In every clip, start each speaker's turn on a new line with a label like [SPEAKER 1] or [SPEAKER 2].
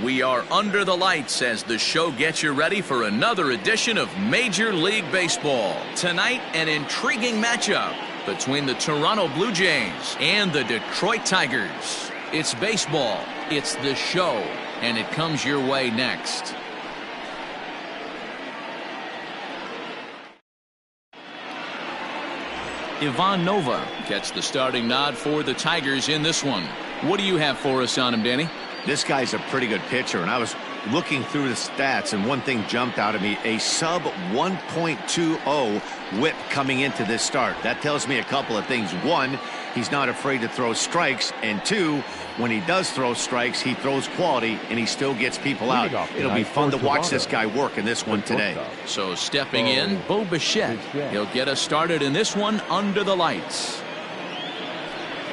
[SPEAKER 1] We are under the lights as the show gets you ready for another edition of Major League Baseball. Tonight, an intriguing matchup between the Toronto Blue Jays and the Detroit Tigers. It's baseball, it's the show, and it comes your way next. Ivan Nova gets the starting nod for the Tigers in this one. What do you have for us on him, Danny?
[SPEAKER 2] This guy's a pretty good pitcher, and I was looking through the stats, and one thing jumped out at me: a sub 1.20 whip coming into this start. That tells me a couple of things. One, he's not afraid to throw strikes, and two, when he does throw strikes, he throws quality, and he still gets people out. It'll be fun to watch this guy work in this one today.
[SPEAKER 1] So stepping in, Bo Bichette. He'll get us started in this one under the lights.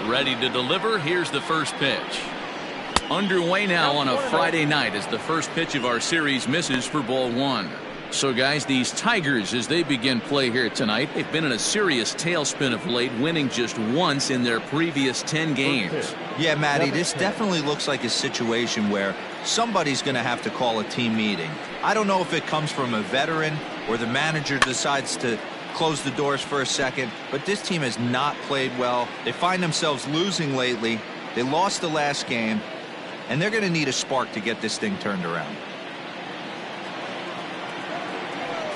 [SPEAKER 1] Ready to deliver. Here's the first pitch. Underway now on a Friday night as the first pitch of our series misses for ball one. So guys, these Tigers, as they begin play here tonight, they've been in a serious tailspin of late, winning just once in their previous 10 games.
[SPEAKER 3] Yeah, Matty, this definitely looks like a situation where somebody's going to have to call a team meeting. I don't know if it comes from a veteran or the manager decides to close the doors for a second, but this team has not played well. They find themselves losing lately. They lost the last game, and they're going to need a spark to get this thing turned around.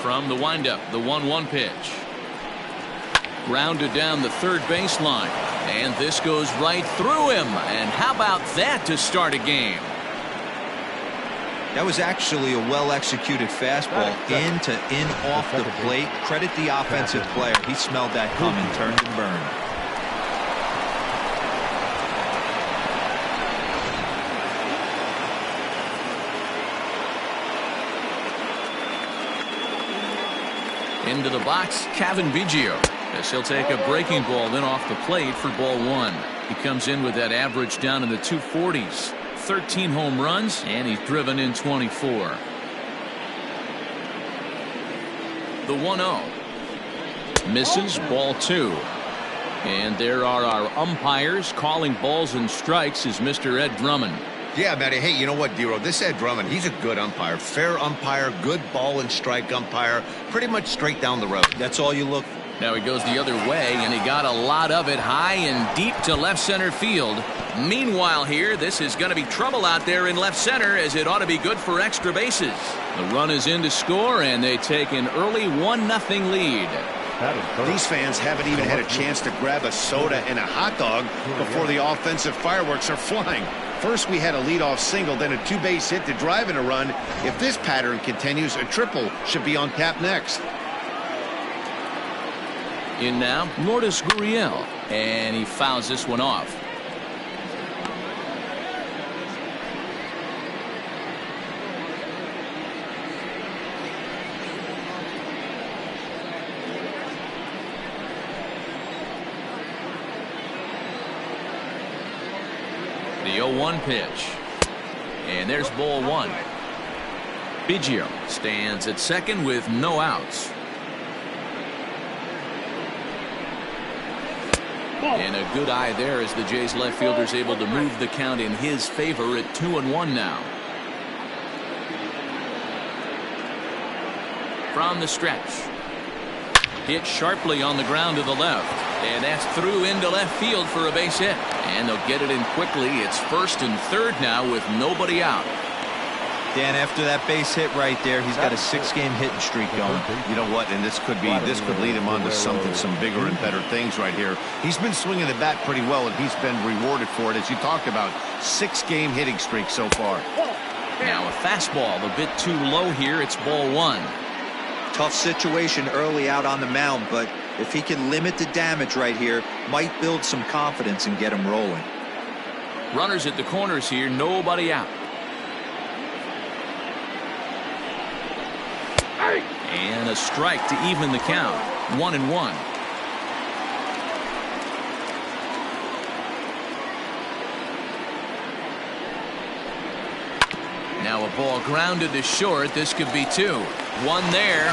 [SPEAKER 1] From the windup, the 1-1 pitch. Grounded down the third baseline, and this goes right through him. And how about that to start a game?
[SPEAKER 3] That was actually a well-executed fastball in off the plate. Credit the offensive player. He smelled that coming, turned and burned.
[SPEAKER 1] Into the box, Cavan Biggio, as he'll take a breaking ball in off the plate for ball one. He comes in with that average down in the 240s. 13 home runs, and he's driven in 24. The 1-0. Misses, ball two. And there are our umpires calling balls and strikes is Mr. Ed Drummond.
[SPEAKER 2] Yeah, Matty. Hey, you know what, Dero? This Ed Drummond, he's a good umpire. Fair umpire, good ball and strike umpire. Pretty much straight down the road.
[SPEAKER 3] That's all you look for.
[SPEAKER 1] Now he goes the other way, and he got a lot of it high and deep to left center field. Meanwhile here, this is going to be trouble out there in left center, as it ought to be good for extra bases. The run is in to score, and they take an early 1-0 lead.
[SPEAKER 2] These fans haven't even had a chance to grab a soda and a hot dog before the offensive fireworks are flying. First we had a leadoff single, then a two-base hit to drive in a run. If this pattern continues, a triple should be on tap next.
[SPEAKER 1] In now, Lourdes Gurriel, and he fouls this one off. The 0-1 pitch. And there's ball one. Biggio stands at second with no outs. And a good eye there as the Jays left fielder's able to move the count in his favor at 2-1 now. From the stretch. Hit sharply on the ground to the left. And that's through into left field for a base hit. And they'll get it in quickly. It's first and third now with nobody out.
[SPEAKER 3] Dan, after that base hit right there, he's got a 6-game hitting streak going.
[SPEAKER 2] You know what? And this could lead him on to some bigger and better things right here. He's been swinging the bat pretty well, and he's been rewarded for it, as you talked about. 6-game hitting streak so far.
[SPEAKER 1] Now a fastball a bit too low here. It's ball one.
[SPEAKER 3] Tough situation early out on the mound, but if he can limit the damage right here, might build some confidence and get him rolling.
[SPEAKER 1] Runners at the corners here, nobody out. And a strike to even the count. 1-1. Now a ball grounded to short. This could be two. One there,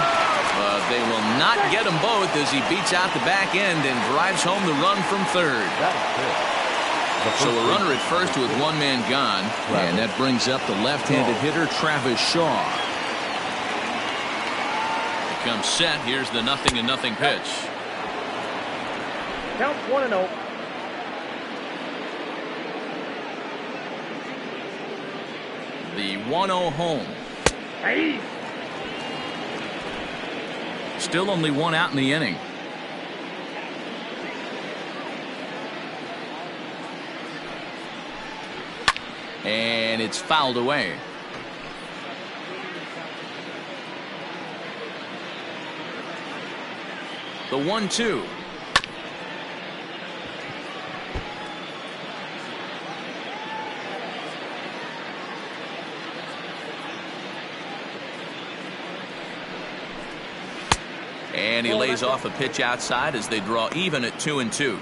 [SPEAKER 1] but they will not get them both as he beats out the back end and drives home the run from third. So a runner at first with one man gone, and that brings up the left-handed hitter Travis Shaw. Comes set. Here's the 0-0 pitch.
[SPEAKER 4] Count 1-0.
[SPEAKER 1] The 1-0 home.
[SPEAKER 4] Hey.
[SPEAKER 1] Still only one out in the inning. And it's fouled away. The 1-2. And he lays off a pitch outside as they draw even at 2-2.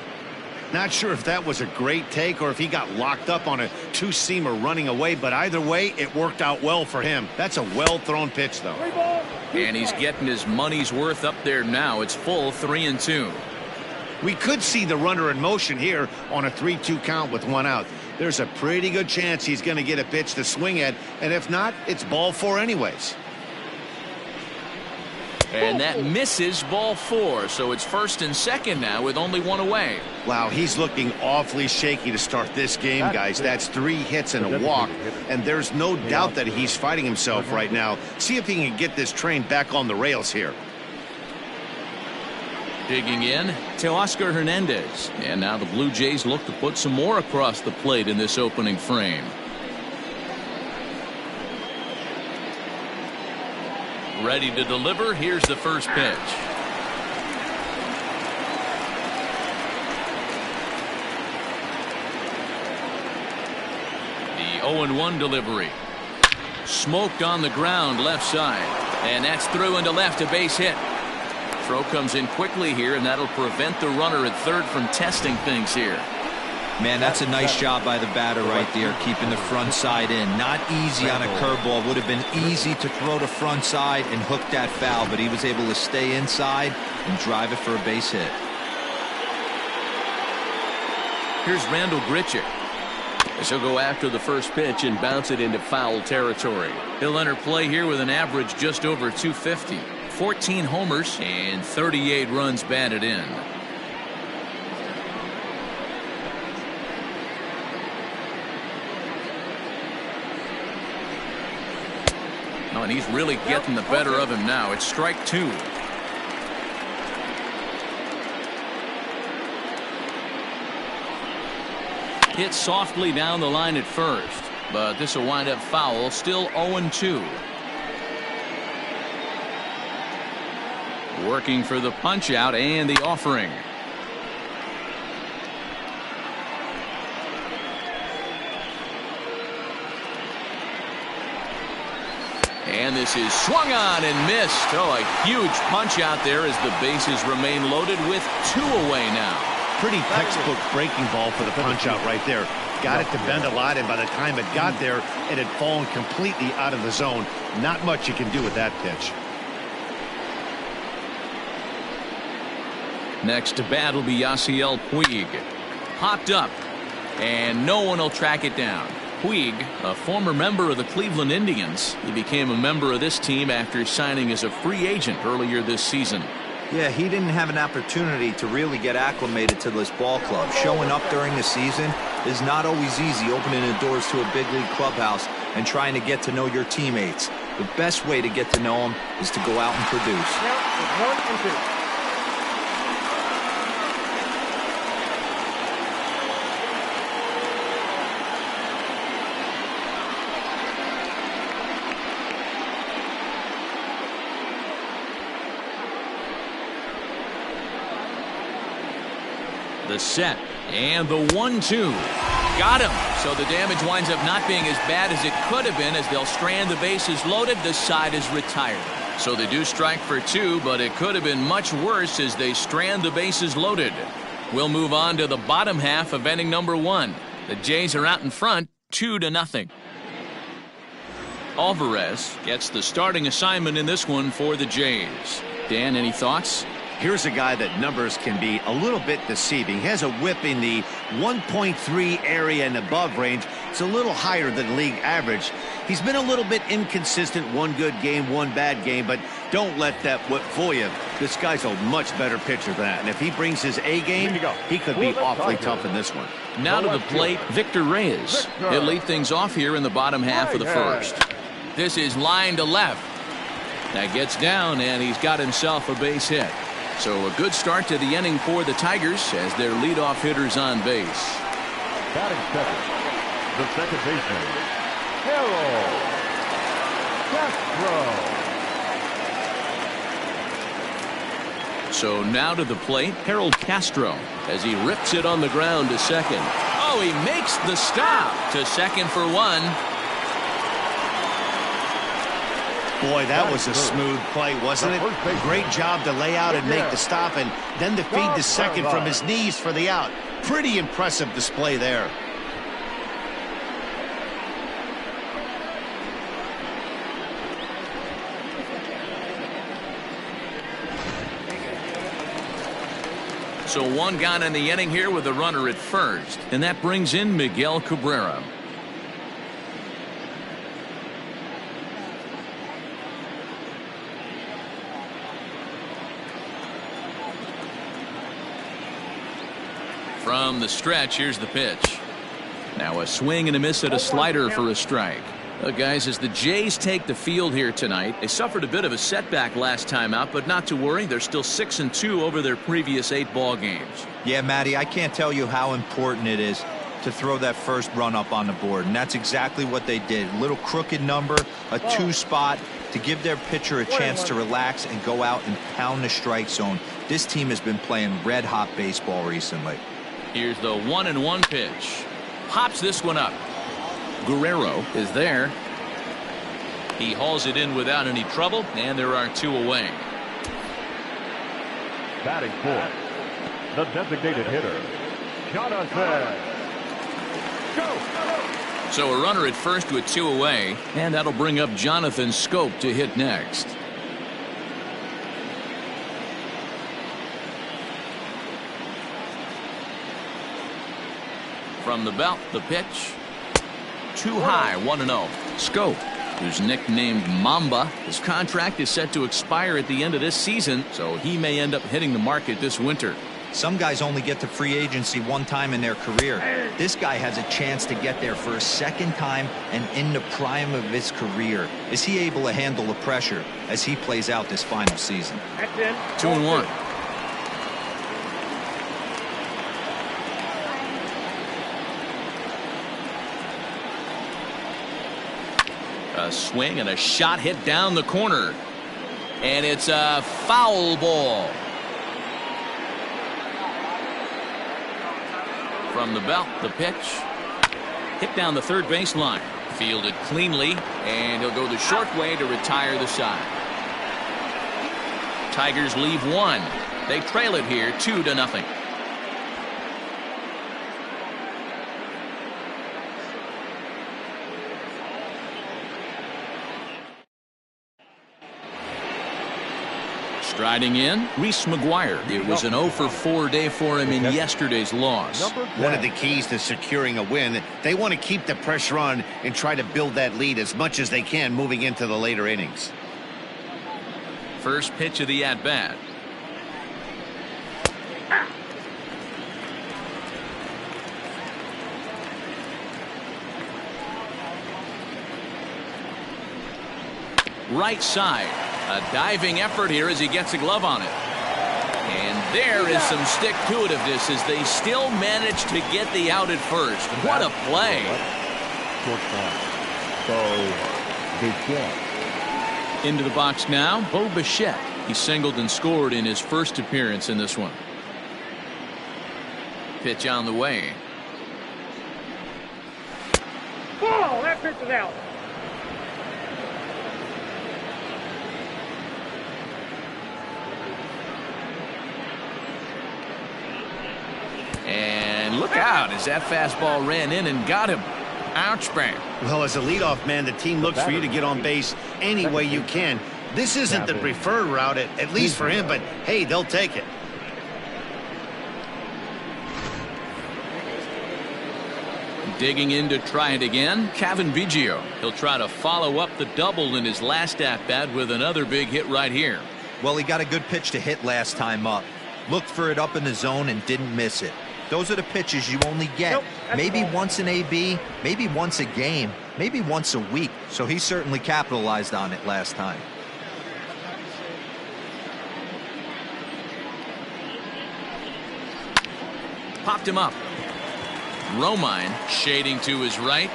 [SPEAKER 2] Not sure if that was a great take or if he got locked up on a two-seamer running away, but either way, it worked out well for him. That's a well-thrown pitch, though.
[SPEAKER 1] And he's getting his money's worth up there now. It's full 3-2.
[SPEAKER 2] We could see the runner in motion here on a 3-2 count with one out. There's a pretty good chance he's going to get a pitch to swing at, and if not, it's ball 4 anyways.
[SPEAKER 1] And that misses ball 4, so it's first and second now with only one away.
[SPEAKER 2] Wow, he's looking awfully shaky to start this game, guys. That's 3 hits and a walk, and there's no doubt that he's fighting himself right now. See if he can get this train back on the rails here.
[SPEAKER 1] Digging in, Teoscar Hernandez. And now the Blue Jays look to put some more across the plate in this opening frame. Ready to deliver. Here's the first pitch. The 0-1 delivery. Smoked on the ground left side. And that's through into left, a base hit. Throw comes in quickly here, and that'll prevent the runner at third from testing things here.
[SPEAKER 3] Man, that's a nice job by the batter right there, keeping the front side in. Not easy on a curveball. Would have been easy to throw the front side and hook that foul, but he was able to stay inside and drive it for a base hit.
[SPEAKER 1] Here's Randall Grichuk. As he'll go after the first pitch and bounce it into foul territory. He'll enter play here with an average just over 250. 14 homers and 38 runs batted in. Oh, and he's really getting the better of him now. It's strike 2. Hit softly down the line at first, but this will wind up foul. Still 0-2. Working for the punch out and the offering. And this is swung on and missed. Oh, a huge punch out there as the bases remain loaded with 2 away now.
[SPEAKER 2] Pretty textbook breaking ball for the punch out right there. Got it to bend a lot, and by the time it got there, it had fallen completely out of the zone. Not much you can do with that pitch.
[SPEAKER 1] Next to bat will be Yasiel Puig. Popped up, and no one will track it down. Puig, a former member of the Cleveland Indians. He became a member of this team after signing as a free agent earlier this season.
[SPEAKER 3] Yeah, he didn't have an opportunity to really get acclimated to this ball club. Showing up during the season is not always easy, opening the doors to a big league clubhouse and trying to get to know your teammates. The best way to get to know them is to go out and produce.
[SPEAKER 4] Count is 1-2.
[SPEAKER 1] The set and the 1-2. Got him. So the damage winds up not being as bad as it could have been as they'll strand the bases loaded. The side is retired. So they do strike for 2, but it could have been much worse as they strand the bases loaded. We'll move on to the bottom half of inning number 1. The Jays are out in front 2-0. Alvarez gets the starting assignment in this one for the Jays. Dan, any thoughts?
[SPEAKER 2] Here's a guy that numbers can be a little bit deceiving. He has a whip in the 1.3 area and above range. It's a little higher than league average. He's been a little bit inconsistent. One good game, one bad game, but don't let that whip fool you. This guy's a much better pitcher than that, and if he brings his A game, he could be awfully tough in this one.
[SPEAKER 1] Now to the plate, Victor Reyes. He'll lead things off here in the bottom half of the first. This is line to left. That gets down, and he's got himself a base hit. So a good start to the inning for the Tigers as their leadoff hitter's on base.
[SPEAKER 5] Batting second, the second baseman, Harold Castro.
[SPEAKER 1] So now to the plate, Harold Castro as he rips it on the ground to second. Oh, he makes the stop to second for one.
[SPEAKER 2] Boy, that was a smooth play, wasn't it? A great job to lay out and make the stop, and then to feed the second from his knees for the out. Pretty impressive display there.
[SPEAKER 1] So one gone in the inning here with a runner at first, and that brings in Miguel Cabrera. From the stretch, here's the pitch. Now a swing and a miss at a slider for a strike. Guys, as the Jays take the field here tonight, they suffered a bit of a setback last time out, but not to worry. They're still 6-2 over their previous 8 ball games.
[SPEAKER 3] Yeah, Matty, I can't tell you how important it is to throw that first run up on the board, and that's exactly what they did. A little crooked number, a 2 spot to give their pitcher a chance to relax and go out and pound the strike zone. This team has been playing red-hot baseball recently.
[SPEAKER 1] Here's the 1-1 pitch. Pops this one up. Guerrero is there. He hauls it in without any trouble, and there are 2 away.
[SPEAKER 5] Batting fourth, the designated hitter, Jonathan. Go!
[SPEAKER 1] So a runner at first with 2 away, and that'll bring up Jonathan Schoop to hit next. From the belt, the pitch. Too high, 1-0. Schoop, who's nicknamed Mamba, his contract is set to expire at the end of this season, so he may end up hitting the market this winter.
[SPEAKER 3] Some guys only get to free agency one time in their career. This guy has a chance to get there for a second time and in the prime of his career. Is he able to handle the pressure as he plays out this final season?
[SPEAKER 1] 2-1. A swing and a shot hit down the corner. And it's a foul ball. From the belt, the pitch. Hit down the third baseline. Fielded cleanly, and he'll go the short way to retire the side. Tigers leave 1. They trail it here 2-0. Striding in, Reese McGuire. It was an 0-for-4 day for him in yesterday's loss.
[SPEAKER 2] One of the keys to securing a win, they want to keep the pressure on and try to build that lead as much as they can moving into the later innings.
[SPEAKER 1] First pitch of the at-bat. Right side. A diving effort here as he gets a glove on it. And there is some stick-to-itiveness as they still manage to get the out at first. What a play. Into the box now, Bo Bichette. He singled and scored in his first appearance in this one. Pitch on the way.
[SPEAKER 4] Ball, that pitch is out.
[SPEAKER 1] And look out as that fastball ran in and got him. Ouch, bang.
[SPEAKER 2] Well, as a leadoff man, the team looks for you to get on base any way you can. This isn't the preferred route, at least for him, but hey, they'll take it.
[SPEAKER 1] Digging in to try it again, Cavan Biggio. He'll try to follow up the double in his last at-bat with another big hit right here.
[SPEAKER 3] Well, he got a good pitch to hit last time up. Looked for it up in the zone and didn't miss it. Those are the pitches you only get. Maybe once an AB, maybe once a game, maybe once a week. So he certainly capitalized on it last time.
[SPEAKER 1] Popped him up. Romine shading to his right,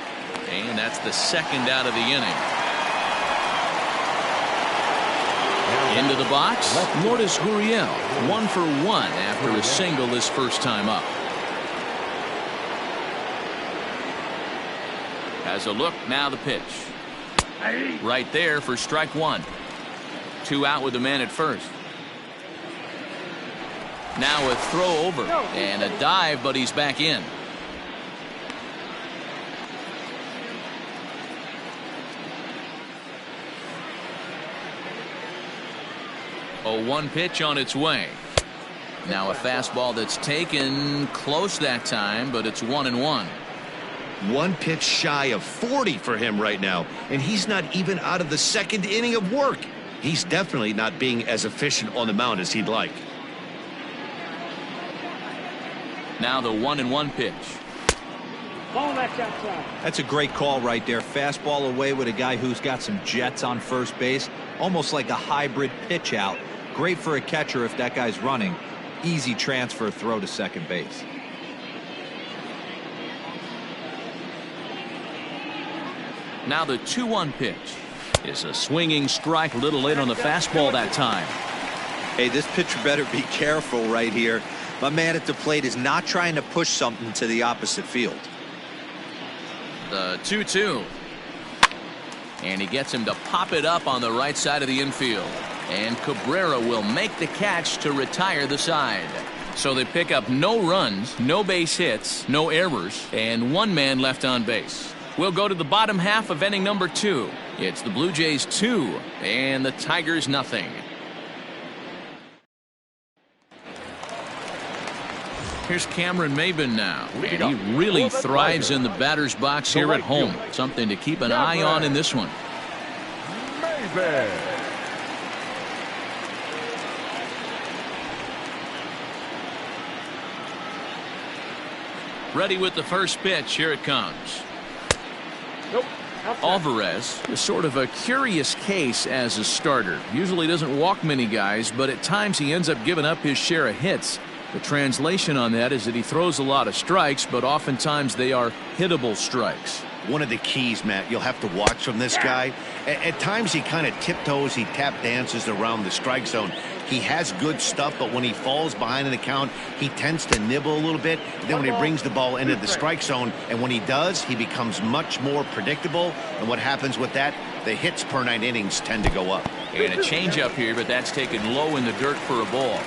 [SPEAKER 1] and that's the second out of the inning. Into the box, Lourdes Gurriel, 1 for 1 after a single his first time up. Has a look, now the pitch. Right there for strike 1. 2 out with the man at first. Now a throw over and a dive, but he's back in. A 1 pitch on its way. Now a fastball that's taken close that time, but it's 1-1.
[SPEAKER 2] 1 pitch shy of 40 for him right now, and he's not even out of the second inning of work. He's definitely not being as efficient on the mound as he'd like.
[SPEAKER 1] Now the 1-1 pitch.
[SPEAKER 4] Ball that's outside.
[SPEAKER 3] That's a great call right there. Fastball away with a guy who's got some jets on first base. Almost like a hybrid pitch out. Great for a catcher if that guy's running. Easy transfer throw to second base.
[SPEAKER 1] Now the 2-1 pitch is a swinging strike, a little late on the fastball that time.
[SPEAKER 3] Hey, this pitcher better be careful right here. My man at the plate is not trying to push something to the opposite field.
[SPEAKER 1] The 2-2. And he gets him to pop it up on the right side of the infield. And Cabrera will make the catch to retire the side. So they pick up no runs, no base hits, no errors, and 1 man left on base. We'll go to the bottom half of inning number 2. It's the Blue Jays 2 and the Tigers nothing. Here's Cameron Maybin now, and he really thrives in the batter's box here at home. Something to keep an eye on in this one.
[SPEAKER 5] Maybin.
[SPEAKER 1] Ready with the first pitch. Here it comes. Alvarez is sort of a curious case as a starter. Usually doesn't walk many guys, but at times he ends up giving up his share of hits. The translation on that is that he throws a lot of strikes, but oftentimes they are hittable strikes.
[SPEAKER 2] One of the keys, Matt, you'll have to watch from this guy. At times he kind of tiptoes, he tap dances around the strike zone. He has good stuff, but when he falls behind in the count, he tends to nibble a little bit. Then when he brings the ball into the strike zone, and when he does, he becomes much more predictable. And what happens with that? The hits per 9 innings tend to go up.
[SPEAKER 1] And a changeup here, but that's taken low in the dirt for a ball.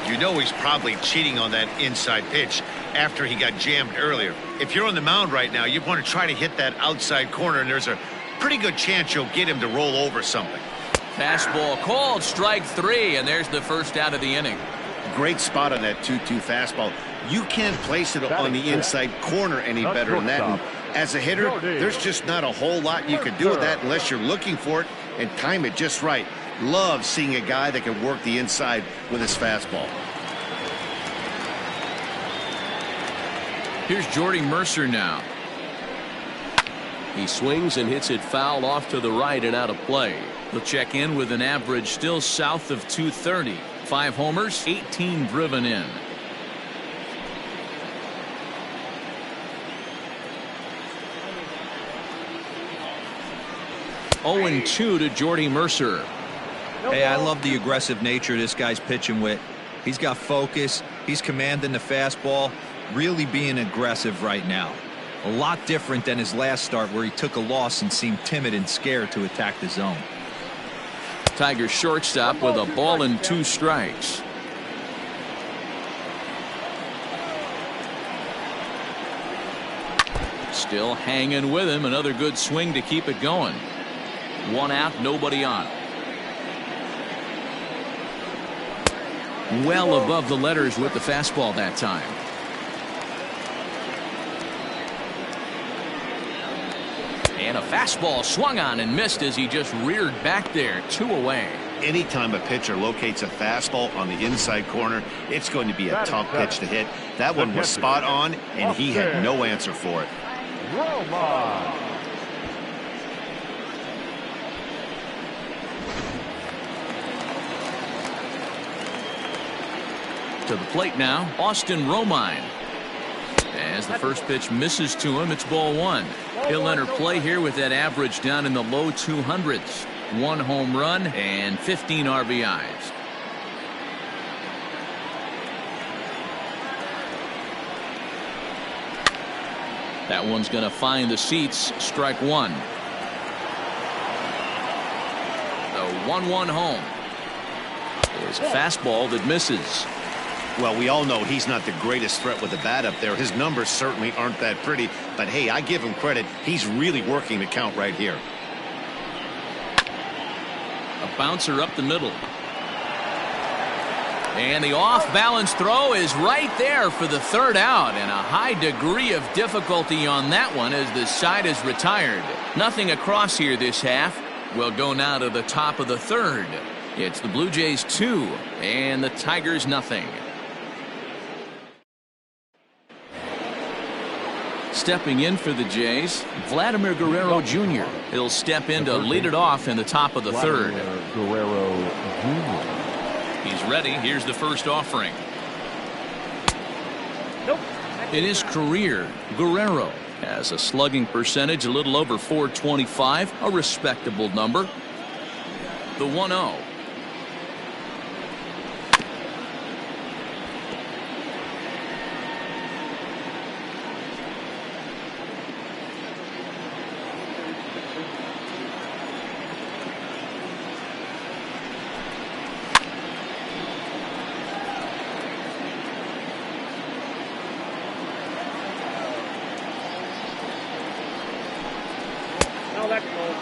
[SPEAKER 2] You know he's probably cheating on that inside pitch after he got jammed earlier. If you're on the mound right now, you want to try to hit that outside corner, and there's a pretty good chance you'll get him to roll over something.
[SPEAKER 1] Fastball called, strike 3, and there's the first out of the inning.
[SPEAKER 2] Great spot on that 2-2 fastball. You can't place it on the inside corner any better than that. And as a hitter, there's just not a whole lot you can do with that unless you're looking for it and time it just right. Love seeing a guy that can work the inside with his fastball.
[SPEAKER 1] Here's Jordy Mercer now. He swings and hits it foul off to the right and out of play. He'll check in with an average still south of 230. 5 homers, 18 driven in. Oh, 0-2 to Jordy Mercer.
[SPEAKER 3] Hey, I love the aggressive nature this guy's pitching with. He's got focus. He's commanding the fastball. Really being aggressive right now. A lot different than his last start where he took a loss and seemed timid and scared to attack the zone.
[SPEAKER 1] Tigers shortstop with a ball and 2 strikes. Still hanging with him. Another good swing to keep it going. 1 out, nobody on. Well above the letters with the fastball that time. And a fastball swung on and missed as he just reared back there. 2 away.
[SPEAKER 2] Anytime a pitcher locates a fastball on the inside corner, it's going to be a tough pitch to hit. That one was spot on, and he had no answer for it.
[SPEAKER 5] Roman.
[SPEAKER 1] To the plate now, Austin Romine. As the first pitch misses to him, it's ball 1. He'll enter play here with that average down in the low 200s. 1 home run and 15 RBIs. That one's going to find the seats. Strike 1. The 1-1 home. There's a fastball that misses.
[SPEAKER 2] Well, we all know he's not the greatest threat with the bat up there. His numbers certainly aren't that pretty. But, hey, I give him credit. He's really working the count right here.
[SPEAKER 1] A bouncer up the middle. And the off-balance throw is right there for the 3rd out. And a high degree of difficulty on that one as the side is retired. Nothing across here this half. We'll go now to the top of the 3rd. It's the Blue Jays 2 and the Tigers nothing. Stepping in for the Jays, Vladimir Guerrero Jr. He'll step in to lead it off in the top of the 3rd.
[SPEAKER 5] Guerrero Jr.
[SPEAKER 1] He's ready. Here's the first offering.
[SPEAKER 4] Nope.
[SPEAKER 1] In his career, Guerrero has a slugging percentage a little over .425, a respectable number. The 1-0.
[SPEAKER 4] Now that's cool.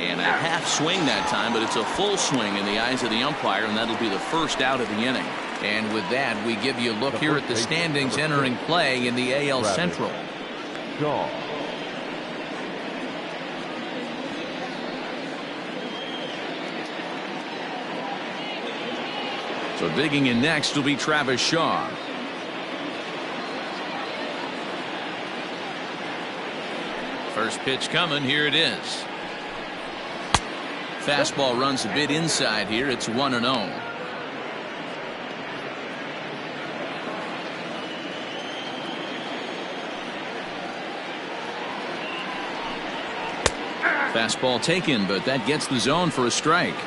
[SPEAKER 1] And a half swing that time, but it's a full swing in the eyes of the umpire, and that'll be the first out of the inning. And with that, we give you a look here at the standings entering play in the AL Central.
[SPEAKER 5] Shaw.
[SPEAKER 1] So digging in next will be Travis Shaw. First pitch coming. Here it is. Fastball runs a bit inside here. It's 1-0. Fastball taken, but that gets the zone for a strike.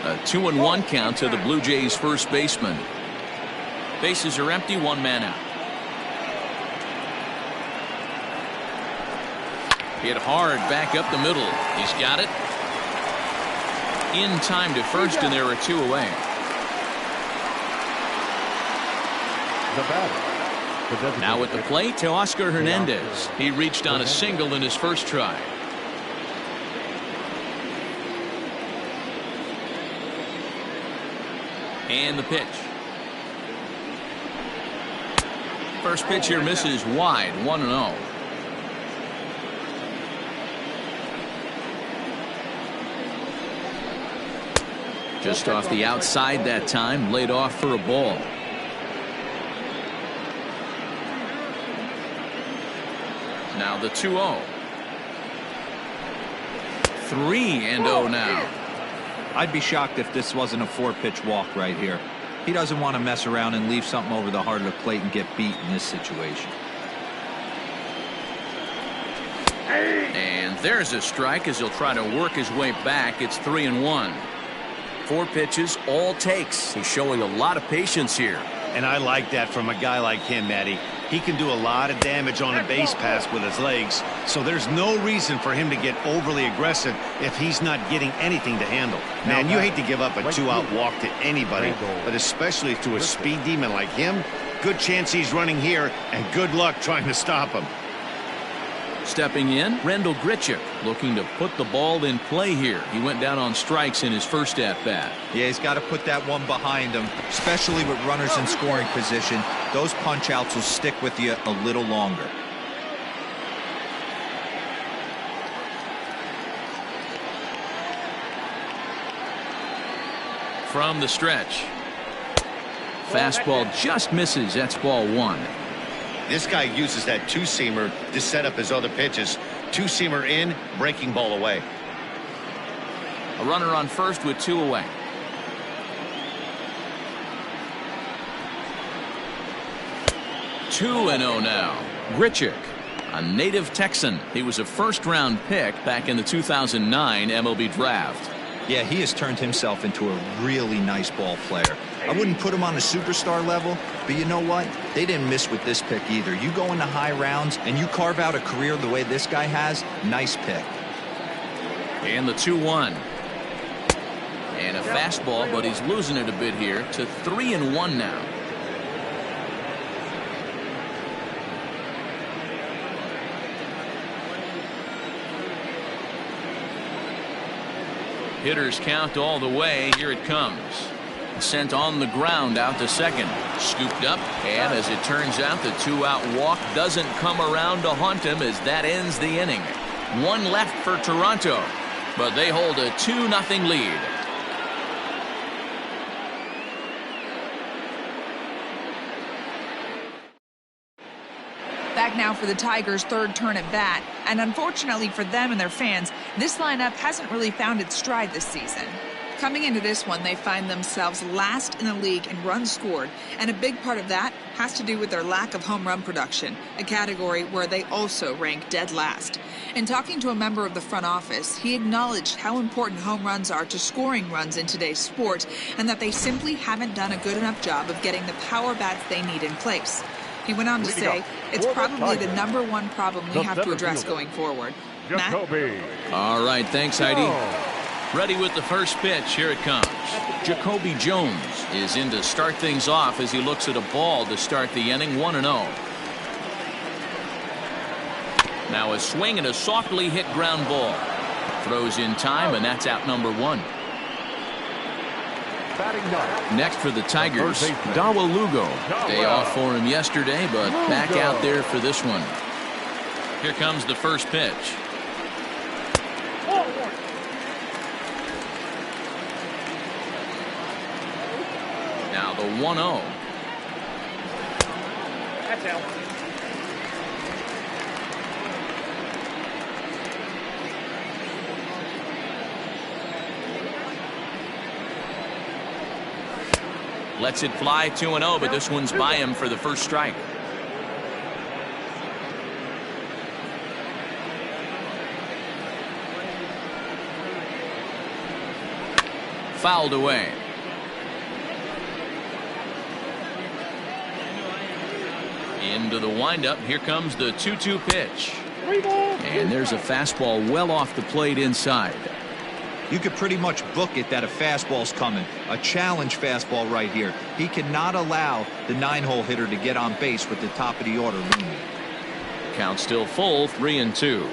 [SPEAKER 1] A 2-1 count to the Blue Jays first baseman. Bases are empty, 1 man out. Hit hard back up the middle. He's got it. In time to first, and there are 2 away.
[SPEAKER 5] The batter.
[SPEAKER 1] Now at the plate, Teoscar Hernandez. He reached on a single in his first try. And the pitch. First pitch here misses wide, 1-0. Just off the outside that time, laid off for a ball. Now the 2-0. 3-0 now.
[SPEAKER 3] I'd be shocked if this wasn't a 4-pitch walk right here. He doesn't want to mess around and leave something over the heart of the plate and get beat in this situation.
[SPEAKER 1] And there's a strike as he'll try to work his way back. It's 3-1. 4 pitches, all takes. He's showing a lot of patience here.
[SPEAKER 2] And I like that from a guy like him, Matty. He can do a lot of damage on a base pass with his legs, so there's no reason for him to get overly aggressive if he's not getting anything to handle. Man, you hate to give up a 2-out walk to anybody, but especially to a speed demon like him. Good chance he's running here, and good luck trying to stop him.
[SPEAKER 1] Stepping in, Randal Grichuk, looking to put the ball in play here. He went down on strikes in his first at-bat.
[SPEAKER 3] Yeah, he's got to put that one behind him, especially with runners in scoring position. Those punch-outs will stick with you a little longer.
[SPEAKER 1] From the stretch. Fastball just misses. That's ball one.
[SPEAKER 2] This guy uses that two-seamer to set up his other pitches. Two-seamer in, breaking ball away.
[SPEAKER 1] A runner on first with 2 away. Two and 0 now. Grichuk, a native Texan. He was a first-round pick back in the 2009 MLB draft.
[SPEAKER 3] Yeah, he has turned himself into a really nice ball player. I wouldn't put him on a superstar level, but you know what? They didn't miss with this pick either. You go into high rounds and you carve out a career the way this guy has, nice pick.
[SPEAKER 1] And the 2-1. And a fastball, but he's losing it a bit here to 3-1 now. Hitters count all the way. Here it comes. Sent on the ground out to second. Scooped up, and as it turns out, the 2-out walk doesn't come around to haunt him as that ends the inning. One left for Toronto, but they hold a 2-0 lead.
[SPEAKER 6] Back now for the Tigers' third turn at bat, and unfortunately for them and their fans, this lineup hasn't really found its stride this season. Coming into this one, they find themselves last in the league in runs scored, and a big part of that has to do with their lack of home run production, a category where they also rank dead last. In talking to a member of the front office, he acknowledged how important home runs are to scoring runs in today's sport, and that they simply haven't done a good enough job of getting the power bats they need in place. He went on to say, it's probably the #1 problem we have to address going forward. Matt?
[SPEAKER 1] All right, thanks, Heidi. Ready with the first pitch. Here it comes. Jacoby Jones is in to start things off as he looks at a ball to start the inning. 1-0. Now a swing and a softly hit ground ball. Throws in time, and that's out number 1. Next for the Tigers, Dawa Lugo. Day off for him yesterday, but back out there for this one. Here comes the first pitch. Now the 1-0.
[SPEAKER 4] That's out.
[SPEAKER 1] Lets it fly 2-0, but this one's by him for the first strike. Fouled away. Into the windup. Here comes the 2-2 pitch. And there's a fastball well off the plate inside.
[SPEAKER 3] You could pretty much book it that a fastball's coming. A challenge fastball right here. He cannot allow the 9-hole hitter to get on base with the top of the order leaning.
[SPEAKER 1] Count still full, 3-2.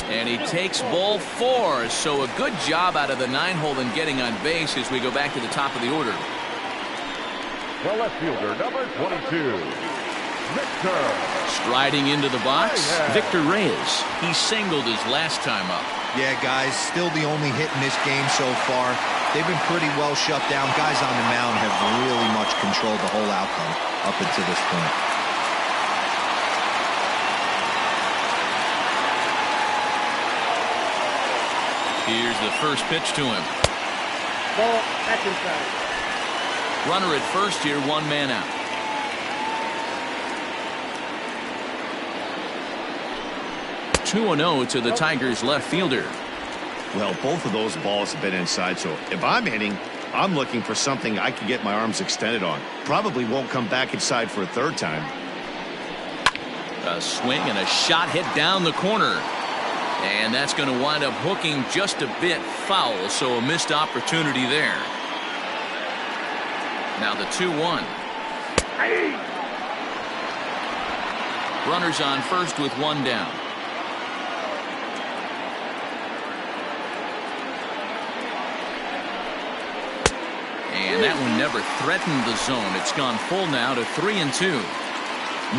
[SPEAKER 1] And he takes ball 4. So a good job out of the 9-hole in getting on base as we go back to the top of the order.
[SPEAKER 5] The left fielder, number 22. Victor.
[SPEAKER 1] Striding into the box, Victor Reyes. He singled his last time up.
[SPEAKER 3] Yeah, guys, still the only hit in this game so far. They've been pretty well shut down. Guys on the mound have really much controlled the whole outcome up until this point.
[SPEAKER 1] Here's the first pitch to him.
[SPEAKER 4] Ball, that's inside.
[SPEAKER 1] Runner at first here, 1 man out. (2-0) to the Tigers left fielder.
[SPEAKER 2] Well, both of those balls have been inside, so if I'm hitting, I'm looking for something I can get my arms extended on. Probably won't come back inside for a third time.
[SPEAKER 1] A swing and a shot hit down the corner. And that's going to wind up hooking just a bit foul, so a missed opportunity there. Now the 2-1. Runners on first with one down. And that one never threatened the zone. It's gone full now to 3-2.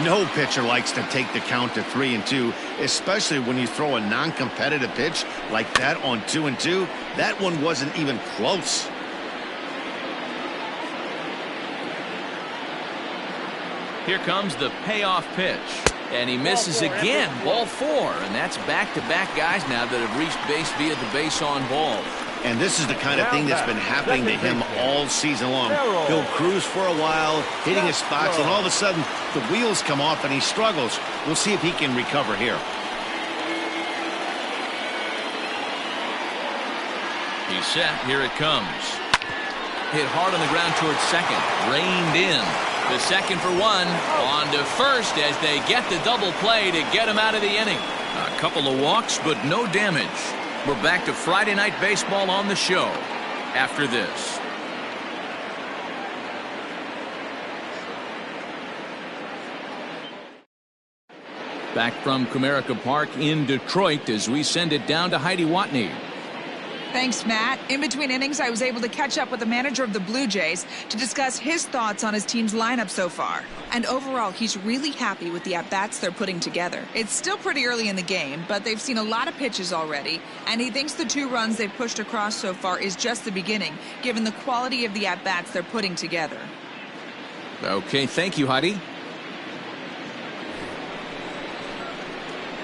[SPEAKER 2] No pitcher likes to take the count to 3-2, especially when you throw a non-competitive pitch like that on 2-2. That one wasn't even close.
[SPEAKER 1] Here comes the payoff pitch. And he misses again. Ball 4. And that's back-to-back guys now that have reached base via the base on ball.
[SPEAKER 2] And this is the kind of thing that's been happening to him all season long. He'll cruise for a while, hitting his spots, and all of a sudden the wheels come off and he struggles. We'll see if he can recover here.
[SPEAKER 1] He's set. Here it comes. Hit hard on the ground towards second. Reined in. The second for one. On to first as they get the double play to get him out of the inning. A couple of walks, but no damage. We're back to Friday Night Baseball on the show after this. Back from Comerica Park in Detroit as we send it down to Heidi Watney.
[SPEAKER 6] Thanks, Matt. In between innings, I was able to catch up with the manager of the Blue Jays to discuss his thoughts on his team's lineup so far. And overall, he's really happy with the at-bats they're putting together. It's still pretty early in the game, but they've seen a lot of pitches already, and he thinks the 2 runs they've pushed across so far is just the beginning, given the quality of the at-bats they're putting together.
[SPEAKER 1] Okay, thank you, Heidi.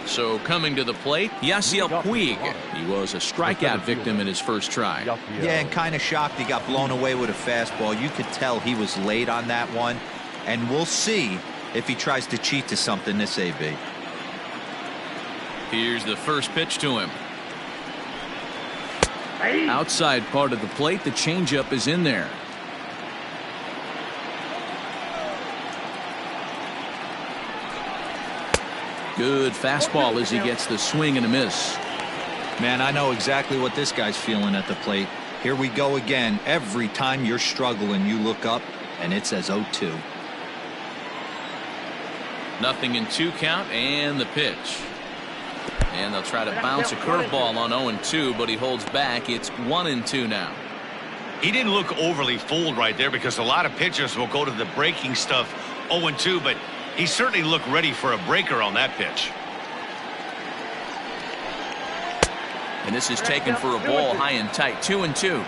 [SPEAKER 1] So coming to the plate, Yasiel Puig. He was a strikeout victim in his first try.
[SPEAKER 3] Yeah, and kind of shocked he got blown away with a fastball. You could tell he was late on that one. And we'll see if he tries to cheat to something this AB.
[SPEAKER 1] Here's the first pitch to him. Outside part of the plate, the changeup is in there. Good fastball as he gets the swing and a miss.
[SPEAKER 3] Man, I know exactly what this guy's feeling at the plate. Here we go again. Every time you're struggling, you look up and it says 0-2.
[SPEAKER 1] Nothing in 2 count and the pitch. And they'll try to bounce a curveball on 0-2, but he holds back. It's 1-2 now.
[SPEAKER 2] He didn't look overly fooled right there because a lot of pitchers will go to the breaking stuff 0-2, but he certainly looked ready for a breaker on that pitch.
[SPEAKER 1] And this is taken for a ball high and tight. 2-2.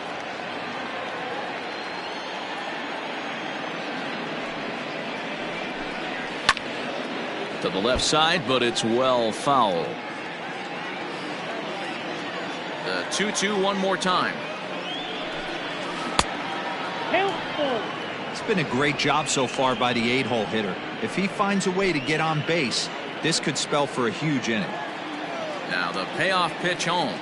[SPEAKER 1] To the left side, but it's well foul. The 2-2 one more time.
[SPEAKER 3] It's been a great job so far by the 8-hole hitter. If he finds a way to get on base, this could spell for a huge inning.
[SPEAKER 1] Now the payoff pitch home.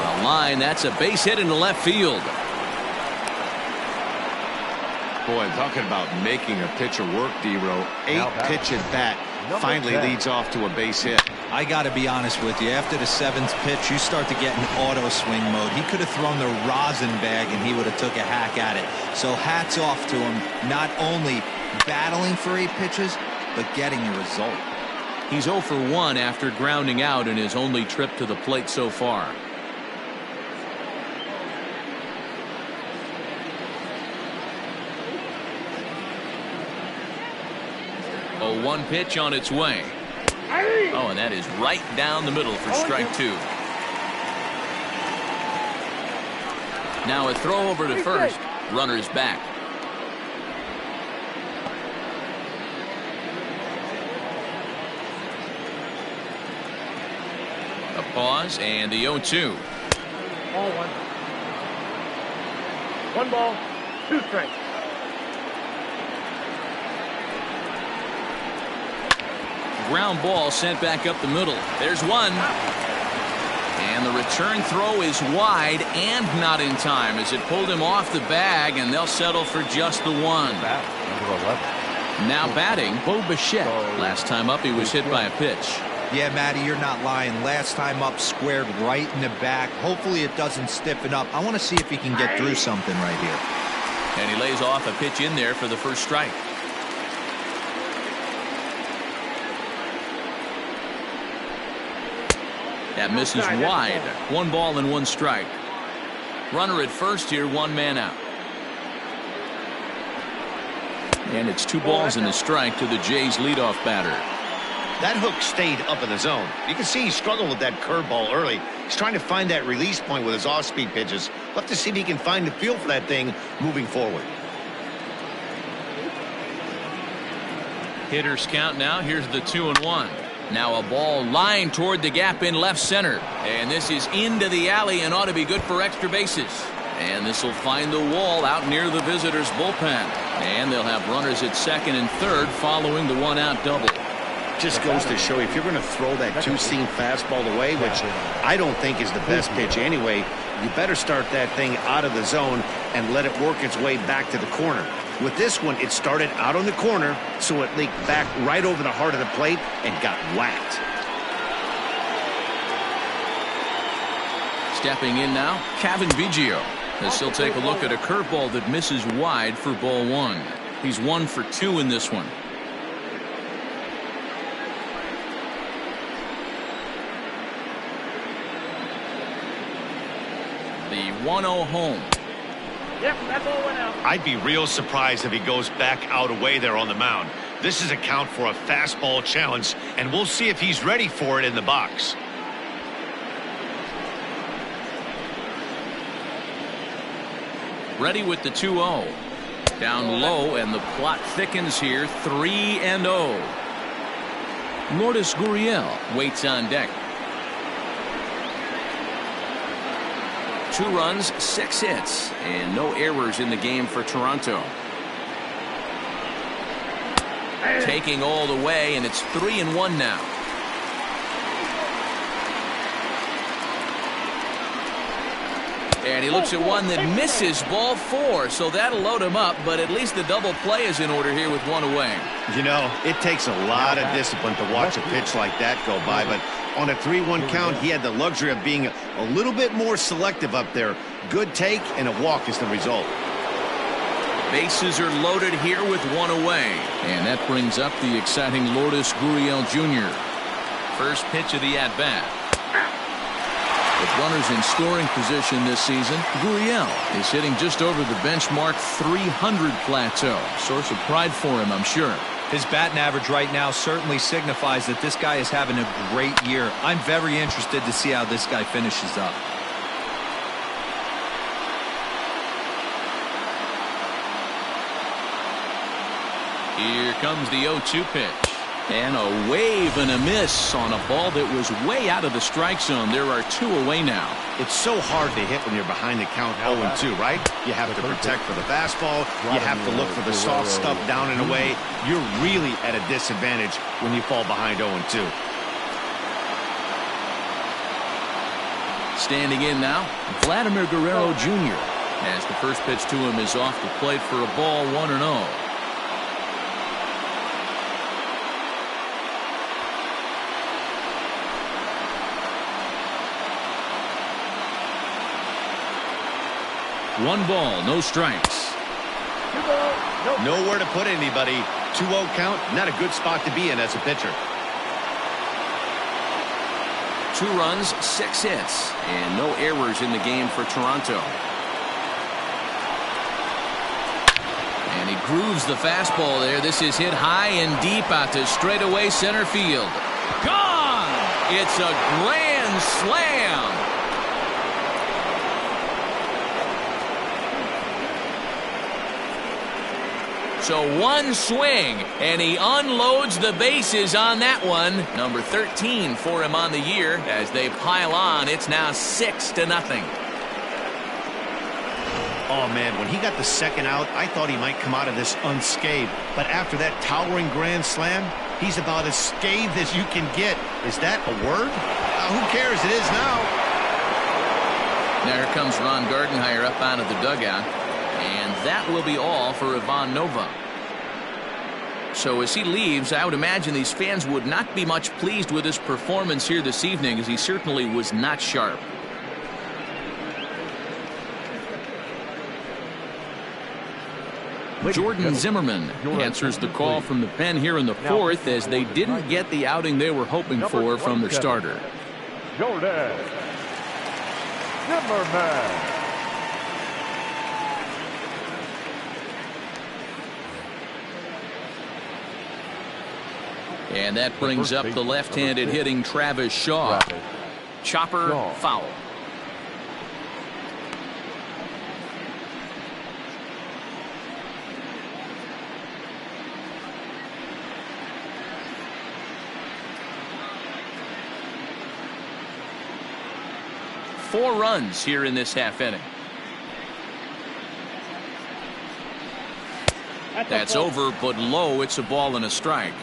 [SPEAKER 1] The line, that's a base hit into left field.
[SPEAKER 2] Boy, talking about making a pitcher work, D-Row. 8-pitch at bat finally leads off to a base hit.
[SPEAKER 3] I got to be honest with you. After the 7th pitch, you start to get in auto swing mode. He could have thrown the rosin bag and he would have took a hack at it. So hats off to him, not only battling for 8 pitches, but getting a result.
[SPEAKER 1] He's 0 for 1 after grounding out in his only trip to the plate so far. 0-1 pitch on its way. Oh, and that is right down the middle for strike 2. Now a throw over to first. Runner's back. A pause and the 0-2.
[SPEAKER 4] Ball 1. 1 ball, 2 strikes.
[SPEAKER 1] ground ball sent back up the middle. There's one. And the return throw is wide and not in time as it pulled him off the bag, and they'll settle for just the one. Now batting, Bo Bichette. Last time up, he was hit by a pitch.
[SPEAKER 3] Yeah, Matty, you're not lying. Last time up, squared right in the back. Hopefully it doesn't stiffen up. I want to see if he can get through something right here.
[SPEAKER 1] And he lays off a pitch in there for the first strike. That misses wide. 1 ball and 1 strike. Runner at first here, 1 man out. And it's 2 balls and a strike to the Jays leadoff batter.
[SPEAKER 2] That hook stayed up in the zone. You can see he struggled with that curveball early. He's trying to find that release point with his off-speed pitches. We'll have to see if he can find the feel for that thing moving forward.
[SPEAKER 1] Hitters count now. Here's the 2-1. Now a ball lined toward the gap in left center. And this is into the alley and ought to be good for extra bases. And this will find the wall out near the visitors' bullpen. And they'll have runners at second and third following the 1-out double.
[SPEAKER 2] Just goes to show you, if you're going to throw that two-seam fastball away, which I don't think is the best pitch anyway, you better start that thing out of the zone and let it work its way back to the corner. With this one, it started out on the corner, so it leaked back right over the heart of the plate and got whacked.
[SPEAKER 1] Stepping in now, Cavan Biggio, as he'll take a look at a curveball that misses wide for ball 1. He's 1 for 2 in this one. The 1-0 home.
[SPEAKER 4] Yep, that ball went out.
[SPEAKER 2] I'd be real surprised if he goes back out away there on the mound. This is a count for a fastball challenge, and we'll see if he's ready for it in the box.
[SPEAKER 1] Ready with the 2-0. Down low, and the plot thickens here. 3-0. Lourdes Gurriel waits on deck. 2 runs, 6 hits, and no errors in the game for Toronto. Taking all the way, and it's 3-1 now. And he looks at one that misses, ball 4, so that'll load him up, but at least the double play is in order here with 1 away.
[SPEAKER 2] You know, it takes a lot of discipline to watch a pitch like that go by, but on a 3-1 count, he had the luxury of being a little bit more selective up there. Good take, and a walk is the result.
[SPEAKER 1] Bases are loaded here with 1 away. And that brings up the exciting Lourdes Gurriel Jr. First pitch of the at-bat. With runners in scoring position this season, Gurriel is hitting just over the benchmark 300 plateau. Source of pride for him, I'm sure.
[SPEAKER 3] His batting average right now certainly signifies that this guy is having a great year. I'm very interested to see how this guy finishes up.
[SPEAKER 1] Here comes the 0-2 pitch. And a wave and a miss on a ball that was way out of the strike zone. There are 2 away now.
[SPEAKER 2] It's so hard to hit when you're behind the count 0-2, right? You have to protect for the fastball. You have to look for the soft stuff down and away. You're really at a disadvantage when you fall behind 0-2.
[SPEAKER 1] Standing in now, Vladimir Guerrero Jr. as the first pitch to him is off the plate for a ball, 1-0. One ball, no strikes.
[SPEAKER 2] Nowhere to put anybody. 2-0 count, not a good spot to be in as a pitcher.
[SPEAKER 1] 2 runs, 6 hits, and no errors in the game for Toronto. And he grooves the fastball there. This is hit high and deep out to straightaway center field. Gone! It's a grand slam. So one swing, and he unloads the bases on that one. Number 13 for him on the year. As they pile on, it's now 6-0.
[SPEAKER 2] Oh, man, when he got the second out, I thought he might come out of this unscathed. But after that towering grand slam, He's about as scathed as you can get. Is that a word? Who cares? It is now.
[SPEAKER 1] Now here comes Ron Gardenhire up out of the dugout. And that will be all for Ivan Nova. So as he leaves, I would imagine these fans would not be much pleased with his performance here this evening, as he certainly was not sharp. Jordan Zimmermann answers the call from the pen here in the fourth, as they didn't get the outing they were hoping for from their starter.
[SPEAKER 5] Jordan Zimmermann.
[SPEAKER 1] And that brings up the left-handed hitting Travis Shaw. Chopper foul. Four runs here in this half inning. That's over, but low. It's a ball and a strike.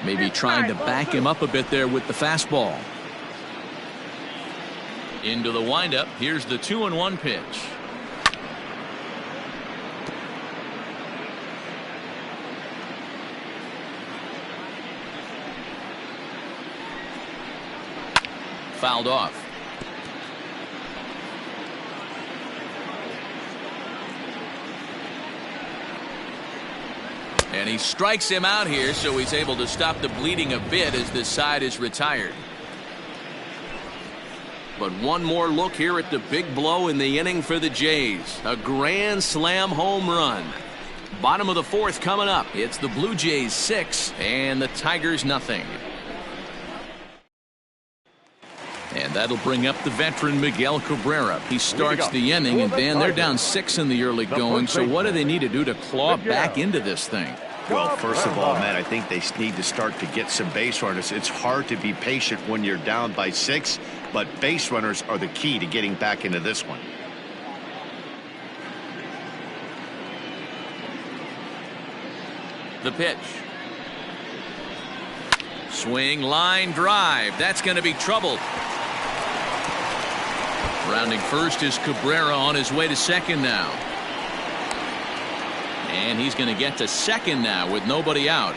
[SPEAKER 1] Maybe trying to back him up a bit there with the fastball. Into the windup. Here's the 2-1 pitch. Fouled off. And he strikes him out here, so he's able to stop the bleeding a bit as this side is retired. But one more look here at the big blow in the inning for the Jays. A grand slam home run. Bottom of the fourth coming up. It's the Blue Jays 6 and the Tigers nothing. And that'll bring up the veteran Miguel Cabrera. He starts the inning, and then they're down 6 in the early going. So what do they need to do to claw back into this thing?
[SPEAKER 2] Well, first of all, Matt, I think they need to start to get some base runners. It's hard to be patient when you're down by 6, but base runners are the key to getting back into this one.
[SPEAKER 1] The pitch. Swing, line, drive. That's going to be trouble. Rounding first is Cabrera on his way to second now. And he's going to get to second now with nobody out.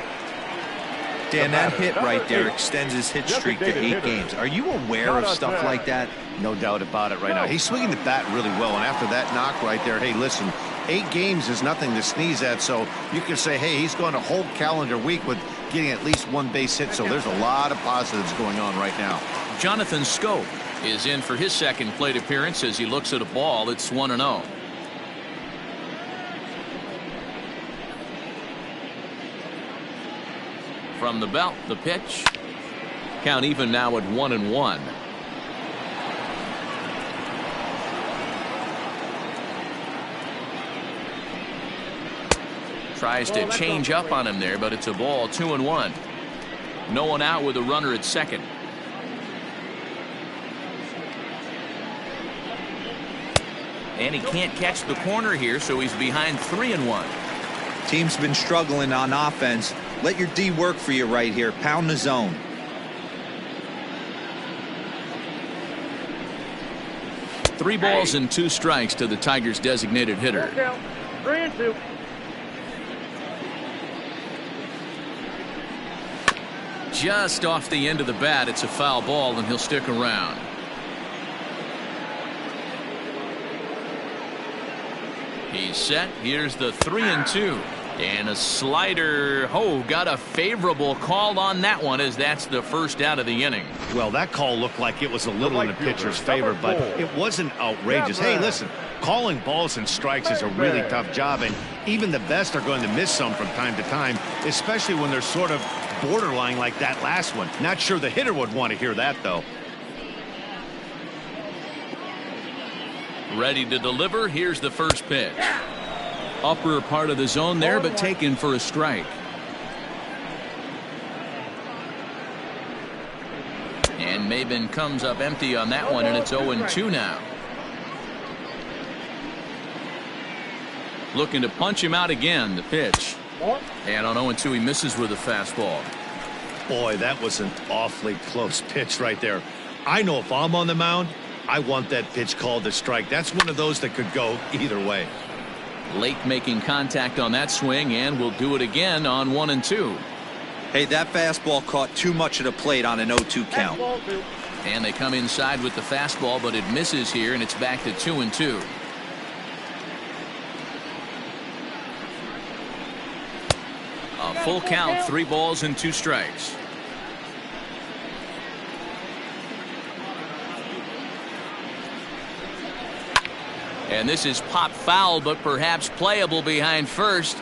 [SPEAKER 3] Dan, that hit right there extends his hit streak to 8 games. Are you aware of stuff like that?
[SPEAKER 2] No doubt about it right now. He's swinging the bat really well, and after that knock right there, hey, listen, 8 games is nothing to sneeze at, so you can say, hey, he's gone a whole calendar week with getting at least 1 base hit, so there's a lot of positives going on right now.
[SPEAKER 1] Jonathan Schoop is in for his second plate appearance as he looks at a ball. It's 1-0. From the belt, the pitch. Count even now at 1-1. Tries to change up on him there, but it's a ball. 2-1. No one out with a runner at second. And he can't catch the corner here, so he's behind 3-1.
[SPEAKER 3] Team's been struggling on offense. Let your D work for you right here. Pound the zone.
[SPEAKER 1] Three balls and 2 strikes to the Tigers' designated hitter.
[SPEAKER 4] 3-2.
[SPEAKER 1] Just off the end of the bat, it's a foul ball, and he'll stick around. He's set. Here's the 3-2. And a slider. Oh, got a favorable call on that one, as that's the first out of the inning.
[SPEAKER 2] Well, that call looked like it was a little in the pitcher's favor, but it wasn't outrageous. Hey, listen, calling balls and strikes is a really tough job, and even the best are going to miss some from time to time, especially when they're sort of borderline like that last one. Not sure the hitter would want to hear that, though.
[SPEAKER 1] Ready to deliver. Here's the first pitch. Upper part of the zone there, but taken for a strike. And Maben comes up empty on that one, and it's 0-2 now. Looking to punch him out again. The pitch. And on 0-2, he misses with a fastball.
[SPEAKER 2] Boy, that was an awfully close pitch right there. I know if I'm on the mound, I want that pitch called a strike. That's one of those that could go either way.
[SPEAKER 1] Lake making contact on that swing, and will do it again on 1-2.
[SPEAKER 3] Hey, that fastball caught too much of the plate on an 0-2 count.
[SPEAKER 1] And they come inside with the fastball, but it misses here, and it's back to 2-2. A full count, 3 balls and 2 strikes. And this is pop foul, but perhaps playable behind first.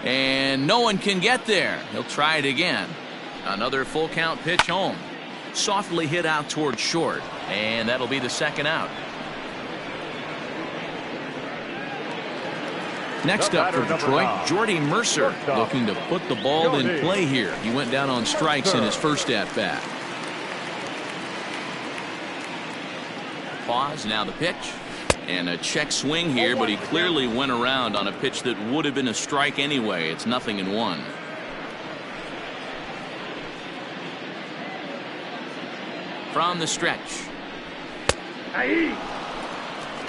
[SPEAKER 1] And no one can get there. He'll try it again. Another full count pitch home. Softly hit out towards short. And that'll be the second out. Next up for Detroit, Jordy Mercer looking to put the ball in play here. He went down on strikes in his first at-bat. Pause, now the pitch. And a check swing here, but he clearly went around on a pitch that would have been a strike anyway. It's 0-1. From the stretch.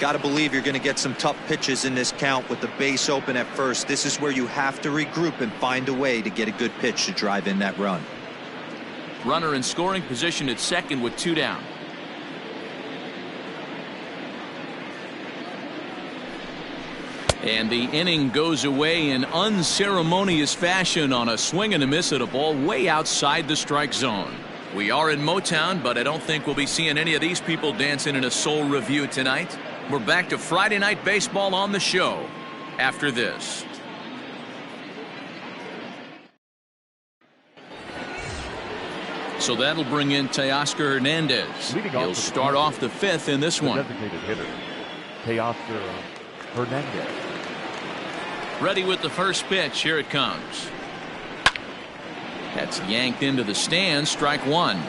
[SPEAKER 3] Got to believe you're going to get some tough pitches in this count with the base open at first. This is where you have to regroup and find a way to get a good pitch to drive in that run.
[SPEAKER 1] Runner in scoring position at second with 2 down. And the inning goes away in unceremonious fashion on a swing and a miss at a ball way outside the strike zone. We are in Motown, but I don't think we'll be seeing any of these people dancing in a soul review tonight. We're back to Friday Night Baseball on the show after this. So that'll bring in Teoscar Hernandez. He'll start off the 5th in this one.
[SPEAKER 5] Designated hitter, Teoscar Hernandez.
[SPEAKER 1] Ready with the first pitch. Here it comes. That's yanked into the stands. Strike 1.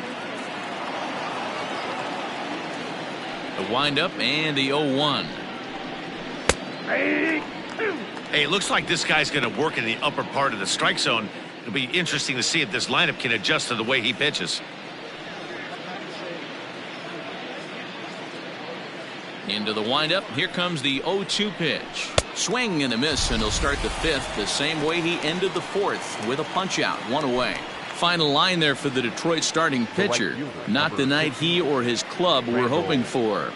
[SPEAKER 1] The windup and the 0-1.
[SPEAKER 2] Hey, it looks like this guy's going to work in the upper part of the strike zone. It'll be interesting to see if this lineup can adjust to the way he pitches.
[SPEAKER 1] Into the windup. Here comes the 0-2 pitch. Swing and a miss, and he'll start the 5th the same way he ended the 4th with a punch out, 1 away. Final line there for the Detroit starting pitcher. Not the night he or his club were hoping for.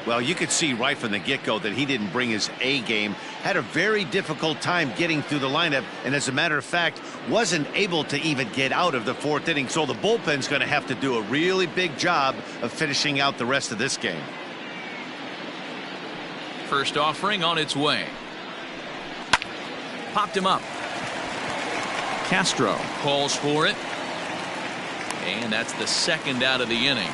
[SPEAKER 2] Well, you could see right from the get-go that he didn't bring his A game. Had a very difficult time getting through the lineup, and as a matter of fact, wasn't able to even get out of the 4th inning. So the bullpen's going to have to do a really big job of finishing out the rest of this game.
[SPEAKER 1] First offering on its way. Popped him up. Castro calls for it. And that's the 2nd out of the inning.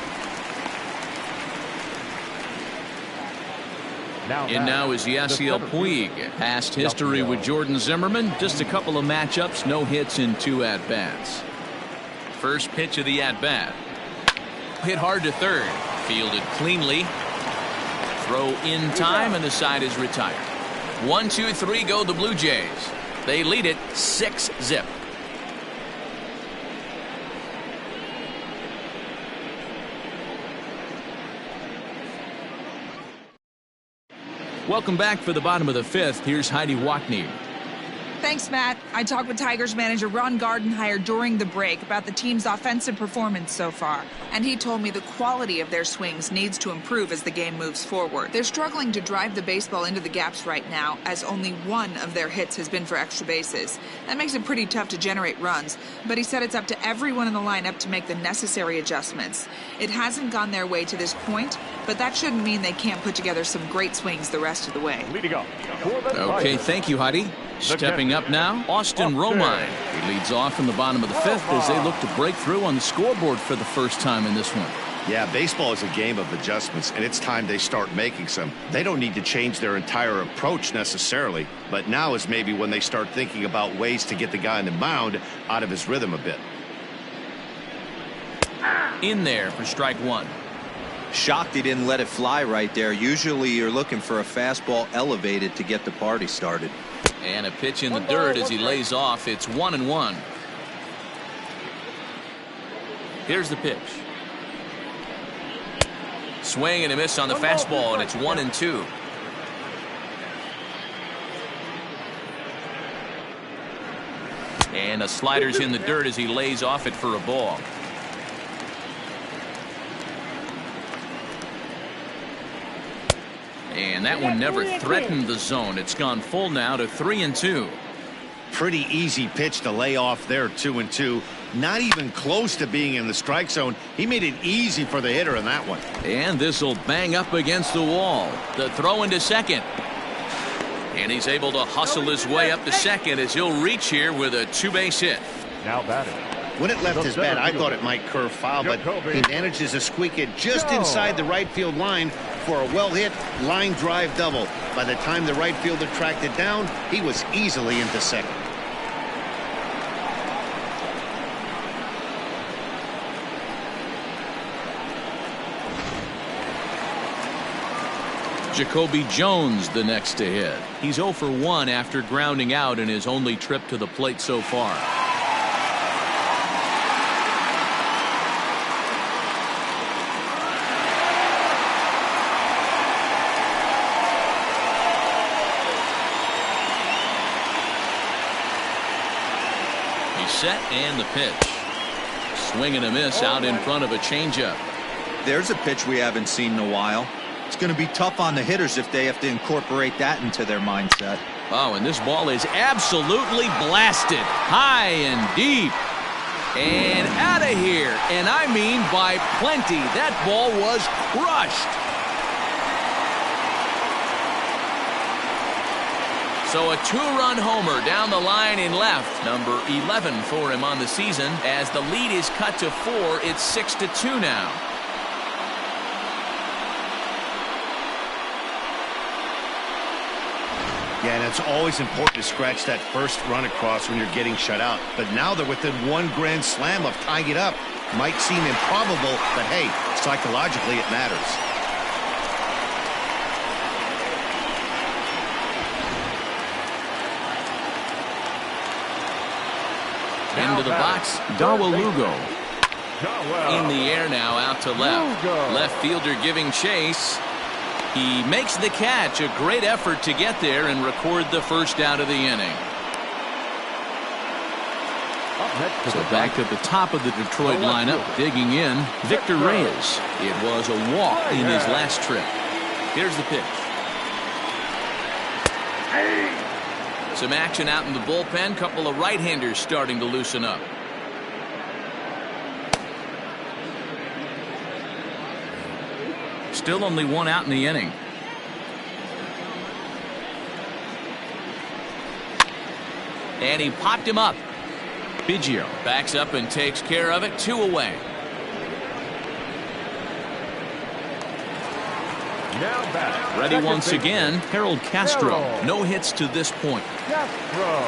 [SPEAKER 1] Now is Yasiel Puig. Past history with Jordan Zimmermann. Just a couple of matchups. No hits in 2 at-bats. First pitch of the at-bat. Hit hard to third. Fielded cleanly. Throw in time, and the side is retired. 1, 2, 3 go the Blue Jays. They lead it 6-0. Welcome back for the bottom of the 5th. Here's Heidi Watney.
[SPEAKER 6] Thanks, Matt. I talked with Tigers manager Ron Gardenhire during the break about the team's offensive performance so far, and he told me the quality of their swings needs to improve as the game moves forward. They're struggling to drive the baseball into the gaps right now, as only 1 of their hits has been for extra bases. That makes it pretty tough to generate runs, but he said it's up to everyone in the lineup to make the necessary adjustments. It hasn't gone their way to this point, but that shouldn't mean they can't put together some great swings the rest of the way.
[SPEAKER 1] Okay, thank you, Heidi. Stepping up now, Austin Romine. He leads off in the bottom of the 5th as they look to break through on the scoreboard for the first time in this one.
[SPEAKER 2] Yeah, baseball is a game of adjustments, and it's time they start making some. They don't need to change their entire approach necessarily, but now is maybe when they start thinking about ways to get the guy on the mound out of his rhythm a bit.
[SPEAKER 1] In there for strike 1.
[SPEAKER 3] Shocked he didn't let it fly right there. Usually you're looking for a fastball elevated to get the party started.
[SPEAKER 1] And a pitch in the dirt as he lays off. It's 1-1. Here's the pitch. Swing and a miss on the fastball, and it's 1-2. And a slider's in the dirt as he lays off it for a ball. And that one never threatened the zone. It's gone full now to 3-2.
[SPEAKER 2] Pretty easy pitch to lay off there, 2-2. Not even close to being in the strike zone. He made it easy for the hitter in that one.
[SPEAKER 1] And this will bang up against the wall. The throw into second. And he's able to hustle his way up to second as he'll reach here with a two-base hit.
[SPEAKER 5] Now batting.
[SPEAKER 2] When it left his bat, I thought it might curve foul, but he manages to squeak it just inside the right field line for a well-hit line drive double. By the time the right fielder tracked it down, he was easily into second.
[SPEAKER 1] Jacoby Jones the next to hit. He's 0 for 1 after grounding out in his only trip to the plate so far. He's set and the pitch. Swing and a miss out in front of a changeup.
[SPEAKER 3] There's a pitch we haven't seen in a while. It's going to be tough on the hitters if they have to incorporate that into their mindset.
[SPEAKER 1] Oh, and this ball is absolutely blasted. High and deep. And out of here. And I mean by plenty. That ball was crushed. So a two-run homer down the line in left. Number 11 for him on the season. As the lead is cut to 4, it's 6-2 now.
[SPEAKER 2] Yeah, and it's always important to scratch that first run across when you're getting shut out. But now they're within one grand slam of tying it up. Might seem improbable, but hey, psychologically it matters.
[SPEAKER 1] Into the box, Dawel Lugo. In the air now, out to left. Left fielder giving chase. He makes the catch. A great effort to get there and record the first out of the inning. So back at the top of the Detroit lineup, digging in, Victor Reyes. It was a walk in his last trip. Here's the pitch. Some action out in the bullpen. Couple of right-handers starting to loosen up. Still only one out in the inning. And he popped him up. Biggio backs up and takes care of it. 2 away.
[SPEAKER 5] Now back.
[SPEAKER 1] Ready once again, Harold Castro. No hits to this point.
[SPEAKER 5] Castro.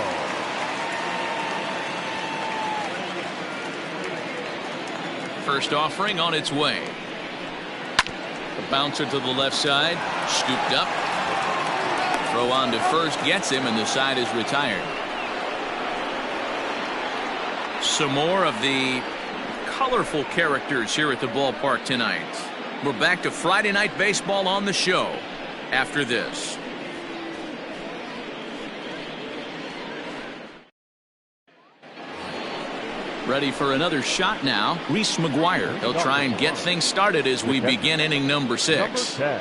[SPEAKER 1] First offering on its way. The bouncer to the left side. Scooped up. Throw on to first gets him, and the side is retired. Some more of the colorful characters here at the ballpark tonight. We're back to Friday Night Baseball on the show after this. Ready for another shot now. Reese McGuire. He'll try and get things started as we begin inning number 6.
[SPEAKER 5] Number 10.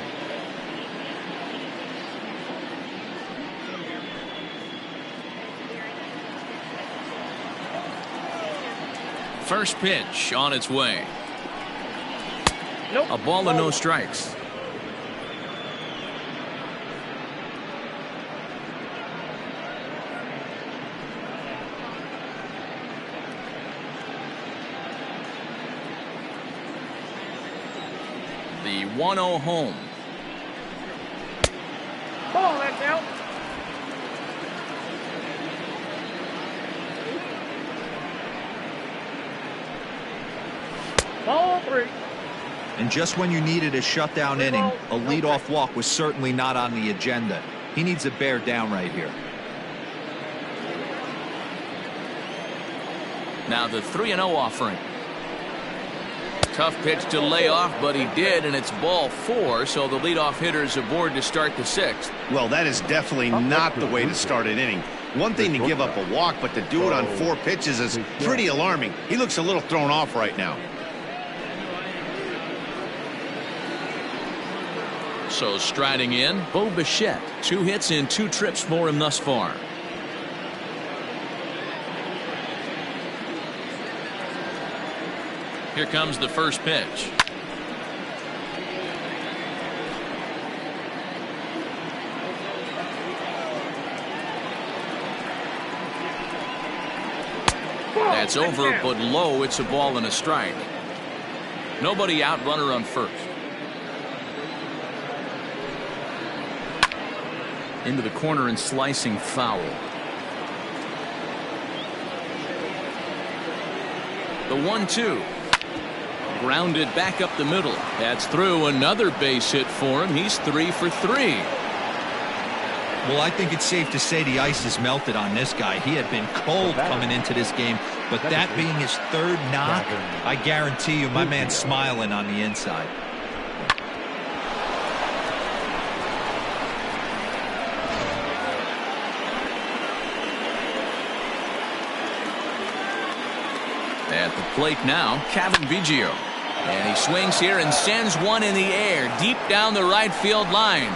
[SPEAKER 1] First pitch on its way.
[SPEAKER 4] Nope.
[SPEAKER 1] A ball and no strikes. The 1-0 home.
[SPEAKER 4] Ball, that's out. Ball 3.
[SPEAKER 3] And just when you needed a shutdown inning, a leadoff walk was certainly not on the agenda. He needs to bear down right here.
[SPEAKER 1] Now the 3-0 offering. Tough pitch to lay off, but he did, and it's ball 4, so the leadoff hitter is aboard to start the 6th.
[SPEAKER 2] Well, that is definitely not the way to start an inning. One thing to give up a walk, but to do it on 4 pitches is pretty alarming. He looks a little thrown off right now.
[SPEAKER 1] So striding in, Bo Bichette. 2 hits in 2 trips for him thus far. Here comes the first pitch. That's over, but low. It's a ball and a strike. Nobody out, runner on first. Into the corner and slicing foul. The 1-2. Grounded back up the middle. That's through. Another base hit for him. He's 3 for 3.
[SPEAKER 3] Well, I think it's safe to say the ice is melted on this guy. He had been cold coming into this game, but that being his 3rd knock, I guarantee you my man's smiling on the inside.
[SPEAKER 1] At the plate now, Cavan Biggio. And he swings here and sends one in the air deep down the right field line.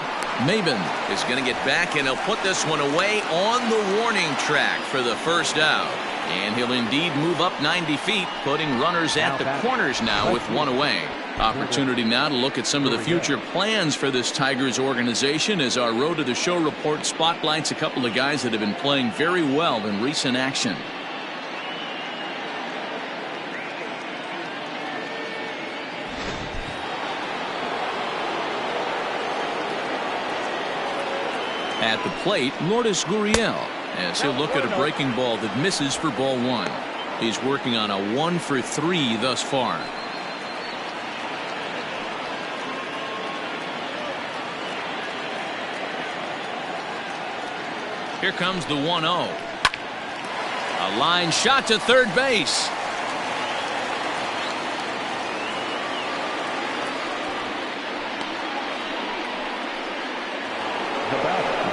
[SPEAKER 1] Maybin is going to get back, and he'll put this one away on the warning track for the first out. And he'll indeed move up 90 feet, putting runners at the corners now with 1 away. Opportunity now to look at some of the future plans for this Tigers organization as our Road to the Show report spotlights a couple of guys that have been playing very well in recent action. At the plate, Lourdes Gurriel, as he'll look at a breaking ball that misses for ball 1. He's working on a 1 for 3 thus far. Here comes the 1-0. A line shot to third base.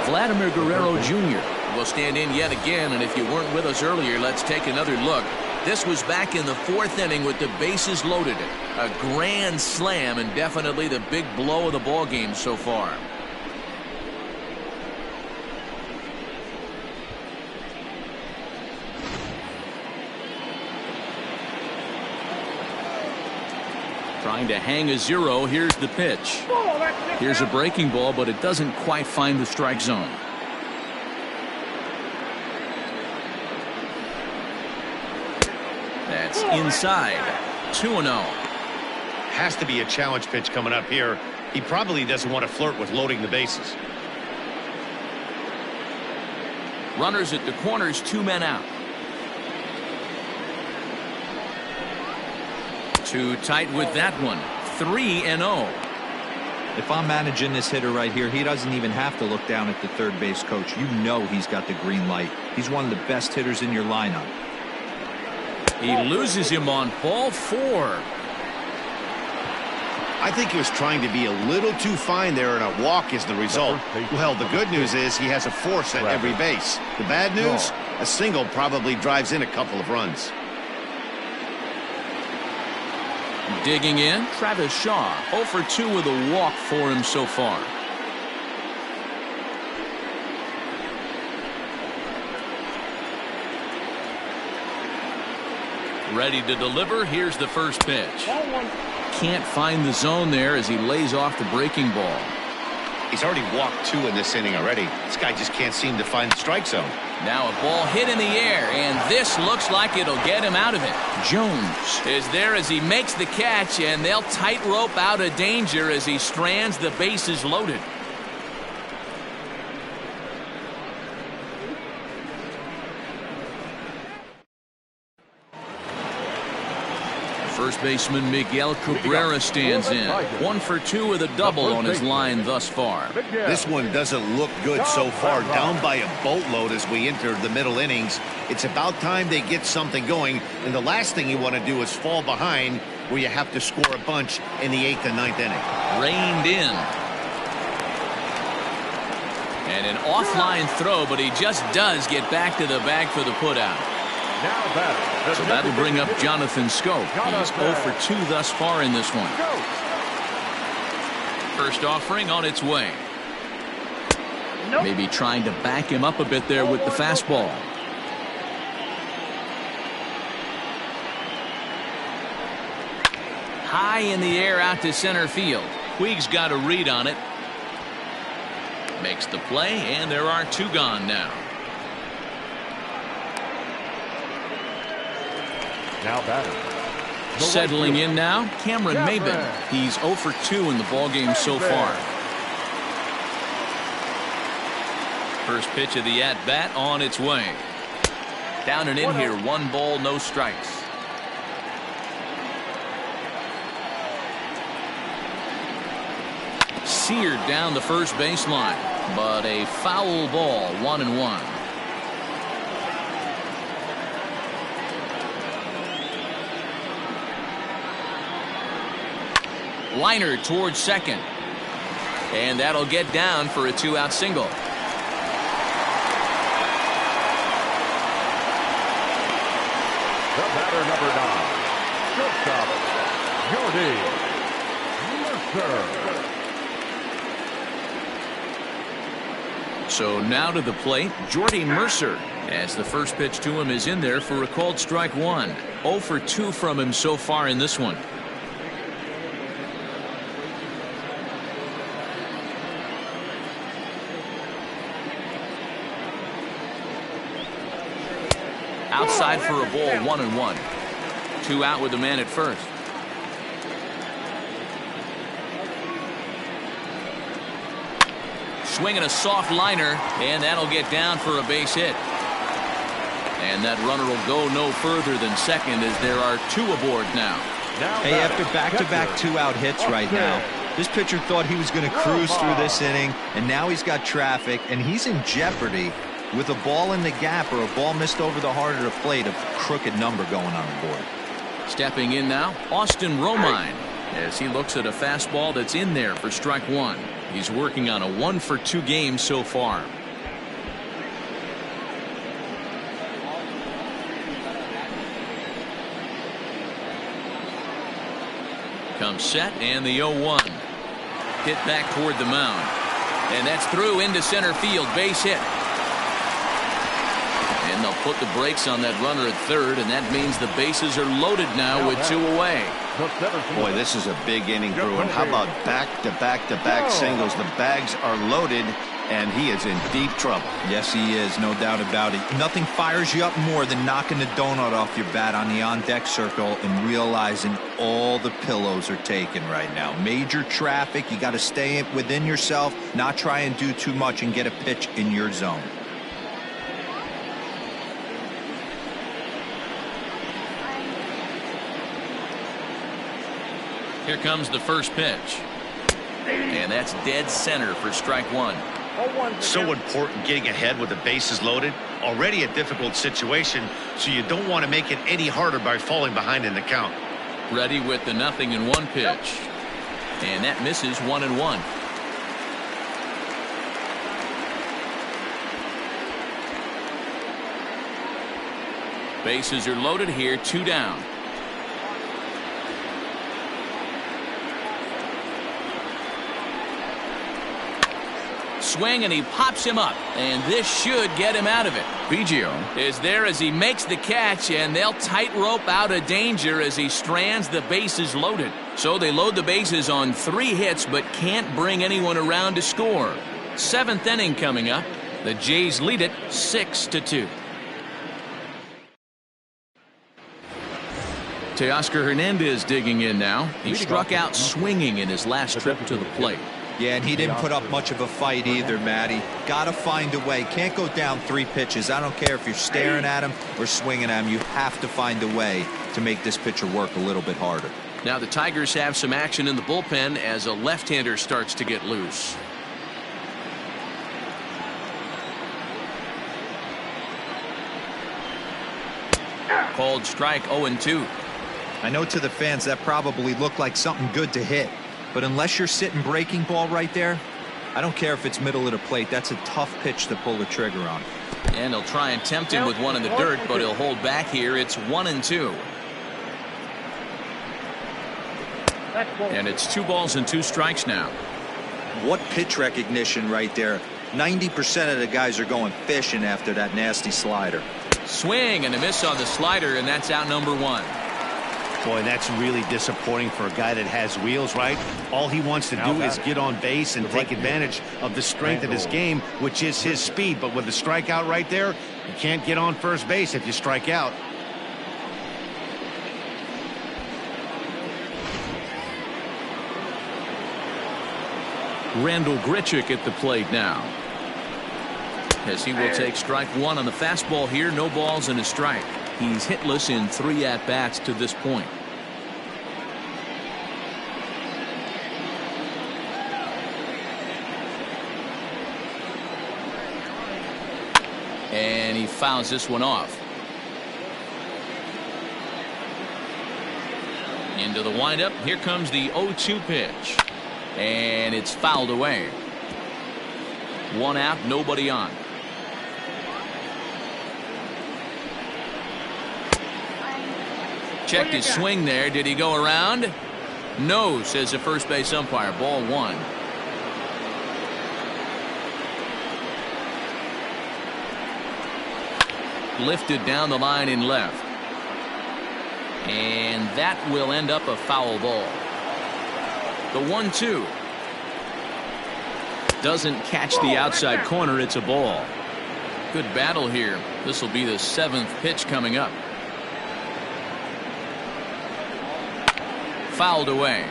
[SPEAKER 1] Vladimir Guerrero Jr. will stand in yet again, and if you weren't with us earlier, let's take another look. This was back in the 4th inning with the bases loaded. A grand slam, and definitely the big blow of the ball game so far. Trying to hang a 0. Here's the pitch. Here's a breaking ball, but it doesn't quite find the strike zone. That's inside. 2-0.
[SPEAKER 2] Has to be a challenge pitch coming up here. He probably doesn't want to flirt with loading the bases.
[SPEAKER 1] Runners at the corners, 2 men out. Too tight with that one. 3-0.
[SPEAKER 3] If I'm managing this hitter right here, he doesn't even have to look down at the third base coach. You know he's got the green light. He's one of the best hitters in your lineup.
[SPEAKER 1] He loses him on ball 4.
[SPEAKER 2] I think he was trying to be a little too fine there, and a walk is the result. Well, the good news is he has a force at every base. The bad news, a single probably drives in a couple of runs.
[SPEAKER 1] Digging in, Travis Shaw. 0 for 2 with a walk for him so far. Ready to deliver. Here's the first pitch. Can't find the zone there as he lays off the breaking ball.
[SPEAKER 2] He's already walked 2 in this inning already. This guy just can't seem to find the strike zone.
[SPEAKER 1] Now a ball hit in the air, and this looks like it'll get him out of it. Jones is there as he makes the catch, and they'll tightrope out of danger as he strands the bases loaded. First baseman Miguel Cabrera stands in. 1 for 2 with a double on his line thus far.
[SPEAKER 2] This one doesn't look good so far. Down by a boatload as we enter the middle innings. It's about time they get something going. And the last thing you want to do is fall behind where you have to score a bunch in the 8th and 9th inning.
[SPEAKER 1] Reined in. And an offline throw, but he just does get back to the bag for the putout. So that'll bring up Jonathan Schoop. He's 0 for 2 thus far in this one. First offering on its way. Maybe trying to back him up a bit there with the fastball. High in the air out to center field. Puig's got a read on it. Makes the play, and there are 2 gone now.
[SPEAKER 5] Now batting.
[SPEAKER 1] Settling in now, Cameron Maybin. He's 0 for 2 in the ballgame so far. First pitch of the at-bat on its way. Down and in here, 1 ball, no strikes. Seared down the first baseline, but a foul ball, 1-1. Liner towards second, and that'll get down for a 2-out single.
[SPEAKER 5] The batter, number 9, shortstop, Jordy Mercer.
[SPEAKER 1] So now to the plate, Jordy Mercer, as the first pitch to him is in there for a called strike 1. 0 for 2 from him so far in this one. Outside for a ball, 1-1. 2 out with the man at first. Swinging a soft liner, and that'll get down for a base hit. And that runner will go no further than second as there are 2 aboard now.
[SPEAKER 3] Hey, after back-to-back 2-out hits right now, this pitcher thought he was going to cruise through this inning, and now he's got traffic, and he's in jeopardy with a ball in the gap or a ball missed over the heart of the plate, a crooked number going on the board.
[SPEAKER 1] Stepping in now, Austin Romine, as he looks at a fastball that's in there for strike 1. He's working on a 1 for 2 game so far. Comes set, and the 0-1. Hit back toward the mound. And that's through into center field, base hit. And they'll put the brakes on that runner at third, and that means the bases are loaded now with 2 away.
[SPEAKER 2] Boy, this is a big inning, Bruin. How about back-to-back-to-back singles? The bags are loaded, and he is in deep trouble.
[SPEAKER 3] Yes, he is, no doubt about it. Nothing fires you up more than knocking the donut off your bat on the on-deck circle and realizing all the pillows are taken right now. Major traffic. You got to stay within yourself, not try and do too much and get a pitch in your zone.
[SPEAKER 1] Here comes the first pitch. And that's dead center for strike 1.
[SPEAKER 2] So important getting ahead with the bases loaded. Already a difficult situation, so you don't want to make it any harder by falling behind in the count.
[SPEAKER 1] Ready with the 0-1 pitch. And that misses, 1-1. Bases are loaded here, 2 down. Swing, and he pops him up, and this should get him out of it. Biggio is there as he makes the catch, and they'll tightrope out of danger as he strands the bases loaded. So they load the bases on 3 hits but can't bring anyone around to score. 7th inning coming up. The Jays lead it 6-2. Teoscar Hernandez digging in now. He struck out swinging in his last trip to the plate.
[SPEAKER 3] Yeah, and he didn't put up much of a fight either, Matty. Got to find a way. Can't go down 3 pitches. I don't care if you're staring at him or swinging at him. You have to find a way to make this pitcher work a little bit harder.
[SPEAKER 1] Now the Tigers have some action in the bullpen as a left-hander starts to get loose. Called strike 0-2.
[SPEAKER 3] I know to the fans that probably looked like something good to hit, but unless you're sitting breaking ball right there, I don't care if it's middle of the plate. That's a tough pitch to pull the trigger on.
[SPEAKER 1] And he'll try and tempt him with one in the dirt, but he'll hold back here. It's 1-2. And it's 2 balls and 2 strikes now.
[SPEAKER 3] What pitch recognition right there. 90% of the guys are going fishing after that nasty slider.
[SPEAKER 1] Swing and a miss on the slider, and that's out number 1.
[SPEAKER 2] Boy, that's really disappointing for a guy that has wheels, right? All he wants to do is get on base and take advantage of the strength of his game, which is his speed. But with the strikeout right there, you can't get on first base if you strike out.
[SPEAKER 1] Randall Grichuk at the plate now, as he will take strike 1 on the fastball here. No balls and a strike. He's hitless in 3 at-bats to this point. And he fouls this one off. Into the windup. Here comes the 0-2 pitch. And it's fouled away. 1 out, nobody on. Checked his swing there. Did he go around? No, says the first base umpire. Ball 1. Lifted down the line in left. And that will end up a foul ball. The 1-2. Doesn't catch the outside corner. It's a ball. Good battle here. This will be the 7th pitch coming up. Fouled away.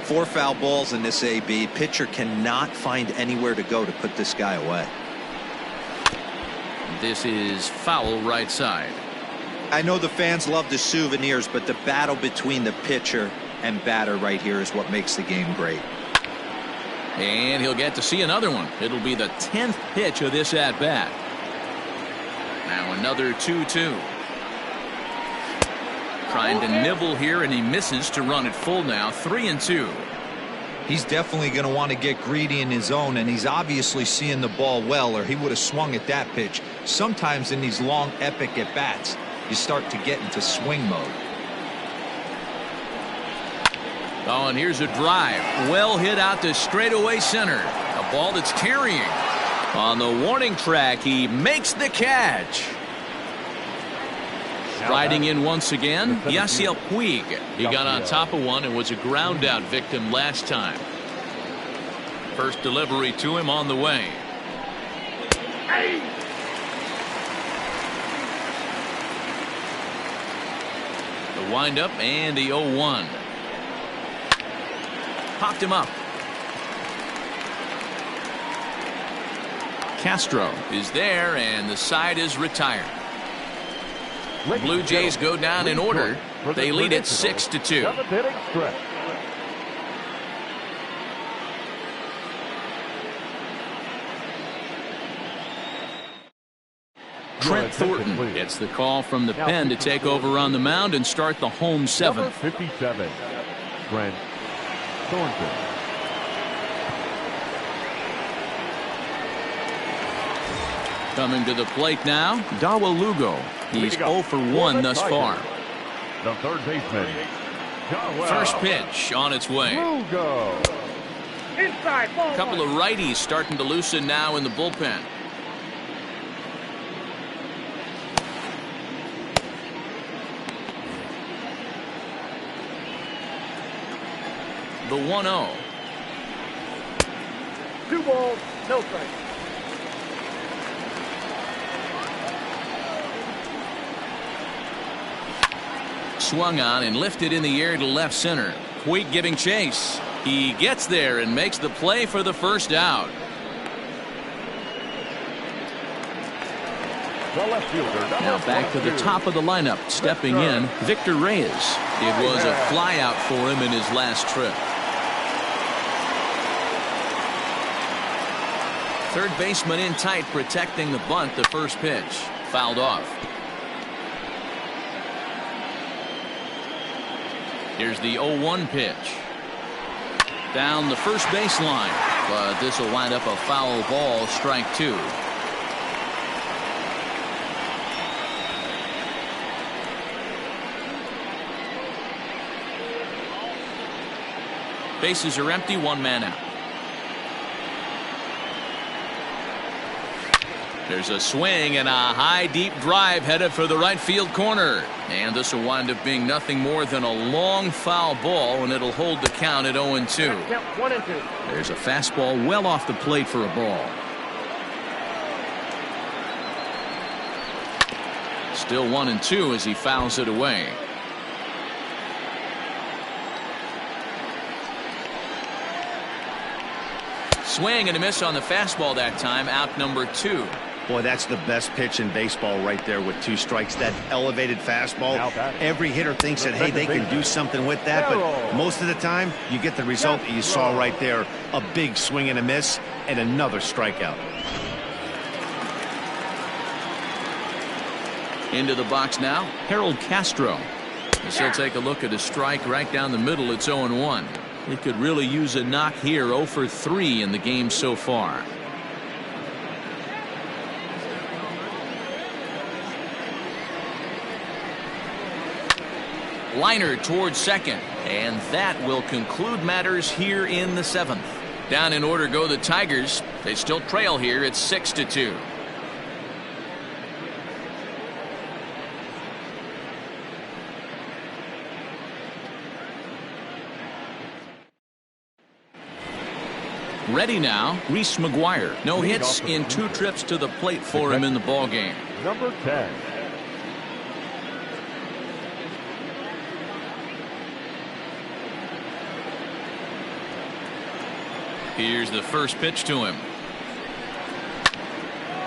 [SPEAKER 3] 4 foul balls in this AB. Pitcher cannot find anywhere to go to put this guy away.
[SPEAKER 1] This is foul right side.
[SPEAKER 3] I know the fans love the souvenirs, but the battle between the pitcher and batter right here is what makes the game great.
[SPEAKER 1] And he'll get to see another one. It'll be the 10th pitch of this at bat. Now another 2-2. Trying to nibble here, and he misses to run it full now. 3-2.
[SPEAKER 3] He's definitely going to want to get greedy in his zone, and he's obviously seeing the ball well, or he would have swung at that pitch. Sometimes in these long epic at bats, you start to get into swing mode.
[SPEAKER 1] Oh, and here's a drive. Well hit out to straightaway center. A ball that's carrying. On the warning track, he makes the catch. Striding in once again, Yasiel Puig. He got on top of one and was a ground out victim last time. First delivery to him on the way. The windup and the 0-1. Popped him up. Castro is there, and the side is retired. Blue Jays go down in order. They lead it 6-2. Trent Thornton gets the call from the pen to take over on the mound and start the home 7th.
[SPEAKER 5] 57, Trent Thornton.
[SPEAKER 1] Coming to the plate now, Dawa Lugo. He's 0 for 1 thus far.
[SPEAKER 5] The third baseman, Dawa.
[SPEAKER 1] First pitch on its way.
[SPEAKER 5] Lugo.
[SPEAKER 4] Inside, ball
[SPEAKER 1] A couple of righties starting to loosen now in the bullpen. The 1-0.
[SPEAKER 4] 2 balls, no strikes.
[SPEAKER 1] Swung on and lifted in the air to left center. Puig giving chase. He gets there and makes the play for the first out.
[SPEAKER 5] The left fielder,
[SPEAKER 1] Now back to the top of the lineup. Stepping in, Victor Reyes. It was a flyout for him in his last trip. Third baseman in tight, protecting the bunt. The first pitch fouled off. Here's the 0-1 pitch. Down the first baseline, but this will wind up a foul ball, strike two. Bases are empty, one man out. There's a swing and a high deep drive headed for the right field corner. And this will wind up being nothing more than a long foul ball, and it'll hold the count at 0-2.
[SPEAKER 4] 1-2.
[SPEAKER 1] There's a fastball well off the plate for a ball. Still 1-2 as he fouls it away. Swing and a miss on the fastball that time. Out number 2.
[SPEAKER 2] Boy, that's the best pitch in baseball right there with 2 strikes. That elevated fastball. Every hitter thinks that, hey, they can do something with that. But most of the time, you get the result that you saw right there. A big swing and a miss and another strikeout.
[SPEAKER 1] Into the box now, Harold Castro. As he'll take a look at a strike right down the middle. It's 0-1. He could really use a knock here. 0 for 3 in the game so far. Liner towards second, and that will conclude matters here in the 7th. Down in order go the Tigers. They still trail here. It's 6-2. Ready now, Reese McGuire. No hits in 2 trips to the plate for him in the ball game.
[SPEAKER 5] Number 10.
[SPEAKER 1] Here's the first pitch to him.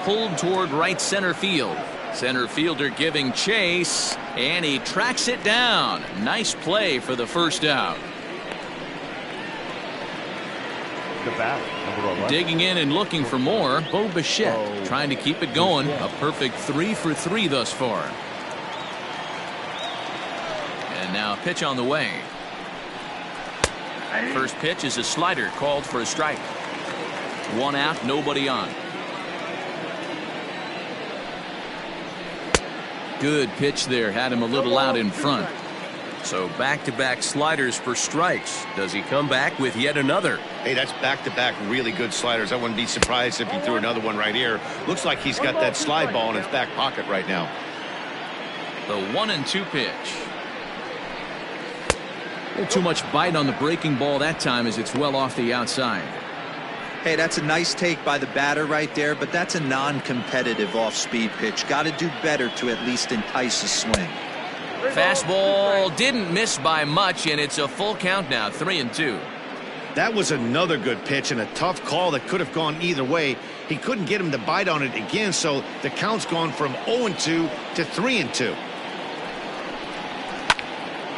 [SPEAKER 1] Pulled toward right center field. Center fielder giving chase, and he tracks it down. Nice play for the first out.
[SPEAKER 5] The bat, number 11.
[SPEAKER 1] Digging in and looking for more, Bo Bichette trying to keep it going. A perfect 3 for 3 thus far. And now a pitch on the way. First pitch is a slider called for a strike. 1 out, nobody on. Good pitch there, had him a little out in front. So back-to-back sliders for strikes. Does he come back with yet another?
[SPEAKER 2] Hey, that's back-to-back really good sliders. I wouldn't be surprised if he threw another one right here. Looks like he's got that slide ball in his back pocket right now.
[SPEAKER 1] The 1-2 pitch. A little too much bite on the breaking ball that time as it's well off the outside.
[SPEAKER 3] Hey, that's a nice take by the batter right there, but that's a non-competitive off-speed pitch. Got to do better to at least entice a swing.
[SPEAKER 1] Fastball didn't miss by much, and it's a full count now, 3-2.
[SPEAKER 2] That was another good pitch and a tough call that could have gone either way. He couldn't get him to bite on it again, so the count's gone from 0-2 to 3-2.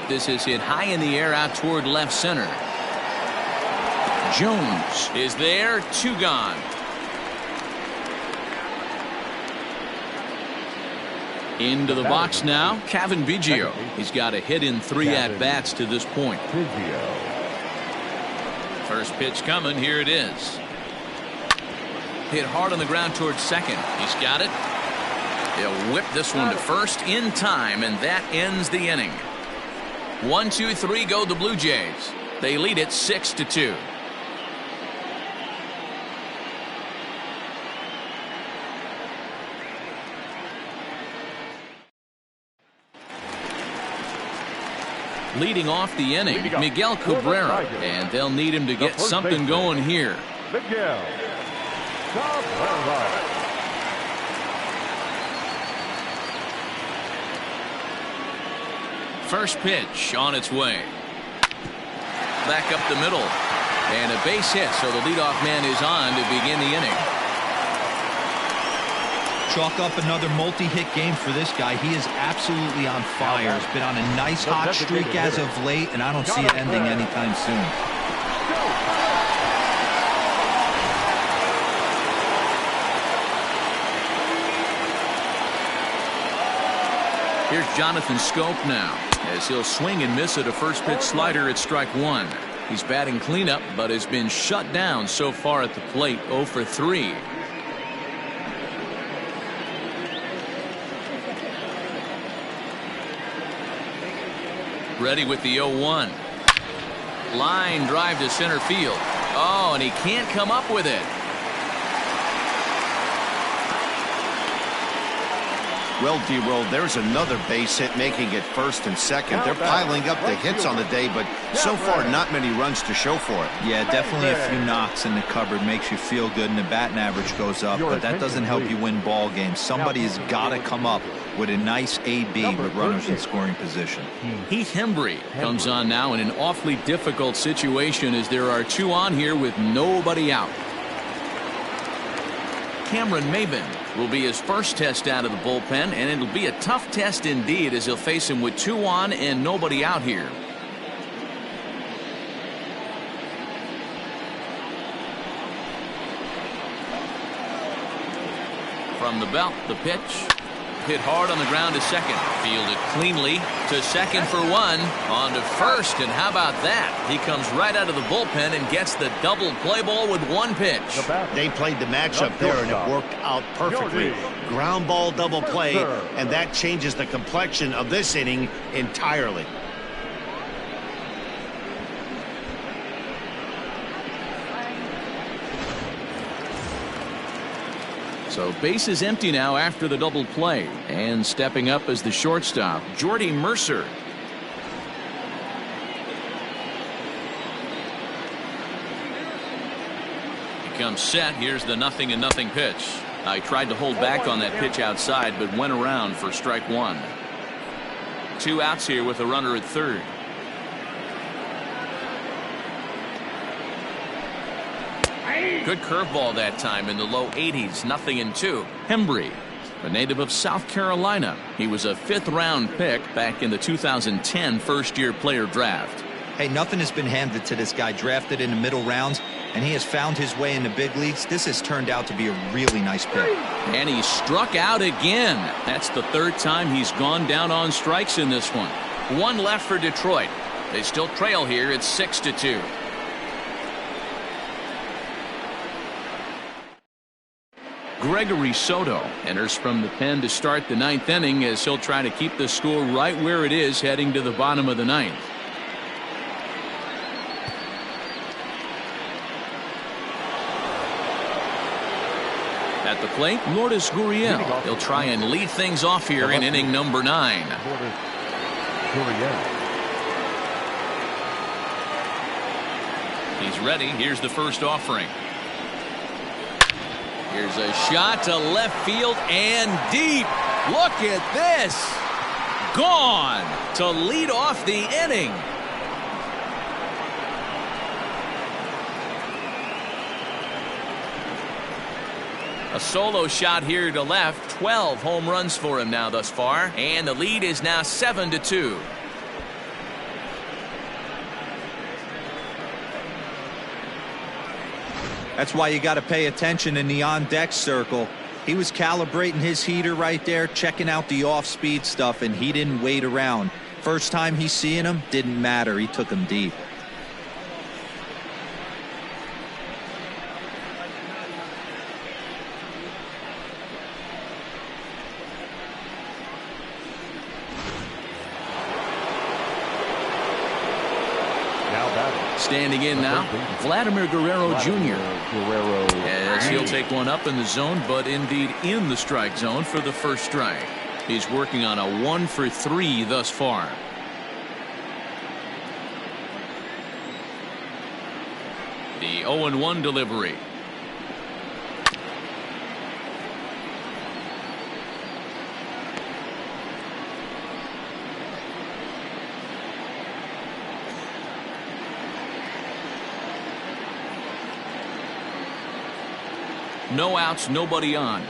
[SPEAKER 1] This is hit high in the air out toward left center. Jones is there, 2 gone. Into the box now, Kevin Biggio. He's got a hit in 3 at-bats to this point. First pitch coming, here it is. Hit hard on the ground towards second. He's got it. He'll whip this one to first in time, and that ends the inning. 1, 2, 3 go the Blue Jays. They lead it 6-2. Leading off the inning, Miguel Cabrera, and they'll need him to get something going here.
[SPEAKER 5] Miguel Cabrera.
[SPEAKER 1] First pitch on its way. Back up the middle. And a base hit, so the leadoff man is on to begin the inning.
[SPEAKER 3] Chalk up another multi-hit game for this guy. He is absolutely on fire. He's been on a nice hot streak as of late, and I don't see it ending anytime soon.
[SPEAKER 1] Here's Jonathan Schoop now, as he'll swing and miss at a first pitch slider at strike one. He's batting cleanup, but has been shut down so far at the plate, 0 for 3. Ready with the 0-1. Line drive to center field. Oh, and he can't come up with it.
[SPEAKER 2] Well, D-Roll, there's another base hit making it first and second. They're piling up the hits on the day, but so far not many runs to show for it.
[SPEAKER 3] Yeah, definitely a few knocks in the cupboard makes you feel good, and the batting average goes up, but that doesn't help you win ball games. Somebody has got to come up with a nice AB with runners in scoring position.
[SPEAKER 1] Heath Hembree comes on now in an awfully difficult situation as there are 2 on here with nobody out. Cameron Maybin will be his first test out of the bullpen, and it'll be a tough test indeed as he'll face him with 2 on and nobody out here. From the belt, the pitch. Hit hard on the ground to second. Fielded cleanly to second for 1. On to first, and how about that? He comes right out of the bullpen and gets the double play ball with 1 pitch.
[SPEAKER 2] They played the matchup there, and it worked out perfectly. Ground ball double play, and that changes the complexion of this inning entirely.
[SPEAKER 1] So base is empty now after the double play, and stepping up as the shortstop, Jordy Mercer. He comes set. Here's the 0-0 pitch. I tried to hold back on that pitch outside, but went around for strike 1. 2 outs here with a runner at third. Good curveball that time in the low 80s, 0-2. Hembree, a native of South Carolina. He was a 5th-round pick back in the 2010 first-year player draft.
[SPEAKER 3] Hey, nothing has been handed to this guy. Drafted in the middle rounds, and he has found his way in the big leagues. This has turned out to be a really nice pick.
[SPEAKER 1] And he struck out again. That's the 3rd time he's gone down on strikes in this one. 1 left for Detroit. They still trail here. It's 6-2. Gregory Soto enters from the pen to start the 9th inning as he'll try to keep the score right where it is heading to the bottom of the 9th. At the plate, Lourdes Gurriel. He'll try and lead things off here in inning number 9. He's ready. Here's the first offering. Here's a shot to left field and deep. Look at this. Gone to lead off the inning. A solo shot here to left. 12 home runs for him now thus far. And the lead is now 7-2.
[SPEAKER 3] That's why you got to pay attention in the on-deck circle. He was calibrating his heater right there, checking out the off-speed stuff, and he didn't wait around. First time he's seeing him, didn't matter. He took him deep.
[SPEAKER 1] Standing in now, Vladimir Guerrero Jr. As he'll take one up in the zone, but indeed in the strike zone for the first strike. He's working on a 1 for 3 thus far. The 0-1 delivery. No outs, nobody on.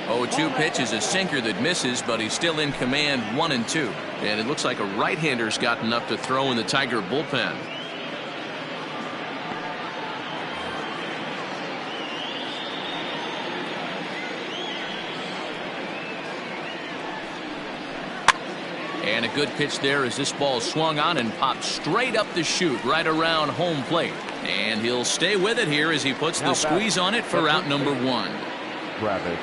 [SPEAKER 1] Oh, 2 pitch is a sinker that misses, but he's still in command, 1-2. And it looks like a right-hander's gotten up to throw in the Tiger bullpen. And a good pitch there as this ball swung on and popped straight up the chute right around home plate. And he'll stay with it here as he puts the squeeze on it for out number 1.
[SPEAKER 5] Travis.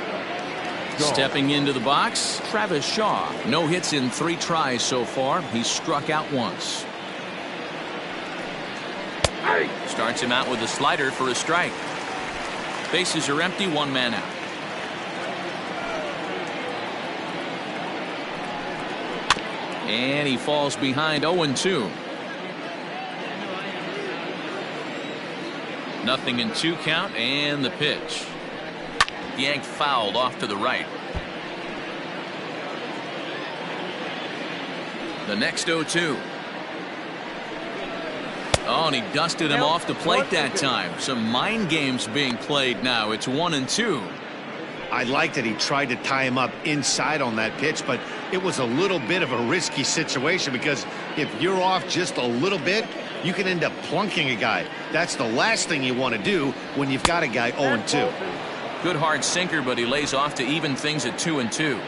[SPEAKER 1] Stepping into the box, Travis Shaw. No hits in 3 tries so far. He's struck out once. Starts him out with a slider for a strike. Bases are empty, 1 man out. And he falls behind 0-2. Nothing in 2 count, and the pitch. Yanked fouled off to the right. The next 0-2. Oh, and he dusted him off the plate that time. Some mind games being played now. It's 1-2.
[SPEAKER 2] I liked that he tried to tie him up inside on that pitch, but it was a little bit of a risky situation because if you're off just a little bit, you can end up plunking a guy. That's the last thing you want to do when you've got a guy 0-2.
[SPEAKER 1] Good hard sinker, but he lays off to even things at 2-2.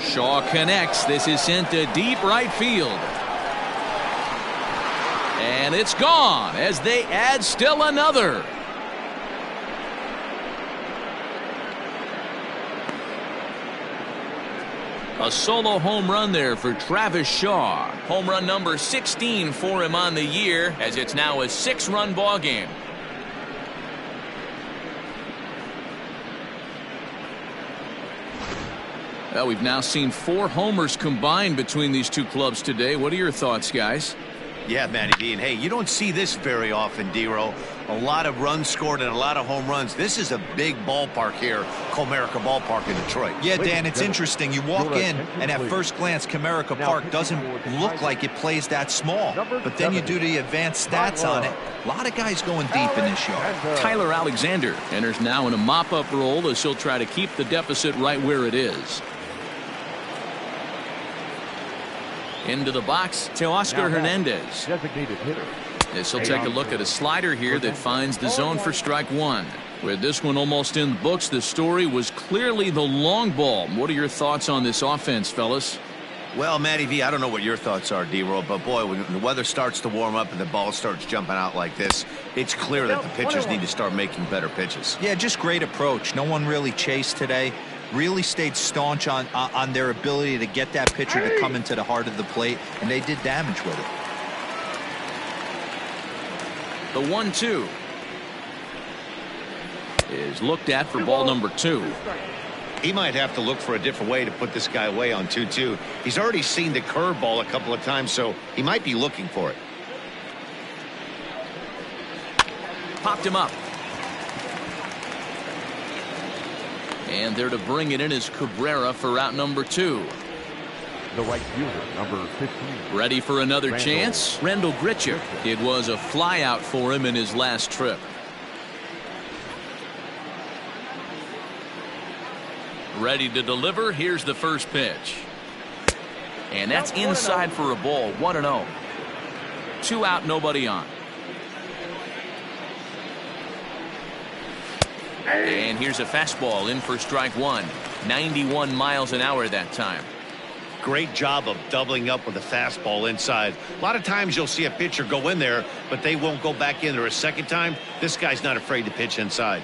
[SPEAKER 1] Shaw connects. This is sent to deep right field. And it's gone as they add still another. A solo home run there for Travis Shaw. Home run number 16 for him on the year, as it's now a 6-run ball game. Well, we've now seen 4 homers combined between these 2 clubs today. What are your thoughts, guys?
[SPEAKER 2] Yeah, Matty D. And hey, you don't see this very often, D-Row. A lot of runs scored and a lot of home runs. This is a big ballpark here, Comerica Ballpark in Detroit.
[SPEAKER 3] Yeah, Dan, it's interesting. You walk in, and at first glance, Comerica Park doesn't look like it plays that small. But then you do the advanced stats on it. A lot of guys going deep in this yard.
[SPEAKER 1] Tyler Alexander enters now in a mop-up role as he'll try to keep the deficit right where it is. Into the to Teoscar Hernandez.
[SPEAKER 5] Designated hitter.
[SPEAKER 1] This will take a look at a slider here that finds the zone for strike 1. With this one almost in the books, the story was clearly the long ball. What are your thoughts on this offense, fellas?
[SPEAKER 2] Well, Matty V, I don't know what your thoughts are, D-Roll, but boy, when the weather starts to warm up and the ball starts jumping out like this, it's clear that the pitchers need to start making better pitches.
[SPEAKER 3] Yeah, just great approach. No one really chased today. Really stayed staunch on their ability to get that pitcher to come into the heart of the plate, and they did damage with it.
[SPEAKER 1] The 1-2 is looked at for ball number 2.
[SPEAKER 2] He might have to look for a different way to put this guy away on 2-2. He's already seen the curveball a couple of times, so he might be looking for it.
[SPEAKER 1] Popped him up. And there to bring it in is Cabrera for out number 2.
[SPEAKER 5] The right fielder, number 15.
[SPEAKER 1] Ready for another chance? Randall Grichuk. It was a fly out for him in his last trip. Ready to deliver. Here's the first pitch. And that's inside for a ball. 1-0. 2 out, nobody on. And here's a fastball in for strike 1. 91 miles an hour that time.
[SPEAKER 2] Great job of doubling up with a fastball inside. A lot of times you'll see a pitcher go in there, but they won't go back in there a second time. This guy's not afraid to pitch inside.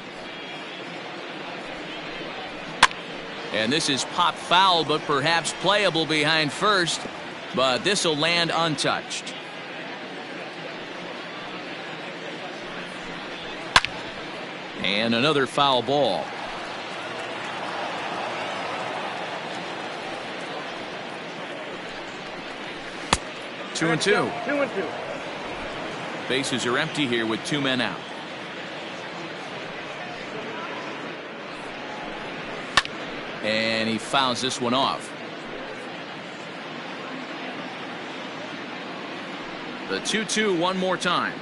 [SPEAKER 1] And this is pop foul, but perhaps playable behind first. But this will land untouched. And another foul ball. Two and two. Bases are empty here with 2 men out. And he fouls this one off. The 2-2 one more time.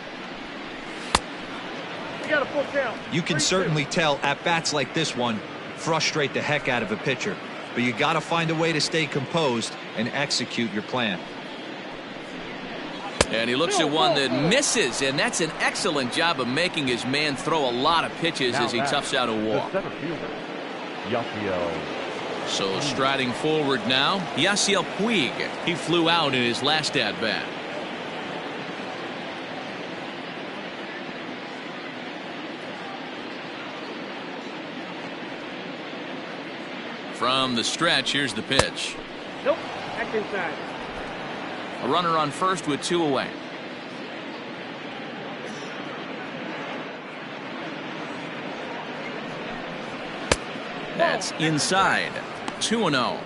[SPEAKER 4] You got a full count.
[SPEAKER 3] You can
[SPEAKER 4] 3-2.
[SPEAKER 3] certainly tell at-bats like this one frustrate the heck out of a pitcher. But you got to find a way to stay composed and execute your plan.
[SPEAKER 1] And he looks at one that misses, and that's an excellent job of making his man throw a lot of pitches as he toughs out a walk.
[SPEAKER 5] The center fielder, Yasiel.
[SPEAKER 1] So striding forward now, Yasiel Puig. He flew out in his last at-bat. From the stretch, here's the pitch.
[SPEAKER 4] Nope. Back inside.
[SPEAKER 1] A runner on first with 2 away. That's inside. 2-0.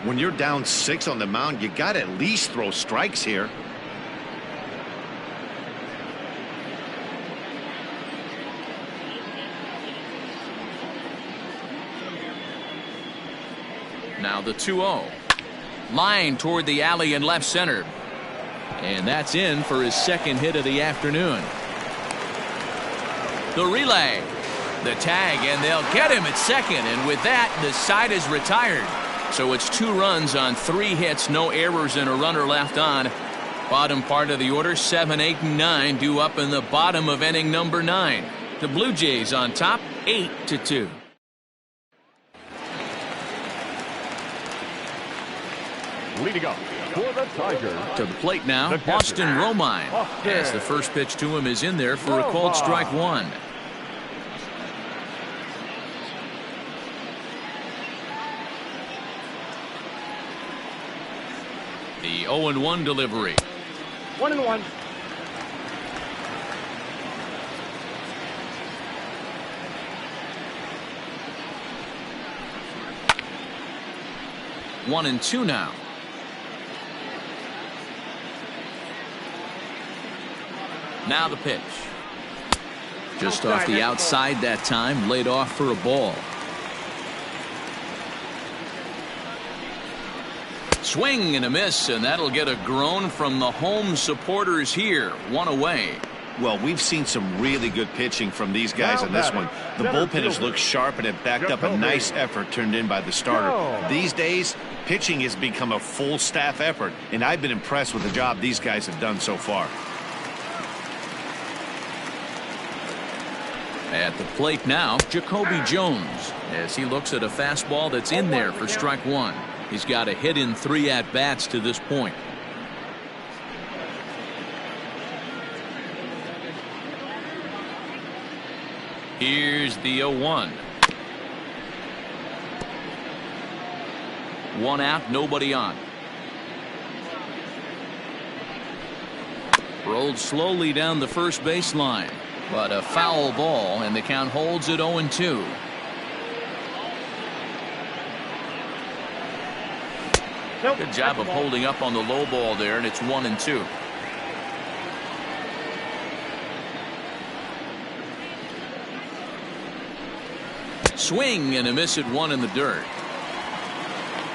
[SPEAKER 2] When you're down 6 on the mound, you got to at least throw strikes here.
[SPEAKER 1] Now the 2-0. Line toward the alley in left center. And that's in for his second hit of the afternoon. The relay. The tag, and they'll get him at second. And with that, the side is retired. So it's 2 runs on 3 hits, no errors, and a runner left on. Bottom part of the order, 7, 8, and 9 due up in the bottom of inning number 9. The Blue Jays on top, 8-2.
[SPEAKER 5] Leading up for the Tigers.
[SPEAKER 1] To the plate now,
[SPEAKER 5] The catcher,
[SPEAKER 1] Austin Romine.
[SPEAKER 5] Austin.
[SPEAKER 1] As the first pitch to him is in there for a called strike 1. The 0-1 delivery.
[SPEAKER 4] 1-1.
[SPEAKER 1] One and 2 now. Now the pitch. Just off the outside that time, laid off for a ball. Swing and a miss, and that'll get a groan from the home supporters here. 1 away.
[SPEAKER 2] Well, we've seen some really good pitching from these guys
[SPEAKER 5] Now
[SPEAKER 2] in this
[SPEAKER 5] batting,
[SPEAKER 2] one. The
[SPEAKER 5] center
[SPEAKER 2] bullpen has
[SPEAKER 5] fielder,
[SPEAKER 2] looked sharp, and it backed up a
[SPEAKER 5] Jacoby.
[SPEAKER 2] nice effort turned in by the starter.
[SPEAKER 5] Go.
[SPEAKER 2] These days, pitching has become a full staff effort, and I've been impressed with the job these guys have done so far.
[SPEAKER 1] At the plate now, Jacoby Jones, as he looks at a fastball that's in there for strike 1. He's got a hit in 3 at-bats to this point. Here's the 0-1. 1 out, nobody on. Rolled slowly down the first baseline, but a foul ball, and the count holds at 0-2.
[SPEAKER 4] Nope.
[SPEAKER 1] Good job of holding up on the low ball there, and it's 1-2. Swing and a miss at 1 in the dirt.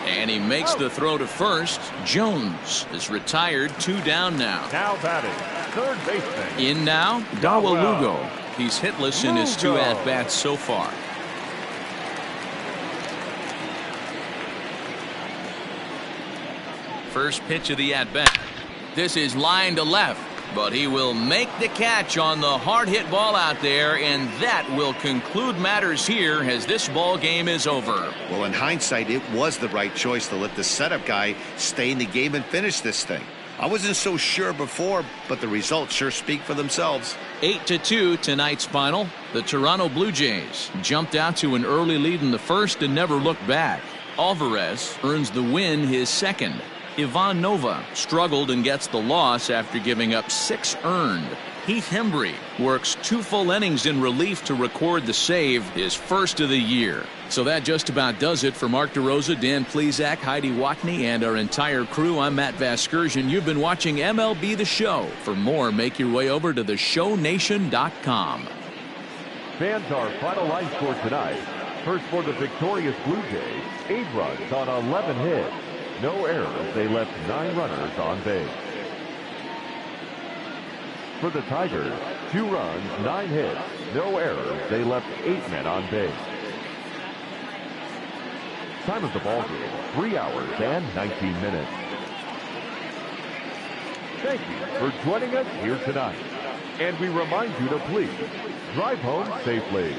[SPEAKER 1] And he makes the throw to first. Jones is retired, 2 down now.
[SPEAKER 5] Now batting, third baseman.
[SPEAKER 1] In now, Dawa Lugo. He's hitless in his 2 at-bats so far. First pitch of the at-bat. This is line to left, but he will make the catch on the hard hit ball out there, and that will conclude matters here as this ball game is over.
[SPEAKER 2] Well, in hindsight, it was the right choice to let the setup guy stay in the game and finish this thing. I wasn't so sure before, but the results sure speak for themselves.
[SPEAKER 1] 8-2 tonight's final. The Toronto Blue Jays jumped out to an early lead in the first and never looked back. Alvarez earns the win, his second. Ivan Nova struggled and gets the loss after giving up 6 earned. Heath Hembree works 2 full innings in relief to record the save, his first of the year. So that just about does it for Mark DeRosa, Dan Plesac, Heidi Watney, and our entire crew. I'm Matt Vasgersian. You've been watching MLB The Show. For more, make your way over to theshownation.com.
[SPEAKER 5] Fans, our final line score tonight. First for the victorious Blue Jays, 8 runs on 11 hits. No errors. They left 9 runners on base. For the Tigers, 2 runs, 9 hits, no errors. They left 8 men on base. Time of the ball game, 3 hours and 19 minutes. Thank you for joining us here tonight. And we remind you to please drive home safely.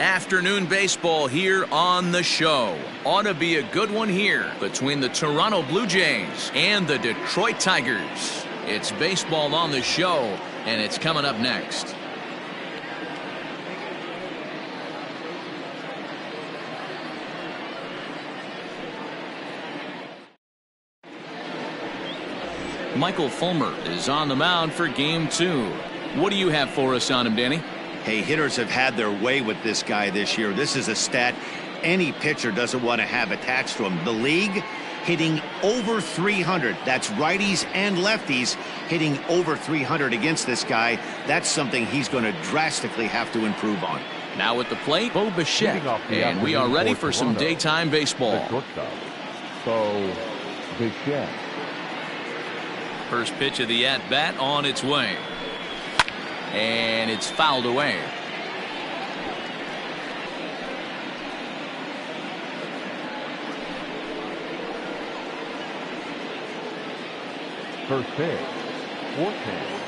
[SPEAKER 1] Afternoon baseball here on the show. Ought to be a good one here between the Toronto Blue Jays and the Detroit Tigers. It's baseball on the show, and it's coming up next. Michael Fulmer is on the mound for game 2. What do you have for us on him, Danny?
[SPEAKER 2] Hey, hitters have had their way with this guy this year. This is a stat any pitcher doesn't want to have attached to him. The league hitting over 300. That's righties and lefties hitting over 300 against this guy. That's something he's going to drastically have to improve on.
[SPEAKER 1] Now at the plate, Bo Bichette. And we are ready for some daytime baseball.
[SPEAKER 5] Bo Bichette.
[SPEAKER 1] First pitch of the at-bat on its way. And it's fouled away.
[SPEAKER 5] First pitch, Forte.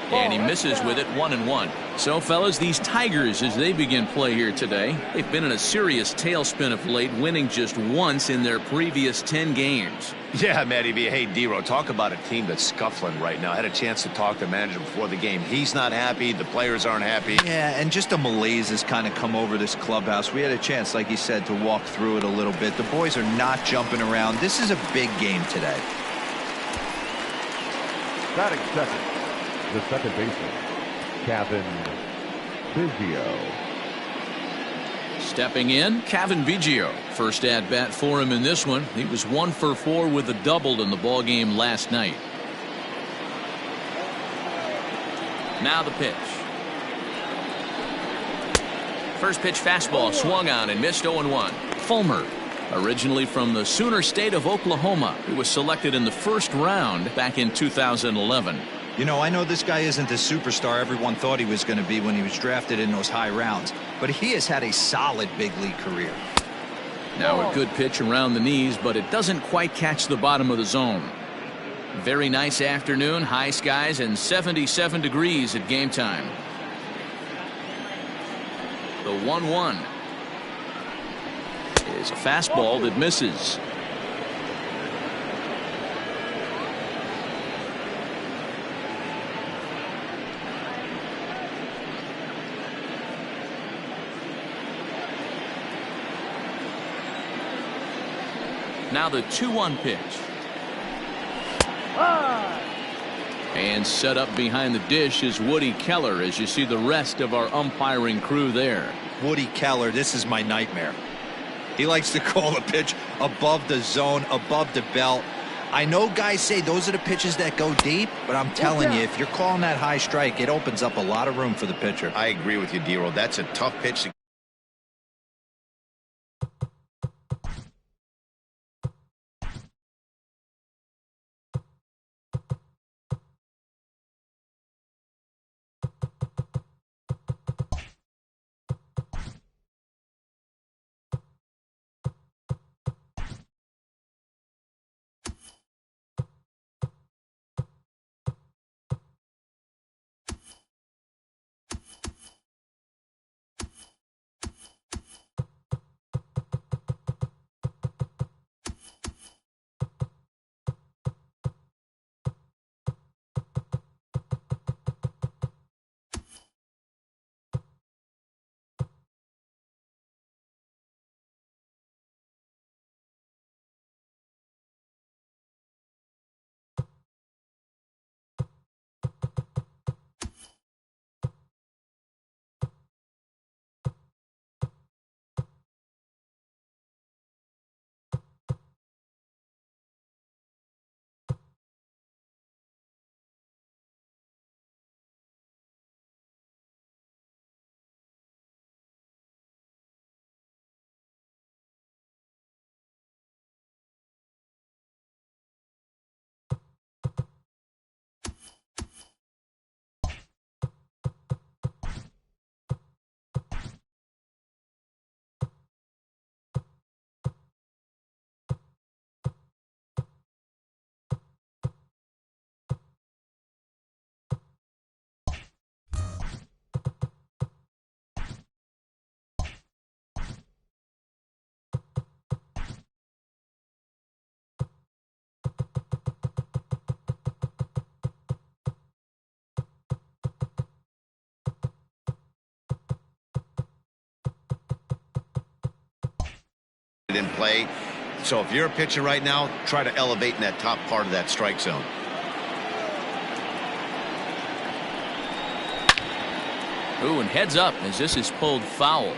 [SPEAKER 1] And he misses with it, 1-1. So, fellas, these Tigers, as they begin play here today, they've been in a serious tailspin of late, winning just once in their previous 10 games.
[SPEAKER 2] Yeah, Matty B. Hey, D-Row, talk about a team that's scuffling right now. I had a chance to talk to the manager before the game. He's not happy. The players aren't happy.
[SPEAKER 3] Yeah, and just a malaise has kind of come over this clubhouse. We had a chance, like you said, to walk through it a little bit. The boys are not jumping around. This is a big game today.
[SPEAKER 5] Batting second, the second baseman, Cavan Biggio.
[SPEAKER 1] Stepping in, Cavan Biggio. First at bat for him in this one. He was 1 for 4 with a double in the ball game last night. Now the pitch. First pitch fastball swung on and missed 0-1. Fulmer, originally from the Sooner State of Oklahoma, he was selected in the first round back in 2011.
[SPEAKER 3] You know, I know this guy isn't the superstar everyone thought he was going to be when he was drafted in those high rounds, but he has had a solid big league career.
[SPEAKER 1] Now a good pitch around the knees, but it doesn't quite catch the bottom of the zone. Very nice afternoon, high skies, and 77 degrees at game time. The 1-1 is a fastball that misses. Now the 2-1 pitch. And set up behind the dish is Woody Keller as you see the rest of our umpiring crew there.
[SPEAKER 3] Woody Keller, this is my nightmare. He likes to call a pitch above the zone, above the belt. I know guys say those are the pitches that go deep, but I'm telling you, if you're calling that high strike, it opens up a lot of room for the pitcher.
[SPEAKER 2] I agree with you, D-Row. That's a tough pitch to in play. So if you're a pitcher right now, try to elevate in that top part of that strike zone.
[SPEAKER 1] Ooh, and heads up as this is pulled foul.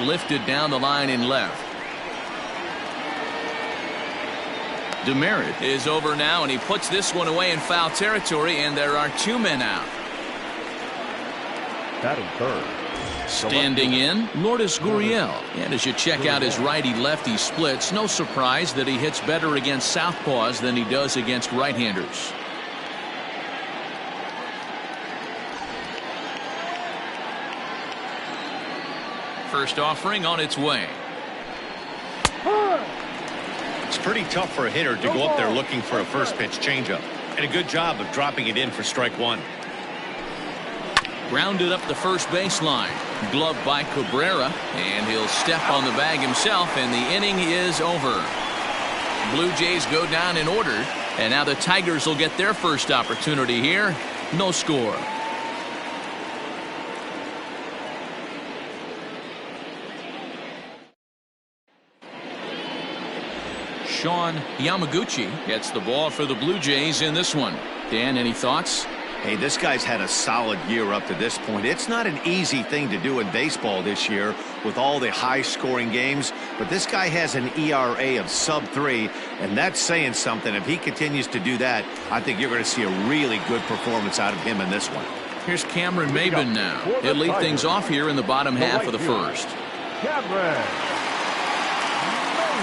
[SPEAKER 1] Lifted down the line in left. Demerit is over now, and he puts this one away in foul territory, and there are 2 men out.
[SPEAKER 5] Batting third.
[SPEAKER 1] Standing in, Lourdes Gurriel. And as you check out his righty-lefty splits, no surprise that he hits better against southpaws than he does against right-handers. First offering on its way.
[SPEAKER 2] It's pretty tough for a hitter to go up there looking for a first pitch changeup. And a good job of dropping it in for strike one.
[SPEAKER 1] Grounded up the first baseline. Gloved by Cabrera, and he'll step on the bag himself, and the inning is over. Blue Jays go down in order, and now the Tigers will get their first opportunity here. No score. Sean Yamaguchi gets the ball for the Blue Jays in this one. Dan, any thoughts?
[SPEAKER 2] Hey, this guy's had a solid year up to this point. It's not an easy thing to do in baseball this year with all the high-scoring games, but this guy has an ERA of sub-3, and that's saying something. If he continues to do that, I think you're going to see a really good performance out of him in this one.
[SPEAKER 1] Here's Cameron Maybin now. He'll lead things off here in the bottom half of the first.
[SPEAKER 5] Cameron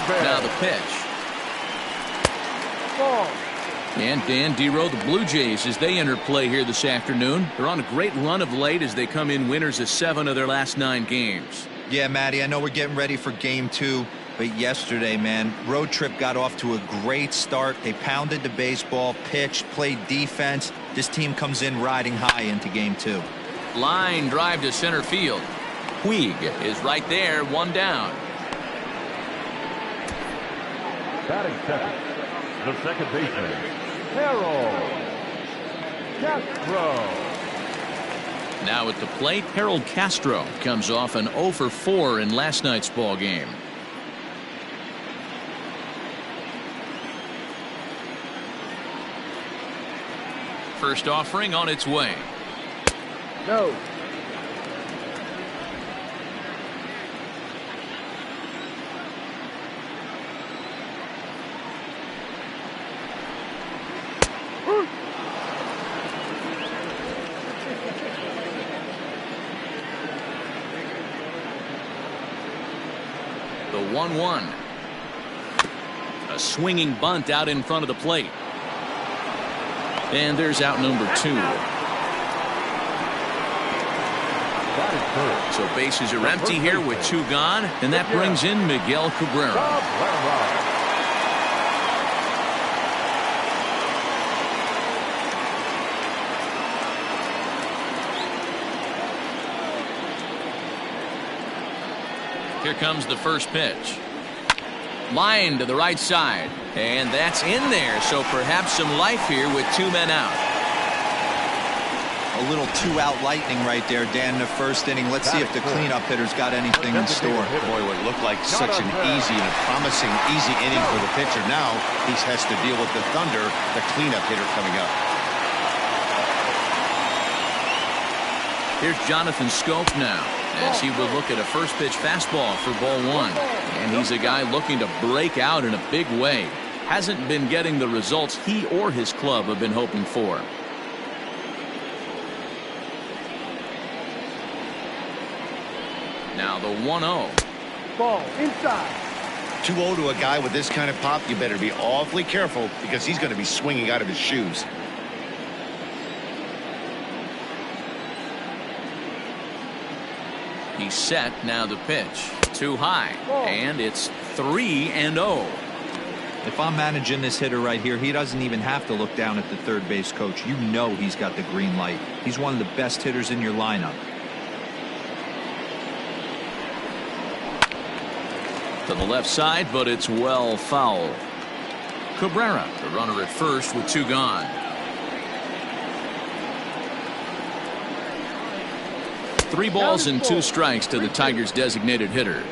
[SPEAKER 5] Maybin.
[SPEAKER 1] Now the pitch. And Dan Dero, the Blue Jays, as they enter play here this afternoon, they're on a great run of late as they come in winners of 7 of their last 9 games.
[SPEAKER 3] Yeah, Matty, I know we're getting ready for game 2, but yesterday, man, road trip got off to a great start. They pounded the baseball, pitched, played defense. This team comes in riding high into game 2.
[SPEAKER 1] Line drive to center field. Puig is right there, 1 down.
[SPEAKER 5] Batting second, the second baseman, Harold Castro.
[SPEAKER 1] Now at the plate, Harold Castro comes off an 0 for 4 in last night's ball game. First offering on its way.
[SPEAKER 4] No.
[SPEAKER 1] The 1-1. A swinging bunt out in front of the plate. And there's out number 2. So bases are empty here with 2 gone, and that brings in Miguel Cabrera. Here comes the first pitch. Line to the right side, and that's in there, so perhaps some life here with 2 men out.
[SPEAKER 3] A little 2-out lightning right there, Dan, in the first inning. Let's see if the cleanup hitter's got anything in store.
[SPEAKER 2] Boy, what looked like such an easy and a promising easy inning for the pitcher. Now he has to deal with the Thunder, the cleanup hitter coming up.
[SPEAKER 1] Here's Jonathan Schoop now, as he will look at a first pitch fastball for ball 1. And he's a guy looking to break out in a big way. Hasn't been getting the results he or his club have been hoping for. Now the 1-0.
[SPEAKER 4] Ball inside.
[SPEAKER 2] 2-0 to a guy with this kind of pop, you better be awfully careful because he's going to be swinging out of his shoes.
[SPEAKER 1] He's set. Now the pitch. Too high. And it's 3-0.
[SPEAKER 3] If I'm managing this hitter right here, he doesn't even have to look down at the third base coach. You know he's got the green light. He's one of the best hitters in your lineup.
[SPEAKER 1] To the left side, but it's well foul. Cabrera, the runner at first with 2 gone. 3 balls and 2 strikes to the Tigers' designated hitter.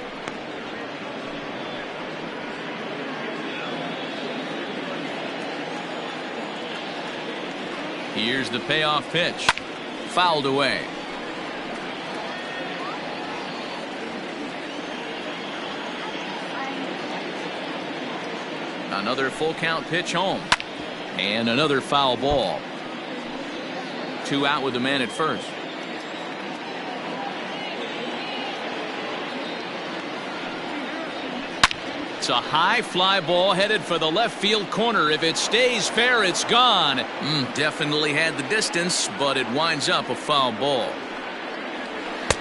[SPEAKER 1] Here's the payoff pitch. Fouled away. Another full count pitch home. And another foul ball. 2 out with the man at first. It's a high fly ball headed for the left field corner. If it stays fair, it's gone. Definitely had the distance, but it winds up a foul ball.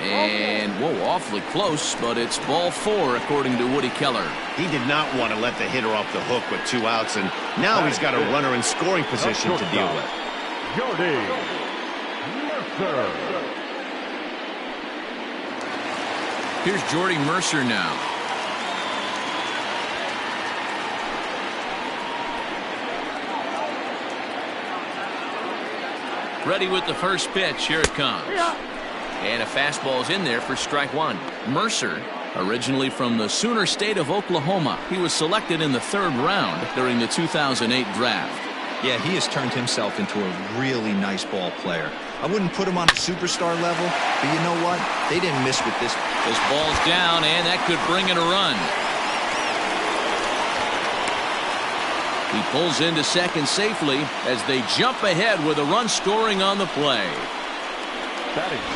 [SPEAKER 1] And, whoa, awfully close, but it's ball 4, according to Woody Keller.
[SPEAKER 2] He did not want to let the hitter off the hook with 2 outs, and now he's got a runner in scoring position to deal with.
[SPEAKER 5] Jordy Mercer.
[SPEAKER 1] Here's Jordy Mercer now. Ready with the first pitch. Here it comes. And a fastball's in there for strike 1. Mercer, originally from the Sooner State of Oklahoma. He was selected in the 3rd round during the 2008 draft.
[SPEAKER 3] Yeah, he has turned himself into a really nice ball player. I wouldn't put him on a superstar level, but you know what? They didn't miss with this.
[SPEAKER 1] This ball's down, and that could bring in a run. He pulls into second safely as they jump ahead with a run scoring on the play.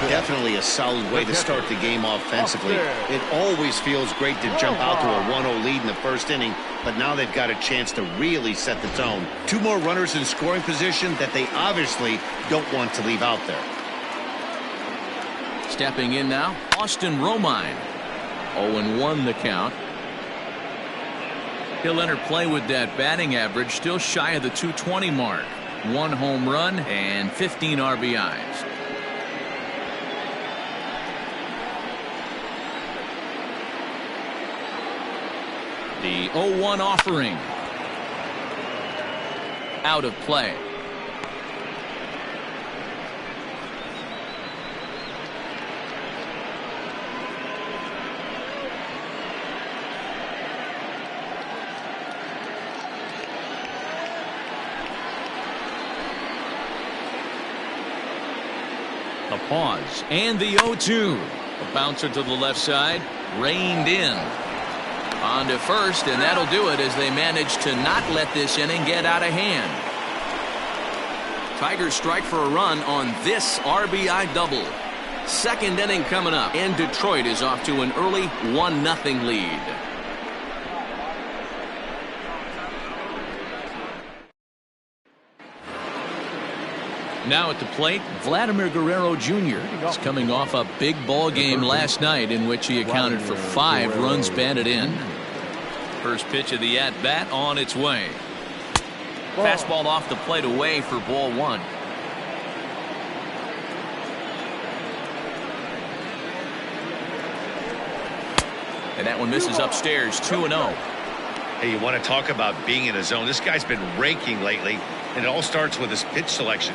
[SPEAKER 2] Definitely a solid way to start the game offensively. It always feels great to jump out to a 1-0 lead in the first inning, but now they've got a chance to really set the tone. 2 more runners in scoring position that they obviously don't want to leave out there.
[SPEAKER 1] Stepping in now, Austin Romine. 0-1 the count. He'll enter play with that batting average still shy of the 220 mark. 1 home run and 15 RBIs. The 0-1 offering. Out of play. The pause and the 0-2. A bouncer to the left side, reined in. On to first, and that'll do it as they manage to not let this inning get out of hand. Tigers strike for a run on this RBI double. 2nd inning coming up, and Detroit is off to an early 1-0 lead. Now at the plate, Vladimir Guerrero Jr. is coming off a big ball game last night in which he accounted for 5 runs batted in. First pitch of the at-bat on its way. Fastball off the plate away for ball 1. And that one misses upstairs, 2-0.
[SPEAKER 2] Hey, you want to talk about being in a zone? This guy's been raking lately, and it all starts with his pitch selection.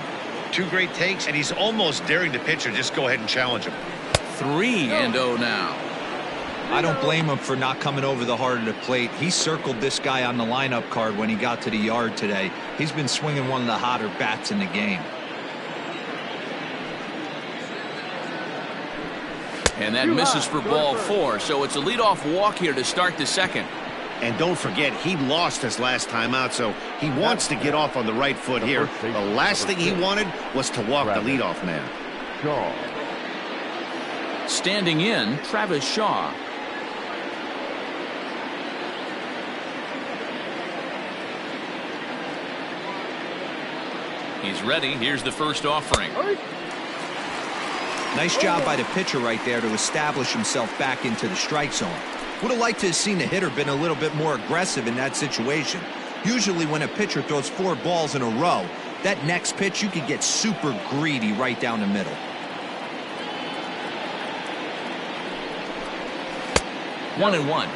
[SPEAKER 2] 2 great takes, and he's almost daring the pitcher just go ahead and challenge him.
[SPEAKER 1] 3-0 now.
[SPEAKER 3] I don't blame him for not coming over the heart of the plate. He circled this guy on the lineup card when he got to the yard today. He's been swinging one of the hotter bats in the game.
[SPEAKER 1] And that misses for ball 4, so it's a leadoff walk here to start the 2nd.
[SPEAKER 2] And don't forget, he lost his last time out, so he wants to get off on the right foot here. The last thing he wanted was to walk the leadoff man.
[SPEAKER 1] Standing in, Travis Shaw. He's ready. Here's the first offering.
[SPEAKER 3] Nice job by the pitcher right there to establish himself back into the strike zone. Would have liked to have seen the hitter been a little bit more aggressive in that situation. Usually when a pitcher throws 4 balls in a row, that next pitch you could get super greedy right down the middle.
[SPEAKER 1] 1-1.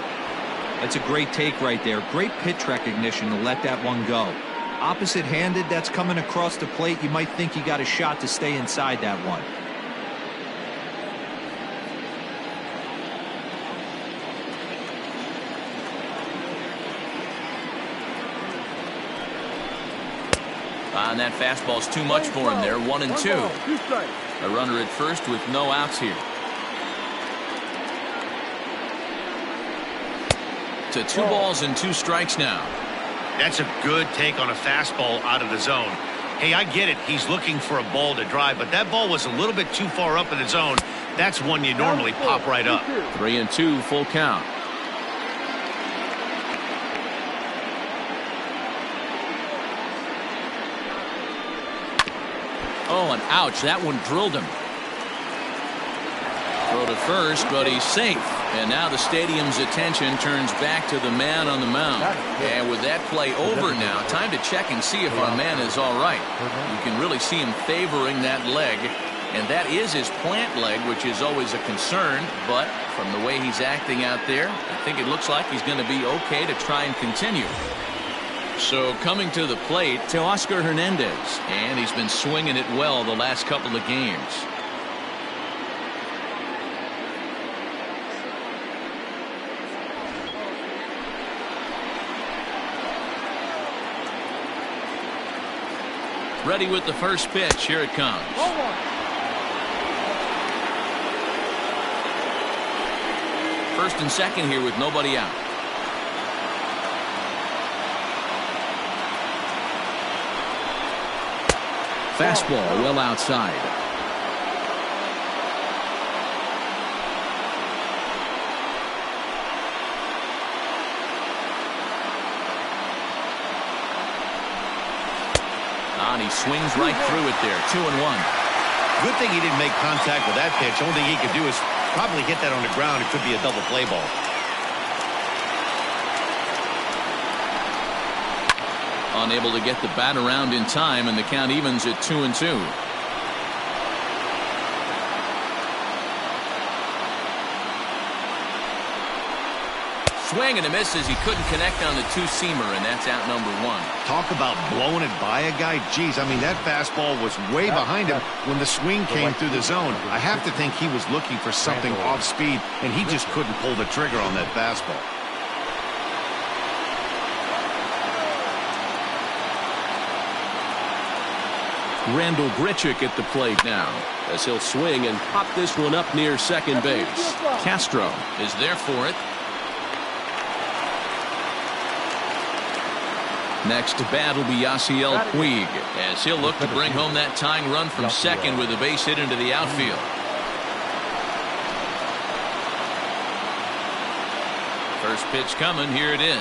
[SPEAKER 3] That's a great take right there. Great pitch recognition to let that one go. Opposite-handed, that's coming across the plate. You might think you got a shot to stay inside that one.
[SPEAKER 1] And that fastball's too much for him there. 1-2. A runner at first with no outs here. To 2 balls and 2 strikes now.
[SPEAKER 2] That's a good take on a fastball out of the zone. Hey, I get it. He's looking for a ball to drive, but that ball was a little bit too far up in the zone. That's one you normally pop right up.
[SPEAKER 1] 3-2, full count. Oh, and ouch, that one drilled him. Throw to first, but he's safe. And now the stadium's attention turns back to the man on the mound. And with that play over now, time to check and see if our man is all right. You can really see him favoring that leg. And that is his plant leg, which is always a concern. But from the way he's acting out there, I think it looks like he's going to be okay to try and continue. So coming to the plate, Teoscar Hernandez. And he's been swinging it well the last couple of games. Ready with the first pitch. Here it comes. First and second here with nobody out. Fastball well outside. And he swings right through it there. 2-1.
[SPEAKER 2] Good thing he didn't make contact with that pitch. Only thing he could do is probably hit that on the ground. It could be a double play ball.
[SPEAKER 1] Unable to get the bat around in time, and the count evens at 2-2. Swing and a miss as he couldn't connect on the two-seamer, and that's out number 1.
[SPEAKER 2] Talk about blowing it by a guy. Geez, I mean, that fastball was way behind him when the swing came through the zone. I have to think he was looking for something off speed, and he just couldn't pull the trigger on that fastball.
[SPEAKER 1] Randall Grichuk at the plate now, as he'll swing and pop this one up near second base. Castro is there for it. Next to bat will be Yasiel Puig, as he'll look to bring home that tying run from second with a base hit into the outfield. First pitch coming. Here it is.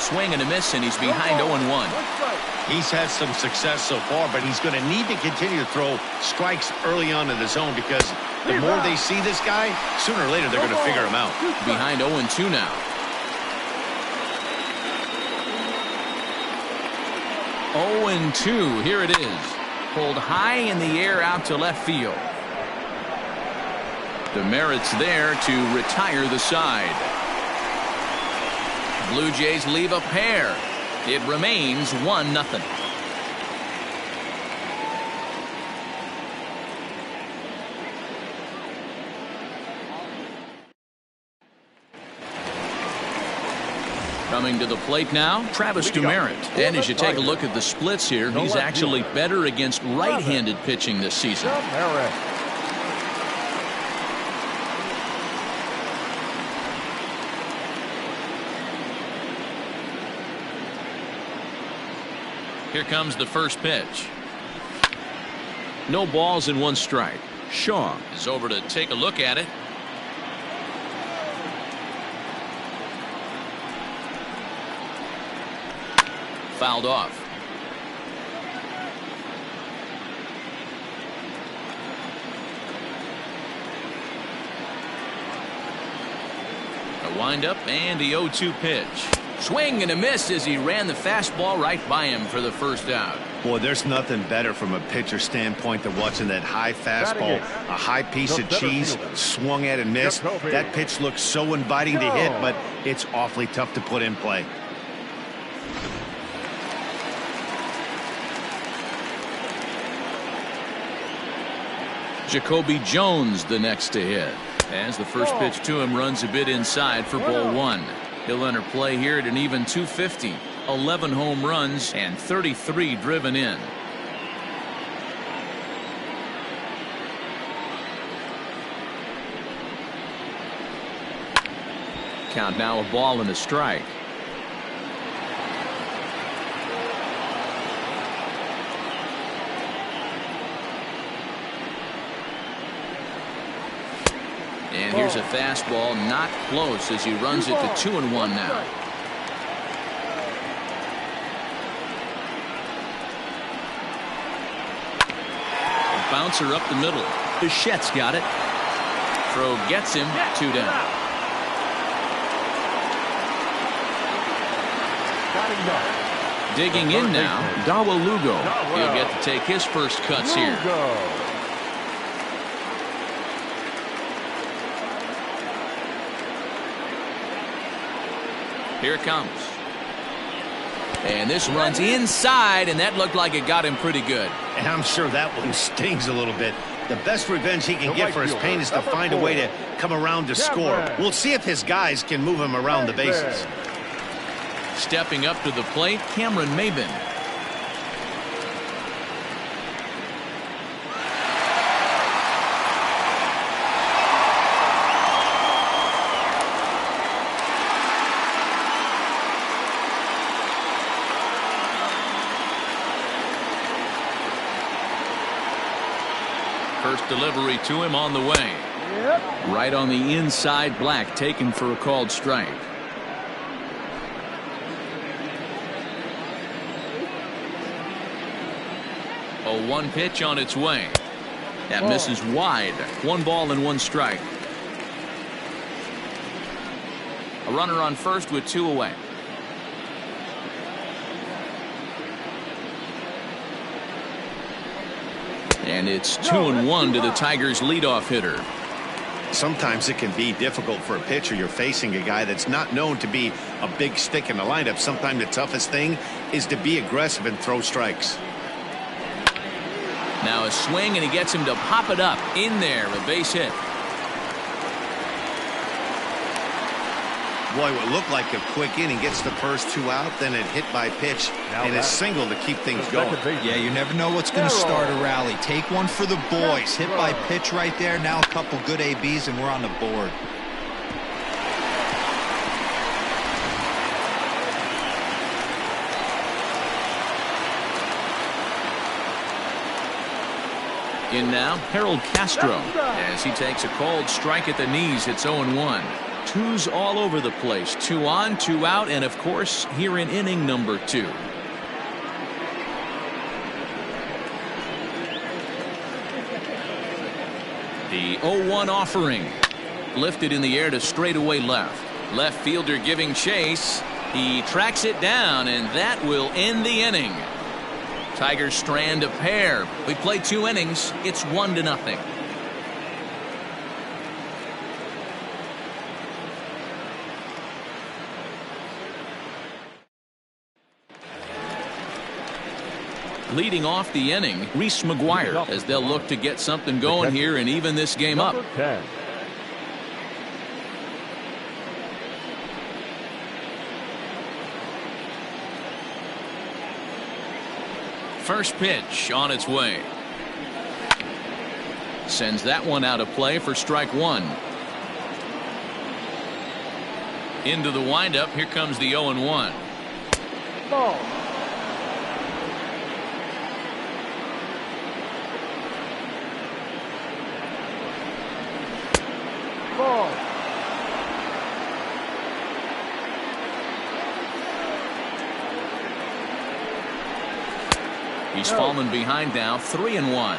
[SPEAKER 1] Swing and a miss, and he's behind 0-1.
[SPEAKER 2] He's had some success so far, but he's going to need to continue to throw strikes early on in the zone, because the more they see this guy, sooner or later they're going to figure him out.
[SPEAKER 1] Behind 0-2 now. 0-2. Here it is. Pulled high in the air out to left field. Demerit's there to retire the side. Blue Jays leave a pair. It remains 1-0. Coming to the plate now, Travis Demerit. And as you take a look at the splits here, he's actually better against right-handed pitching this season. Here comes the first pitch. No balls and 1 strike. Shaw is over to take a look at it. Fouled off. A windup and the 0-2 pitch. Swing and a miss as he ran the fastball right by him for the first out.
[SPEAKER 2] Boy, there's nothing better from a pitcher standpoint than watching that high fastball, a high piece of cheese, swung at and missed. That pitch looks so inviting to hit, but it's awfully tough to put in play.
[SPEAKER 1] Jacoby Jones the next to hit, as the first pitch to him runs a bit inside for ball 1. He'll enter play here at an even 250. 11 home runs and 33 driven in. Count now, a ball and a strike. And here's a fastball, not close, as he runs it to 2-1 now. A bouncer up the middle. Bichette's got it. Throw gets him, 2 down. Digging in now, Dawa Lugo. He'll get to take his first cuts here. Here it comes. And this runs inside, and that looked like it got him pretty good.
[SPEAKER 2] And I'm sure that one stings a little bit. The best revenge he can get for his pain is to find a way to come around to score. We'll see if his guys can move him around the bases.
[SPEAKER 1] Stepping up to the plate, Cameron Maybin. First delivery to him on the way. Right on the inside, Black taken for a called strike. A 1 pitch on its way. That misses wide. 1 ball and 1 strike. A runner on first with 2 away. And it's 2-1 to the Tigers' leadoff hitter.
[SPEAKER 2] Sometimes it can be difficult for a pitcher. You're facing a guy that's not known to be a big stick in the lineup. Sometimes the toughest thing is to be aggressive and throw strikes.
[SPEAKER 1] Now a swing, and he gets him to pop it up in there, a base hit.
[SPEAKER 2] Boy, what looked like a quick inning, gets the first 2 out, then it hit by pitch and a single to keep things going.
[SPEAKER 3] Yeah, you never know what's going to start a rally. Take one for the boys. Hit by pitch right there. Now a couple good ABs, and we're on the board.
[SPEAKER 1] In now, Harold Castro, as he takes a called strike at the knees. It's 0-1. 2s all over the place. 2 on, 2 out, and of course here in inning number 2. The 0-1 offering lifted in the air to straightaway left. Left fielder giving chase. He tracks it down, and that will end the inning. Tigers strand a pair. We play 2 innings. It's 1-0. Leading off the inning, Reese McGuire, as they'll look to get something going here and even this game up.
[SPEAKER 5] 10.
[SPEAKER 1] First pitch on its way. Sends that one out of play for strike 1. Into the windup. Here comes the 0-1.
[SPEAKER 4] Ball. Ball.
[SPEAKER 1] He's fallen behind now, 3-1.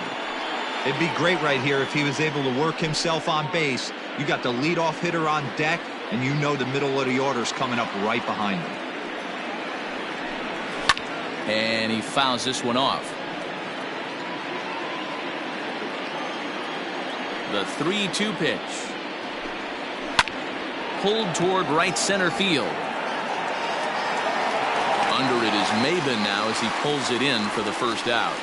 [SPEAKER 3] It'd be great right here if he was able to work himself on base. You got the leadoff hitter on deck, and you know the middle of the order's coming up right behind him.
[SPEAKER 1] And he fouls this one off. The 3-2 pitch. Pulled toward right center field. Under it is Maybin now as he pulls it in for the first out.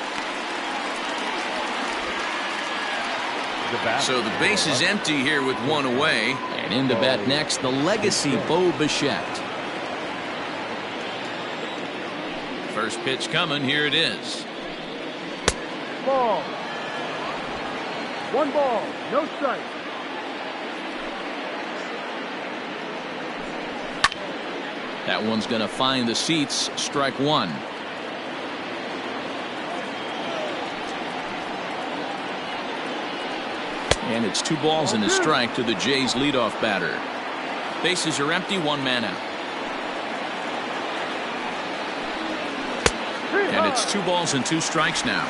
[SPEAKER 1] So the base is empty here with 1 away. And in to bat next, the legacy Bo Bichette. First pitch coming. Here it is.
[SPEAKER 4] Ball. 1 ball, no strike.
[SPEAKER 1] That one's going to find the seats. Strike one. And it's 2 balls and a strike to the Jays leadoff batter. Bases are empty, 1 man out. And it's 2 balls and 2 strikes now.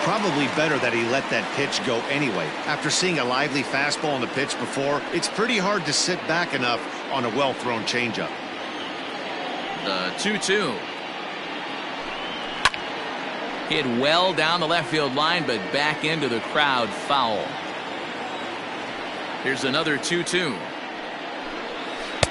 [SPEAKER 2] Probably better that he let that pitch go anyway. After seeing a lively fastball on the pitch before, it's pretty hard to sit back enough on a well-thrown changeup.
[SPEAKER 1] The 2-2. Hit well down the left field line, but back into the crowd, foul. Here's another 2-2.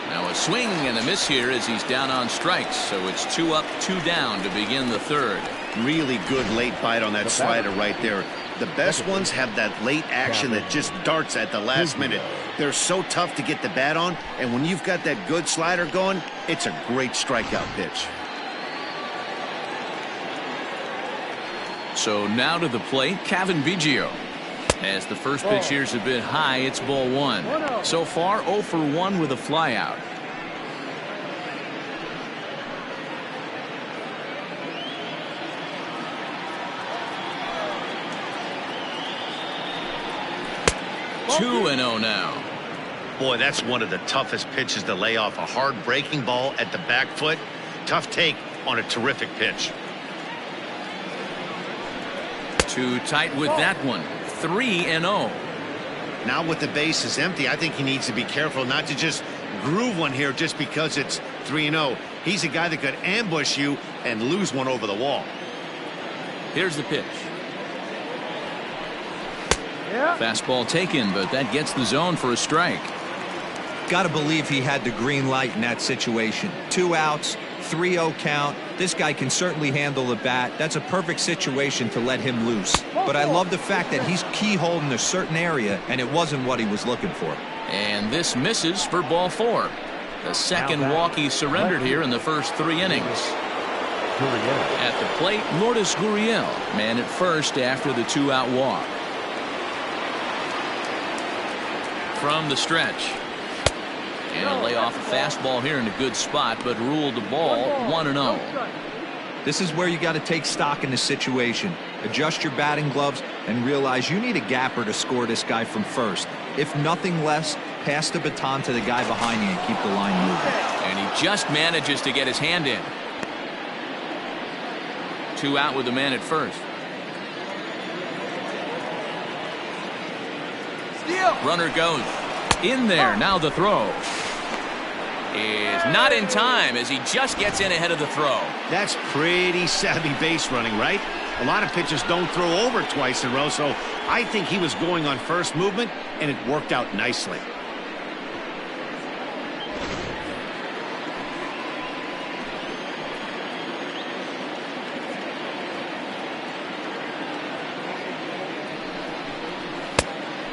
[SPEAKER 1] Now a swing and a miss here as he's down on strikes, so it's 2 up, 2 down to begin the third.
[SPEAKER 2] Really good late bite on that slider right there. The best ones have that late action that just darts at the last minute. They're so tough to get the bat on, and when you've got that good slider going, it's a great strikeout pitch.
[SPEAKER 1] So now to the plate, Cavan Biggio. As the first pitch here's a bit high, it's ball 1. So far 0 for 1 with a flyout. Two and 0 now.
[SPEAKER 2] Boy, that's one of the toughest pitches to lay off. A hard breaking ball at the back foot. Tough take on a terrific pitch.
[SPEAKER 1] Too tight with that one. 3 and 0.
[SPEAKER 2] Now with the bases empty, I think he needs to be careful not to just groove one here just because it's 3-0. He's a guy that could ambush you and lose one over the wall.
[SPEAKER 1] Here's the pitch.
[SPEAKER 4] Yeah.
[SPEAKER 1] Fastball taken, but that gets the zone for a strike.
[SPEAKER 3] Got to believe he had the green light in that situation. 2 outs, 3-0 count. This guy can certainly handle the bat. That's a perfect situation to let him loose. But I love the fact that he's keyholed in a certain area, and it wasn't what he was looking for.
[SPEAKER 1] And this misses for ball 4. The second walk he surrendered here in the first 3 innings. At the plate, Lourdes Gurriel, man at first after the 2-out walk. From the stretch. And a lay off a fastball here in a good spot, but ruled the ball 1-0.
[SPEAKER 3] This is where you got to take stock in the situation. Adjust your batting gloves and realize you need a gapper to score this guy from first. If nothing less, pass the baton to the guy behind you and keep the line moving.
[SPEAKER 1] And he just manages to get his hand in. 2 out with the man at first. Runner goes in there. Now the throw is not in time as he just gets in ahead of the throw.
[SPEAKER 2] That's pretty savvy base running, right? A lot of pitchers don't throw over twice in a row, so I think he was going on first movement, and it worked out nicely.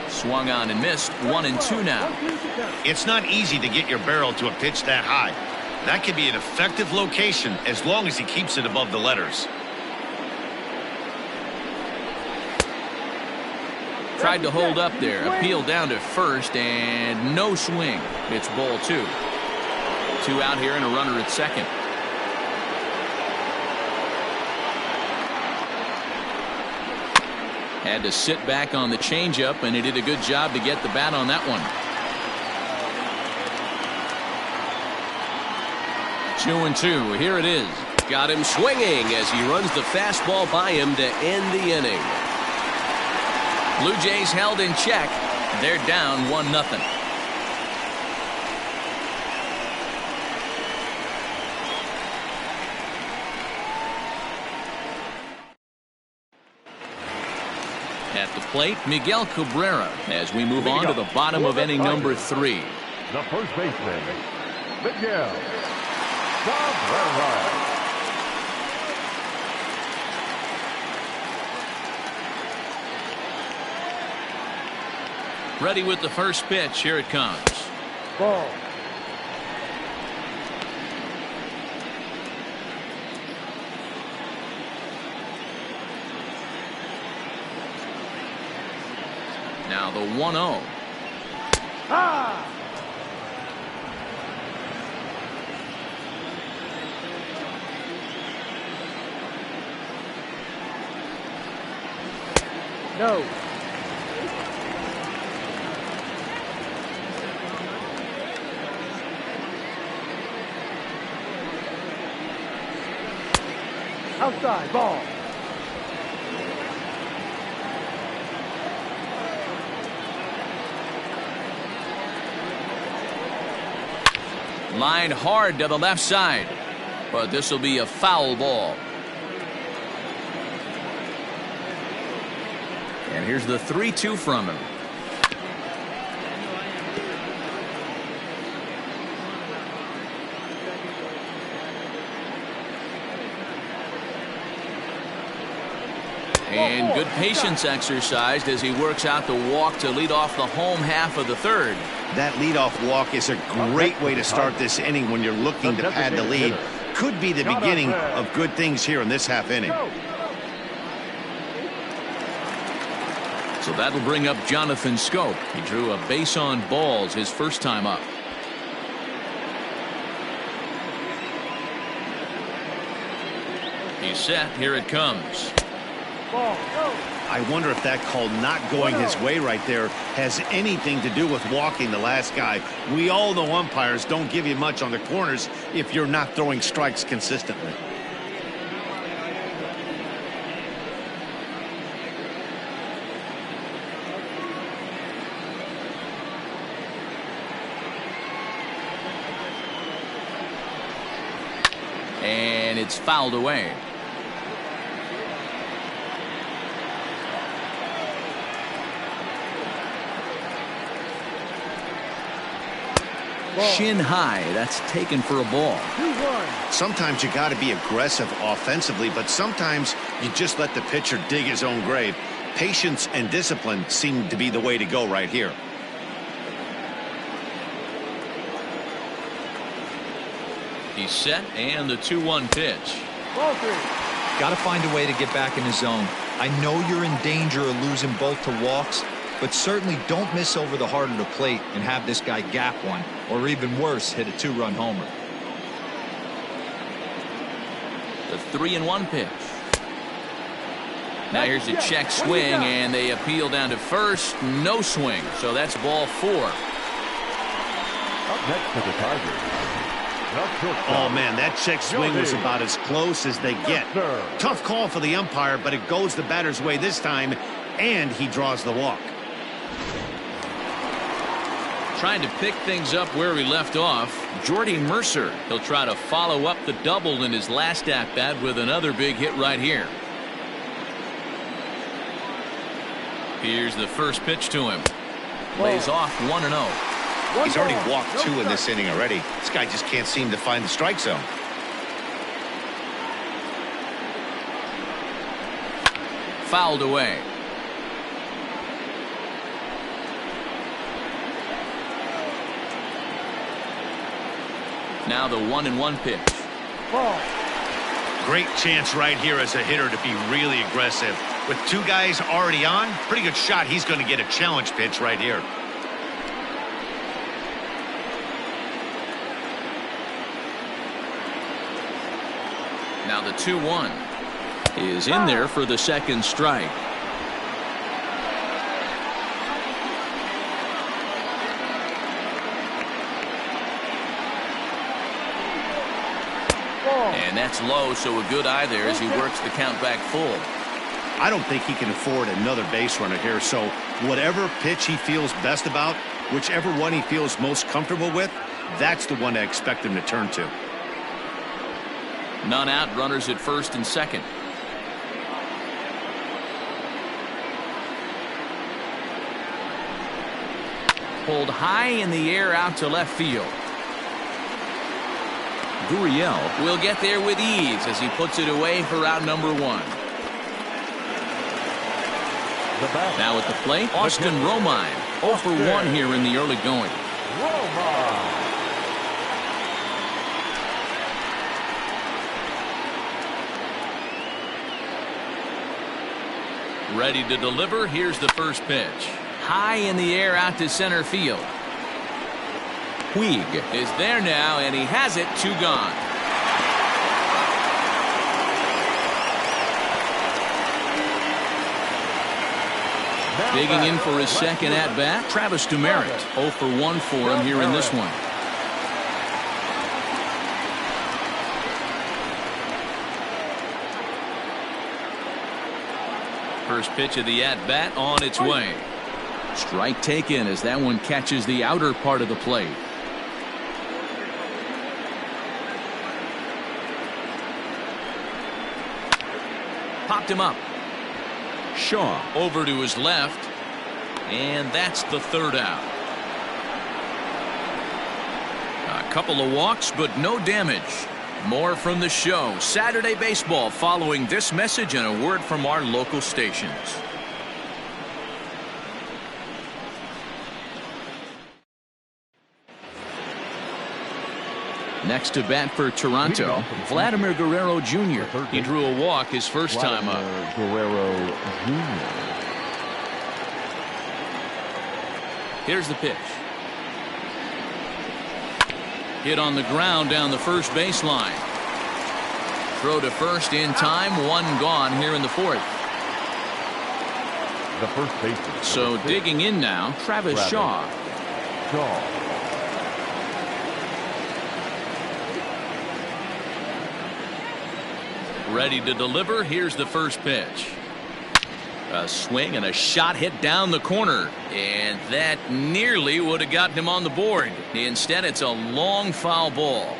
[SPEAKER 1] Swung on and missed. 1-2 now.
[SPEAKER 2] It's not easy to get your barrel to a pitch that high. That could be an effective location as long as he keeps it above the letters.
[SPEAKER 1] Tried to hold up there. Appeal down to first and no swing. It's ball 2. 2 out here and a runner at second. Had to sit back on the changeup, and he did a good job to get the bat on that one. 2-2. Here it is.
[SPEAKER 7] Got him swinging as he runs the fastball by him to end the inning.
[SPEAKER 1] Blue Jays held in check. They're down 1-0. At the plate, Miguel Cabrera as we move on to the bottom of inning number 3.
[SPEAKER 5] The first baseman, Miguel Cabrera.
[SPEAKER 1] Ready with the first pitch. Here it comes.
[SPEAKER 4] Ball.
[SPEAKER 1] Now the 1-0.
[SPEAKER 4] Ah! No. Outside, ball.
[SPEAKER 1] Line hard to the left side. But this will be a foul ball. And here's the 3-2 from him. And good patience exercised as he works out the walk to lead off the home half of the third.
[SPEAKER 2] That leadoff walk is a great way to start this inning when you're looking to pad the lead. Could be the beginning of good things here in this half inning.
[SPEAKER 1] So that'll bring up Jonathan Schoop. He drew a base on balls his first time up. He's set. Here it comes.
[SPEAKER 4] Ball, go.
[SPEAKER 2] I wonder if that call not going his way right there has anything to do with walking the last guy. We all know umpires don't give you much on the corners if you're not throwing strikes consistently.
[SPEAKER 1] And it's fouled away. Shin high. That's taken for a ball.
[SPEAKER 4] 2-1.
[SPEAKER 2] Sometimes you got to be aggressive offensively, but sometimes you just let the pitcher dig his own grave. Patience and discipline seem to be the way to go right here.
[SPEAKER 1] He's set, and the 2-1 pitch.
[SPEAKER 4] Ball 3.
[SPEAKER 3] Got to find a way to get back in the zone. I know you're in danger of losing both to walks, but certainly don't miss over the heart of the plate and have this guy gap one, or even worse, hit a 2-run homer.
[SPEAKER 1] The 3-1 pitch. Now here's a check swing, and they appeal down to first. No swing, so that's ball 4.
[SPEAKER 5] Up next to the Tigers.
[SPEAKER 2] Oh, man, that check swing was about as close as they get. Tough call for the umpire, but it goes the batter's way this time, and he draws the walk.
[SPEAKER 1] Trying to pick things up where we left off, Jordy Mercer. He'll try to follow up the double in his last at-bat with another big hit right here. Here's the first pitch to him. Lays off 1-0.
[SPEAKER 2] He's already walked 2 in this inning already. This guy just can't seem to find the strike zone.
[SPEAKER 1] Fouled away. Now the 1-1 pitch.
[SPEAKER 4] Ball.
[SPEAKER 2] Great chance right here as a hitter to be really aggressive. With 2 guys already on, pretty good shot he's going to get a challenge pitch right here.
[SPEAKER 1] Now the 2-1 is in there for the second strike. And that's low, so a good eye there as he works the count back full.
[SPEAKER 2] I don't think he can afford another base runner here, so whatever pitch he feels best about, whichever one he feels most comfortable with, that's the one I expect him to turn to.
[SPEAKER 1] None out, runners at first and second. Pulled high in the air out to left field. Gurriel will get there with ease as he puts it away for out number 1. Now at the plate, Austin Romine. 0 for 1 here in the early going. Ready to deliver. Here's the first pitch. high in the air out to center field. Puig is there now, and he has it. 2 gone. Digging in for his second at-bat, Travis Demeritte. 0 for 1 for him here in this one. First pitch of the at-bat on its way. Strike taken as that one catches the outer part of the plate. Popped him up. Shaw over to his left, and that's the 3rd out. A couple of walks, but no damage. More from the show. Saturday Baseball following this message and a word from our local stations. Next to bat for Toronto, Vladimir Guerrero Jr. He drew a walk his first time up.
[SPEAKER 5] Guerrero Jr.
[SPEAKER 1] Here's the pitch. Hit on the ground down the first baseline. Throw to first in time. 1 gone here in the 4th.
[SPEAKER 5] The first baseman.
[SPEAKER 1] So digging in now, Travis Shaw. Ready to deliver. Here's the first pitch. A swing and a shot hit down the corner, and that nearly would have gotten him on the board. Instead, it's a long foul ball.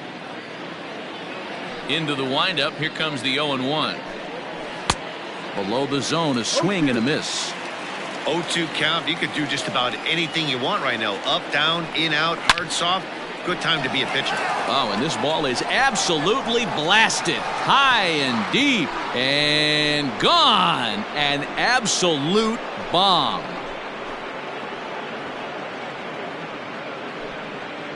[SPEAKER 1] Into the windup. Here comes the 0-1. Below the zone, a swing and a miss.
[SPEAKER 2] 0-2 count. You could do just about anything you want right now. Up, down, in, out, hard, soft. Good time to be a pitcher.
[SPEAKER 1] Oh, and this ball is absolutely blasted. High and deep and gone. An absolute bomb.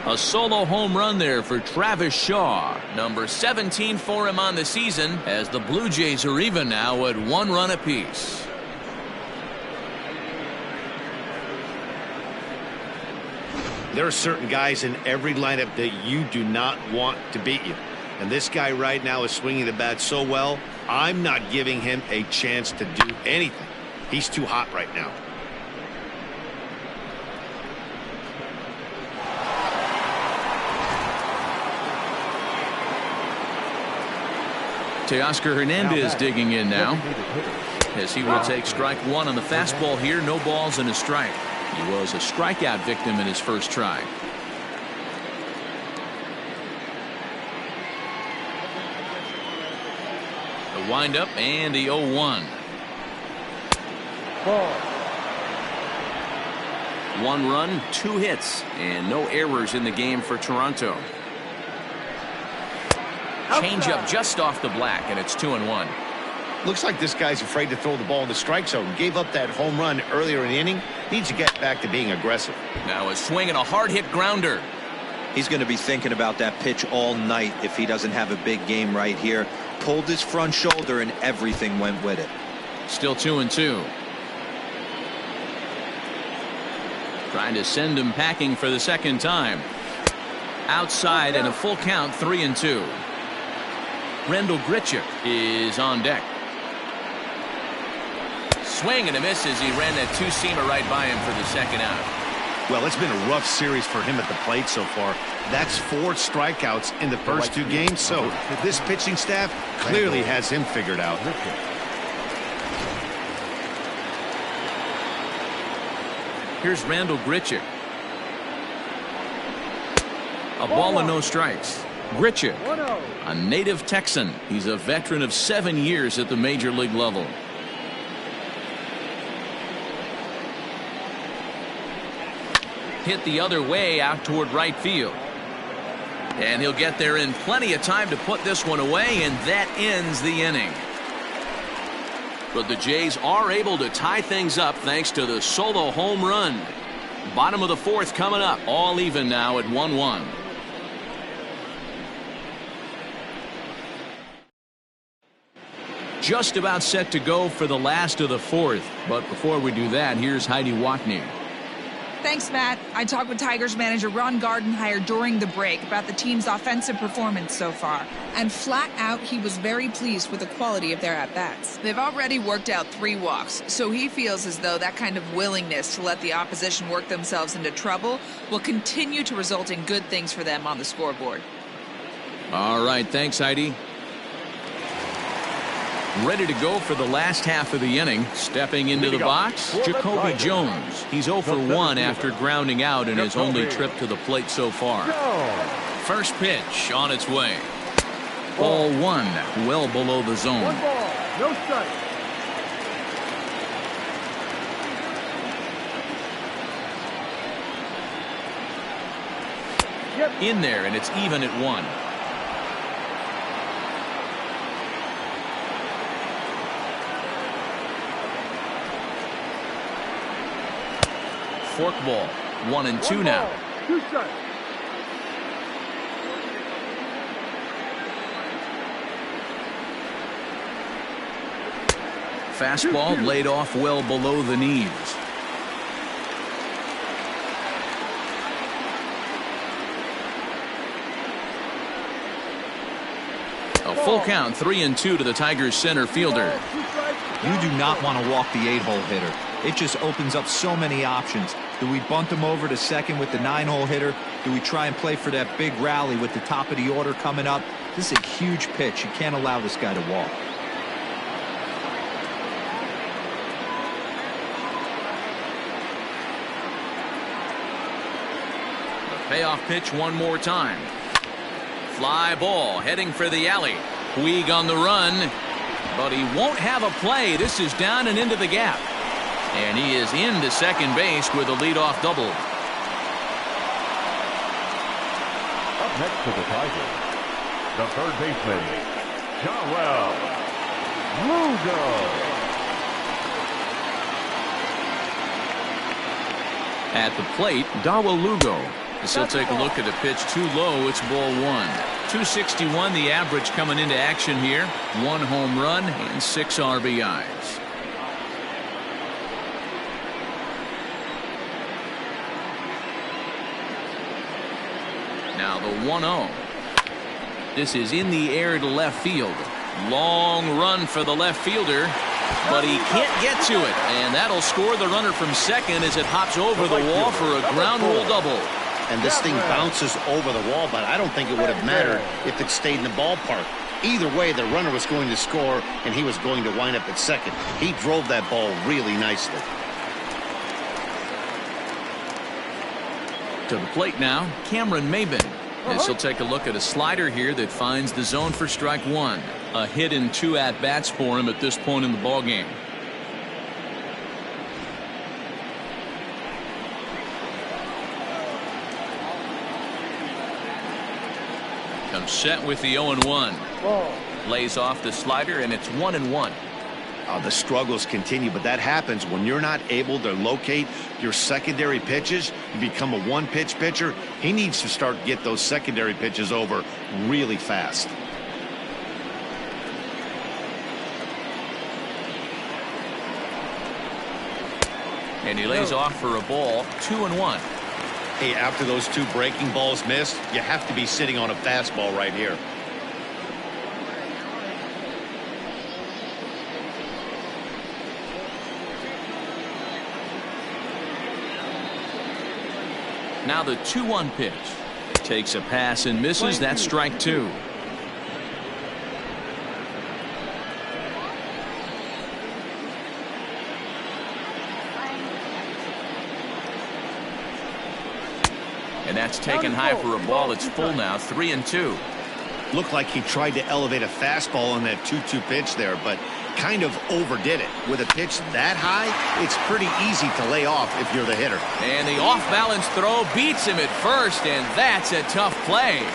[SPEAKER 1] A solo home run there for Travis Shaw. Number 17 for him on the season, as the Blue Jays are even now at 1 run apiece.
[SPEAKER 2] There are certain guys in every lineup that you do not want to beat you. And this guy right now is swinging the bat so well, I'm not giving him a chance to do anything. He's too hot right now.
[SPEAKER 1] Teoscar Hernandez digging in now, as he will take strike 1 on the fastball here. No balls and a strike. He was a strikeout victim in his first try. The windup and the 0-1.
[SPEAKER 4] Ball.
[SPEAKER 7] 1 run, 2 hits, and no errors in the game for Toronto. Change up just off the black, and it's 2-1.
[SPEAKER 2] Looks like this guy's afraid to throw the ball in the strike zone. Gave up that home run earlier in the inning. Needs to get back to being aggressive.
[SPEAKER 1] Now a swing and a hard hit grounder.
[SPEAKER 3] He's going to be thinking about that pitch all night if he doesn't have a big game right here. Pulled his front shoulder and everything went with it.
[SPEAKER 1] Still 2-2. Trying to send him packing for the second time. Outside and a full count. 3-2. Randall Grichuk is on deck. Swing and a miss as he ran that 2-seamer right by him for the second out.
[SPEAKER 2] Well, it's been a rough series for him at the plate so far. That's 4 strikeouts in the first 2 games, so this pitching staff clearly has him figured out.
[SPEAKER 1] Here's Randall Grichuk. A ball and no strikes. Grichuk, a native Texan. He's a veteran of 7 years at the major league level. Hit the other way out toward right field. And he'll get there in plenty of time to put this one away, and that ends the inning. But the Jays are able to tie things up thanks to the solo home run. Bottom of the 4th coming up. All even now at 1-1. Just about set to go for the last of the 4th. But before we do that, here's Heidi Watney.
[SPEAKER 6] Thanks, Matt. I talked with Tigers manager Ron Gardenhire during the break about the team's offensive performance so far. And flat out, he was very pleased with the quality of their at-bats. They've already worked out 3 walks, so he feels as though that kind of willingness to let the opposition work themselves into trouble will continue to result in good things for them on the scoreboard.
[SPEAKER 1] All right, thanks, Heidi. Ready to go for the last half of the inning. Stepping into the box, Jacoby Jones. He's 0 for 1 after grounding out in his only trip to the plate so far. First pitch on its way. Ball 1, well below the zone.
[SPEAKER 4] 1 ball, no strike.
[SPEAKER 1] In there, and it's even at 1. Forkball, 1 and 2 now.
[SPEAKER 4] 2 strikes.
[SPEAKER 1] Fastball laid off well below the knees. A full count, 3 and 2 to the Tigers center fielder.
[SPEAKER 3] You do not want to walk the 8-hole hitter. It just opens up so many options. Do we bunt him over to second with the 9-hole hitter? Do we try and play for that big rally with the top of the order coming up? This is a huge pitch. You can't allow this guy to walk.
[SPEAKER 1] The payoff pitch one more time. Fly ball heading for the alley. Puig on the run, but he won't have a play. This is down and into the gap. And he is into second base with a leadoff double.
[SPEAKER 5] Up next for the Tigers, the third baseman, Dawel Lugo.
[SPEAKER 1] At the plate, Dawel Lugo. As he'll take a look at the pitch too low. It's ball 1. 261 the average coming into action here. 1 home run and 6 RBIs. Now the 1-0. This is in the air to left field. Long run for the left fielder, but he can't get to it, and that'll score the runner from second as it hops over the wall for a ground rule double.
[SPEAKER 2] And this thing bounces over the wall, but I don't think it would have mattered if it stayed in the ballpark. Either way, the runner was going to score, and he was going to wind up at second. He drove that ball really nicely.
[SPEAKER 1] To the plate now, Cameron Maybin. As he'll take a look at a slider here that finds the zone for strike 1. A hit in 2 at-bats for him at this point in the ballgame. Comes set with the 0-1. Lays off the slider, and it's 1-1.
[SPEAKER 2] The struggles continue, but that happens when you're not able to locate your secondary pitches. You become a one-pitch pitcher. He needs to start to get those secondary pitches over really fast.
[SPEAKER 1] And he lays off for a ball, 2-1.
[SPEAKER 2] Hey, after those 2 breaking balls missed, you have to be sitting on a fastball right here.
[SPEAKER 1] Now the 2-1 pitch. Takes a pass and misses. That's strike 2. And that's taken high for a ball. It's full now, 3-2.
[SPEAKER 2] Looked like he tried to elevate a fastball on that 2-2 pitch there, but kind of overdid it. With a pitch that high, it's pretty easy to lay off if you're the hitter.
[SPEAKER 1] And the off-balance throw beats him at first, and that's a tough play.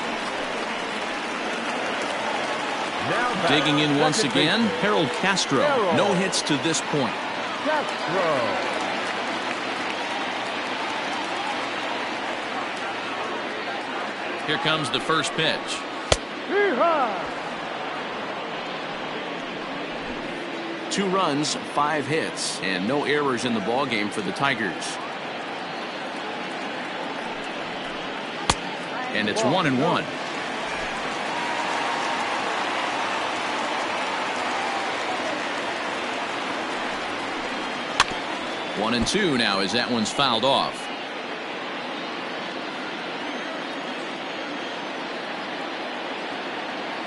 [SPEAKER 1] Digging in once again, Harold Castro. No hits to this point. Here comes the first pitch. 2 runs, 5 hits, and no errors in the ballgame for the Tigers. And it's 1-1. One and two now as that one's fouled off.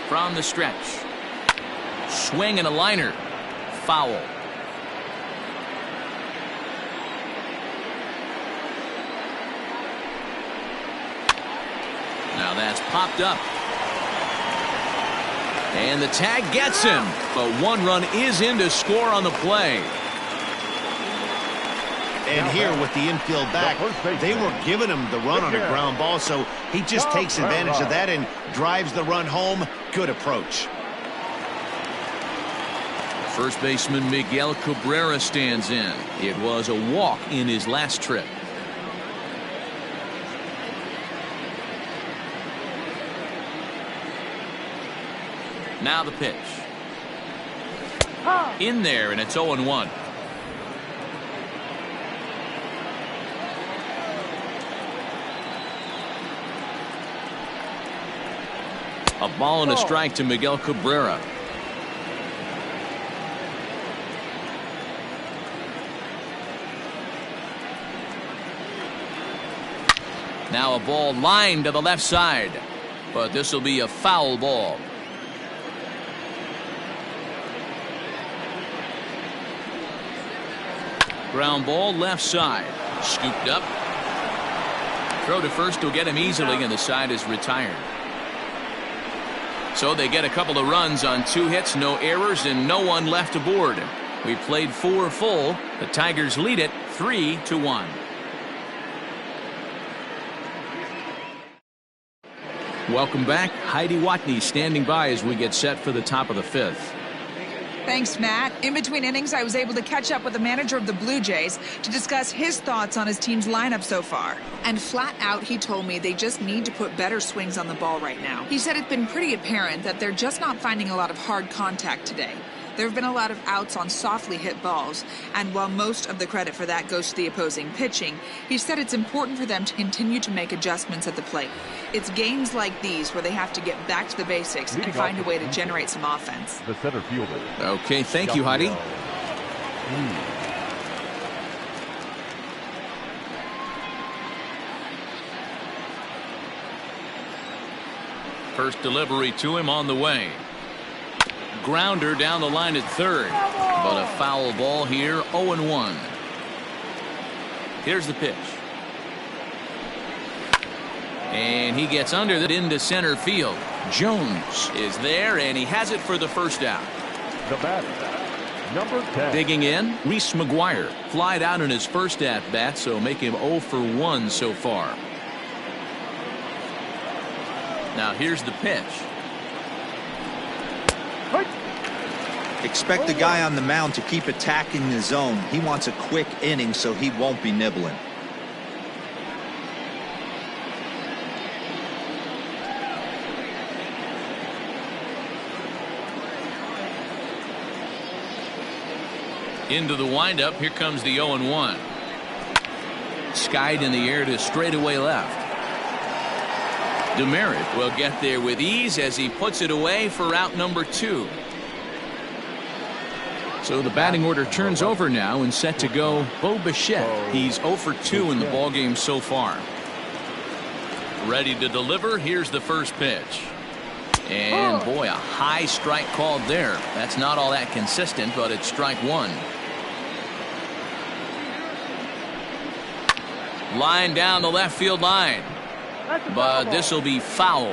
[SPEAKER 1] From the stretch. Swing and a liner. Foul. Now that's popped up. And the tag gets him. But one run is in to score on the play.
[SPEAKER 2] And here with the infield back, they were giving him the run on a ground ball, so he just takes advantage of that and drives the run home. Good approach.
[SPEAKER 1] First baseman Miguel Cabrera stands in. It was a walk in his last trip. Now the pitch. In there, and it's 0-1. A ball and a strike to Miguel Cabrera. Now a ball lined to the left side, but this will be a foul ball. Ground ball left side. Scooped up. Throw to first will get him easily, and the side is retired. So they get a couple of runs on 2 hits, no errors, and no one left aboard. We played 4 full. The Tigers lead it 3-1. Welcome back. Heidi Watney standing by as we get set for the top of the 5th.
[SPEAKER 6] Thanks, Matt. In between innings, I was able to catch up with the manager of the Blue Jays to discuss his thoughts on his team's lineup so far. And flat out, he told me they just need to put better swings on the ball right now. He said it's been pretty apparent that they're just not finding a lot of hard contact today. There have been a lot of outs on softly hit balls, and while most of the credit for that goes to the opposing pitching, he said it's important for them to continue to make adjustments at the plate. It's games like these where they have to get back to the basics and find a way to generate some offense.
[SPEAKER 5] The center fielder.
[SPEAKER 1] Okay, thank you, Heidi. First delivery to him on the way. Grounder down the line at third, but a foul ball here. 0-1. Here's the pitch, and he gets under that into center field. Jones is there, and he has it for the first out.
[SPEAKER 5] The batter, number 10.
[SPEAKER 1] Digging in, Reese McGuire flied out in his first at bat, so make him 0 for 1 so far. Now here's the pitch.
[SPEAKER 3] Expect the guy on the mound to keep attacking the zone. He wants a quick inning, so he won't be nibbling.
[SPEAKER 1] Into the windup. Here comes the 0-1. Skied in the air to straightaway left. Demerit will get there with ease as he puts it away for out number 2. So the batting order turns over now and set to go Bo Bichette. He's 0 for 2 in the ballgame so far. Ready to deliver. Here's the first pitch. And boy, a high strike called there. That's not all that consistent, but it's strike 1. Line down the left field line. But this will be foul.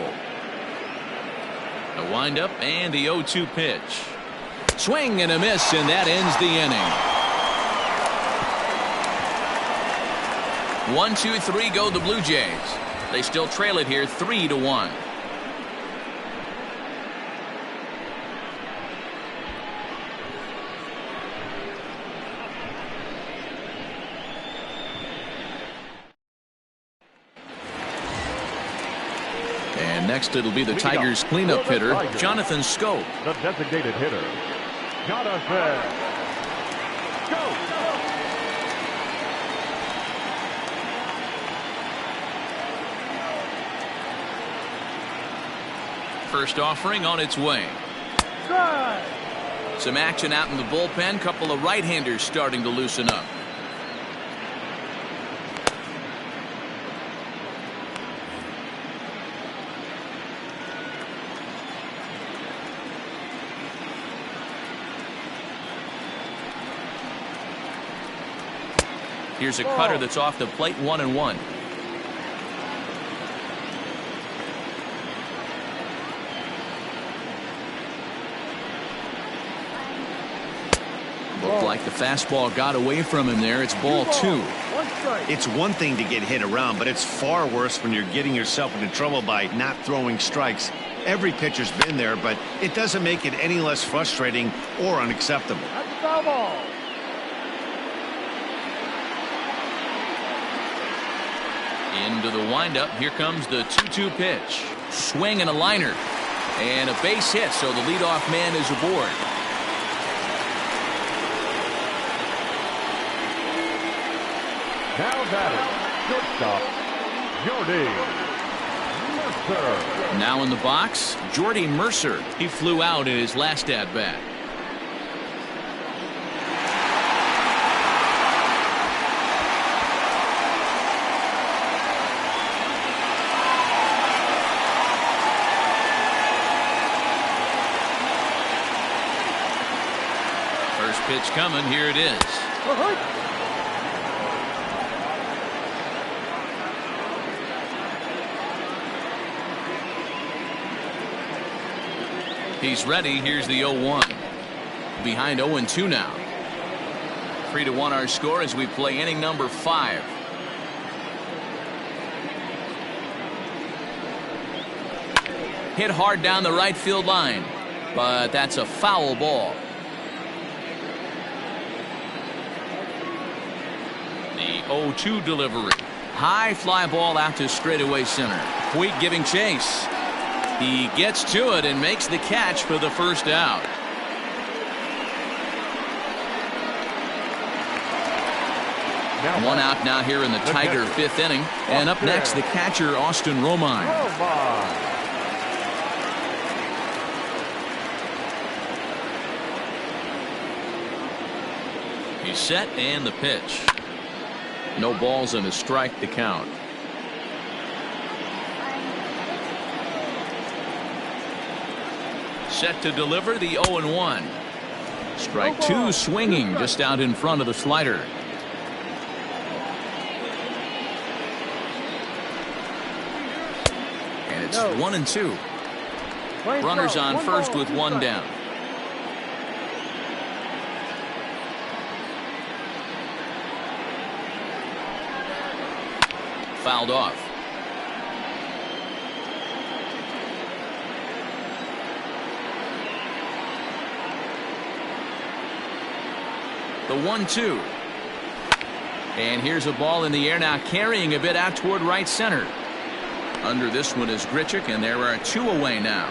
[SPEAKER 1] A windup and the 0-2 pitch. Swing and a miss, and that ends the inning. 1, 2, 3 go the Blue Jays. They still trail it here 3-1. And next it'll be the Tigers cleanup hitter, Jonathan Schoop.
[SPEAKER 5] The designated hitter, Jonathan Schoop.
[SPEAKER 1] First offering on its way.
[SPEAKER 4] Strike.
[SPEAKER 1] Some action out in the bullpen. Couple of right-handers starting to loosen up. Here's a cutter that's off the plate, 1-1. Looked like the fastball got away from him there. It's ball 2.
[SPEAKER 2] It's one thing to get hit around, but it's far worse when you're getting yourself into trouble by not throwing strikes. Every pitcher's been there, but it doesn't make it any less frustrating or unacceptable.
[SPEAKER 4] That's foul ball.
[SPEAKER 1] Into the windup. Here comes the 2-2 pitch. Swing and a liner. And a base hit, so the leadoff man is aboard.
[SPEAKER 5] Now batting, shortstop, Jordy Mercer.
[SPEAKER 1] Now in the box, Jordy Mercer. He flew out in his last at-bat. First pitch coming. Here it is. He's ready. Here's the 0-1. Behind 0-2 now. 3-1 our score as we play inning number 5. Hit hard down the right field line, but that's a foul ball. The 0-2 delivery. High fly ball out to straightaway center. Puig giving chase. He gets to it and makes the catch for the first out. One out now here in the Tiger 5th inning. And up next, the catcher, Austin Romine. He's set and the pitch. No balls and a strike to count. Set to deliver the 0-1. Strike 2 swinging just out in front of the slider. And it's 1-2. Runners on first with 1 down. Fouled off. The 1-2. And here's a ball in the air now, carrying a bit out toward right center. Under this one is Grichuk, and there are 2 away now.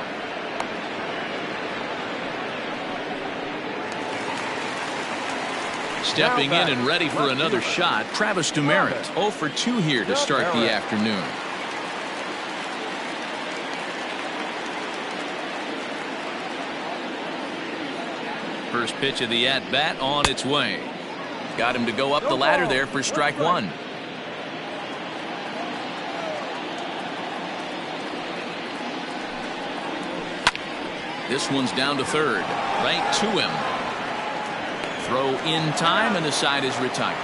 [SPEAKER 1] Stepping in and ready for another shot, Travis Demeritte. 0 for 2 here to start the afternoon. First pitch of the at-bat on its way. Got him to go up the ladder there for strike 1. This one's down to third. Right to him. Throw in time, and the side is retired.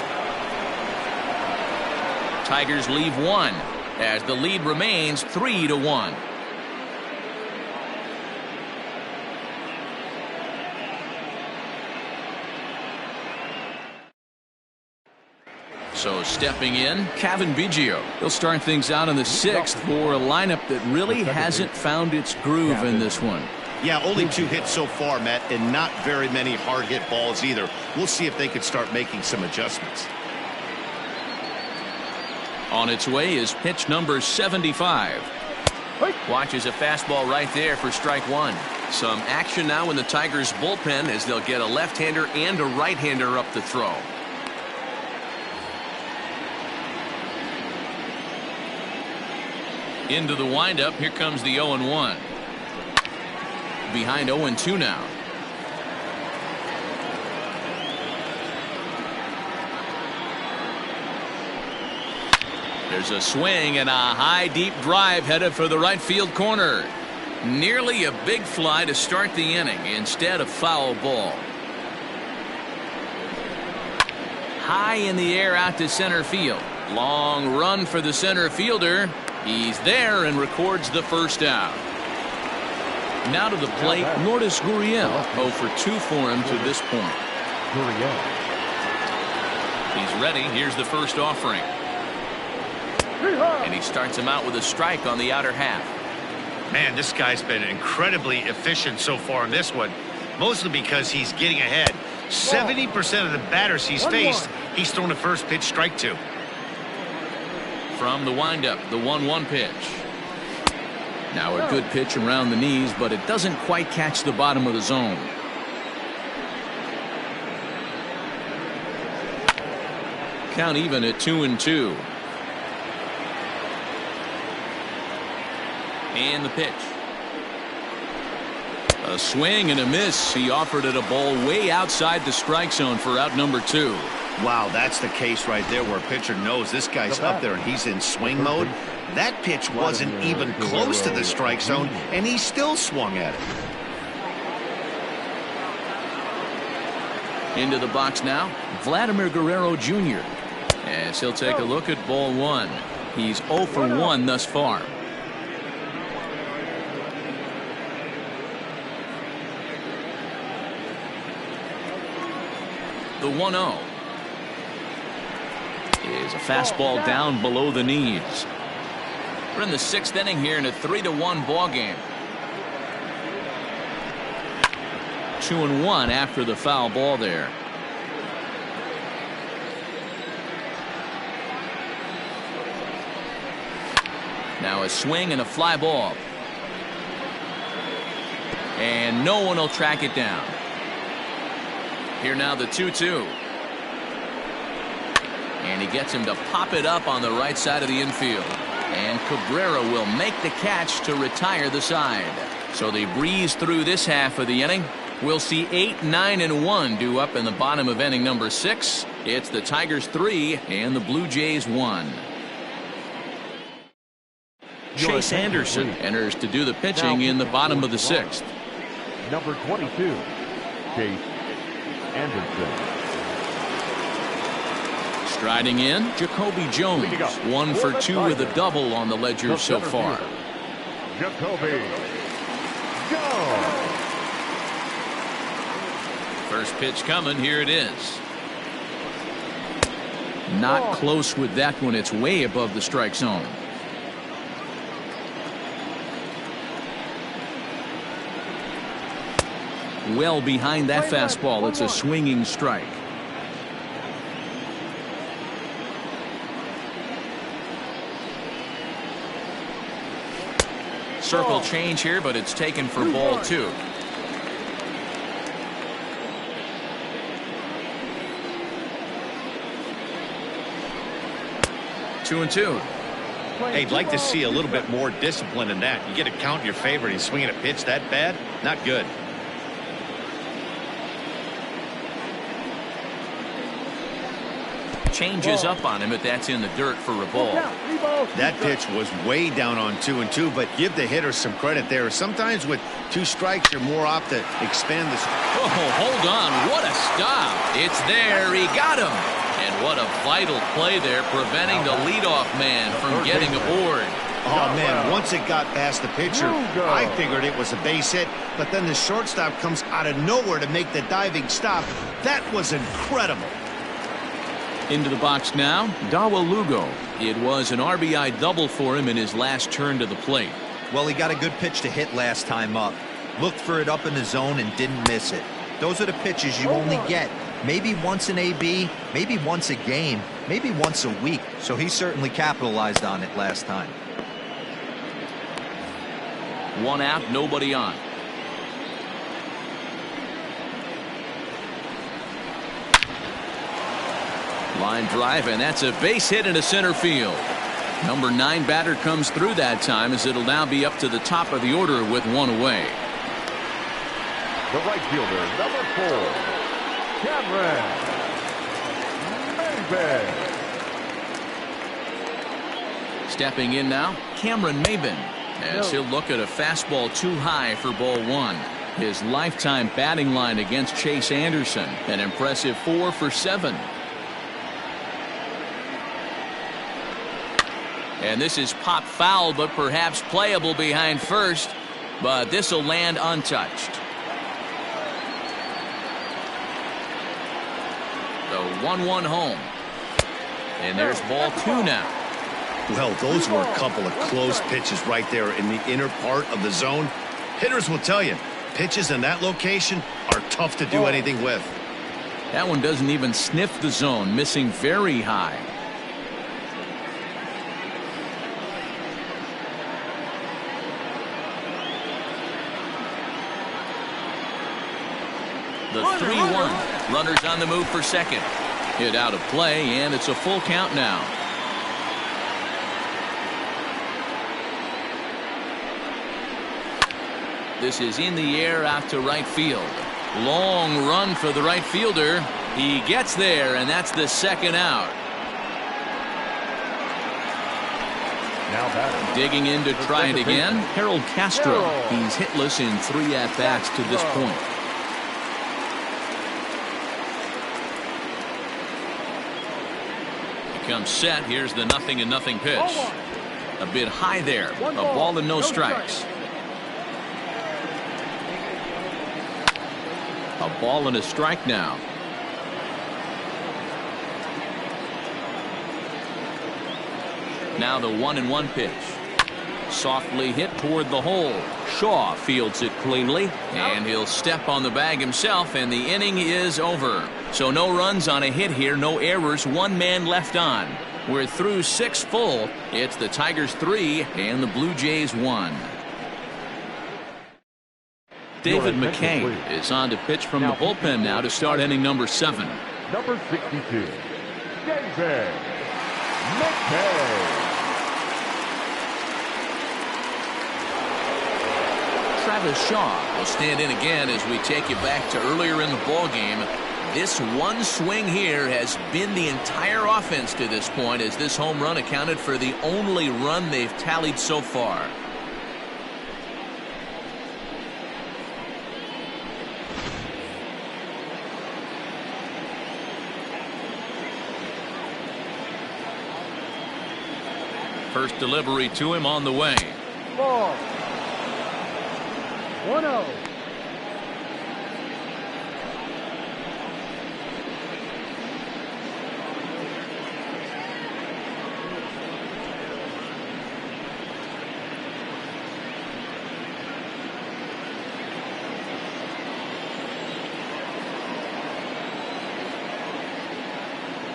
[SPEAKER 1] Tigers leave 1 as the lead remains 3-1. So stepping in, Cavan Biggio. He'll start things out in the 6th for a lineup that really hasn't found its groove in this one.
[SPEAKER 2] Yeah, only 2 hits so far, Matt, and not very many hard hit balls either. We'll see if they can start making some adjustments.
[SPEAKER 1] On its way is pitch number 75. Watches a fastball right there for strike 1.
[SPEAKER 7] Some action now in the Tigers bullpen as they'll get a left-hander and a right-hander up the throw.
[SPEAKER 1] Into the windup. Here comes the 0-1. behind 0-2 now. There's a swing and a high deep drive headed for the right field corner. Nearly a big fly to start the inning instead of foul ball. High in the air out to center field. Long run for the center fielder. He's there and records the first out. Now to the plate, Lourdes Gurriel. 0 for 2 for him to this point. He's ready. Here's the first offering. And he starts him out with a strike on the outer half.
[SPEAKER 2] Man, this guy's been incredibly efficient so far in this one, mostly because he's getting ahead. 70% of the batters he's faced, he's thrown a first pitch strike to.
[SPEAKER 1] From the windup, the 1-1 pitch. Now a good pitch around the knees, but it doesn't quite catch the bottom of the zone. Count even at 2-2. And the pitch. A swing and a miss. He offered it a ball way outside the strike zone for out number 2.
[SPEAKER 2] Wow, that's the case right there where a pitcher knows this guy's up there and he's in swing mode. That pitch wasn't even close to the strike zone, and he still swung at it.
[SPEAKER 1] Into the box now, Vladimir Guerrero Jr. As he'll take a look at ball 1. He's 0 for 1 thus far. The 1-0 is a fastball down below the knees. We're in the 6th inning here in a 3-1 ball game. 2-1 after the foul ball there. Now a swing and a fly ball. And no one will track it down. Here now the 2-2. And he gets him to pop it up on the right side of the infield. And Cabrera will make the catch to retire the side. So they breeze through this half of the inning. We'll see 8, 9, and 1 due up in the bottom of inning number 6. It's the Tigers 3 and the Blue Jays 1. Chase Anderson enters to do the pitching in the bottom of the 6th.
[SPEAKER 5] Number 22, Chase Anderson.
[SPEAKER 1] Striding in, Jacoby Jones. 1 for 2 with a double on the ledger so far.
[SPEAKER 5] Jacoby Jones.
[SPEAKER 1] First pitch coming. Here it is. Not close with that one. It's way above the strike zone. Well behind that fastball. It's a swinging strike. Circle change here, but it's taken for ball 2. Two and 2.
[SPEAKER 2] Hey, I'd like to see a little bit more discipline in that. You get a count in your favor and swinging a pitch that bad? Not good.
[SPEAKER 1] Changes up on him, but that's in the dirt for a ball.
[SPEAKER 2] That pitch was way down on 2-2, but give the hitter some credit there. Sometimes with 2 strikes, you're more apt to expand the.
[SPEAKER 1] Oh, hold on. What a stop. It's there. He got him. And what a vital play there, preventing the leadoff man from getting aboard.
[SPEAKER 2] Oh, man, once it got past the pitcher, I figured it was a base hit, but then the shortstop comes out of nowhere to make the diving stop. That was incredible.
[SPEAKER 1] Into the box now, Dawa Lugo. It was an RBI double for him in his last turn to the plate.
[SPEAKER 3] Well, he got a good pitch to hit last time up. Looked for it up in the zone and didn't miss it. Those are the pitches you only get maybe once in AB, maybe once a game, maybe once a week. So he certainly capitalized on it last time.
[SPEAKER 1] 1 out, nobody on. Line drive, and that's a base hit into center field. Number 9 batter comes through that time, as it'll now be up to the top of the order with 1 away.
[SPEAKER 5] The right fielder, number 4, Cameron Maybin.
[SPEAKER 1] Stepping in now, Cameron Maybin, as he'll look at a fastball too high for ball 1. His lifetime batting line against Chase Anderson, an impressive 4 for 7. And this is pop foul, but perhaps playable behind first. But this will land untouched. The 1-1 home. And there's ball 2 now.
[SPEAKER 2] Well, those were a couple of close pitches right there in the inner part of the zone. Hitters will tell you, pitches in that location are tough to do anything with.
[SPEAKER 1] That one doesn't even sniff the zone, missing very high. The 3-1. Runners on the move for second. Hit out of play, and it's a full count now. This is in the air out to right field. Long run for the right fielder. He gets there, and that's the second out.
[SPEAKER 5] Now batting.
[SPEAKER 1] Digging in to try it again, Harold Castro. He's hitless in 3 at-bats to this point. He comes set. Here's the 0-0 pitch. A bit high there. A ball and no strikes. A ball and a strike now. Now the 1-1 pitch. Softly hit toward the hole. Shaw fields it cleanly, and he'll step on the bag himself, and the inning is over. So no runs on a hit here, no errors, 1 man left on. We're through 6 full. It's the Tigers 3 and the Blue Jays 1. David McKay is on to pitch from the bullpen now to start inning number 7.
[SPEAKER 5] Number 62, David McKay.
[SPEAKER 1] Travis Shaw will stand in again as we take you back to earlier in the ball game. This one swing here has been the entire offense to this point, as this home run accounted for the only run they've tallied so far. First delivery to him on the way.
[SPEAKER 4] Ball. 1-0.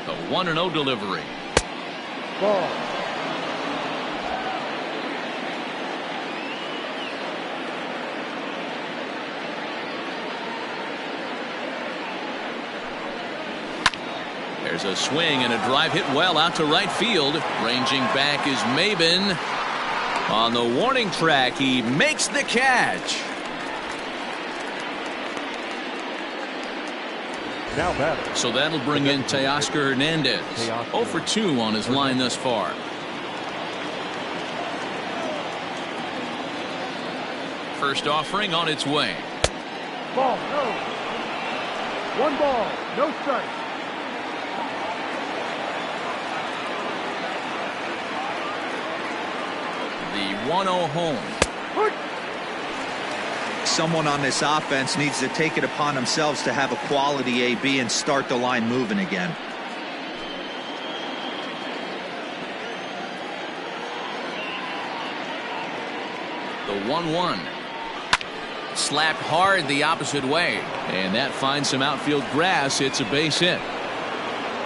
[SPEAKER 1] The 1-0 delivery.
[SPEAKER 4] Ball.
[SPEAKER 1] There's a swing and a drive hit well out to right field. Ranging back is Maybin. On the warning track, he makes the catch.
[SPEAKER 5] Now batting.
[SPEAKER 1] So that'll bring in Teoscar Hernandez. 0 for 2 on his line thus far. First offering on its way.
[SPEAKER 4] Ball. No. 1 ball. No strike.
[SPEAKER 1] The 1-0 home.
[SPEAKER 3] Someone on this offense needs to take it upon themselves to have a quality AB and start the line moving again.
[SPEAKER 1] The 1-1. Slapped hard the opposite way. And that finds some outfield grass. It's a base hit.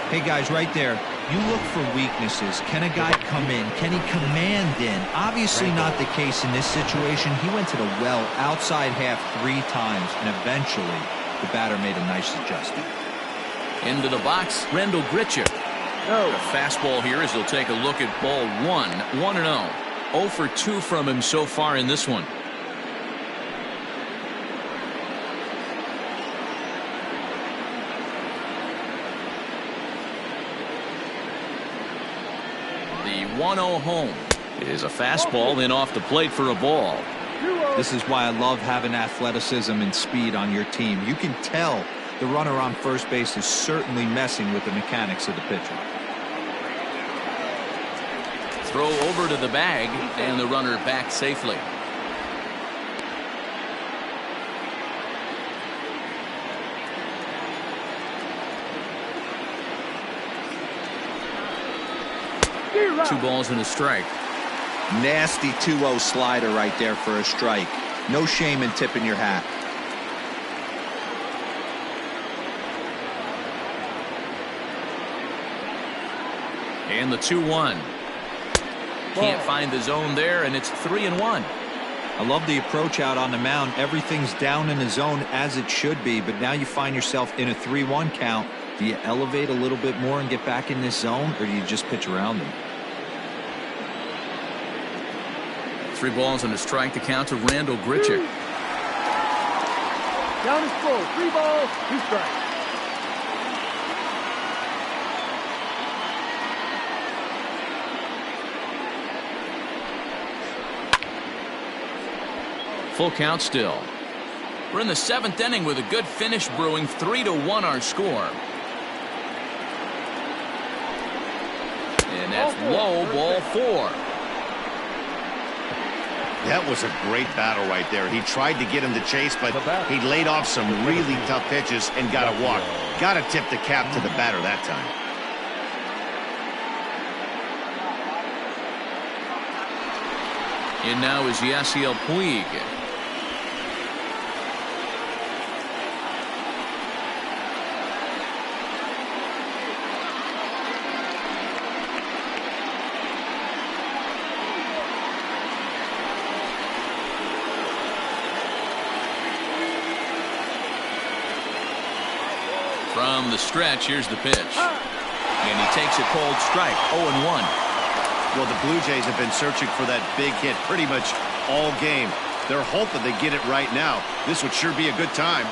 [SPEAKER 3] Hey, guys, right there. You look for weaknesses. Can a guy come in? Can he command in? Obviously not the case in this situation. He went to the well outside half 3 times, and eventually the batter made a nice adjustment.
[SPEAKER 1] Into the box, Rendell Gritcher.
[SPEAKER 4] No.
[SPEAKER 1] A fastball here as he'll take a look at ball 1. 1-0. 0 for 2 from him so far in this one. 1-0 home. It is a fastball in off the plate for a ball.
[SPEAKER 3] This is why I love having athleticism and speed on your team. You can tell the runner on first base is certainly messing with the mechanics of the pitcher.
[SPEAKER 1] Throw over to the bag, and the runner back safely. Two balls and a strike.
[SPEAKER 3] Nasty 2-0 slider right there for a strike. No shame in tipping your hat.
[SPEAKER 1] And the 2-1. Can't find the zone there, and it's 3-1.
[SPEAKER 3] I love the approach out on the mound. Everything's down in the zone as it should be, but now you find yourself in a 3-1 count. Do you elevate a little bit more and get back in this zone, or do you just pitch around them?
[SPEAKER 1] 3 balls and a strike to count to Randal Grichuk.
[SPEAKER 4] Down is full. 3 balls, 2 strikes.
[SPEAKER 1] Full count still. We're in the 7th inning with a good finish brewing. 3-1 our score. And that's low, ball 4.
[SPEAKER 2] That was a great battle right there. He tried to get him to chase, but he laid off some really tough pitches and got a walk. Got to tip the cap to the batter that time.
[SPEAKER 1] And now is Yasiel Puig. From the stretch, here's the pitch. And he takes a cold strike, 0-1.
[SPEAKER 2] Well, the Blue Jays have been searching for that big hit pretty much all game. They're hoping they get it right now. This would sure be a good time.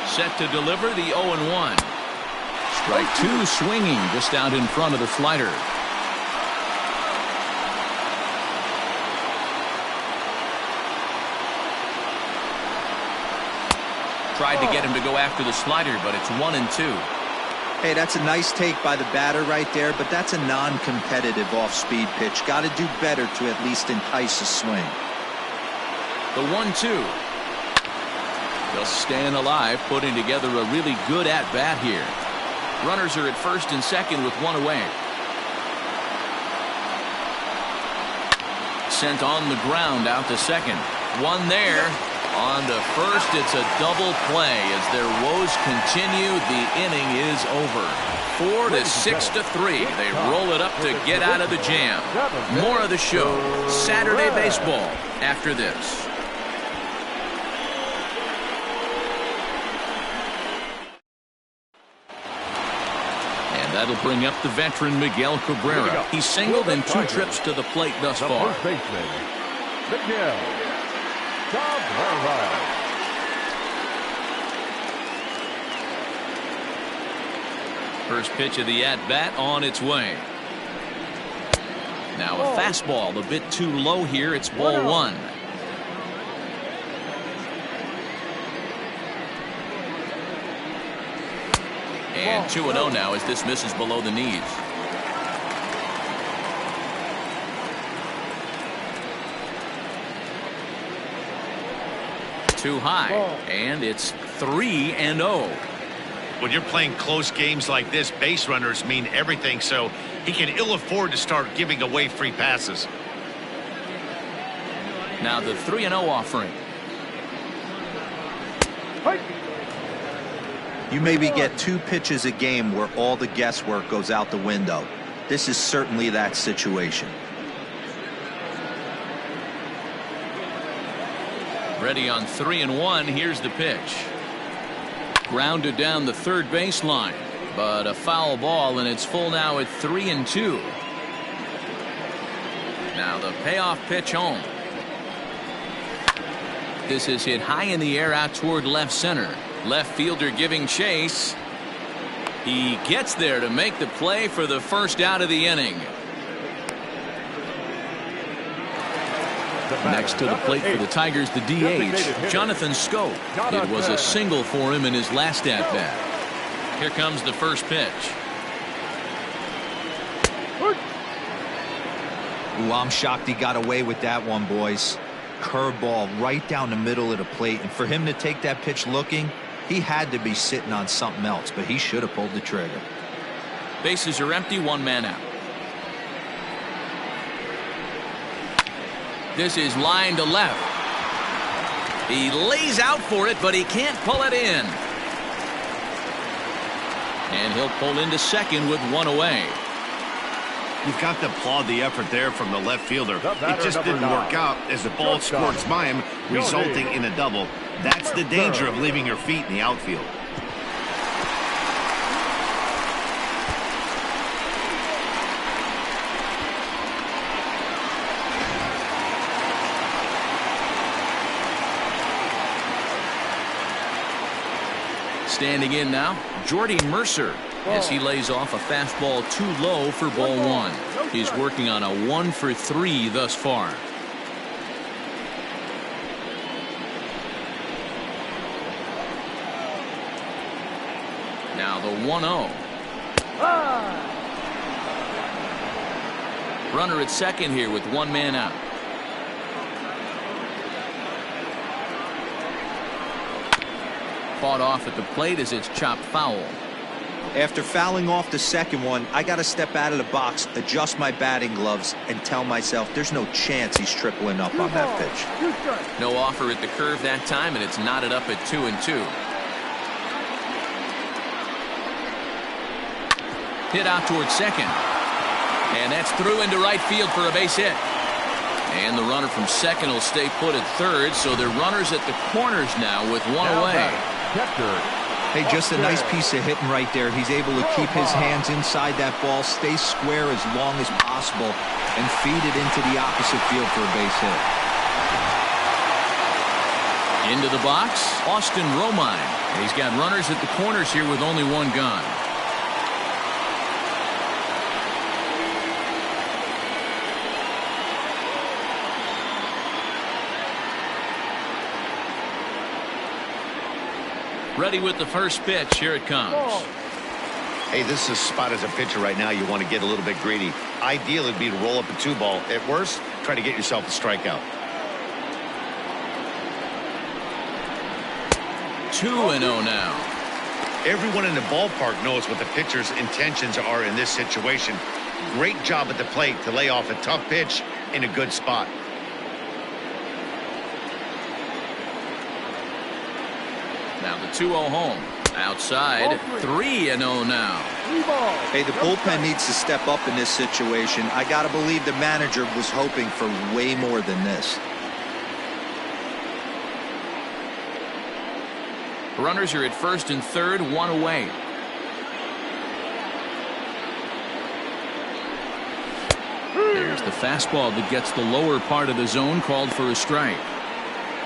[SPEAKER 1] Set to deliver the 0-1. Strike 2 swinging just out in front of the slider. Tried to get him to go after the slider, but it's 1-2.
[SPEAKER 3] Hey, that's a nice take by the batter right there, but that's a non-competitive off-speed pitch. Got to do better to at least entice a swing.
[SPEAKER 1] The 1-2. Just staying alive, putting together a really good at-bat here. Runners are at first and second with 1 away. Sent on the ground out to second. 1 there. On to first, it's a double play as their woes continue. The inning is over. 4-6-3. They roll it up to get out of the jam. More of the show. Saturday baseball after this. And that'll bring up the veteran Miguel Cabrera. He's singled in 2 trips to the plate thus far.
[SPEAKER 5] First baseman, Miguel Cabrera.
[SPEAKER 1] First pitch of the at-bat on its way. Now a fastball a bit too low here. It's ball 1. And 2-0 now as this misses below the knees. Too high, and it's 3-0.
[SPEAKER 2] When you're playing close games like this, base runners mean everything, so he can ill afford to start giving away free passes.
[SPEAKER 1] Now the 3-0 offering.
[SPEAKER 3] You maybe get 2 pitches a game where all the guesswork goes out the window. This is certainly that situation.
[SPEAKER 1] Ready on 3-1. Here's the pitch. Grounded down the third baseline, but a foul ball, and it's full now at 3-2. Now the payoff pitch home. This is hit high in the air out toward left center. Left fielder giving chase. He gets there to make the play for the first out of the inning. Next to the plate for the Tigers, the DH, Jonathan Schoop. It was a single for him in his last at-bat. Here comes the first pitch.
[SPEAKER 3] Ooh, I'm shocked he got away with that one, boys. Curveball right down the middle of the plate, and for him to take that pitch looking, he had to be sitting on something else, but he should have pulled the trigger.
[SPEAKER 1] Bases are empty, one man out. This is line to left. He lays out for it, but he can't pull it in. And he'll pull into second with one away.
[SPEAKER 2] You've got to applaud the effort there from the left fielder. It just didn't work out as the ball squirts by him, resulting in a double. That's the danger of leaving your feet in the outfield.
[SPEAKER 1] Standing in now, Jordy Mercer, as he lays off a fastball too low for ball one. He's working on a 1-for-3 thus far. Now the 1-0. Runner at second here with one man out. Fought off at the plate as it's chopped foul.
[SPEAKER 3] After fouling off the second one, I got to step out of the box, adjust my batting gloves, and tell myself there's no chance he's tripling up on that pitch.
[SPEAKER 1] No offer at the curve that time, and it's knotted up at 2-2. Hit out towards second. And that's through into right field for a base hit. And the runner from second will stay put at third, so they're runners at the corners now with one away.
[SPEAKER 3] Hey, just a nice piece of hitting right there. He's able to keep his hands inside that ball, stay square as long as possible, and feed it into the opposite field for a base hit.
[SPEAKER 1] Into the box, Austin Romine. He's got runners at the corners here with only one gone. Ready with the first pitch. Here it comes.
[SPEAKER 2] Hey, this is a spot as a pitcher right now. You want to get a little bit greedy. Ideal would be to roll up a 2-ball. At worst, try to get yourself a strikeout.
[SPEAKER 1] 2-0 now.
[SPEAKER 2] Everyone in the ballpark knows what the pitcher's intentions are in this situation. Great job at the plate to lay off a tough pitch in a good spot.
[SPEAKER 1] Now the 2-0 home. Outside, 3-0 now.
[SPEAKER 3] Hey, the bullpen needs to step up in this situation. I got to believe the manager was hoping for way more than this.
[SPEAKER 1] Runners are at first and third, one away. There's the fastball that gets the lower part of the zone, called for a strike.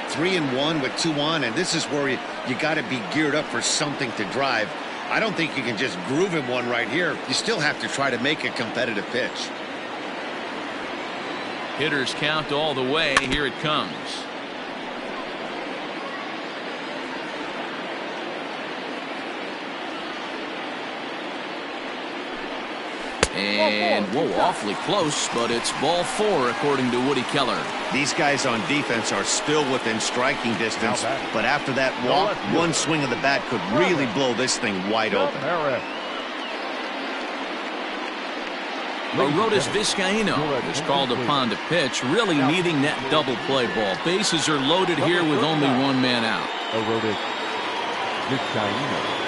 [SPEAKER 2] 3-1 with 2 on, and this is where you got to be geared up for something to drive. I don't think you can just groove him one right here. You still have to try to make a competitive pitch.
[SPEAKER 1] Hitters count all the way. Here it comes. And, whoa, awfully close, but it's ball 4 according to Woody Keller.
[SPEAKER 2] These guys on defense are still within striking distance, but after that walk, one swing of the bat could really blow this thing wide open.
[SPEAKER 1] Arodys Vizcaíno is called upon to pitch, really needing that double play ball. Bases are loaded here with only one man out.
[SPEAKER 5] Arodys Vizcaíno.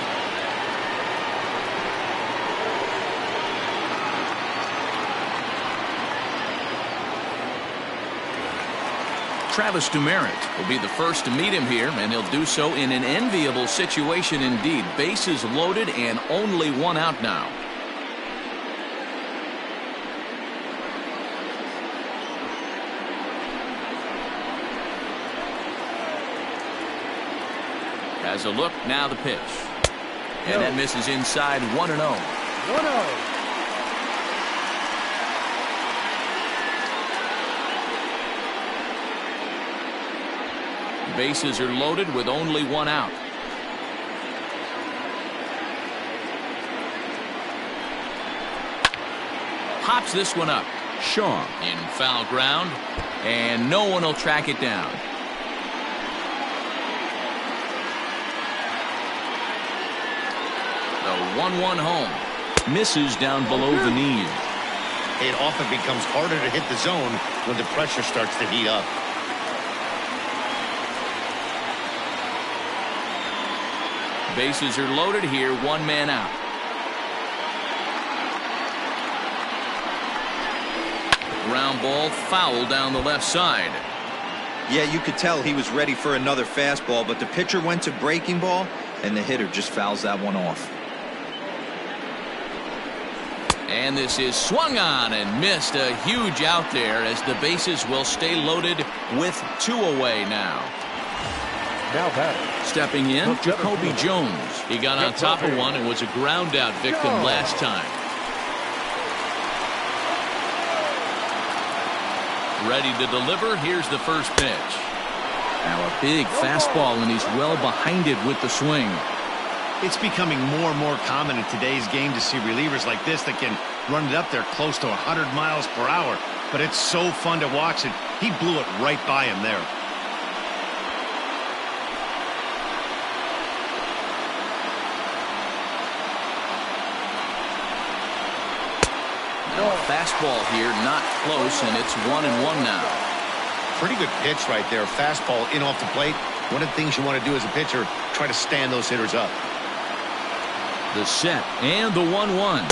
[SPEAKER 1] Travis Demeritte will be the first to meet him here, and he'll do so in an enviable situation indeed. Bases loaded and only one out now. Has a look, now the pitch. And that misses inside 1-0.
[SPEAKER 4] 1-0.
[SPEAKER 1] Bases are loaded with only one out. Pops this one up. Shaw in foul ground, and no one will track it down. The 1-1 home. Misses down below the knees.
[SPEAKER 2] It often becomes harder to hit the zone when the pressure starts to heat up.
[SPEAKER 1] Bases are loaded here, one man out. Ground ball foul down the left side.
[SPEAKER 3] Yeah, you could tell he was ready for another fastball, but the pitcher went to breaking ball, and the hitter just fouls that one off.
[SPEAKER 1] And this is swung on and missed. A huge out there as the bases will stay loaded with two away now.
[SPEAKER 5] Now batting.
[SPEAKER 1] Stepping in, Jacoby Jones. He got on top of one and was a ground out victim last time. Ready to deliver. Here's the first pitch. Now a big fastball, and he's well behind it with the swing.
[SPEAKER 2] It's becoming more and more common in today's game to see relievers like this that can run it up there close to 100 miles per hour. But it's so fun to watch it. He blew it right by him there.
[SPEAKER 1] Now a fastball here, not close, and it's 1-1 now.
[SPEAKER 2] Pretty good pitch right there. Fastball in off the plate. One of the things you want to do as a pitcher, try to stand those hitters up.
[SPEAKER 1] The set and the 1-1.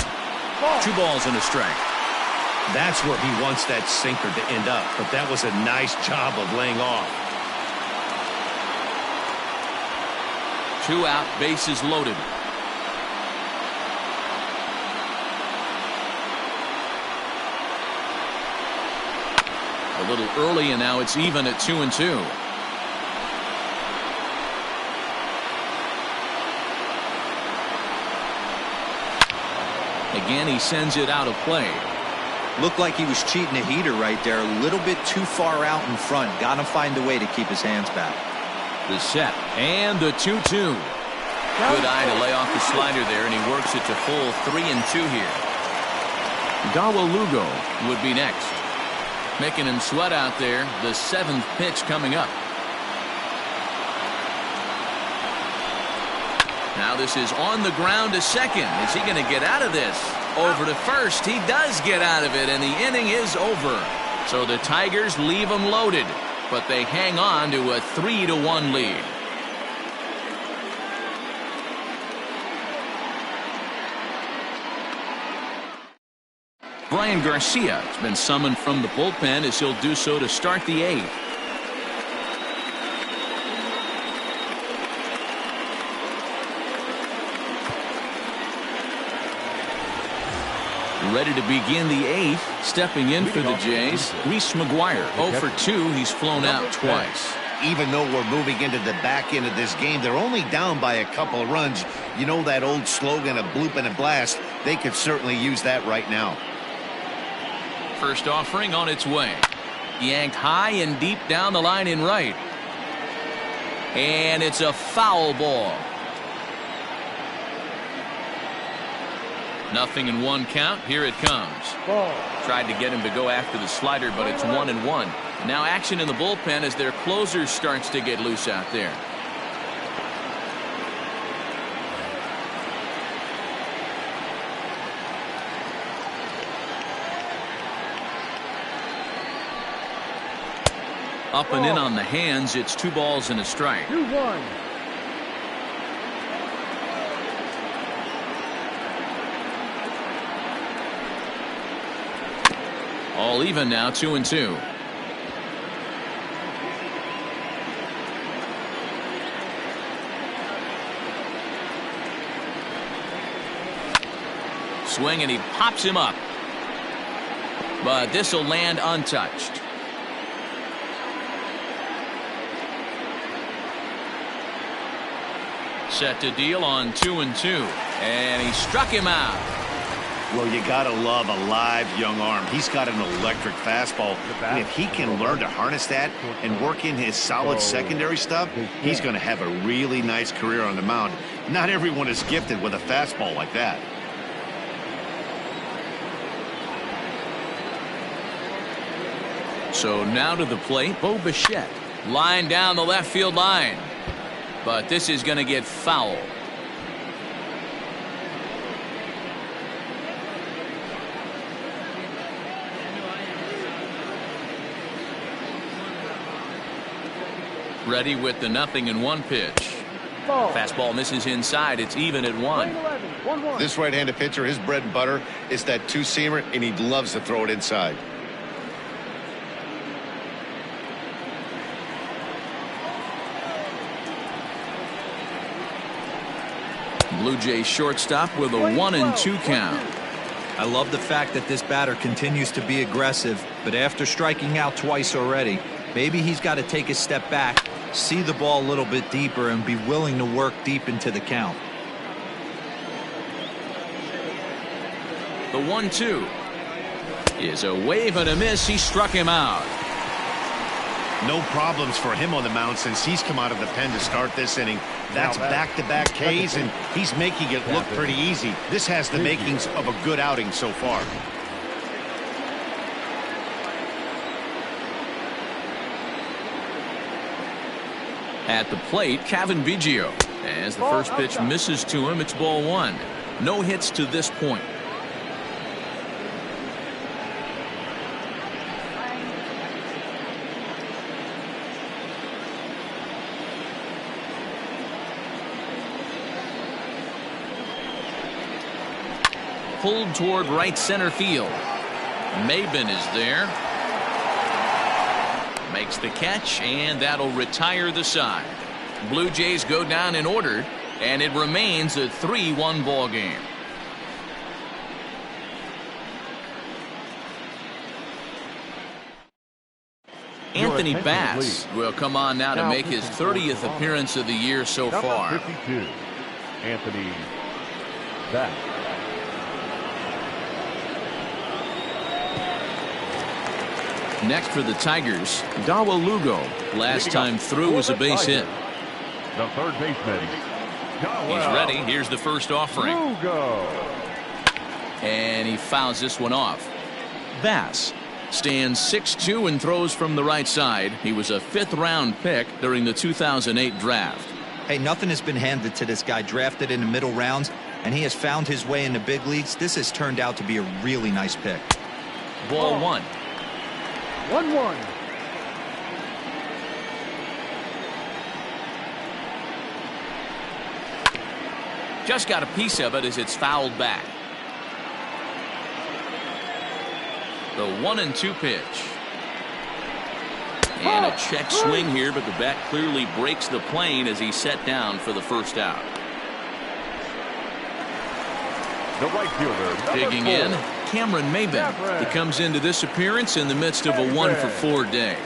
[SPEAKER 1] 2 balls and a strike.
[SPEAKER 2] That's where he wants that sinker to end up, but that was a nice job of laying off.
[SPEAKER 1] 2 out, bases loaded. A little early, and now it's even at 2-2. Again, he sends it out of play.
[SPEAKER 3] Looked like he was cheating a heater right there. A little bit too far out in front. Got to find a way to keep his hands back.
[SPEAKER 1] The set and the 2-2. Good eye to lay off the slider there, and he works it to full 3-2 here. Gawa Lugo would be next. Making him sweat out there. The 7th pitch coming up. Now this is on the ground to second. Is he going to get out of this? Over to first. He does get out of it, and the inning is over. So the Tigers leave them loaded, but they hang on to a 3-1 lead. Brian Garcia has been summoned from the bullpen as he'll do so to start the 8th. Ready to begin the 8th. Stepping in for the Jays, Reese McGuire. 0 for 2. He's flown out twice.
[SPEAKER 2] Even though we're moving into the back end of this game, they're only down by a couple of runs. You know that old slogan, a bloop and a blast. They could certainly use that right now.
[SPEAKER 1] First offering on its way. Yanked high and deep down the line in right. And it's a foul ball. 0-1 count. Here it comes. Tried to get him to go after the slider, but it's 1-1. Now action in the bullpen as their closer starts to get loose out there. Up and in on the hands. It's 2 balls and a strike.
[SPEAKER 4] 2-1.
[SPEAKER 1] All even now, 2-2. Swing, and he pops him up. But this will land untouched. Set to deal on 2-2. And he struck him out.
[SPEAKER 2] Well, you got to love a live young arm. He's got an electric fastball. And if he can learn to harness that and work in his solid secondary stuff, he's going to have a really nice career on the mound. Not everyone is gifted with a fastball like that.
[SPEAKER 1] So now to the plate, Bo Bichette. Line down the left field line. But this is going to get foul. Ready with the 0-1 pitch. Fastball misses inside. It's even at 1.
[SPEAKER 2] This right-handed pitcher, his bread and butter is that two-seamer, and he loves to throw it inside.
[SPEAKER 1] Blue Jays shortstop with a 1-2 count.
[SPEAKER 3] I love the fact that this batter continues to be aggressive, but after striking out twice already, maybe he's got to take a step back, see the ball a little bit deeper, and be willing to work deep into the count.
[SPEAKER 1] The 1-2 is a wave and a miss. He struck him out.
[SPEAKER 2] No problems for him on the mound since he's come out of the pen to start this inning. That's back-to-back Ks, and he's making it look pretty easy. This has the makings of a good outing so far.
[SPEAKER 1] At the plate, Cavan Biggio. As the first pitch misses to him, it's ball 1. No hits to this point. Pulled toward right center field. Maben is there. Makes the catch, and that'll retire the side. Blue Jays go down in order, and it remains a 3-1 ball game. Anthony Bass will come on now to make his 30th appearance of the year so far.
[SPEAKER 5] 52, Anthony Bass.
[SPEAKER 1] Next for the Tigers, Dawa Lugo. Last time through was a base hit.
[SPEAKER 5] The third baseman.
[SPEAKER 1] He's ready. Here's the first offering.
[SPEAKER 5] Lugo.
[SPEAKER 1] And he fouls this one off. Bass stands 6'2" and throws from the right side. He was a 5th-round pick during the 2008 draft.
[SPEAKER 3] Hey, nothing has been handed to this guy. Drafted in the middle rounds, and he has found his way in the big leagues. This has turned out to be a really nice pick.
[SPEAKER 1] Ball 1.
[SPEAKER 4] 1-1.
[SPEAKER 1] Just got a piece of it as it's fouled back. The 1-2 pitch. And a check swing here, but the bat clearly breaks the plane as he's set down for the first out.
[SPEAKER 5] The right fielder.
[SPEAKER 1] Digging in, Cameron Maben. He comes into this appearance in the midst of a 1-for-4 day.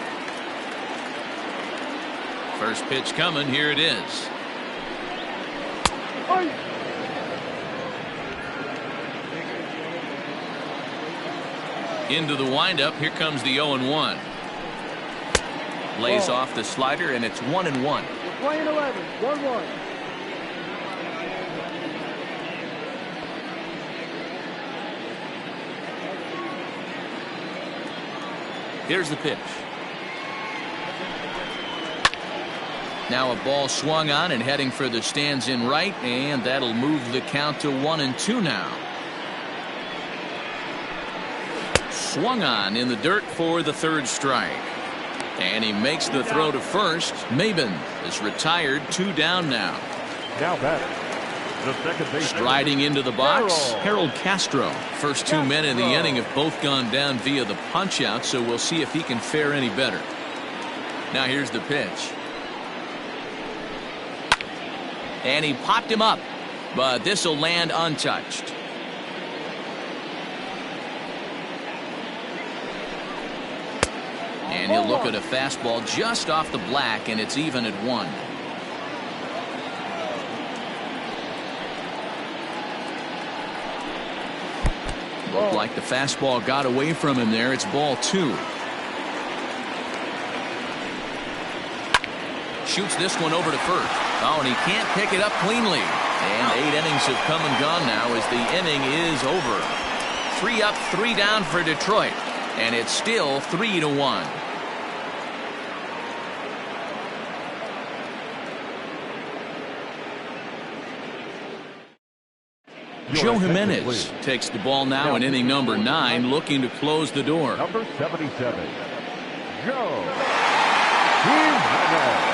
[SPEAKER 1] First pitch coming. Here it is. Into the windup. Here comes the 0-1. Lays off the slider, and it's 1-1.
[SPEAKER 4] Playing 11. 1-1.
[SPEAKER 1] Here's the pitch. Now a ball swung on and heading for the stands in right, and that'll move the count to 1-2 now. Swung on in the dirt for the third strike. And he makes the throw to first. Maben is retired. 2 down now.
[SPEAKER 5] Now batter. The second baseman.
[SPEAKER 1] Striding into the box, Harold Castro. First 2 men in the inning have both gone down via the punch out, so we'll see if he can fare any better. Now here's the pitch. And he popped him up, but this will land untouched. And he'll look at a fastball just off the black, and it's even at 1. Looked like the fastball got away from him there. It's ball 2. Shoots this one over to first. Oh, and he can't pick it up cleanly. And 8 innings have come and gone now as the inning is over. 3 up, 3 down for Detroit. And it's still 3-1. Joe Jimenez takes the ball now in inning number 9, looking to close the door.
[SPEAKER 5] Number 77, Joe Jimenez.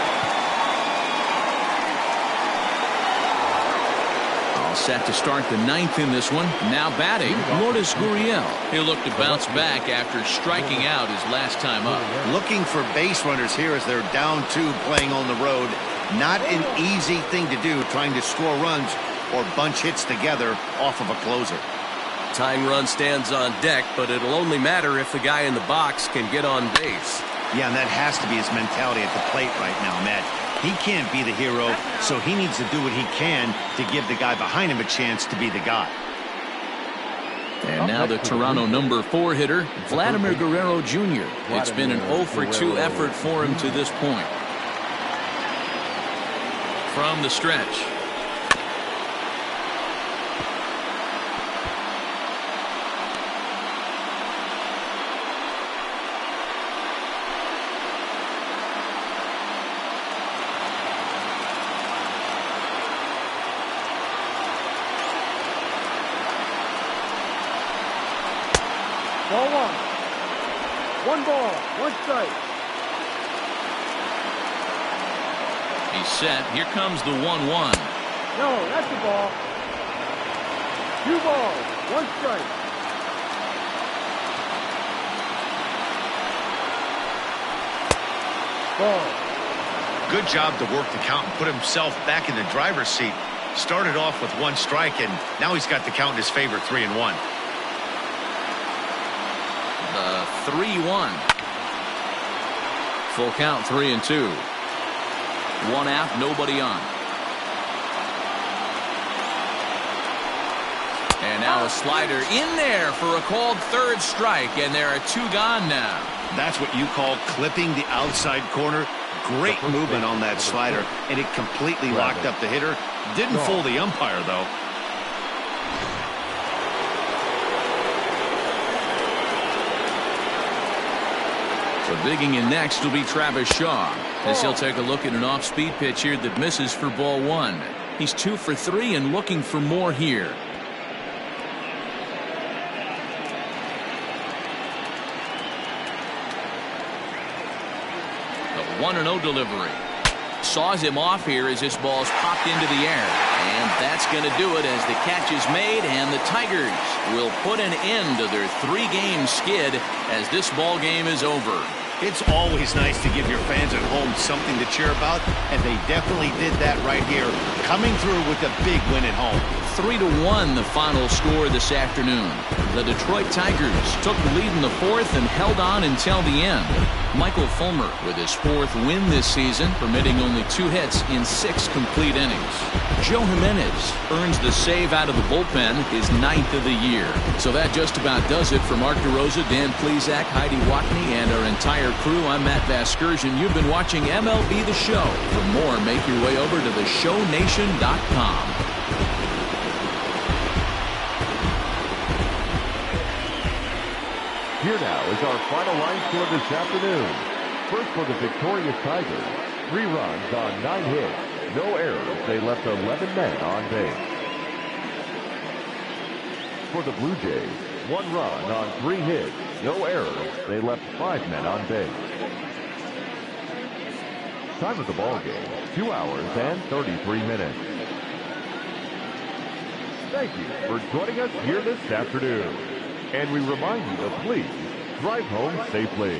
[SPEAKER 1] All set to start the 9th in this one. Now batting, Lourdes Gurriel. He'll look to bounce back after striking out his last time up.
[SPEAKER 2] Looking for base runners here as they're down 2 playing on the road. Not an easy thing to do, trying to score runs or bunch hits together off of a closer.
[SPEAKER 7] Tying run stands on deck, but it'll only matter if the guy in the box can get on base.
[SPEAKER 2] Yeah, and that has to be his mentality at the plate right now, Matt. He can't be the hero, so he needs to do what he can to give the guy behind him a chance to be the guy.
[SPEAKER 1] And now the Toronto number 4 hitter, Vladimir Guerrero Jr. It's been an 0-for-2 effort for him to this point. From the stretch.
[SPEAKER 4] Ball 1. 1 ball, 1 strike.
[SPEAKER 1] He's set. Here comes the 1-1.
[SPEAKER 4] No, that's the ball. 2 balls, 1 strike. Ball.
[SPEAKER 2] Good job to work the count and put himself back in the driver's seat. Started off with 1 strike, and now he's got the count in his favor, 3-1.
[SPEAKER 1] The 3-1. Full count, 3-2. 1 out, nobody on. And now a slider in there for a called 3rd strike, and there are 2 gone now.
[SPEAKER 2] That's what you call clipping the outside corner. Great movement on that slider, and it completely locked up the hitter. Didn't fool the umpire, though.
[SPEAKER 1] So digging in next will be Travis Shaw, as he'll take a look at an off-speed pitch here that misses for ball 1. He's 2 for 3 and looking for more here. The 1-0 delivery. Saws him off here as this ball's popped into the air. And that's going to do it as the catch is made, and the Tigers will put an end to their 3-game skid as this ball game is over.
[SPEAKER 2] It's always nice to give your fans at home something to cheer about, and they definitely did that right here, coming through with a big win at home.
[SPEAKER 1] 3-1 the final score this afternoon. The Detroit Tigers took the lead in the 4th and held on until the end. Michael Fulmer with his 4th win this season, permitting only 2 hits in 6 complete innings. Joe Jimenez earns the save out of the bullpen, his 9th of the year. So that just about does it for Mark DeRosa, Dan Plesac, Heidi Watney, and our entire crew. I'm Matt Vasgersian. You've been watching MLB The Show. For more, make your way over to theshownation.com.
[SPEAKER 5] Here now is our final line score this afternoon. First for the victorious Tigers, 3 runs on 9 hits. No errors. They left 11 men on base. For the Blue Jays, 1 run on 3 hits. No errors. They left 5 men on base. Time of the ball game, 2 hours and 33 minutes. Thank you for joining us here this afternoon. And we remind you to please drive home safely.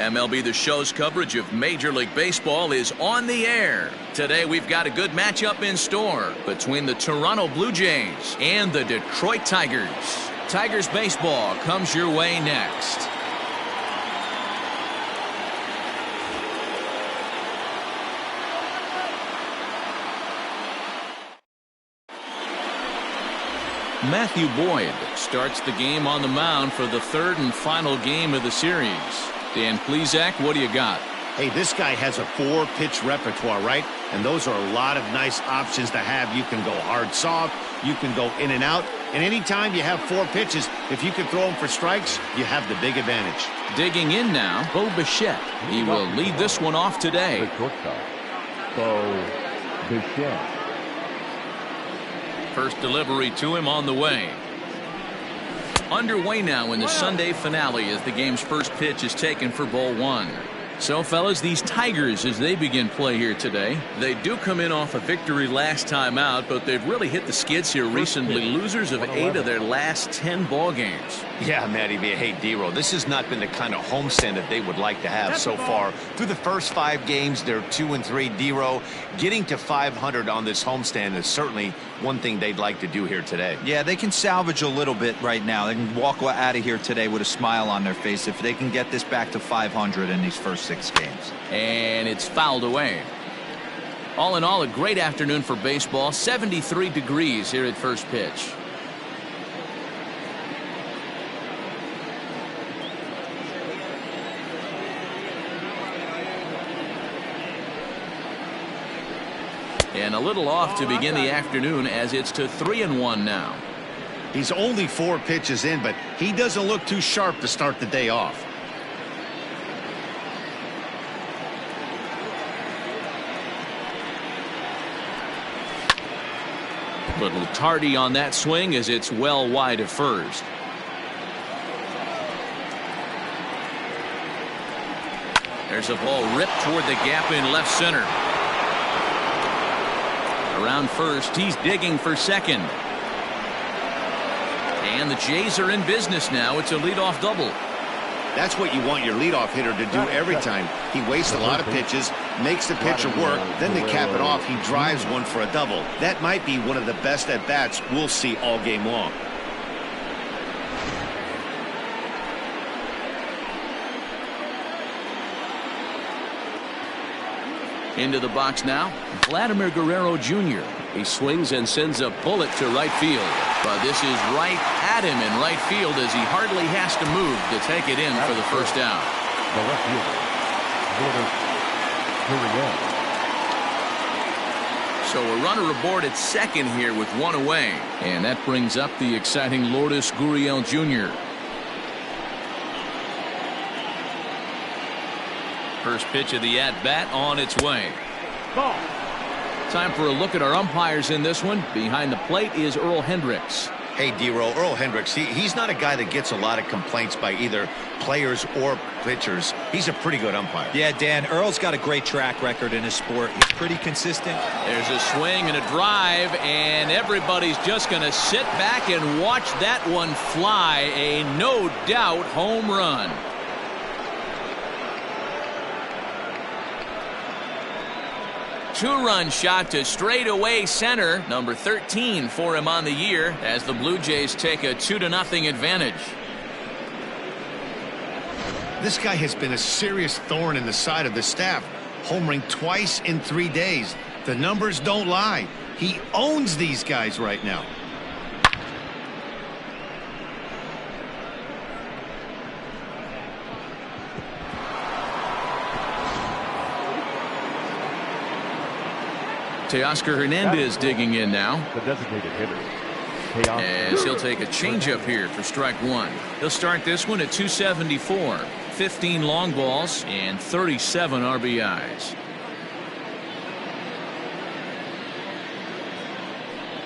[SPEAKER 1] MLB The Show's coverage of Major League Baseball is on the air. Today we've got a good matchup in store between the Toronto Blue Jays and the Detroit Tigers. Tigers baseball comes your way next. Matthew Boyd starts the game on the mound for the third and final game of the series. Dan Plesac, what do you got?
[SPEAKER 2] Hey, this guy has a 4-pitch repertoire, right? And those are a lot of nice options to have. You can go hard, soft. You can go in and out. And anytime you have 4 pitches, if you can throw them for strikes, you have the big advantage.
[SPEAKER 1] Digging in now, Bo Bichette. He will lead this one off today.
[SPEAKER 5] The shortstop, Bo Bichette.
[SPEAKER 1] First delivery to him on the way. Underway now in the Sunday finale as the game's first pitch is taken for ball 1. So, fellas, these Tigers, as they begin play here today, they do come in off a victory last time out, but they've really hit the skids here recently. Losers of 8 of their last 10 ball games.
[SPEAKER 2] Yeah, Matty B. Hey, D-Roll, this has not been the kind of homestand that they would like to have so far. Through the first 5 games, they're 2-3. D-Roll, getting to 500 on this homestand is certainly one thing they'd like to do here today.
[SPEAKER 3] Yeah, they can salvage a little bit right now. They can walk out of here today with a smile on their face if they can get this back to 500 in these first 6 games.
[SPEAKER 1] And it's fouled away. All in all, a great afternoon for baseball. 73 degrees here at first pitch. And a little off to begin the afternoon as it's to 3-1 now.
[SPEAKER 2] He's only 4 pitches in, but he doesn't look too sharp to start the day off.
[SPEAKER 1] Little tardy on that swing as it's well wide of first. There's a ball ripped toward the gap in left center. Around first, he's digging for second. And the Jays are in business now. It's a leadoff double.
[SPEAKER 2] That's what you want your leadoff hitter to do every time. He wastes a lot of pitches, makes the pitcher work, then to cap it off, he drives one for a double. That might be one of the best at-bats we'll see all game long.
[SPEAKER 1] Into the box now, Vladimir Guerrero Jr. He swings and sends a bullet to right field. But this is right at him in right field as he hardly has to move to take it in for the first out.
[SPEAKER 5] The left fielder, Lourdes Gurriel.
[SPEAKER 1] So a runner aboard at second here with 1 away. And that brings up the exciting Lourdes Gurriel Jr. First pitch of the at-bat on its way.
[SPEAKER 4] Ball.
[SPEAKER 1] Time for a look at our umpires in this one. Behind the plate is Earl Hendricks.
[SPEAKER 2] Hey, D-Roll, Earl Hendricks, he's not a guy that gets a lot of complaints by either players or pitchers. He's a pretty good umpire.
[SPEAKER 3] Yeah, Dan, Earl's got a great track record in his sport. He's pretty consistent.
[SPEAKER 1] There's a swing and a drive, and everybody's just going to sit back and watch that one fly. A no-doubt home run. Two-run shot to straightaway center. Number 13 for him on the year as the Blue Jays take a 2-0 advantage.
[SPEAKER 2] This guy has been a serious thorn in the side of the staff, homering twice in 3 days. The numbers don't lie. He owns these guys right now.
[SPEAKER 1] Teoscar Hernandez digging in now.
[SPEAKER 5] The designated hitter,
[SPEAKER 1] As he'll take a changeup here for strike 1. He'll start this one at 274. 15 long balls and 37 RBIs.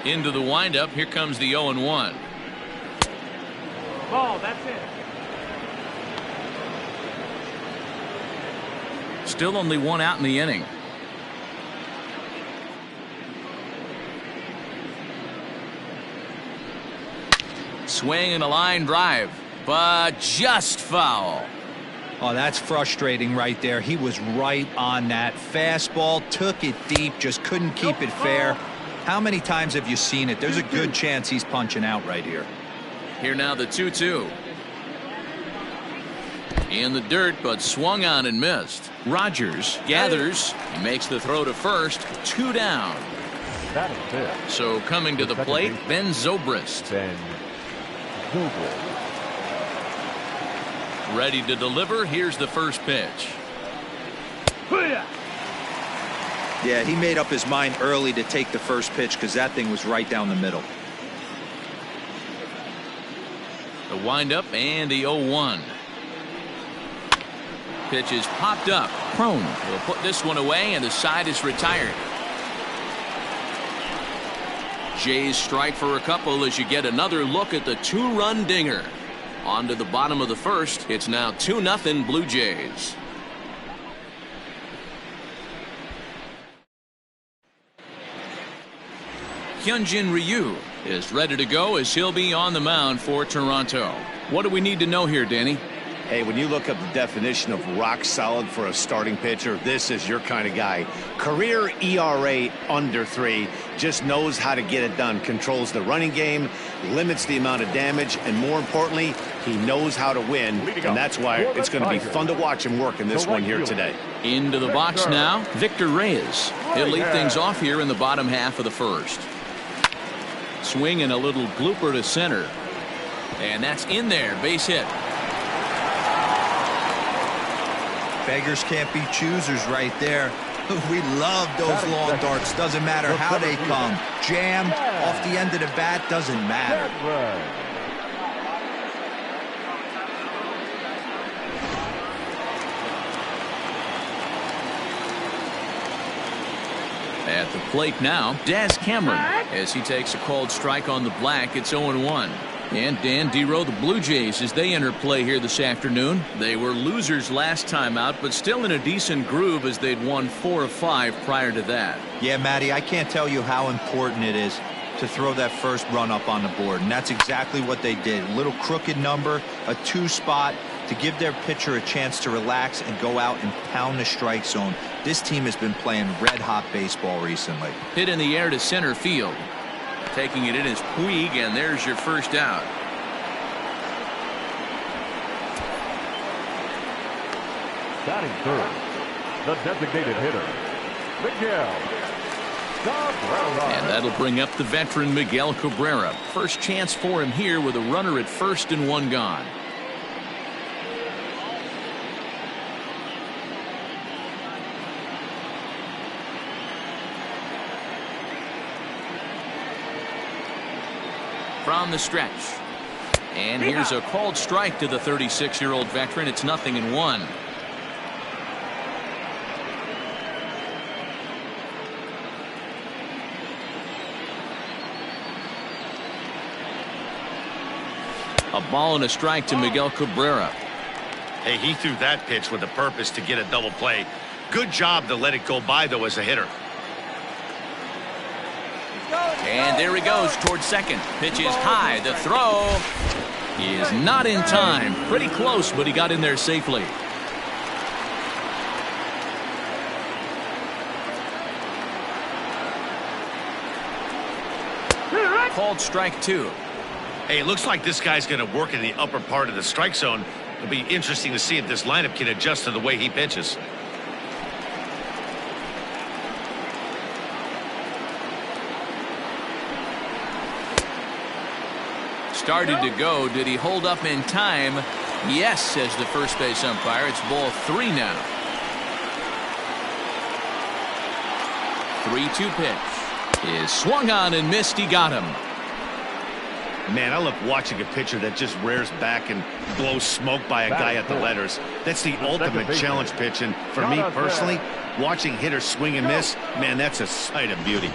[SPEAKER 1] Into the windup. Here comes the 0-1.
[SPEAKER 4] Ball, that's it.
[SPEAKER 1] Still only 1 out in the inning. Swing and a line drive, but just foul.
[SPEAKER 3] Oh, that's frustrating right there. He was right on that fastball, took it deep, just couldn't keep it fair. How many times have you seen it? There's a good chance he's punching out right here.
[SPEAKER 1] Here now the 2-2. In the dirt, but swung on and missed. Rogers gathers. He makes the throw to first. 2 down.
[SPEAKER 5] That is fifth.
[SPEAKER 1] So coming to the plate, Ben Zobrist.
[SPEAKER 5] Ben Zobrist.
[SPEAKER 1] Ready to deliver. Here's the first pitch.
[SPEAKER 3] Yeah, he made up his mind early to take the first pitch because that thing was right down the middle.
[SPEAKER 1] The windup and the 0-1. Pitch is popped up. Prone will put this one away, and the side is retired. Jays strike for a couple as you get another look at the 2-run dinger. On to the bottom of the first. It's now 2-0 Blue Jays. Hyunjin Ryu is ready to go as he'll be on the mound for Toronto. What do we need to know here, Danny?
[SPEAKER 2] Hey, when you look up the definition of rock solid for a starting pitcher, this is your kind of guy. Career ERA under 3, just knows how to get it done, controls the running game, limits the amount of damage, and more importantly, he knows how to win, and that's why it's going to be fun to watch him work in this one here today.
[SPEAKER 1] Into the box now, Victor Reyes. He'll lead things off here in the bottom half of the first. Swing and a little blooper to center. And that's in there, base hit.
[SPEAKER 3] Beggars can't be choosers right there. We love those long darts. Doesn't matter how they come. Jammed off the end of the bat, doesn't matter.
[SPEAKER 1] At the plate now, Daz Cameron as he takes a called strike on the black. It's 0-1. And Dan Dero, the Blue Jays, as they enter play here this afternoon. They were losers last time out, but still in a decent groove as they'd won 4 of 5 prior to that.
[SPEAKER 3] Yeah, Matty, I can't tell you how important it is to throw that first run up on the board, and that's exactly what they did. A little crooked number, a 2 spot to give their pitcher a chance to relax and go out and pound the strike zone. This team has been playing red-hot baseball recently.
[SPEAKER 1] Hit in the air to center field. Taking it in is Puig, and there's your first out.
[SPEAKER 5] Batting third, the designated hitter, Miguel Cabrera.
[SPEAKER 1] And that'll bring up the veteran Miguel Cabrera. First chance for him here with a runner at first and 1 gone. From the stretch. And here's a called strike to the 36-year-old veteran. It's 0-1. A ball and a strike to Miguel Cabrera.
[SPEAKER 2] Hey, he threw that pitch with a purpose to get a double play. Good job to let it go by, though, as a hitter.
[SPEAKER 1] And there he goes towards second. Pitch is high. The throw is not in time. Pretty close, but he got in there safely. Called strike 2.
[SPEAKER 2] Hey, it looks like this guy's going to work in the upper part of the strike zone. It'll be interesting to see if this lineup can adjust to the way he pitches.
[SPEAKER 1] Started to go. Did he hold up in time? Yes, says the first base umpire. It's ball 3 now. 3-2 pitch is swung on and missed. He got him.
[SPEAKER 2] Man, I love watching a pitcher that just rears back and blows smoke by a guy at the letters. That's the ultimate challenge pitch, and for me personally, watching hitters swing and miss, man, that's a sight of beauty.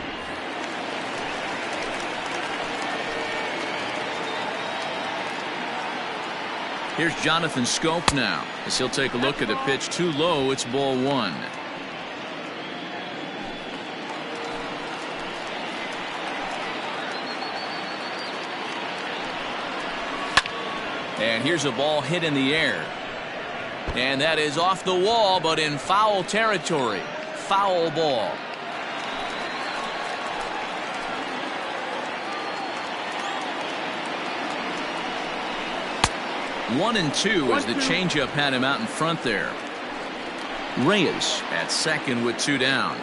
[SPEAKER 1] Here's Jonathan Schoop now as he'll take a look at a pitch too low. It's ball 1. And here's a ball hit in the air. And that is off the wall, but in foul territory. Foul ball. One and two as the changeup had him out in front there. Reyes at second with two down.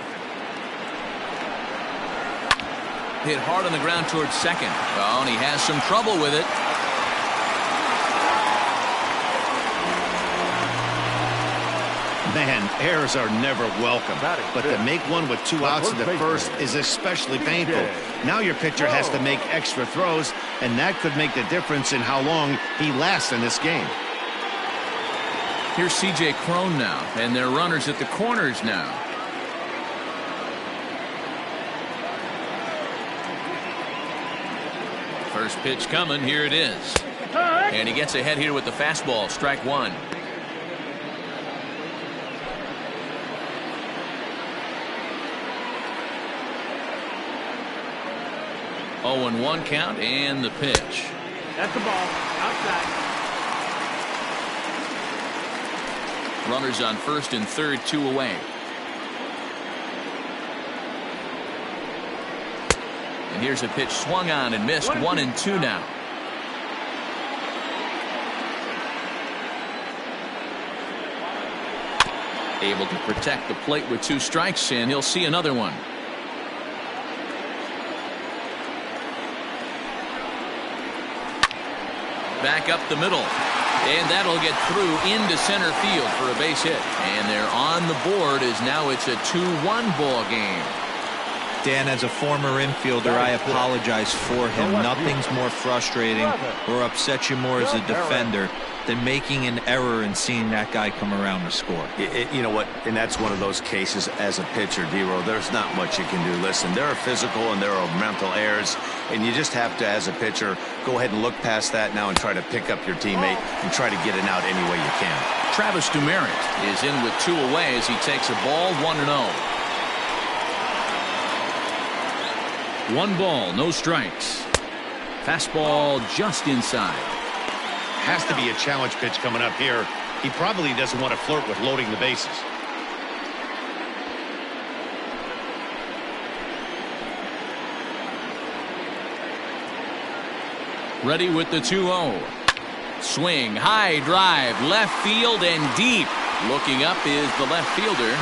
[SPEAKER 1] Hit hard on the ground towards second. Oh, and he has some trouble with it.
[SPEAKER 2] Man, errors are never welcome, but to make one with two outs in the first is especially painful. Now your pitcher has to make extra throws, and that could make the difference in how long he lasts in this game.
[SPEAKER 1] Here's C.J. Cron now, and they're runners at the corners now. First pitch coming, here it is. And he gets ahead here with the fastball, strike one. 0-1 count and the pitch.
[SPEAKER 4] That's the ball. Outside.
[SPEAKER 1] Runners on first and third, two away. And here's a pitch swung on and missed. 1-2 now. Able to protect the plate with two strikes, and he'll see another one. Back up the middle, and that'll get through into center field for a base hit. And they're on the board as now it's a 2-1 ball game.
[SPEAKER 3] Dan, as a former infielder, I apologize for him. Nothing's more frustrating or upsets you more as a defender than making an error and seeing that guy come around to score.
[SPEAKER 2] You know what? And that's one of those cases as a pitcher, D-Row, there's not much you can do. Listen, there are physical and there are mental errors, and you just have to, as a pitcher, go ahead and look past that now and try to pick up your teammate and try to get it out any way you can.
[SPEAKER 1] Travis Demeritte is in with two away as he takes a ball, 1-0. 1 ball, no strikes. Fastball just inside.
[SPEAKER 2] Has to be a challenge pitch coming up here. He probably doesn't want to flirt with loading the bases.
[SPEAKER 1] Ready with the 2-0. Swing, high drive, left field and deep. Looking up is the left fielder.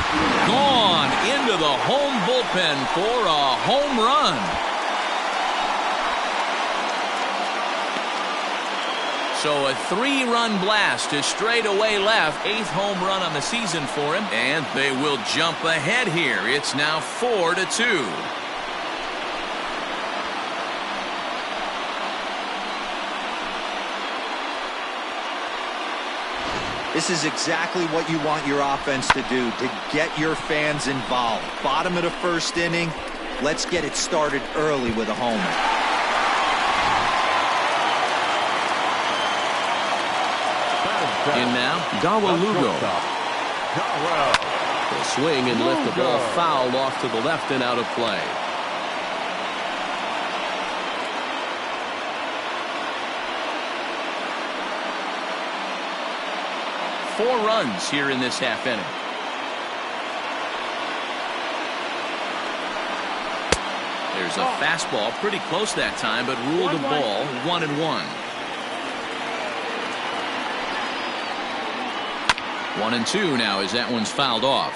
[SPEAKER 1] Gone into the home bullpen for a home run. So a 3-run blast to straightaway left. 8th home run on the season for him. And they will jump ahead here. It's now 4-2.
[SPEAKER 3] This is exactly what you want your offense to do, to get your fans involved. Bottom of the first inning, let's get it started early with a homer.
[SPEAKER 7] In now, Darwin Lugo. Will swing and lift the ball foul off to the left and out of play.
[SPEAKER 1] Four runs here in this half inning. There's a fastball pretty close that time, but ruled a ball, 1-1. 1-2 now as that one's fouled off.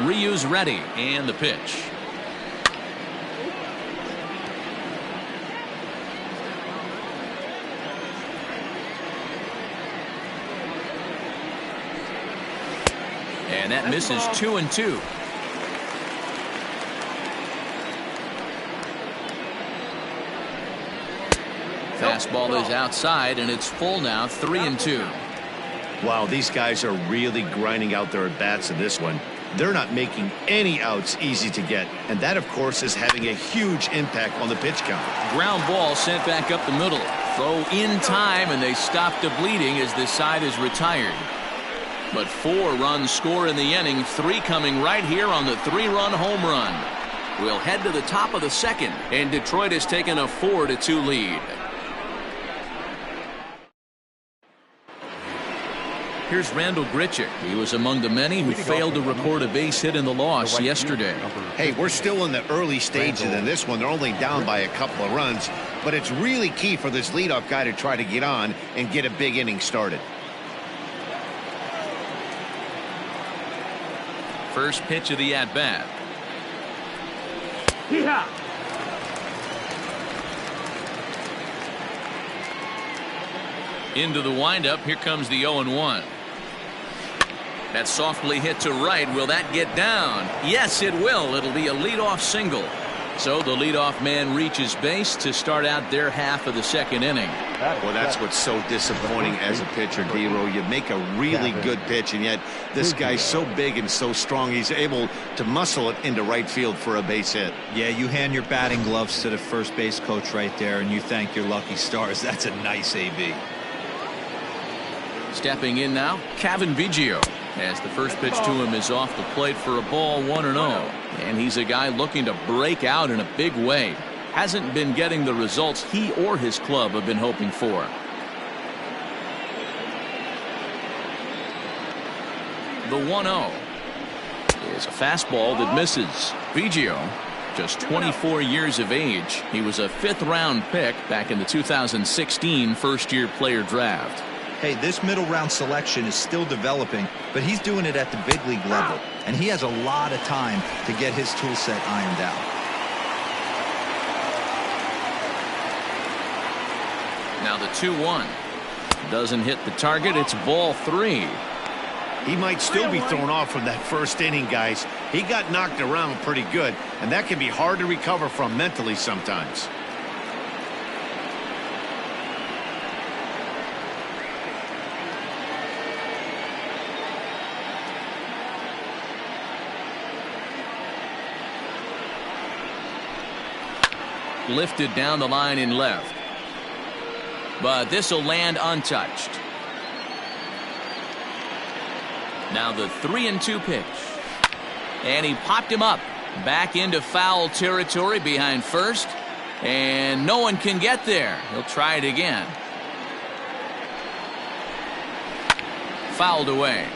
[SPEAKER 1] Ryu's ready, and the pitch. And that misses 2-2. Fastball is outside, and it's full now, 3-2.
[SPEAKER 2] Wow, these guys are really grinding out their at-bats in this one. They're not making any outs easy to get, and that, of course, is having a huge impact on the pitch count.
[SPEAKER 1] Ground ball sent back up the middle. Throw in time, and they stop the bleeding as this side is retired. But 4 runs score in the inning, 3 coming right here on the 3-run home run. We'll head to the top of the second, and Detroit has taken a 4-2 lead. Here's Randall Grichuk. He was among the many who failed to record a base hit in the loss yesterday.
[SPEAKER 2] Hey, we're still in the early stages of this one. They're only down by a couple of runs, but it's really key for this leadoff guy to try to get on and get a big inning started.
[SPEAKER 1] First pitch of the at-bat.
[SPEAKER 4] Yeah.
[SPEAKER 1] Into the windup. Here comes the 0-1. That's softly hit to right. Will that get down? Yes, it will. It'll be a leadoff single. So the leadoff man reaches base to start out their half of the second inning.
[SPEAKER 2] Well, that's what's so disappointing as a pitcher, D-Row. You make a really good pitch, and yet this guy's so big and so strong, he's able to muscle it into right field for a base hit.
[SPEAKER 3] Yeah, you hand your batting gloves to the first base coach right there, and you thank your lucky stars. That's a nice AB.
[SPEAKER 1] Stepping in now, Cavan Biggio, as the first pitch to him is off the plate for a ball, 1-0. And he's a guy looking to break out in a big way. Hasn't been getting the results he or his club have been hoping for. The 1-0 is a fastball that misses. Biggio, just 24 years of age. He was a fifth-round pick back in the 2016 first-year player draft.
[SPEAKER 3] Hey, this middle round selection is still developing, but he's doing it at the big league level, and he has a lot of time to get his tool set ironed out.
[SPEAKER 1] Now the 2-1 doesn't hit the target. It's ball 3.
[SPEAKER 2] He might still be thrown off from that first inning, guys. He got knocked around pretty good, and that can be hard to recover from mentally sometimes.
[SPEAKER 1] Lifted down the line in left, but this will land untouched. Now the 3-2 pitch, and he popped him up back into foul territory behind first, and no one can get there. He'll try it again. Fouled away.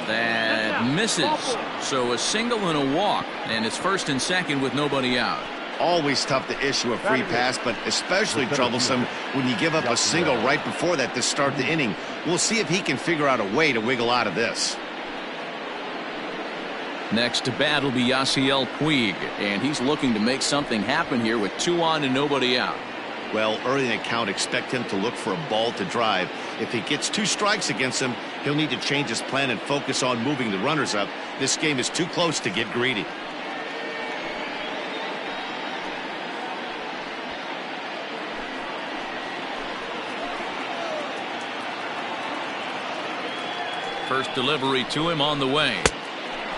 [SPEAKER 1] That misses. So a single and a walk, and it's first and second with nobody out.
[SPEAKER 2] Always tough to issue a free pass, but especially troublesome when you give up a single right before that to start the inning. We'll see if he can figure out a way to wiggle out of this.
[SPEAKER 1] Next to bat will be Yasiel Puig, and he's looking to make something happen here with 2 on and nobody out.
[SPEAKER 2] Well, early in the count, expect him to look for a ball to drive. If he gets 2 strikes against him, he'll need to change his plan and focus on moving the runners up. This game is too close to get greedy.
[SPEAKER 1] First delivery to him on the way.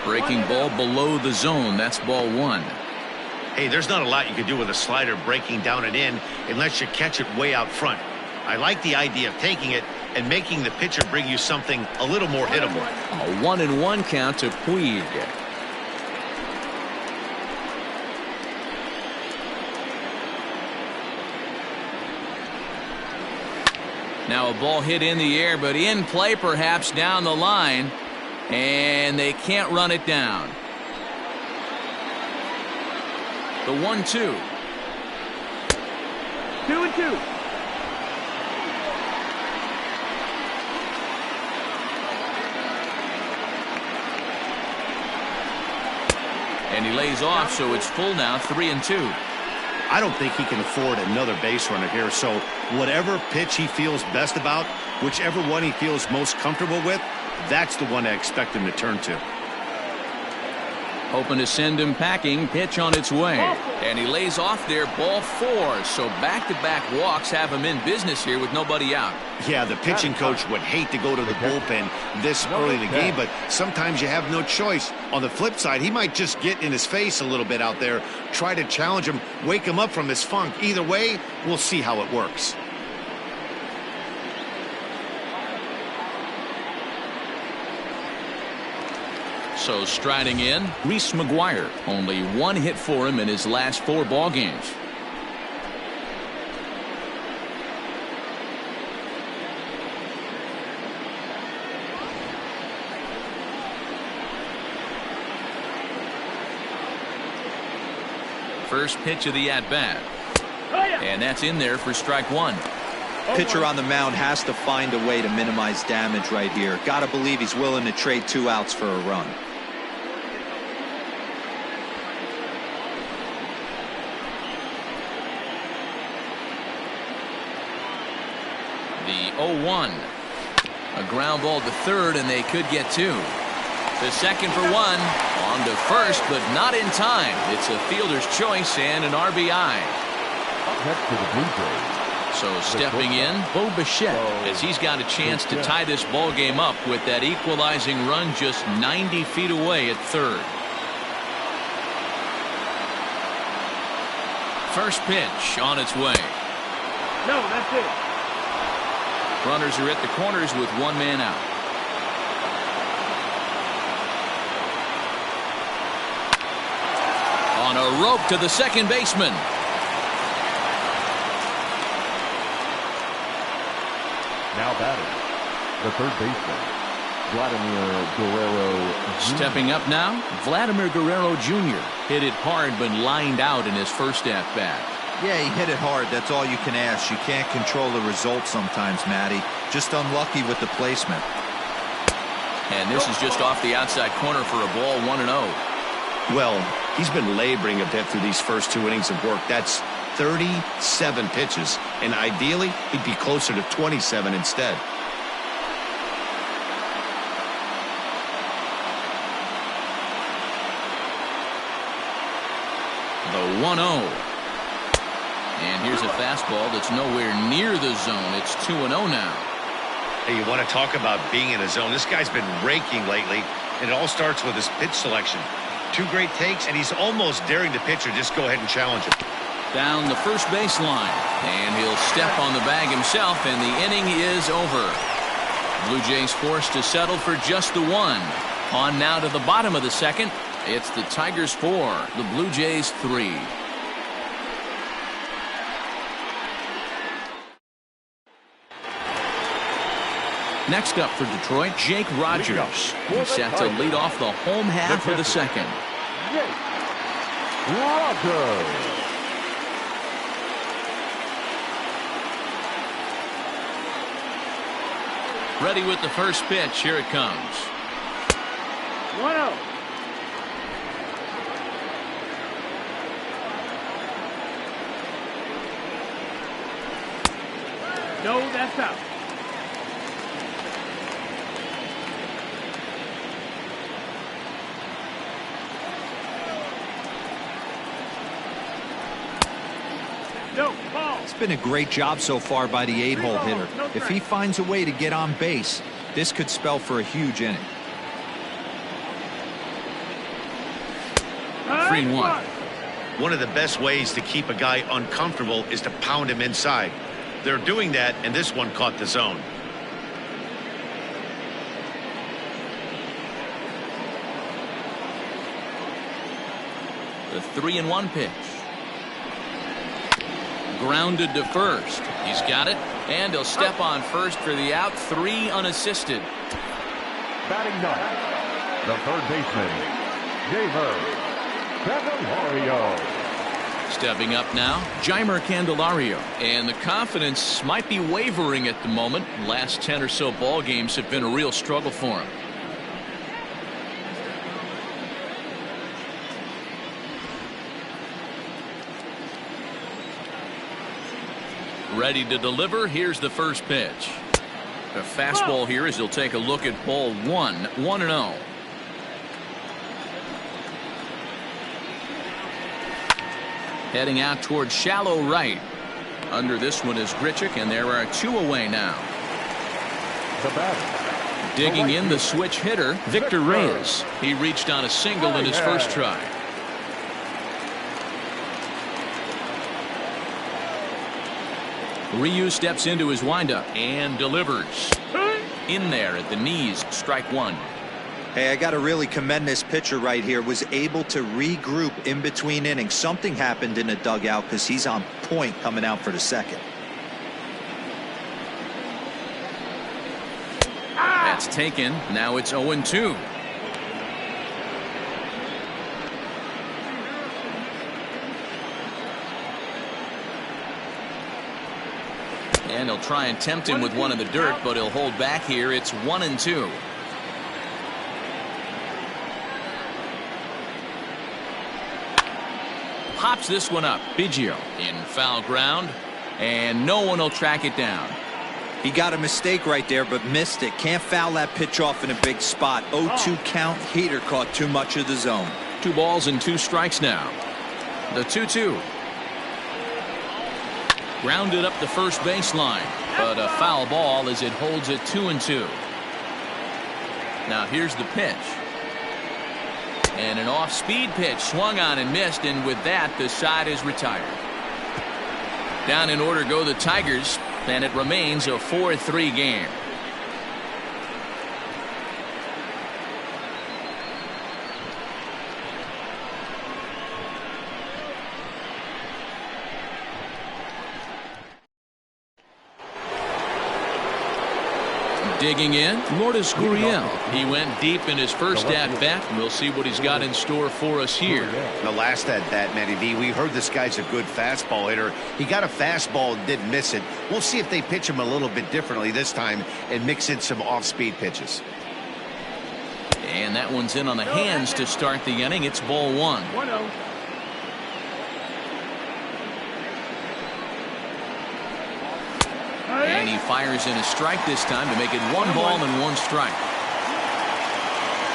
[SPEAKER 1] Breaking ball below the zone. That's ball 1.
[SPEAKER 2] Hey, there's not a lot you can do with a slider breaking down and in unless you catch it way out front. I like the idea of taking it and making the pitcher bring you something a little more hittable.
[SPEAKER 1] A 1-1 count to Puig. Now a ball hit in the air, but in play perhaps down the line, and they can't run it down. The 1-2.
[SPEAKER 4] 2-2.
[SPEAKER 1] And he lays off, so it's full now, 3-2.
[SPEAKER 2] I don't think he can afford another base runner here, so whatever pitch he feels best about, whichever one he feels most comfortable with, that's the one I expect him to turn to.
[SPEAKER 1] Hoping to send him packing. Pitch on its way, and he lays off there, ball 4. So back-to-back walks have him in business here with nobody out.
[SPEAKER 2] Yeah, the pitching coach would hate to go to the bullpen this early in the game, but sometimes you have no choice. On the flip side, he might just get in his face a little bit out there, try to challenge him, wake him up from his funk. Either way, we'll see how it works.
[SPEAKER 1] So striding in, Reese McGuire. Only one hit for him in his last 4 ball games. First pitch of the at-bat. And that's in there for strike 1.
[SPEAKER 3] Pitcher on the mound has to find a way to minimize damage right here. Got to believe he's willing to trade 2 outs for a run.
[SPEAKER 1] The 0-1. A ground ball to third, and they could get 2. To second for 1. On to first, but not in time. It's a fielder's choice and an RBI.
[SPEAKER 5] Next to the Blue Jays.
[SPEAKER 1] So stepping in, Bo Bichette, as he's got a chance to tie this ball game up with that equalizing run just 90 feet away at third. First pitch on its way.
[SPEAKER 4] No, that's it.
[SPEAKER 1] Runners are at the corners with 1 man out. On a rope to the second baseman.
[SPEAKER 5] Now batting, the third baseman, Vladimir Guerrero Jr.
[SPEAKER 1] Stepping up now, Vladimir Guerrero Jr. hit it hard but lined out in his first at-bat.
[SPEAKER 3] Yeah, he hit it hard. That's all you can ask. You can't control the result sometimes, Matty. Just unlucky with the placement.
[SPEAKER 1] And this is just off the outside corner for a ball, 1-0.
[SPEAKER 2] Well, he's been laboring a bit through these first 2 innings of work. That's 37 pitches, and ideally he'd be closer to 27 instead.
[SPEAKER 1] The 1-0. And here's a fastball that's nowhere near the zone. It's 2-0 now.
[SPEAKER 2] Hey, you want to talk about being in a zone? This guy's been raking lately, and it all starts with his pitch selection. 2 great takes, and he's almost daring the pitcher just go ahead and challenge him.
[SPEAKER 1] Down the first base line, and he'll step on the bag himself, and the inning is over. Blue Jays forced to settle for just the 1. On now to the bottom of the second. It's the Tigers 4, the Blue Jays 3. Next up for Detroit, Jake Rogers. He's set to lead off the home half of the second.
[SPEAKER 5] Jake Rogers.
[SPEAKER 1] Ready with the first pitch. Here it comes.
[SPEAKER 4] 1-0. No, that's out. No, ball.
[SPEAKER 3] It's been a great job so far by the 8-hole hitter. If he finds a way to get on base, this could spell for a huge inning.
[SPEAKER 1] 3-1.
[SPEAKER 2] One of the best ways to keep a guy uncomfortable is to pound him inside. They're doing that, and this one caught the zone.
[SPEAKER 1] The 3-1 pitch. Grounded to first. He's got it, and he'll step on first for the out. 3 unassisted.
[SPEAKER 5] Batting 9, the third baseman, Jeimer Candelario.
[SPEAKER 1] Stepping up now, Jeimer Candelario. And the confidence might be wavering at the moment. Last 10 or so ball games have been a real struggle for him. Ready to deliver. Here's the first pitch. A fastball here as he'll take a look at ball 1. 1-0. Heading out towards shallow right. Under this one is Grichuk, and there are 2 away now.
[SPEAKER 5] The batter.
[SPEAKER 1] Digging in the switch hitter, Victor Reyes. He reached on a single in his first try. Ryu steps into his windup and delivers. In there at the knees, strike 1.
[SPEAKER 3] Hey, I got to really commend this pitcher right here. Was able to regroup in between innings. Something happened in the dugout because he's on point coming out for the second.
[SPEAKER 1] That's taken. Now it's 0-2. And he'll try and tempt him with one in the dirt, but he'll hold back here. It's 1-2. Pops this one up. Biggio in foul ground, and no one will track it down.
[SPEAKER 3] He got a mistake right there, but missed it. Can't foul that pitch off in a big spot. 0-2 count. Heater caught too much of the zone.
[SPEAKER 1] 2 balls and 2 strikes now. The 2-2. Grounded up the first baseline, but a foul ball as it holds it 2-2. Now here's the pitch. And an off-speed pitch swung on and missed, and with that the side is retired. Down in order go the Tigers, and it remains a 4-3 game. Digging in, Lourdes Gurriel. He went deep in his first at-bat. We'll see what he's got in store for us here.
[SPEAKER 2] The last at-bat, Matty V, we heard this guy's a good fastball hitter. He got a fastball and didn't miss it. We'll see if they pitch him a little bit differently this time and mix in some off-speed pitches.
[SPEAKER 1] And that one's in on the hands to start the inning. It's ball 1.
[SPEAKER 4] 1-0.
[SPEAKER 1] And he fires in a strike this time to make it 1 ball and 1 strike.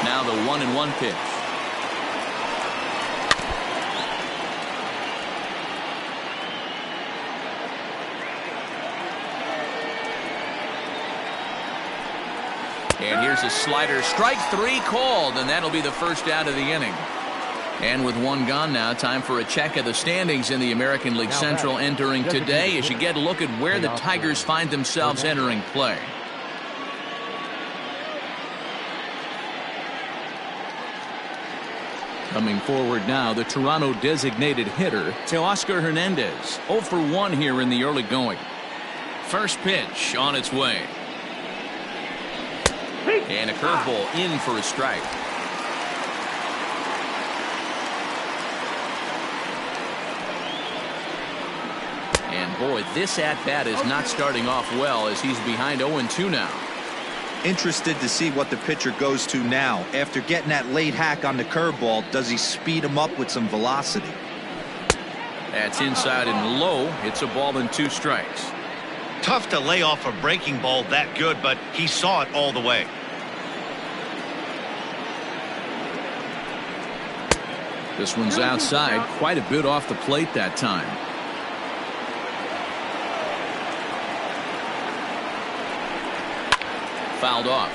[SPEAKER 1] Now the 1-1 pitch. And here's a slider. Strike 3 called, and that'll be the first out of the inning. And with 1 gone now, time for a check of the standings in the American League Central entering today as you get a look at where the Tigers find themselves entering play. Coming forward now, the Toronto designated hitter, Teoscar Hernandez. 0 for 1 here in the early going. First pitch on its way. And a curveball in for a strike. And boy, this at-bat is not starting off well as he's behind 0-2 now.
[SPEAKER 3] Interested to see what the pitcher goes to now. After getting that late hack on the curveball, does he speed him up with some velocity?
[SPEAKER 1] That's inside and low. It's a ball and 2 strikes.
[SPEAKER 2] Tough to lay off a breaking ball that good, but he saw it all the way.
[SPEAKER 1] This one's outside, quite a bit off the plate that time. Fouled off.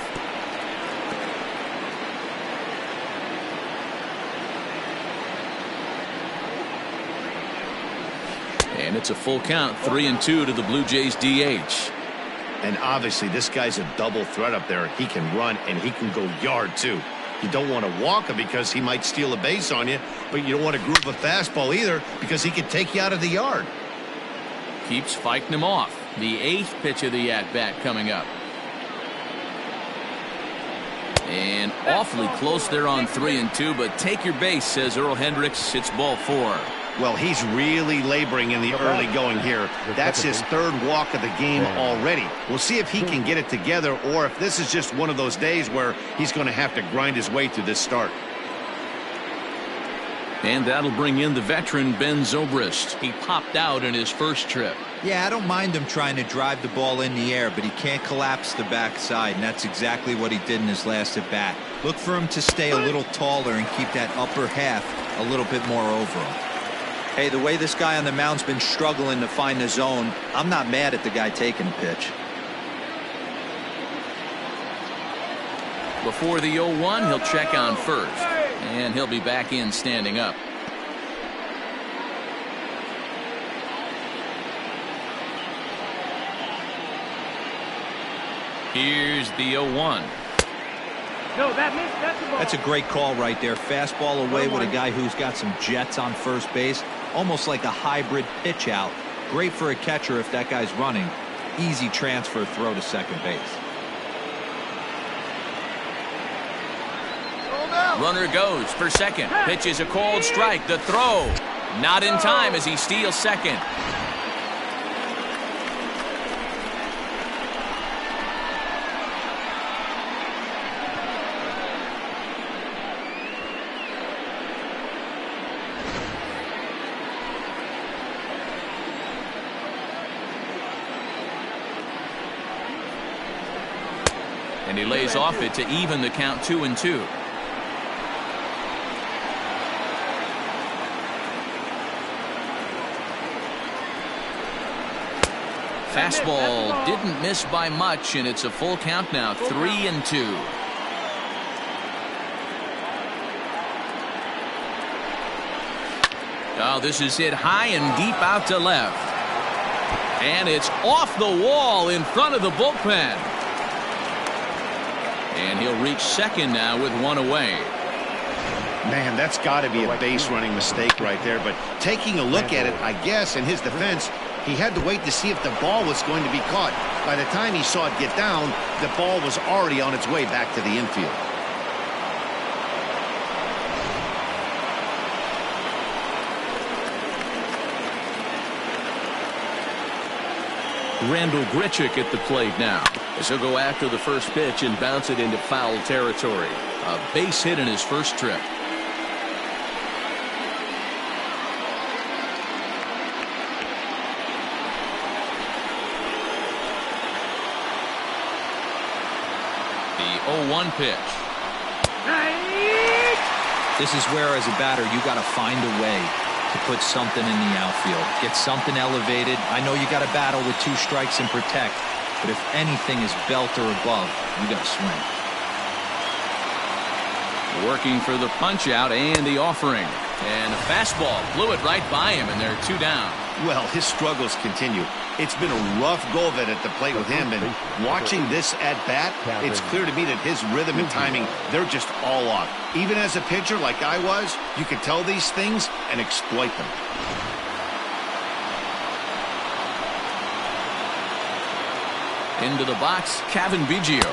[SPEAKER 1] And it's a full count, 3-2 to the Blue Jays DH.
[SPEAKER 2] And obviously this guy's a double threat up there. He can run and he can go yard too. You don't want to walk him because he might steal a base on you, but you don't want to groove a fastball either because he could take you out of the yard.
[SPEAKER 1] Keeps fighting him off. The 8th pitch of the at-bat coming up. And awfully close there on 3-2, but take your base, says Earl Hendricks. It's ball 4.
[SPEAKER 2] Well, he's really laboring in the early going here. That's his 3rd walk of the game already. We'll see if he can get it together or if this is just one of those days where he's going to have to grind his way through this start.
[SPEAKER 1] And that'll bring in the veteran Ben Zobrist. He popped out in his first trip.
[SPEAKER 3] Yeah, I don't mind him trying to drive the ball in the air, but he can't collapse the backside, and that's exactly what he did in his last at bat. Look for him to stay a little taller and keep that upper half a little bit more over him. Hey, the way this guy on the mound's been struggling to find the zone, I'm not mad at the guy taking the pitch.
[SPEAKER 1] Before the 0-1, he'll check on first, and he'll be back in standing up. Here's the 0-1.
[SPEAKER 4] No, that's the ball.
[SPEAKER 3] That's a great call right there. Fastball away with a guy who's got some jets on first base. Almost like a hybrid pitch out. Great for a catcher if that guy's running. Easy transfer throw to second base.
[SPEAKER 1] Runner goes for second. Pitch is a called strike. The throw. Not in time as he steals second. And he lays off it to even the count 2-2. Fastball didn't miss by much, and it's a full count now, 3-2. Oh, this is hit high and deep out to left. And it's off the wall in front of the bullpen. And he'll reach second now with one away.
[SPEAKER 2] Man, that's got to be a base running mistake right there. But taking a look at it, I guess, in his defense, he had to wait to see if the ball was going to be caught. By the time he saw it get down, the ball was already on its way back to the infield.
[SPEAKER 1] Randall Grichuk at the plate now, as he'll go after the first pitch and bounce it into foul territory. A base hit in his first trip. The 0-1 pitch.
[SPEAKER 3] This is where, as a batter, you got to find a way to put something in the outfield. Get something elevated. I know you got to battle with 2 strikes and protect, but if anything is belt or above, you got to swing.
[SPEAKER 1] Working for the punch out and the offering. And a fastball blew it right by him, and they're 2 down.
[SPEAKER 2] Well, his struggles continue. It's been a rough go of it at the plate with him, and watching this at bat, it's clear to me that his rhythm and timing, they're just all off. Even as a pitcher like I was, you could tell these things and exploit them.
[SPEAKER 1] Into the box, Cavan Biggio,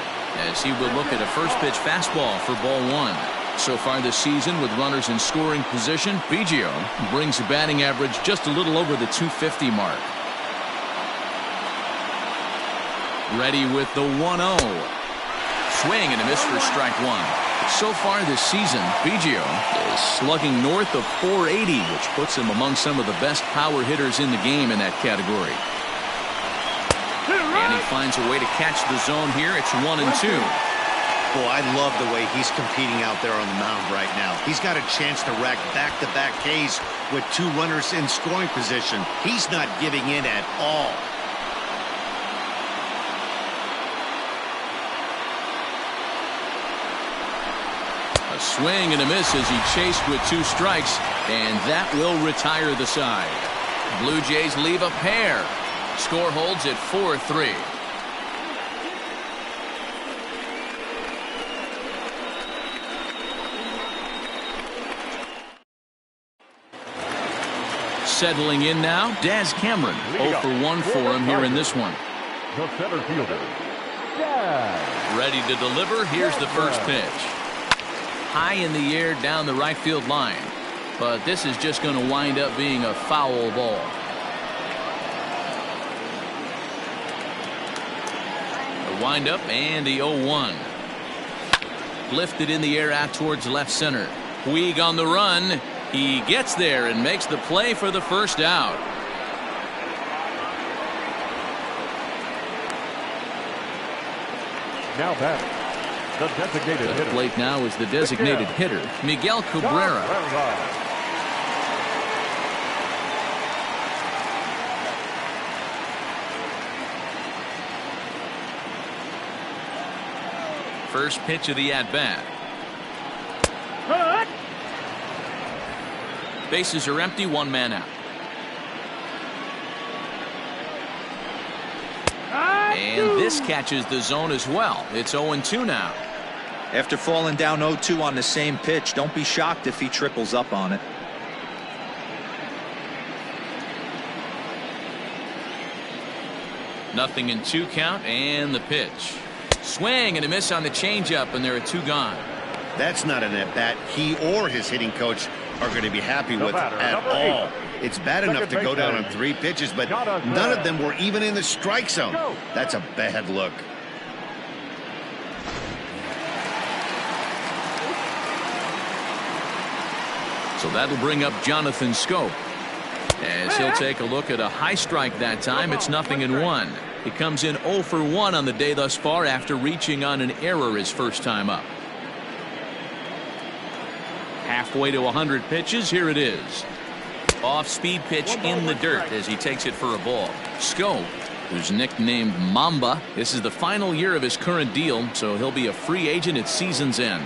[SPEAKER 1] as he will look at a first pitch fastball for ball 1. So far this season, with runners in scoring position, Biggio brings a batting average just a little over the 250 mark. Ready with the 1-0. Swing and a miss for strike 1. So far this season, Biggio is slugging north of 480, which puts him among some of the best power hitters in the game in that category. And he finds a way to catch the zone here. It's 1-2.
[SPEAKER 2] Boy, I love the way he's competing out there on the mound right now. He's got a chance to rack back-to-back Ks with 2 runners in scoring position. He's not giving in at all.
[SPEAKER 1] A swing and a miss as he chased with 2 strikes, and that will retire the side. Blue Jays leave a pair. Score holds at 4-3. Settling in now, Daz Cameron. 0 for 1 for him here in this one.
[SPEAKER 5] The center fielder, Daz.
[SPEAKER 1] Ready to deliver. Here's the first pitch. High in the air down the right field line. But this is just going to wind up being a foul ball. The windup and the 0-1. Lifted in the air out towards left center. Puig on the run. He gets there and makes the play for the first out.
[SPEAKER 5] Now batting, the designated hitter.
[SPEAKER 1] At the plate now is the designated hitter, Miguel Cabrera. First pitch of the at-bat. Bases are empty, 1 man out. And this catches the zone as well. It's 0-2 now.
[SPEAKER 3] After falling down 0-2 on the same pitch, don't be shocked if he triples up on it.
[SPEAKER 1] Nothing in 2 count, and the pitch. Swing and a miss on the changeup, and there are 2 gone.
[SPEAKER 2] That's not an at-bat he or his hitting coach are going to be happy with at all. It's bad enough to go down on 3 pitches, but none of them were even in the strike zone. That's a bad look.
[SPEAKER 1] So that'll bring up Jonathan Schoop, as he'll take a look at a high strike that time. It's 0-1. He comes in 0 for 1 on the day thus far after reaching on an error his first time up. Halfway to 100 pitches. Here it is. Off-speed pitch in the dirt as he takes it for a ball. Schoop, who's nicknamed Mamba, this is the final year of his current deal, so he'll be a free agent at season's end.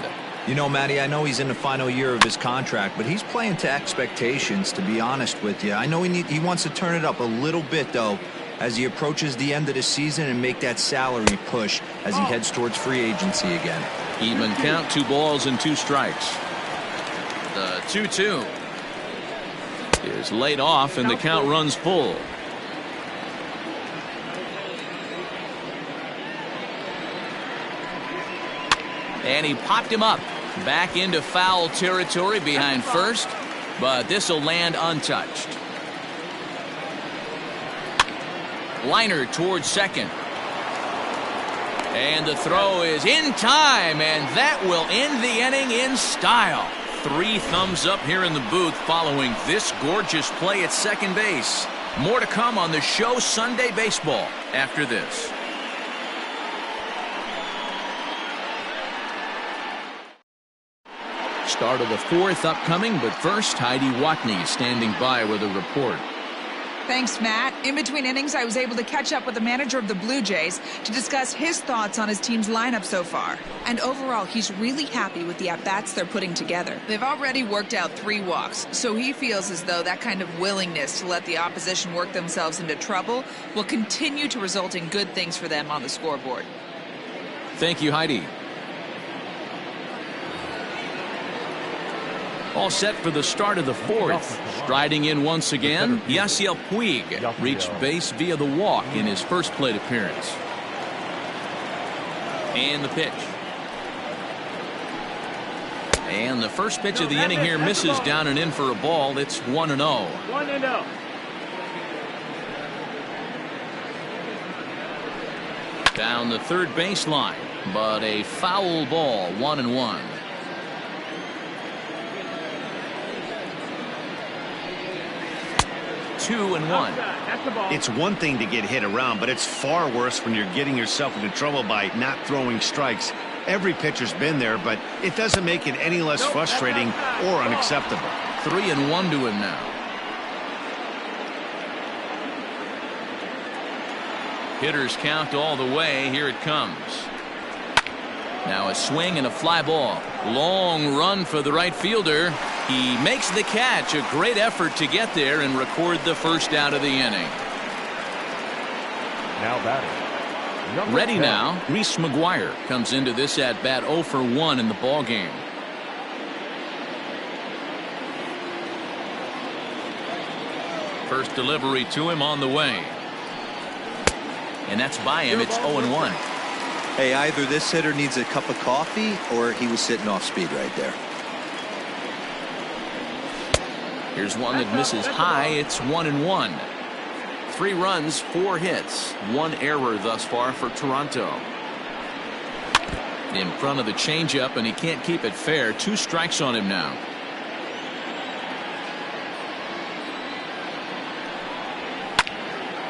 [SPEAKER 3] You know, Matty, I know he's in the final year of his contract, but he's playing to expectations, to be honest with you. I know he wants to turn it up a little bit, though, as he approaches the end of the season and make that salary push as he heads towards free agency again.
[SPEAKER 1] Even count, 2 balls and 2 strikes. The 2-2 is laid off, and the count runs full. And he popped him up back into foul territory behind first, but this will land untouched. Liner towards second, and the throw is in time, and that will end the inning in style. 3 thumbs up here in the booth following this gorgeous play at second base. More to come on the show Sunday Baseball after this. Start of the 4th upcoming, but first, Heidi Watney standing by with a report.
[SPEAKER 6] Thanks, Matt. In between innings, I was able to catch up with the manager of the Blue Jays to discuss his thoughts on his team's lineup so far. And overall, he's really happy with the at-bats they're putting together. They've already worked out 3 walks, so he feels as though that kind of willingness to let the opposition work themselves into trouble will continue to result in good things for them on the scoreboard.
[SPEAKER 1] Thank you, Heidi. All set for the start of the 4th. Striding in once again, Yasiel Puig reached base via the walk in his first plate appearance. And the pitch. And the first pitch of the inning here misses down and in for a ball. It's 1-0.
[SPEAKER 4] 1-0.
[SPEAKER 1] Down the third baseline, but a foul ball. 1-1. Two and 1.
[SPEAKER 2] It's one thing to get hit around, but it's far worse when you're getting yourself into trouble by not throwing strikes. Every pitcher's been there, but it doesn't make it any less frustrating or unacceptable.
[SPEAKER 1] 3-1 to him now. Hitters count all the way. Here it comes. Now a swing and a fly ball. Long run for the right fielder. He makes the catch. A great effort to get there and record the first out of the inning.
[SPEAKER 5] Now batting.
[SPEAKER 1] Ready now, Reese McGuire comes into this at bat 0 for 1 in the ball game. First delivery to him on the way. And that's by him. It's 0-1.
[SPEAKER 3] Hey, either this hitter needs a cup of coffee or he was sitting off speed right there.
[SPEAKER 1] Here's one that misses high. It's 1-1. 3 runs, 4 hits, 1 error thus far for Toronto. In front of the changeup, and he can't keep it fair. 2 strikes on him now.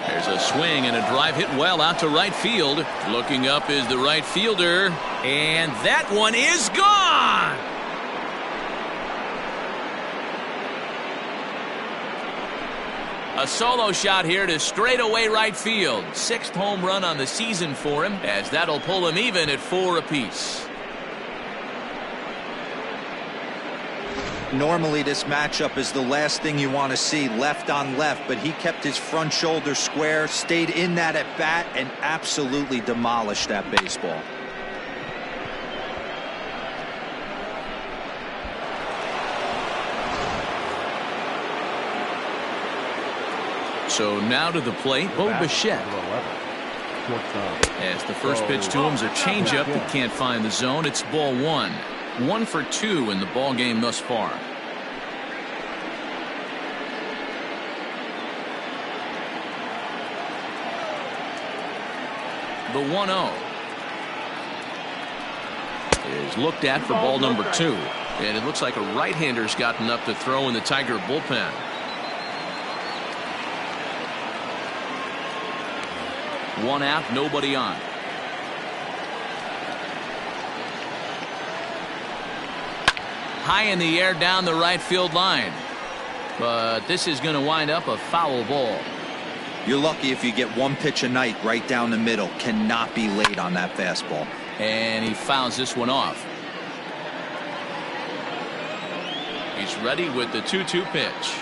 [SPEAKER 1] There's a swing and a drive hit well out to right field. Looking up is the right fielder, and that one is gone. A solo shot here to straightaway right field. 6th home run on the season for him, as that'll pull him even at 4 apiece.
[SPEAKER 3] Normally this matchup is the last thing you want to see, left on left, but he kept his front shoulder square, stayed in that at bat, and absolutely demolished that baseball.
[SPEAKER 1] So now to the plate, Bo Bichette. As the first pitch to him is a changeup that can't find the zone. It's ball one. 1 for 2 in the ball game thus far. The 1-0 is looked at for ball number 2. And it looks like a right-hander's gotten up to throw in the Tiger bullpen. One out, nobody on. High in the air down the right field line. But this is going to wind up a foul ball.
[SPEAKER 3] You're lucky if you get one pitch a night right down the middle. Cannot be late on that fastball.
[SPEAKER 1] And he fouls this one off. He's ready with the 2-2 pitch.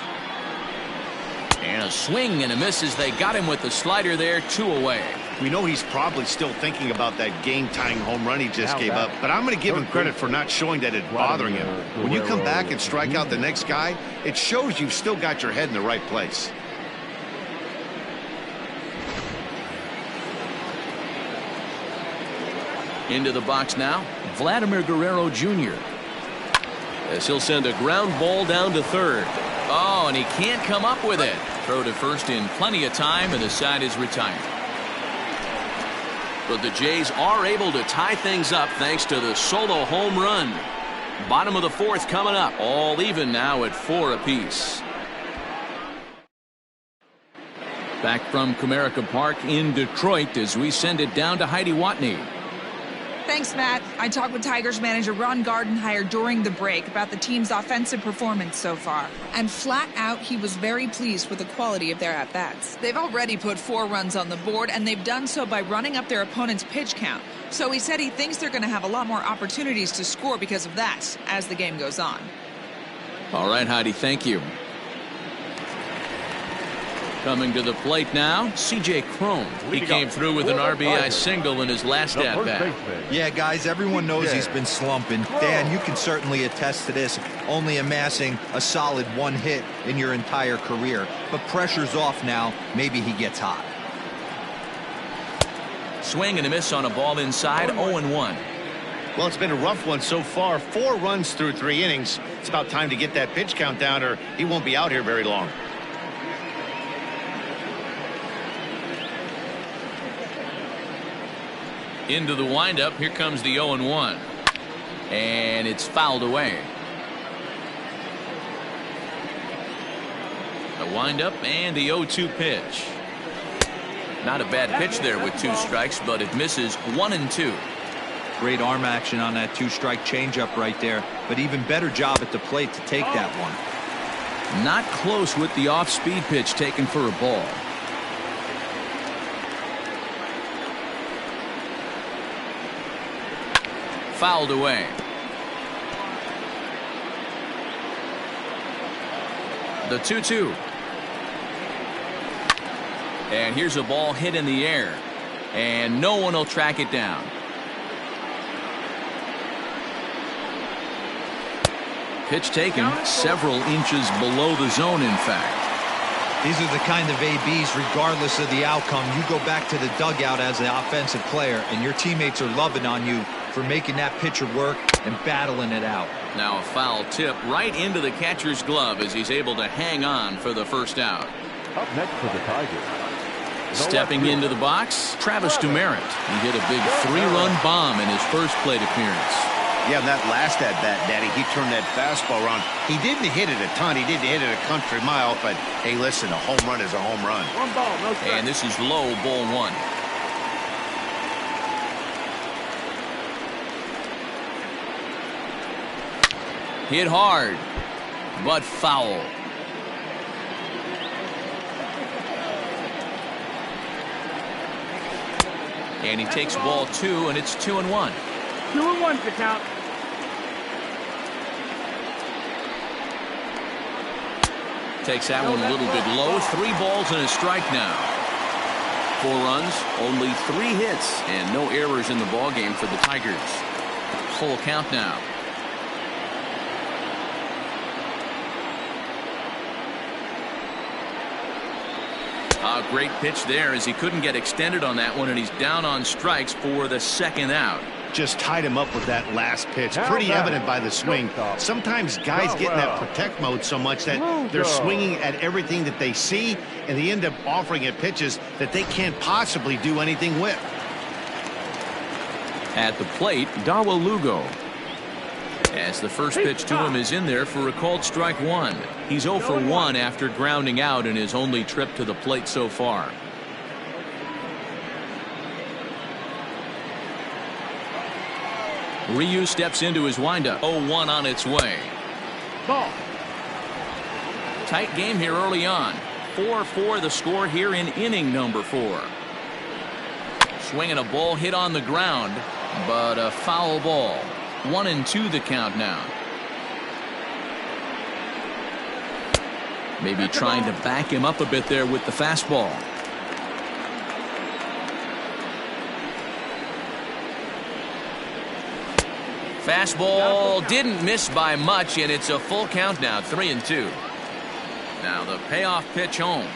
[SPEAKER 1] And a swing and a miss as they got him with the slider there. 2 away.
[SPEAKER 2] We know he's probably still thinking about that game-tying home run he just gave up, but I'm going to give him credit for not showing that it's bothering him. When you come back and strike out the next guy, it shows you've still got your head in the right place.
[SPEAKER 1] Into the box now, Vladimir Guerrero Jr. As he'll send a ground ball down to third. Oh, and he can't come up with it. Throw to first in plenty of time, and the side is retired. But the Jays are able to tie things up thanks to the solo home run. Bottom of the 4th coming up. All even now at 4 apiece. Back from Comerica Park in Detroit as we send it down to Heidi Watney.
[SPEAKER 6] Thanks, Matt. I talked with Tigers manager Ron Gardenhire during the break about the team's offensive performance so far. And flat out, he was very pleased with the quality of their at-bats. They've already put 4 runs on the board, and they've done so by running up their opponent's pitch count. So he said he thinks they're going to have a lot more opportunities to score because of that as the game goes on.
[SPEAKER 1] All right, Heidi, thank you. Coming to the plate now, C.J. Cron. He came through with an RBI single in his last at-bat.
[SPEAKER 3] Yeah, guys, everyone knows he's been slumping. Dan, you can certainly attest to this, only amassing a solid 1 hit in your entire career. But pressure's off now. Maybe he gets hot.
[SPEAKER 1] Swing and a miss on a ball inside, 0-1.
[SPEAKER 2] Well, it's been a rough one so far. 4 runs through 3 innings. It's about time to get that pitch count down, or he won't be out here very long.
[SPEAKER 1] Into the windup. Here comes the 0-1. And it's fouled away. The windup and the 0-2 pitch. Not a bad pitch there with 2 strikes, but it misses 1 and 2.
[SPEAKER 3] Great arm action on that 2-strike changeup right there, but even better job at the plate to take that one.
[SPEAKER 1] Not close with the off-speed pitch taken for a ball. Fouled away. The 2-2. And here's a ball hit in the air. And no one will track it down. Pitch taken several inches below the zone, in fact.
[SPEAKER 3] These are the kind of ABs, regardless of the outcome. You go back to the dugout as an offensive player, and your teammates are loving on you for making that pitcher work and battling it out.
[SPEAKER 1] Now a foul tip right into the catcher's glove as he's able to hang on for the first out.
[SPEAKER 5] Up next for the Tigers.
[SPEAKER 1] Stepping into the box, Travis Demeritte. He hit a big 3-run bomb in his first plate appearance.
[SPEAKER 2] Yeah, that last at-bat, Daddy, he turned that fastball around. He didn't hit it a ton. He didn't hit it a country mile, but hey, listen, a home run is a home run.
[SPEAKER 4] 1 ball, no strike.
[SPEAKER 1] And this is low, ball 1. Hit hard, but foul. And he takes ball 2, and it's 2-1.
[SPEAKER 4] 2-1 to count.
[SPEAKER 1] Takes that one a little bit low. 3 balls and a strike now. 4 runs, only 3 hits, and no errors in the ballgame for the Tigers. Full count now. A great pitch there as he couldn't get extended on that one, and he's down on strikes for the second out.
[SPEAKER 2] Just tied him up with that last pitch.
[SPEAKER 5] Now
[SPEAKER 2] Pretty
[SPEAKER 5] batter,
[SPEAKER 2] evident by the swing.
[SPEAKER 5] shortstop,
[SPEAKER 2] Sometimes guys get in that protect mode so much that they're swinging at everything that they see, and they end up offering at pitches that they can't possibly do anything with.
[SPEAKER 1] At the plate, Dawa Lugo. As the first pitch to him is in there for a called strike one. He's 0 for 1 after grounding out in his only trip to the plate so far. Ryu steps into his windup. 0-1 on its way.
[SPEAKER 4] Ball.
[SPEAKER 1] Tight game here early on. 4-4 the score here in inning number 4. Swinging a ball hit on the ground, but a foul ball. 1-2 the count now. Maybe trying to back him up a bit there with the fastball. Fastball didn't miss by much, and it's a full count now, 3-2. Now the payoff pitch home.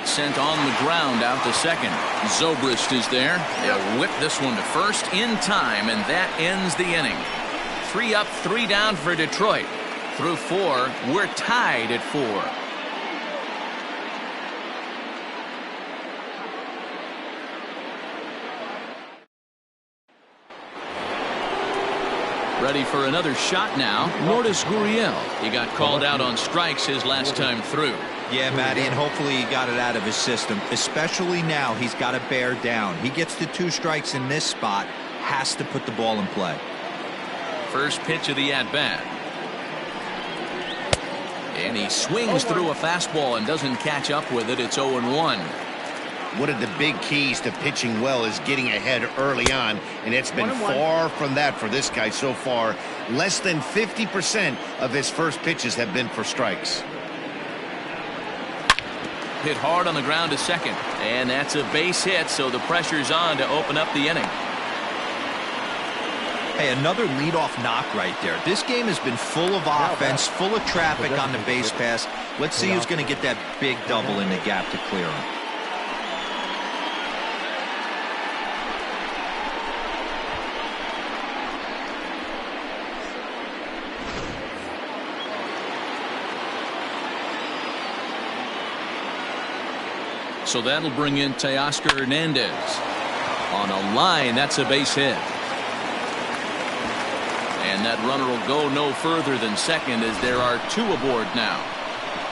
[SPEAKER 1] Sent on the ground out to second. Zobrist is there. They'll whip this one to first in time, and that ends the inning. 3 up, 3 down for Detroit. Through 4, we're tied at 4. Ready for another shot now. Lourdes Gurriel. He got called out on strikes his last time through.
[SPEAKER 3] Yeah, Matty, and hopefully he got it out of his system. Especially now, he's got to bear down. He gets the 2 strikes in this spot, has to put the ball in play.
[SPEAKER 1] First pitch of the at-bat. And he swings through a fastball and doesn't catch up with it. It's 0-1.
[SPEAKER 2] One of the big keys to pitching well is getting ahead early on, and it's been far from that for this guy so far. Less than 50% of his first pitches have been for strikes.
[SPEAKER 1] Hit hard on the ground to second, and that's a base hit, so the pressure's on to open up the inning.
[SPEAKER 3] Hey, another leadoff knock right there. This game has been full of offense, full of traffic on the base pass. Let's see who's going to get that big double in the gap to clear him.
[SPEAKER 1] So that'll bring in Teoscar Hernandez. On a line, that's a base hit. And that runner will go no further than second as there are 2 aboard now.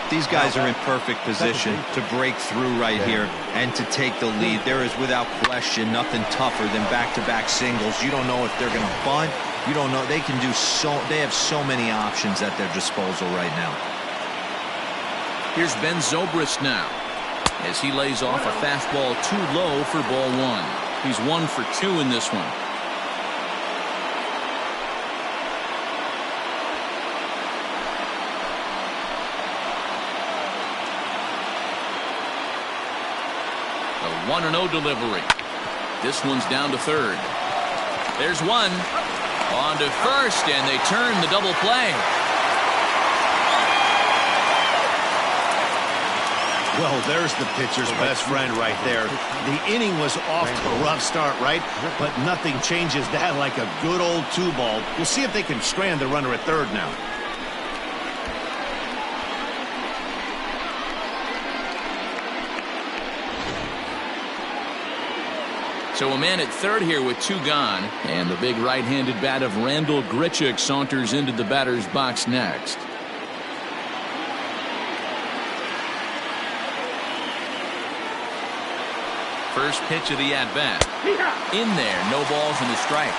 [SPEAKER 3] These guys are in perfect position to break through right here and to take the lead. There is without question nothing tougher than back-to-back singles. You don't know if they're going to bunt. You don't know. They can do they have so many options at their disposal right now.
[SPEAKER 1] Here's Ben Zobrist now, as he lays off a fastball too low for ball 1. He's 1 for 2 in this one. A 1-0 delivery. This one's down to third. There's one. On to first, and they turn the double play.
[SPEAKER 2] Well, there's the pitcher's best friend right there. The inning was off to a rough start, right? But nothing changes that like a good old 2-ball. We'll see if they can strand the runner at third now.
[SPEAKER 1] So a man at third here with 2 gone, and the big right-handed bat of Randal Grichuk saunters into the batter's box next. First pitch of the at-bat. In there, no balls and a strike.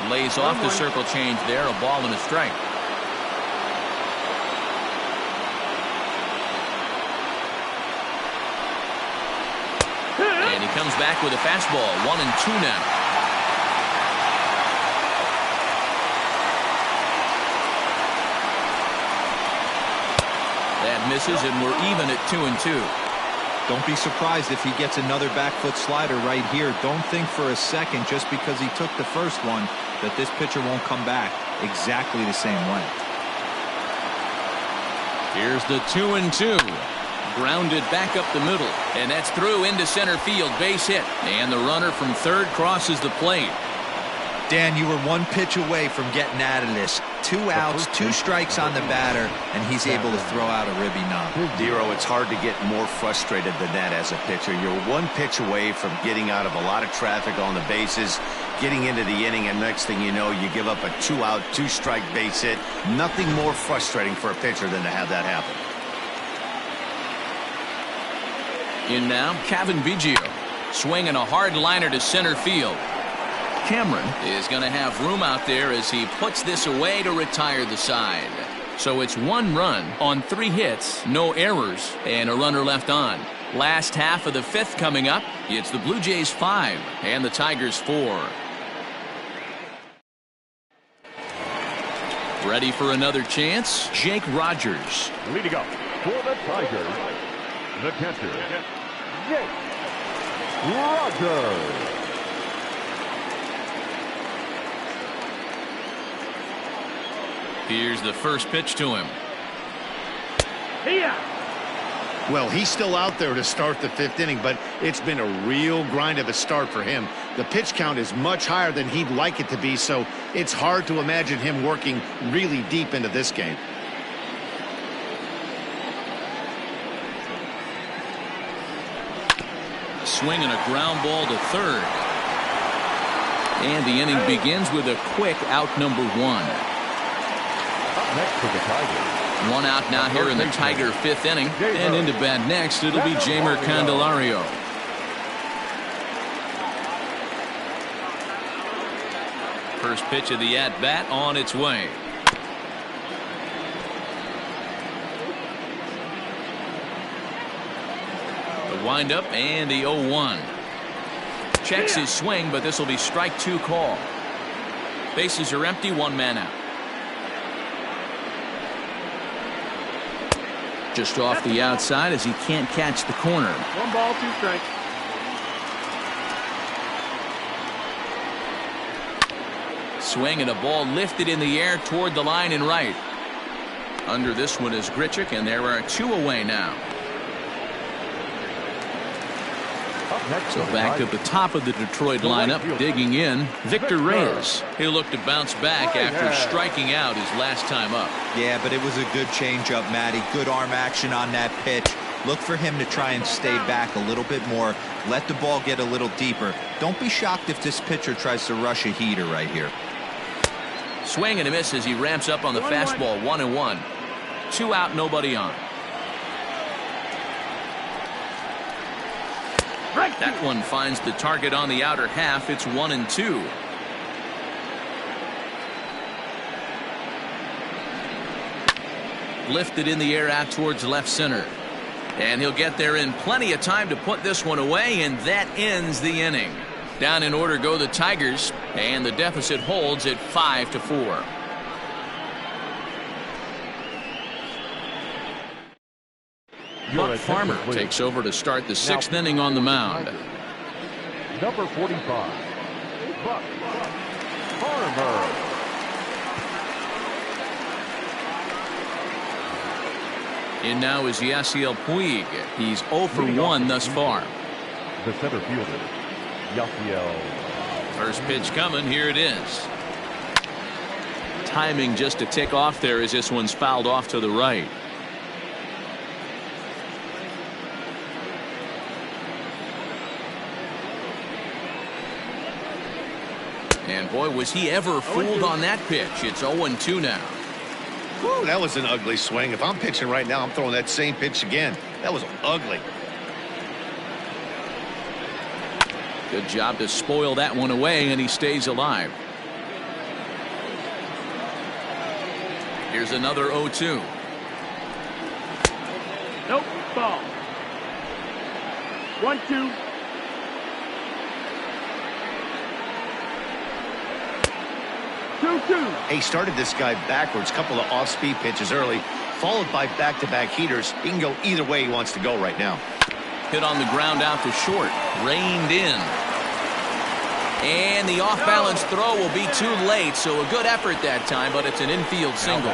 [SPEAKER 1] Lays off the circle change there, a ball and a strike. And he comes back with a fastball, 1-2 now. That misses, and we're even at 2-2.
[SPEAKER 3] Don't be surprised if he gets another back foot slider right here. Don't think for a second, just because he took the first one, that this pitcher won't come back exactly the same way.
[SPEAKER 1] Here's the 2-2. Grounded back up the middle, and that's through into center field. Base hit, and the runner from third crosses the plate.
[SPEAKER 3] Dan, you were one pitch away from getting out of this. 2 outs, 2 strikes on the batter, and he's able to throw out a ribby knob.
[SPEAKER 2] Dero, it's hard to get more frustrated than that as a pitcher. You're one pitch away from getting out of a lot of traffic on the bases, getting into the inning, and next thing you know, you give up a 2-out, 2-strike base hit. Nothing more frustrating for a pitcher than to have that happen.
[SPEAKER 1] In now, Cavan Biggio, swinging a hard liner to center field. Cameron is going to have room out there as he puts this away to retire the side. So it's 1 run on 3 hits, no errors, and a runner left on. Last half of the 5th coming up. It's the Blue Jays 5 and the Tigers 4. Ready for another chance? Jake Rogers.
[SPEAKER 5] Leading up for the Tigers, the catcher, Jake Rogers.
[SPEAKER 1] Here's the first pitch to him.
[SPEAKER 2] Well, he's still out there to start the 5th inning, but it's been a real grind of a start for him. The pitch count is much higher than he'd like it to be, so it's hard to imagine him working really deep into this game.
[SPEAKER 1] Swinging a ground ball to third. And the inning begins with a quick out number 1.
[SPEAKER 5] Next for the Tigers.
[SPEAKER 1] 1 out now here in the Tiger 5th inning. And into bat next, it'll be Jeimer Candelario. First pitch of the at-bat on its way. The windup and the 0-1. Checks his swing, but this will be strike 2 call. Bases are empty, 1 man out. Just off the outside as he can't catch the corner.
[SPEAKER 4] 1 ball, 2 strikes.
[SPEAKER 1] Swing and a ball lifted in the air toward the line and right. Under this one is Grichuk, and there are 2 away now. So back at the top of the Detroit lineup, digging in, Victor Reyes. He'll look to bounce back after striking out his last time up.
[SPEAKER 3] Yeah, but it was a good changeup, Matty. Good arm action on that pitch. Look for him to try and stay back a little bit more. Let the ball get a little deeper. Don't be shocked if this pitcher tries to rush a heater right here.
[SPEAKER 1] Swing and a miss as he ramps up on the fastball. 1-1. 2 out, nobody on. That one finds the target on the outer half. It's 1-2. Lifted in the air out towards left center. And he'll get there in plenty of time to put this one away, and that ends the inning. Down in order go the Tigers, and the deficit holds at 5-4. Buck Farmer takes over to start the 6th inning on the mound.
[SPEAKER 5] Number 45, Buck Farmer.
[SPEAKER 1] In now is Yasiel Puig. He's 0 for 1 thus far.
[SPEAKER 5] The center fielder, Yasiel.
[SPEAKER 1] First pitch coming. Here it is. Timing just a tick off there as this one's fouled off to the right. And boy, was he ever fooled on that pitch. It's 0-2 now.
[SPEAKER 2] Whew, that was an ugly swing. If I'm pitching right now, I'm throwing that same pitch again. That was ugly.
[SPEAKER 1] Good job to spoil that one away, and he stays alive. Here's another 0-2.
[SPEAKER 4] Nope, ball. 1-2.
[SPEAKER 2] He started this guy backwards, couple of off-speed pitches early, followed by back-to-back heaters. He can go either way he wants to go right now.
[SPEAKER 1] Hit on the ground out to short. Reined in. And the off-balance throw will be too late, so a good effort that time, but it's an infield single.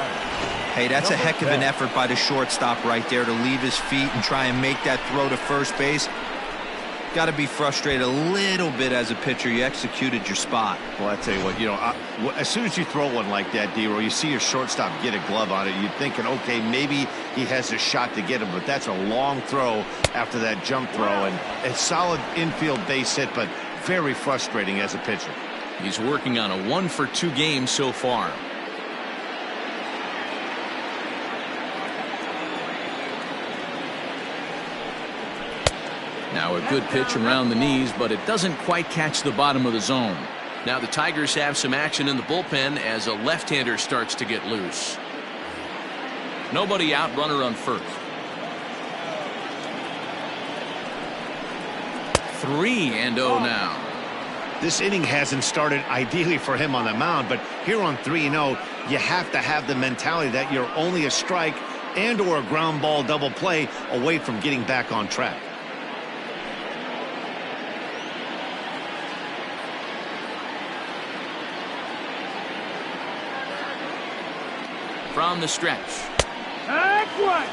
[SPEAKER 3] Hey, that's a heck of an effort by the shortstop right there to leave his feet and try and make that throw to first base. Got to be frustrated a little bit as a pitcher. You executed your spot.
[SPEAKER 2] Well, I tell you what, as soon as you throw one like that, D-Roll, you see your shortstop get a glove on it. You're thinking, okay, maybe he has a shot to get him, but that's a long throw after that jump throw, and a solid infield base hit, but very frustrating as a pitcher.
[SPEAKER 1] He's working on a 1-for-2 game so far. Now a good pitch around the knees, but it doesn't quite catch the bottom of the zone.
[SPEAKER 7] Now the Tigers have some action in the bullpen as a left-hander starts to get loose.
[SPEAKER 1] Nobody out, runner on first. 3-0 now.
[SPEAKER 2] This inning hasn't started ideally for him on the mound, but here on 3-0, you have to have the mentality that you're only a strike and or a ground ball double play away from getting back on track.
[SPEAKER 1] From the stretch.
[SPEAKER 4] Excellent.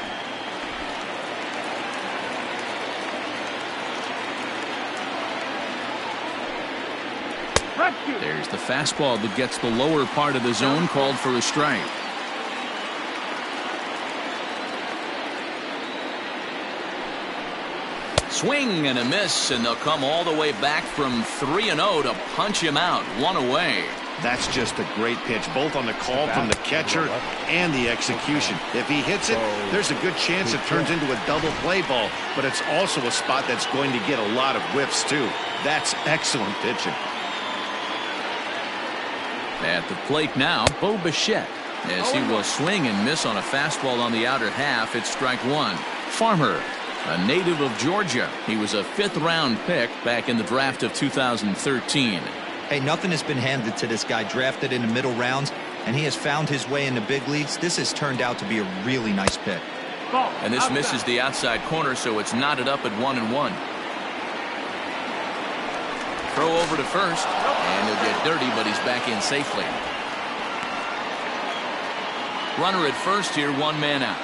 [SPEAKER 1] There's the fastball that gets the lower part of the zone, called for a strike. Swing and a miss, and they'll come all the way back from 3-0 to punch him out. One away.
[SPEAKER 2] That's just a great pitch, both on the call from the catcher and the execution. If he hits it, there's a good chance it turns into a double play ball, but it's also a spot that's going to get a lot of whiffs too. That's excellent pitching.
[SPEAKER 1] At the plate now, Bo Bichette, as he will swing and miss on a fastball on the outer half. It's strike one. Farmer, a native of Georgia. He was a 5th-round pick back in the draft of 2013.
[SPEAKER 3] Hey, nothing has been handed to this guy. Drafted in the middle rounds, and he has found his way in the big leagues. This has turned out to be a really nice pick.
[SPEAKER 1] And this misses the outside corner, so it's knotted up at 1-1. Throw over to first, and he'll get dirty, but he's back in safely. Runner at first here, 1 man out.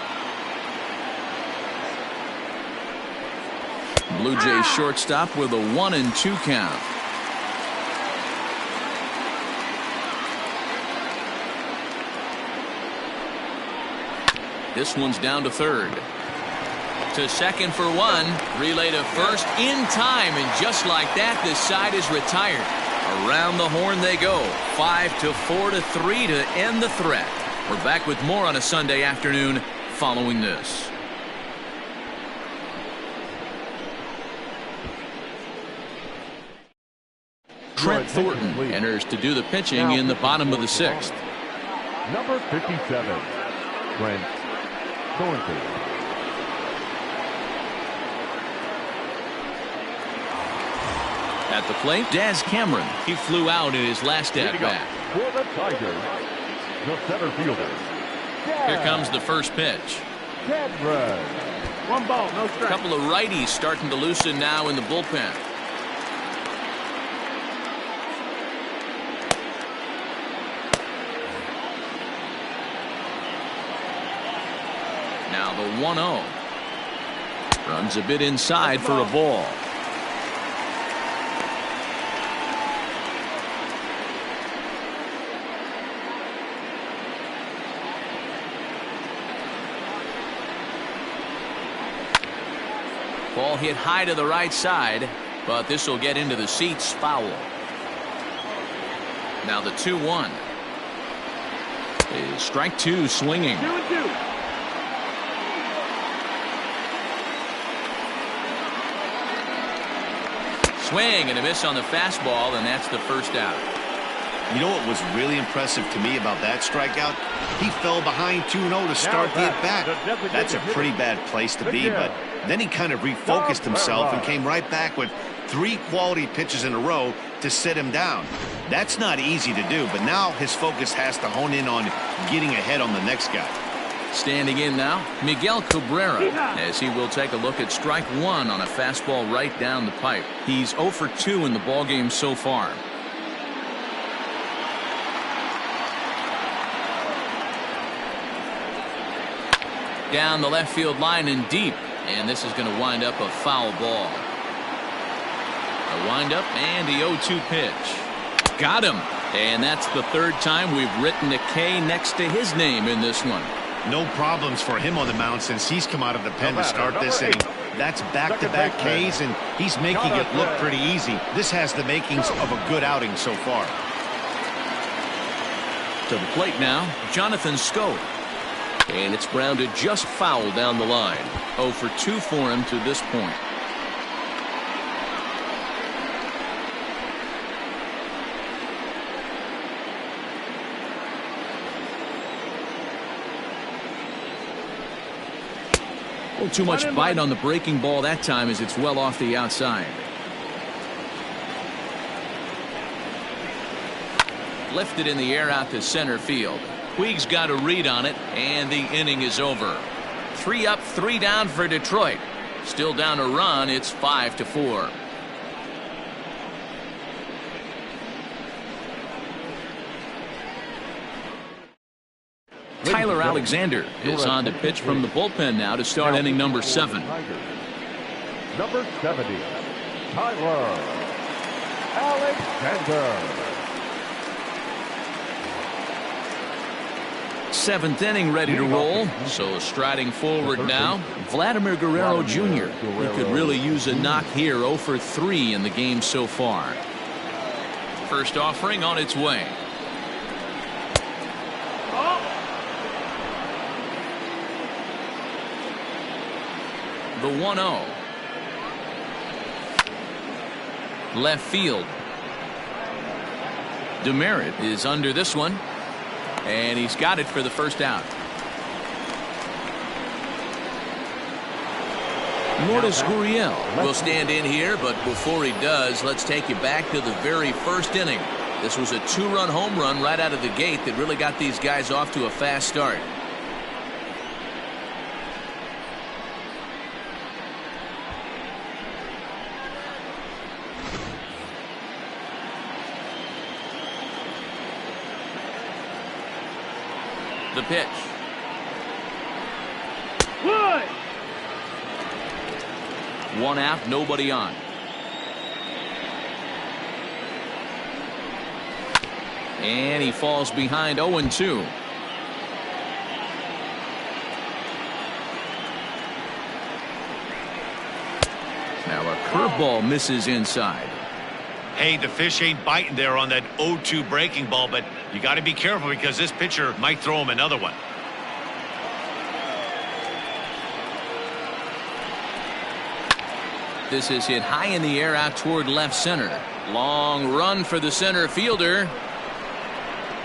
[SPEAKER 1] Blue Jays shortstop with a 1-2 count. This one's down to third. To second for 1. Relay to first in time, and just like that, this side is retired. Around the horn they go. 5-4 to 3 to end the threat. We're back with more on a Sunday afternoon following this. Trent Thornton enters to do the pitching in the bottom of the 6th.
[SPEAKER 5] Number 57, Trent Thornton.
[SPEAKER 1] At the plate, Daz Cameron. He flew out in his last at-bat.
[SPEAKER 5] For the Tigers, the center fielder.
[SPEAKER 1] Here comes the first pitch.
[SPEAKER 5] Cameron.
[SPEAKER 4] 1 ball, no strike.
[SPEAKER 1] A couple of righties starting to loosen now in the bullpen. Now the 1-0. Runs a bit inside for a ball. Ball hit high to the right side, but this will get into the seats. Foul. Now the 2-1. Is strike 2 swinging.
[SPEAKER 4] 2-2.
[SPEAKER 1] Swing and a miss on the fastball, and that's the first out.
[SPEAKER 2] You know what was really impressive to me about that strikeout? He fell behind 2-0 to start the at-bat. That's a pretty bad place to be, but then he kind of refocused himself and came right back with 3 quality pitches in a row to sit him down. That's not easy to do, but now his focus has to hone in on getting ahead on the next guy.
[SPEAKER 1] Standing in now, Miguel Cabrera, as he will take a look at strike one on a fastball right down the pipe. He's 0 for 2 in the ballgame so far. Down the left field line and deep, and this is going to wind up a foul ball. A windup and the 0-2 pitch. Got him. And that's the third time we've written a K next to his name in this one.
[SPEAKER 2] No problems for him on the mound since he's come out of the pen to start this inning. That's back-to-back Ks, and he's making it look pretty easy. This has the makings of a good outing so far.
[SPEAKER 1] To the plate now, Jonathan Schoop.
[SPEAKER 7] And it's grounded just foul down the line.
[SPEAKER 1] 0 for 2 for him to this point. A little too much bite on the breaking ball that time as it's well off the outside. Lifted in the air out to center field. Puig's got a read on it, and the inning is over. 3 up, 3 down for Detroit. Still down a run. It's 5-4. Tyler Alexander is on to pitch from the bullpen now to start inning number 7.
[SPEAKER 5] Number 70, Tyler Alexander.
[SPEAKER 1] 7th inning ready to roll. So striding forward now, Vladimir Guerrero Jr. He could really use a knock here. 0 for 3 in the game so far. First offering on its way. The 1-0. Left field. Demerit is under this one. And he's got it for the first out. Lourdes Gurriel will stand in here, but before he does, let's take you back to the very first inning. This was a 2-run home run right out of the gate that really got these guys off to a fast start. The pitch.
[SPEAKER 4] Good.
[SPEAKER 1] 1 out, nobody on. And he falls behind 0-2. Now a curveball misses inside.
[SPEAKER 2] Hey, the fish ain't biting there on that 0-2 breaking ball, but you got to be careful because this pitcher might throw him another one.
[SPEAKER 1] This is hit high in the air out toward left center. Long run for the center fielder.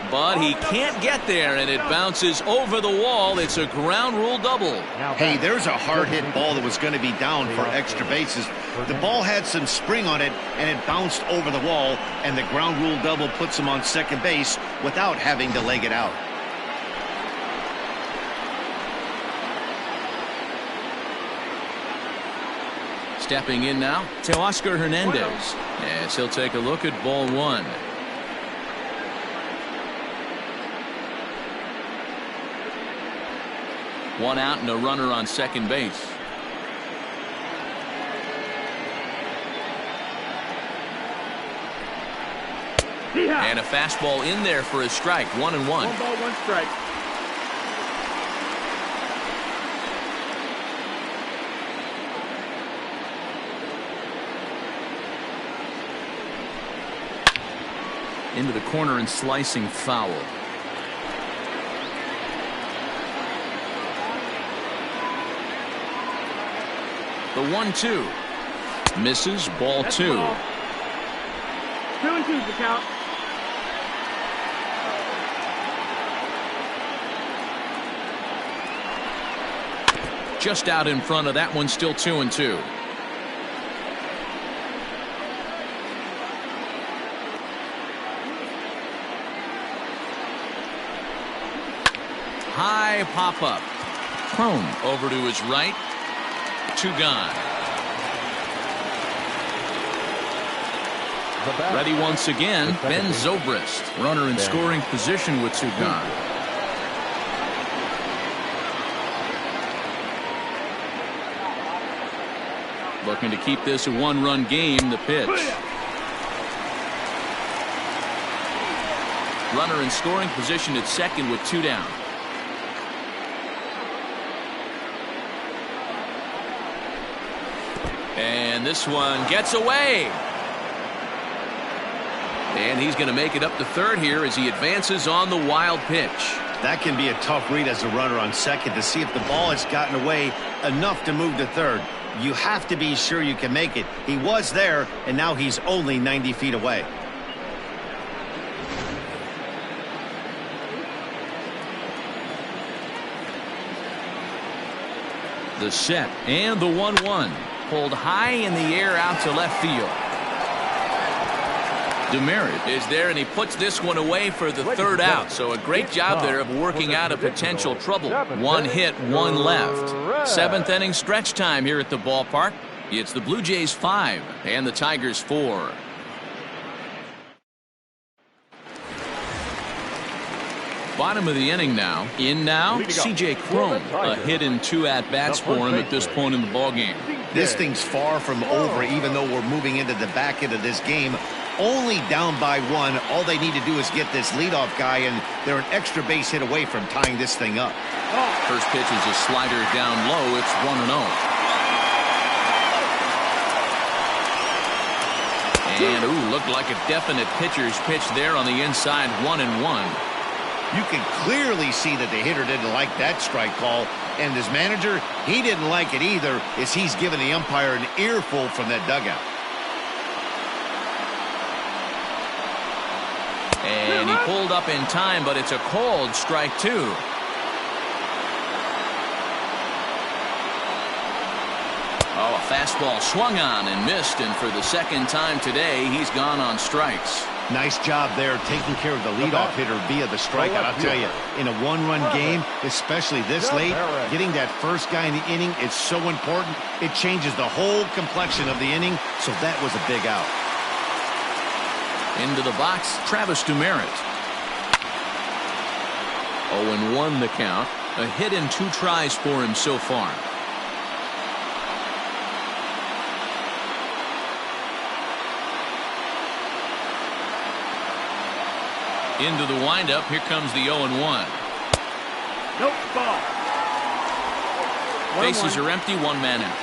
[SPEAKER 1] But he can't get there, and it bounces over the wall. It's a ground rule double.
[SPEAKER 2] Hey, there's a hard hit ball that was going to be down for extra bases. The ball had some spring on it, and it bounced over the wall, and the ground rule double puts him on second base without having to leg it out.
[SPEAKER 1] Stepping in now, Teoscar Hernandez, as he'll take a look at ball 1. One out and a runner on second base. And a fastball in there for a strike. 1-1.
[SPEAKER 4] 1 ball, 1 strike.
[SPEAKER 1] Into the corner and slicing foul. The 1-2 misses. Ball 2.
[SPEAKER 4] 2-2's the count.
[SPEAKER 1] Just out in front of that one. Still 2-2. High pop up. Crone over to his right. 2 gone. Ready once again, Ben Zobrist. Runner in scoring position with 2 gone. Looking to keep this a 1-run game. The pitch. Runner in scoring position at second with 2 down. And this one gets away. And he's going to make it up to third here as he advances on the wild pitch.
[SPEAKER 2] That can be a tough read as a runner on second to see if the ball has gotten away enough to move to third. You have to be sure you can make it. He was there, and now he's only 90 feet away.
[SPEAKER 1] The set and the 1-1. Pulled high in the air out to left field. Demerit is there, and he puts this one away for the third out. So a great job there of working out a potential trouble. 1 hit, 1 left. 7th inning stretch time here at the ballpark. It's the Blue Jays 5 and the Tigers 4. Bottom of the inning now. In now, C.J. Crone. A hit and 2 at-bats for him at this point in the ballgame.
[SPEAKER 2] This thing's far from over, even though we're moving into the back end of this game. Only down by 1. All they need to do is get this leadoff guy, and they're an extra base hit away from tying this thing up.
[SPEAKER 1] First pitch is a slider down low. It's 1-0. And, looked like a definite pitcher's pitch there on the inside. 1-1.
[SPEAKER 2] You can clearly see that the hitter didn't like that strike call, and his manager, he didn't like it either, as he's given the umpire an earful from that dugout.
[SPEAKER 1] And he pulled up in time, but it's a called strike 2. Oh, a fastball swung on and missed, and for the second time today, he's gone on strikes.
[SPEAKER 2] Nice job there taking care of the leadoff hitter via the strikeout. I'll tell you, in a 1-run game, especially this late, getting that first guy in the inning is so important. It changes the whole complexion of the inning, so that was a big out.
[SPEAKER 1] Into the box, Travis Demerit. 0-1 the count. A hit and 2 tries for him so far. Into the windup. Here comes the 0-1.
[SPEAKER 4] Nope, ball.
[SPEAKER 1] Bases are empty. 1 man out.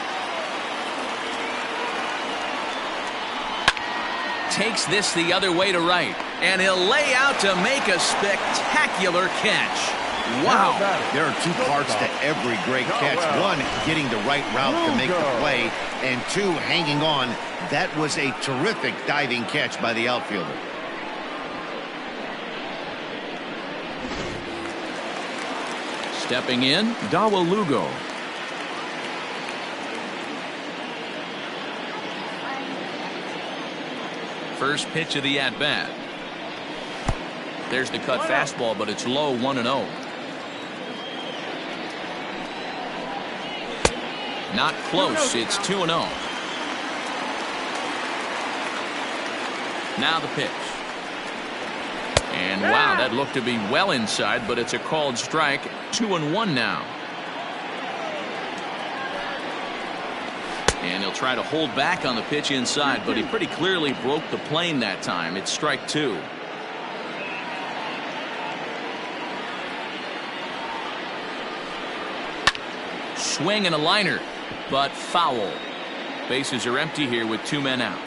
[SPEAKER 1] Takes this the other way to right, and he'll lay out to make a spectacular catch. Wow.
[SPEAKER 2] There are 2 parts to every great catch. 1, getting the right route to make the play, and 2, hanging on. That was a terrific diving catch by the outfielder.
[SPEAKER 1] Stepping in, Dawa Lugo. First pitch of the at-bat. There's the cut fastball, but it's low. 1-0. Not close. It's 2-0. Now the pitch. And wow, that looked to be well inside, but it's a called strike. 2-1 now. And he'll try to hold back on the pitch inside, but he pretty clearly broke the plane that time. It's strike 2. Swing and a liner, but foul. Bases are empty here with 2 men out.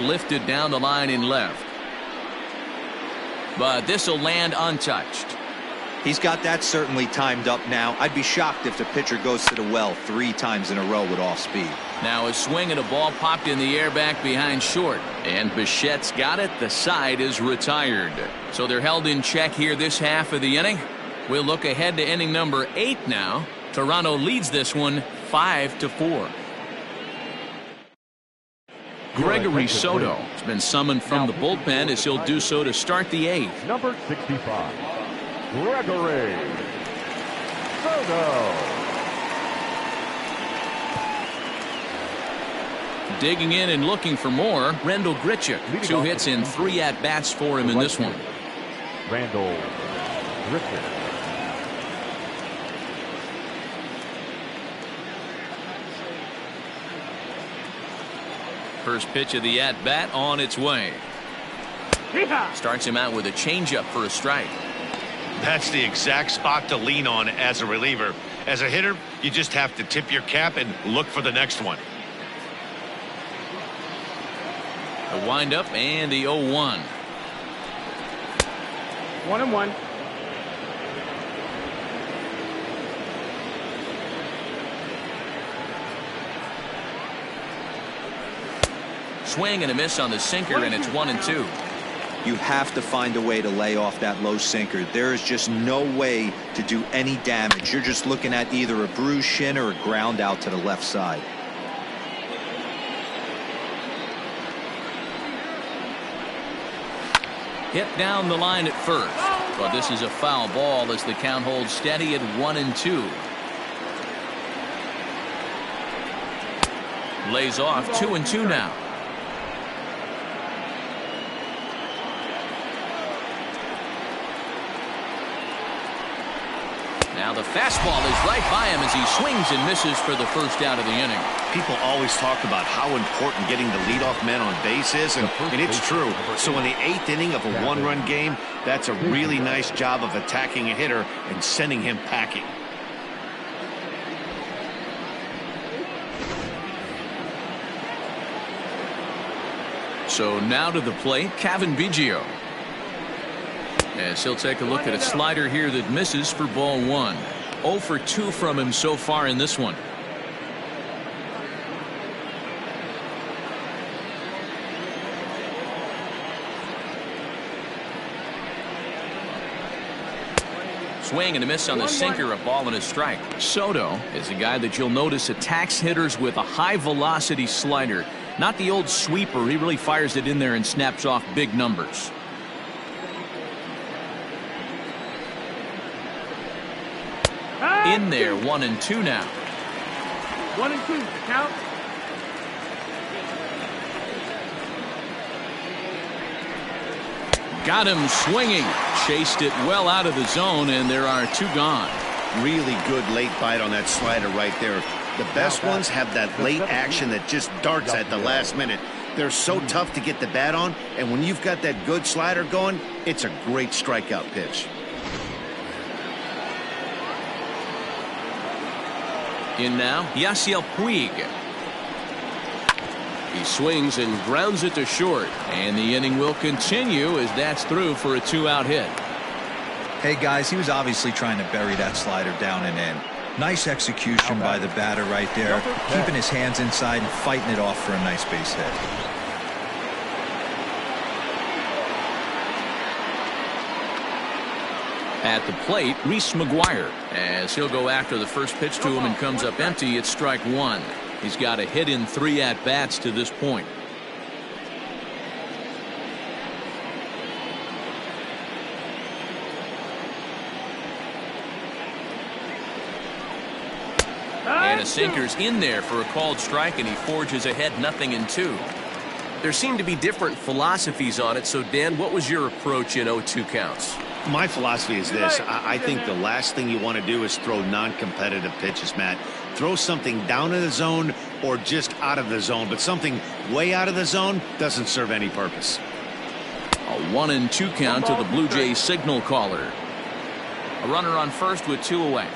[SPEAKER 1] Lifted down the line in left. But this will land untouched.
[SPEAKER 3] He's got that certainly timed up now. I'd be shocked if the pitcher goes to the well 3 times in a row with off speed.
[SPEAKER 1] Now a swing and a ball popped in the air back behind short. And Bichette's got it. The side is retired. So they're held in check here this half of the inning. We'll look ahead to inning number 8 now. Toronto leads this one 5-4. Gregory Soto has been summoned from the bullpen as he'll do so to start the 8th.
[SPEAKER 5] Number 65. Gregory Soto.
[SPEAKER 1] Digging in and looking for more, Randall Grichuk. 2 hits and 3 at-bats for him in this one.
[SPEAKER 5] Randall Grichuk.
[SPEAKER 1] First pitch of the at-bat on its way. Starts him out with a changeup for a strike.
[SPEAKER 2] That's the exact spot to lean on as a reliever. As a hitter, you just have to tip your cap and look for the next one.
[SPEAKER 1] The windup and the 0-1.
[SPEAKER 4] 1-1.
[SPEAKER 1] Swing and a miss on the sinker, and it's 1-2.
[SPEAKER 3] You have to find a way to lay off that low sinker. There is just no way to do any damage. You're just looking at either a bruised shin or a ground out to the left side.
[SPEAKER 1] Hit down the line at first, but this is a foul ball as the count holds steady at 1-2. Lays off 2-2 now. Now the fastball is right by him as he swings and misses for the first out of the inning.
[SPEAKER 2] People always talk about how important getting the leadoff man on base is, and it's true. So in the 8th inning of a 1-run game, that's a really nice job of attacking a hitter and sending him packing.
[SPEAKER 1] So now to the plate, Cavan Biggio. As he'll take a look at a slider here that misses for ball 1. 0 for 2 from him so far in this one. Swing and a miss on the sinker, a ball and a strike. Soto is a guy that you'll notice attacks hitters with a high velocity slider. Not the old sweeper. He really fires it in there and snaps off big numbers. In there, 1-2 now.
[SPEAKER 4] 1-2, count.
[SPEAKER 1] Got him swinging. Chased it well out of the zone, and there are 2 gone.
[SPEAKER 2] Really good late bite on that slider right there. The best ones have that late action that just darts at the last minute. They're so tough to get the bat on, and when you've got that good slider going, it's a great strikeout pitch.
[SPEAKER 1] In now, Yasiel Puig. He swings and grounds it to short, and the inning will continue as that's through for a 2-out hit.
[SPEAKER 3] Hey guys, he was obviously trying to bury that slider down and in. Nice execution by the batter right there, keeping his hands inside and fighting it off for a nice base hit.
[SPEAKER 1] At the plate, Reese McGuire, as he'll go after the first pitch to him and comes up empty. It's strike 1. He's got a hit in 3 at-bats to this point. And a sinker's in there for a called strike, and he forges ahead 0-2.
[SPEAKER 7] There seem to be different philosophies on it. So, Dan, what was your approach in 0-2 counts?
[SPEAKER 2] My philosophy is this. I think the last thing you want to do is throw non-competitive pitches, Matt. Throw something down in the zone or just out of the zone, but something way out of the zone doesn't serve any purpose.
[SPEAKER 1] A 1-2 count to the Blue Jays signal caller. A runner on first with 2 away.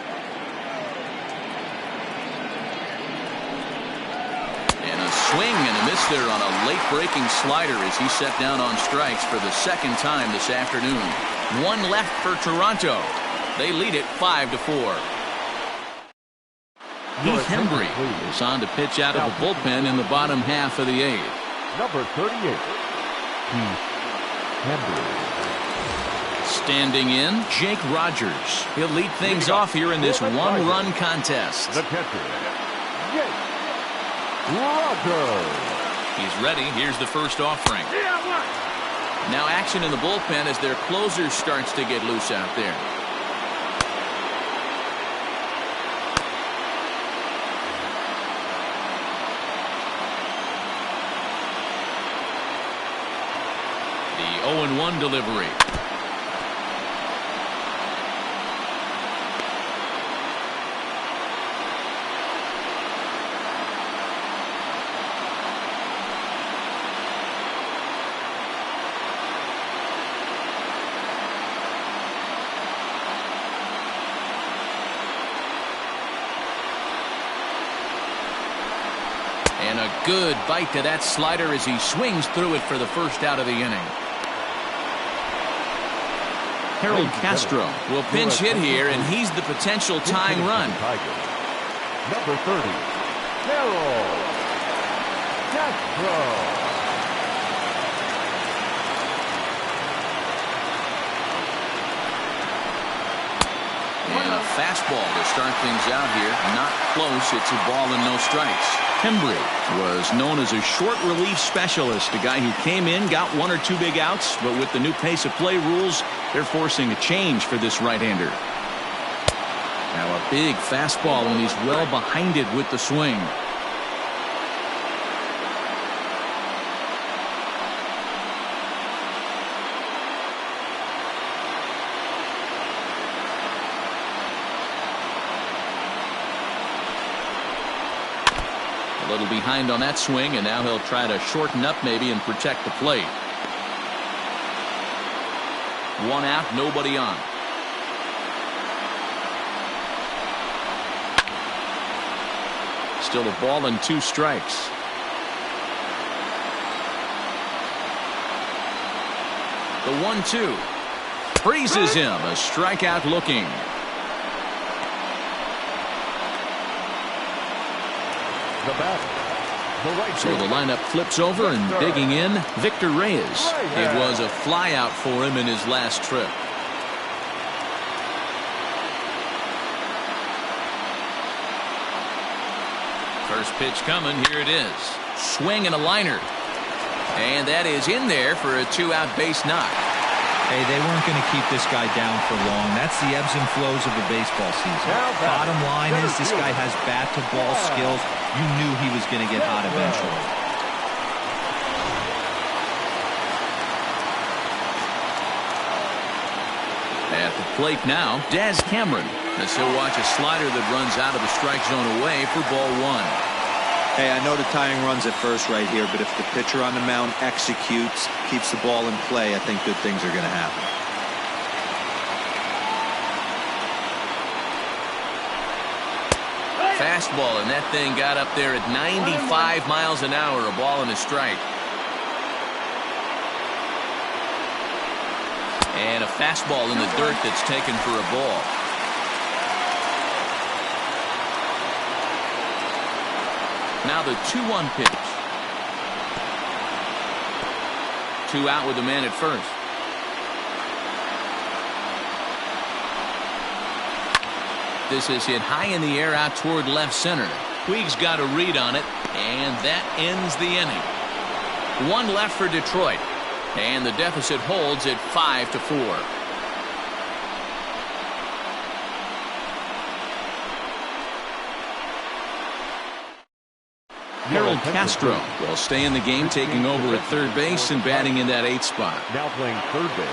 [SPEAKER 1] And a swing and a miss there on a late breaking slider as he set down on strikes for the 2nd time this afternoon. 1 left for Toronto. They lead it 5-4. Heath Hembree is on to pitch out of the bullpen in the bottom half of the 8th.
[SPEAKER 5] Number 38, Heath Hembree.
[SPEAKER 1] Standing in, Jake Rogers. He'll lead things off here in this 1-run contest.
[SPEAKER 5] The catcher, Jake Rogers.
[SPEAKER 1] He's ready. Here's the first offering. Now action in the bullpen as their closer starts to get loose out there. 0-1 delivery. And a good bite to that slider as he swings through it for the first out of the inning. Harold Castro will pinch hit here, and he's the potential tying run.
[SPEAKER 5] Number 30, Harold Castro.
[SPEAKER 1] And a fastball to start things out here. Not close. It's a ball and no strikes. Hembree was known as a short relief specialist, a guy who came in, got 1 or 2 big outs, but with the new pace of play rules, they're forcing a change for this right-hander. Now a big fastball, and he's well behind it with the swing. A little behind on that swing, and now he'll try to shorten up maybe and protect the plate. 1 out, nobody on. Still a ball and 2 strikes. The 1-2 freezes him. A strikeout looking.
[SPEAKER 5] The batter, the right
[SPEAKER 1] So the
[SPEAKER 5] fielder.
[SPEAKER 1] lineup flips over, and digging in, Victor Reyes. It was a flyout for him in his last trip. First pitch coming. Here it is. Swing and a liner. And that is in there for a 2-out base knock.
[SPEAKER 3] Hey, they weren't going to keep this guy down for long. That's the ebbs and flows of a baseball season. Bottom line is this guy has bat-to-ball skills. You knew he was going to get hot eventually.
[SPEAKER 1] At the plate now, Daz Cameron. As he'll watch a slider that runs out of the strike zone away for ball 1.
[SPEAKER 3] Hey, I know the tying run's at first right here, but if the pitcher on the mound executes, keeps the ball in play, I think good things are going to happen.
[SPEAKER 1] Fastball, and that thing got up there at 95 miles an hour, a ball and a strike. And a fastball in the dirt that's taken for a ball. Now the 2-1 pitch. 2 out with the man at first. This is hit high in the air out toward left center. Puig's got a read on it, and that ends the inning. 1 left for Detroit, and the deficit holds at 5-4. Harold Castro will stay in the game, taking over at third base and batting in that 8th spot.
[SPEAKER 5] Now playing third base,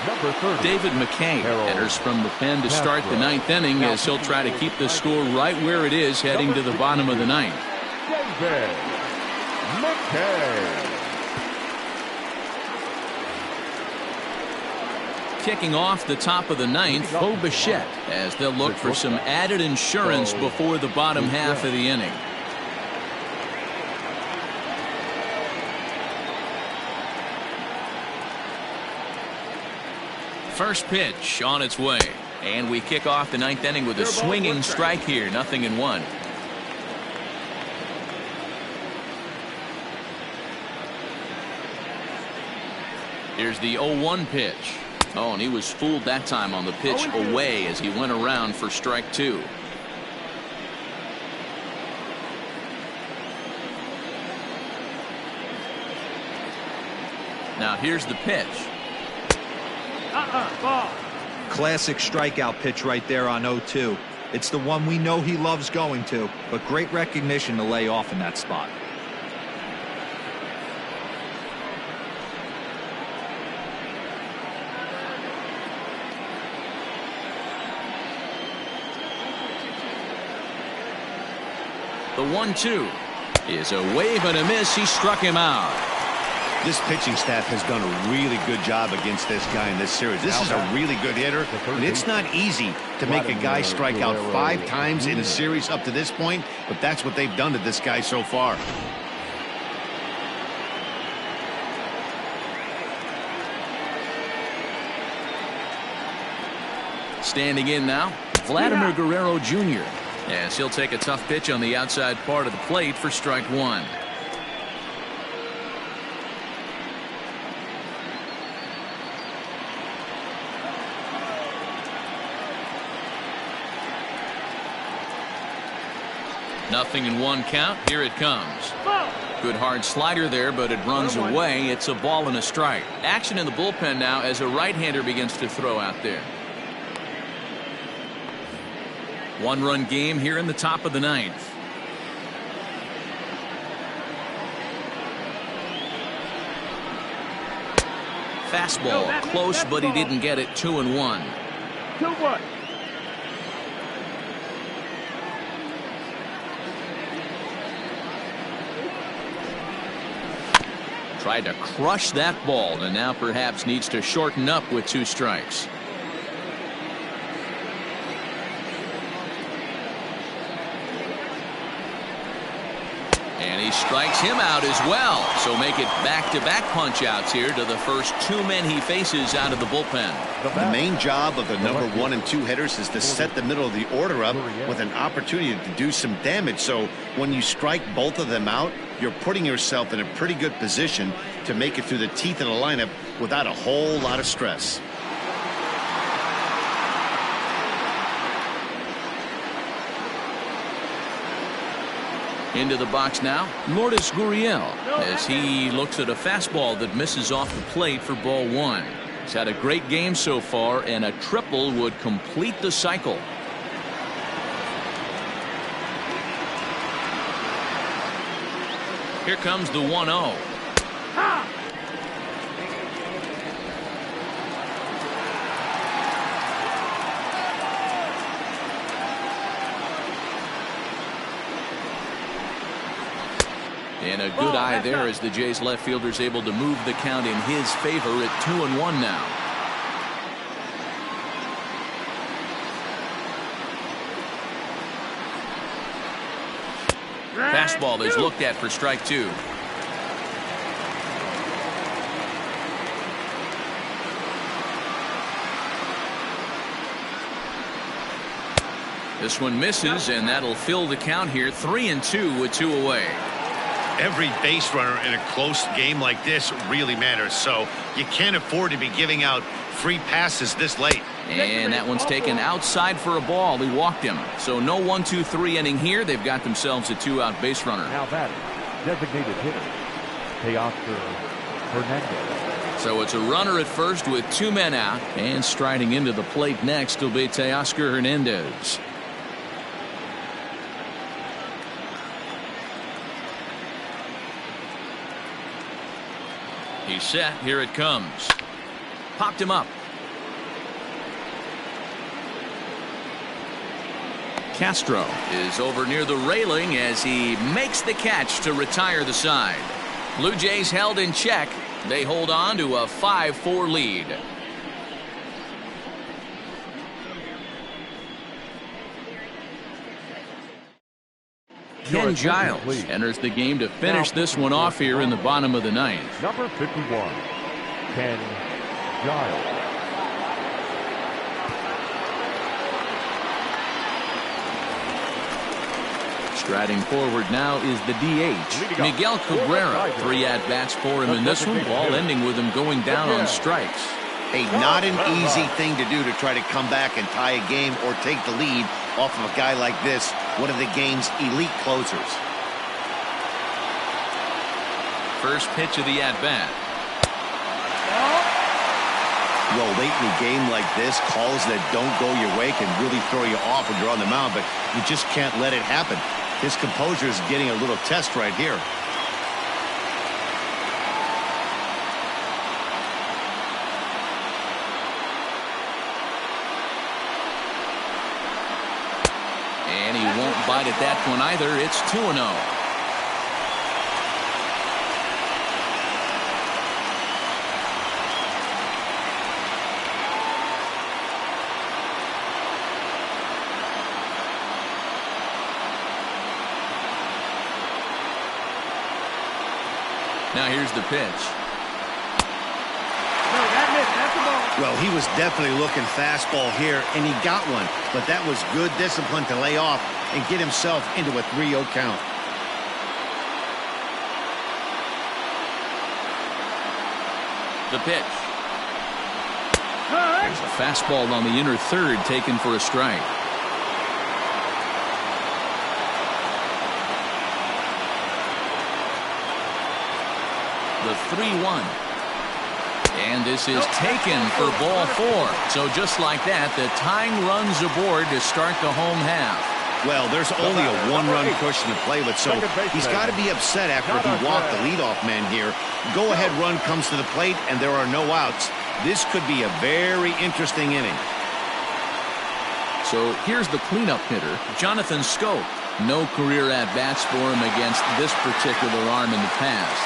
[SPEAKER 5] number 30.
[SPEAKER 1] David McKay enters from the pen to start the 9th inning, as he'll try to keep the score right where it is heading to the bottom of the 9th.
[SPEAKER 5] David McKay.
[SPEAKER 1] Kicking off the top of the 9th, Bo Bichette, as they'll look for some added insurance before the bottom half of the inning. First pitch on its way, and we kick off the 9th inning with a swinging strike here. 0-1. Here's the 0-1 pitch. Oh, and he was fooled that time on the pitch away as he went around for strike 2. Now here's the pitch.
[SPEAKER 4] Ball.
[SPEAKER 3] Classic strikeout pitch right there on 0-2. It's the one we know he loves going to, but great recognition to lay off in that spot.
[SPEAKER 1] The 1-2 is a wave and a miss. He struck him out.
[SPEAKER 2] This pitching staff has done a really good job against this guy in this series. This is a really good hitter, and it's not easy to make a guy strike out 5 times in a series up to this point, but that's what they've done to this guy so far.
[SPEAKER 1] Standing in now, Vladimir Guerrero Jr. as he'll take a tough pitch on the outside part of the plate for strike 1. Nothing in 1 count. Here it comes. Good hard slider there, but it runs away. It's a ball and a strike. Action in the bullpen now as a right-hander begins to throw out there. 1-run game here in the top of the 9th. Fastball close, but he didn't get it. 2-1.
[SPEAKER 4] 2-1.
[SPEAKER 1] Tried to crush that ball and now perhaps needs to shorten up with 2 strikes. And he strikes him out as well. So make it back-to-back punch-outs here to the first 2 men he faces out of the bullpen.
[SPEAKER 2] The main job of the number 1 and 2 hitters is to set the middle of the order up with an opportunity to do some damage. So when you strike both of them out, you're putting yourself in a pretty good position to make it through the teeth of the lineup without a whole lot of stress.
[SPEAKER 1] Into the box now, Lourdes Gurriel, as he looks at a fastball that misses off the plate for ball 1. He's had a great game so far, and a triple would complete the cycle. Here comes the 1-0. And a good eye there as the Jays left fielder's able to move the count in his favor at 2-1 now. Fastball is looked at for strike 2. This one misses, and that'll fill the count here. 3-2 with 2 away.
[SPEAKER 2] Every base runner in a close game like this really matters, so you can't afford to be giving out free passes this late.
[SPEAKER 1] And that one's taken outside for a ball. He walked him. So no 1-2-3 inning here. They've got themselves a 2-out base runner.
[SPEAKER 5] Now batting, designated hitter, Teoscar Hernandez.
[SPEAKER 1] So it's a runner at first with 2 men out. And striding into the plate next will be Teoscar Hernandez. He's set. Here it comes. Popped him up. Castro is over near the railing as he makes the catch to retire the side. Blue Jays held in check. They hold on to a 5-4 lead. Ken Giles enters the game to finish this one off here in the bottom of the 9th.
[SPEAKER 5] Number 51, Ken Giles.
[SPEAKER 1] Striding forward now is the DH, Miguel Cabrera. 3 at-bats for him in this one, all ending with him going down on strikes.
[SPEAKER 2] Hey, not an easy thing to do to try to come back and tie a game or take the lead off of a guy like this, one of the game's elite closers.
[SPEAKER 1] First pitch of the at-bat.
[SPEAKER 2] Well, late in a game like this, calls that don't go your way can really throw you off when you're on the mound, but you just can't let it happen. His composure is getting a little test right here.
[SPEAKER 1] And he won't bite at that one either. It's 2-0. Now here's the pitch.
[SPEAKER 4] No, that missed. That's the ball.
[SPEAKER 2] Well, he was definitely looking fastball here, and he got one. But that was good discipline to lay off and get himself into a 3-0 count.
[SPEAKER 1] The pitch. There's a fastball on the inner third taken for a strike. The 3-1. And this is taken for ball 4. So just like that, the tying runs aboard to start the home half.
[SPEAKER 2] Well, there's only a one-run cushion to play with, so he's got to be upset after he walked the leadoff man here. Go-ahead run comes to the plate, and there are no outs. This could be a very interesting inning.
[SPEAKER 1] So here's the cleanup hitter, Jonathan Schoop. No career at-bats for him against this particular arm in the past.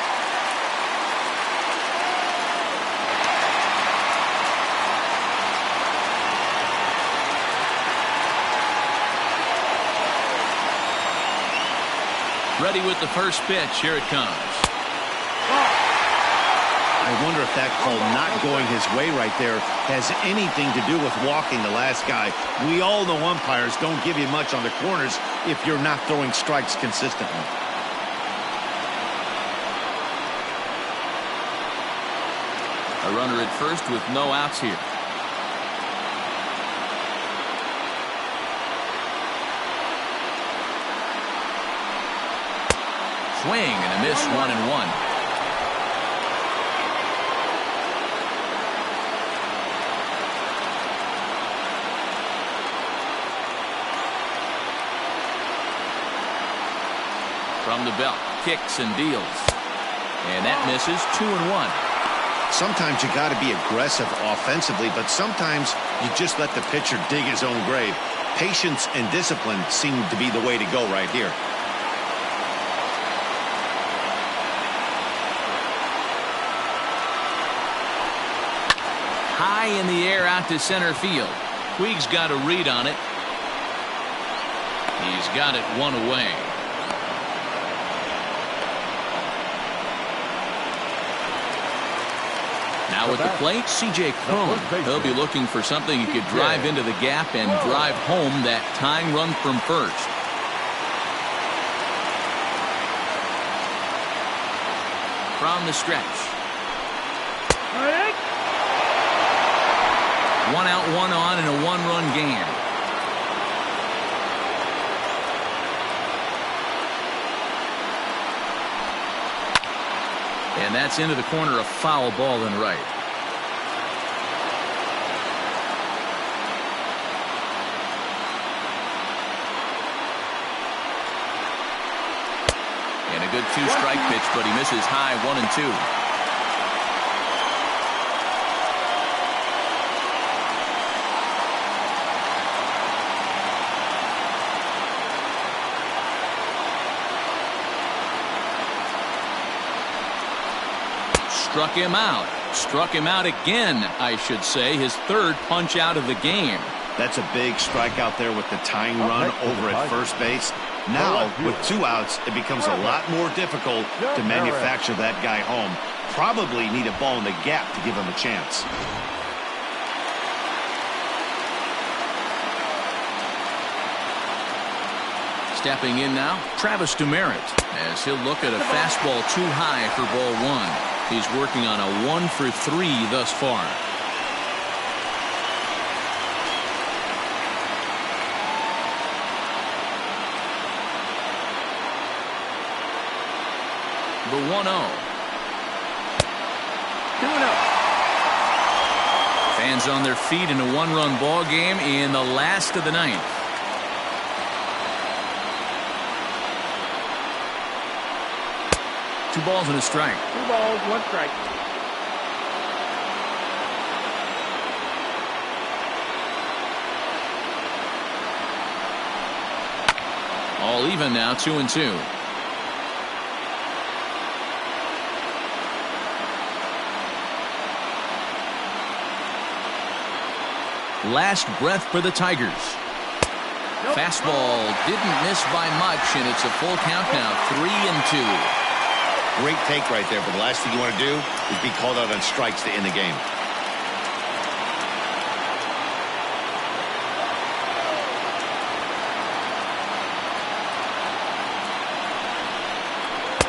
[SPEAKER 1] Ready with the first pitch. Here it comes.
[SPEAKER 2] I wonder if that call not going his way right there has anything to do with walking the last guy. We all know umpires don't give you much on the corners if you're not throwing strikes consistently.
[SPEAKER 1] A runner at first with no outs here. Swing and a miss, 1-1. From the belt, kicks and deals. And that misses, 2-1.
[SPEAKER 2] Sometimes you got to be aggressive offensively, but sometimes you just let the pitcher dig his own grave. Patience and discipline seem to be the way to go right here.
[SPEAKER 1] High in the air out to center field. Puig's got a read on it. He's got it one away. Now at the plate, C.J. Cron. He'll be looking for something he could drive into the gap and drive home that tying run from first. From the stretch. 1 out, 1 on in a one-run game. And that's into the corner, a foul ball and right. And a good two-strike pitch, but he misses high, 1-2. Struck him out. Struck him out again, I should say. His third punch out of the game.
[SPEAKER 2] That's a big strikeout there with the tying run over at first base. Now, with 2 outs, it becomes a lot more difficult to manufacture that guy home. Probably need a ball in the gap to give him a chance.
[SPEAKER 1] Stepping in now, Travis Demeritte, as he'll look at a fastball too high for ball 1. He's working on a 1-for-3 thus far. The 1-0.
[SPEAKER 4] 2-0.
[SPEAKER 1] Fans on their feet in a one-run ball game in the last of the 9th. Two balls and a strike.
[SPEAKER 4] 2 balls, 1 strike.
[SPEAKER 1] All even now, 2-2. Last breath for the Tigers. Fastball didn't miss by much, and it's a full count now, 3-2.
[SPEAKER 2] Great take right there, but the last thing you want to do is be called out on strikes to end the game.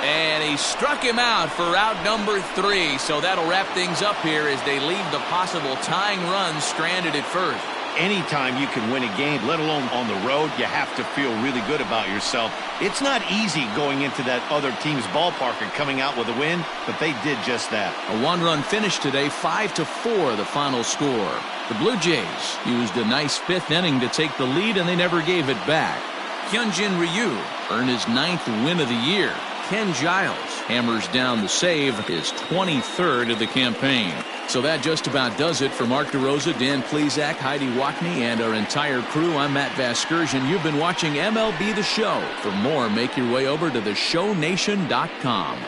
[SPEAKER 1] And he struck him out for out number 3. So that'll wrap things up here as they leave the possible tying run stranded at first.
[SPEAKER 2] Anytime you can win a game, let alone on the road, you have to feel really good about yourself. It's not easy going into that other team's ballpark and coming out with a win, but they did just that.
[SPEAKER 1] A one-run finish today, 5-4 the final score. The Blue Jays used a nice 5th inning to take the lead, and they never gave it back. Hyunjin Ryu earned his 9th win of the year. Ken Giles hammers down the save, his 23rd of the campaign. So that just about does it for Mark DeRosa, Dan Plesac, Heidi Watney, and our entire crew. I'm Matt Vasgersian. You've been watching MLB The Show. For more, make your way over to theshownation.com.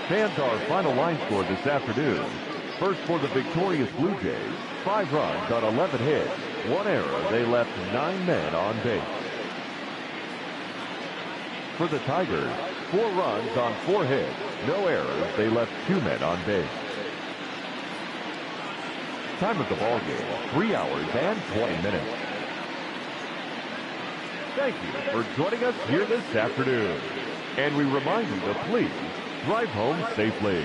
[SPEAKER 5] Fans, our final line score this afternoon. First for the victorious Blue Jays, 5 runs on 11 hits. 1 error, they left 9 men on base. For the Tigers, 4 runs on 4 hits. No errors, they left 2 men on base. Time of the ball game, 3 hours and 20 minutes. Thank you for joining us here this afternoon. And we remind you to please drive home safely.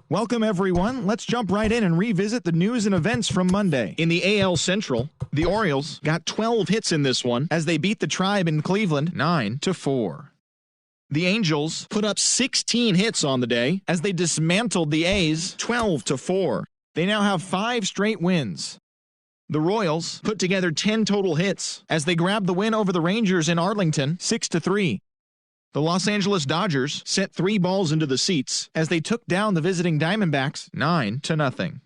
[SPEAKER 8] Welcome, everyone. Let's jump right in and revisit the news and events from Monday. In the AL Central, the Orioles got 12 hits in this one as they beat the Tribe in Cleveland 9-4. The Angels put up 16 hits on the day as they dismantled the A's 12-4. They now have 5 straight wins. The Royals put together 10 total hits as they grabbed the win over the Rangers in Arlington 6-3. The Los Angeles Dodgers sent 3 balls into the seats as they took down the visiting Diamondbacks 9-0.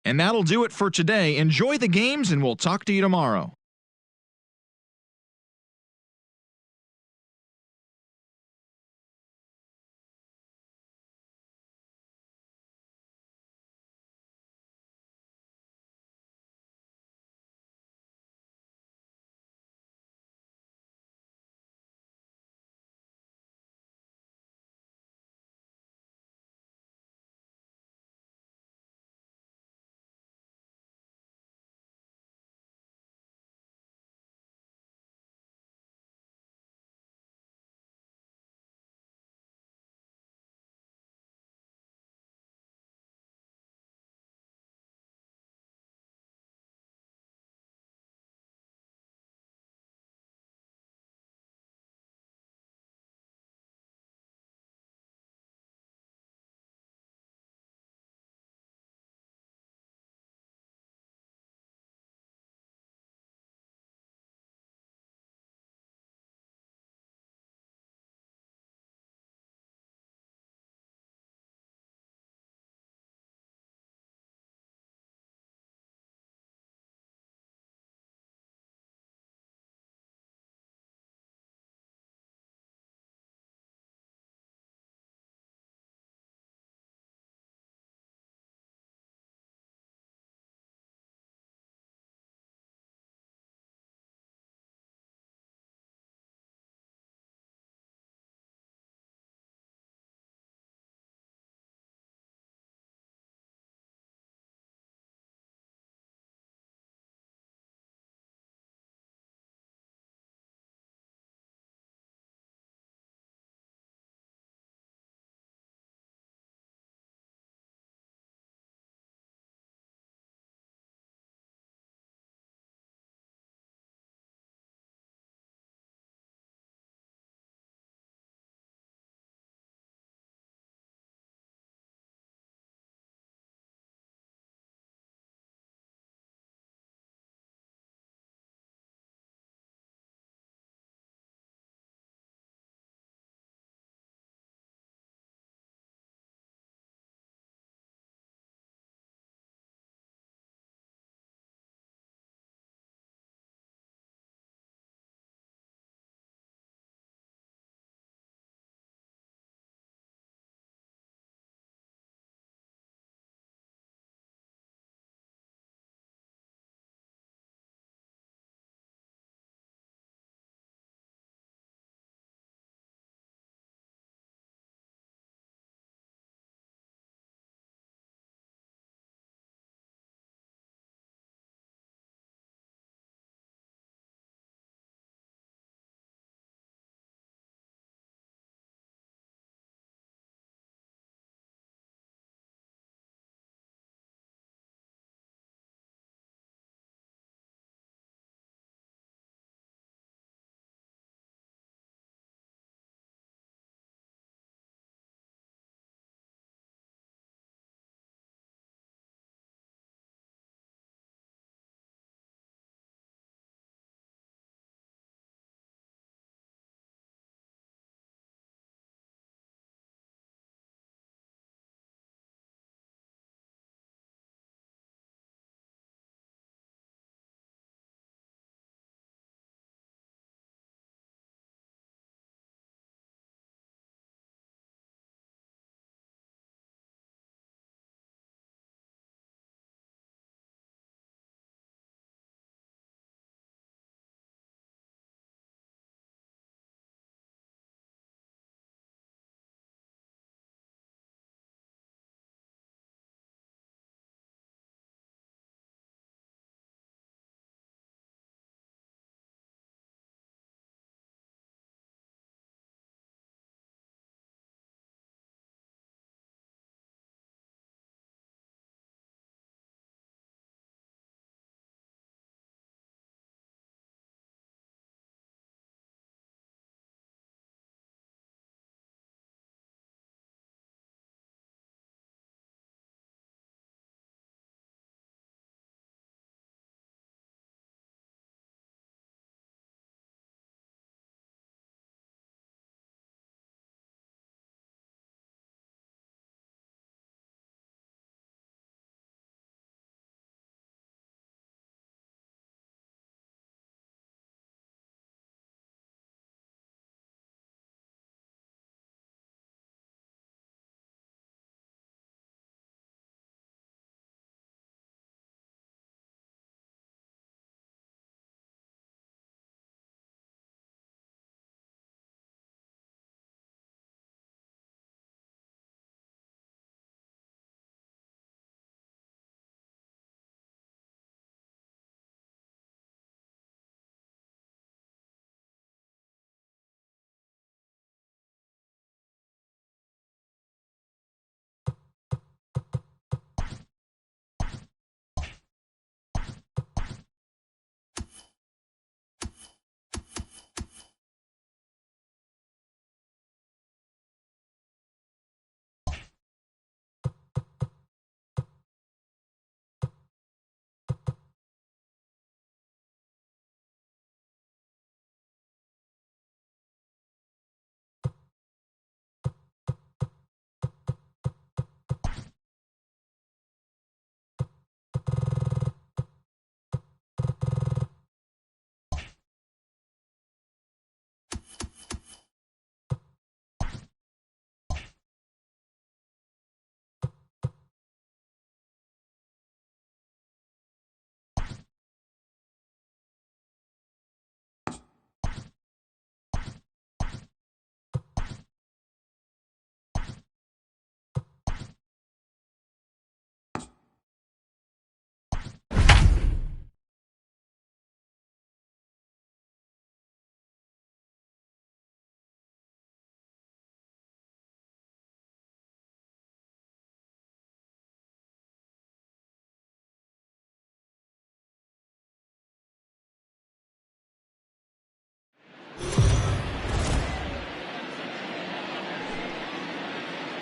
[SPEAKER 8] And that'll do it for today. Enjoy the games, and we'll talk to you tomorrow.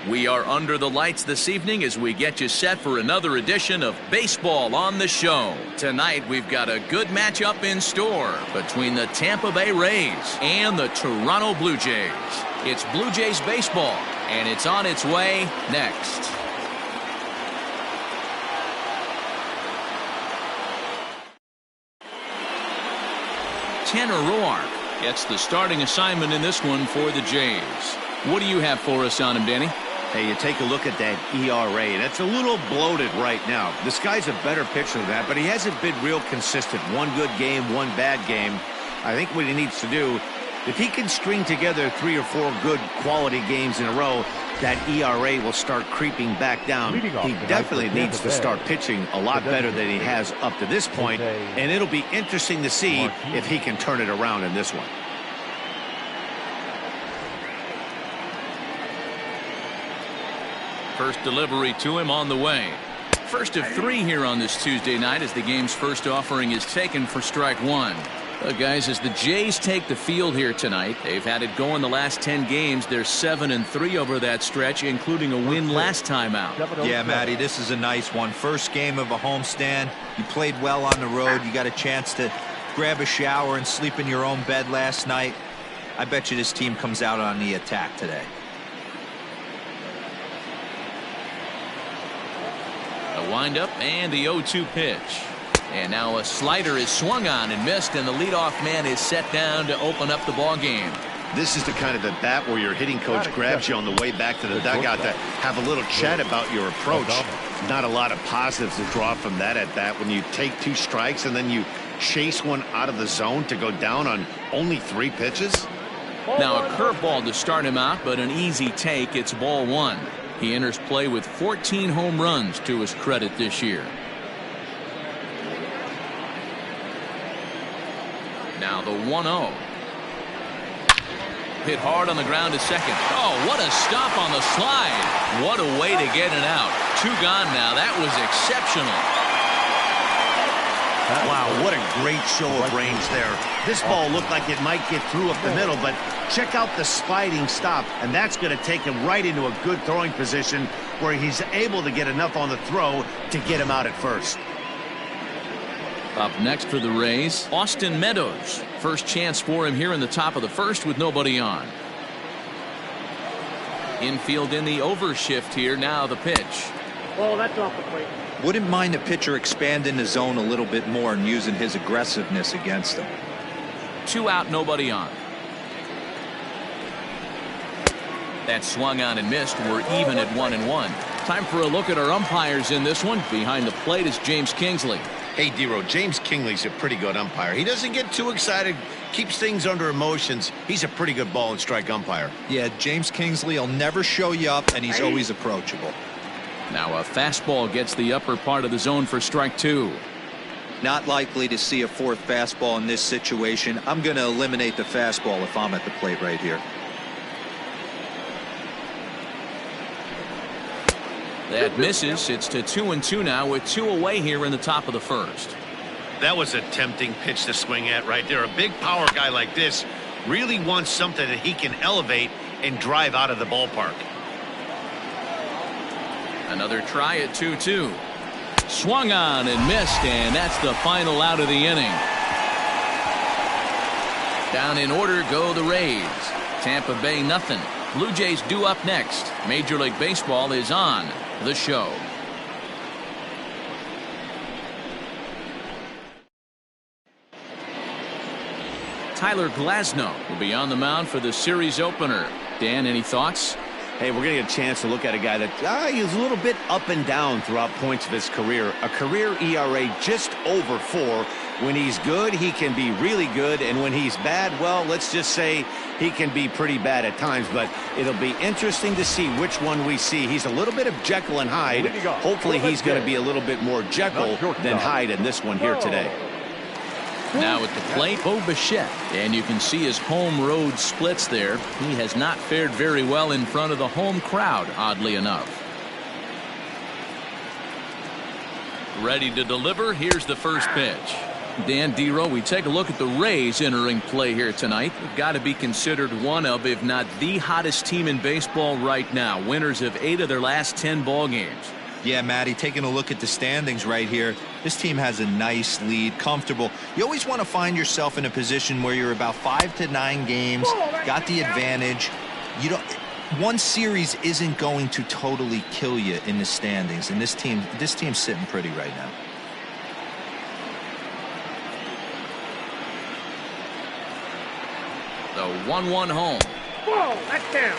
[SPEAKER 1] We are under the lights this evening as we get you set for another edition of Baseball on the Show. Tonight, we've got a good matchup in store between the Tampa Bay Rays and the Toronto Blue Jays. It's Blue Jays baseball, and it's on its way next. Tanner Roark gets the starting assignment in this one for the Jays. What do you have for us on him, Danny?
[SPEAKER 2] Hey, you take a look at that ERA, and it's a little bloated right now. This guy's a better pitcher than that, but he hasn't been real consistent. One good game, one bad game. I think what he needs to do, if he can string together 3 or 4 good quality games in a row, that ERA will start creeping back down. He definitely needs to start pitching a lot better than he has up to this point, and it'll be interesting to see if he can turn it around in this one.
[SPEAKER 1] First delivery to him on the way. First of 3 here on this Tuesday night as the game's first offering is taken for strike 1. Guys, as the Jays take the field here tonight, they've had it going the last 10 games. They're 7-3 over that stretch, including a win last time out.
[SPEAKER 3] Yeah, Matty, this is a nice one. First game of a homestand. You played well on the road. You got a chance to grab a shower and sleep in your own bed last night. I bet you this team comes out on the attack today.
[SPEAKER 1] A windup and the 0-2 pitch. And now a slider is swung on and missed, and the leadoff man is set down to open up the ball game.
[SPEAKER 2] This is the kind of at bat where your hitting coach grabs you on the way back to the dugout to have a little chat about your approach. Not a lot of positives to draw from that at bat when you take 2 strikes and then you chase one out of the zone to go down on only 3 pitches.
[SPEAKER 1] Now a curveball to start him out, but an easy take. It's ball 1. He enters play with 14 home runs to his credit this year. Now the 1-0. Hit hard on the ground to second. Oh, what a stop on the slide. What a way to get it out. 2 gone now. That was exceptional.
[SPEAKER 2] Wow, what a great show of range there. This ball looked like it might get through up the middle, but check out the sliding stop, and that's going to take him right into a good throwing position where he's able to get enough on the throw to get him out at first.
[SPEAKER 1] Up next for the Rays, Austin Meadows. First chance for him here in the top of the first with nobody on. Infield in the overshift here. Now the pitch.
[SPEAKER 4] Oh, that's off the plate.
[SPEAKER 3] Wouldn't mind a pitcher expanding the zone a little bit more and using his aggressiveness against him.
[SPEAKER 1] 2 out, nobody on. That swung on and missed. We're even at 1-1. Time for a look at our umpires in this one. Behind the plate is James Kingsley.
[SPEAKER 2] Hey, Dero, James Kingsley's a pretty good umpire. He doesn't get too excited, keeps things under emotions. He's a pretty good ball and strike umpire.
[SPEAKER 3] Yeah, James Kingsley will never show you up, and he's always approachable.
[SPEAKER 1] Now a fastball gets the upper part of the zone for strike 2.
[SPEAKER 3] Not likely to see a 4th fastball in this situation. I'm going to eliminate the fastball if I'm at the plate right here.
[SPEAKER 1] That misses. It's to 2-2 now with 2 away here in the top of the first.
[SPEAKER 2] That was a tempting pitch to swing at right there. A big power guy like this really wants something that he can elevate and drive out of the ballpark.
[SPEAKER 1] Another try at 2-2. Swung on and missed, and that's the final out of the inning. Down in order go the Rays. Tampa Bay nothing. Blue Jays due up next. Major League Baseball is on the show. Tyler Glasnow will be on the mound for the series opener. Dan, any thoughts?
[SPEAKER 2] Hey, we're going to get a chance to look at a guy that he's a little bit up and down throughout points of his career. A career ERA just over 4. When he's good, he can be really good, and when he's bad, well, let's just say he can be pretty bad at times, but it'll be interesting to see which one we see. He's a little bit of Jekyll and Hyde. Hopefully he's going to be a little bit more Jekyll than Hyde in this one here today.
[SPEAKER 1] Now at the plate, Bo Bichette, and you can see his home road splits there. He has not fared very well in front of the home crowd, oddly enough. Ready to deliver. Here's the first pitch. Dan Dero, we take a look at the Rays entering play here tonight. They've got to be considered one of, if not the hottest team in baseball right now. Winners of 8 of their last 10 ball games.
[SPEAKER 3] Yeah, Matty, taking a look at the standings right here, this team has a nice lead, comfortable. You always want to find yourself in a position where you're about 5 to 9 games, got the advantage. You don't. One series isn't going to totally kill you in the standings, and this team's sitting pretty right now.
[SPEAKER 1] The 1-1 home.
[SPEAKER 4] Whoa, that's down.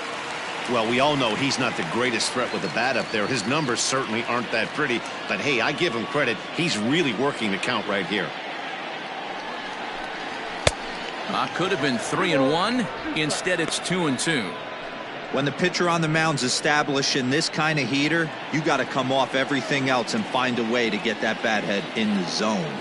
[SPEAKER 2] Well, we all know he's not the greatest threat with the bat up there. His numbers certainly aren't that pretty. But, hey, I give him credit. He's really working the count right here.
[SPEAKER 1] Could have been 3-1. Instead, it's 2-2.
[SPEAKER 3] When the pitcher on the mound's establishing this kind of heater, you got to come off everything else and find a way to get that bat head in the zone.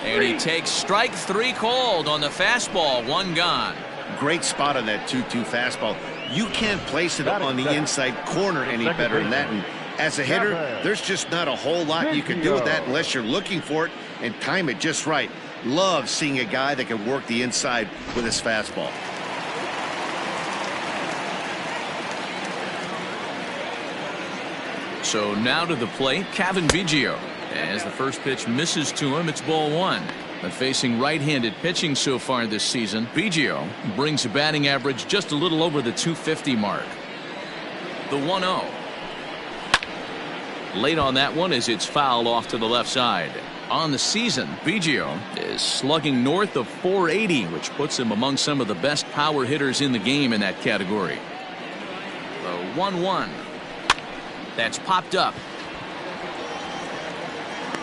[SPEAKER 1] And he takes strike 3 called on the fastball. 1 gone.
[SPEAKER 2] Great spot on that 2-2 fastball. You can't place it on the inside corner any better than that. And as a hitter, there's just not a whole lot you can do with that unless you're looking for it and time it just right. Love seeing a guy that can work the inside with his fastball.
[SPEAKER 1] So now to the plate, Cavan Biggio. As the first pitch misses to him, it's ball 1. But facing right-handed pitching so far this season, Biggio brings a batting average just a little over the 250 mark. The 1-0. Late on that one as it's fouled off to the left side. On the season, Biggio is slugging north of 480, which puts him among some of the best power hitters in the game in that category. The 1-1. That's popped up.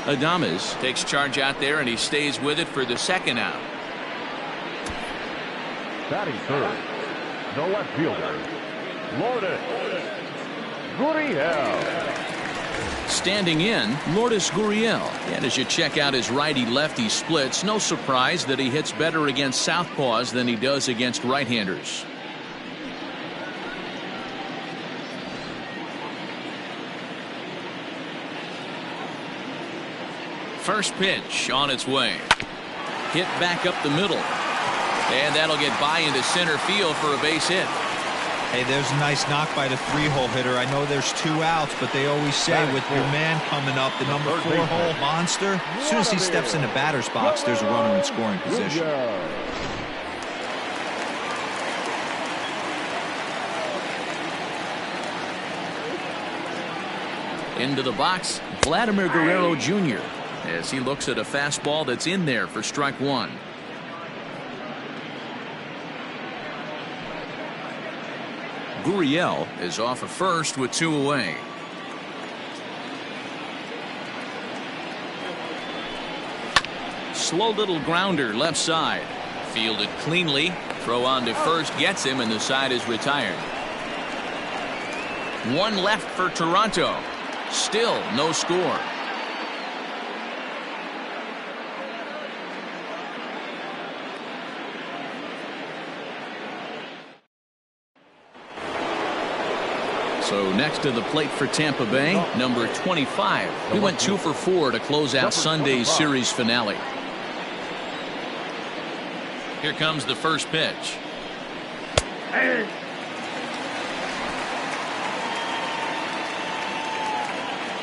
[SPEAKER 1] Adames takes charge out there, and he stays with it for the second out.
[SPEAKER 5] Batting third, the left fielder, Lourdes Gurriel.
[SPEAKER 1] Standing in, Lourdes Gurriel. And as you check out his righty-lefty splits, no surprise that he hits better against southpaws than he does against right-handers. First pitch on its way. Hit back up the middle. And that'll get by into center field for a base hit.
[SPEAKER 3] Hey, there's a nice knock by the 3-hole hitter. I know there's 2 outs, but they always say with your man coming up, the number 4-hole monster, as soon as he steps in the batter's box, there's a runner in scoring position.
[SPEAKER 1] Into the box, Vladimir Guerrero Jr. as he looks at a fastball that's in there for strike 1. Gurriel is off of first with 2 away. Slow little grounder left side. Fielded cleanly. Throw on to first gets him, and the side is retired. 1 left for Toronto. Still no score. So next to the plate for Tampa Bay, number 25. He went 2 for 4 to close out Sunday's series finale. Here comes the first pitch.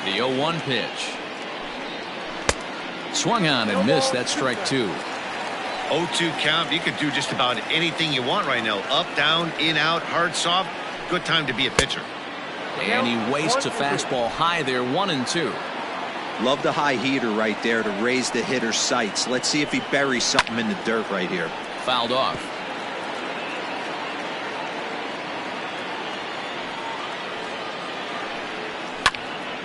[SPEAKER 1] The 0-1 pitch. Swung on and missed. That's strike 2.
[SPEAKER 2] 0-2 count. You could do just about anything you want right now. Up, down, in, out, hard, soft. Good time to be a pitcher.
[SPEAKER 1] And he wastes a fastball high there, 1-2.
[SPEAKER 3] Love the high heater right there to raise the hitter's sights. Let's see if he buries something in the dirt right here.
[SPEAKER 1] Fouled off.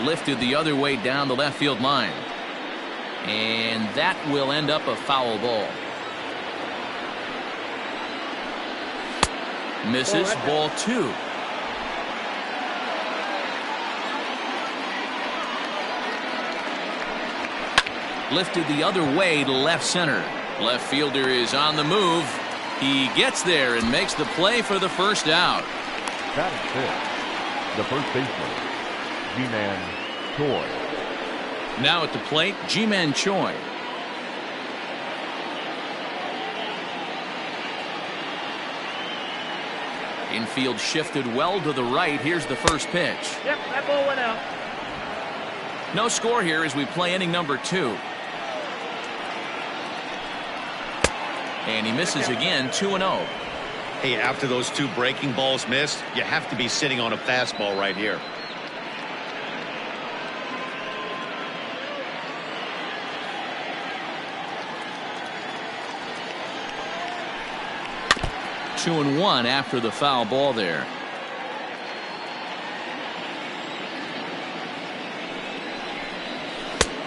[SPEAKER 1] Lifted the other way down the left field line. And that will end up a foul ball. Misses, ball 2. Lifted the other way to left center. Left fielder is on the move. He gets there and makes the play for the first out.
[SPEAKER 5] That is it. The first baseman, Ji-Man Choi.
[SPEAKER 1] Now at the plate, Ji-Man Choi. Infield shifted well to the right. Here's the first pitch.
[SPEAKER 4] Yep, that ball went out.
[SPEAKER 1] No score here as we play inning number 2. And he misses again, 2-0.
[SPEAKER 2] Hey, after those 2 breaking balls missed, you have to be sitting on a fastball right here.
[SPEAKER 1] Two and one after the foul ball there.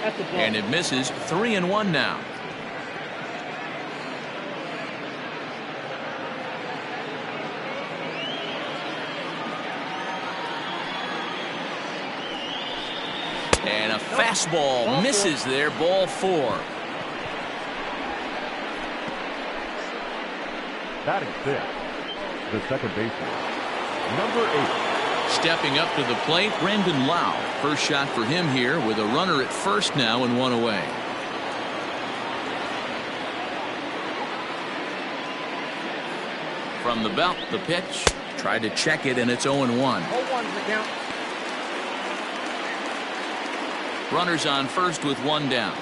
[SPEAKER 4] That's a ball.
[SPEAKER 1] And it misses. 3-1 now. And a fastball misses there. Ball 4.
[SPEAKER 5] Batting 6, the second baseman, number 8.
[SPEAKER 1] Stepping up to the plate, Brandon Lau. First shot for him here with a runner at first now and 1 away. From the belt, the pitch. Tried to check it, and it's 0-1.
[SPEAKER 4] 0-1's the count.
[SPEAKER 1] Runners on first with 1 down.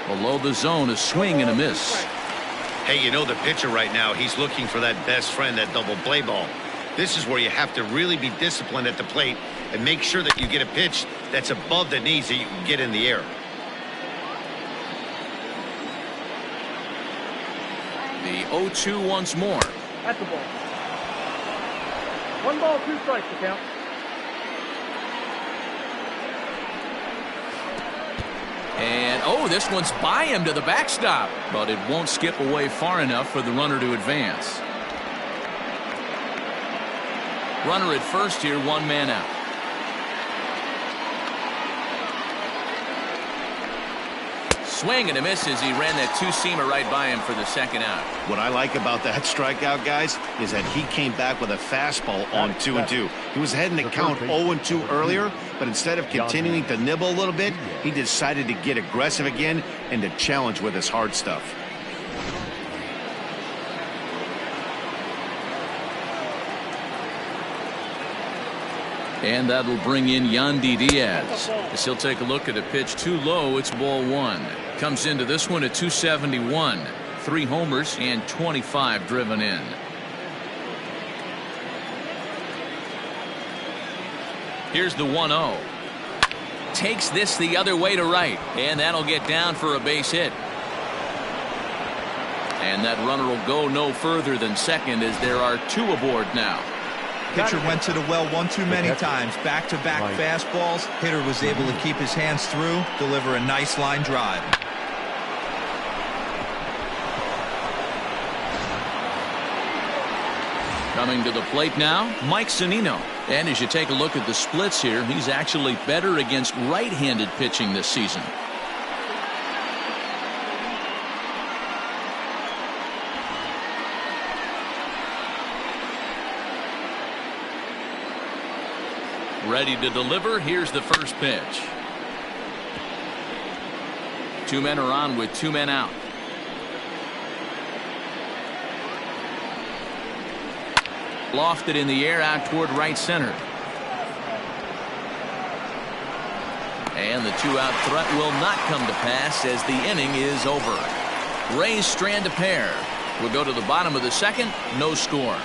[SPEAKER 1] Below the zone, a swing and a miss.
[SPEAKER 2] Hey, you know the pitcher right now, he's looking for that best friend, that double play ball. This is where you have to really be disciplined at the plate and make sure that you get a pitch that's above the knees that you can get in the air.
[SPEAKER 1] The 0-2 once more.
[SPEAKER 4] That's the ball. 1 ball, 2 strikes to count.
[SPEAKER 1] And, oh, this one's by him to the backstop. But it won't skip away far enough for the runner to advance. Runner at first here, 1 man out. Swing and a miss as he ran that 2-seamer right by him for the second out.
[SPEAKER 2] What I like about that strikeout, guys, is that he came back with a fastball on 2-2. He was heading to count 0-2 earlier, but instead of continuing to nibble a little bit, he decided to get aggressive again and to challenge with his hard stuff.
[SPEAKER 1] And that'll bring in Yandy Diaz. As he'll take a look at a pitch too low, it's ball 1. Comes into this one at 271. 3 homers and 25 driven in. Here's the 1-0. Takes this the other way to right. And that'll get down for a base hit. And that runner will go no further than second as there are 2 aboard now.
[SPEAKER 3] Pitcher went to the well one too many times. Back-to-back fastballs. Hitter was able to keep his hands through, deliver a nice line drive.
[SPEAKER 1] Coming to the plate now, Mike Zunino. And as you take a look at the splits here, he's actually better against right-handed pitching this season. Ready to deliver. Here's the first pitch. 2 men are on with 2 men out. Lofted in the air out toward right center. And the 2-out threat will not come to pass as the inning is over. Rays strand a pair. We'll go to the bottom of the second. No score.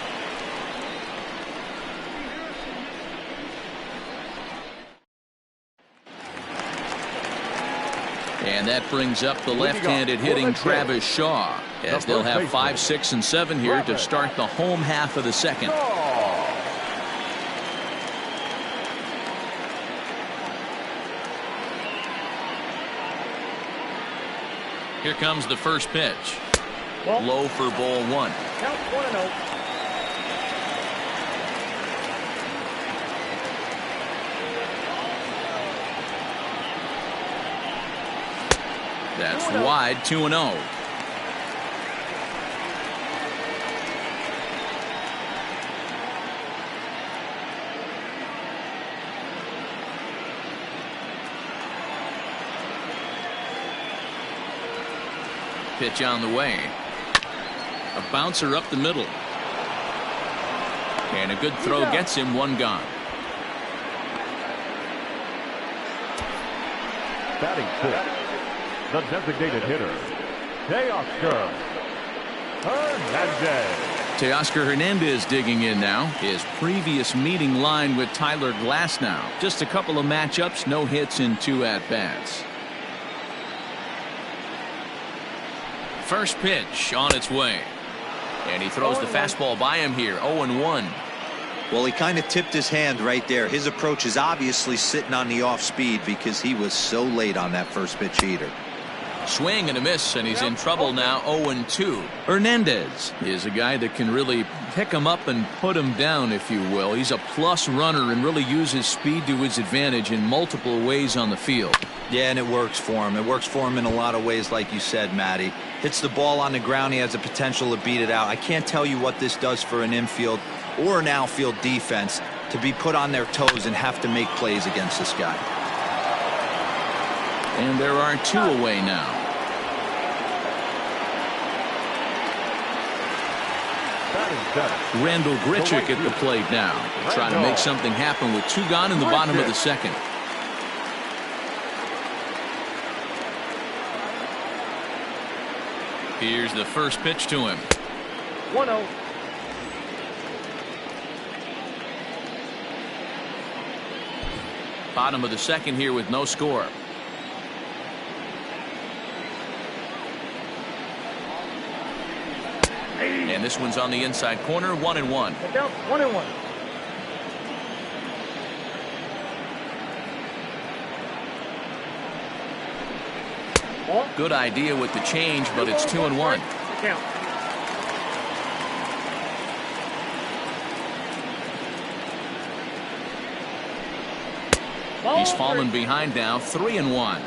[SPEAKER 1] And that brings up the left-handed hitting Travis Shaw, as they'll have 5, 6, and 7 here to start the home half of the second. Here comes the first pitch. Low for ball 1.
[SPEAKER 4] Count 1-0.
[SPEAKER 1] That's wide, 2-0. Pitch on the way. bouncer up the middle. And a good throw gets him one gone.
[SPEAKER 5] Batting fifth, the designated hitter, Teoscar Hernandez.
[SPEAKER 1] Teoscar Hernandez digging in now. His previous meeting line with Tyler Glasnow. Just a couple of matchups, no hits in 2 at-bats. First pitch on its way. And he throws the fastball by him here, 0-1.
[SPEAKER 3] Well, he kind of tipped his hand right there. His approach is obviously sitting on the off speed because he was so late on that first pitch heater.
[SPEAKER 1] Swing and a miss, and he's in trouble now, 0-2. Hernandez is a guy that can really pick him up and put him down, if you will. He's a plus runner and really uses speed to his advantage in multiple ways on the field.
[SPEAKER 3] Yeah, and it works for him. It works for him in a lot of ways, like you said, Matty. Hits the ball on the ground. He has the potential to beat it out. I can't tell you what this does for an infield or an outfield defense to be put on their toes and have to make plays against this guy.
[SPEAKER 1] And there are 2 away now. Randall Grichuk at the plate now. Trying to make something happen with 2 gone in the bottom of the second. Here's the first pitch to him.
[SPEAKER 4] 1-0.
[SPEAKER 1] Bottom of the second here with no score. And this one's on the inside corner, 1-1.
[SPEAKER 4] 1-1.
[SPEAKER 1] Good idea with the change, but it's 2-1.
[SPEAKER 4] Count.
[SPEAKER 1] He's fallen behind now, 3-1.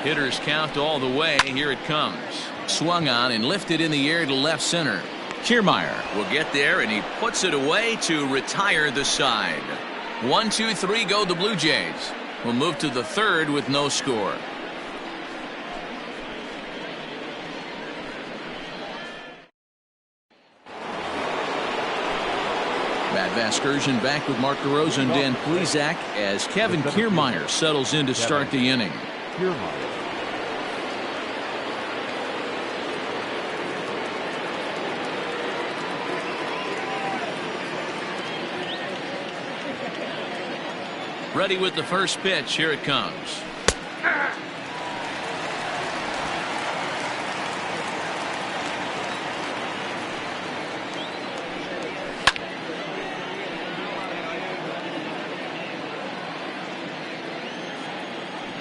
[SPEAKER 1] Hitters count all the way. Here it comes. Swung on and lifted in the air to left center. Kiermaier will get there, and he puts it away to retire the side. 1, 2, 3 go the Blue Jays. We'll move to the third with no score. Matt Vasgersian back with Mark DeRosa and Dan Plesac as Kevin Kiermaier settles in to start the inning. Ready with the first pitch. Here it comes.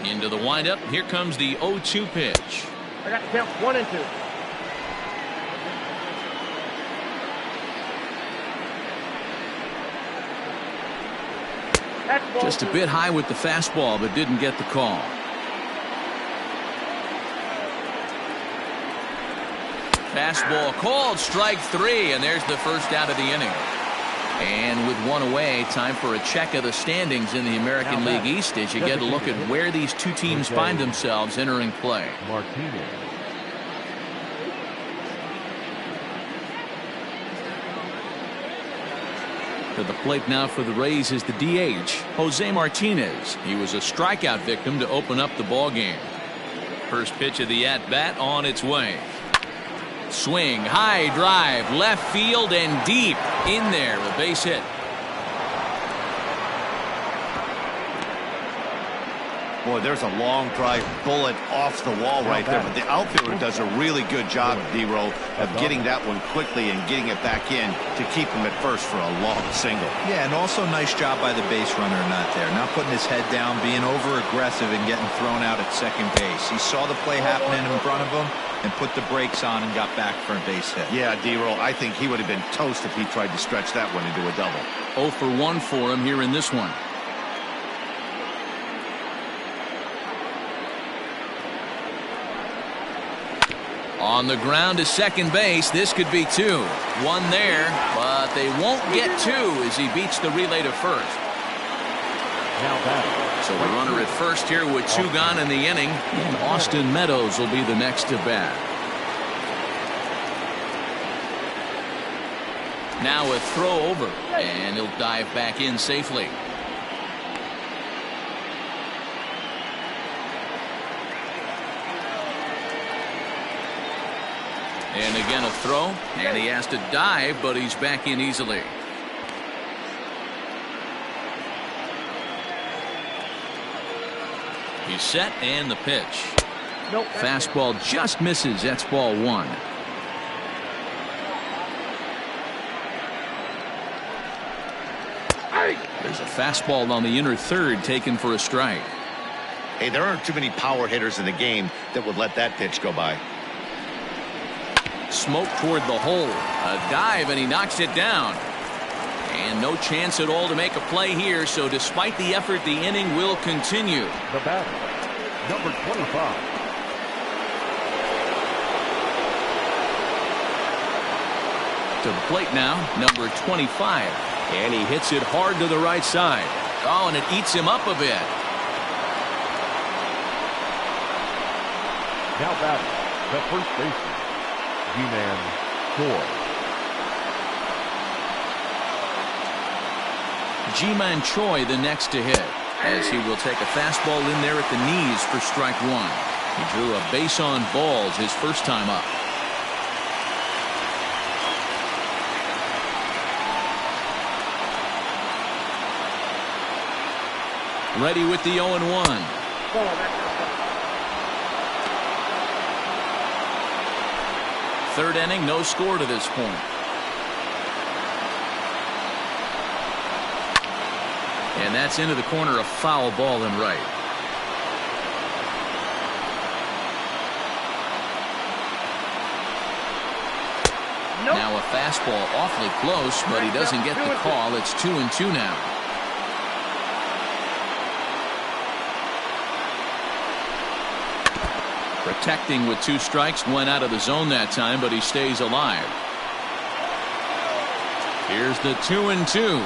[SPEAKER 1] Into the windup. Here comes the 0-2 pitch.
[SPEAKER 4] I got the count 1 and 2.
[SPEAKER 1] Just a bit high with the fastball, but didn't get the call. Fastball called, strike 3, and there's the first out of the inning. And with 1 away, time for a check of the standings in the American League East as you get a look at where these 2 teams find themselves entering play.
[SPEAKER 5] Martinez.
[SPEAKER 1] To the plate now for the Rays is the DH, Jose Martinez. He was a strikeout victim to open up the ball game. First pitch of the at-bat on its way. Swing, high drive, left field and deep in there, a base hit.
[SPEAKER 2] Boy, there's a long drive bullet off the wall right there, but the outfielder does a really good job, D-Row, of getting that one quickly and getting it back in to keep him at first for a long single.
[SPEAKER 3] Yeah, and also nice job by the base runner not there, not putting his head down, being over aggressive and getting thrown out at second base. He saw the play happening in front of him and put the brakes on and got back for a base hit.
[SPEAKER 2] Yeah, D-Row, I think he would have been toast if he tried to stretch that one into a double.
[SPEAKER 1] 0 for 1 for him here in this one. On the ground to second base. This could be 2. 1 there, but they won't get 2 as he beats the relay to first.
[SPEAKER 5] Now back.
[SPEAKER 1] So the runner at first here with 2 gone in the inning. And Austin Meadows will be the next to bat. Now a throw over, and he'll dive back in safely. And again a throw, and he has to dive, but he's back in easily. He's set, and the pitch. Fastball just misses. That's ball 1. There's a fastball on the inner third taken for a strike.
[SPEAKER 2] Hey, there aren't too many power hitters in the game that would let that pitch go by.
[SPEAKER 1] Smoke toward the hole. A dive, and he knocks it down. And no chance at all to make a play here, so despite the effort, the inning will continue.
[SPEAKER 5] The batter, number 25.
[SPEAKER 1] To the plate now, number 25. And he hits it hard to the right side. Oh, and it eats him up a bit.
[SPEAKER 5] Now batting, the first baseman, Ji-Man Choi.
[SPEAKER 1] Ji-Man Choi the next to hit, as he will take a fastball in there at the knees for strike 1. He drew a base on balls his first time up. Ready with the 0-1. Third inning, no score to this point. And that's into the corner, a foul ball and right. Now a fastball awfully close, but he doesn't get the call. It's 2-2 now. Protecting with 2 strikes, went out of the zone that time, but he stays alive. Here's the 2-2.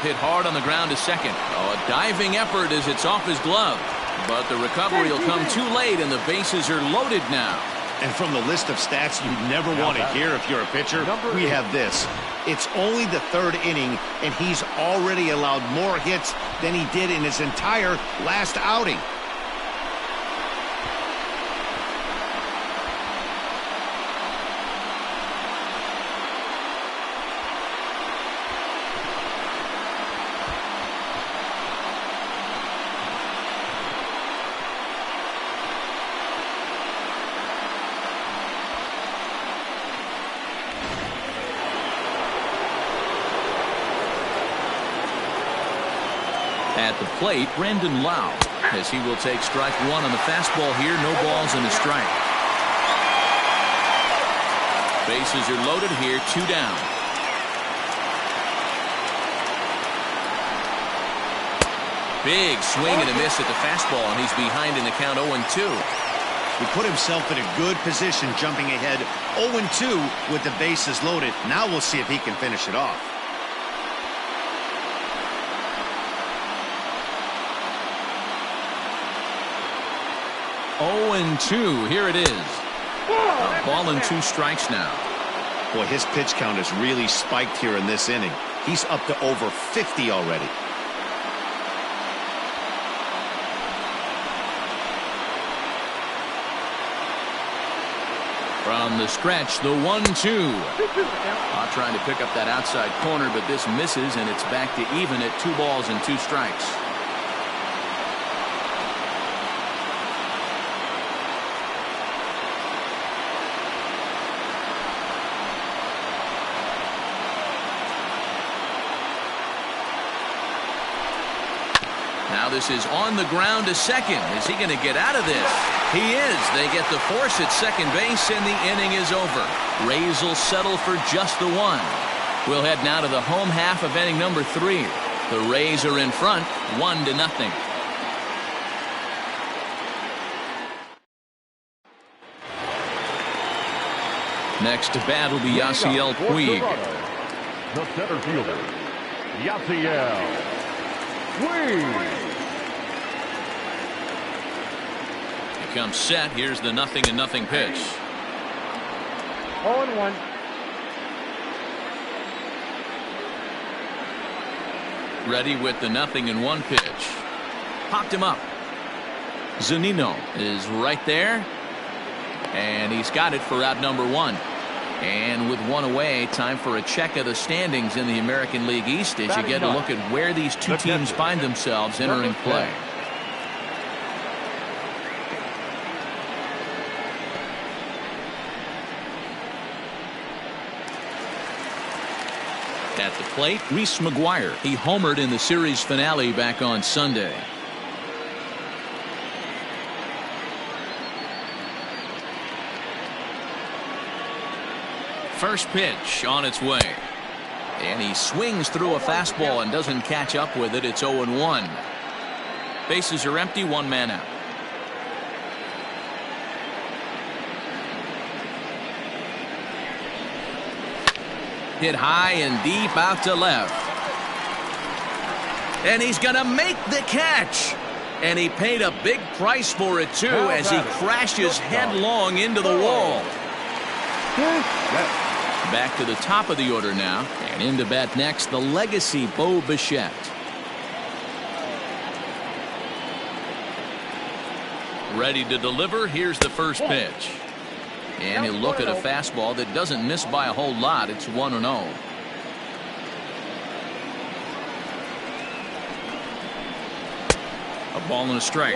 [SPEAKER 1] Hit hard on the ground to second. Oh, a diving effort as it's off his glove. But the recovery will come too late, and the bases are loaded now.
[SPEAKER 2] And from the list of stats you never want to hear if you're a pitcher, we have this. It's only the 3rd inning, and he's already allowed more hits than he did in his entire last outing.
[SPEAKER 1] At the plate, Brandon Lau, as he will take strike 1 on the fastball here. No balls and a strike. Bases are loaded here, 2 down. Big swing and a miss at the fastball, and he's behind in the count 0-2.
[SPEAKER 2] He put himself in a good position jumping ahead 0-2 with the bases loaded. Now we'll see if he can finish it off.
[SPEAKER 1] -2. Here it is. A ball and 2 strikes now.
[SPEAKER 2] Boy, his pitch count has really spiked here in this inning. He's up to over 50 already.
[SPEAKER 1] From the stretch, the 1-2. Trying to pick up that outside corner, but this misses, and it's back to even at 2 balls and 2 strikes. Now this is on the ground to second. Is he going to get out of this? He is. They get the force at second base, and the inning is over. Rays will settle for just the 1. We'll head now to the home half of inning number 3. The Rays are in front, 1-0. Next to bat will be Yasiel Puig.
[SPEAKER 5] The center fielder, Yasiel Puig.
[SPEAKER 1] Comes set. Here's the 0-0 pitch.
[SPEAKER 4] 0-1.
[SPEAKER 1] Ready with the 0-1 pitch. Popped him up. Zunino is right there. And he's got it for out number 1. And with 1 away, time for a check of the standings in the American League East as you get a look at where these two teams find themselves entering play. At the plate, Reese McGuire. He homered in the series finale back on Sunday. First pitch on its way. And he swings through a fastball and doesn't catch up with it. It's 0-1. Bases are empty, 1 man out. Hit high and deep out to left. And he's going to make the catch. And he paid a big price for it, too, as he crashes headlong into the wall. Back to the top of the order now. And in to bat next, the legacy Bo Bichette. Ready to deliver. Here's the first pitch. And he'll look at a fastball that doesn't miss by a whole lot. It's 1-0. A ball and a strike.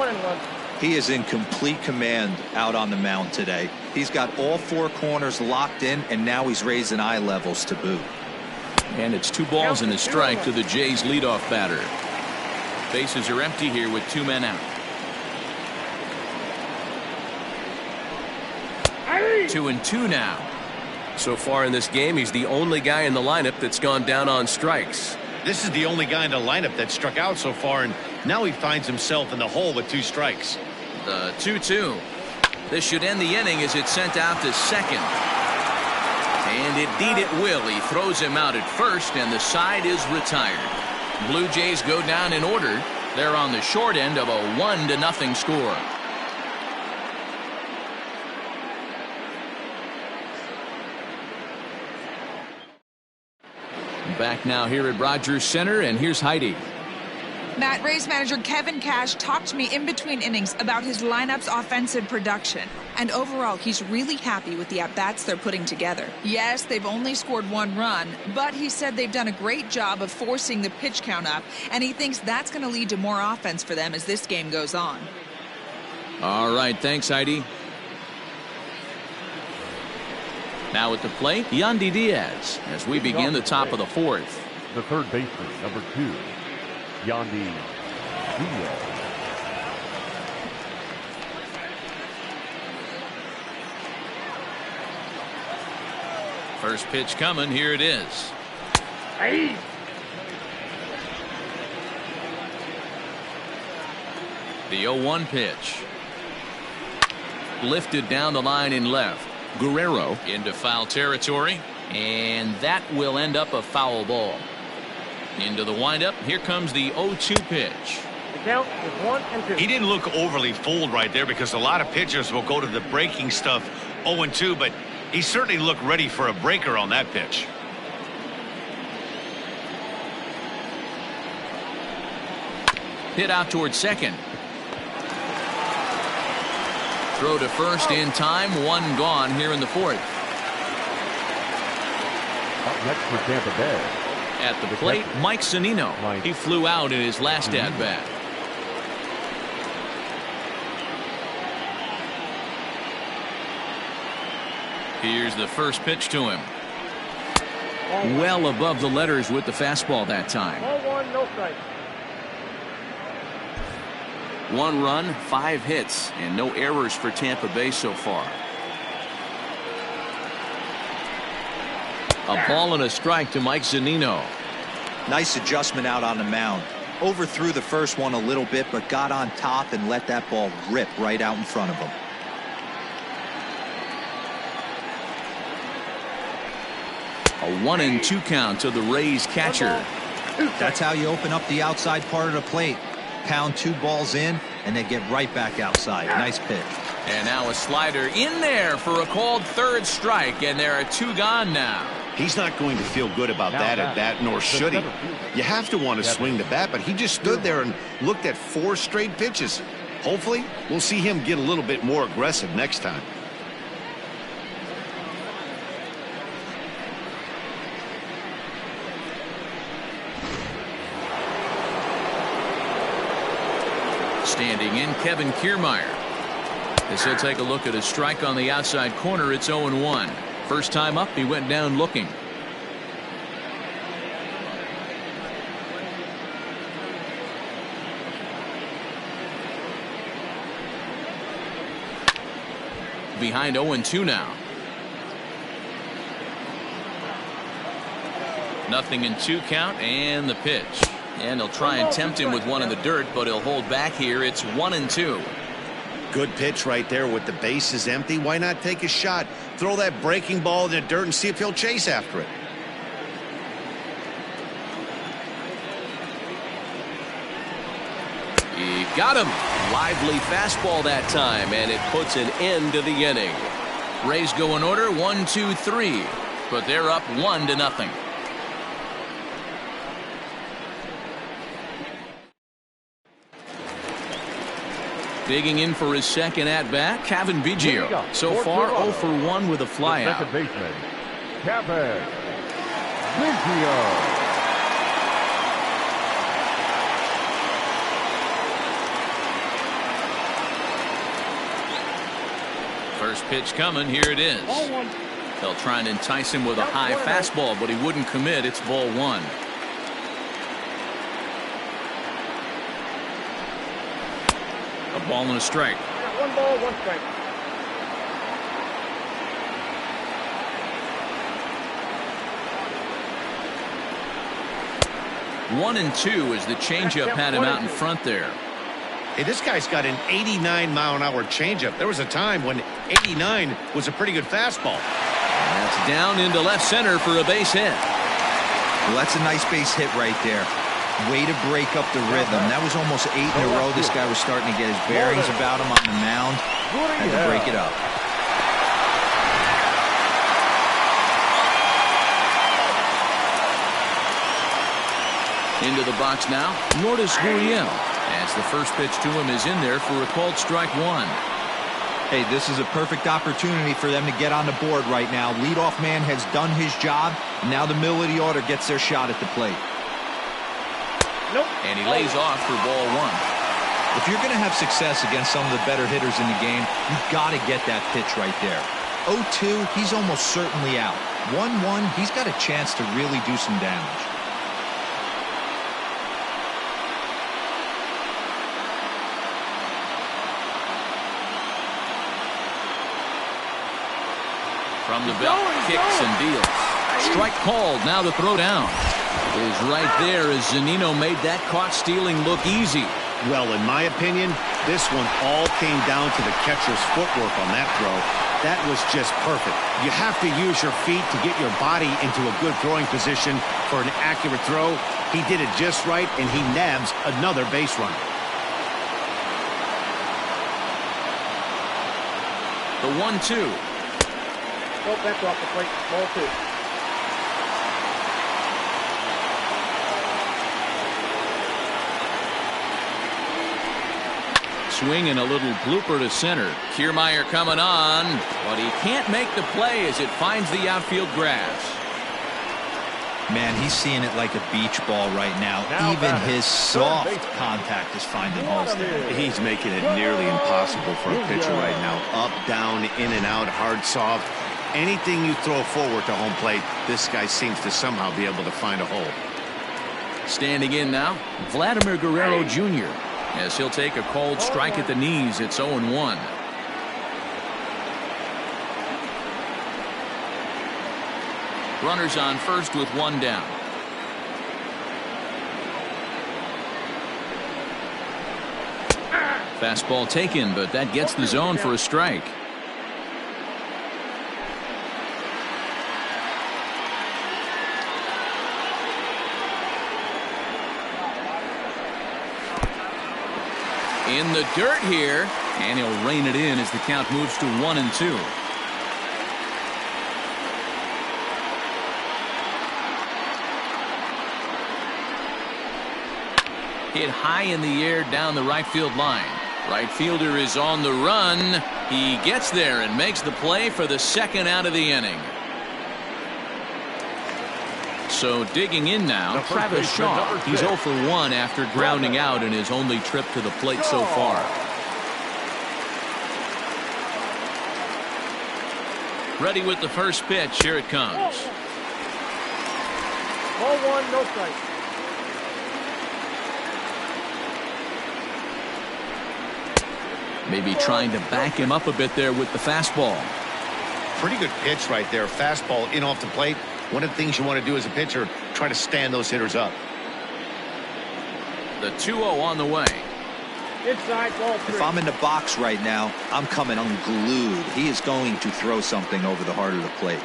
[SPEAKER 3] He is in complete command out on the mound today. He's got all 4 corners locked in, and now he's raising eye levels to boot.
[SPEAKER 1] And it's 2 balls and a strike to the Jays leadoff batter. Bases are empty here with 2 men out. 2-2 now.
[SPEAKER 7] So far in this game, he's the only guy in the lineup that's gone down on strikes.
[SPEAKER 2] This is the only guy in the lineup that struck out so far, and now he finds himself in the hole with 2 strikes.
[SPEAKER 1] The 2-2. This should end the inning as it's sent out to second. And indeed it will. He throws him out at first, and the side is retired. Blue Jays go down in order. They're on the short end of a 1-0 score. Back now here at Rogers Center, and here's Heidi.
[SPEAKER 6] Matt, Rays manager Kevin Cash talked to me in between innings about his lineup's offensive production. And overall, he's really happy with the at-bats they're putting together. Yes, they've only scored 1 run, but he said they've done a great job of forcing the pitch count up, and he thinks that's going to lead to more offense for them as this game goes on.
[SPEAKER 1] All right, thanks, Heidi. Now at the plate, Yandy Diaz, as we begin the top of the 4th.
[SPEAKER 5] The third baseman, number 2, Yandy Diaz.
[SPEAKER 1] First pitch coming. Here it is.
[SPEAKER 4] Hey.
[SPEAKER 1] The 0-1 pitch. Lifted down the line in left. Guerrero into foul territory, and that will end up a foul ball. Into the windup. Here comes the 0-2 pitch.
[SPEAKER 4] The count is 1-2.
[SPEAKER 2] He didn't look overly fooled right there, because a lot of pitchers will go to the breaking stuff 0-2, but he certainly looked ready for a breaker on that pitch.
[SPEAKER 1] Hit out towards second. Throw to first in time. 1 gone here in the 4th.
[SPEAKER 5] Up next for Tampa Bay.
[SPEAKER 1] At the plate, Mike Zunino. He flew out in his last at-bat. Here's the first pitch to him. Well above the letters with the fastball that time.
[SPEAKER 4] 0-1, no strike.
[SPEAKER 1] 1 run, 5 hits, and no errors for Tampa Bay so far. A ball and a strike to Mike Zunino.
[SPEAKER 3] Nice adjustment out on the mound. Overthrew the first one a little bit, but got on top and let that ball rip right out in front of him.
[SPEAKER 1] A 1-2 count to the Rays catcher.
[SPEAKER 3] That's how you open up the outside part of the plate. Pound 2 balls in, and then get right back outside. Nice pitch.
[SPEAKER 1] And now a slider in there for a called third strike, and there are 2 gone now.
[SPEAKER 2] He's not going to feel good about that at bat, nor should he. You have to want to swing the bat, but he just stood there and looked at 4 straight pitches. Hopefully, we'll see him get a little bit more aggressive next time.
[SPEAKER 1] Standing in, Kevin Kiermaier. As he'll take a look at a strike on the outside corner, it's 0-1. First time up, he went down looking. Behind 0-2 now. 0-2 count, and the pitch. And he'll try and tempt him with one in the dirt, but he'll hold back here. It's 1-2.
[SPEAKER 2] Good pitch right there with the bases empty. Why not take a shot? Throw that breaking ball in the dirt and see if he'll chase after it.
[SPEAKER 7] He got him. Lively fastball that time, and it puts an end to the inning.
[SPEAKER 1] Rays go in order 1, 2, 3, but they're up 1-0. Digging in for his second at-bat, Cavan Biggio. So far, 0 for 1 with a flyout.
[SPEAKER 5] Second baseman, Cavan Biggio.
[SPEAKER 1] First pitch coming. Here it is. They'll try and entice him with a high fastball, but he wouldn't commit. It's ball 1. A ball and a strike.
[SPEAKER 4] 1 ball, 1 strike.
[SPEAKER 1] One and 2 as the changeup had him out in front there.
[SPEAKER 2] Hey, this guy's got an 89-mile-an-hour changeup. There was a time when 89 was a pretty good fastball.
[SPEAKER 1] And that's down into left center for a base hit.
[SPEAKER 3] Well, that's a nice base hit right there. Way to break up the rhythm. That was almost 8 in a row. This guy was starting to get his bearings about him on the mound. Had to break it up.
[SPEAKER 1] Into the box now, Lourdes Gurriel. As the first pitch to him is in there for a called strike 1.
[SPEAKER 3] Hey, this is a perfect opportunity for them to get on the board right now. Leadoff man has done his job. And now the middle of the order gets their shot at the plate.
[SPEAKER 4] Nope.
[SPEAKER 1] And he lays off for ball 1.
[SPEAKER 3] If you're going to have success against some of the better hitters in the game, you've got to get that pitch right there. 0-2, he's almost certainly out. 1-1, he's got a chance to really do some damage.
[SPEAKER 1] From the belt, kicks and deals. Strike called. Now the throw down is right there as Zunino made that caught stealing look easy.
[SPEAKER 2] Well, in my opinion, this one all came down to the catcher's footwork on that throw. That was just perfect. You have to use your feet to get your body into a good throwing position for an accurate throw. He did it just right, and he nabs another base runner.
[SPEAKER 1] The 1-2.
[SPEAKER 4] Nope, that's off the plate. Ball 2.
[SPEAKER 1] Swing and a little blooper to center. Kiermaier coming on, but he can't make the play as it finds the outfield grass.
[SPEAKER 3] Man, he's seeing it like a beach ball right now. Even his soft contact is finding holes there.
[SPEAKER 2] He's making it nearly impossible for a pitcher right now. Up, down, in and out, hard, soft. Anything you throw forward to home plate, this guy seems to somehow be able to find a hole.
[SPEAKER 1] Standing in now, Vladimir Guerrero Jr. as he'll take a called strike at the knees. It's 0-1. Runners on first with 1 down. Fastball taken, but that gets the zone for a strike. In the dirt here, And he'll rein it in as the count moves to 1-2. Hit high in the air down the right field line. Right fielder is on the run. He gets there and makes the play for the second out of the inning. So digging in now, Travis Shaw. He's 0 for 1 after grounding out in his only trip to the plate so far. Ready with the first pitch. Here it comes.
[SPEAKER 4] Ball 1, no strike.
[SPEAKER 1] Maybe trying to back him up a bit there with the fastball.
[SPEAKER 2] Pretty good pitch right there. Fastball in off the plate. One of the things you want to do as a pitcher, try to stand those hitters up.
[SPEAKER 1] The 2-0 on the way.
[SPEAKER 4] Inside, ball 3.
[SPEAKER 3] If I'm in the box right now, I'm coming unglued. He is going to throw something over the heart of the plate.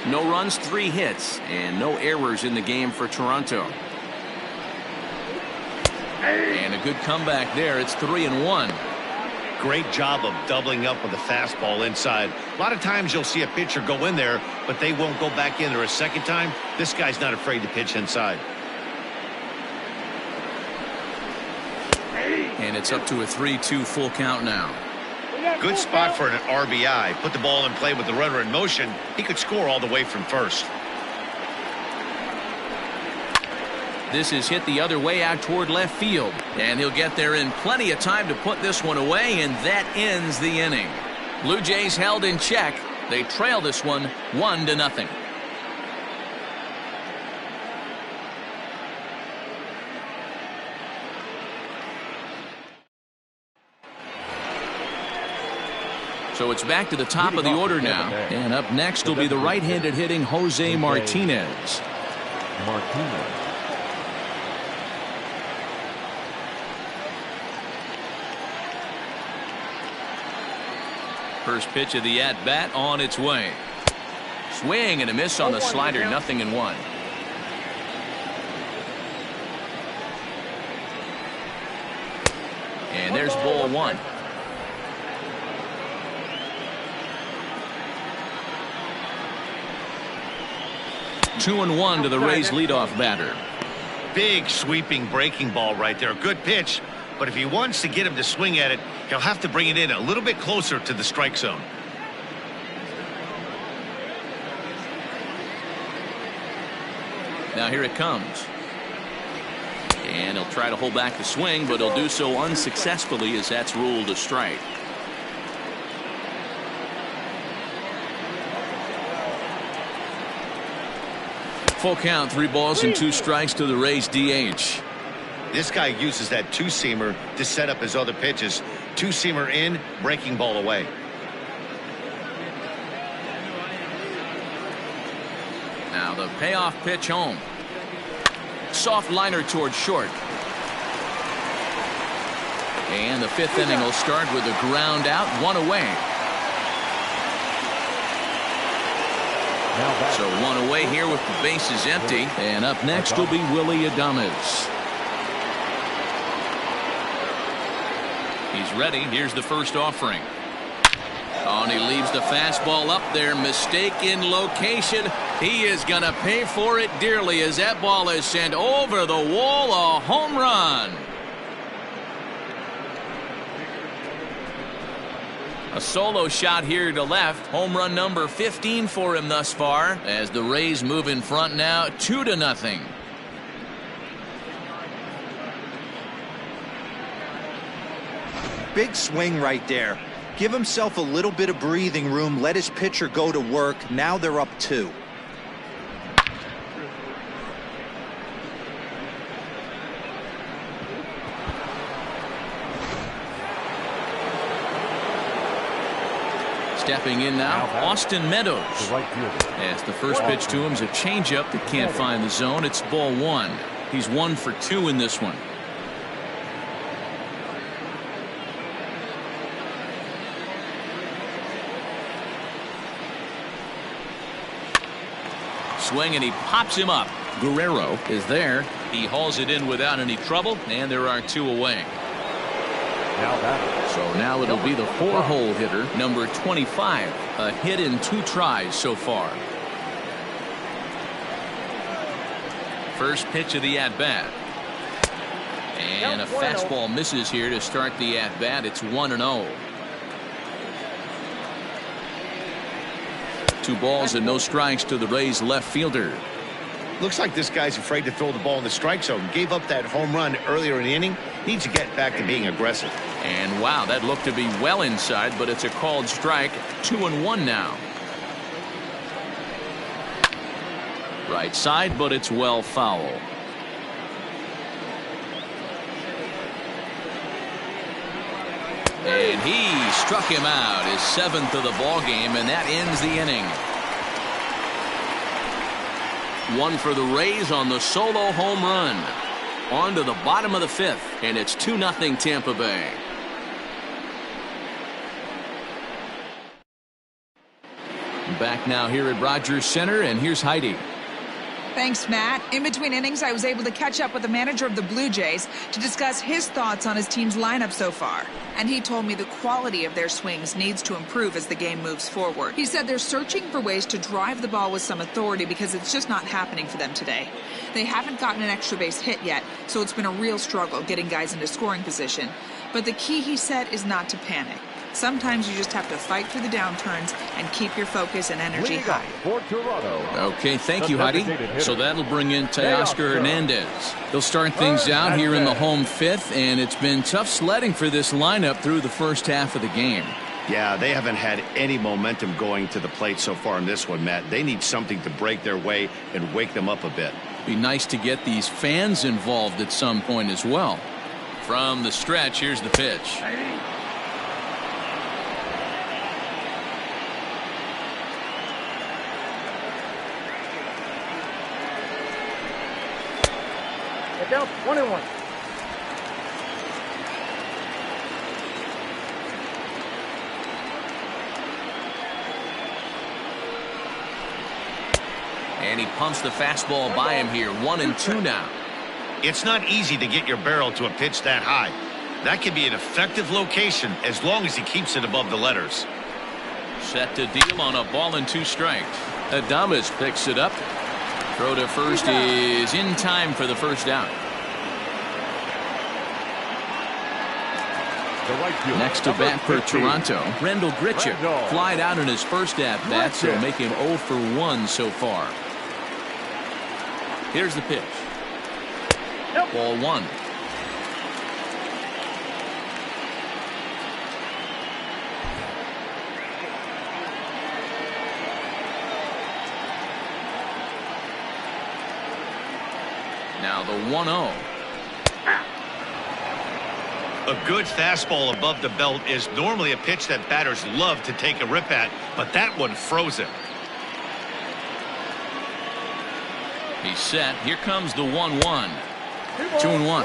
[SPEAKER 7] No runs, 3 hits, and no errors in the game for Toronto.
[SPEAKER 1] And a good comeback there. It's 3-1.
[SPEAKER 2] Great job of doubling up with the fastball inside. A lot of times you'll see a pitcher go in there, but they won't go back in there a second time. This guy's not afraid to pitch inside.
[SPEAKER 1] And it's up to a 3-2 full count now.
[SPEAKER 2] Good spot for an RBI. Put the ball in play with the runner in motion. He could score all the way from first.
[SPEAKER 1] This is hit the other way out toward left field. And he'll get there in plenty of time to put this one away, and that ends the inning. Blue Jays held in check. They trail this one 1-0. So it's back to the top of the order now. And up next will be the right-handed hitting Jose Martinez. First pitch of the at-bat on its way. Swing and a miss on the slider, 0-1. And there's ball 1. Two and 1 to the Rays leadoff batter.
[SPEAKER 2] Big sweeping breaking ball right there. Good pitch. But if he wants to get him to swing at it, he'll have to bring it in a little bit closer to the strike zone.
[SPEAKER 1] Now here it comes. And he'll try to hold back the swing, but he'll do so unsuccessfully as that's ruled a strike. Full count, 3 balls and 2 strikes to the Rays DH.
[SPEAKER 2] This guy uses that two-seamer to set up his other pitches. Two-seamer in, breaking ball away.
[SPEAKER 1] Now the payoff pitch home. Soft liner towards short. And the 5th inning will start with a ground out, 1 away. So 1 away here with the bases empty. And up next will be Willy Adames. He's ready. Here's the first offering. Oh, and he leaves the fastball up there. Mistake in location. He is going to pay for it dearly as that ball is sent over the wall. A home run. A solo shot here to left. Home run number 15 for him thus far as the Rays move in front now 2-0.
[SPEAKER 3] Big swing right there. Give himself a little bit of breathing room. Let his pitcher go to work. Now they're up 2.
[SPEAKER 1] Stepping in now, Austin Meadows. As the first pitch to him is a changeup that can't find the zone. It's ball 1. He's 1 for 2 in this one. Swing and he pops him up. Guerrero is there. He hauls it in without any trouble, and there are 2 away.
[SPEAKER 5] Now batting.
[SPEAKER 1] So now it'll be the 4-hole hitter, number 25. A hit in 2 tries so far. First pitch of the at-bat. And a fastball misses here to start the at-bat. It's 1-0. 2 balls and no strikes to the Rays left fielder.
[SPEAKER 2] Looks like this guy's afraid to throw the ball in the strike zone. Gave up that home run earlier in the inning. Needs to get back to being aggressive.
[SPEAKER 1] And wow, that looked to be well inside, but it's a called strike. 2-1 now. Right side, but it's well foul. And he struck him out, his 7th of the ball game, and that ends the inning. 1 for the Rays on the solo home run. On to the bottom of the 5th, and it's 2-0 Tampa Bay. Back now here at Rogers Center, and here's Heidi.
[SPEAKER 6] Thanks, Matt. In between innings, I was able to catch up with the manager of the Blue Jays to discuss his thoughts on his team's lineup so far. And he told me the quality of their swings needs to improve as the game moves forward. He said they're searching for ways to drive the ball with some authority because it's just not happening for them today. They haven't gotten an extra base hit yet, so it's been a real struggle getting guys into scoring position. But the key, he said, is not to panic. Sometimes you just have to fight through the downturns and keep your focus and energy high.
[SPEAKER 5] For Toronto.
[SPEAKER 1] Okay, thank you, Heidi. So that'll bring in Teoscar Hernandez. They'll start things out here in the home 5th, and it's been tough sledding for this lineup through the first half of the game.
[SPEAKER 2] Yeah, they haven't had any momentum going to the plate so far in this one, Matt. They need something to break their way and wake them up a bit.
[SPEAKER 1] Be nice to get these fans involved at some point as well. From the stretch, here's the pitch.
[SPEAKER 4] Down 21.
[SPEAKER 7] And he pumps the fastball by him here. 1-2 now.
[SPEAKER 2] It's not easy to get your barrel to a pitch that high. That can be an effective location as long as he keeps it above the letters.
[SPEAKER 1] Set to deal on a ball and 2 strikes. Adames picks it up. Throw to first is in time for the first out. Next to bat for Toronto, Rendell Grichuk. Flied out in his first at-bat, so make him 0 for 1 so far. Here's the pitch. Ball 1. Now the 1-0.
[SPEAKER 2] A good fastball above the belt is normally a pitch that batters love to take a rip at, but that one froze him.
[SPEAKER 1] He's set. Here comes the 1-1. 2-1.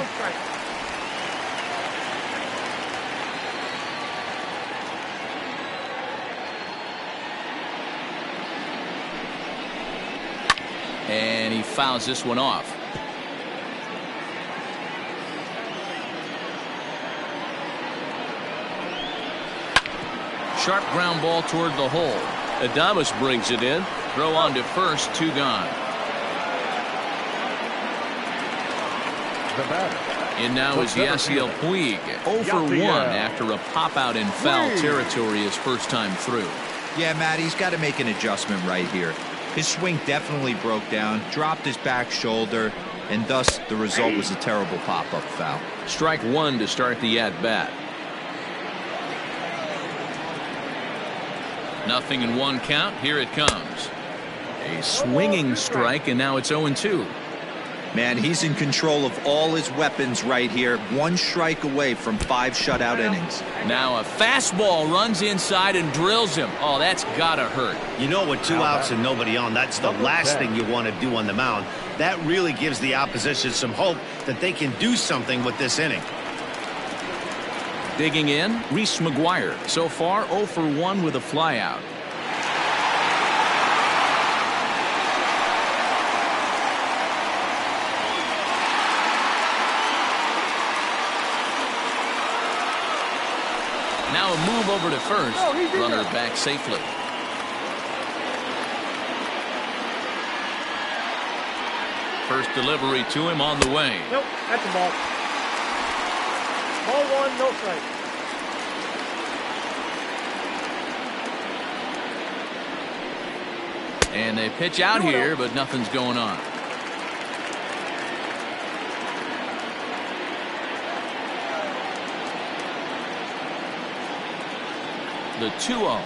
[SPEAKER 1] And he fouls this one off. Sharp ground ball toward the hole. Adames brings it in. Throw on to first, 2 gone. In now is Yasiel Puig, 0 for 1 after a pop out in foul territory his first time through.
[SPEAKER 3] Yeah, Matt, he's got to make an adjustment right here. His swing definitely broke down, dropped his back shoulder, and thus the result was a terrible pop-up foul.
[SPEAKER 1] Strike 1 to start the at-bat. 0-1 count. Here it comes. A swinging strike, and now it's 0-2.
[SPEAKER 3] Man, he's in control of all his weapons right here. 1 strike away from 5 shutout innings.
[SPEAKER 1] Now a fastball runs inside and drills him. Oh, that's gotta hurt.
[SPEAKER 2] You know, with 2 outs and nobody on, that's the last thing you want to do on the mound. That really gives the opposition some hope that they can do something with this inning.
[SPEAKER 1] Digging in, Reese McGuire. So far, 0 for 1 with a flyout. Now a move over to first. Runner back safely. First delivery to him on the way.
[SPEAKER 4] Nope, that's a ball. Ball one, no strike.
[SPEAKER 1] And they pitch out here, but nothing's going on. The 2-0.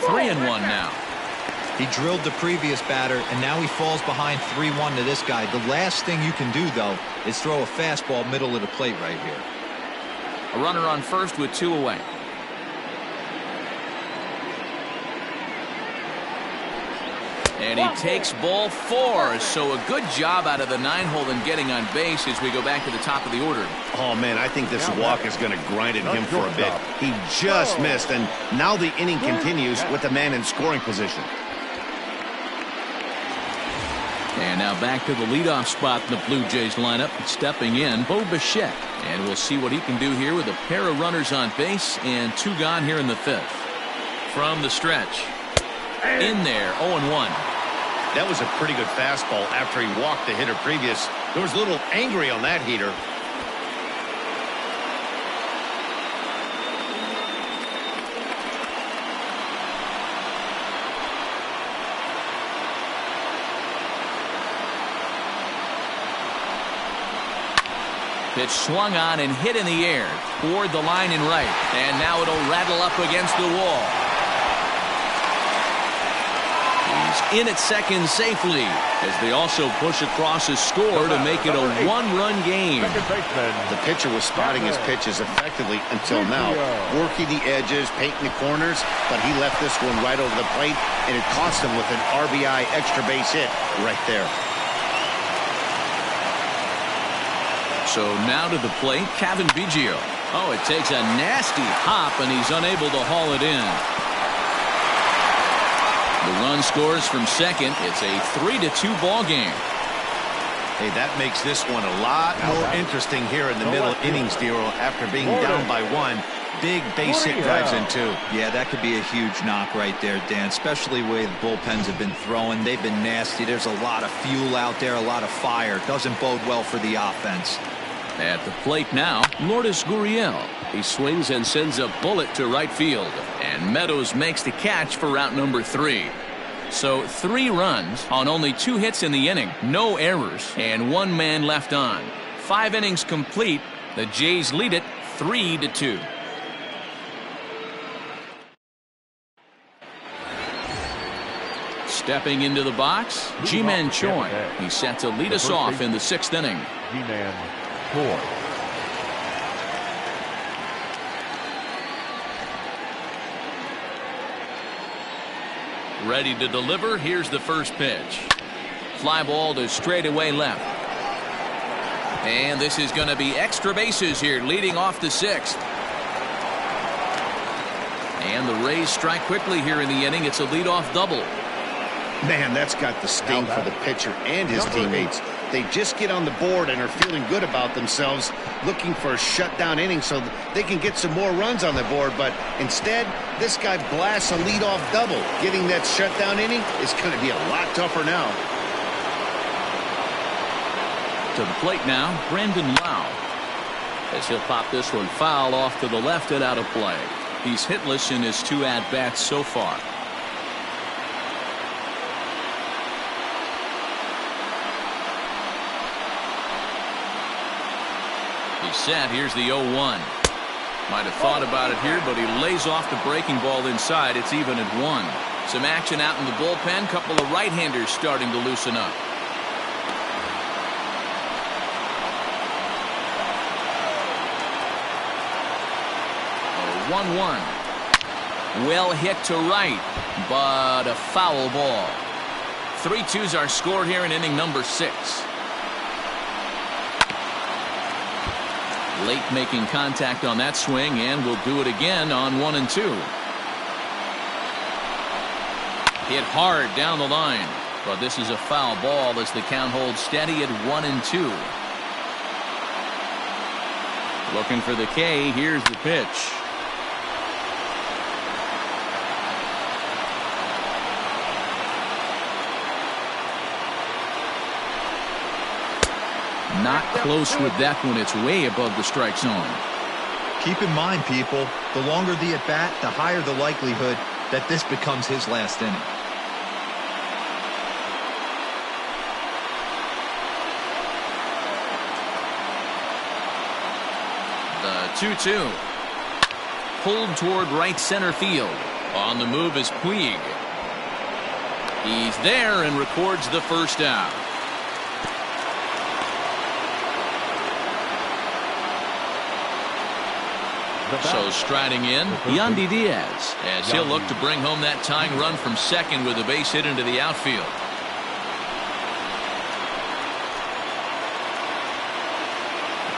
[SPEAKER 1] Three and one now.
[SPEAKER 3] He drilled the previous batter, and now he falls behind 3-1 to this guy. The last thing you can do, though, is throw a fastball middle of the plate right here.
[SPEAKER 1] A runner on first with 2 away. And he takes ball 4. So a good job out of the 9-hole in getting on base as we go back to the top of the order.
[SPEAKER 2] Oh, man, I think this walk is going to grind at him for a bit. He just missed, and now the inning continues with the man in scoring position.
[SPEAKER 1] And now back to the leadoff spot in the Blue Jays lineup. Stepping in, Bo Bichette. And we'll see what he can do here with a pair of runners on base and 2 gone here in the 5th. From the stretch. In there, 0-1.
[SPEAKER 2] That was a pretty good fastball after he walked the hitter previous. There was a little angry on that heater.
[SPEAKER 1] Pitch swung on and hit in the air toward the line and right. And now it'll rattle up against the wall. He's in at second safely as they also push across his score to make it a 1-run game.
[SPEAKER 2] The pitcher was spotting his pitches effectively until now, working the edges, painting the corners, but he left this one right over the plate, and it cost him with an RBI extra base hit right there.
[SPEAKER 1] So now to the plate, Cavan Biggio. Oh, it takes a nasty hop, and he's unable to haul it in. The run scores from second. It's a 3-2 ball game.
[SPEAKER 2] Hey, that makes this one a lot more interesting here in the middle innings, Dero, after being down by 1. Big base hit drives in 2.
[SPEAKER 3] Yeah, that could be a huge knock right there, Dan, especially the way the bullpens have been throwing. They've been nasty. There's a lot of fuel out there, a lot of fire. Doesn't bode well for the offense.
[SPEAKER 1] At the plate now, Lourdes Gurriel. He swings and sends a bullet to right field. And Meadows makes the catch for route number 3. So 3 runs on only 2 hits in the inning. No errors. And 1 man left on. 5 innings complete. The Jays lead it 3-2. Stepping into the box, Ji-Man Choi. He's set to lead us off in the 6th inning.
[SPEAKER 5] Ji-Man Choi.
[SPEAKER 1] Ready to deliver. Here's the first pitch. Fly ball to straightaway left. And this is going to be extra bases here, leading off the 6th. And the Rays strike quickly here in the inning. It's a leadoff double.
[SPEAKER 2] Man, that's got the sting for the pitcher and his teammates. They just get on the board and are feeling good about themselves, looking for a shutdown inning so they can get some more runs on the board. But instead, this guy blasts a leadoff double. Getting that shutdown inning is going to be a lot tougher now.
[SPEAKER 1] To the plate now, Brandon Lau. As he'll pop this one foul off to the left and out of play. He's hitless in his 2 at-bats so far. He's set. Here's the 0-1. Might have thought about it here, but he lays off the breaking ball inside. It's even at 1. Some action out in the bullpen. Couple of right-handers starting to loosen up. 1-1. Well hit to right, but a foul ball. 3-2s are scored here in inning number 6. Late making contact on that swing, and will do it again on 1 and 2. Hit hard down the line. But this is a foul ball as the count holds steady at 1-2. Looking for the K. Here's the pitch. Not close with that one. It's way above the strike zone.
[SPEAKER 3] Keep in mind, people, the longer the at-bat, the higher the likelihood that this becomes his last inning.
[SPEAKER 1] The 2-2. Pulled toward right center field. On the move is Puig. He's there and records the first out. So striding in, Yandy Diaz, as he'll look to bring home that tying run from second with a base hit into the outfield.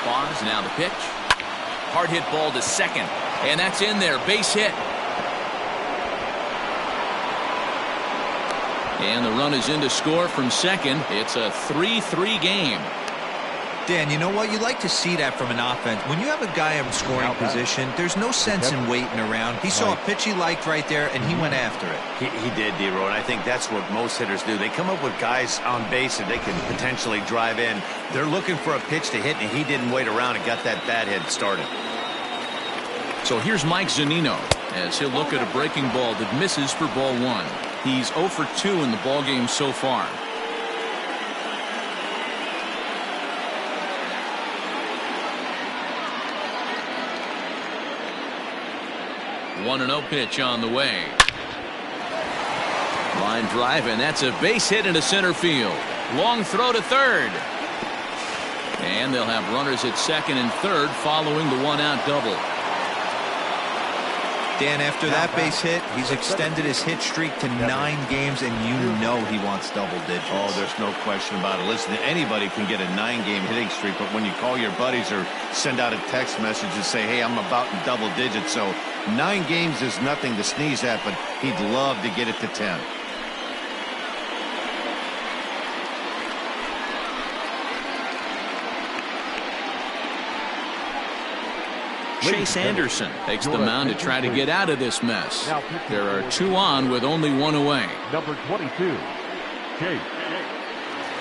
[SPEAKER 1] Pause, now the pitch. Hard hit ball to second, and that's in there, base hit. And the run is in to score from second. It's a 3-3 game.
[SPEAKER 3] Dan, you know what? You like to see that from an offense. When you have a guy in scoring position, there's no sense in waiting around. He saw a pitch he liked right there, and he went after it.
[SPEAKER 2] He did, D-Row, and I think that's what most hitters do. They come up with guys on base that they can potentially drive in. They're looking for a pitch to hit, and he didn't wait around and got that bat hit started.
[SPEAKER 1] So here's Mike Zunino as he'll look at a breaking ball that misses for ball one. He's 0 for 2 in the ballgame so far. 1-0 pitch on the way. Line drive, and that's a base hit into center field. Long throw to third. And they'll have runners at second and third following the one-out double.
[SPEAKER 3] Dan, after that base hit, he's extended his hit streak to 9 games, and you know he wants double digits.
[SPEAKER 2] Oh, there's no question about it. Listen, anybody can get a 9-game hitting streak, but when you call your buddies or send out a text message and say, hey, I'm about in double digits, so 9 games is nothing to sneeze at, but he'd love to get it to 10.
[SPEAKER 1] Chase Anderson takes the mound to try to get out of this mess. There are 2 on with only 1 away.
[SPEAKER 5] Number 22, Chase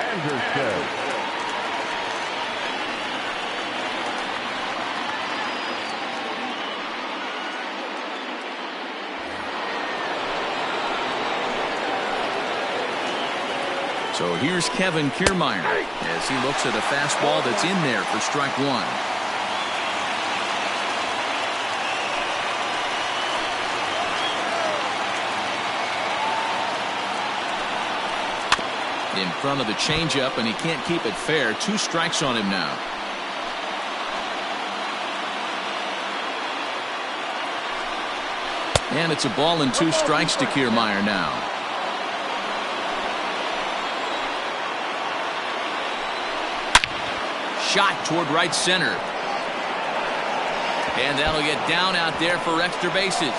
[SPEAKER 5] Anderson.
[SPEAKER 1] So here's Kevin Kiermaier as he looks at a fastball that's in there for strike 1. In front of the changeup, and he can't keep it fair. 2 strikes on him now. And it's a ball and 2 strikes to Kiermaier now. Shot toward right center. And that'll get down out there for extra bases.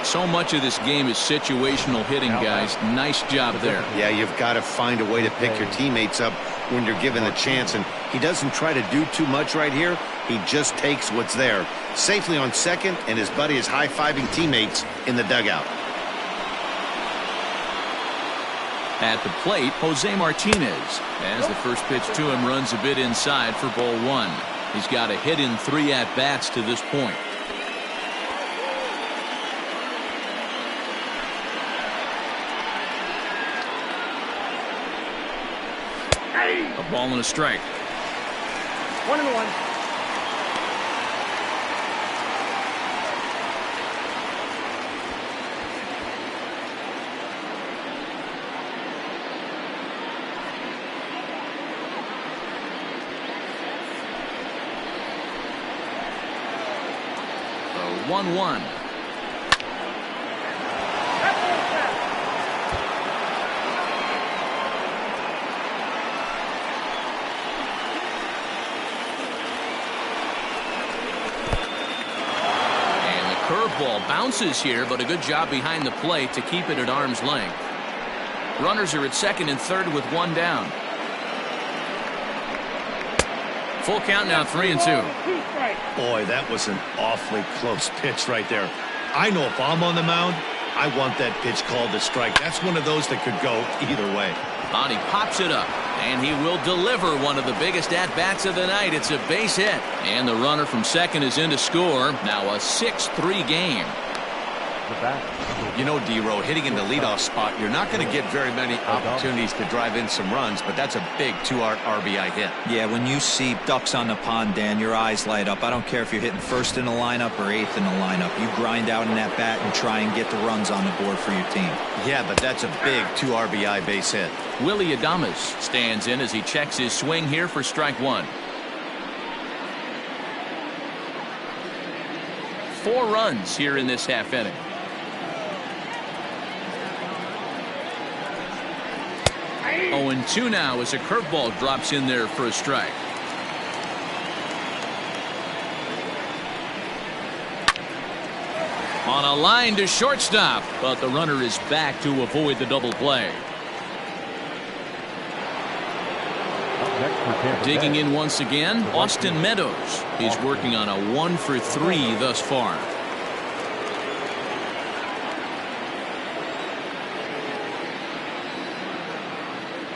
[SPEAKER 1] So much of this game is situational hitting, guys. Nice job there.
[SPEAKER 2] Yeah, you've got to find a way to pick your teammates up when you're given the chance, and he doesn't try to do too much right here. He just takes what's there. Safely on second, and his buddy is high-fiving teammates in the dugout.
[SPEAKER 1] At the plate, Jose Martinez, as the first pitch to him runs a bit inside for ball 1. He's got a hit in 3 at-bats to this point. A ball and a strike.
[SPEAKER 4] 1-1.
[SPEAKER 1] The 1-1. curveball bounces here, but a good job behind the plate to keep it at arm's length. Runners are at second and third with one down. Full count now, 3-2.
[SPEAKER 2] Boy, that was an awfully close pitch right there. I know if I'm on the mound, I want that pitch called a strike. That's one of those that could go either way.
[SPEAKER 1] And he pops it up, and he will deliver one of the biggest at-bats of the night. It's a base hit, and the runner from second is in to score. Now a 6-3 game.
[SPEAKER 2] You know, D-Row, hitting in the leadoff spot, you're not going to get very many opportunities to drive in some runs, but that's a big 2 RBI hit.
[SPEAKER 3] Yeah, when you see ducks on the pond, Dan, your eyes light up. I don't care if you're hitting first in the lineup or eighth in the lineup. You grind out in that bat and try and get the runs on the board for your team.
[SPEAKER 2] Yeah, but that's a big 2 RBI base hit.
[SPEAKER 1] Willy Adames stands in as he checks his swing here for strike one. 4 runs here in this half inning. 0-2 now as a curveball drops in there for a strike. On a line to shortstop, but the runner is back to avoid the double play. Digging in once again, Austin Meadows. He's working on a 1-for-3 thus far.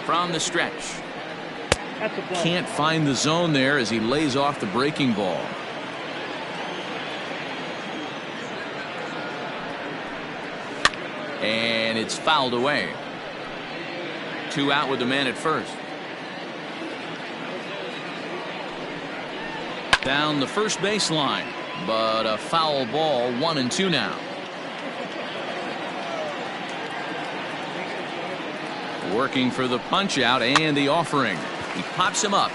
[SPEAKER 1] From the stretch. Can't find the zone there as he lays off the breaking ball. And it's fouled away. 2 out with the man at first. Down the first baseline, but a foul ball. 1-2 now. Working for the punch out and the offering. He pops him up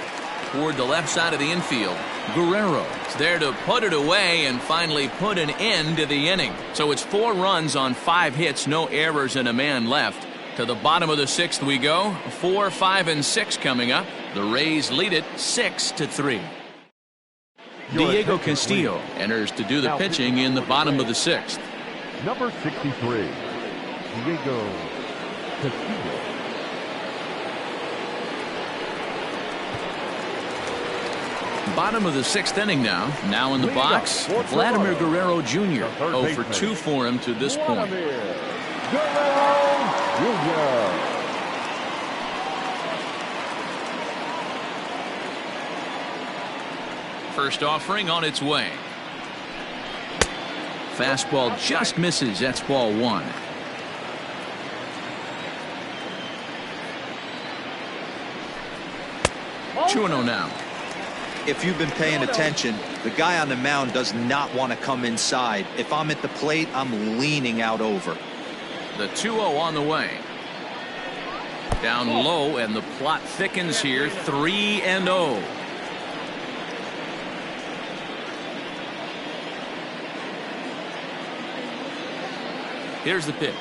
[SPEAKER 1] toward the left side of the infield. Guerrero is there to put it away and finally put an end to the inning. So it's 4 runs on 5 hits, no errors, and a man left. To the bottom of the 6th we go. 4, 5, and 6 coming up. The Rays lead it 6-3. Diego Castillo enters to do the pitching in the bottom of the 6th.
[SPEAKER 5] Number 63, Diego Castillo.
[SPEAKER 1] Bottom of the 6th inning now. Now in the box, Vladimir Guerrero Jr. 0-for-2 for him to this point.
[SPEAKER 5] Guerrero Jr.
[SPEAKER 1] First offering on its way. Fastball just misses. That's ball 1. Two and 0 now.
[SPEAKER 3] If you've been paying attention, the guy on the mound does not want to come inside. If I'm at the plate, I'm leaning out over.
[SPEAKER 1] The 2-0 on the way. Down low, and the plot thickens here. 3-0. Here's the pitch.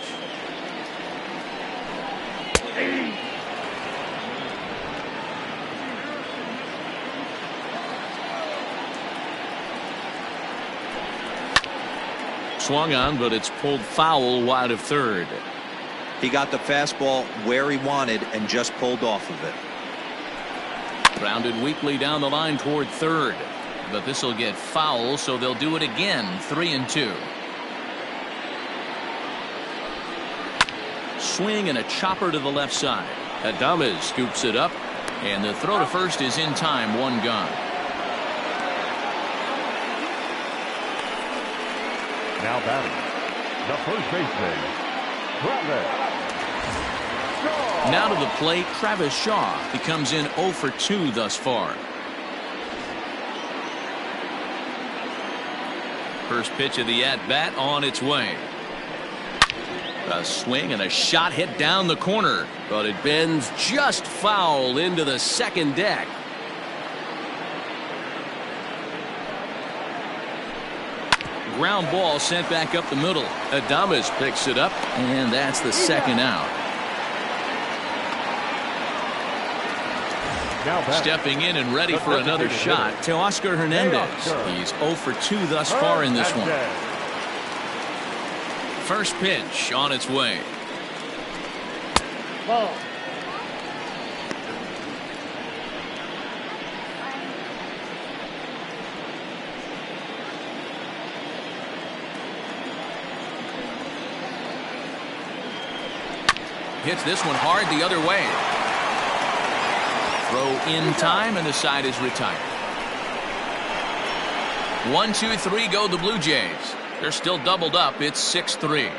[SPEAKER 1] Swung on, but it's pulled foul wide of third.
[SPEAKER 3] He got the fastball where he wanted and just pulled off of it.
[SPEAKER 1] Grounded weakly down the line toward third, but this will get foul, so they'll do it again. 3-2. Swing and a chopper to the left side. Adames scoops it up, and the throw to first is in time. 1 gone.
[SPEAKER 5] Now batting, the first baseman, Travis Shaw.
[SPEAKER 1] Now to the plate, Travis Shaw. He comes in 0-for-2 thus far. First pitch of the at-bat on its way. A swing and a shot hit down the corner, but it bends just foul into the second deck. Ground ball sent back up the middle. Adames picks it up, and that's the second out. Stepping in and ready for another shot, Teoscar Hernandez. He's 0-for-2 thus far in this one. First pitch on its way.
[SPEAKER 4] Ball.
[SPEAKER 1] Hits this one hard the other way. Throw in time, and the side is retired. 1-2-3 go the Blue Jays. They're still doubled up. It's 6-3.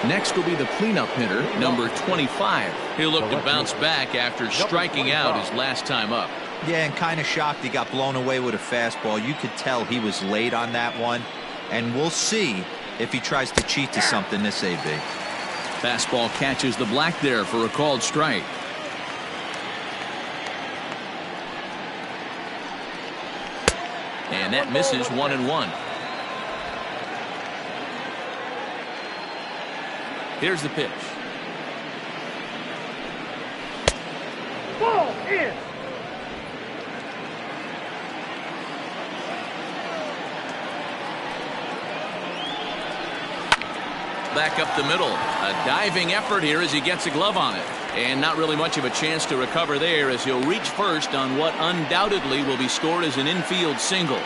[SPEAKER 1] Next will be the cleanup hitter, number 25. He'll look to bounce back after striking out his last time up.
[SPEAKER 3] Yeah, and kind of shocked he got blown away with a fastball. You could tell he was late on that one. And we'll see if he tries to cheat to something this AB.
[SPEAKER 1] Fastball catches the black there for a called strike. And that misses 1-1. Here's the pitch.
[SPEAKER 4] Ball in.
[SPEAKER 1] Back up the middle. A diving effort here as he gets a glove on it. And not really much of a chance to recover there as he'll reach first on what undoubtedly will be scored as an infield single.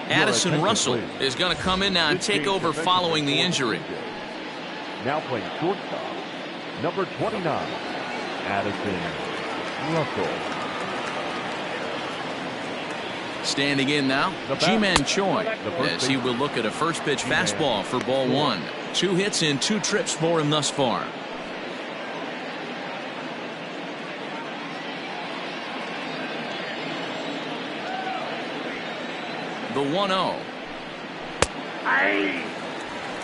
[SPEAKER 1] Addison Russell is going to come in now and take over following the injury.
[SPEAKER 5] Now playing shortstop, number 29, Addison Russell.
[SPEAKER 1] Standing in now, Ji-Man Choi, as he will look at a first pitch fastball for ball one. 2 hits in 2 trips for him thus far. The 1-0.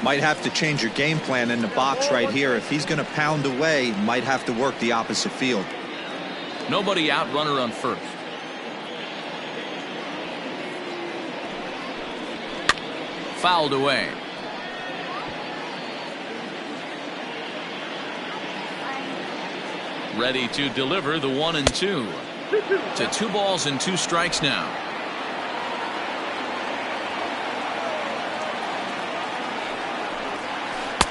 [SPEAKER 3] Might have to change your game plan in the box right here. If he's going to pound away, might have to work the opposite field.
[SPEAKER 1] Nobody out, runner on first. Fouled away. Ready to deliver the 1-2. To 2 balls and 2 strikes now.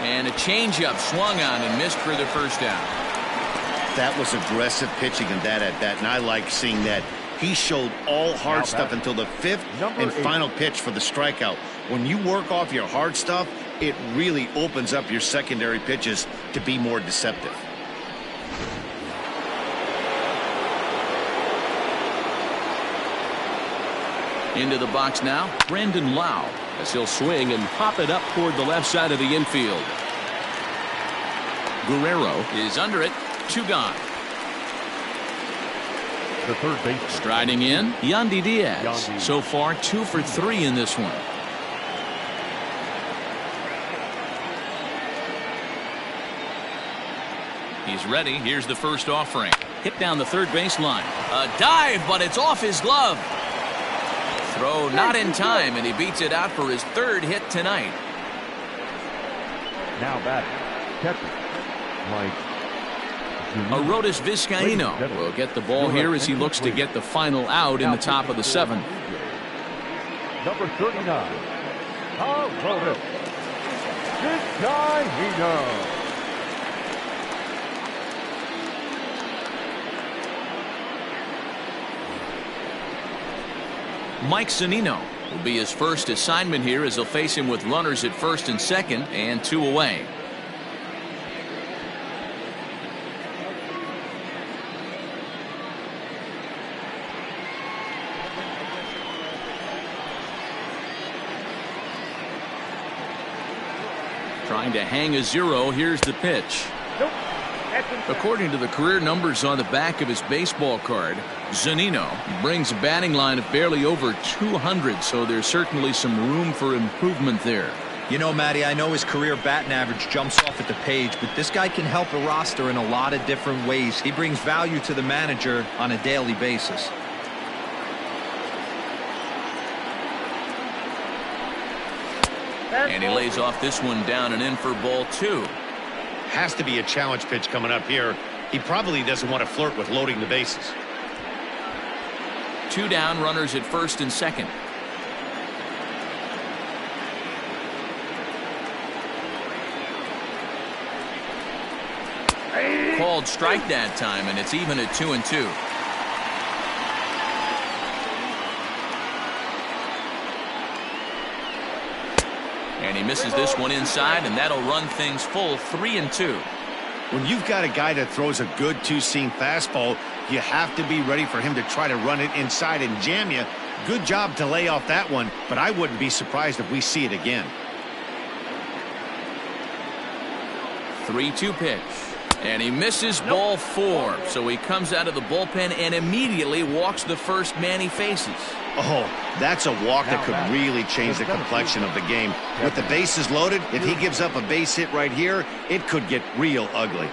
[SPEAKER 1] And a changeup swung on and missed for the first out.
[SPEAKER 2] That was aggressive pitching in that at bat, and I like seeing that. He showed all hard stuff until the 5th and final pitch for the strikeout. When you work off your hard stuff, it really opens up your secondary pitches to be more deceptive.
[SPEAKER 1] Into the box now, Brandon Lau, as he'll swing and pop it up toward the left side of the infield. Guerrero is under it. 2 gone.
[SPEAKER 5] The third baseman.
[SPEAKER 1] Striding in, Yandy Diaz. So far 2 for 3 in this one. He's ready. Here's the first offering. Hit down the third baseline. A dive, but it's off his glove. Throw not in time, and he beats it out for his 3rd hit tonight.
[SPEAKER 5] Now batting, catcher, Mike.
[SPEAKER 1] Arodys Vizcaíno will get the ball here as he looks to get the final out in the top of the 7th.
[SPEAKER 5] Number 39, Arodys Vizcaíno.
[SPEAKER 1] Mike Zunino will be his first assignment here as he'll face him with runners at first and second and 2 away. Trying to hang a 0. Here's the pitch. According to the career numbers on the back of his baseball card, Zunino brings a batting line of barely over 200, so there's certainly some room for improvement there.
[SPEAKER 3] You know, Matty, I know his career batting average jumps off at the page, but this guy can help a roster in a lot of different ways. He brings value to the manager on a daily basis.
[SPEAKER 1] And he lays off this one down and in for ball 2.
[SPEAKER 2] Has to be a challenge pitch coming up here. He probably doesn't want to flirt with loading the bases.
[SPEAKER 1] 2 down, runners at first and second. Called strike that time, and it's even at 2-2. And he misses this one inside, and that'll run things full 3-2.
[SPEAKER 2] When you've got a guy that throws a good two-seam fastball, you have to be ready for him to try to run it inside and jam you. Good job to lay off that one, but I wouldn't be surprised if we see it again.
[SPEAKER 1] 3-2 pitch. And he misses ball 4. So he comes out of the bullpen and immediately walks the first man he faces.
[SPEAKER 2] Oh, that's a walk that could really change the complexion of the game. With the bases loaded, if he gives up a base hit right here, it could get real ugly.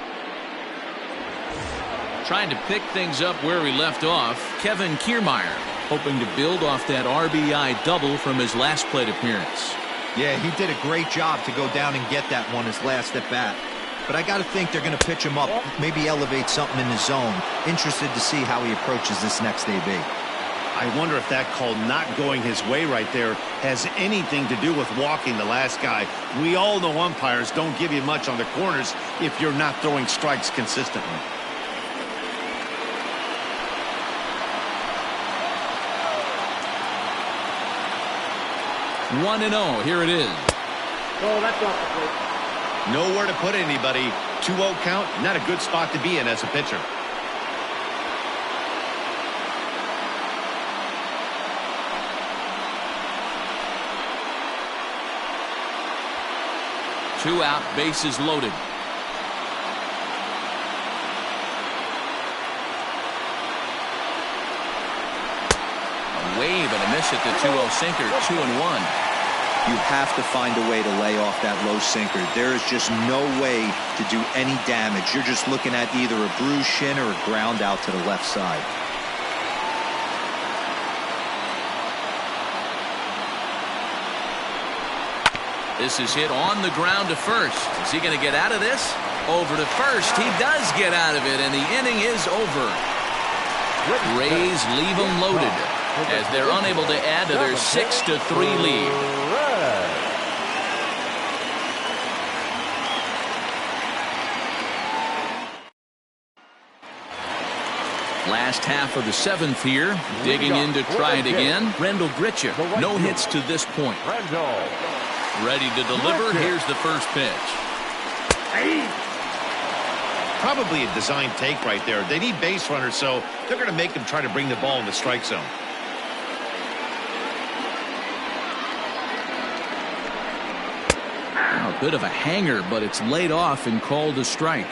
[SPEAKER 1] Trying to pick things up where he left off, Kevin Kiermaier, hoping to build off that RBI double from his last plate appearance.
[SPEAKER 3] Yeah, he did a great job to go down and get that one his last at bat. But I got to think they're going to pitch him up, maybe elevate something in his zone. Interested to see how he approaches this next AB.
[SPEAKER 2] I wonder if that call not going his way right there has anything to do with walking the last guy. We all know umpires don't give you much on the corners if you're not throwing strikes consistently.
[SPEAKER 1] One and 0. Here it is.
[SPEAKER 4] Oh, that's off the plate.
[SPEAKER 2] Nowhere to put anybody. 2-0 count, not a good spot to be in as a pitcher.
[SPEAKER 1] Two out, bases loaded. A wave and a miss at the 2-0 sinker, 2-1.
[SPEAKER 3] You have to find a way to lay off that low sinker. There is just no way to do any damage. You're just looking at either a bruised shin or a ground out to the left side.
[SPEAKER 1] This is hit on the ground to first. Is he going to get out of this? Over to first. He does get out of it, and the inning is over. Rays leave them loaded as they're unable to add to their 6-3 lead. Last half of the 7th here, digging in to try it again. Rendell Grichuk, no hits to this point. Ready to deliver. Here's the first pitch.
[SPEAKER 2] Probably a design take right there. They need base runners, so they're going to make them try to bring the ball in the strike zone.
[SPEAKER 1] A bit of a hanger, but it's laid off and called a strike.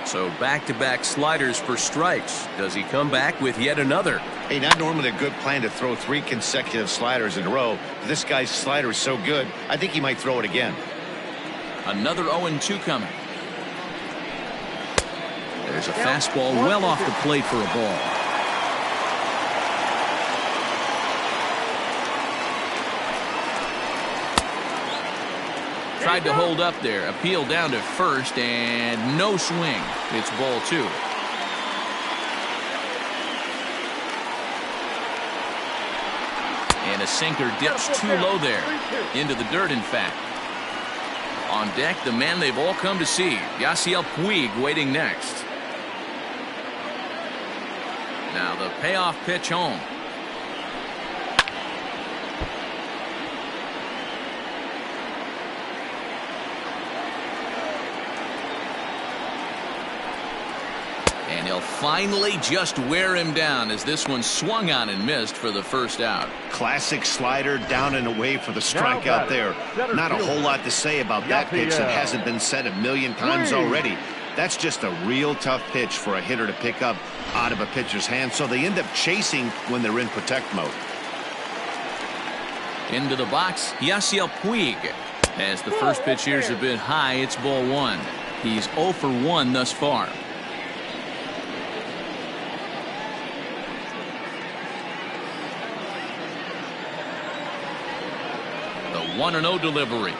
[SPEAKER 7] So back-to-back sliders for strikes. Does he come back with yet another?
[SPEAKER 2] Hey, not normally a good plan to throw 3 consecutive sliders in a row. This guy's slider is so good, I think he might throw it again.
[SPEAKER 1] Another 0-2 coming. There's a fastball well off the plate for a ball. Tried to hold up there. Appeal down to first, and no swing. It's ball 2. And a sinker dips too low there. Into the dirt, in fact. On deck, the man they've all come to see. Yasiel Puig waiting next. Now the payoff pitch home. And he'll finally just wear him down as this one swung on and missed for the first out.
[SPEAKER 2] Classic slider down and away for the strikeout there. Not a whole lot to say about that pitch that hasn't been said a million times already. That's just a real tough pitch for a hitter to pick up out of a pitcher's hand, so they end up chasing when they're in protect mode.
[SPEAKER 1] Into the box, Yasiel Puig. As the first pitch here is a bit high, it's ball 1. He's 0 for 1 thus far. The 1-0 delivery.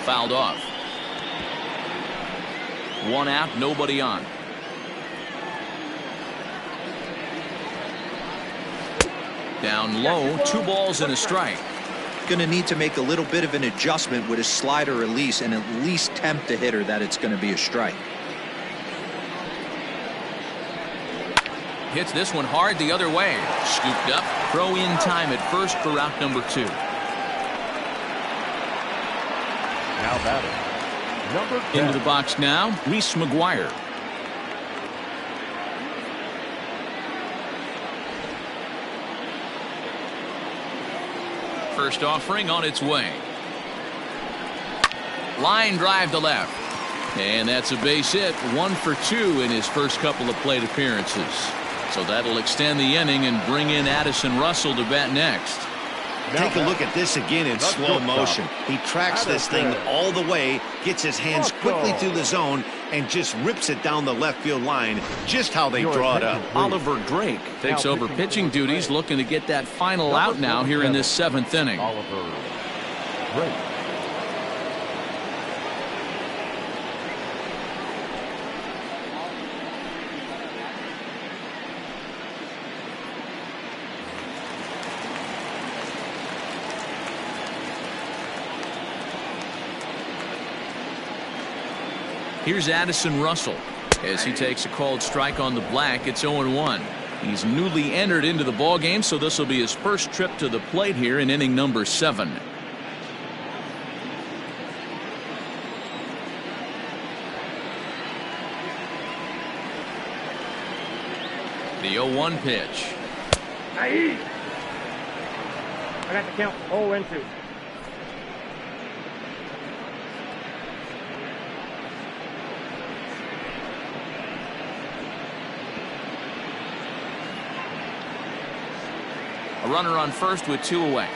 [SPEAKER 1] Fouled off. 1 out, nobody on. Down low, 2 balls and a strike.
[SPEAKER 3] Going to need to make a little bit of an adjustment with his slider release and at least tempt the hitter that it's going to be a strike.
[SPEAKER 1] Hits this one hard the other way. Scooped up. Throw in time at first for out number 2.
[SPEAKER 5] Now batting, number 10.
[SPEAKER 1] Into the box now, Reese McGuire. First offering on its way. Line drive to left. And that's a base hit. 1 for 2 in his first couple of plate appearances. So that'll extend the inning and bring in Addison Russell to bat next.
[SPEAKER 2] Take a look at this again in slow motion. He tracks this thing all the way, gets his hands quickly through the zone, and just rips it down the left field line, just how they draw it up.
[SPEAKER 1] Oliver Drake takes over pitching duties, looking to get that final out now here in this 7th inning.
[SPEAKER 5] Oliver Drake.
[SPEAKER 1] Here's Addison Russell. As he takes a called strike on the black, it's 0-1. He's newly entered into the ballgame, so this will be his first trip to the plate here in inning number 7. The 0-1 pitch.
[SPEAKER 4] I got the count 0-2.
[SPEAKER 1] A runner on first with 2 away.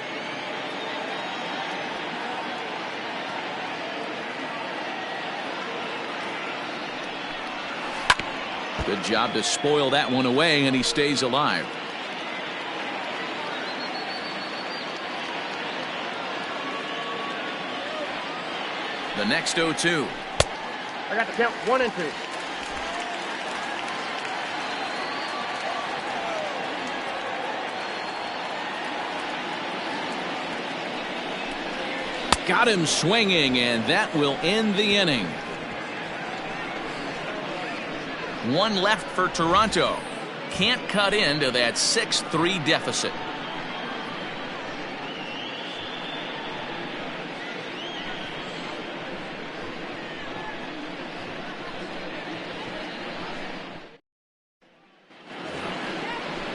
[SPEAKER 1] Good job to spoil that one away, and he stays alive. The next 0-2.
[SPEAKER 4] I got the count 1-2.
[SPEAKER 1] Got him swinging, and that will end the inning. 1 left for Toronto. Can't cut into that 6-3 deficit.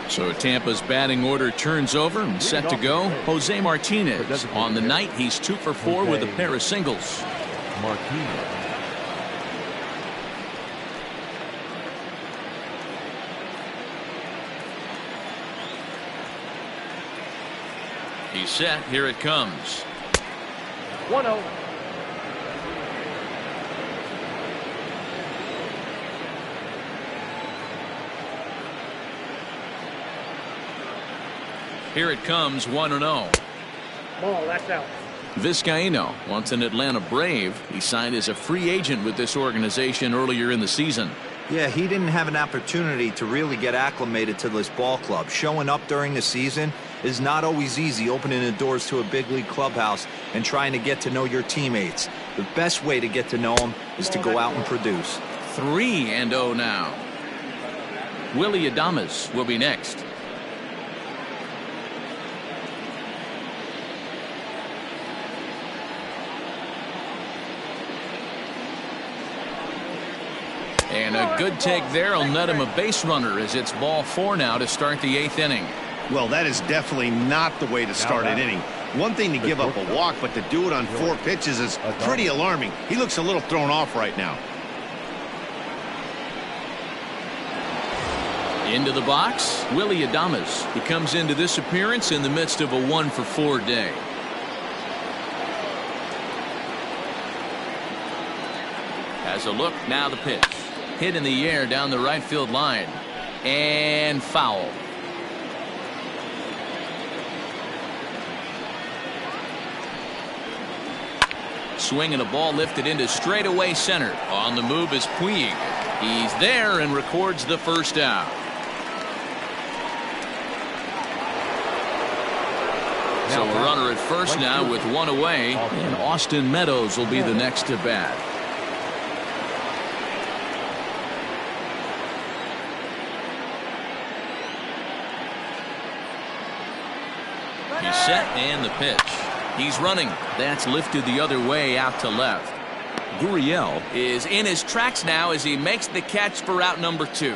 [SPEAKER 1] So Tampa's batting order turns over and set to go. Jose Martinez. On the night, he's 2 for 4 with a pair of singles.
[SPEAKER 5] Martinez.
[SPEAKER 1] He's set. Here it comes.
[SPEAKER 4] 1-0.
[SPEAKER 1] Here it comes, 1-0.
[SPEAKER 4] Ball, that's out.
[SPEAKER 1] Vizcaíno, once an Atlanta Brave, he signed as a free agent with this organization earlier in the season.
[SPEAKER 3] Yeah, he didn't have an opportunity to really get acclimated to this ball club. Showing up during the season is not always easy, opening the doors to a big league clubhouse and trying to get to know your teammates. The best way to get to know them is to go out and produce.
[SPEAKER 1] 3-0 now. Willy Adames will be next. And a good take there will net him a base runner as it's ball 4 now to start the 8th inning.
[SPEAKER 2] Well, that is definitely not the way to start an inning. One thing to give up a walk, but to do it on 4 pitches is pretty alarming. He looks a little thrown off right now.
[SPEAKER 1] Into the box, Willy Adames. He comes into this appearance in the midst of a 1-for-4 day. Has a look, now the pitch. Hit in the air down the right field line. And foul. Swinging a ball lifted into straightaway center. On the move is Puig. He's there and records the first out. So a runner at first now with 1 away, and Austin Meadows will be the next to bat. He's set and the pitch. He's running. That's lifted the other way out to left. Gurriel is in his tracks now as he makes the catch for out number 2.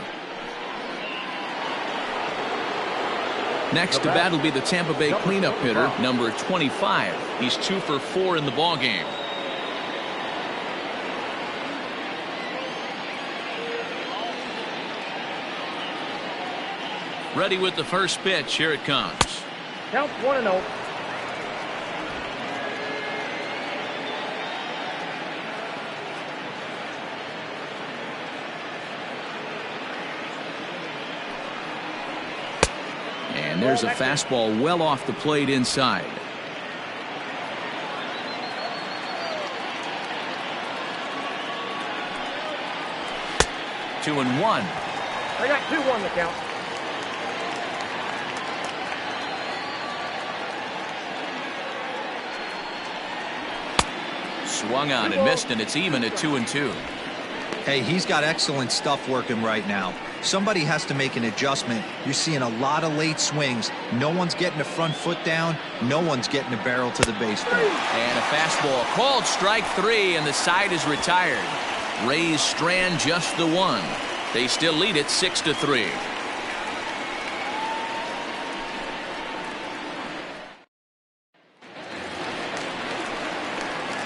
[SPEAKER 1] Next to bat will be the Tampa Bay cleanup hitter, number 25. He's 2 for 4 in the ballgame. Ready with the first pitch. Here it comes.
[SPEAKER 4] Count 1-0.
[SPEAKER 1] And there's a fastball well off the plate inside. Two and one.
[SPEAKER 4] I got 2-1 to count.
[SPEAKER 1] Swung on and missed, and it's even at 2-2.
[SPEAKER 3] Hey, he's got excellent stuff working right now. Somebody has to make an adjustment. You're seeing a lot of late swings. No one's getting the front foot down. No one's getting the barrel to the baseball.
[SPEAKER 1] And a fastball called strike 3, and the side is retired. Rays strand just the 1. They still lead it 6-3.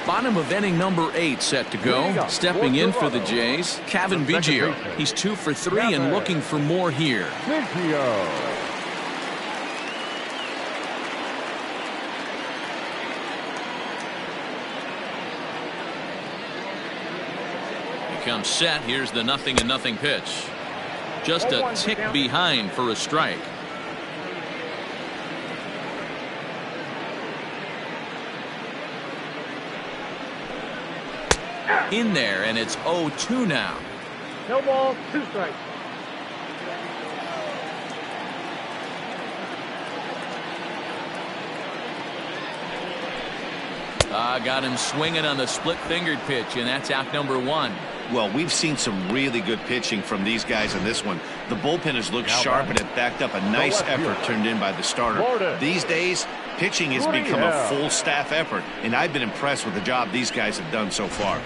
[SPEAKER 1] Bottom of inning number 8 set to go. Stepping in for the Jays, Cavan Biggio. He's 2 for 3 and looking for more here.
[SPEAKER 5] Biggio.
[SPEAKER 1] He comes set. Here's the 0-0 pitch. Just a tick behind for a strike. In there, and it's 0-2 now.
[SPEAKER 4] No ball, 2 strikes.
[SPEAKER 1] Got him swinging on the split-fingered pitch, and that's out number 1.
[SPEAKER 2] Well, we've seen some really good pitching from these guys in this one. The bullpen has looked sharp, and it backed up a nice effort turned in by the starter. These days, pitching has become a full staff effort, and I've been impressed with the job these guys have done so far.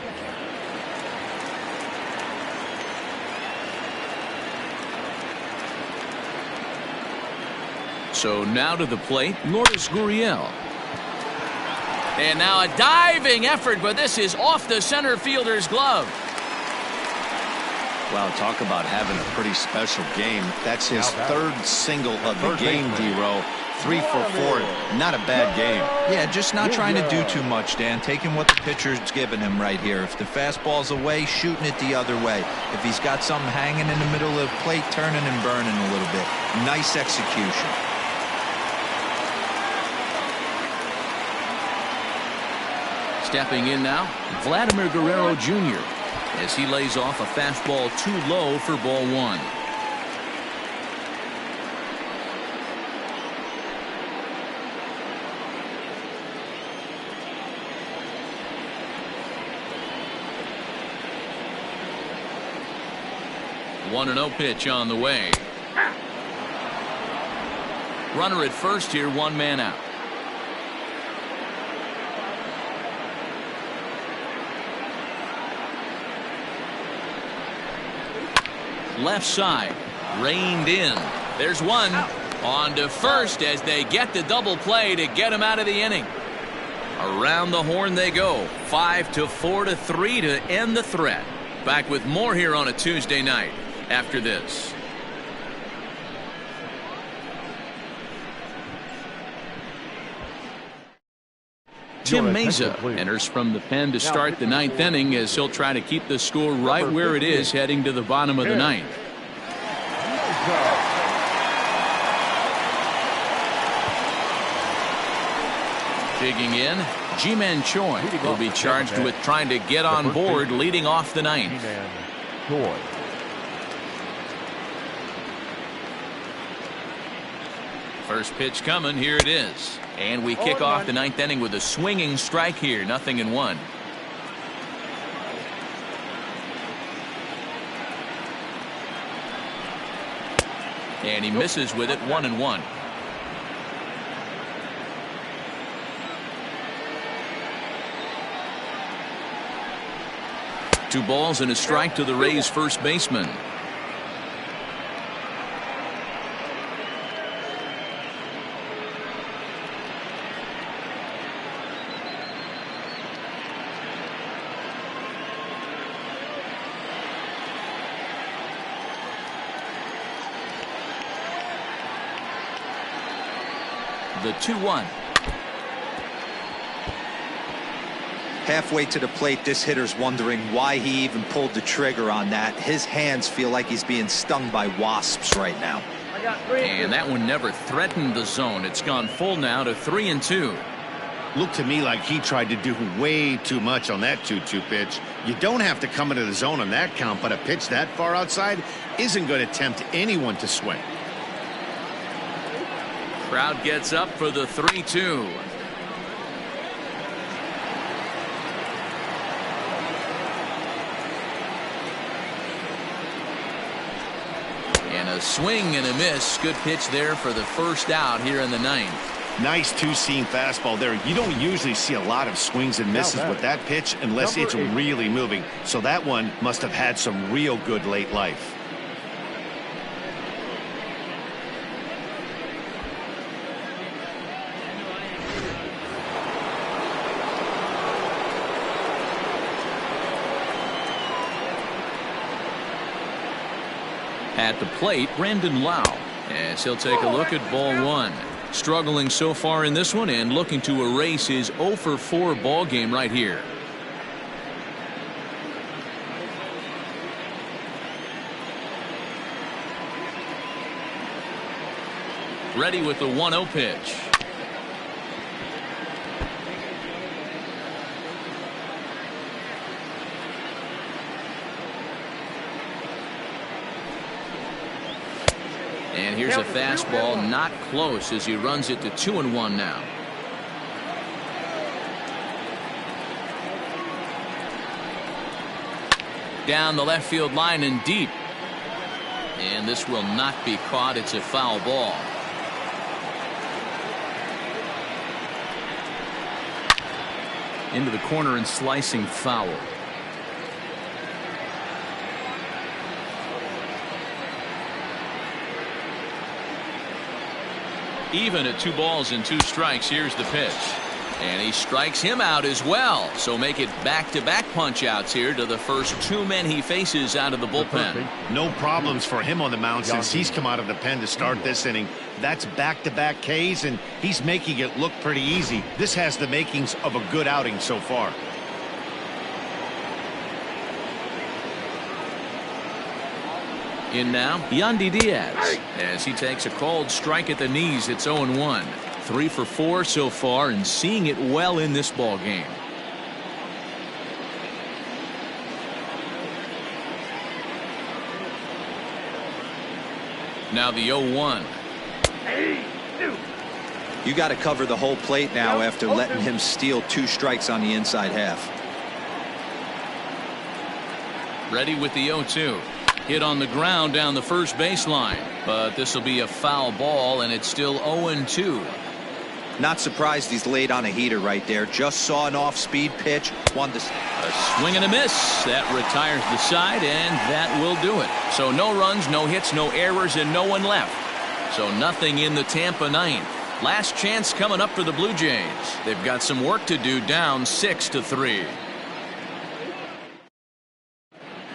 [SPEAKER 1] So now to the plate, Lourdes Gurriel. And now a diving effort, but this is off the center fielder's glove.
[SPEAKER 2] Wow, talk about having a pretty special game. That's his 3rd single of the game, D-Row. 3 for 4. Not a bad game.
[SPEAKER 3] Yeah, just not trying to do too much, Dan. Taking what the pitcher's giving him right here. If the fastball's away, shooting it the other way. If he's got something hanging in the middle of the plate, turning and burning a little bit. Nice execution.
[SPEAKER 1] Stepping in now, Vladimir Guerrero Jr. as he lays off a fastball too low for ball 1. One 1-0 pitch on the way. Runner at first here, 1 man out. Left side, reined in. There's one. On to first as they get the double play to get him out of the inning. Around the horn they go. 5-4-3 to end the threat. Back with more here on a Tuesday night after this. Tim Mesa enters from the pen to start the ninth inning as he'll try to keep the score right where it is heading to the bottom of the ninth. Digging in, Ji-Man Choi will be charged with trying to get on board leading off the ninth. First pitch coming, here it is. And we kick off the ninth inning with a swinging strike here, 0-1. And he misses with it, 1-1. Two balls and a strike to the Rays first baseman. The 2-1.
[SPEAKER 3] Halfway to the plate, this hitter's wondering why he even pulled the trigger on that. His hands feel like he's being stung by wasps right now.
[SPEAKER 1] And that one never threatened the zone. It's gone full now to 3-2.
[SPEAKER 2] Looked to me like he tried to do way too much on that 2-2 pitch. You don't have to come into the zone on that count, but a pitch that far outside isn't going to tempt anyone to swing.
[SPEAKER 1] Crowd gets up for the 3-2. And a swing and a miss. Good pitch there for the first out here in the ninth.
[SPEAKER 2] Nice two-seam fastball there. You don't usually see a lot of swings and misses with that pitch unless it's really moving. So that one must have had some real good late life.
[SPEAKER 1] At the plate, Brandon Lau, as he'll take a look at ball one. Struggling so far in this one and looking to erase his 0-for-4 ball game right here. Ready with the 1-0 pitch. And here's a fastball not close as he runs it to 2-1 now. Down the left field line and deep. And this will not be caught. It's a foul ball. Into the corner and slicing foul. Even at 2 balls and 2 strikes. Here's the pitch. And he strikes him out as well. So make it back-to-back punch outs here to the first 2 men he faces out of the bullpen.
[SPEAKER 2] No problems for him on the mound since he's come out of the pen to start this inning. That's back-to-back Ks, and he's making it look pretty easy. This has the makings of a good outing so far.
[SPEAKER 1] In now, Yandy Diaz, as he takes a called strike at the knees. It's 0-1. 3 for 4 so far and seeing it well in this ball game. Now the 0-1.
[SPEAKER 3] You got to cover the whole plate now after letting him steal 2 strikes on the inside half.
[SPEAKER 1] Ready with the 0-2. Hit on the ground down the first baseline, but this will be a foul ball, and it's still 0-2.
[SPEAKER 3] Not surprised he's laid on a heater right there. Just saw an off-speed pitch. A
[SPEAKER 1] swing and a miss. That retires the side, and that will do it. So no runs, no hits, no errors, and no one left. So nothing in the Tampa ninth. Last chance coming up for the Blue Jays. They've got some work to do, down 6-3.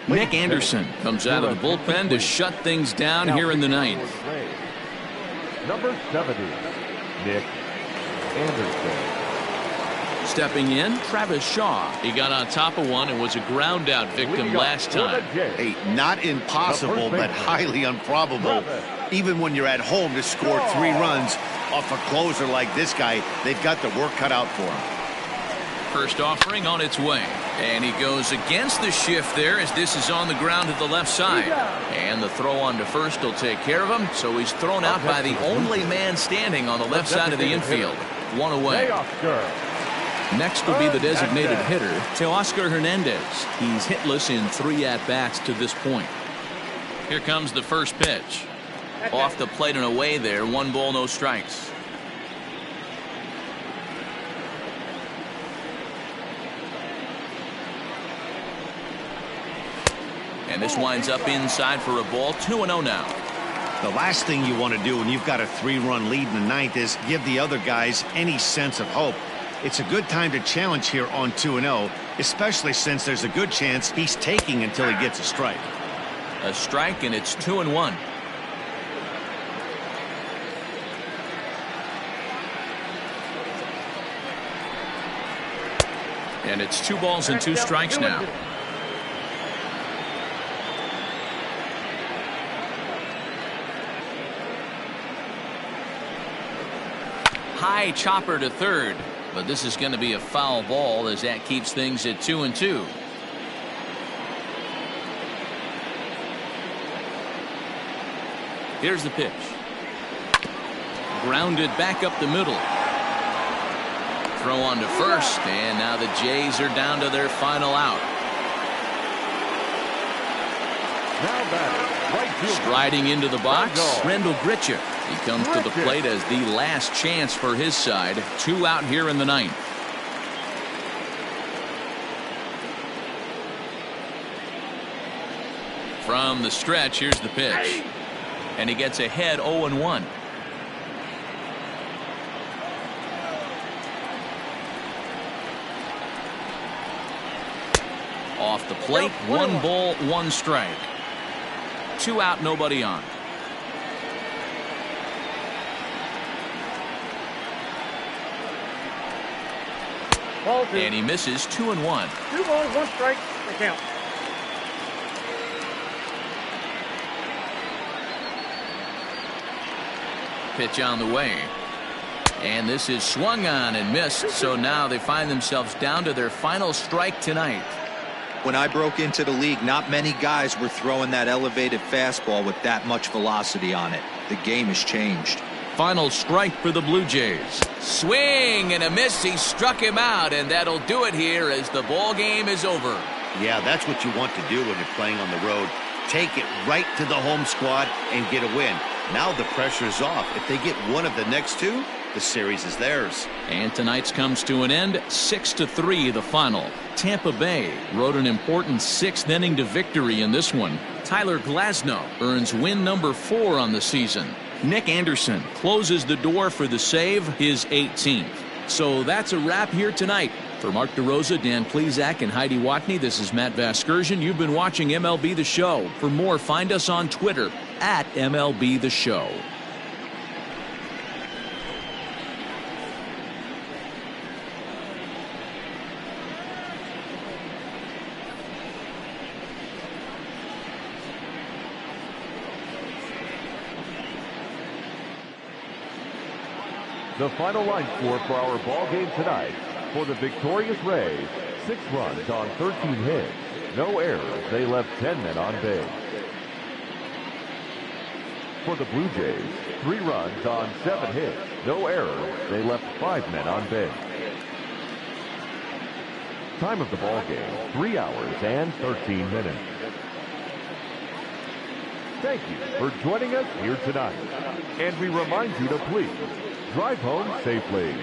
[SPEAKER 1] Nick Anderson comes out of the bullpen to shut things down here in the ninth.
[SPEAKER 5] Number 70, Nick Anderson.
[SPEAKER 1] Stepping in, Travis Shaw. He got on top of one and was a ground out victim last time.
[SPEAKER 2] Hey, not impossible, but highly improbable. Even when you're at home to score 3 runs off a closer like this guy, they've got the work cut out for him.
[SPEAKER 1] First offering on its way. And he goes against the shift there as this is on the ground to the left side. And the throw on to first will take care of him. So he's thrown out by the only man standing on the left side of the infield. 1 away. Next will be the designated hitter, Teoscar Hernandez. He's hitless in 3 at-bats to this point. Here comes the first pitch. Off the plate and away there. 1 ball, no strikes. And this winds up inside for a ball. 2-0 now.
[SPEAKER 2] The last thing you want to do when you've got a 3-run lead in the ninth is give the other guys any sense of hope. It's a good time to challenge here on 2-0, especially since there's a good chance he's taking until he gets a strike.
[SPEAKER 1] A strike, and it's 2-1. And it's 2 balls and 2 strikes now. High chopper to third, but this is going to be a foul ball as that keeps things at 2-2. Here's the pitch. Grounded back up the middle. Throw on to first, and now the Jays are down to their final out.
[SPEAKER 5] Now batting, right fielder.
[SPEAKER 1] Striding into the box, Randall Grichuk. He comes to the plate as the last chance for his side. 2 out here in the ninth. From the stretch, here's the pitch. And he gets ahead 0-1. Off the plate, 1 ball, 1 strike. 2 out, nobody on. And he misses 2-1.
[SPEAKER 4] 2 balls, 1 strike, the count.
[SPEAKER 1] Pitch on the way. And this is swung on and missed. So now they find themselves down to their final strike tonight.
[SPEAKER 3] When I broke into the league, not many guys were throwing that elevated fastball with that much velocity on it. The game has changed.
[SPEAKER 1] Final strike for the Blue Jays. Swing and a miss. He struck him out, and that'll do it here as the ball game is over.
[SPEAKER 2] Yeah, that's what you want to do when you're playing on the road. Take it right to the home squad and get a win. Now the pressure's off. If they get one of the next 2, the series is theirs.
[SPEAKER 1] And tonight's comes to an end. 6-3 the final. Tampa Bay rode an important 6th inning to victory in this one. Tyler Glasnow earns win number 4 on the season. Nick Anderson closes the door for the save, his 18th. So that's a wrap here tonight. For Mark DeRosa, Dan Plesac, and Heidi Watney, this is Matt Vasgersian. You've been watching MLB The Show. For more, find us on Twitter at MLB The Show.
[SPEAKER 5] The final line score for our ball game tonight. For the victorious Rays, 6 runs on 13 hits. No errors. They left 10 men on base. For the Blue Jays, 3 runs on 7 hits. No errors. They left 5 men on base. Time of the ball game, 3 hours and 13 minutes. Thank you for joining us here tonight. And we remind you to please drive home safely.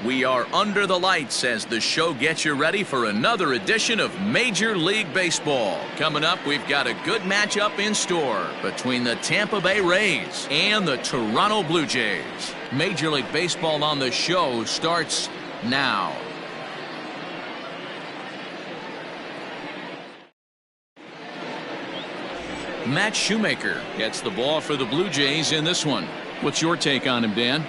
[SPEAKER 1] We are under the lights as the show gets you ready for another edition of Major League Baseball. Coming up, we've got a good matchup in store between the Tampa Bay Rays and the Toronto Blue Jays. Major League Baseball on the show starts now. Matt Shoemaker gets the ball for the Blue Jays in this one. What's your take on him, Dan?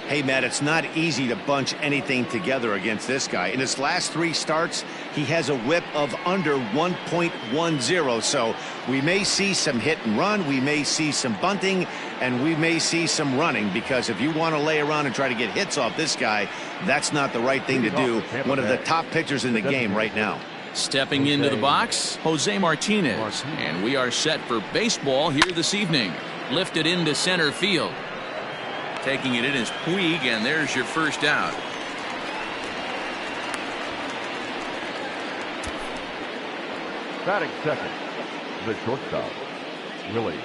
[SPEAKER 2] Hey, Matt, it's not easy to bunch anything together against this guy. In his last 3 starts, he has a whip of under 1.10. So we may see some hit and run, we may see some bunting, and we may see some running, because if you want to lay around and try to get hits off this guy, that's not the right thing to do. One of the top pitchers in the game right now.
[SPEAKER 1] Stepping into the box, Jose Martinez. And we are set for baseball here this evening. Lifted into center field. Taking it in is Puig, and there's your first out.
[SPEAKER 5] Batting second, the shortstop, Willie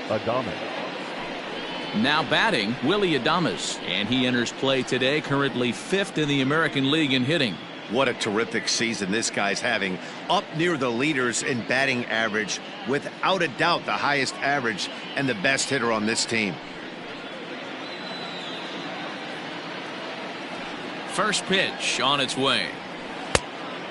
[SPEAKER 5] Adames.
[SPEAKER 1] Now batting, Willie Adames. And he enters play today, currently 5th in the American League in hitting.
[SPEAKER 2] What a terrific season this guy's having. Up near the leaders in batting average. Without a doubt, the highest average and the best hitter on this team.
[SPEAKER 1] First pitch on its way.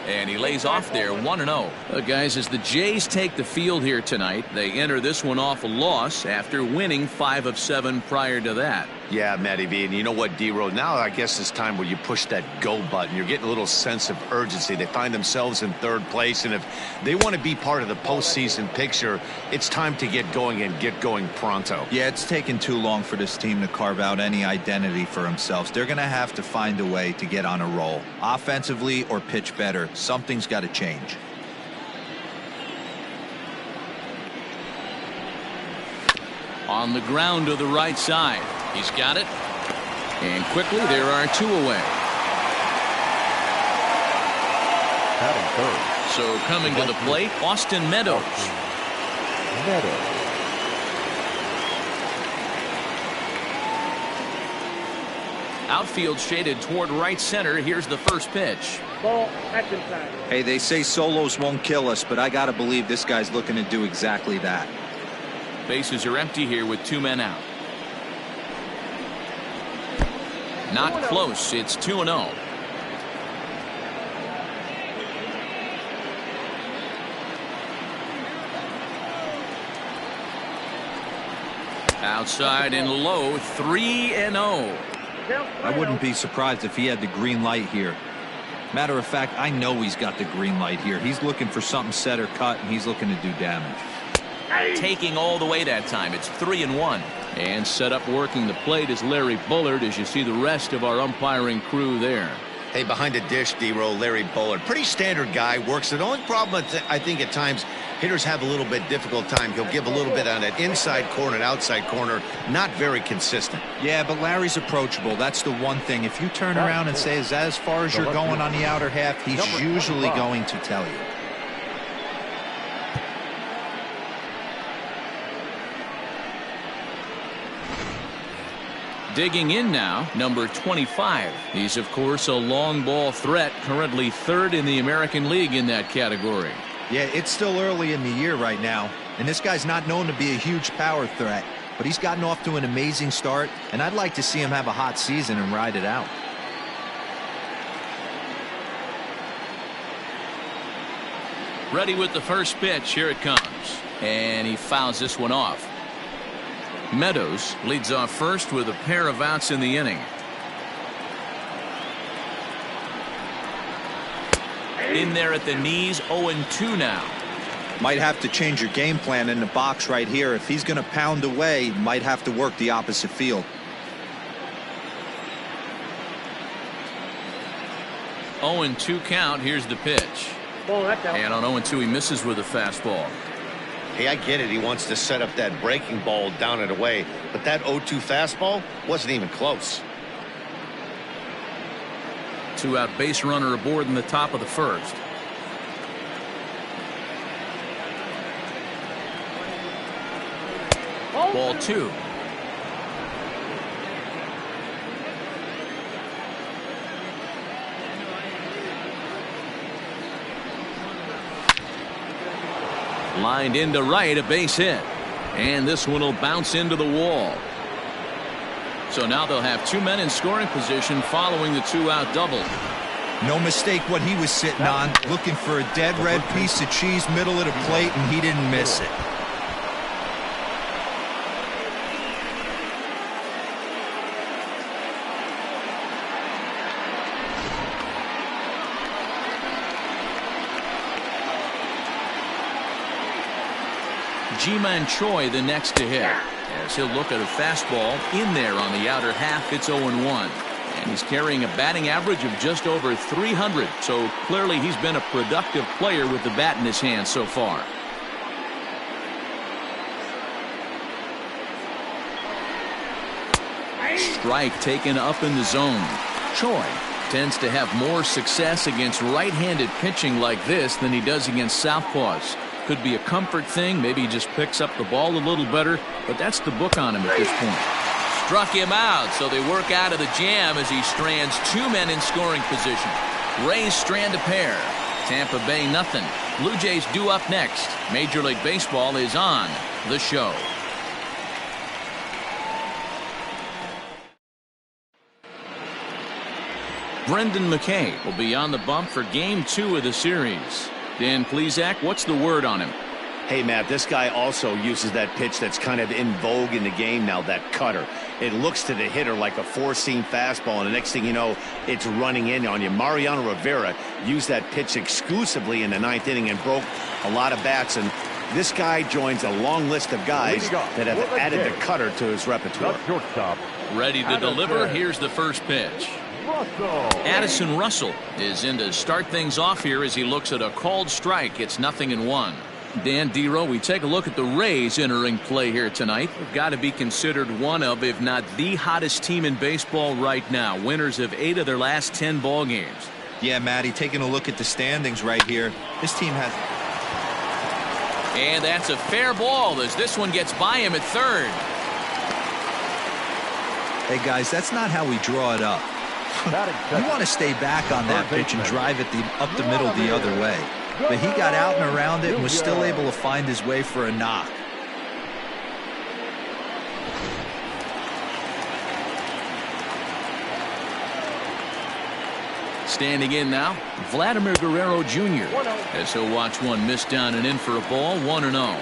[SPEAKER 1] And he lays off there, 1-0. Guys, as the Jays take the field here tonight, they enter this one off a loss after winning 5 of 7 prior to that.
[SPEAKER 2] Yeah, Matty V, and you know what, D-Road? Now I guess it's time where you push that go button. You're getting a little sense of urgency. They find themselves in 3rd place, and if they want to be part of the postseason picture, it's time to get going and get going pronto.
[SPEAKER 3] Yeah, it's taken too long for this team to carve out any identity for themselves. They're going to have to find a way to get on a roll, offensively or pitch better. Something's got to change.
[SPEAKER 1] On the ground to the right side. He's got it. And quickly, there are 2 away.
[SPEAKER 5] Batting third.
[SPEAKER 1] So coming to the plate, Austin Meadows. Outfield shaded toward right center. Here's the first pitch.
[SPEAKER 4] Ball, that's inside.
[SPEAKER 3] Hey, they say solos won't kill us, but I got to believe this guy's looking to do exactly that.
[SPEAKER 1] Bases are empty here with 2 men out. Not close. It's 2-0. Outside and low, 3-0.
[SPEAKER 3] I wouldn't be surprised if he had the green light here. Matter of fact, I know he's got the green light here. He's looking for something set or cut, and he's looking to do damage.
[SPEAKER 1] Taking all the way that time. It's 3-1. And set up working the plate is Larry Bullard, as you see the rest of our umpiring crew there.
[SPEAKER 2] Hey, behind the dish, D-Roll, Larry Bullard. Pretty standard guy, works. The only problem I think at times hitters have a little bit difficult time. He'll give a little bit on that inside corner and outside corner. Not very consistent.
[SPEAKER 3] Yeah, but Larry's approachable. That's the one thing. If you turn around and say, is that as far as you're going on the outer half, he's usually going to tell you.
[SPEAKER 1] Digging in now, number 25. He's, of course, a long ball threat, currently 3rd in the American League in that category.
[SPEAKER 3] Yeah, it's still early in the year right now, and this guy's not known to be a huge power threat, but he's gotten off to an amazing start, and I'd like to see him have a hot season and ride it out.
[SPEAKER 1] Ready with the first pitch. Here it comes. And he fouls this one off. Meadows leads off first with a pair of outs in the inning. In there at the knees, 0-2 now.
[SPEAKER 3] Might have to change your game plan in the box right here. If he's going to pound away, might have to work the opposite field.
[SPEAKER 1] 0-2 count. Here's the pitch.
[SPEAKER 4] Ball, that's out.
[SPEAKER 1] And on 0-2, he misses with a fastball.
[SPEAKER 2] Hey, I get it. He wants to set up that breaking ball down and away, but that 0-2 fastball wasn't even close.
[SPEAKER 1] 2-out base runner aboard in the top of the first. Ball 2. Lined into right, a base hit. And this one will bounce into the wall. So now they'll have 2 men in scoring position following the 2-out double.
[SPEAKER 3] No mistake what he was sitting on, looking for a dead red piece of cheese middle of the plate, and he didn't miss it.
[SPEAKER 1] Ji-Man Choi the next to hit, as he'll look at a fastball in there on the outer half. It's 0-1, and he's carrying a batting average of just over 300, so clearly he's been a productive player with the bat in his hand so far. Strike taken up in the zone. Choi tends to have more success against right-handed pitching like this than he does against southpaws. Could be a comfort thing. Maybe he just picks up the ball a little better, but that's the book on him at this point. Struck him out, so they work out of the jam as he strands 2 men in scoring position. Rays strand a pair. Tampa Bay nothing. Blue Jays due up next. Major League Baseball is on the show. Brendan McKay will be on the bump for Game 2 of the series. Dan Plesac, what's the word on him?
[SPEAKER 2] Hey, Matt, this guy also uses that pitch that's kind of in vogue in the game now, that cutter. It looks to the hitter like a four-seam fastball, and the next thing you know, it's running in on you. Mariano Rivera used that pitch exclusively in the 9th inning and broke a lot of bats, and this guy joins a long list of guys that have added the cutter to his repertoire.
[SPEAKER 1] Ready to deliver. Here's the first pitch. Addison Russell is in to start things off here as he looks at a called strike. It's 0-1. Dan Dero, we take a look at the Rays entering play here tonight. They've got to be considered one of, if not the hottest team in baseball right now. Winners of 8 of their last 10 ball games.
[SPEAKER 3] Yeah, Matty, taking a look at the standings right here. This team has...
[SPEAKER 1] And that's a fair ball as this one gets by him at third.
[SPEAKER 3] Hey, guys, that's not how we draw it up. You want to stay back on that pitch and drive it up the middle the other way. But he got out and around it and was still able to find his way for a knock.
[SPEAKER 1] Standing in now, Vladimir Guerrero Jr. as he'll watch one miss down and in for a ball. 1-0.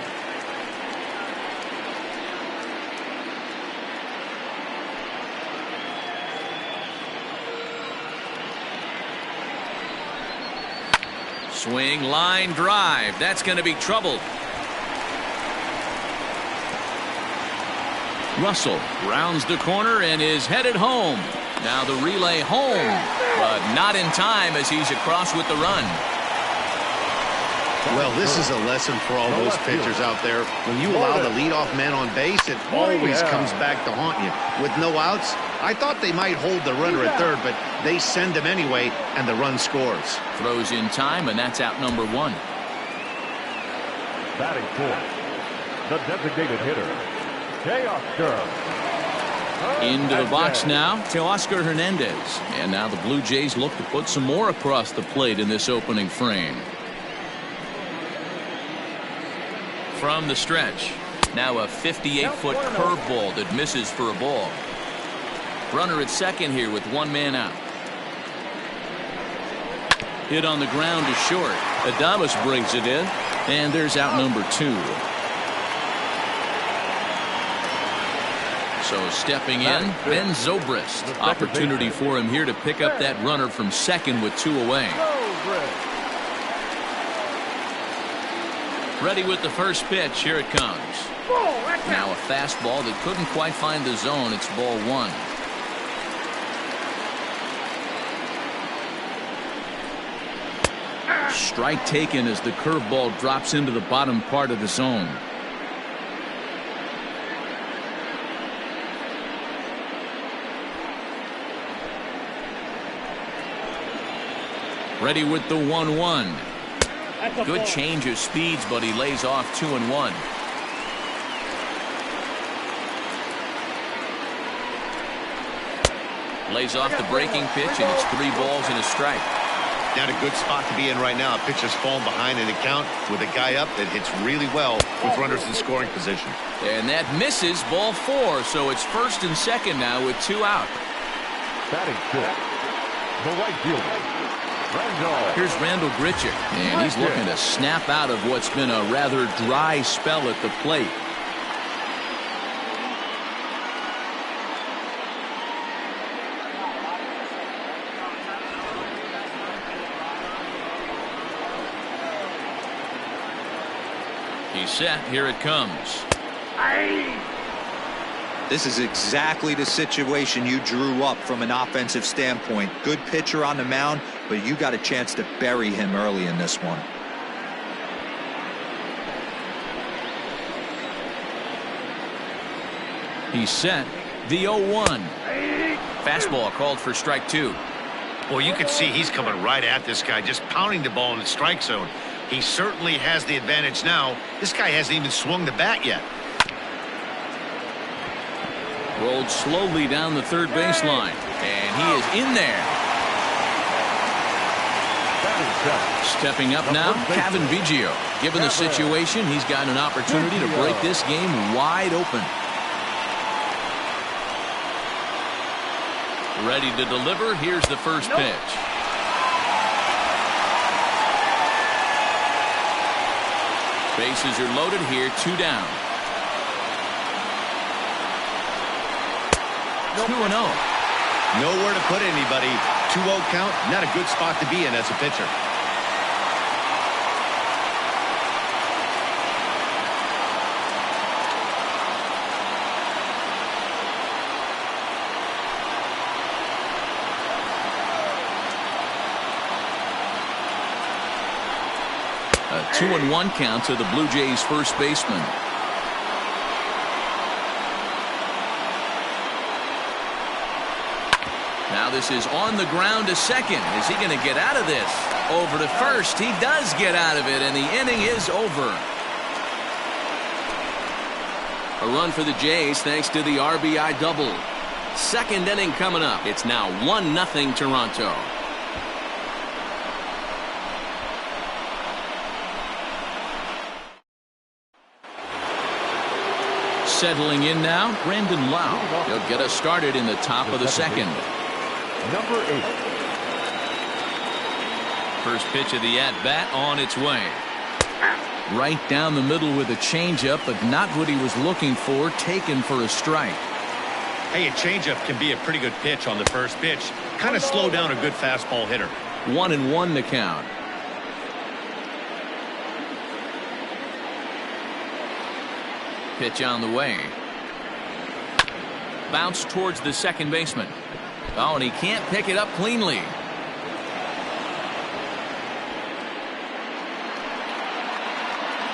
[SPEAKER 1] Swing, line drive. That's going to be trouble. Russell rounds the corner and is headed home. Now the relay home, but not in time as he's across with the run.
[SPEAKER 2] Well, this is a lesson for all those pitchers out there. When you allow the leadoff man on base, it always comes back to haunt you. With no outs, I thought they might hold the runner at third, but they send him anyway, and the run scores.
[SPEAKER 1] Throws in time, and that's out number 1.
[SPEAKER 5] Batting fourth, the designated hitter, Teoscar.
[SPEAKER 1] Into the box now, Teoscar Hernandez. And now the Blue Jays look to put some more across the plate in this opening frame. From the stretch, now a 58-foot curveball that misses for a ball. Runner at second here with 1 man out. Hit on the ground is short. Adames brings it in, and there's out number 2. So stepping in, Ben Zobrist. Opportunity for him here to pick up that runner from second with 2 away. Ready with the first pitch. Here it comes. Now a fastball that couldn't quite find the zone. It's ball 1. Strike taken as the curveball drops into the bottom part of the zone. Ready with the 1-1. Good change of speeds, but he lays off 2-1. Lays off the breaking pitch, and it's 3 balls and a strike.
[SPEAKER 2] Not a good spot to be in right now. A pitcher's falling behind in the count with a guy up that hits really well with runners in scoring position.
[SPEAKER 1] And that misses, ball 4, so it's first and second now with 2 out.
[SPEAKER 5] Batting fifth, the right fielder, Randall.
[SPEAKER 1] Here's Randall Grichuk, and he's looking to snap out of what's been a rather dry spell at the plate. He's set. Here it comes.
[SPEAKER 3] This is exactly the situation you drew up from an offensive standpoint. Good pitcher on the mound, but you got a chance to bury him early in this one.
[SPEAKER 1] He's set. The 0-1. Fastball called for strike 2.
[SPEAKER 2] Well, you can see he's coming right at this guy, just pounding the ball in the strike zone. He certainly has the advantage now. This guy hasn't even swung the bat yet.
[SPEAKER 1] Rolled slowly down the third baseline, and he is in there. Stepping up now, Cavan Biggio. Given the situation, he's got an opportunity to break this game wide open. Ready to deliver. Here's the first pitch. Bases are loaded here, 2 down. 2-0.
[SPEAKER 2] Nowhere to put anybody. 2-0 count, not a good spot to be in as a pitcher.
[SPEAKER 1] A 2-1 count to the Blue Jays first baseman. Now this is on the ground to second. Is he going to get out of this? Over to first. He does get out of it, and the inning is over. A run for the Jays thanks to the RBI double. Second inning coming up. It's now 1-0 Toronto. Settling in now, Brandon Lau. He'll get us started in the top of the second.
[SPEAKER 5] Number 8.
[SPEAKER 1] First pitch of the at-bat on its way. Right down the middle with a changeup, but not what he was looking for, taken for a strike.
[SPEAKER 2] Hey, a changeup can be a pretty good pitch on the first pitch. Kind of slow down a good fastball hitter.
[SPEAKER 1] 1-1 the count. Pitch on the way. Bounce towards the second baseman. Oh, and he can't pick it up cleanly.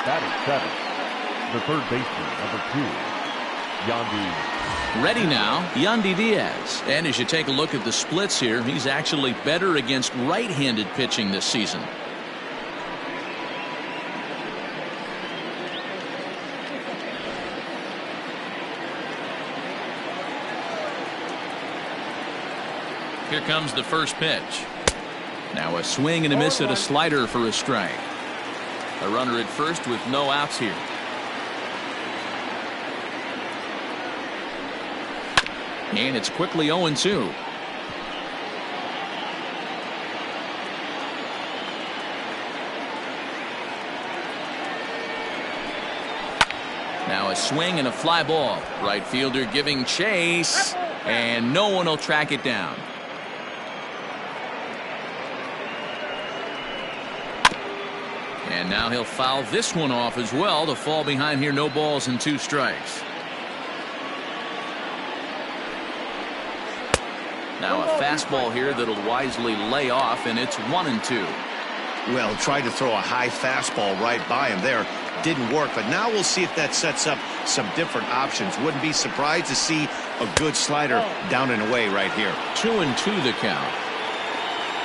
[SPEAKER 5] Batting seventh, the third baseman, number 2, Yandy.
[SPEAKER 1] Ready now, Yandy Diaz. And as you take a look at the splits here, he's actually better against right-handed pitching this season. Here comes the first pitch. Now a swing and a miss at a slider for a strike. A runner at first with no outs here. And it's quickly 0-2. Now a swing and a fly ball. Right fielder giving chase, and no one will track it down. And now he'll foul this one off as well to fall behind here. No balls and 2 strikes. Now a fastball here that'll wisely lay off, and it's 1-2.
[SPEAKER 2] Well, tried to throw a high fastball right by him there. Didn't work, but now we'll see if that sets up some different options. Wouldn't be surprised to see a good slider down and away right here.
[SPEAKER 1] 2-2 the count.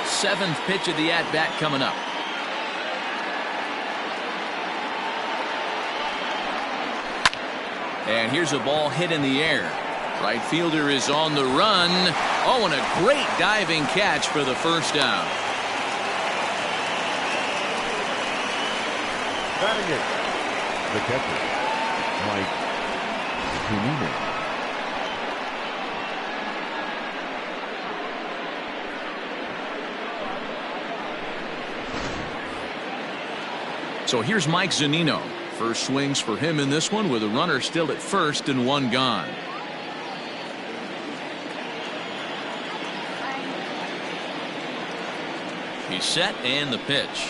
[SPEAKER 1] 7th pitch of the at-bat coming up. And here's a ball hit in the air. Right fielder is on the run. Oh, and a great diving catch for the first down.
[SPEAKER 5] Batting it, the catcher, Mike Zunino.
[SPEAKER 1] So here's Mike Zunino. First swings for him in this one with a runner still at first and one gone. He's set and the pitch.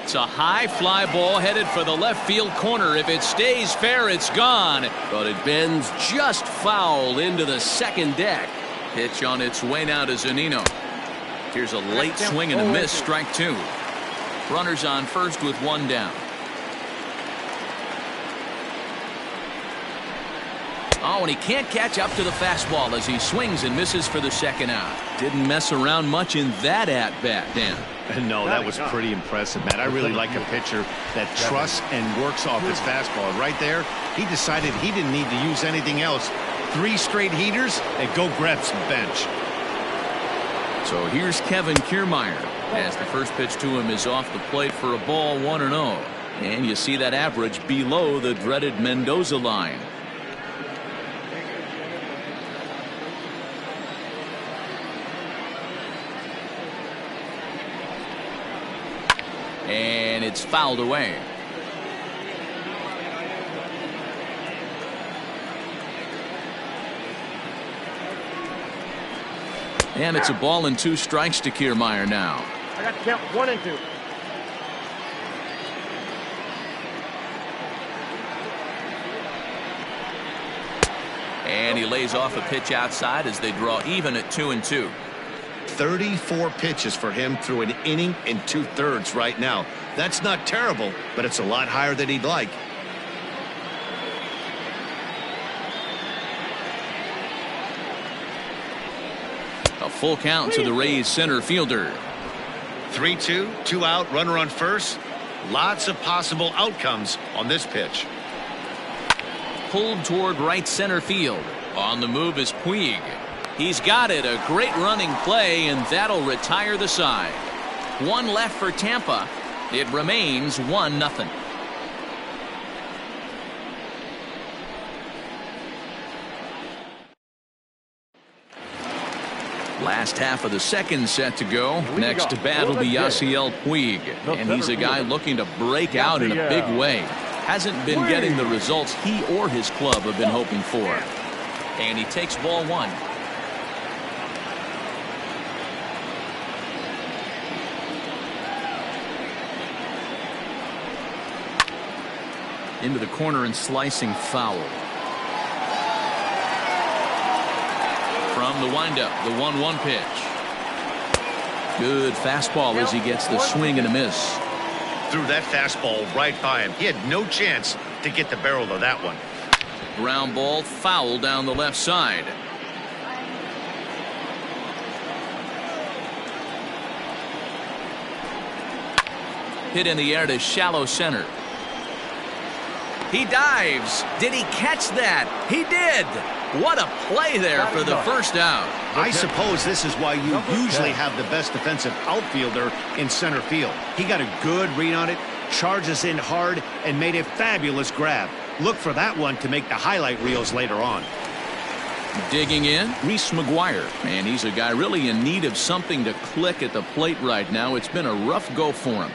[SPEAKER 1] It's a high fly ball headed for the left field corner. If it stays fair, it's gone. But it bends just foul into the second deck. Pitch on its way now to Zunino. Here's a late swing and a miss, strike two. Runners on first with one down. Oh, and he can't catch up to the fastball as he swings and misses for the second out. Didn't mess around much in that at-bat, Dan.
[SPEAKER 2] No, that was pretty impressive, Matt. I really like a pitcher that trusts and works off his fastball. Right there, he decided he didn't need to use anything else. 3 straight heaters and go grab some bench.
[SPEAKER 1] So here's Kevin Kiermaier as the first pitch to him is off the plate for a ball 1-0. And you see that average below the dreaded Mendoza line. And it's fouled away. And it's a ball and 2 strikes to Kiermaier now.
[SPEAKER 4] I got to count 1 and 2.
[SPEAKER 1] And he lays off a pitch outside as they draw even at 2-2.
[SPEAKER 2] 34 pitches for him through an inning and 2/3 right now. That's not terrible, but it's a lot higher than he'd like.
[SPEAKER 1] A full count to the Rays center fielder.
[SPEAKER 2] 3-2, 2 out, runner on first. Lots of possible outcomes on this pitch.
[SPEAKER 1] Pulled toward right center field. On the move is Puig. He's got it. A great running play, and that'll retire the side. 1 left for Tampa. It remains 1-0. Last half of the second set to go. Next to bat will be Yasiel Puig. And he's a guy looking to break out in a big way. Hasn't been getting the results he or his club have been hoping for. And he takes ball 1. Into the corner and slicing foul. From the windup, the 1-1 pitch. Good fastball as he gets the swing and a miss.
[SPEAKER 2] Threw that fastball right by him. He had no chance to get the barrel of that one.
[SPEAKER 1] Ground ball foul down the left side. Hit in the air to shallow center. He dives. Did he catch that? He did. What a play there for the first out.
[SPEAKER 2] I suppose this is why you usually have the best defensive outfielder in center field. He got a good read on it, charges in hard, and made a fabulous grab. Look for that one to make the highlight reels later on.
[SPEAKER 1] Digging in, Reese McGuire. Man, he's a guy really in need of something to click at the plate right now. It's been a rough go for him.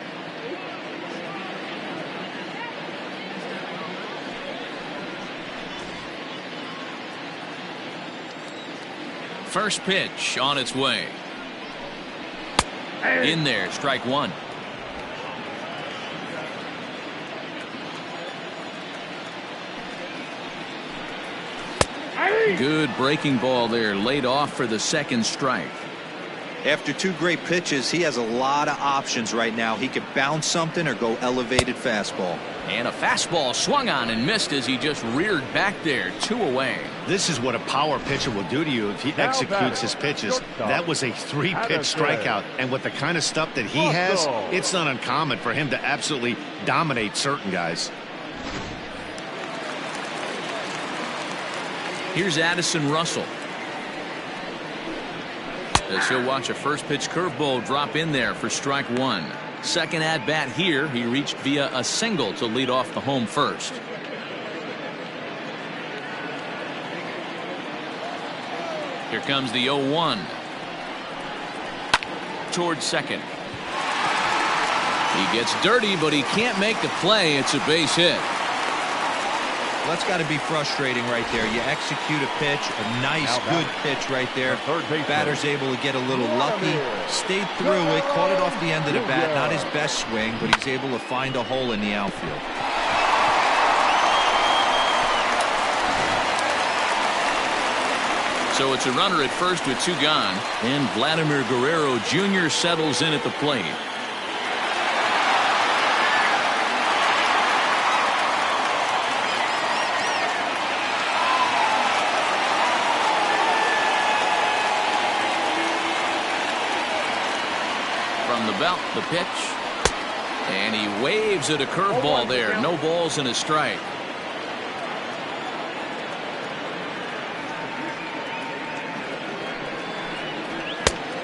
[SPEAKER 1] First pitch on its way. In there, strike 1. Good breaking ball there, laid off for the second strike.
[SPEAKER 3] After 2 great pitches, he has a lot of options right now. He could bounce something or go elevated fastball.
[SPEAKER 1] And a fastball swung on and missed as he just reared back there, 2 away.
[SPEAKER 2] This is what a power pitcher will do to you if he executes his pitches. That was a 3-pitch strikeout, and with the kind of stuff that he has, it's not uncommon for him to absolutely dominate certain guys.
[SPEAKER 1] Here's Addison Russell. As he'll watch a first pitch curveball drop in there for strike 1. Second at bat here, he reached via a single to lead off the home first. Here comes the 0-1. Towards second. He gets dirty, but he can't make the play. It's a base hit.
[SPEAKER 3] That's got to be frustrating right there. You execute a pitch, a nice, good pitch right there. Batter's able to get a little lucky, stayed through it, caught it off the end of the bat. Not his best swing, but he's able to find a hole in the outfield.
[SPEAKER 1] So it's a runner at first with 2 gone, and Vladimir Guerrero Jr. settles in at the plate. From the belt, the pitch, and he waves at a curveball there. No balls and a strike.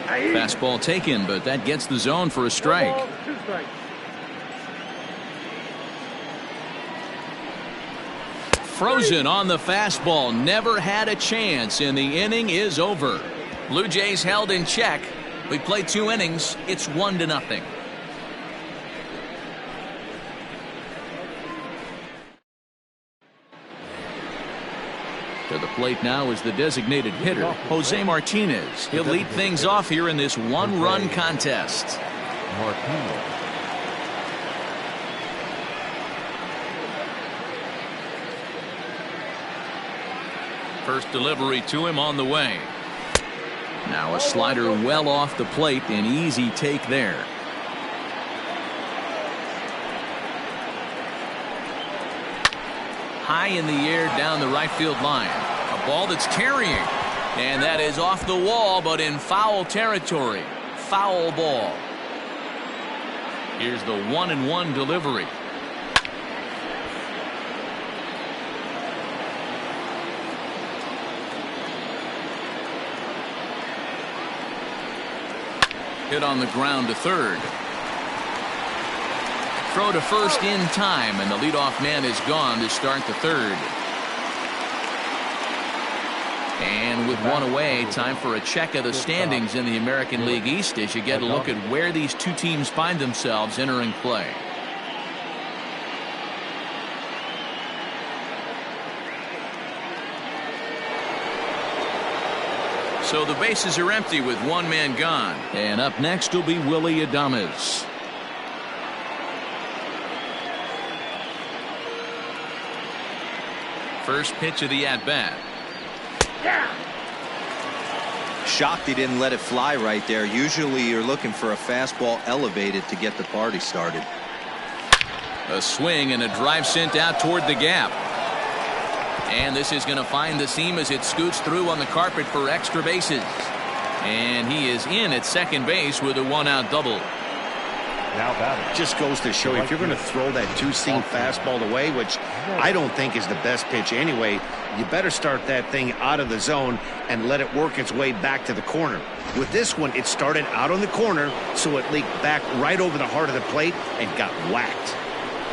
[SPEAKER 1] Fastball taken, but that gets the zone for a strike. Frozen on the fastball. Never had a chance, and the inning is over. Blue Jays held in check. We played 2 innings. It's 1-0. To the plate now is the designated hitter, Jose Martinez. He'll lead things off here in this 1-run contest.
[SPEAKER 5] Martinez.
[SPEAKER 1] First delivery to him on the way. Now a slider well off the plate, an easy take there. High in the air down the right field line. A ball that's carrying. And that is off the wall, but in foul territory. Foul ball. Here's the 1-1 delivery. Hit on the ground to third. Throw to first in time, and the leadoff man is gone to start the third. And with 1 away, time for a check of the standings in the American League East as you get a look at where these 2 teams find themselves entering play. So the bases are empty with 1 man gone. And up next will be Willy Adames. First pitch of the at-bat.
[SPEAKER 3] Shocked he didn't let it fly right there. Usually you're looking for a fastball elevated to get the party started.
[SPEAKER 1] A swing and a drive sent out toward the gap. And this is going to find the seam as it scoots through on the carpet for extra bases. And he is in at second base with a 1-out double.
[SPEAKER 5] Now batting.
[SPEAKER 2] Just goes to show if you're going to throw that 2-seam fastball away, which I don't think is the best pitch anyway, you better start that thing out of the zone and let it work its way back to the corner. With this one, it started out on the corner, so it leaked back right over the heart of the plate and got whacked.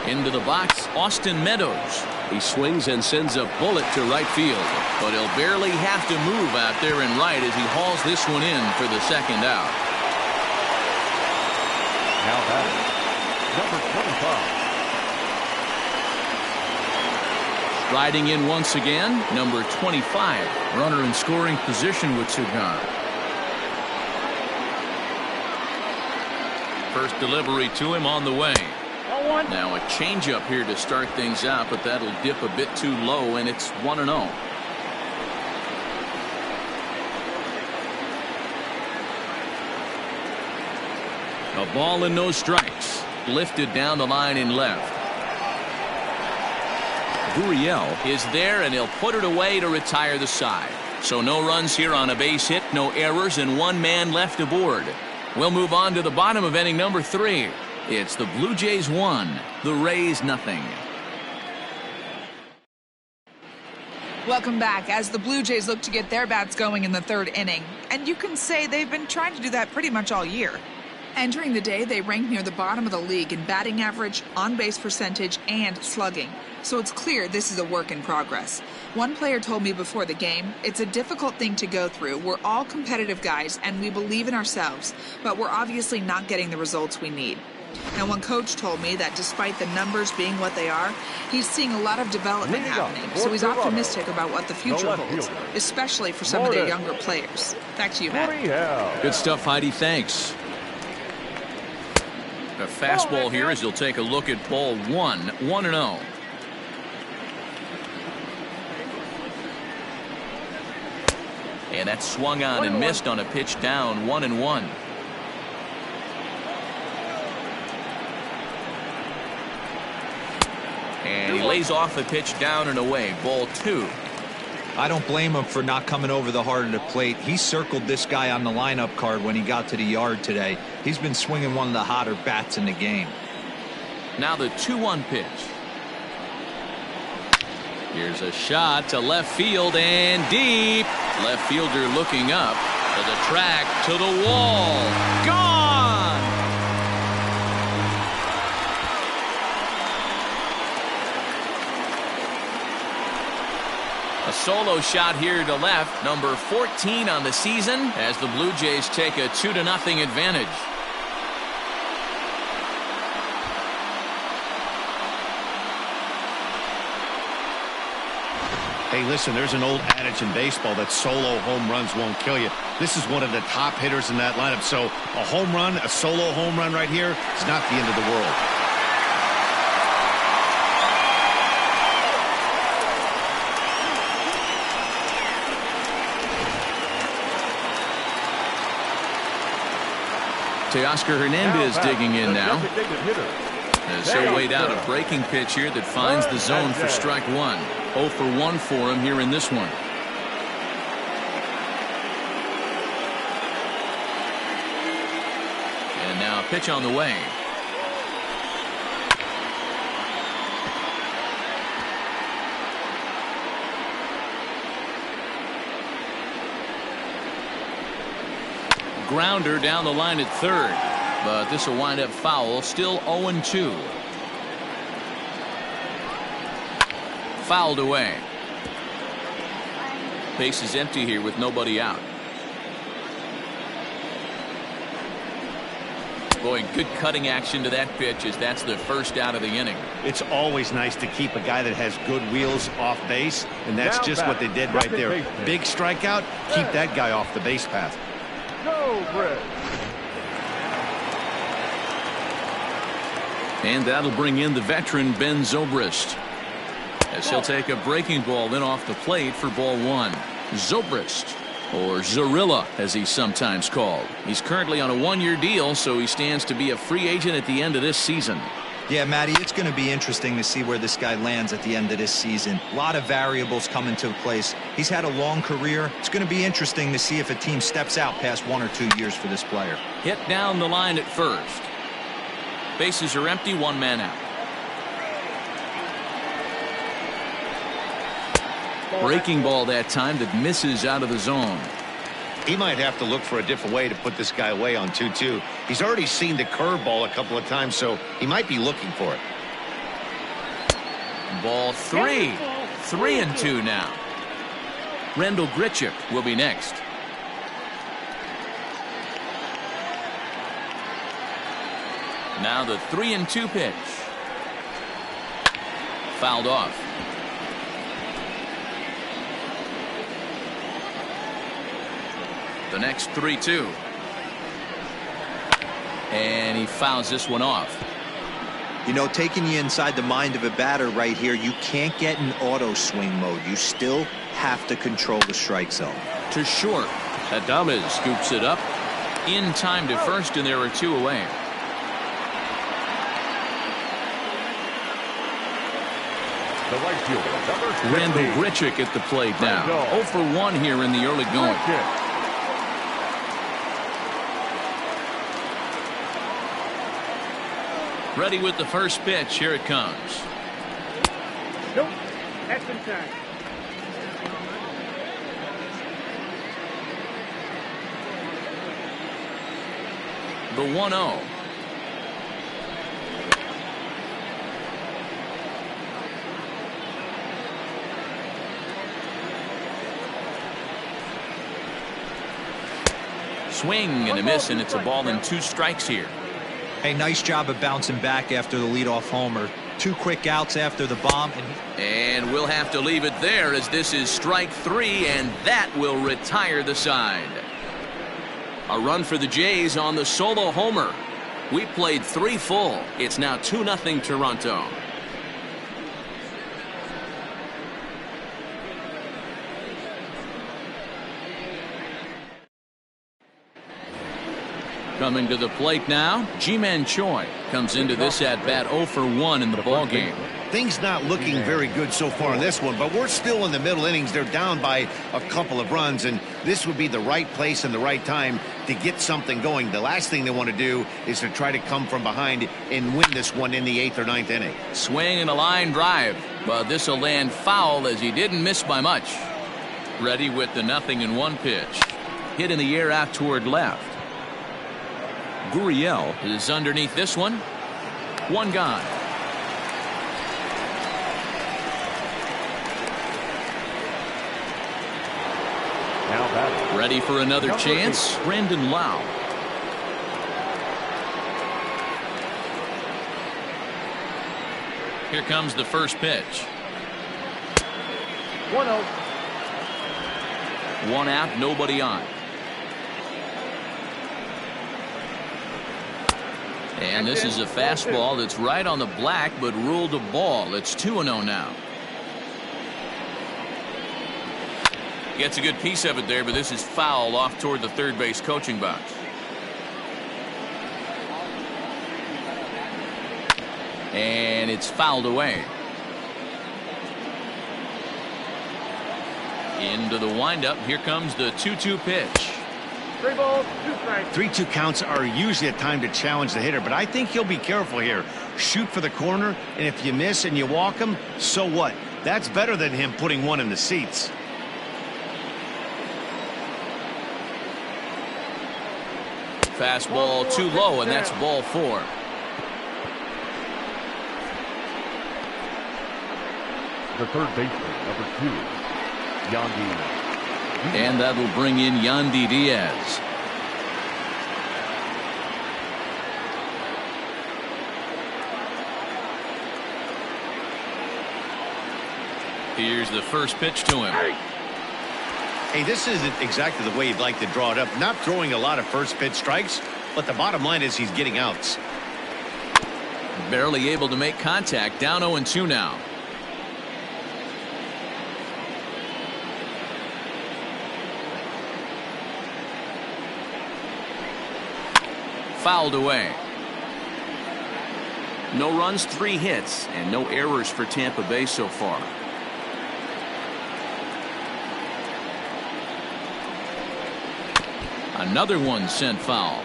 [SPEAKER 1] Into the box, Austin Meadows. He swings and sends a bullet to right field, but he'll barely have to move out there in right as he hauls this one in for the second out.
[SPEAKER 5] Now batting, number 25.
[SPEAKER 1] Riding in once again, number 25. Runner in scoring position with 2 gone. First delivery to him on the way. Now a changeup here to start things out, but that'll dip a bit too low, and it's 1-0. A ball and no strikes. Lifted down the line in left. Gurriel is there, and he'll put it away to retire the side. So no runs here on a base hit, no errors, and 1 man left aboard. We'll move on to the bottom of inning number 3. It's the Blue Jays 1, the Rays 0.
[SPEAKER 6] Welcome back as the Blue Jays look to get their bats going in the 3rd inning. And you can say they've been trying to do that pretty much all year. Entering the day, they ranked near the bottom of the league in batting average, on-base percentage, and slugging. So it's clear this is a work in progress. One player told me before the game, it's a difficult thing to go through. We're all competitive guys, and we believe in ourselves, but we're obviously not getting the results we need. Now, one coach told me that despite the numbers being what they are, he's seeing a lot of development happening, so he's optimistic about what the future holds, especially for some of their younger players. Back to you, Matt.
[SPEAKER 1] Good stuff, Heidi. Thanks. A fastball here as he'll take a look at ball 1, 1-0. And that's swung on and missed on a pitch down, 1-1. And he lays off a pitch down and away, ball 2.
[SPEAKER 3] I don't blame him for not coming over the heart of the plate. He circled this guy on the lineup card when he got to the yard today. He's been swinging one of the hotter bats in the game.
[SPEAKER 1] Now the 2-1 pitch. Here's a shot to left field and deep. Left fielder looking up to the track, to the wall. Gone! A solo shot here to left, number 14 on the season, as the Blue Jays take a 2-0 advantage.
[SPEAKER 2] Hey, listen, there's an old adage in baseball that solo home runs won't kill you. This is one of the top hitters in that lineup. So a home run, a solo home run right here is not the end of the world.
[SPEAKER 1] Teoscar Hernandez digging in now. As he'll wait out a breaking pitch here that finds the zone for strike 1. 0 for 1 for him here in this one. And now a pitch on the way. Grounder down the line at third, but this will wind up foul. Still 0-2. Fouled away. Base is empty here with nobody out. Boy, good cutting action to that pitch, as that's the first out of the inning.
[SPEAKER 2] It's always nice to keep a guy that has good wheels off base, and that's just what they did right there. Big strikeout, keep that guy off the base path.
[SPEAKER 1] And that'll bring in the veteran Ben Zobrist, as he'll take a breaking ball in off the plate for ball 1. Zobrist, or Zorilla as he's sometimes called. He's currently on a 1-year deal, so he stands to be a free agent at the end of this season.
[SPEAKER 3] Yeah, Matty, it's going to be interesting to see where this guy lands at the end of this season. A lot of variables come into place. He's had a long career. It's going to be interesting to see if a team steps out past 1 or 2 years for this player.
[SPEAKER 1] Hit down the line at first. Bases are empty, 1 man out. Breaking ball that time that misses out of the zone.
[SPEAKER 2] He might have to look for a different way to put this guy away on 2-2. He's already seen the curveball a couple of times, so he might be looking for it.
[SPEAKER 1] Ball 3. 3-2 now. Randall Grichuk will be next. Now the 3-2 pitch. Fouled off. The next 3-2. And he fouls this one off.
[SPEAKER 3] You know, taking you inside the mind of a batter right here, you can't get in auto swing mode. You still have to control the strike zone.
[SPEAKER 1] To short. Adames scoops it up in time to first, and there are 2 away.
[SPEAKER 5] The right fielder,
[SPEAKER 1] Randall Grichuk at the plate now. 0 for 1 here in the early going. Ready with the first pitch. Here it comes.
[SPEAKER 4] Nope. That's inside.
[SPEAKER 1] the 1-0. Swing and a miss, and it's a ball and 2 strikes here.
[SPEAKER 3] Hey, nice job of bouncing back after the leadoff homer. 2 quick outs after the bomb.
[SPEAKER 1] And we'll have to leave it there, as this is strike 3, and that will retire the side. A run for the Jays on the solo homer. We played 3 full. It's now 2-0 Toronto. Coming to the plate now, Ji-Man Choi comes into this at-bat 0 for 1 in the ballgame.
[SPEAKER 2] Things not looking very good so far in this one, but we're still in the middle innings. They're down by a couple of runs, and this would be the right place and the right time to get something going. The last thing they want to do is to try to come from behind and win this one in the 8th or 9th inning.
[SPEAKER 1] Swing and a line drive, but this will land foul as he didn't miss by much. Ready with the 0-1 pitch. Hit in the air out toward left. Gurriel is underneath this one. 1 gone. Ready for another chance, Brandon Lau. Here comes the first pitch.
[SPEAKER 4] 1-0.
[SPEAKER 1] 1 out, nobody on. And this is a fastball that's right on the black, but ruled a ball. It's 2-0 now. Gets a good piece of it there, but this is foul off toward the third base coaching box. And it's fouled away. Into the windup. Here comes the 2-2 pitch.
[SPEAKER 4] 3 balls, 2 strikes.
[SPEAKER 2] 3-2 counts are usually a time to challenge the hitter, but I think he'll be careful here. Shoot for the corner, and if you miss and you walk him, so what? That's better than him putting one in the seats.
[SPEAKER 1] Fastball too low, and that's ball 4.
[SPEAKER 5] The third baseman, number 2, Yandy.
[SPEAKER 1] And that'll bring in Yandy Diaz. Here's the first pitch to him.
[SPEAKER 2] Hey, this isn't exactly the way you'd like to draw it up. Not throwing a lot of first pitch strikes, but the bottom line is he's getting outs.
[SPEAKER 1] Barely able to make contact. Down 0-2 now. Fouled away. No runs, 3 hits, and no errors for Tampa Bay so far. Another one sent foul.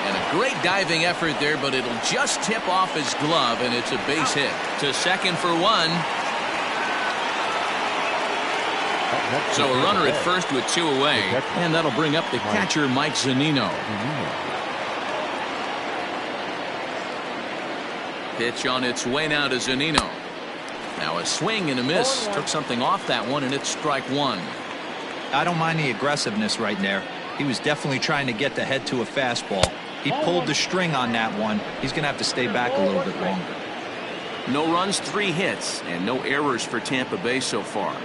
[SPEAKER 1] And a great diving effort there, but it'll just tip off his glove, and it's a base hit. To second for 1. So a runner at first with 2 away, and that'll bring up the catcher, Mike Zunino. Pitch on its way now to Zunino. Now a swing and a miss. Took something off that one, and it's strike 1.
[SPEAKER 3] I don't mind the aggressiveness right there. He was definitely trying to get the head to a fastball. He pulled the string on that one. He's going to have to stay back a little bit longer.
[SPEAKER 1] No runs, 3 hits, and no errors for Tampa Bay so far.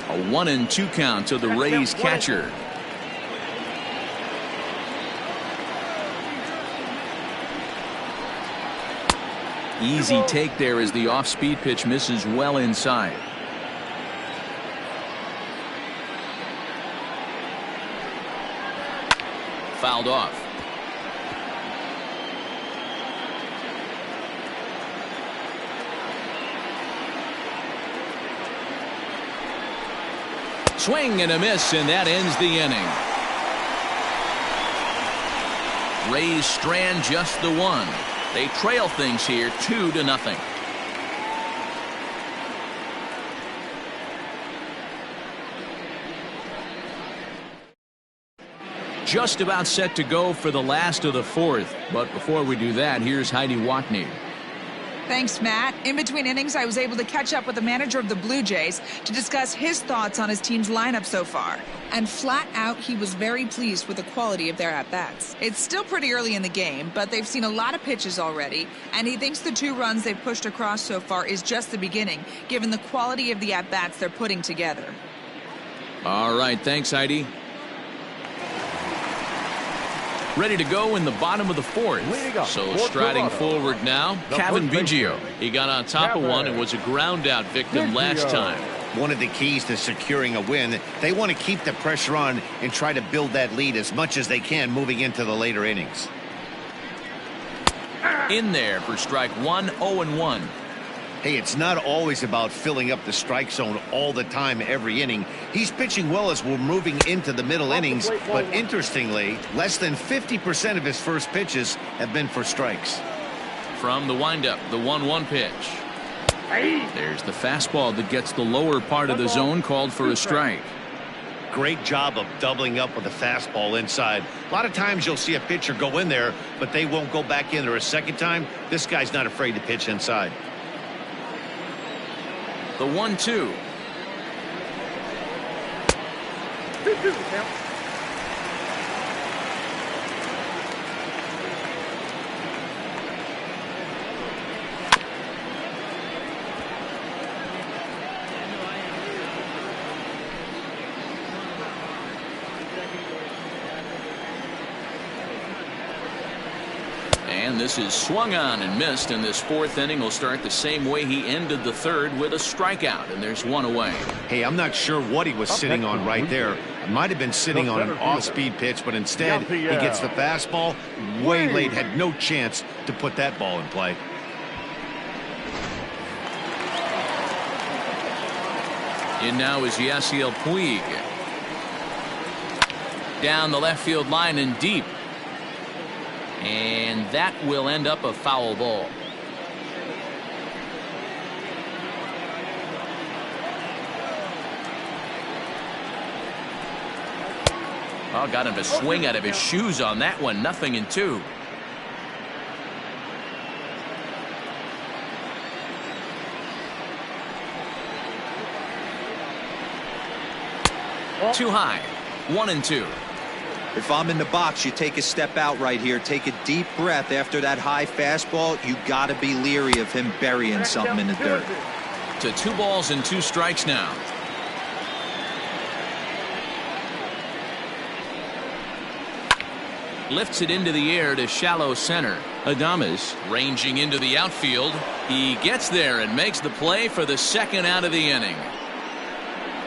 [SPEAKER 1] A 1-2 count to the Rays catcher. Easy take there as the off-speed pitch misses well inside. Fouled off. Swing and a miss, and that ends the inning. Rays strand just the 1. They trail things here 2-0. just about set to go for the last of the fourth. But before we do that, here's Heidi Watney.
[SPEAKER 6] Thanks, Matt. In between innings, I was able to catch up with the manager of the Blue Jays to discuss his thoughts on his team's lineup so far. And flat out, he was very pleased with the quality of their at-bats. It's still pretty early in the game, but they've seen a lot of pitches already, and he thinks the 2 runs they've pushed across so far is just the beginning, given the quality of the at-bats they're putting together.
[SPEAKER 1] All right, thanks, Heidi. Ready to go in the bottom of the fourth. So striding forward now, Cavan Biggio. He got on top of one and was a ground out victim last time.
[SPEAKER 2] One of the keys to securing a win, they want to keep the pressure on and try to build that lead as much as they can moving into the later innings.
[SPEAKER 1] In there for strike 1, 0-1.
[SPEAKER 2] Hey, it's not always about filling up the strike zone all the time every inning. He's pitching well as we're moving into the middle innings, but interestingly, less than 50% of his first pitches have been for strikes.
[SPEAKER 1] From the windup, the 1-1 pitch. There's the fastball that gets the lower part of the zone, called for a strike.
[SPEAKER 2] Great job of doubling up with a fastball inside. A lot of times you'll see a pitcher go in there, but they won't go back in there a second time. This guy's not afraid to pitch inside.
[SPEAKER 1] The 1-2. And this is swung on and missed, and this fourth inning will start the same way he ended the third, with a strikeout, and there's one away.
[SPEAKER 2] Hey, I'm not sure what he was sitting on right there. It might have been sitting on an off-speed pitch, but instead he gets the fastball way late, had no chance to put that ball in play.
[SPEAKER 1] In now is Yasiel Puig. Down the left field line and deep. And that will end up a foul ball. Oh, got him to swing out of his shoes on that one. 0-2. Too high. 1-2.
[SPEAKER 3] If I'm in the box, you take a step out right here. Take a deep breath after that high fastball. You got to be leery of him burying something in the dirt.
[SPEAKER 1] To 2 balls and 2 strikes now. Lifts it into the air to shallow center. Adames ranging into the outfield. He gets there and makes the play for the second out of the inning.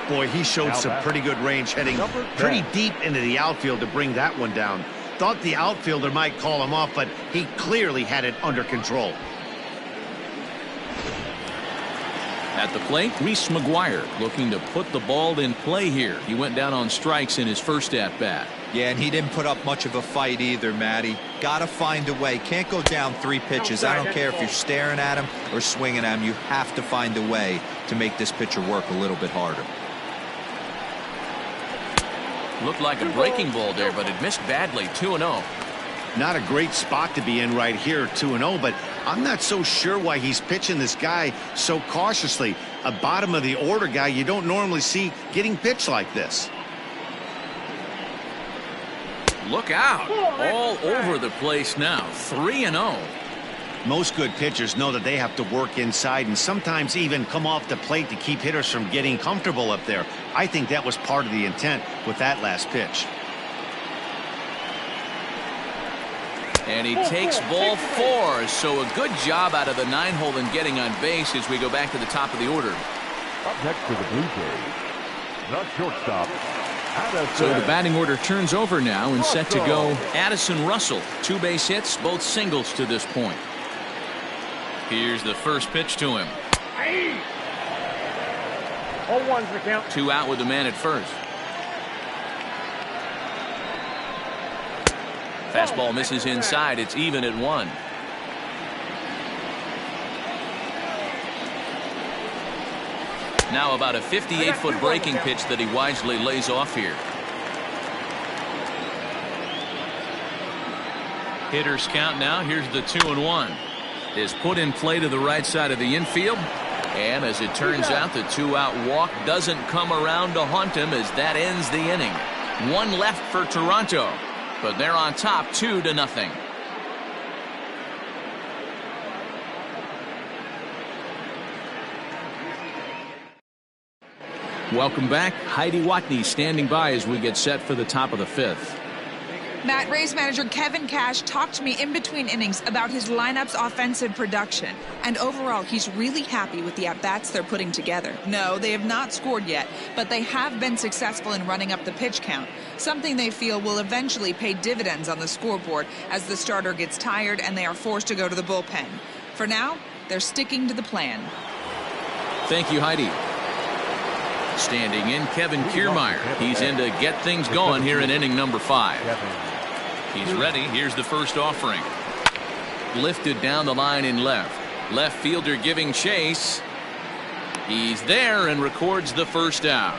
[SPEAKER 2] Boy, he showed some pretty good range, heading pretty deep into the outfield to bring that one down. Thought the outfielder might call him off, but he clearly had it under control.
[SPEAKER 1] At the plate, Reese McGuire looking to put the ball in play here. He went down on strikes in his first at-bat.
[SPEAKER 3] Yeah, and he didn't put up much of a fight either, Matty. Got to find a way. Can't go down 3 pitches. I don't care if you're staring at him or swinging at him. You have to find a way to make this pitcher work a little bit harder.
[SPEAKER 1] Looked like a breaking ball there, but it missed badly. 2-0.
[SPEAKER 2] Not a great spot to be in right here, 2-0, but I'm not so sure why he's pitching this guy so cautiously. A bottom of the order guy you don't normally see getting pitched like this.
[SPEAKER 1] Look out. All over the place now. 3-0.
[SPEAKER 2] Most good pitchers know that they have to work inside and sometimes even come off the plate to keep hitters from getting comfortable up there. I think that was part of the intent with that last pitch.
[SPEAKER 1] And he takes ball 4. So a good job out of the 9-hole in getting on base as we go back to the top of the order.
[SPEAKER 5] Up next for the Blue Jays, the shortstop, Addison.
[SPEAKER 1] So the batting order turns over now and set to go. Addison Russell. 2 base hits, both singles to this point. Here's the first pitch to him.
[SPEAKER 4] 0-1's the count.
[SPEAKER 1] 2 out with the man at first. Fastball misses inside. It's even at 1. Now about a 58-foot breaking pitch that he wisely lays off here. Hitters count now. Here's the 2-1. Is put in play to the right side of the infield. And as it turns out, the 2-out walk doesn't come around to haunt him as that ends the inning. One left for Toronto, but they're on top 2-0. Welcome back. Heidi Watney standing by as we get set for the top of the 5th.
[SPEAKER 6] Matt, Rays manager Kevin Cash talked to me in between innings about his lineup's offensive production. And overall, he's really happy with the at-bats they're putting together. No, they have not scored yet, but they have been successful in running up the pitch count, something they feel will eventually pay dividends on the scoreboard as the starter gets tired and they are forced to go to the bullpen. For now, they're sticking to the plan.
[SPEAKER 1] Thank you, Heidi. Standing in, Kevin Kiermaier. He's in to get things going here in inning number 5. He's ready. Here's the first offering. Lifted down the line in left. Left fielder giving chase. He's there and records the first out.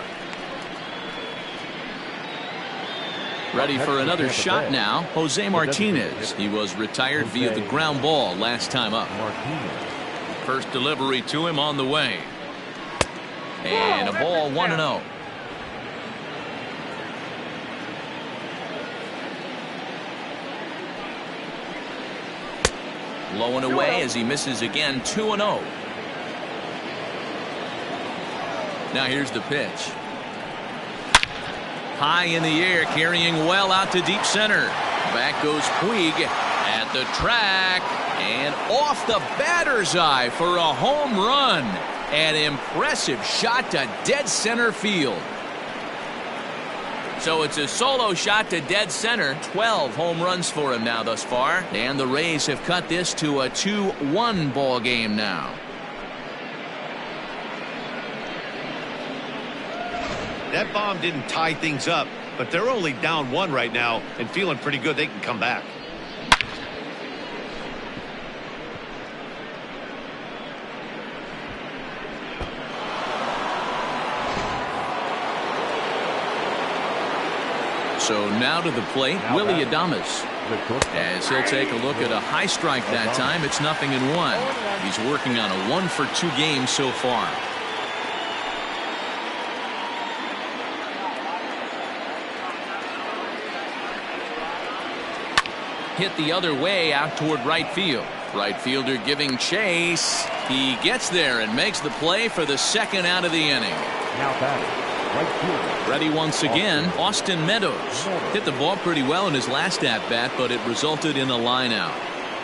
[SPEAKER 1] Ready for another shot now, Jose Martinez. He was retired via the ground ball last time up. First delivery to him on the way. And a ball 1-0. Low and away as he misses again. 2-0. Now here's the pitch. High in the air, carrying well out to deep center. Back goes Puig at the track and off the batter's eye for a home run. An impressive shot to dead center field. So it's a solo shot to dead center. 12 home runs for him now thus far. And the Rays have cut this to a 2-1 ball game now.
[SPEAKER 2] That bomb didn't tie things up, but they're only down 1 right now and feeling pretty good they can come back.
[SPEAKER 1] So now to the plate, Willy Adames. As he'll take a look at a high strike that time, it's 0-1. He's working on a 1-for-2 game so far. Hit the other way out toward right field. Right fielder giving chase. He gets there and makes the play for the second out of the inning.
[SPEAKER 5] Now batting.
[SPEAKER 1] Ready once again, Austin Meadows. Hit the ball pretty well in his last at-bat, but it resulted in a line out.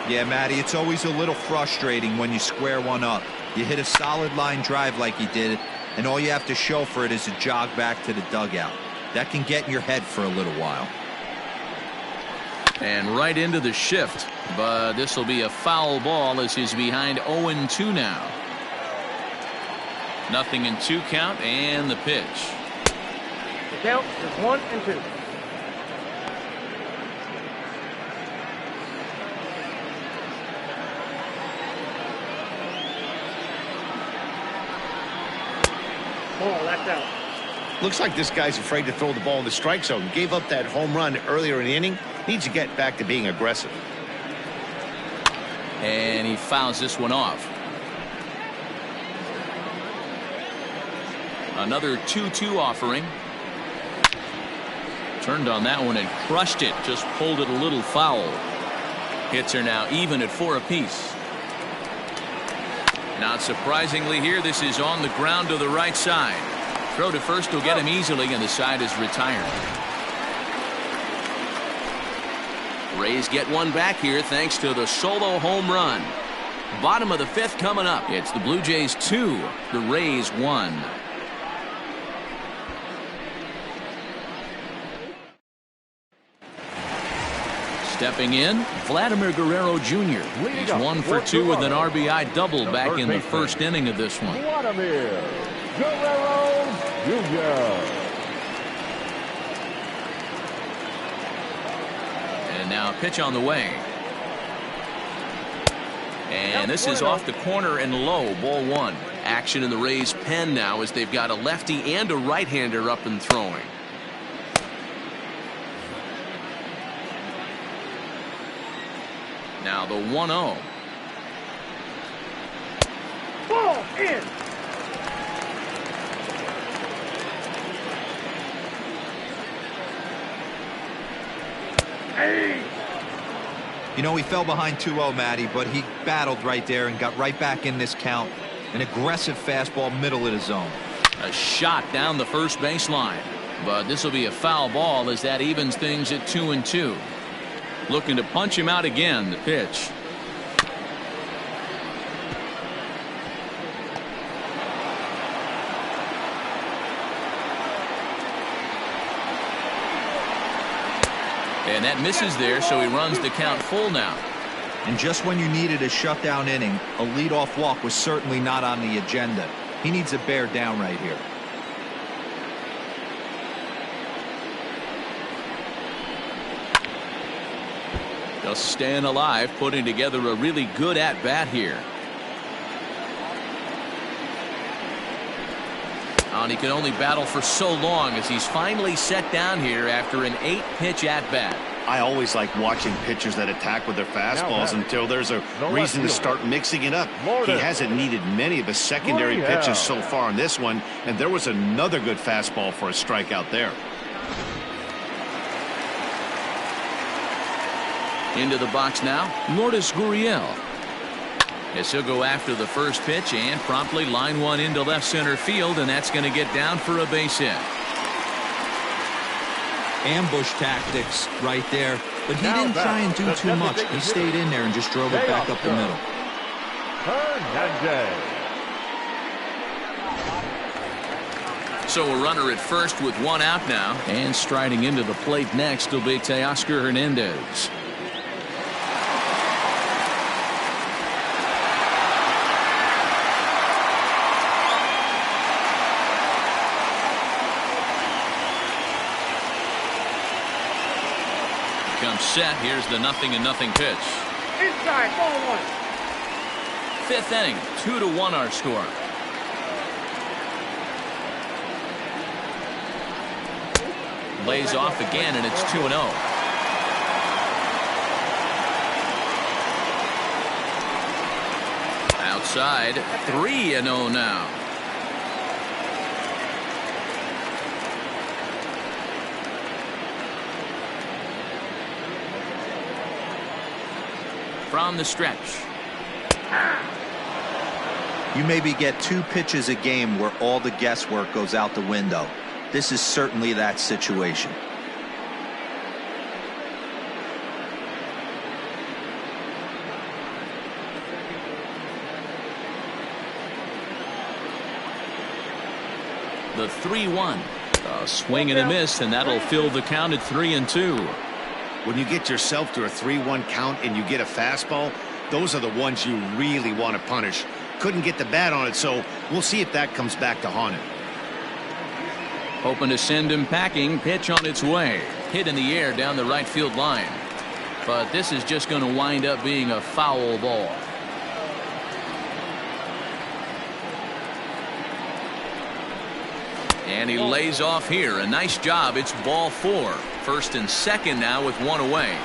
[SPEAKER 3] Yeah, Matty, it's always a little frustrating when you square one up. You hit a solid line drive like he did, and all you have to show for it is a jog back to the dugout. That can get in your head for a little while.
[SPEAKER 1] And right into the shift, but this will be a foul ball as he's behind 0-2 now. 0-2 count and the pitch.
[SPEAKER 4] The count is 1-2. Ball, that's out.
[SPEAKER 2] Looks like this guy's afraid to throw the ball in the strike zone. Gave up that home run earlier in the inning. Needs to get back to being aggressive.
[SPEAKER 1] And he fouls this one off. Another 2-2 offering. Turned on that one and crushed it. Just pulled it a little foul. Hits are now even at 4 apiece. Not surprisingly here, this is on the ground to the right side. Throw to first will get him easily, and the side is retired. Rays get one back here thanks to the solo home run. Bottom of the 5th coming up. It's the Blue Jays 2, the Rays 1. Stepping in, Vladimir Guerrero Jr. He's 1 for 2 with an RBI double back in the first inning of this one.
[SPEAKER 5] Vladimir Guerrero Jr.
[SPEAKER 1] And now a pitch on the way. And this is off the corner and low, ball 1. Action in the Rays' pen now as they've got a lefty and a right-hander up and throwing. Now the 1-0.
[SPEAKER 4] Ball in. Hey.
[SPEAKER 3] You know, he fell behind 2-0, Matty, but he battled right there and got right back in this count. An aggressive fastball, middle of the zone.
[SPEAKER 1] A shot down the first baseline. But this will be a foul ball as that evens things at 2-2. Looking to punch him out again. The pitch. And that misses there, so he runs the count full now.
[SPEAKER 3] And just when you needed a shutdown inning, a leadoff walk was certainly not on the agenda. He needs to bear down right here.
[SPEAKER 1] Just staying alive, putting together a really good at-bat here. And he can only battle for so long as he's finally set down here after an 8-pitch at-bat.
[SPEAKER 2] I always like watching pitchers that attack with their fastballs until there's a reason to start mixing it up. He hasn't needed many of his secondary pitches so far in this one, and there was another good fastball for a strikeout there.
[SPEAKER 1] Into the box now, Lourdes Gurriel. As he'll go after the first pitch and promptly line one into left center field, and that's going to get down for a base hit.
[SPEAKER 3] Ambush tactics right there, but he didn't try and do too much. He stayed in there and just drove it back up the middle.
[SPEAKER 1] So a runner at first with one out now, and striding into the plate next will be Teoscar Hernandez. Comes set. Here's the 0-0 pitch.
[SPEAKER 4] Inside, ball 1.
[SPEAKER 1] Fifth inning, 2-1 our score. Lays off again, and it's 2-0. Outside, 3-0 now. From the stretch.
[SPEAKER 3] You maybe get 2 pitches a game where all the guesswork goes out the window. This is certainly that situation.
[SPEAKER 1] The 3-1. A swing and a miss, and that'll fill the count at 3-2.
[SPEAKER 2] When you get yourself to a 3-1 count and you get a fastball, those are the ones you really want to punish. Couldn't get the bat on it, so we'll see if that comes back to haunt him.
[SPEAKER 1] Hoping to send him packing. Pitch on its way. Hit in the air down the right field line. But this is just going to wind up being a foul ball. And he lays off here. A nice job. It's ball 4. First and second now with one away.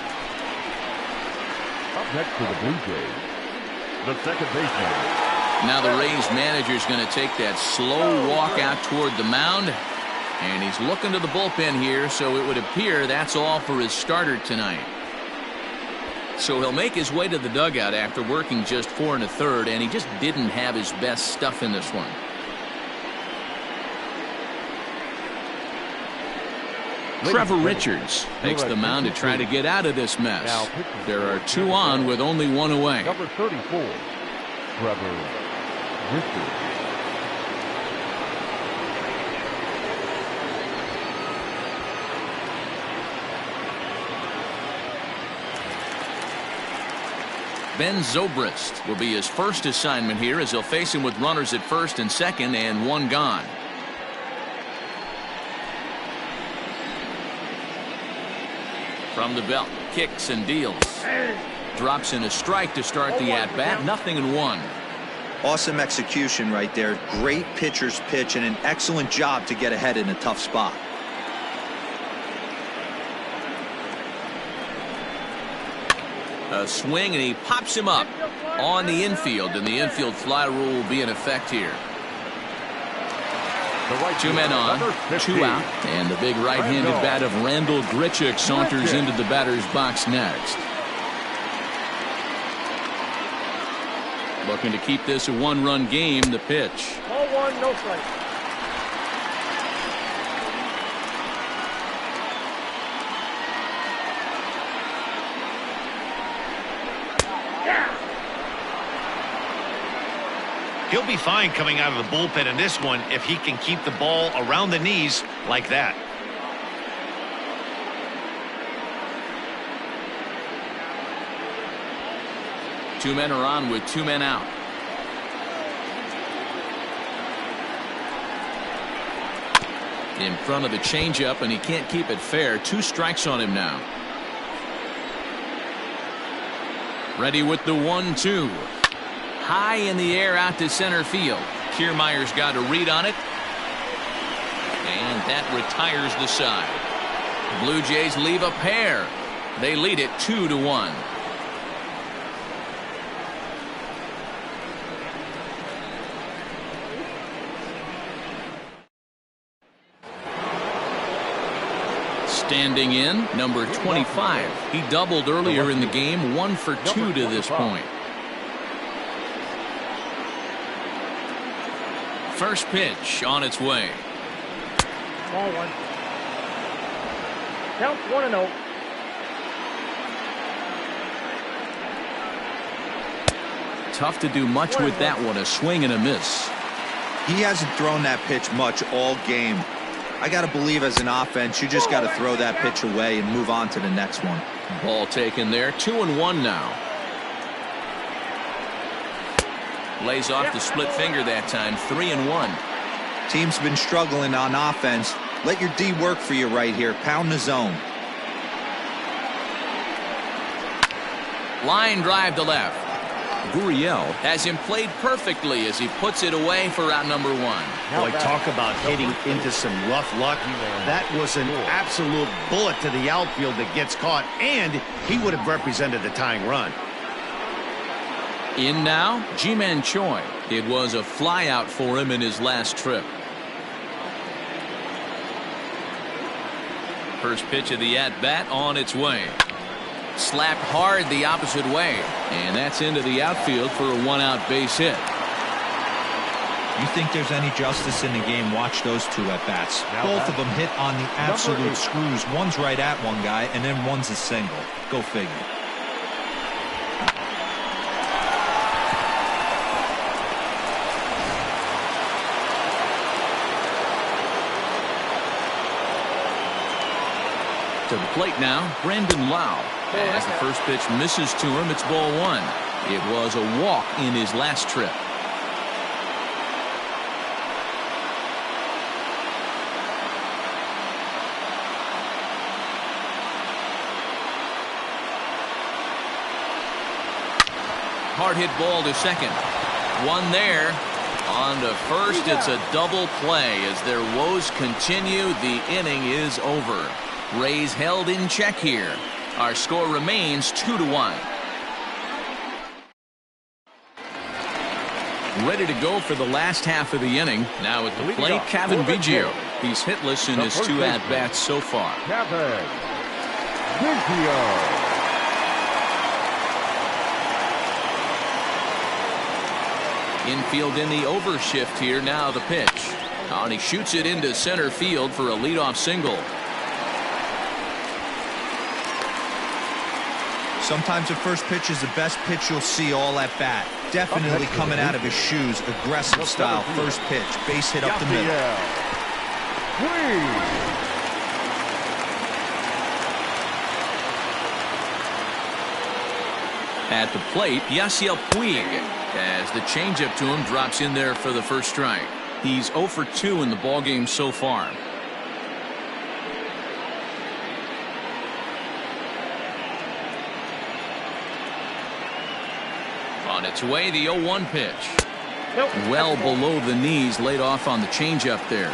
[SPEAKER 5] Up next for the Blue Jays, the second baseman.
[SPEAKER 1] Now the Rays manager's going to take that slow walk out toward the mound. And he's looking to the bullpen here, so it would appear that's all for his starter tonight. So he'll make his way to the dugout after working just 4 1/3, and he just didn't have his best stuff in this one. Trevor Richards takes the mound to try to get out of this mess. There are 2 on with only 1 away.
[SPEAKER 5] Number 34, Trevor Richards.
[SPEAKER 1] Ben Zobrist will be his first assignment here as he'll face him with runners at first and second and 1 gone. From the belt, kicks and deals. Drops in a strike to start the at-bat. 0-1.
[SPEAKER 3] Awesome execution right there. Great pitcher's pitch and an excellent job to get ahead in a tough spot.
[SPEAKER 7] A swing, and he pops him up on the infield, and the infield fly rule will be in effect here.
[SPEAKER 1] Two men on, 2 out, and the big right-handed bat of Randal Grichuk saunters into the batter's box next. Looking to keep this a 1-run game. The pitch.
[SPEAKER 4] Ball 1, no strike.
[SPEAKER 2] He'll be fine coming out of the bullpen in this one if he can keep the ball around the knees like that.
[SPEAKER 1] Two men are on with 2 men out. In front of the changeup, and he can't keep it fair. 2 strikes on him now. Ready with the 1-2. High in the air out to center field. Kiermaier's got a read on it. And that retires the side. Blue Jays leave a pair. They lead it 2-1. Standing in, number 25. He doubled earlier in the game, 1 for 2 to this point. First pitch on its way.
[SPEAKER 4] Ball 1. Count 1-0.
[SPEAKER 1] Tough to do much with that one. A swing and a miss.
[SPEAKER 3] He hasn't thrown that pitch much all game. I got to believe as an offense, you just got to throw that pitch away and move on to the next one.
[SPEAKER 1] Ball taken there. 2-1 now. Lays off the split finger that time. 3-1.
[SPEAKER 3] Team's been struggling on offense. Let your D work for you right here. Pound the zone.
[SPEAKER 1] Line drive to left. Gurriel has him played perfectly as he puts it away for out number 1.
[SPEAKER 2] Boy, talk about hitting into some rough luck. That was an absolute bullet to the outfield that gets caught, and he would have represented the tying run.
[SPEAKER 1] In now, Ji-Man Choi. It was a fly out for him in his last trip. First pitch of the at-bat on its way. Slapped hard the opposite way, and that's into the outfield for a 1-out base hit.
[SPEAKER 3] You think there's any justice in the game? Watch those 2 at-bats. Both of them hit on the absolute screws. One's right at one guy, and then one's a single. Go figure.
[SPEAKER 1] To the plate now, Brandon Lau. As the first pitch misses to him, it's ball 1. It was a walk in his last trip. Hard hit ball to second. One there. On to first, it's a double play as their woes continue. The inning is over. Rays held in check here. Our score remains 2-1. Ready to go for the last half of the inning. Now at the plate, Cavan Biggio. He's hitless in his 2 at-bats so far.
[SPEAKER 5] Cavan Biggio.
[SPEAKER 1] Infield in the overshift here. Now the pitch. And he shoots it into center field for a leadoff single.
[SPEAKER 3] Sometimes the first pitch is the best pitch you'll see all at bat. Definitely coming out of his shoes. Aggressive style. First pitch. Base hit up the middle.
[SPEAKER 1] At the plate, Yasiel Puig, as the changeup to him drops in there for the first strike. He's 0 for 2 in the ballgame so far. On its way, the 0-1 pitch. Well below the knees, laid off on the changeup there.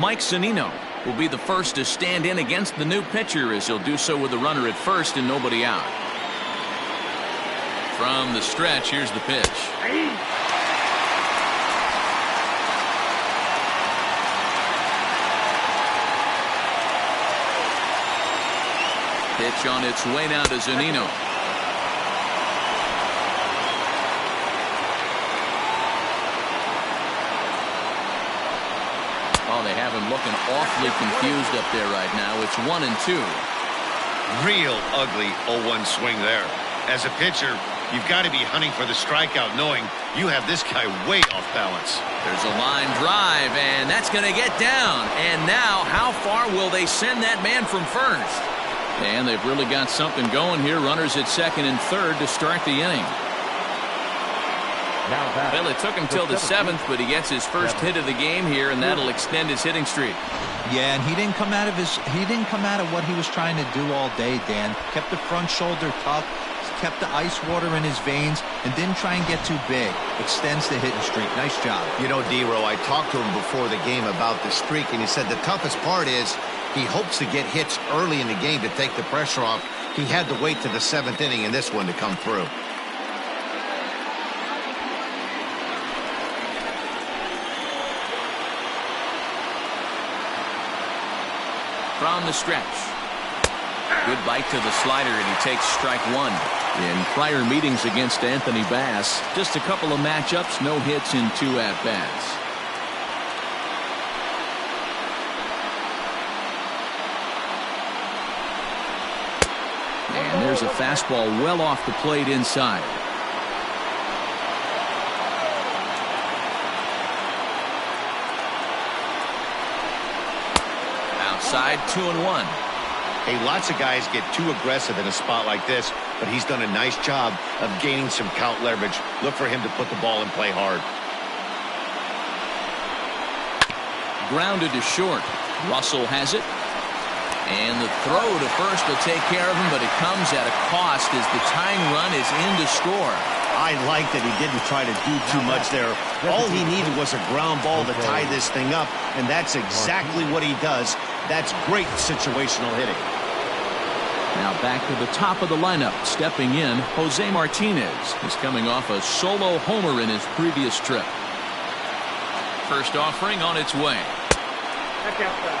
[SPEAKER 1] Mike Zunino will be the first to stand in against the new pitcher, as he'll do so with a runner at first and nobody out. From the stretch, here's the pitch. Pitch on its way now to Zunino. Oh, they have him looking awfully confused up there right now. It's 1-2.
[SPEAKER 2] Real ugly 0-1 swing there. As a pitcher, you've got to be hunting for the strikeout, knowing you have this guy way off balance.
[SPEAKER 1] There's a line drive, and that's going to get down. And now, how far will they send that man from first? And they've really got something going here. Runners at second and third to start the inning. Well, it took him till the 7th, but he gets his first hit of the game here, and that'll extend his hitting streak.
[SPEAKER 3] Yeah, and he didn't come out of what he was trying to do all day, Dan. Kept the front shoulder tucked, kept the ice water in his veins, and didn't try and get too big. Extends the hitting streak. Nice job.
[SPEAKER 2] You know, D-Row, I talked to him before the game about the streak, and he said the toughest part is he hopes to get hits early in the game to take the pressure off. He had to wait to the 7th inning in this one to come through.
[SPEAKER 1] From the stretch. Good bite to the slider, and he takes strike one. In prior meetings against Anthony Bass, just a couple of matchups, no hits in 2 at-bats. And there's a fastball well off the plate inside. Outside, 2-1.
[SPEAKER 2] Hey, lots of guys get too aggressive in a spot like this, but he's done a nice job of gaining some count leverage. Look for him to put the ball in play hard.
[SPEAKER 1] Grounded to short. Russell has it. And the throw to first will take care of him, but it comes at a cost as the tying run is in to score.
[SPEAKER 2] I like that he didn't try to do too much there. All he needed was a ground ball to tie this thing up, and that's exactly what he does. That's great situational hitting.
[SPEAKER 1] Now back to the top of the lineup. Stepping in, Jose Martinez. He's coming off a solo homer in his previous trip. First offering on its way.
[SPEAKER 4] Back outside.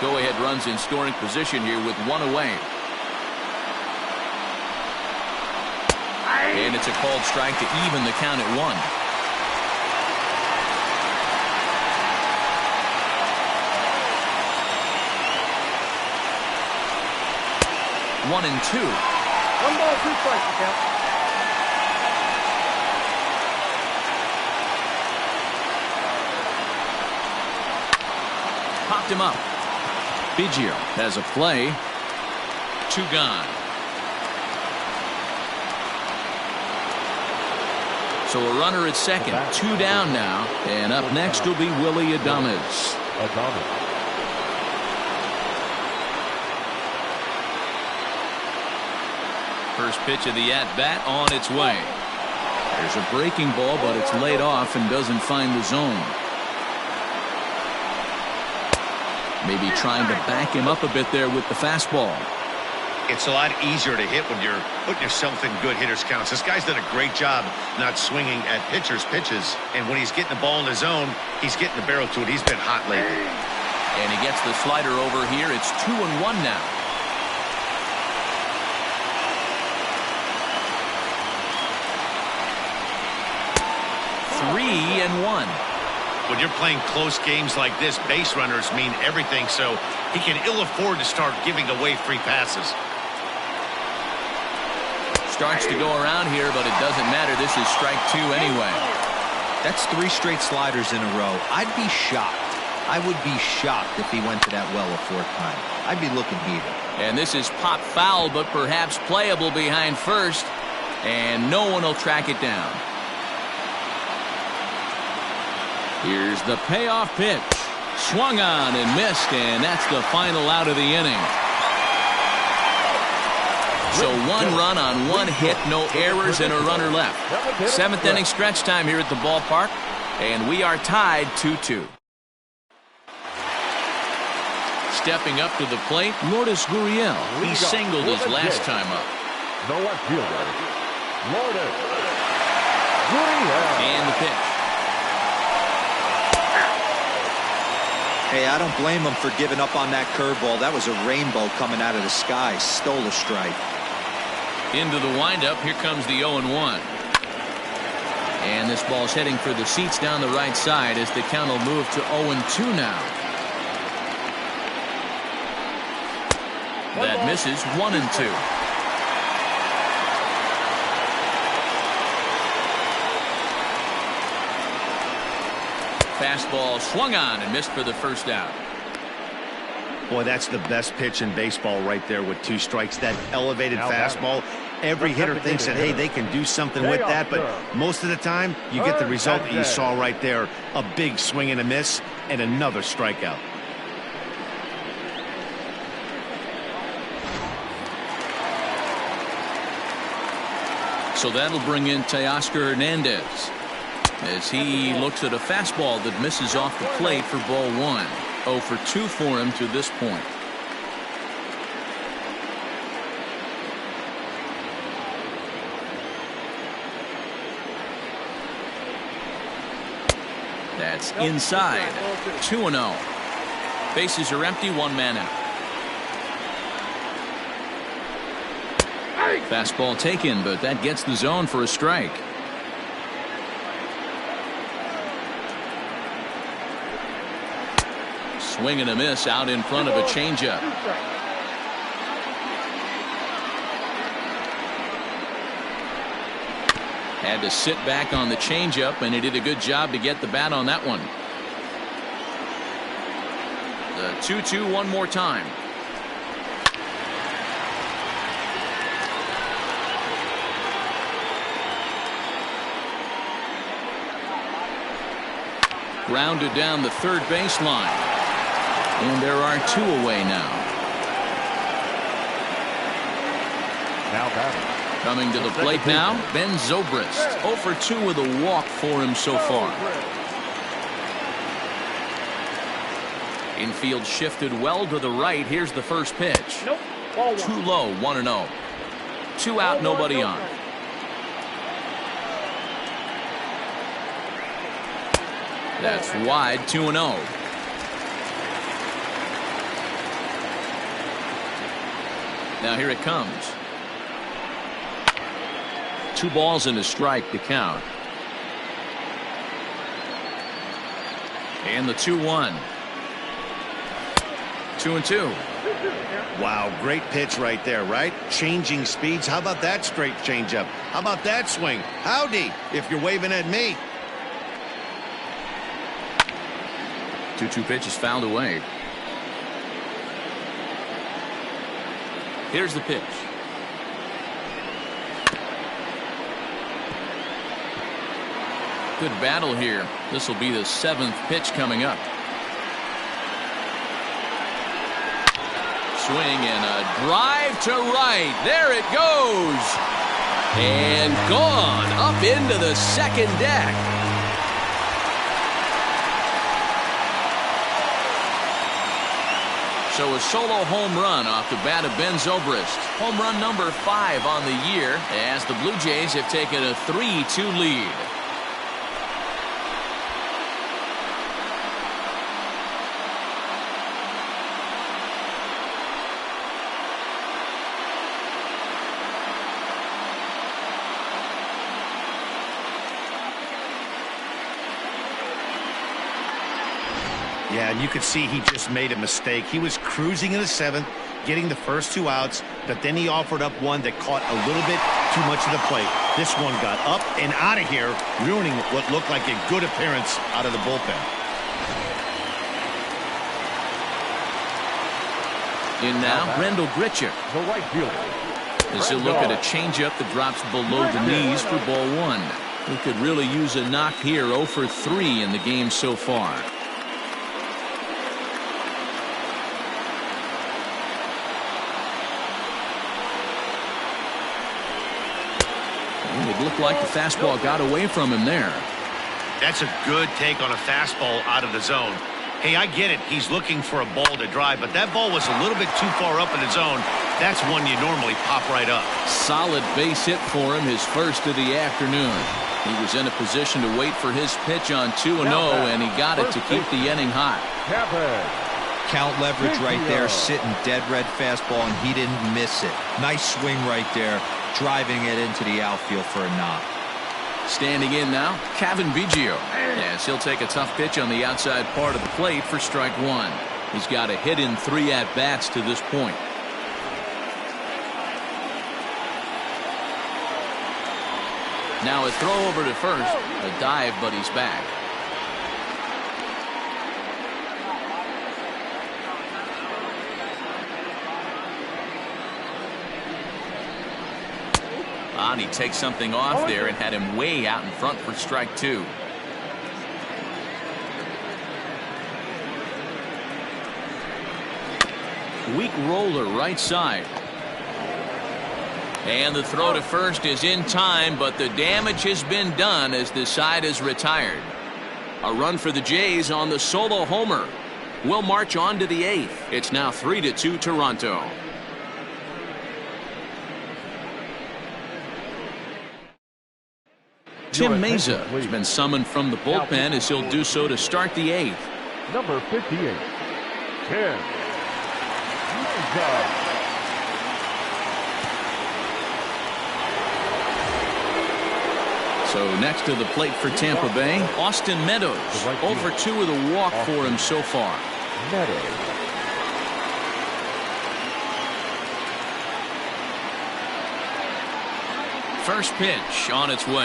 [SPEAKER 1] Go-ahead runs in scoring position here with 1 away. And it's a called strike to even the count at 1. One and 2.
[SPEAKER 4] 1 ball, 2 strikes, count.
[SPEAKER 1] Popped him up. Biggio has a play. 2 gone. So a runner at second. 2 down now. And up next will be Willy Adames. First pitch of the at-bat on its way. There's a breaking ball, but it's laid off and doesn't find the zone. Maybe trying to back him up a bit there with the fastball.
[SPEAKER 2] It's a lot easier to hit when you're putting yourself in good hitters' counts. This guy's done a great job not swinging at pitchers' pitches. And when he's getting the ball in the zone, he's getting the barrel to it. He's been hot lately.
[SPEAKER 1] And he gets the slider over here. It's 2-1 now. Three and 1.
[SPEAKER 2] When you're playing close games like this, base runners mean everything, so he can ill afford to start giving away free passes.
[SPEAKER 1] Starts to go around here, but it doesn't matter. This is strike 2 anyway.
[SPEAKER 3] That's 3 straight sliders in a row. I'd be shocked. I would be shocked if he went to that well a 4th time. I'd be looking heated.
[SPEAKER 1] And this is pop foul, but perhaps playable behind first. And no one will track it down. Here's the payoff pitch. Swung on and missed, and that's the final out of the inning. So 1 run on 1 hit, no errors, and a runner left. 7th inning stretch time here at the ballpark, and we are tied 2-2. Stepping up to the plate, Lourdes Gurriel. He singled his last time up.
[SPEAKER 5] The left fielder, Lourdes Gurriel.
[SPEAKER 1] And the pitch.
[SPEAKER 3] Hey, I don't blame him for giving up on that curveball. That was a rainbow coming out of the sky. Stole a strike.
[SPEAKER 1] Into the windup. Here comes the 0-1. And this ball's heading for the seats down the right side as the count will move to 0-2 now. That misses. 1-2. Fastball swung on and missed for the first out.
[SPEAKER 2] Boy, that's the best pitch in baseball right there with 2 strikes. That elevated fastball. Every hitter thinks that, hey, they can do something with that, but most of the time you get the result that you saw right there. A big swing and a miss and another strikeout.
[SPEAKER 1] So that'll bring in Teoscar Hernandez as he looks at a fastball that misses off the plate for ball 1. 0 for 2 for him to this point. That's inside. 2-0. Bases are empty, 1 man out. Fastball taken, but that gets the zone for a strike. Swing and a miss out in front of a changeup. Had to sit back on the changeup, and he did a good job to get the bat on that one. The 2-2 one more time. Grounded down the third baseline. And there are 2 away now.
[SPEAKER 5] Now batting.
[SPEAKER 1] Coming to the plate now, Ben Zobrist. 0 for 2 with a walk for him so far. Infield shifted well to the right. Here's the first pitch. Too low, 1-0. 2 out, nobody on. That's wide, 2-0. Now here it comes. 2 balls and a strike to count. And the 2-1. 2-2.
[SPEAKER 2] Wow, great pitch right there, right? Changing speeds. How about that straight changeup? How about that swing? Howdy, if you're waving at me.
[SPEAKER 1] 2-2 pitch is fouled away. Here's the pitch. Good battle here. This will be the 7th pitch coming up. Swing and a drive to right. There it goes. And gone up into the second deck. So a solo home run off the bat of Ben Zobrist. Home run number 5 on the year as the Blue Jays have taken a 3-2 lead.
[SPEAKER 2] Yeah, and you could see he just made a mistake. He was cruising in the 7th, getting the first 2 outs, but then he offered up one that caught a little bit too much of the plate. This one got up and out of here, ruining what looked like a good appearance out of the bullpen.
[SPEAKER 1] In now, Rendell Grichuk.
[SPEAKER 5] The right fielder.
[SPEAKER 1] As he'll look at a changeup that drops below the knees for ball 1. He could really use a knock here. 0 for 3 in the game so far. It looked like the fastball got away from him there.
[SPEAKER 2] That's a good take on a fastball out of the zone. Hey, I get it. He's looking for a ball to drive, but that ball was a little bit too far up in the zone. That's one you normally pop right up.
[SPEAKER 1] Solid base hit for him, his first of the afternoon. He was in a position to wait for his pitch on 2-0, and he got it to keep the inning hot.
[SPEAKER 3] Count leverage right there, sitting dead red fastball, and he didn't miss it. Nice swing right there, driving it into the outfield for a knock.
[SPEAKER 1] Standing in now, Cavan Biggio, as he'll take a tough pitch on the outside part of the plate for strike one. He's got a hit in 3 at-bats to this point. Now a throw over to first, a dive, but he's back. And he takes something off there and had him way out in front for strike two. Weak roller right side. And the throw to first is in time, but the damage has been done as the side is retired. A run for the Jays on the solo homer. Will march on to the 8th. It's now 3-2 Toronto. Tim Mesa has been summoned from the bullpen as he'll do so to start the 8th.
[SPEAKER 5] Number 58, Tim Mesa.
[SPEAKER 1] So next to the plate for Tampa Bay, Austin Meadows. Over 2 with a walk for him so far.
[SPEAKER 5] Meadows.
[SPEAKER 1] First pitch on its way.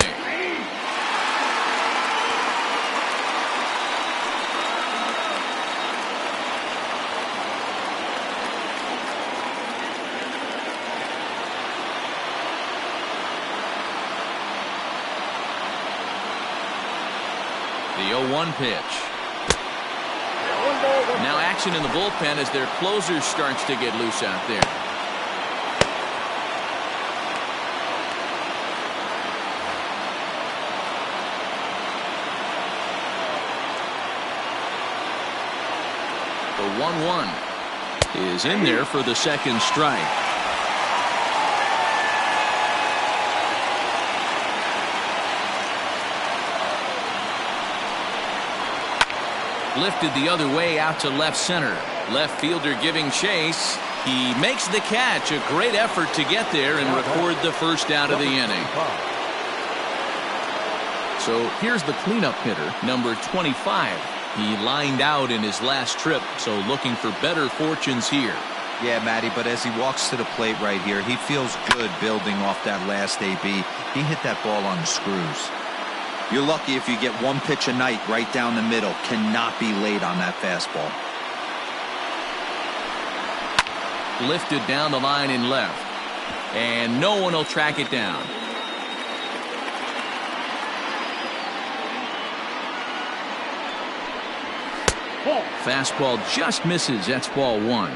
[SPEAKER 1] The 0-1 pitch. Now action in the bullpen as their closer starts to get loose out there. The 1-1 is in there for the second strike. Lifted the other way out to left center. Left fielder giving chase. He makes the catch. A great effort to get there and record the first out of the inning. So here's the cleanup hitter, number 25. He lined out in his last trip, so looking for better fortunes here.
[SPEAKER 3] Yeah, Matty, but as he walks to the plate right here, he feels good building off that last AB. He hit that ball on the screws. You're lucky if you get one pitch a night right down the middle. Cannot be late on that fastball.
[SPEAKER 1] Lifted down the line in left. And no one will track it down. Fastball just misses. That's ball 1.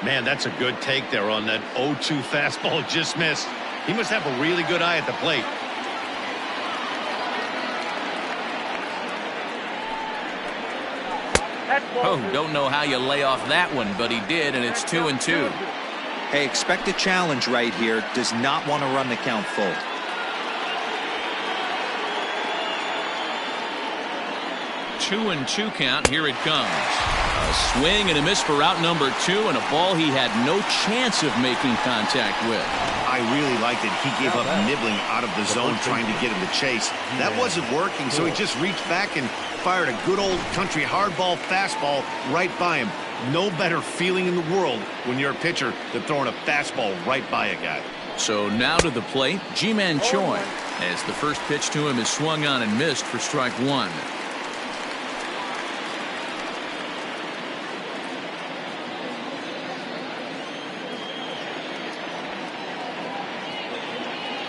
[SPEAKER 2] Man, that's a good take there on that 0-2 fastball just missed. He must have a really good eye at the plate.
[SPEAKER 1] Oh, don't know how you lay off that one, but he did, and it's 2-2.
[SPEAKER 3] Hey, expect a challenge right here. Does not want to run the count full.
[SPEAKER 1] Two and 2 count. Here it comes. A swing and a miss for out number 2, and a ball he had no chance of making contact with.
[SPEAKER 2] I really liked it. He gave up nibbling out of the zone trying to get him to chase. That wasn't working, so he just reached back and fired a good old country hardball fastball right by him. No better feeling in the world when you're a pitcher than throwing a fastball right by a guy.
[SPEAKER 1] So now to the plate, Ji-Man Choi, as the first pitch to him is swung on and missed for strike 1.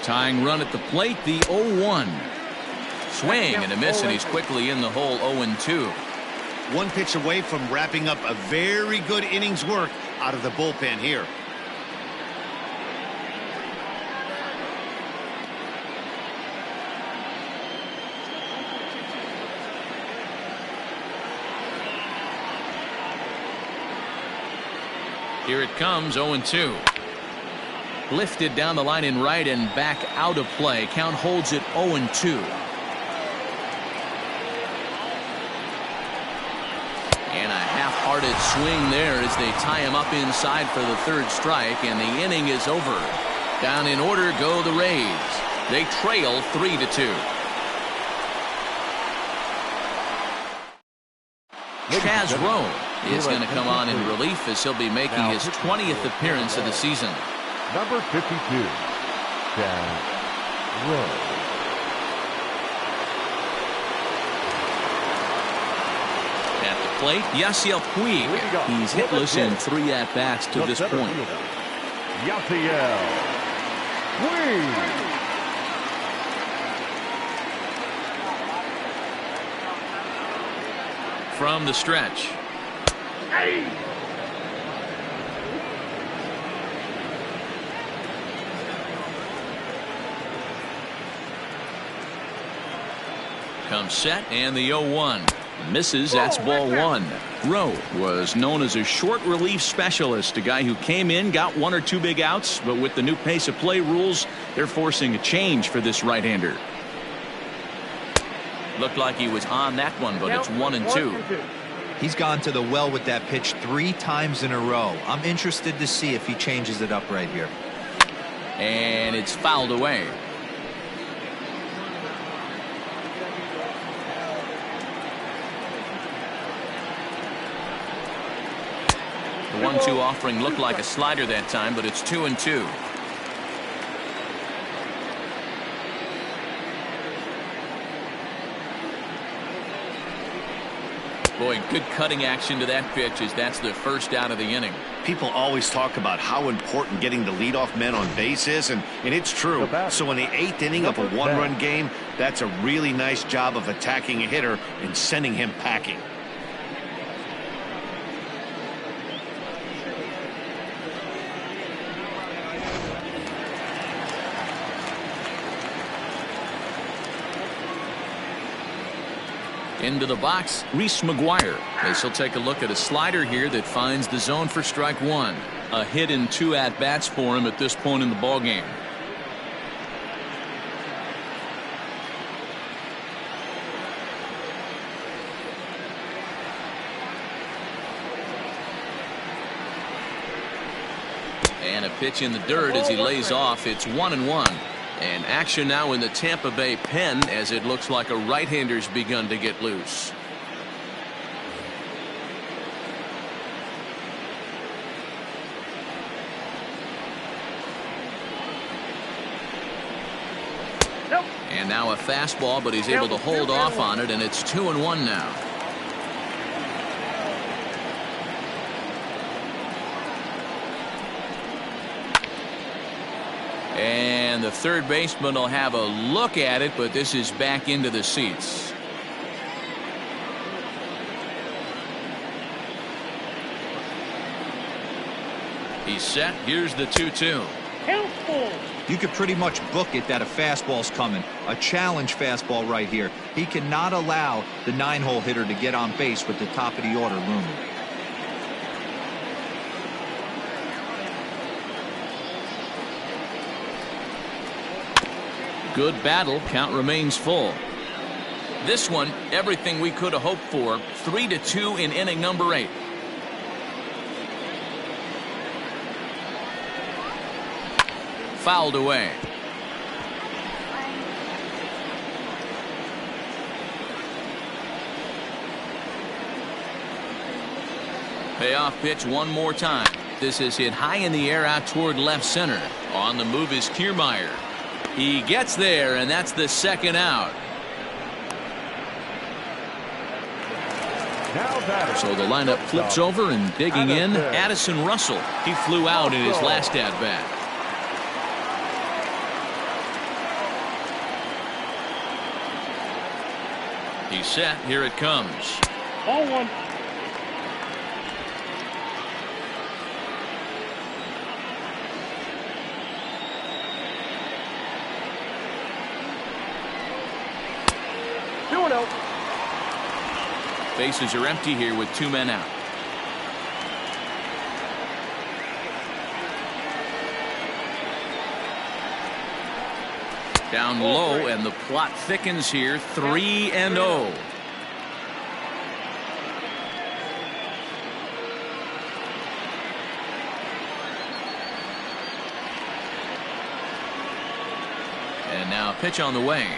[SPEAKER 1] Tying run at the plate, the 0-1. Swing and a miss, and he's quickly in the hole. 0-2.
[SPEAKER 2] One pitch away from wrapping up a very good innings work out of the bullpen here.
[SPEAKER 1] Here it comes, 0-2. Lifted down the line in right and back out of play. Count holds it 0-2. And a half-hearted swing there as they tie him up inside for the third strike, and the inning is over. Down in order go the Rays. They trail 3-2. Chaz Roe is going to come on in relief as he'll be making his 20th appearance of the season.
[SPEAKER 5] Number 52, Chaz Roe.
[SPEAKER 1] At the plate, Yasiel Puig. He's hitless in 3 at-bats to this point.
[SPEAKER 5] Yasiel Puig.
[SPEAKER 1] From the stretch. Comes set, and the 0-1 misses. That's ball 1. Rowe was known as a short relief specialist, a guy who came in, got 1 or 2 big outs, but with the new pace of play rules, they're forcing a change for this right-hander. Looked like he was on that one, but it's 1-2.
[SPEAKER 3] He's gone to the well with that pitch 3 times in a row. I'm interested to see if he changes it up right here.
[SPEAKER 1] And it's fouled away. The 1-2 offering looked like a slider that time, but it's 2-2. Boy, good cutting action to that pitch as that's the first out of the inning.
[SPEAKER 2] People always talk about how important getting the leadoff man on base is, and it's true. So in the 8th inning of a 1-run game, that's a really nice job of attacking a hitter and sending him packing.
[SPEAKER 1] Into the box, Reese McGuire, as he'll take a look at a slider here that finds the zone for strike 1. A hit in 2 at-bats for him at this point in the ballgame. And a pitch in the dirt as he lays off. It's 1-1. And action now in the Tampa Bay pen as it looks like a right-hander's begun to get loose. And now a fastball, but he's able to hold off on it, and it's 2-1 now. And the third baseman will have a look at it, but this is back into the seats. He's set. Here's the 2-2.
[SPEAKER 3] You could pretty much book it that a fastball's coming. A challenge fastball right here. He cannot allow the 9-hole hitter to get on base with the top of the order looming.
[SPEAKER 1] Good battle. Count remains full. This one, everything we could have hoped for. 3-2 in inning number 8. Fouled away. Payoff pitch one more time. This is hit high in the air out toward left center. On the move is Kiermaier. He gets there, and that's the second out. So the lineup flips over, and digging in, Addison Russell. He flew out in his last at-bat. He's set. Here it comes.
[SPEAKER 4] Ball 1.
[SPEAKER 1] Bases are empty here with 2 men out. Down low, and the plot thickens here. 3-0. And now pitch on the way.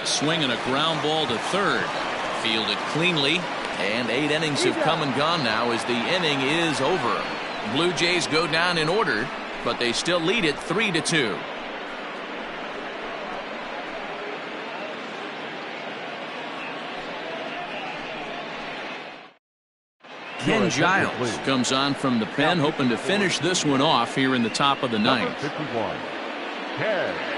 [SPEAKER 1] Swing and a ground ball to third. Fielded cleanly. And 8 innings have come and gone now as the inning is over. Blue Jays go down in order, but they still lead it 3-2. Ken Giles comes on from the pen, hoping to finish this one off here in the top of the ninth.
[SPEAKER 5] 51. Ken Giles.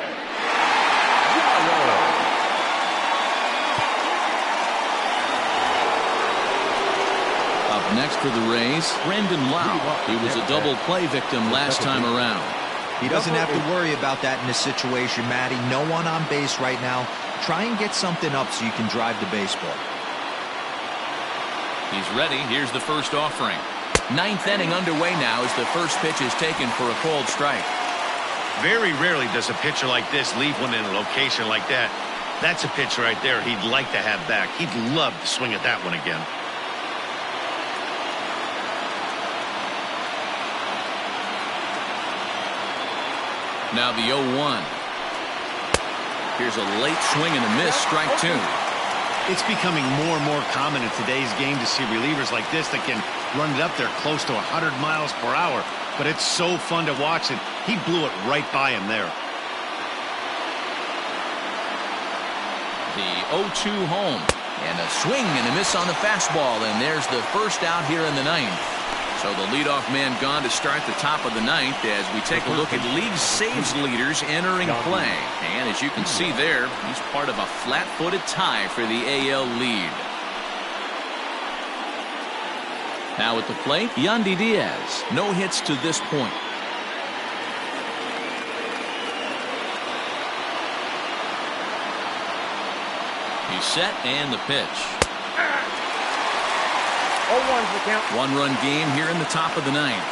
[SPEAKER 1] Next for the Rays, Brendan Lau. He was a double play victim last time around.
[SPEAKER 3] He doesn't have to worry about that in this situation, Matty. No one on base right now. Try and get something up so you can drive the baseball.
[SPEAKER 1] He's ready. Here's the first offering. Ninth inning underway now as the first pitch is taken for a called strike.
[SPEAKER 2] Very rarely does a pitcher like this leave one in a location like that. That's a pitch right there he'd like to have back. He'd love to swing at that one again.
[SPEAKER 1] Now the 0-1. Here's a late swing and a miss, strike 2.
[SPEAKER 2] It's becoming more and more common in today's game to see relievers like this that can run it up there close to 100 miles per hour. But it's so fun to watch it. He blew it right by him there.
[SPEAKER 1] The 0-2 home. And a swing and a miss on the fastball. And there's the first out here in the ninth. So the leadoff man gone to start the top of the ninth as we take a look at league saves leaders entering play. And as you can see there, he's part of a flat-footed tie for the AL lead. Now at the plate, Yandy Diaz. No hits to this point. He's set and the pitch.
[SPEAKER 4] 0-1's the count.
[SPEAKER 1] One-run game here in the top of the ninth.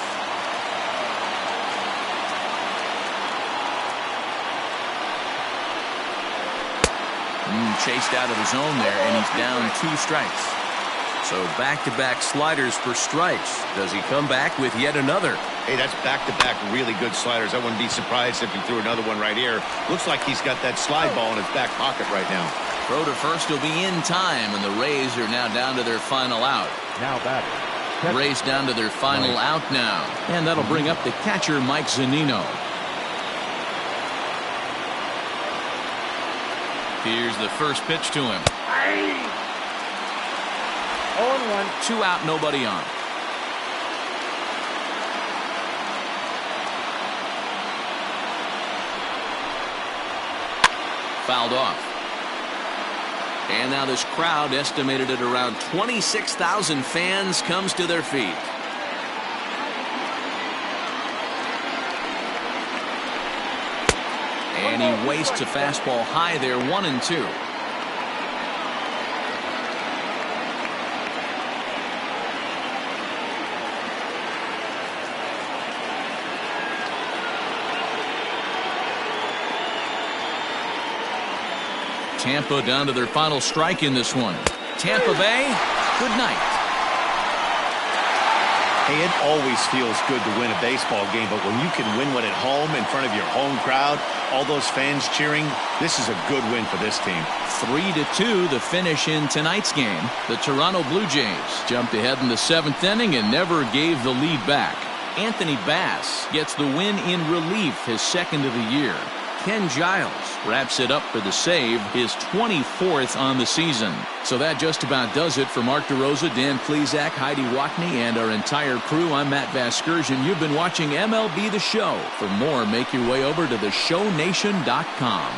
[SPEAKER 1] Chased out of the zone there, and he's down 2 strikes. So back-to-back sliders for strikes. Does he come back with yet another?
[SPEAKER 2] Hey, that's back-to-back really good sliders. I wouldn't be surprised if he threw another one right here. Looks like he's got that slide ball in his back pocket right now.
[SPEAKER 1] Throw to first will be in time, and the Rays are now down to their final out.
[SPEAKER 5] Now batter.
[SPEAKER 1] Rays down to their final out now. And that'll bring up the catcher, Mike Zunino. Here's the first pitch to him.
[SPEAKER 4] 0-1.
[SPEAKER 1] 2 out, nobody on. Fouled off. And now this crowd, estimated at around 26,000 fans, comes to their feet. And he wastes a fastball high there, 1-2. Tampa down to their final strike in this one. Tampa Bay, good night.
[SPEAKER 2] Hey, it always feels good to win a baseball game, but when you can win one at home in front of your home crowd, all those fans cheering, this is a good win for this team.
[SPEAKER 1] 3-2 the finish in tonight's game. The Toronto Blue Jays jumped ahead in the 7th inning and never gave the lead back. Anthony Bass gets the win in relief, his 2nd of the year. Ken Giles wraps it up for the save, his 24th on the season. So that just about does it for Mark DeRosa, Dan Plesac, Heidi Watney, and our entire crew. I'm Matt Vasgersian. You've been watching MLB The Show. For more, make your way over to theshownation.com.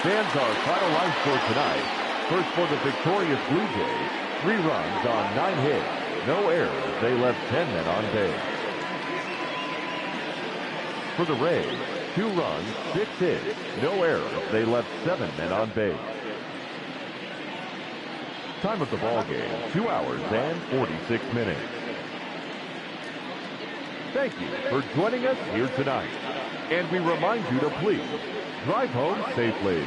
[SPEAKER 5] Stands our final line score tonight. First for the victorious Blue Jays, 3 runs on 9 hits. No errors. They left 10 men on base. For the Rays, 2 runs, 6 hits. No errors. They left 7 men on base. Time of the ball game, 2 hours and 46 minutes. Thank you for joining us here tonight. And we remind you to please drive home safely.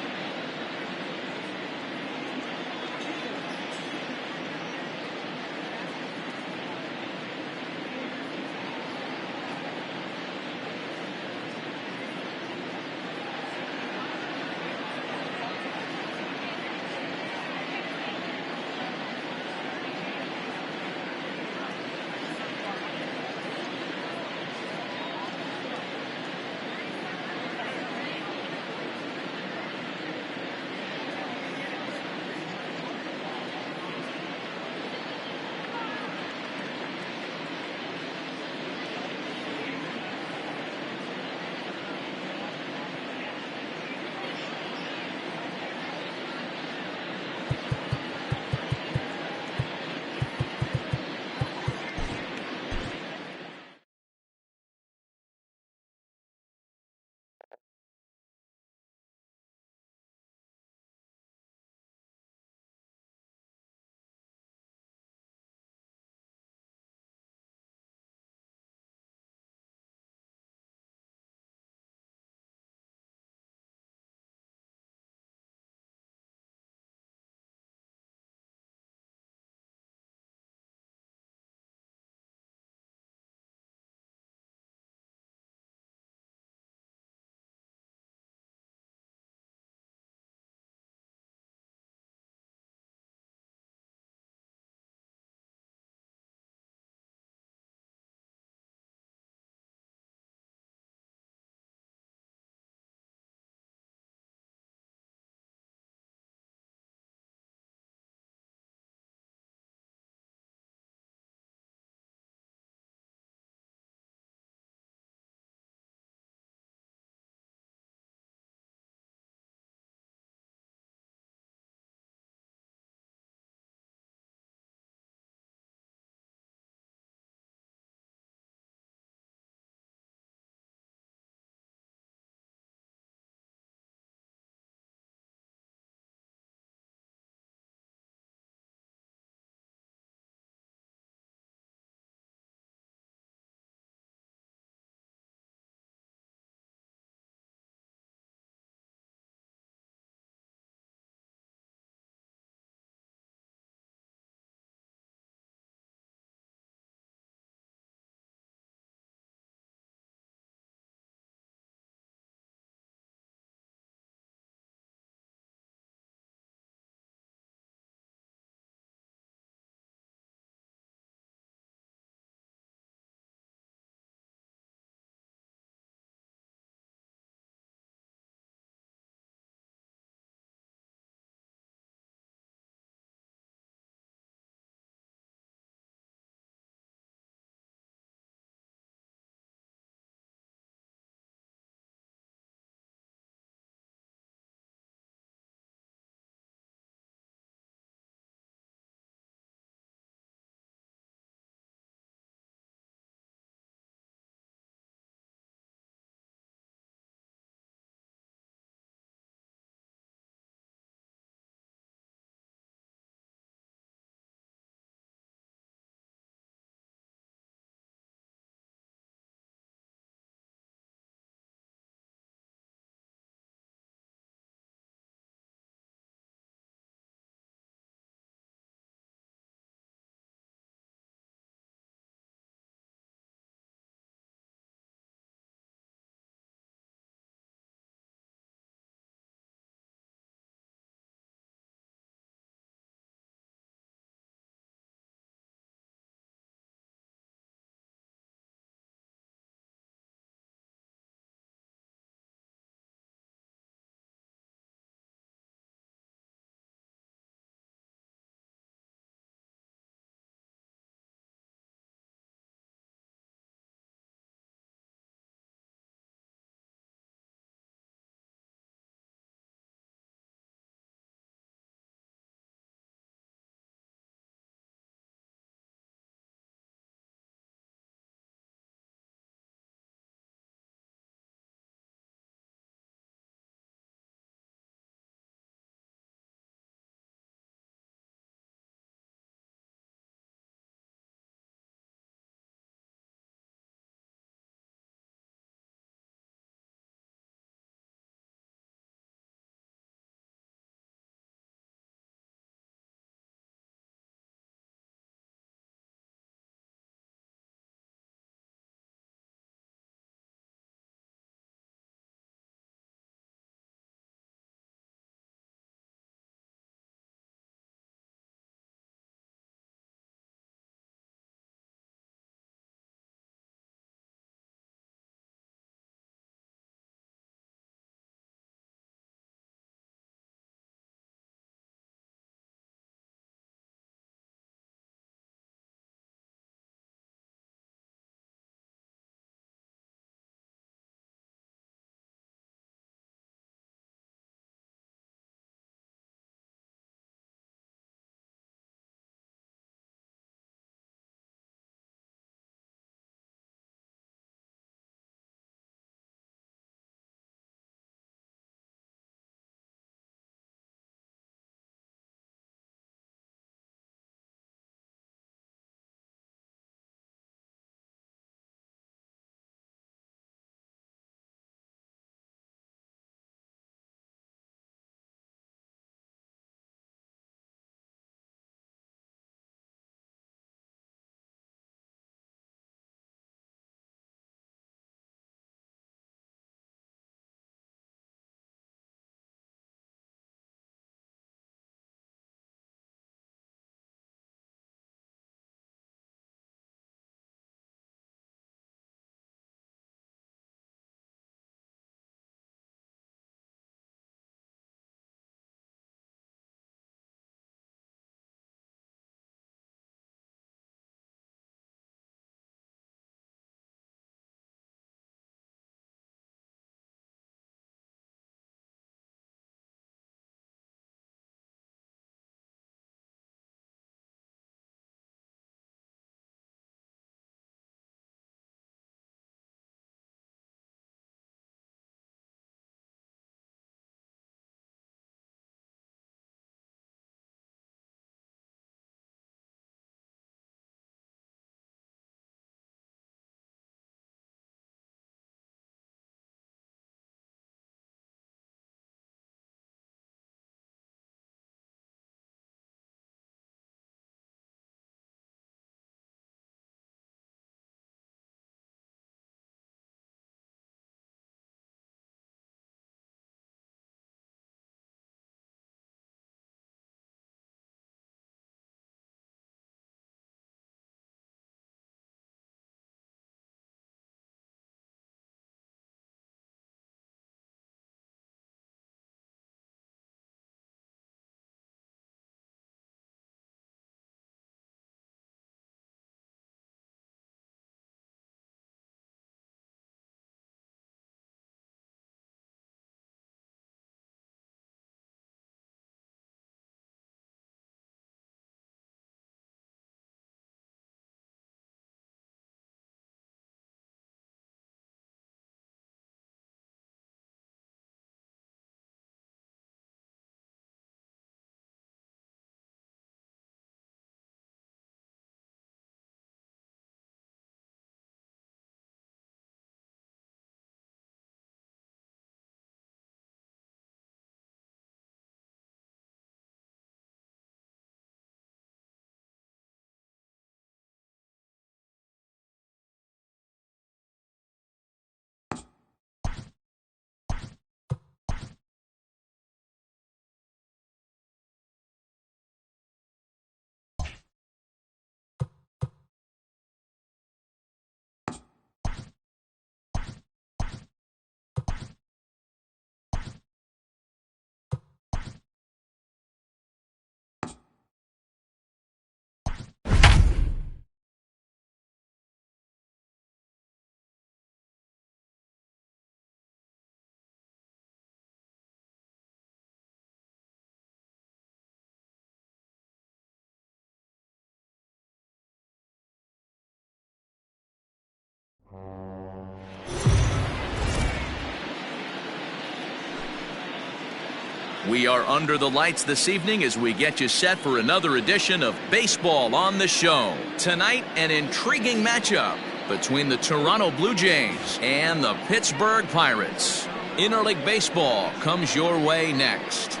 [SPEAKER 1] We are under the lights this evening as we get you set for another edition of Baseball on the Show. Tonight, an intriguing matchup between the Toronto Blue Jays and the Pittsburgh Pirates. Interleague Baseball comes your way next.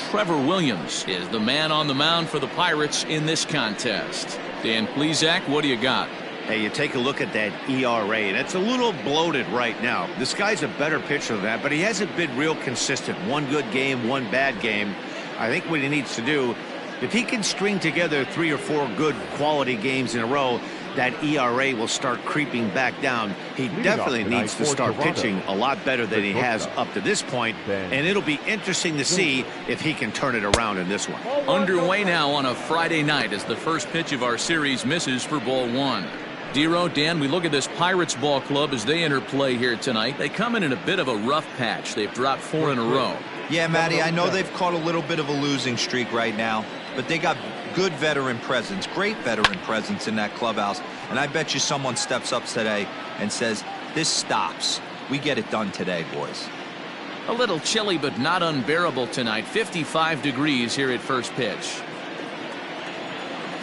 [SPEAKER 1] Trevor Williams is the man on the mound for the Pirates in this contest. Dan Plesac, what do you got?
[SPEAKER 2] Hey, you take a look at that ERA, and it's a little bloated right now. This guy's a better pitcher than that, but he hasn't been real consistent. One good game, one bad game. I think what he needs to do, if he can string together 3 or 4 good quality games in a row, that ERA will start creeping back down. He definitely needs to start pitching a lot better than he has up to this point, and it'll be interesting to see if he can turn it around in this one.
[SPEAKER 1] Underway now on a Friday night as the first pitch of our series misses for ball 1. Dero, Dan, we look at this Pirates ball club as they enter play here tonight. They come in a bit of a rough patch. They've dropped 4 in a row.
[SPEAKER 3] Yeah, Matty, I know they've caught a little bit of a losing streak right now, but they got good veteran presence, great veteran presence in that clubhouse. And I bet you someone steps up today and says, this stops. We get it done today, boys.
[SPEAKER 1] A little chilly, but not unbearable tonight. 55 degrees here at first pitch.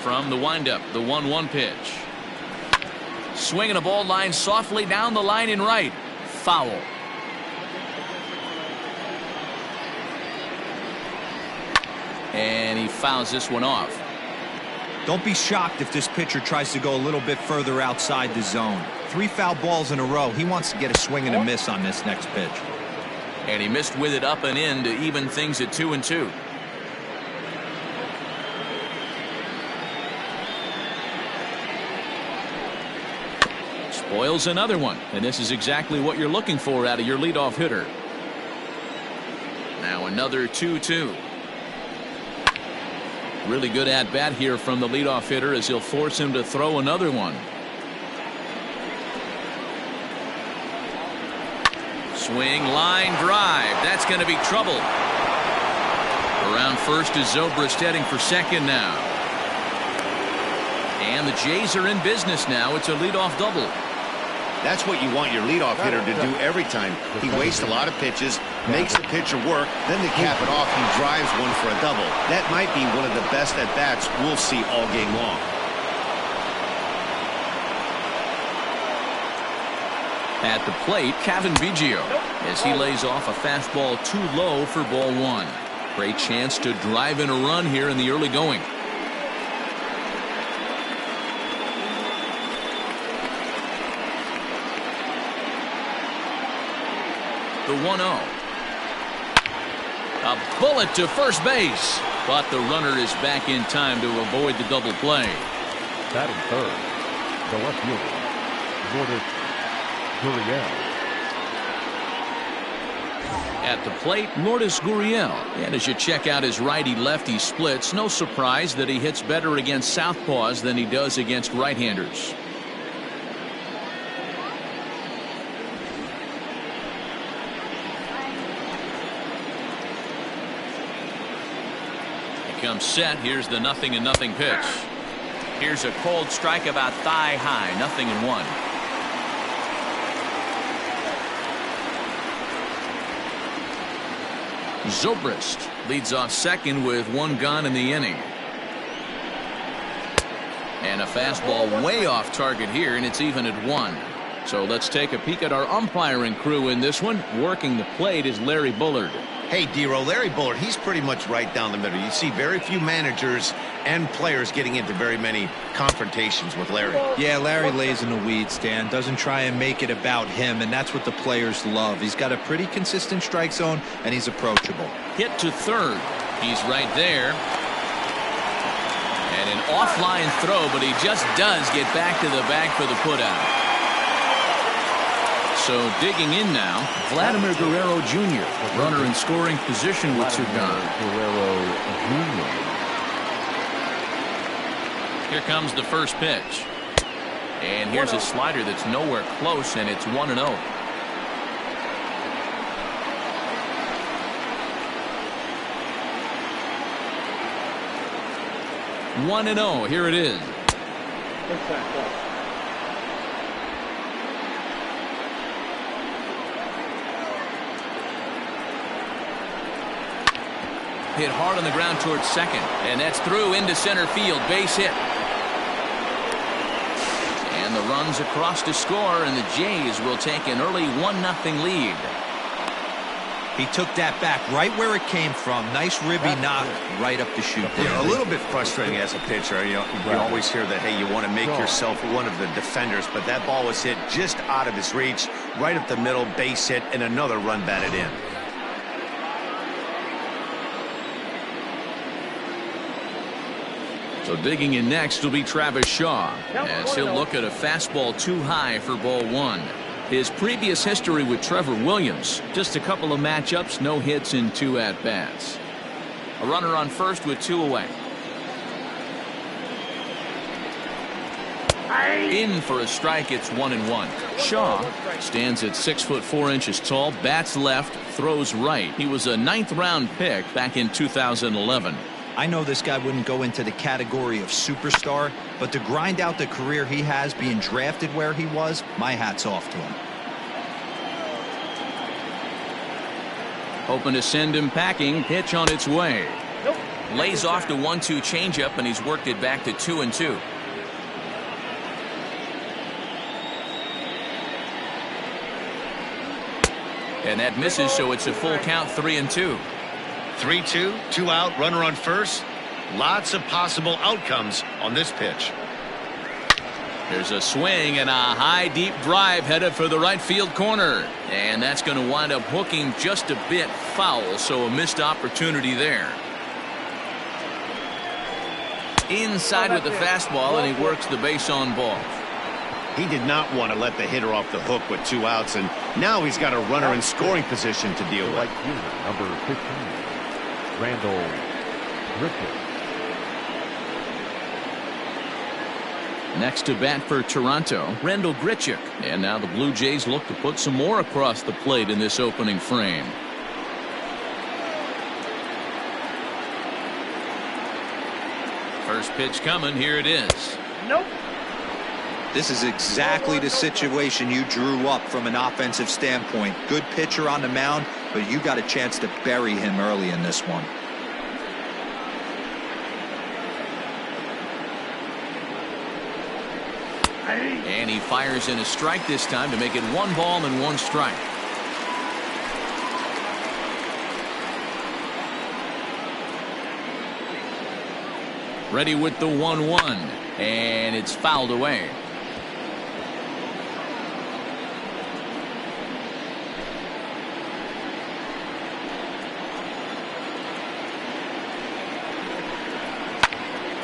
[SPEAKER 1] From the windup, the 1-1 pitch. Swinging a ball line softly down the line in right. Foul. And he fouls this one off.
[SPEAKER 3] Don't be shocked if this pitcher tries to go a little bit further outside the zone. 3 foul balls in a row. He wants to get a swing and a miss on this next pitch.
[SPEAKER 1] And he missed with it up and in to even things at 2-2. Spoils another one, and this is exactly what you're looking for out of your leadoff hitter. Now another 2-2. Really good at bat here from the leadoff hitter as he'll force him to throw another one. Swing, line drive. That's going to be trouble. Around first is Zobrist heading for second now. And the Jays are in business now. It's a leadoff double.
[SPEAKER 2] That's what you want your leadoff hitter to do every time. He wastes a lot of pitches, makes the pitcher work, then to cap it off, he drives one for a double. That might be one of the best at-bats we'll see all game long.
[SPEAKER 1] At the plate, Cavan Biggio, as he lays off a fastball too low for ball 1. Great chance to drive in a run here in the early going. The 1-0. A bullet to first base, but the runner is back in time to avoid the double play.
[SPEAKER 5] Batting third, the left fielder, Lourdes Gurriel.
[SPEAKER 1] At the plate, Lourdes Gurriel. And as you check out his righty-lefty splits, no surprise that he hits better against southpaws than he does against right-handers. Comes set. Here's the 0-0 pitch. Here's a cold strike about thigh high. 0-1. Zobrist leads off second with 1 gone in the inning. And a fastball way off target here, and it's even at 1. So let's take a peek at our umpiring crew in this one. Working the plate is Larry Bullard.
[SPEAKER 2] Hey, Dero, Larry Bullard, he's pretty much right down the middle. You see very few managers and players getting into very many confrontations with Larry.
[SPEAKER 3] Yeah, Larry lays in the weeds, Dan. Doesn't try and make it about him, and that's what the players love. He's got a pretty consistent strike zone, and he's approachable.
[SPEAKER 1] Hit to third. He's right there. And an offline throw, but he just does get back to the bag for the putout. So digging in now, Vladimir Guerrero Jr., runner in scoring position with 2 gone.
[SPEAKER 5] Guerrero Jr.
[SPEAKER 1] Here comes the first pitch. And here's a slider that's nowhere close, and it's 1-0. Here it is. hit hard on the ground towards second. And that's through into center field. Base hit. And the runs across to score, and the Jays will take an early 1-0 lead.
[SPEAKER 3] He took that back right where it came from. Nice ribby knock right up the chute.
[SPEAKER 2] A little bit frustrating as a pitcher. You always hear that, hey, you want to make yourself one of the defenders, but that ball was hit just out of his reach, right up the middle, base hit, and another run batted in.
[SPEAKER 1] So digging in next will be Travis Shaw, as he'll look at a fastball too high for ball one. His previous history with Trevor Williams, just a couple of matchups, no hits in 2 at-bats. A runner on first with 2 away. In for a strike, it's 1-1. Shaw stands at 6'4" tall, bats left, throws right. He was a 9th-round pick back in 2011.
[SPEAKER 3] I know this guy wouldn't go into the category of superstar, but to grind out the career he has being drafted where he was, my hat's off to him.
[SPEAKER 1] Hoping to send him packing. Pitch on its way. Lays off the 1-2 changeup, and he's worked it back to 2-2. And that misses, so it's a full count, 3-2.
[SPEAKER 2] 3-2, 2 out, runner on first. Lots of possible outcomes on this pitch.
[SPEAKER 1] There's a swing and a high deep drive headed for the right field corner, and that's going to wind up hooking just a bit foul, so a missed opportunity there. Inside with the fastball, and he works the base on ball.
[SPEAKER 2] He did not want to let the hitter off the hook with 2 outs, and now he's got a runner in scoring position to deal with.
[SPEAKER 5] Right fielder, number 15, Randall Griffith.
[SPEAKER 1] Next to bat for Toronto, Randall Grichuk. And now the Blue Jays look to put some more across the plate in this opening frame. First pitch coming. Here it is.
[SPEAKER 4] Nope.
[SPEAKER 3] This is exactly the situation you drew up from an offensive standpoint. Good pitcher on the mound, but you got a chance to bury him early in this one.
[SPEAKER 1] And he fires in a strike this time to make it 1 ball and 1 strike. Ready with the 1-1, and it's fouled away.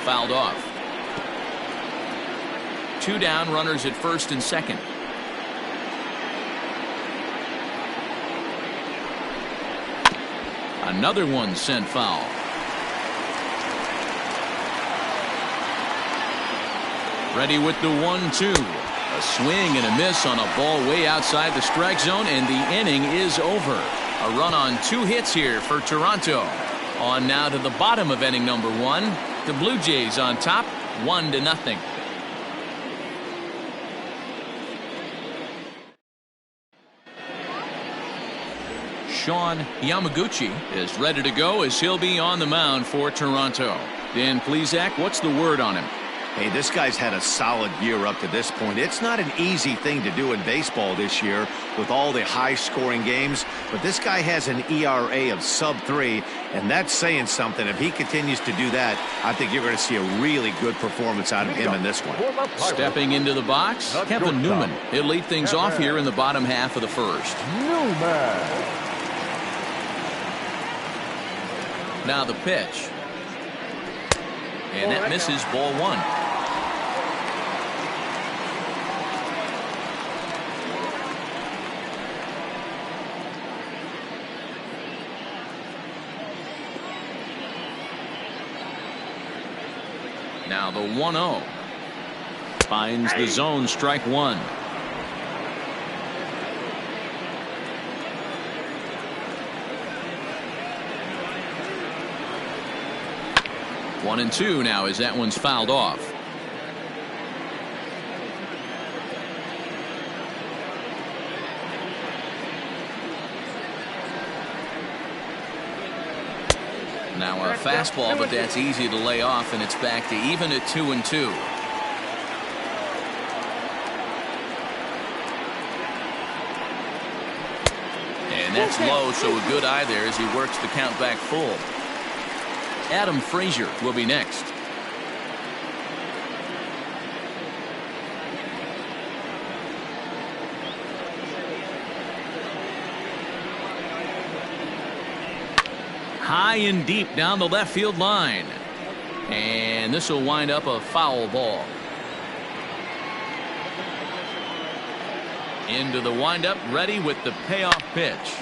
[SPEAKER 1] Fouled off. 2 down, runners at first and second. Another one sent foul. Ready with the 1-2. A swing and a miss on a ball way outside the strike zone, and the inning is over. A run on 2 hits here for Toronto. On now to the bottom of inning number 1. The Blue Jays on top, 1-0. Sean Yamaguchi is ready to go as he'll be on the mound for Toronto. Dan Plesac, what's the word on him?
[SPEAKER 2] Hey, this guy's had a solid year up to this point. It's not an easy thing to do in baseball this year with all the high-scoring games, but this guy has an ERA of sub-3, and that's saying something. If he continues to do that, I think you're going to see a really good performance out of him in this one.
[SPEAKER 1] Stepping into the box, Kevin Newman. He'll lead things off here in the bottom half of the first.
[SPEAKER 5] Newman.
[SPEAKER 1] Now the pitch. And that misses, ball 1. Now the 1-0. Finds the zone, strike 1. One and 2 now as that one's fouled off. Now a fastball, but that's easy to lay off, and it's back to even at 2-2. And that's low, so a good eye there as he works the count back full. Adam Frazier will be next. High and deep down the left field line. And this will wind up a foul ball. Into the windup, ready with the payoff pitch.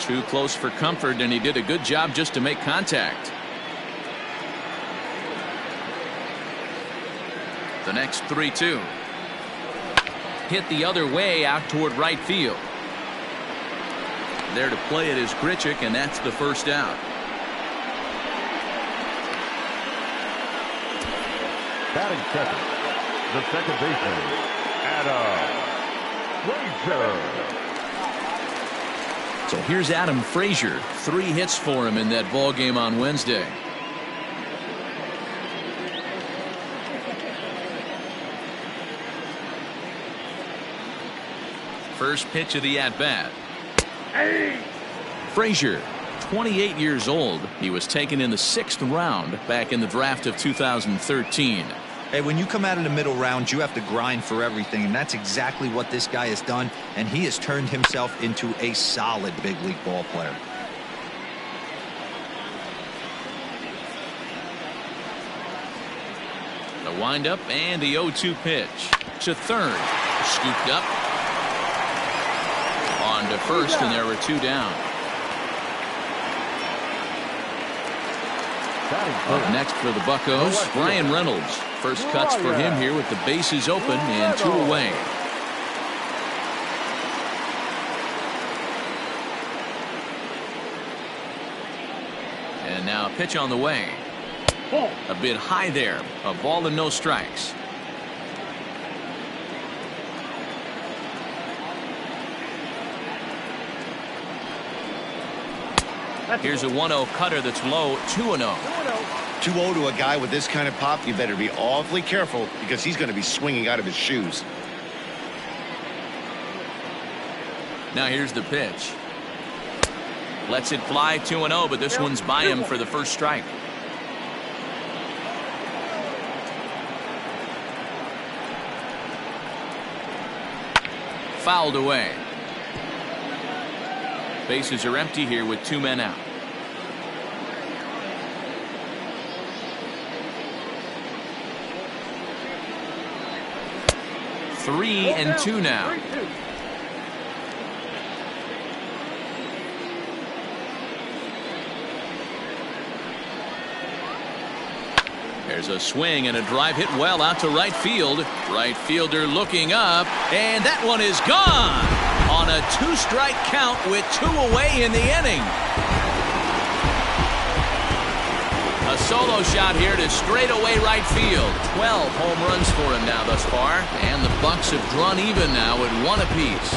[SPEAKER 1] Too close for comfort, and he did a good job just to make contact. The next 3-2. Hit the other way out toward right field. There to play it is Grichuk, and that's the first out.
[SPEAKER 5] Batting second, the second baseman, Adam Frazier.
[SPEAKER 1] So here's Adam Frazier. 3 hits for him in that ball game on Wednesday. First pitch of the at-bat. Frazier, 28 years old. He was taken in the 6th round back in the draft of 2013.
[SPEAKER 3] Hey, when you come out of the middle round, you have to grind for everything, and that's exactly what this guy has done, and he has turned himself into a solid big league ball player.
[SPEAKER 1] The windup and the 0-2 pitch to third. Scooped up. On to first, and there were 2 down. Up next for the Buccos, Bryan Reynolds. First cuts for him here with the bases open and 2 away. And now a pitch on the way. A bit high there. A ball and no strikes. Here's a 1-0 cutter that's low, 2-0.
[SPEAKER 2] 2-0 to a guy with this kind of pop, you better be awfully careful because he's going to be swinging out of his shoes.
[SPEAKER 1] Now here's the pitch. Lets it fly 2-0, but this one's by him for the first strike. Fouled away. Bases are empty here with 2 men out. Three and 2 now. There's a swing and a drive hit well out to right field. Right fielder looking up, and that one is gone on a 2-strike count with 2 away in the inning. A solo shot here to straightaway right field. 12 home runs for him now thus far, and the Bucks have drawn even now at 1 apiece.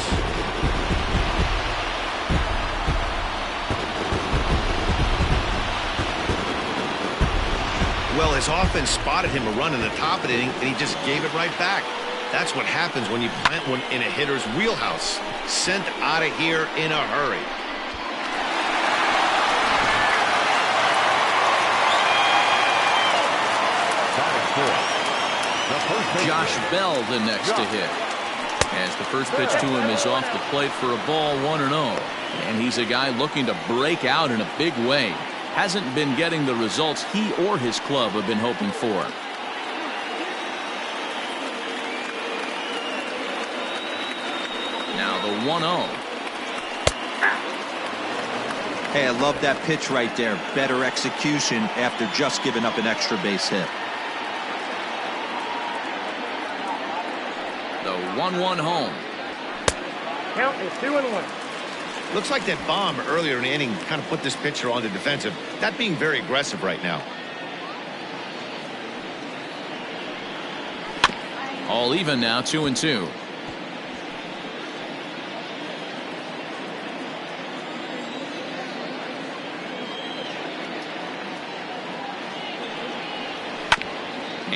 [SPEAKER 2] Well, his offense spotted him a run in the top of the inning, and he just gave it right back. That's what happens when you plant one in a hitter's wheelhouse. Sent out of here in a hurry.
[SPEAKER 1] Josh Bell the next to hit. As the first pitch to him is off the plate for a ball, 1-0. And he's a guy looking to break out in a big way. Hasn't been getting the results he or his club have been hoping for. Now the 1-0.
[SPEAKER 3] Hey, I love that pitch right there. Better execution after just giving up an extra base hit.
[SPEAKER 1] The 1-1 home.
[SPEAKER 4] Count is 2-1.
[SPEAKER 2] Looks like that bomb earlier in the inning kind of put this pitcher on the defensive. Not being very aggressive right now.
[SPEAKER 1] All even now, 2-2.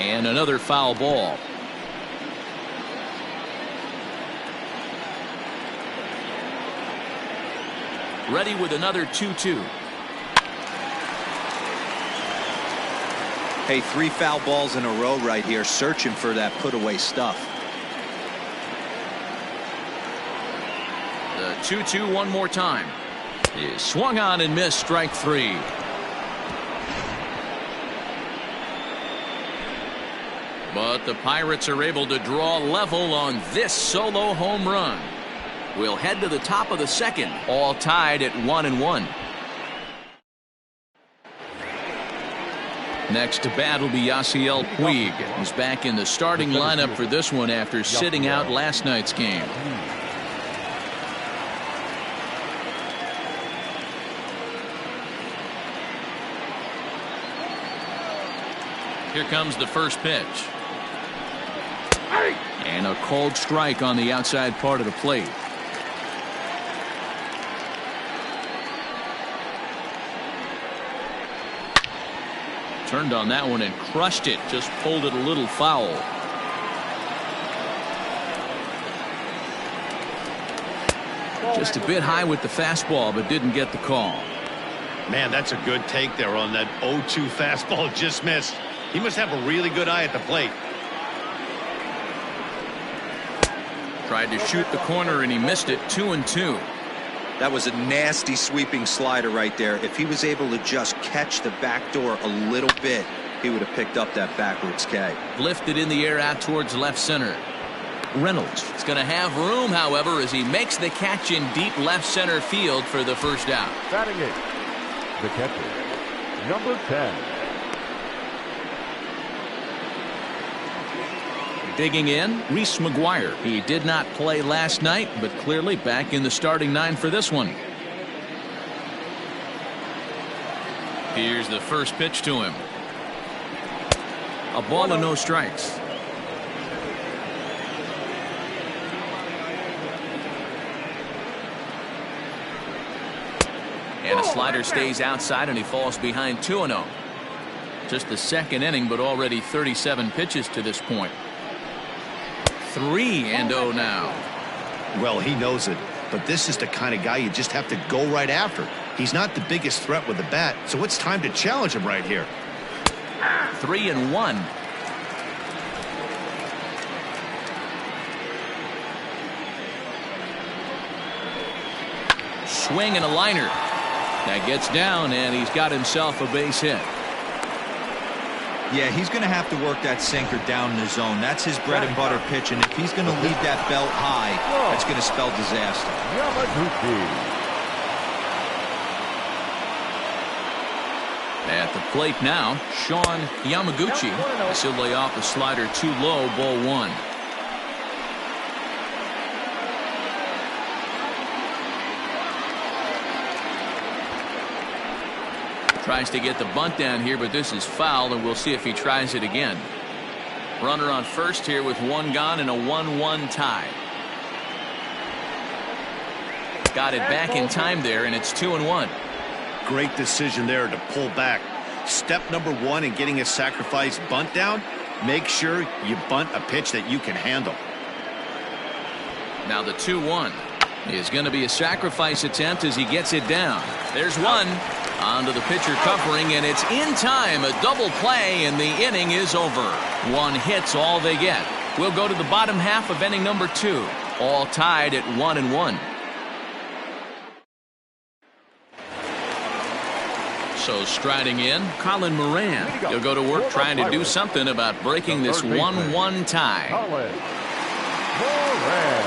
[SPEAKER 1] And another foul ball. Ready with another 2-2.
[SPEAKER 3] Hey, 3 foul balls in a row right here, searching for that put-away stuff.
[SPEAKER 1] The 2-2 one more time. He swung on and missed, strike 3. But the Pirates are able to draw level on this solo home run. We'll head to the top of the second, all tied at 1-1. Next to bat will be Yasiel Puig. He's back in the starting lineup for this one after sitting out last night's game. Here comes the first pitch. And a cold strike on the outside part of the plate. Turned on that one and crushed it. Just pulled it a little foul. Just a bit high with the fastball, but didn't get the call.
[SPEAKER 2] Man, that's a good take there on that 0-2 fastball. Just missed. He must have a really good eye at the plate.
[SPEAKER 1] Tried to shoot the corner and he missed it. 2-2.
[SPEAKER 3] That was a nasty sweeping slider right there. If he was able to just catch the back door a little bit, he would have picked up that backwards K.
[SPEAKER 1] Lifted in the air out towards left center. Reynolds is going to have room, however, as he makes the catch in deep left center field for the first out.
[SPEAKER 5] Batting it, the catcher, number 10.
[SPEAKER 1] Digging in, Reese McGuire. He did not play last night, but clearly back in the starting 9 for this one. Here's the first pitch to him. A ball and no strikes. And a slider stays outside and he falls behind 2-0. Just the second inning, but already 37 pitches to this point. 3-0 now.
[SPEAKER 2] Well, he knows it, but this is the kind of guy you just have to go right after. He's not the biggest threat with the bat, so it's time to challenge him right here.
[SPEAKER 1] 3-1. Swing and a liner. That gets down, and he's got himself a base hit.
[SPEAKER 3] Yeah, he's going to have to work that sinker down in the zone. That's his bread and butter pitch, and if he's going to leave that belt high, that's going to spell disaster.
[SPEAKER 1] At the plate now, Sean Yamaguchi. This will lay off a slider too low, ball 1. Tries to get the bunt down here, but this is foul, and we'll see if he tries it again. Runner on first here with 1 gone and a 1-1 tie. Got it back in time there, and it's 2-1.
[SPEAKER 2] Great decision there to pull back. Step number 1 in getting a sacrifice bunt down, make sure you bunt a pitch that you can handle.
[SPEAKER 1] Now the 2-1 is going to be a sacrifice attempt as he gets it down. There's one. Onto the pitcher covering, and it's in time. A double play, and the inning is over. 1 hit's all they get. We'll go to the bottom half of inning number 2. All tied at 1-1. So striding in, Colin Moran. He'll go to work trying to do something about breaking this 1-1 tie.
[SPEAKER 5] Colin Moran.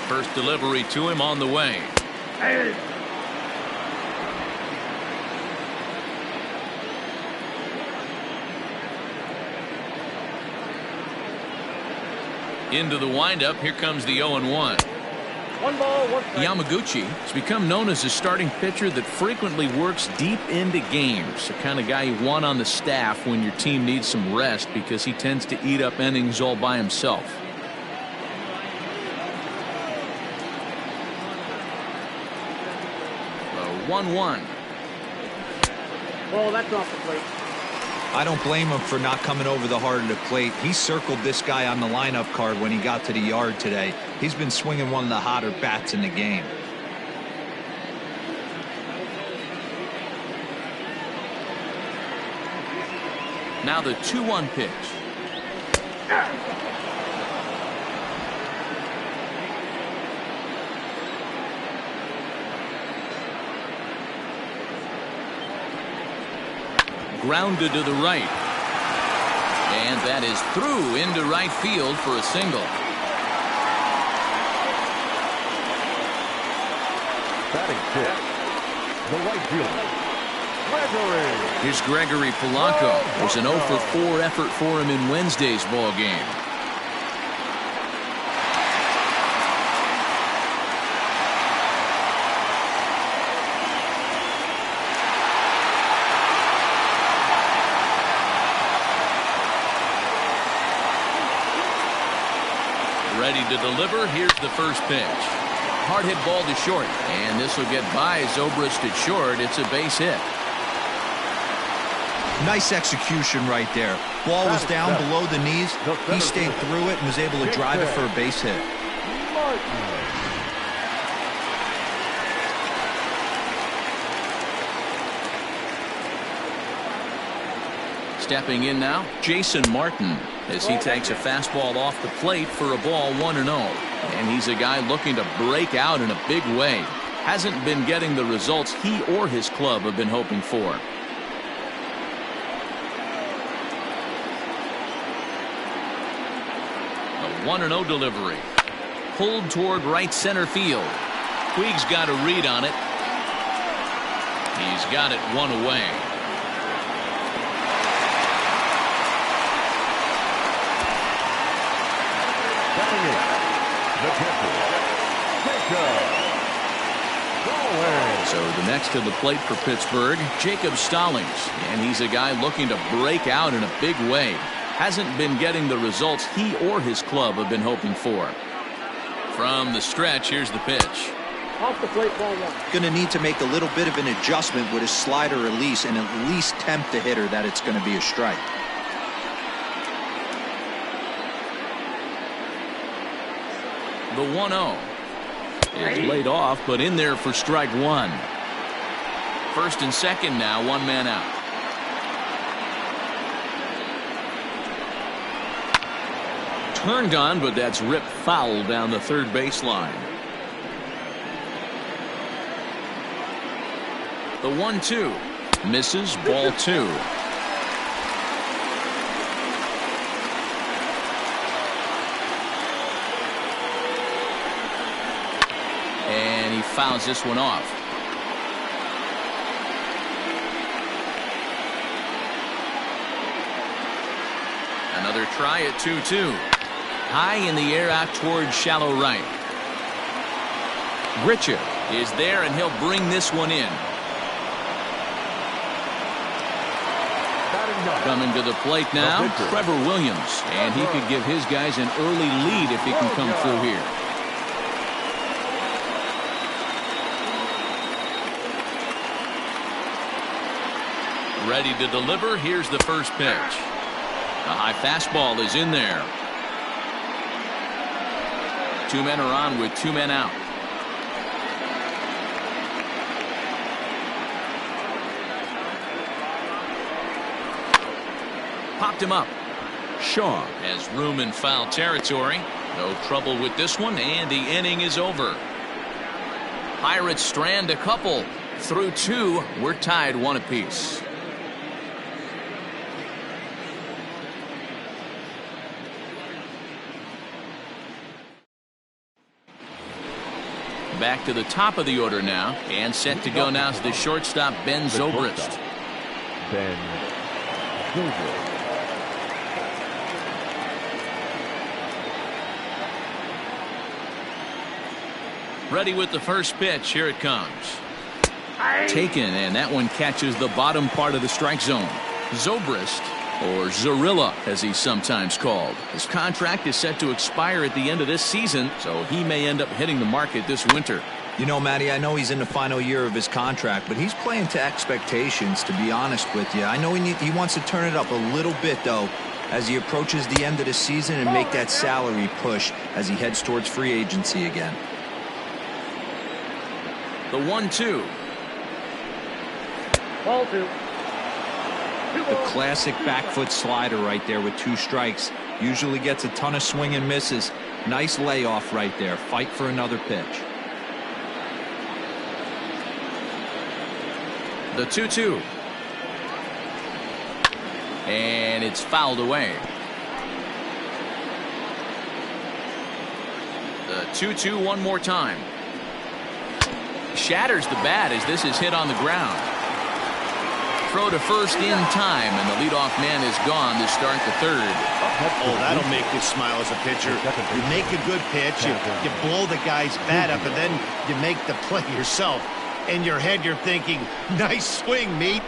[SPEAKER 1] First delivery to him on the way. Into the windup. Here comes the 0-1.
[SPEAKER 4] 1 ball, 1 strike.
[SPEAKER 1] Yamaguchi has become known as a starting pitcher that frequently works deep into games. The kind of guy you want on the staff when your team needs some rest because he tends to eat up innings all by himself. The 1-1.
[SPEAKER 4] Ball, that's off the plate.
[SPEAKER 3] I don't blame him for not coming over the heart of the plate. He circled this guy on the lineup card when he got to the yard today. He's been swinging one of the hotter bats in the game.
[SPEAKER 1] Now the 2-1 pitch. Grounded to the right. And that is through into right field for a single.
[SPEAKER 5] Batting fifth, the right fielder, Gregory.
[SPEAKER 1] Here's Gregory Polanco. There's an 0-for-4 effort for him in Wednesday's ball game. Ready to deliver. Here's the first pitch. Hard hit ball to short, and this will get by Zobrist at short. It's a base hit.
[SPEAKER 3] Nice execution right there. Ball was down below the knees. He stayed through it and was able to drive it for a base hit.
[SPEAKER 1] Stepping in now, Jason Martin, as he takes a fastball off the plate for a ball 1-0. And he's a guy looking to break out in a big way. Hasn't been getting the results he or his club have been hoping for. A 1-0 delivery. Pulled toward right center field. Puig's got a read on it. He's got it one away. So the next to the plate for Pittsburgh, Jacob Stallings, and he's a guy looking to break out in a big way. Hasn't been getting the results he or his club have been hoping for. From the stretch, here's the pitch.
[SPEAKER 4] Off the plate, ball 1.
[SPEAKER 3] Going to need to make a little bit of an adjustment with his slider release and at least tempt the hitter that it's going to be a strike.
[SPEAKER 1] The 1-0 is laid off, but in there for strike 1. First and second now, one man out. Turned on, but that's ripped foul down the third baseline. The 1-2 misses, ball 2. And he fouls this one off. Another try at 2-2. High in the air out towards shallow right. Grichuk is there, and he'll bring this one in. Coming to the plate now, Trevor Williams, and he could give his guys an early lead if he can come through here. Ready to deliver. Here's the first pitch. A high fastball is in there. Two men are on with two men out. Popped him up. Shaw has room in foul territory. No trouble with this one, and the inning is over. Pirates strand a couple. Through 2, we're tied 1 apiece. Back to the top of the order now, and set to go now is the shortstop Ben Zobrist.
[SPEAKER 5] Ben Zobrist.
[SPEAKER 1] Ready with the first pitch. Here it comes. Taken, and that one catches the bottom part of the strike zone. Zobrist, or Zorilla as he's sometimes called. His contract is set to expire at the end of this season, so he may end up hitting the market this winter.
[SPEAKER 3] You know, Matty, I know he's in the final year of his contract, but he's playing to expectations, to be honest with you. I know he wants to turn it up a little bit, though, as he approaches the end of the season and make that salary push as he heads towards free agency again.
[SPEAKER 1] The 1-2.
[SPEAKER 4] Ball 2.
[SPEAKER 3] The classic back foot slider right there with 2 strikes. Usually gets a ton of swing and misses. Nice layoff right there. Fight for another pitch.
[SPEAKER 1] The 2-2. And it's fouled away. The 2-2 one more time. Shatters the bat as this is hit on the ground. Throw to first in time, and the leadoff man is gone to start the third.
[SPEAKER 2] Oh, that'll make you smile as a pitcher. You make a good pitch, you blow the guy's bat up, and then you make the play yourself. In your head, you're thinking, nice swing, meat.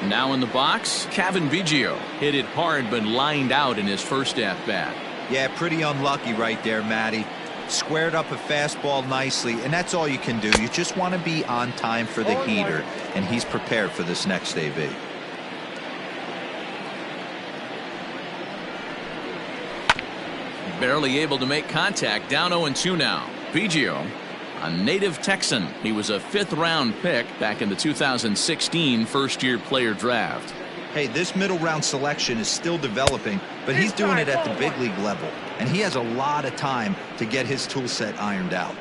[SPEAKER 1] Now in the box, Cavan Biggio. Hit it hard but lined out in his first at-bat.
[SPEAKER 3] Yeah, pretty unlucky right there, Matty. Squared up a fastball nicely, and that's all you can do. You just want to be on time for the heater, and he's prepared for this next AV.
[SPEAKER 1] Barely able to make contact. Down 0-2 now. Biggio, a native Texan. He was a 5th-round pick back in the 2016 first-year player draft.
[SPEAKER 3] Hey, this middle round selection is still developing, but he's doing it at the big league level, and he has a lot of time to get his tool set ironed out.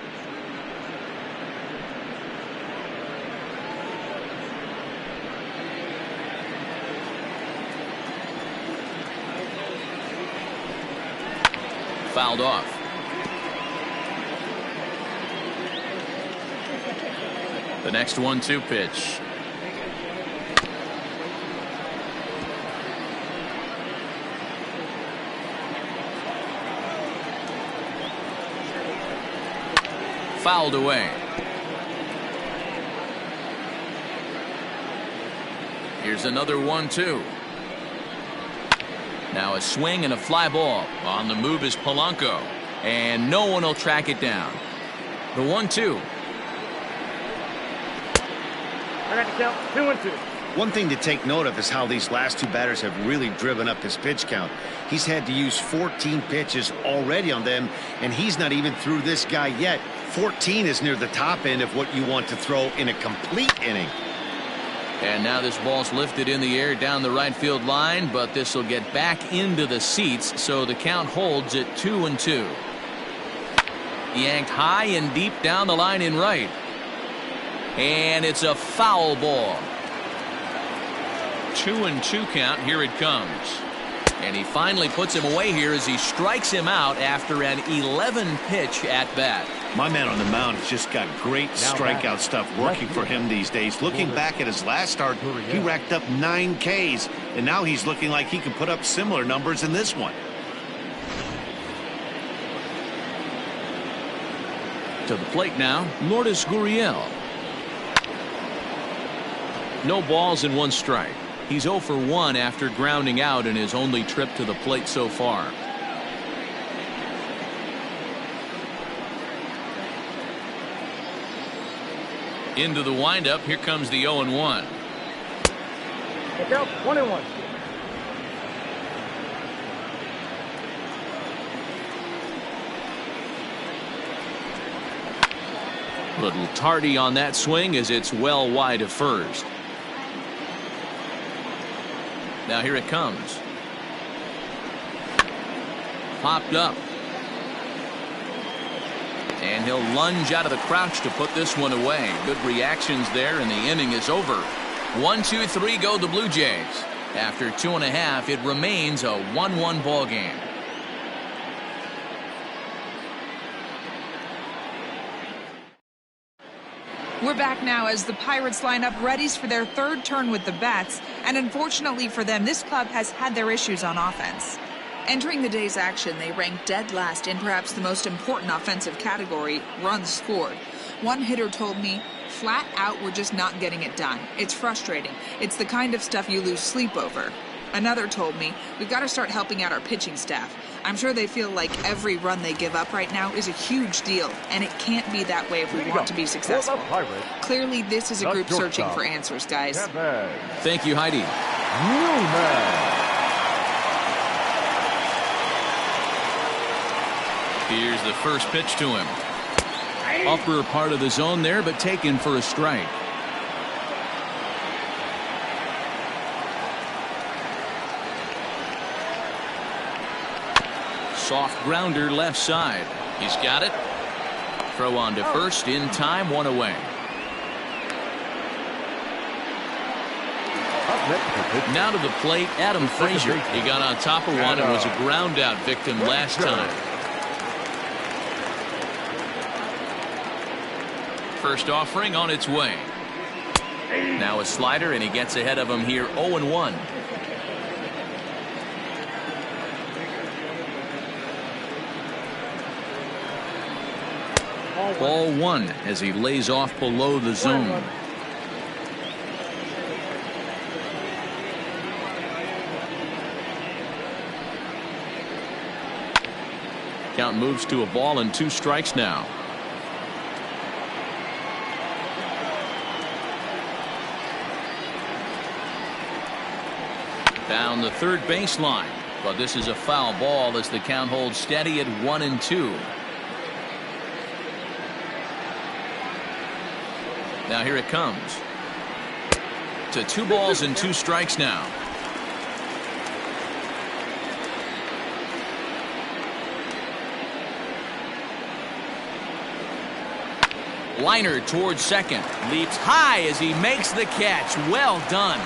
[SPEAKER 1] Fouled off. The next 1-2 pitch. Fouled away. Here's another 1-2. Now a swing and a fly ball. On the move is Polanco, and no one will track it down. The 1-2.
[SPEAKER 4] I got the count. 2-2.
[SPEAKER 2] One thing to take note of is how these last 2 batters have really driven up his pitch count. He's had to use 14 pitches already on them, and he's not even through this guy yet. 14 is near the top end of what you want to throw in a complete inning.
[SPEAKER 1] And now this ball's lifted in the air down the right field line, but this will get back into the seats, so the count holds at 2-2. Yanked high and deep down the line in right. And it's a foul ball. 2-2 count. Here it comes. And he finally puts him away here as he strikes him out after an 11-pitch at-bat.
[SPEAKER 2] My man on the mound has just got great strikeout stuff working for him these days. Looking back at his last start, he racked up 9 Ks, and now he's looking like he can put up similar numbers in this one.
[SPEAKER 1] To the plate now, Lourdes Gurriel. No balls and 1 strike. He's 0 for 1 after grounding out in his only trip to the plate so far. Into the windup. Here comes the 0-1.
[SPEAKER 4] Look out. 1-1.
[SPEAKER 1] Little tardy on that swing as it's well wide of first. Now here it comes. Popped up. And he'll lunge out of the crouch to put this one away. Good reactions there, and the inning is over. 1-2-3 go the Blue Jays. After 2.5, it remains a 1-1 ball game.
[SPEAKER 6] We're back now as the Pirates line up readies for their 3rd turn with the bats, and unfortunately for them, this club has had their issues on offense. Entering the day's action, they ranked dead last in perhaps the most important offensive category, runs scored. One hitter told me, flat out were just not getting it done. It's frustrating. It's the kind of stuff you lose sleep over. Another told me, we've got to start helping out our pitching staff. I'm sure they feel like every run they give up right now is a huge deal, and it can't be that way if we want to be successful. Clearly, this is a group searching for answers, guys.
[SPEAKER 1] Thank you, Heidi. Here's the first pitch to him. Upper part of the zone there, but taken for a strike. Soft grounder left side. He's got it. Throw on to first in time, one away. Now to the plate, Adam Frazier. He got on top of one and was a ground out victim last time. First offering on its way. Now a slider, and he gets ahead of him here 0-1. Ball one as he lays off below the zone. Count moves to a ball and 2 strikes now. Down the third baseline, but this is a foul ball as the count holds steady at 1-2. Now here it comes. To 2 balls and 2 strikes now. Liner towards second. Leaps high as he makes the catch. Well done.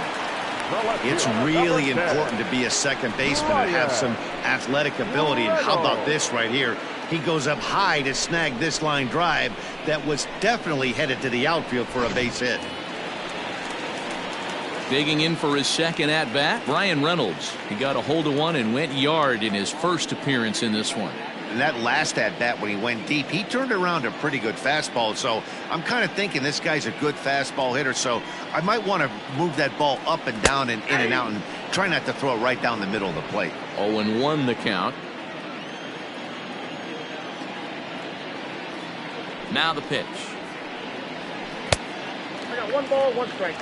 [SPEAKER 2] It's really important to be a second baseman and have some athletic ability. And how about this right here? He goes up high to snag this line drive that was definitely headed to the outfield for a base hit.
[SPEAKER 1] Digging in for his second at bat, Bryan Reynolds. He got a hold of one and went yard in his first appearance in this one.
[SPEAKER 2] And that last at bat when he went deep, he turned around a pretty good fastball. So I'm kind of thinking this guy's a good fastball hitter. So I might want to move that ball up and down and in and out and try not to throw it right down the middle of the plate.
[SPEAKER 1] 0-1 the count. Now the pitch.
[SPEAKER 4] I got 1 ball, 1 strike.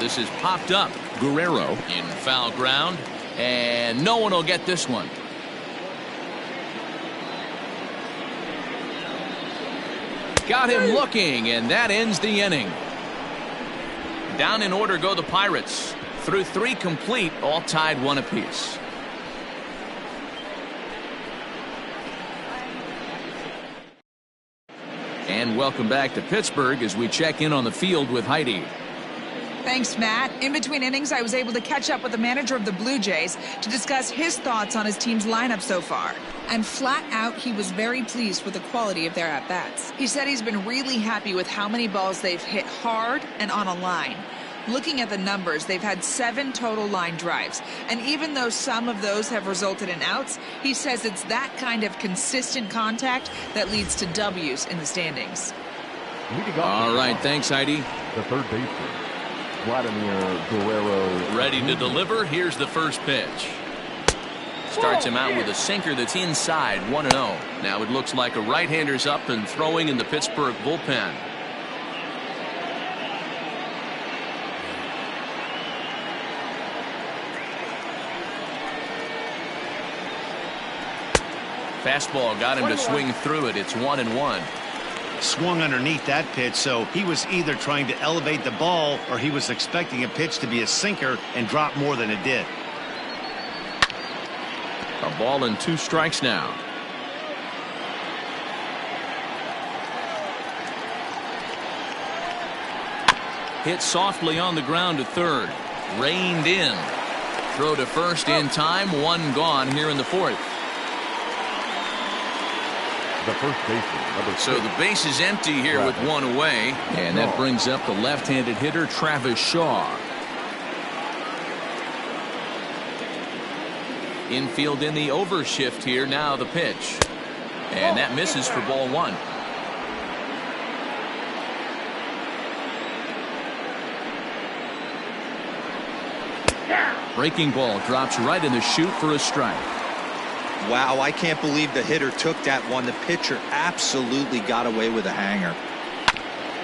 [SPEAKER 1] This is popped up. Guerrero in foul ground, and no one will get this one. Got him looking, and that ends the inning. Down in order go the Pirates. Through 3 complete, all tied 1 apiece. And welcome back to Pittsburgh as we check in on the field with Heidi.
[SPEAKER 6] Thanks, Matt. In between innings, I was able to catch up with the manager of the Blue Jays to discuss his thoughts on his team's lineup so far. And flat out, he was very pleased with the quality of their at-bats. He said he's been really happy with how many balls they've hit hard and on a line. Looking at the numbers, they've had 7 total line drives. And even though some of those have resulted in outs, he says it's that kind of consistent contact that leads to W's in the standings.
[SPEAKER 1] All right, thanks, Heidi.
[SPEAKER 5] The third baseman, Vladimir Guerrero.
[SPEAKER 1] Ready to deliver. Here's the first pitch. Starts him out with a sinker that's inside, 1-0. Now it looks like a right-hander's up and throwing in the Pittsburgh bullpen. Fastball got him to swing through it. It's 1-1.
[SPEAKER 2] Swung underneath that pitch, so he was either trying to elevate the ball or he was expecting a pitch to be a sinker and drop more than it did.
[SPEAKER 1] A ball and 2 strikes now. Hit softly on the ground to third. Reined in. Throw to first in time. 1 gone here in the 4th.
[SPEAKER 5] The first baseman, number 6.
[SPEAKER 1] So the base is empty here with 1 away. And that brings up the left-handed hitter, Travis Shaw. Infield in the overshift here. Now the pitch. And that misses for ball one. Breaking ball drops right in the chute for a strike.
[SPEAKER 3] Wow, I can't believe the hitter took that one. The pitcher absolutely got away with a hanger.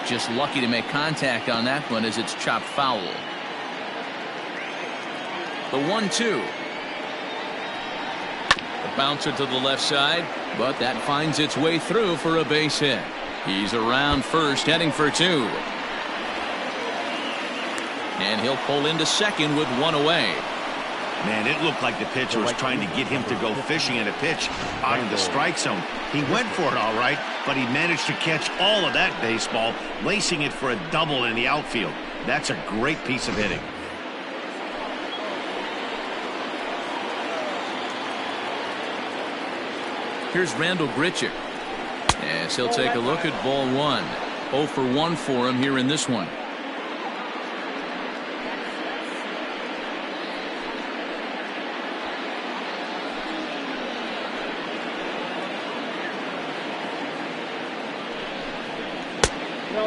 [SPEAKER 1] Just lucky to make contact on that one as it's chopped foul. The 1-2. The bouncer to the left side, but that finds its way through for a base hit. He's around first, heading for two. And he'll pull into second with one away.
[SPEAKER 2] Man, it looked like the pitcher was trying to get him to go fishing in a pitch out of the strike zone. He went for it all right, but he managed to catch all of that baseball, lacing it for a double in the outfield. That's a great piece of hitting.
[SPEAKER 1] Here's Randall Grichuk. As he'll take a look at ball one. 0 for 1 for him here in this one.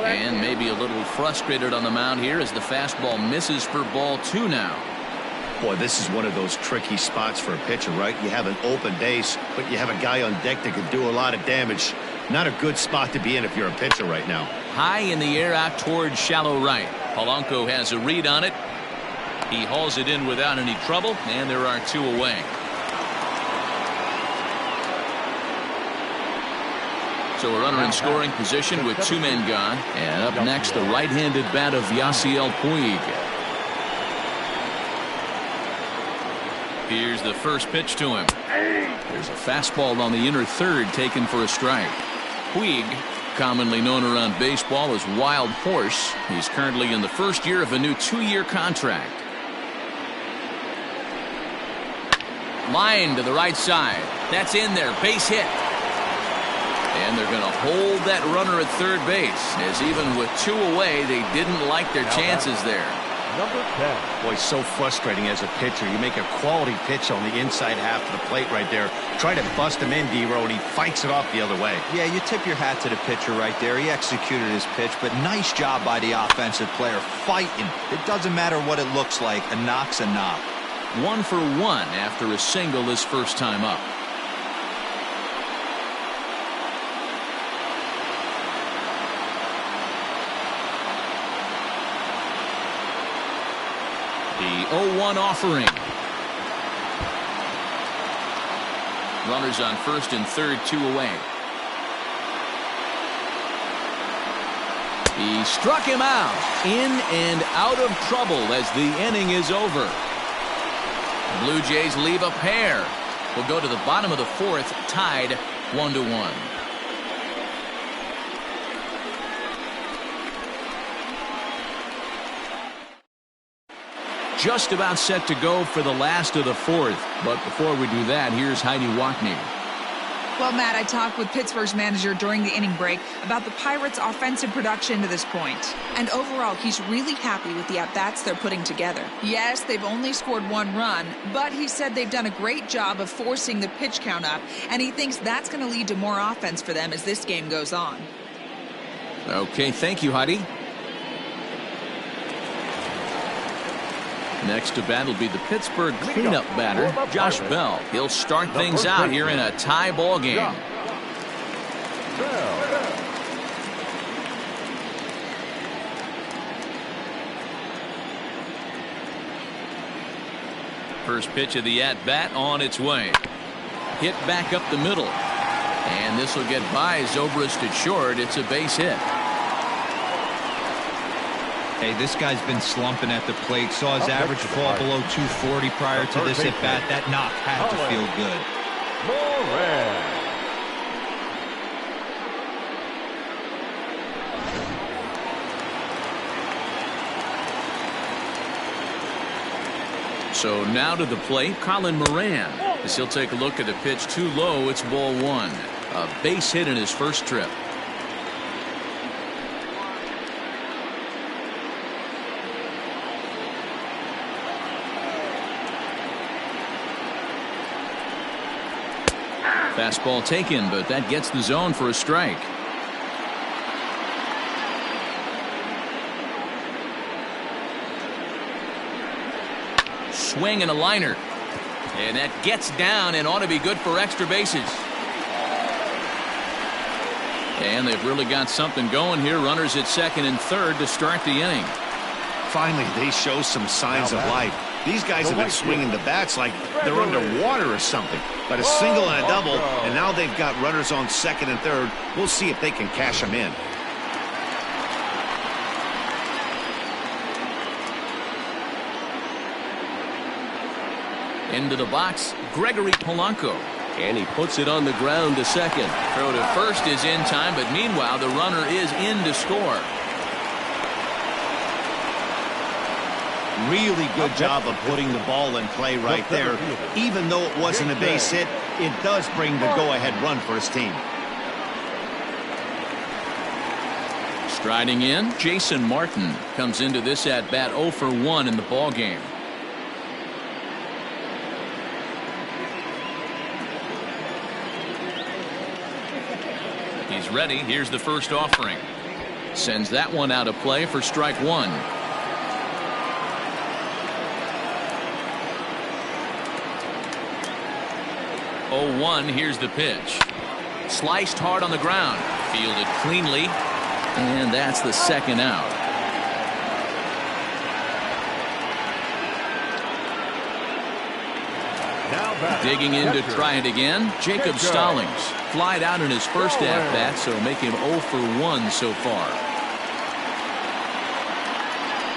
[SPEAKER 1] And maybe a little frustrated on the mound here as the fastball misses for ball two now.
[SPEAKER 2] Boy, this is one of those tricky spots for a pitcher, right? You have an open base, but you have a guy on deck that can do a lot of damage. Not a good spot to be in if you're a pitcher right now.
[SPEAKER 1] High in the air out towards shallow right. Polanco has a read on it. He hauls it in without any trouble, and there are two away. So a runner in scoring position with two men gone. And up next, the right-handed bat of Yasiel Puig. Here's the first pitch to him. There's a fastball on the inner third taken for a strike. Puig, commonly known around baseball as Wild Horse. He's currently in the first year of a new 2-year contract. Line to the right side. That's in there. Base hit. And they're going to hold that runner at third base, as even with two away, they didn't like their chances there.
[SPEAKER 5] Number 10.
[SPEAKER 2] Boy, so frustrating as a pitcher. You make a quality pitch on the inside half of the plate right there. Try to bust him in, D-Row, and he fights it off the other way.
[SPEAKER 3] Yeah, you tip your hat to the pitcher right there. He executed his pitch, but nice job by the offensive player fighting. It doesn't matter what it looks like. A knock's a knock.
[SPEAKER 1] 1 for 1 after a single his first time up. The 0-1 offering. Runners on first and third, two away. He struck him out. In and out of trouble as the inning is over. The Blue Jays leave a pair. We'll go to the bottom of the fourth, tied 1-1. Just about set to go for the last of the fourth. But before we do that, here's Heidi Watney.
[SPEAKER 6] Well, Matt, I talked with Pittsburgh's manager during the inning break about the Pirates' offensive production to this point. And overall, he's really happy with the at-bats they're putting together. Yes, they've only scored 1 run, but he said they've done a great job of forcing the pitch count up, and he thinks that's going to lead to more offense for them as this game goes on.
[SPEAKER 1] Okay, thank you, Heidi. Next to bat will be the Pittsburgh cleanup batter, Josh Bell. He'll start things out here in a tie ball game. First pitch of the at-bat on its way. Hit back up the middle. And this will get by Zobrist at short. It's a base hit.
[SPEAKER 3] Hey, this guy's been slumping at the plate. Saw his average fall below 240 prior to this at bat. That knock had to feel
[SPEAKER 1] good. So now to the plate, Colin Moran. As he'll take a look at a pitch too low, it's ball one. A base hit in his first trip. Fastball taken, but that gets the zone for a strike. Swing and a liner. And that gets down and ought to be good for extra bases. And they've really got something going here. Runners at second and third to start the inning.
[SPEAKER 2] Finally, they show some signs of life. These guys have been swinging the bats like they're underwater or something. But a single and a double, and now they've got runners on second and third. We'll see if they can cash them in.
[SPEAKER 1] Into the box, Gregory Polanco. And he puts it on the ground to second. Throw to first is in time, but meanwhile, the runner is in to score.
[SPEAKER 2] Really good job of putting the ball in play right there. Even though it wasn't a base hit, it does bring the go-ahead run for his team.
[SPEAKER 1] Striding in, Jason Martin comes into this at-bat 0 for 1 in the ballgame. He's ready. Here's the first offering. Sends that one out of play for strike one. 0-1. Here's the pitch. Sliced hard on the ground. Fielded cleanly. And that's the second out. Digging in to try it again, Jacob Stallings. Flied out in his first at-bat, so make him 0 for 1 so far.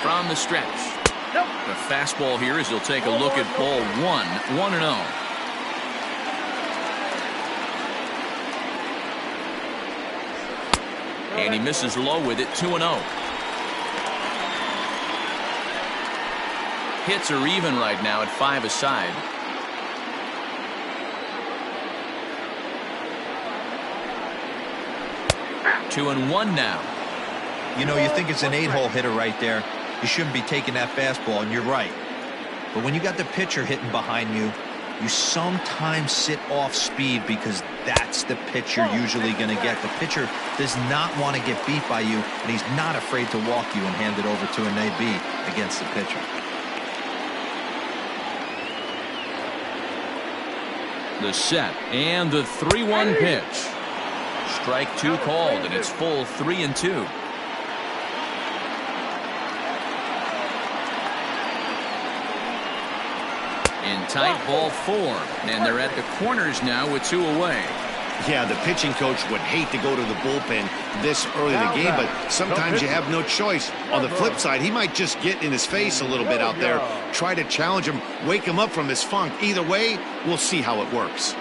[SPEAKER 1] From the stretch. The fastball here as he'll take a look at ball 1-0. And he misses low with it, 2-0. Hits are even right now at 5 aside. 2-1 now.
[SPEAKER 3] You know, you think it's an 8-hole hitter right there. You shouldn't be taking that fastball, and you're right. But when you got the pitcher hitting behind you, you sometimes sit off speed because that's the pitch you're usually going to get. The pitcher does not want to get beat by you, and he's not afraid to walk you and hand it over to an AB against the pitcher.
[SPEAKER 1] The set and the 3-1 pitch. Strike two called, and it's full 3-2. In tight, ball 4, and they're at the corners now with 2 away.
[SPEAKER 2] Yeah, the pitching coach would hate to go to the bullpen this early in the game, but sometimes you have no choice. On the flip side, he might just get in his face a little bit out there, try to challenge him, wake him up from his funk. Either way, we'll see how it works.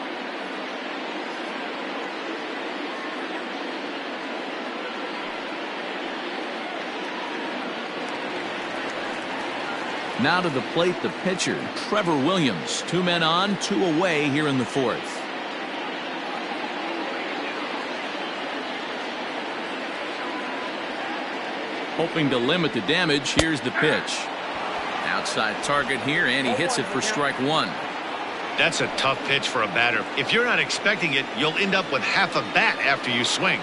[SPEAKER 1] Now to the plate, the pitcher, Trevor Williams. 2 men on, 2 away here in the 4th. Hoping to limit the damage, here's the pitch. Outside target here, and he hits it for strike 1.
[SPEAKER 2] That's a tough pitch for a batter. If you're not expecting it, you'll end up with half a bat after you swing.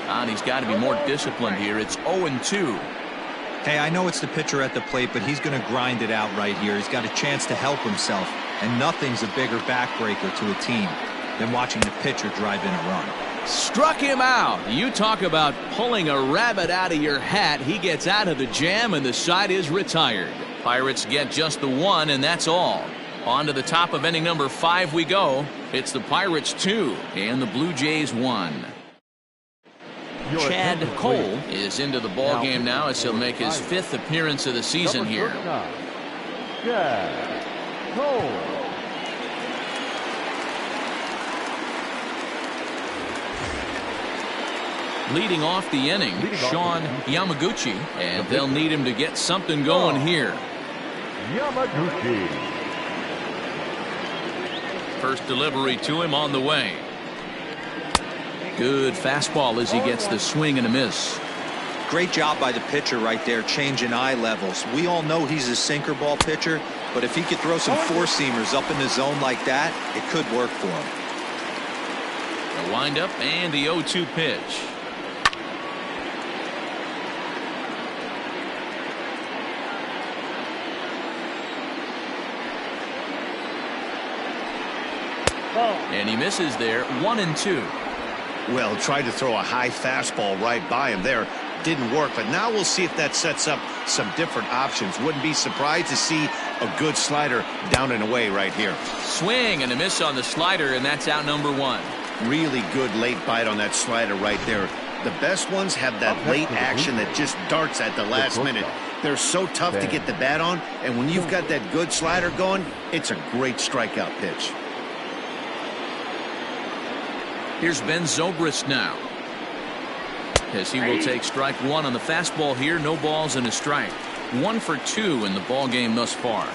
[SPEAKER 1] And he's got to be more disciplined here. It's 0-2.
[SPEAKER 3] Hey, I know it's the pitcher at the plate, but he's going to grind it out right here. He's got a chance to help himself, and nothing's a bigger backbreaker to a team than watching the pitcher drive in a run.
[SPEAKER 1] Struck him out. You talk about pulling a rabbit out of your hat. He gets out of the jam, and the side is retired. Pirates get just the 1, and that's all. On to the top of inning number 5 we go. It's the Pirates 2 and the Blue Jays 1. Chad Cole is into the ballgame now as he'll make his 5th appearance of the season here.
[SPEAKER 5] Chad Cole.
[SPEAKER 1] Leading off the inning, Sean Yamaguchi, and they'll need him to get something going here.
[SPEAKER 5] Yamaguchi.
[SPEAKER 1] First delivery to him on the way. Good fastball as he gets the swing and a miss.
[SPEAKER 3] Great job by the pitcher right there, changing eye levels. We all know he's a sinker ball pitcher, but if he could throw some four-seamers up in the zone like that, it could work for him.
[SPEAKER 1] The windup and the 0-2 pitch. And he misses there, 1-2.
[SPEAKER 2] Well, tried to throw a high fastball right by him there. Didn't work, but now we'll see if that sets up some different options. Wouldn't be surprised to see a good slider down and away right here.
[SPEAKER 1] Swing and a miss on the slider, and that's out number 1.
[SPEAKER 2] Really good late bite on that slider right there. The best ones have that late action that just darts at the last minute. They're so tough to get the bat on, and when you've got that good slider going, it's a great strikeout pitch.
[SPEAKER 1] Here's Ben Zobrist now, as he will take strike 1 on the fastball here. No balls and a strike. 1 for 2 in the ball game thus far.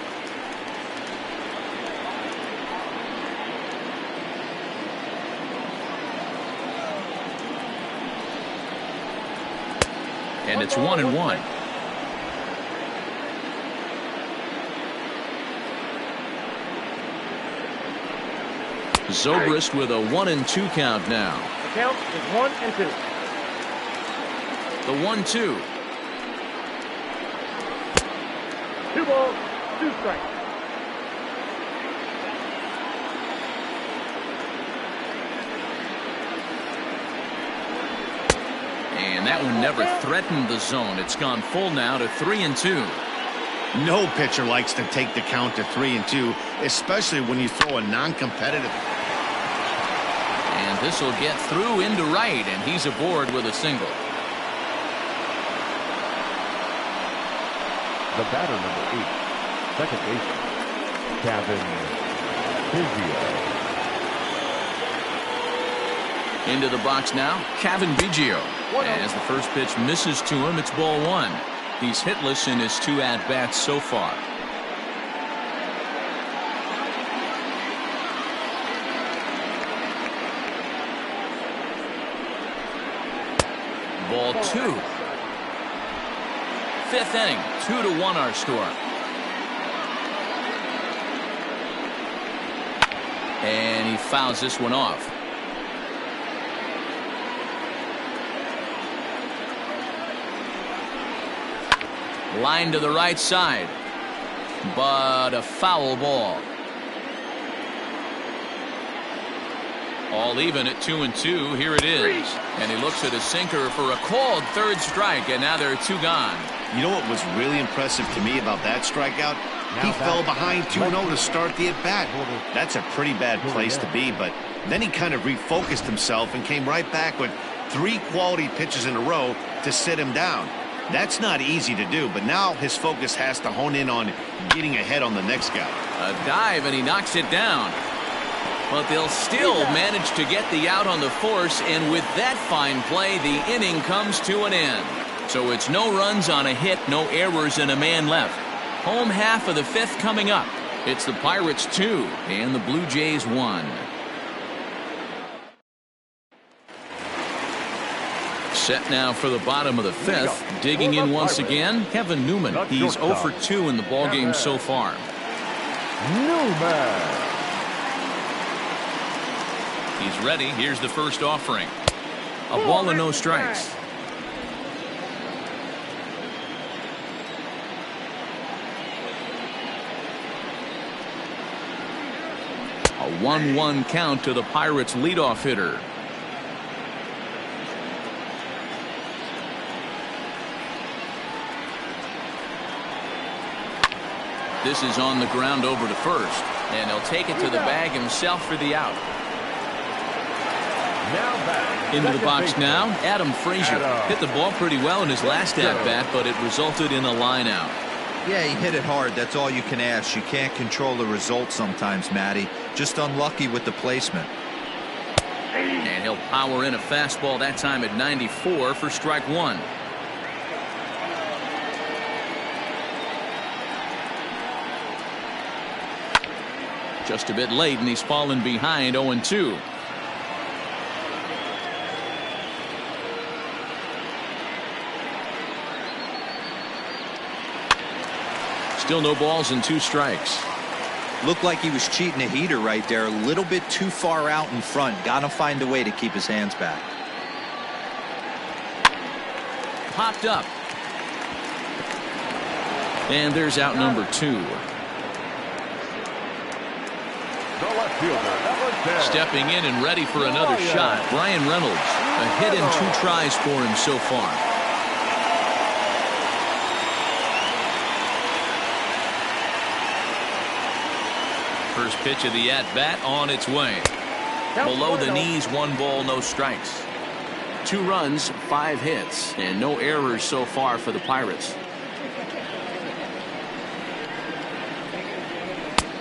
[SPEAKER 1] And it's 1-1. Zobrist with a 1-2 count now.
[SPEAKER 4] The count is 1-2.
[SPEAKER 1] The 1-2.
[SPEAKER 4] 2 balls, 2 strikes.
[SPEAKER 1] And that one never threatened the zone. It's gone full now to 3-2.
[SPEAKER 2] No pitcher likes to take the count to 3-2, especially when you throw a non-competitive.
[SPEAKER 1] And this will get through into right, and he's aboard with a single.
[SPEAKER 5] The batter, number 8, second baseman, Cavan Biggio.
[SPEAKER 1] Into the box now, Cavan Biggio. As the first pitch misses to him, it's ball 1. He's hitless in his 2 at-bats so far. Ball 2. 5th inning, 2-1 our score. And he fouls this one off. Line to the right side, but a foul ball. All even at 2-2. Here it is, and he looks at his sinker for a called third strike, and now there are 2 gone.
[SPEAKER 2] You know what was really impressive to me about that strikeout? He fell behind 2-0 to start the at-bat. That's a pretty bad place to be, but then he kind of refocused himself and came right back with 3 quality pitches in a row to sit him down. That's not easy to do, but now his focus has to hone in on getting ahead on the next guy.
[SPEAKER 1] A dive, and he knocks it down. But they'll still manage to get the out on the force, and with that fine play, the inning comes to an end. So it's no runs on a hit, no errors, and a man left. Home half of the 5th coming up. It's the Pirates 2 and the Blue Jays 1. Set now for the bottom of the 5th. Digging in once again, Kevin Newman. He's 0 for 2 in the ballgame so far.
[SPEAKER 5] Newman.
[SPEAKER 1] He's ready. Here's the first offering. A ball and no strikes. A 1-1 count to the Pirates' leadoff hitter. This is on the ground over to first, and he'll take it to the bag himself for the out.
[SPEAKER 5] Now back.
[SPEAKER 1] Into the box now, Adam Frazier. Hit the ball pretty well in his last at-bat, but it resulted in a line out.
[SPEAKER 3] Yeah, he hit it hard. That's all you can ask. You can't control the result sometimes, Matty. Just unlucky with the placement.
[SPEAKER 1] And he'll power in a fastball, that time at 94 for strike 1. Just a bit late, and he's fallen behind 0-2. Still no balls and 2 strikes.
[SPEAKER 3] Looked like he was cheating a heater right there. A little bit too far out in front. Got to find a way to keep his hands back.
[SPEAKER 1] Popped up. And there's out number 2.
[SPEAKER 5] The left fielder, that was
[SPEAKER 1] Stepping in and ready for another shot. Bryan Reynolds. A hit in 2 tries for him so far. First pitch of the at-bat on its way. Below the knees, 1 ball, no strikes. 2 runs, 5 hits, and no errors so far for the Pirates.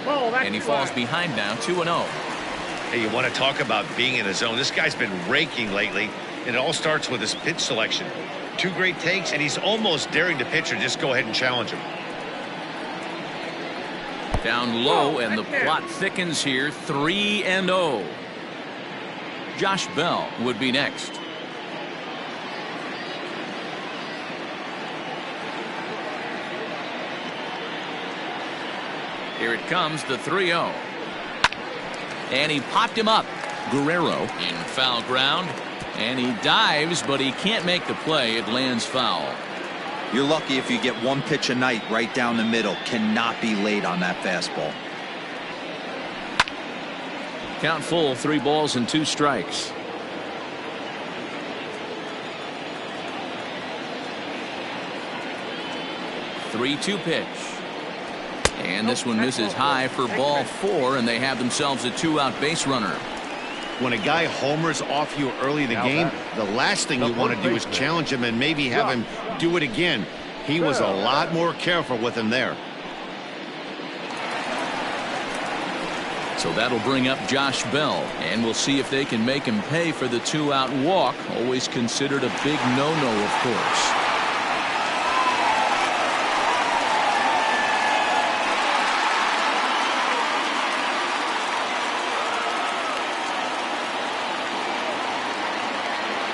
[SPEAKER 1] And he falls behind now, 2-0.
[SPEAKER 2] Hey, you want to talk about being in a zone? This guy's been raking lately, and it all starts with his pitch selection. 2 great takes, and he's almost daring the pitcher just go ahead and challenge him.
[SPEAKER 1] Down low, and the plot thickens here, 3-0. Josh Bell would be next. Here it comes, the 3-0. And he popped him up. Guerrero in foul ground. And he dives, but he can't make the play. It lands foul.
[SPEAKER 3] You're lucky if you get 1 pitch a night right down the middle. Cannot be late on that fastball.
[SPEAKER 1] Count full, 3 balls and 2 strikes. Three-two pitch. And this one misses high for ball 4, and they have themselves a 2-out base runner.
[SPEAKER 2] When a guy homers off you early in the game, the last thing you want to do is challenge him and maybe have him do it again. He was a lot more careful with him there.
[SPEAKER 1] So that'll bring up Josh Bell, and we'll see if they can make him pay for the 2-out walk. Always considered a big no-no, of course.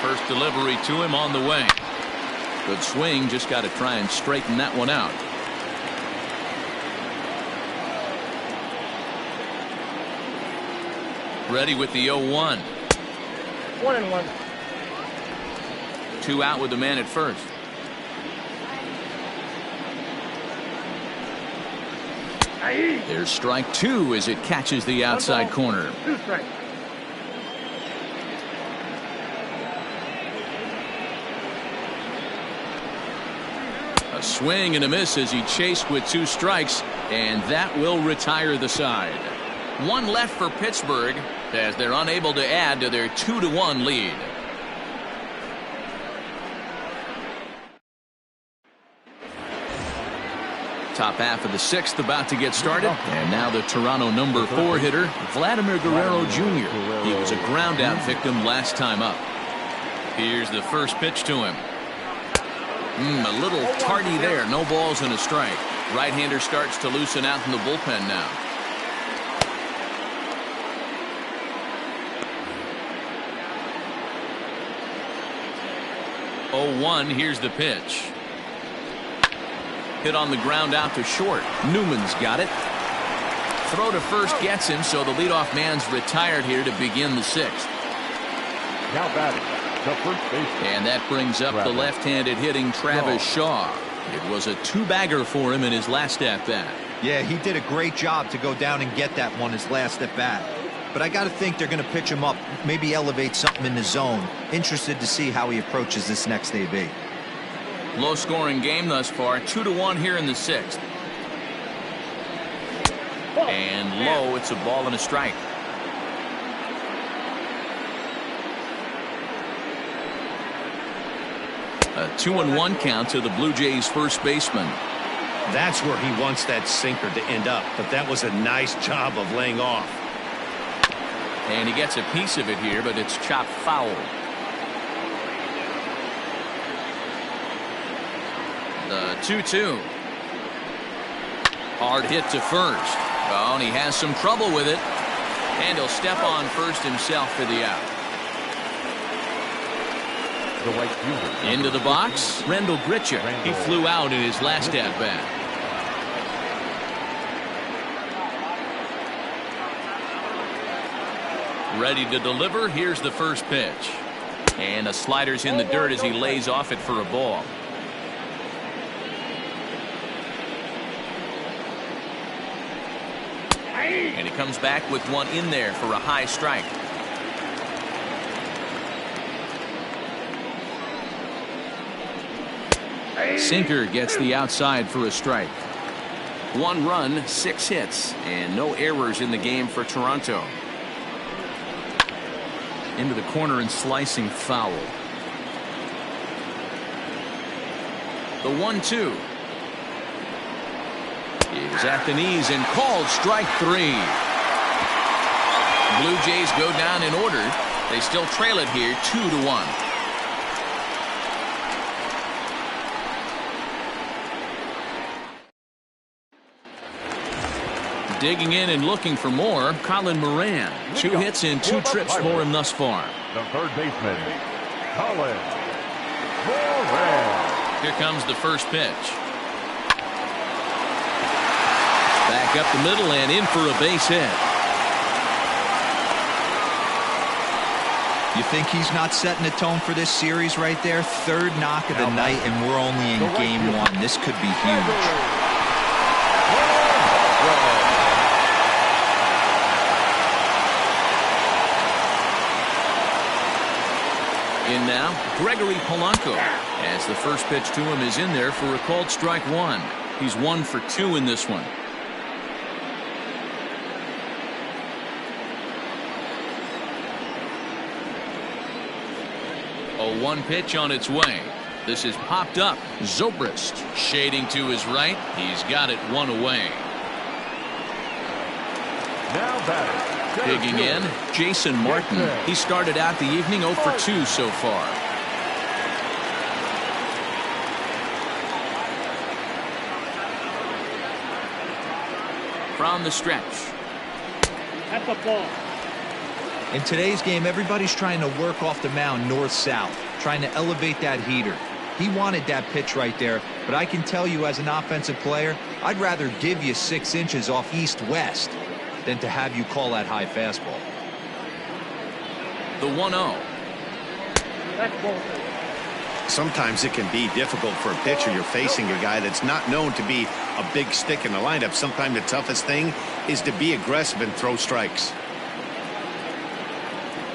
[SPEAKER 1] First delivery to him on the way. Good swing, just got to try and straighten that one out. Ready with the 0-1.
[SPEAKER 4] 1-1.
[SPEAKER 1] 2 out with the man at first. There's strike 2 as it catches the outside corner.
[SPEAKER 4] 2 strikes.
[SPEAKER 1] A swing and a miss as he chased with 2 strikes, and that will retire the side. 1 left for Pittsburgh as they're unable to add to their 2-1 lead. Top half of the 6th about to get started, and now the Toronto number 4 hitter, Vladimir Guerrero Jr. He was a ground out victim last time up. Here's the first pitch to him. A little tardy there. No balls and a strike. Right-hander starts to loosen out in the bullpen now. Oh, 1. Here's the pitch. Hit on the ground out to short. Newman's got it. Throw to first gets him, so the leadoff man's retired here to begin the 6th.
[SPEAKER 5] Now batting, the first baseman.
[SPEAKER 1] And that brings up the left-handed hitting Travis Shaw. It was a 2-bagger for him in his last at-bat.
[SPEAKER 3] Yeah, he did a great job to go down and get that one his last at-bat. But I got to think they're going to pitch him up, maybe elevate something in the zone. Interested to see how he approaches this next AB.
[SPEAKER 1] Low-scoring game thus far. 2-1 here in the 6th. And low, it's a ball and a strike. A 2-1 count to the Blue Jays first baseman.
[SPEAKER 2] That's where he wants that sinker to end up, but that was a nice job of laying off.
[SPEAKER 1] And he gets a piece of it here, but it's chopped foul. The 2-2. Hard hit to first. Oh, and he has some trouble with it. And he'll step on first himself for the out.
[SPEAKER 5] The right fielder.
[SPEAKER 1] Into the box, Rendell Grichuk. He flew out in his last at-bat. Ready to deliver. Here's the first pitch. And a slider's in the dirt as he lays off it for a ball. And he comes back with one in there for a high strike. Sinker gets the outside for a strike. 1 run, 6 hits, and no errors in the game for Toronto. Into the corner and slicing foul. The 1-2. Is at the knees and called strike 3. Blue Jays go down in order. They still trail it here 2-1. Digging in and looking for more, Colin Moran. 2 hits and 2 trips for him thus far.
[SPEAKER 5] The third baseman, Colin Moran.
[SPEAKER 1] Here comes the first pitch. Back up the middle and in for a base hit.
[SPEAKER 3] You think he's not setting the tone for this series right there? 3rd knock of the night, and we're only in game 1. This could be huge.
[SPEAKER 1] In now, Gregory Polanco, as the first pitch to him is in there for a called strike 1. He's 1 for 2 in this one. A 1 pitch on its way. This is popped up. Zobrist shading to his right. He's got it 1 away.
[SPEAKER 5] Now batting.
[SPEAKER 1] Digging in, Jason Martin. He started out the evening 0 for 2 so far. From the stretch.
[SPEAKER 4] That's a ball.
[SPEAKER 3] In today's game, everybody's trying to work off the mound north-south, trying to elevate that heater. He wanted that pitch right there, but I can tell you as an offensive player, I'd rather give you 6 inches off east-west than to have you call that high fastball.
[SPEAKER 1] The 1-0.
[SPEAKER 4] That's ball.
[SPEAKER 2] Sometimes it can be difficult for a pitcher. You're facing a guy that's not known to be a big stick in the lineup. Sometimes the toughest thing is to be aggressive and throw strikes.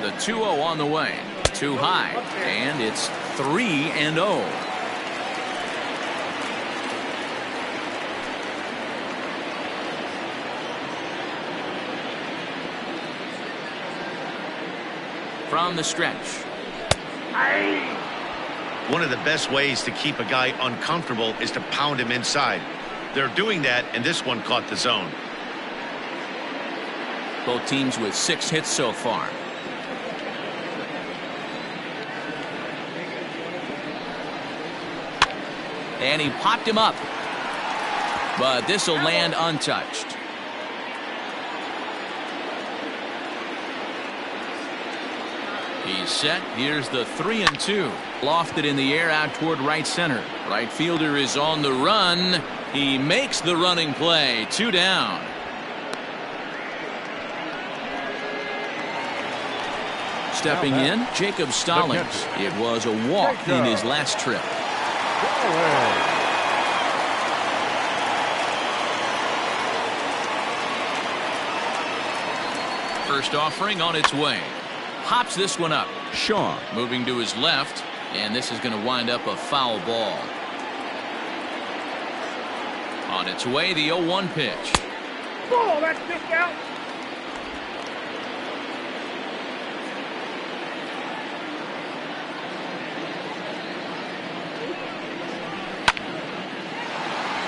[SPEAKER 1] The 2-0 on the way. Too high. And it's 3-0. From the stretch.
[SPEAKER 2] One of the best ways to keep a guy uncomfortable is to pound him inside. They're doing that, and this one caught the zone.
[SPEAKER 1] Both teams with 6 hits so far. And he popped him up. But this will land untouched. He's set. Here's the 3-2. Lofted in the air out toward right center. Right fielder is on the run. He makes the running play. 2 down. Stepping in, Jacob Stallings. It was a walk in his last trip. First offering on its way. Hops this one up. Shaw moving to his left, and this is going to wind up a foul ball. On its way, the 0-1 pitch.
[SPEAKER 4] Ball, that's just out.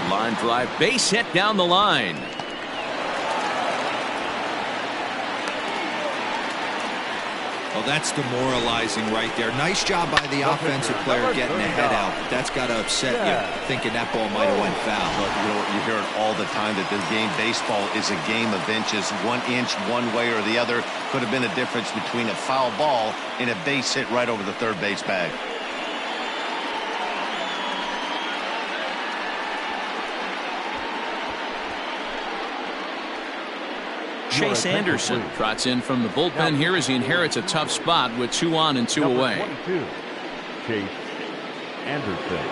[SPEAKER 1] Line drive, base hit down the line.
[SPEAKER 3] Well, that's demoralizing right there. Nice job by the offensive player getting the head out, but that's got to upset you, thinking that ball might have went foul.
[SPEAKER 2] But you hear it all the time that this game, baseball, is a game of inches. 1 inch one way or the other could have been a difference between a foul ball and a base hit right over the third base bag.
[SPEAKER 7] Chase Anderson
[SPEAKER 1] trots in from the bullpen here as he inherits a tough spot with 2 on and 2 away.
[SPEAKER 5] 22, Chase Anderson.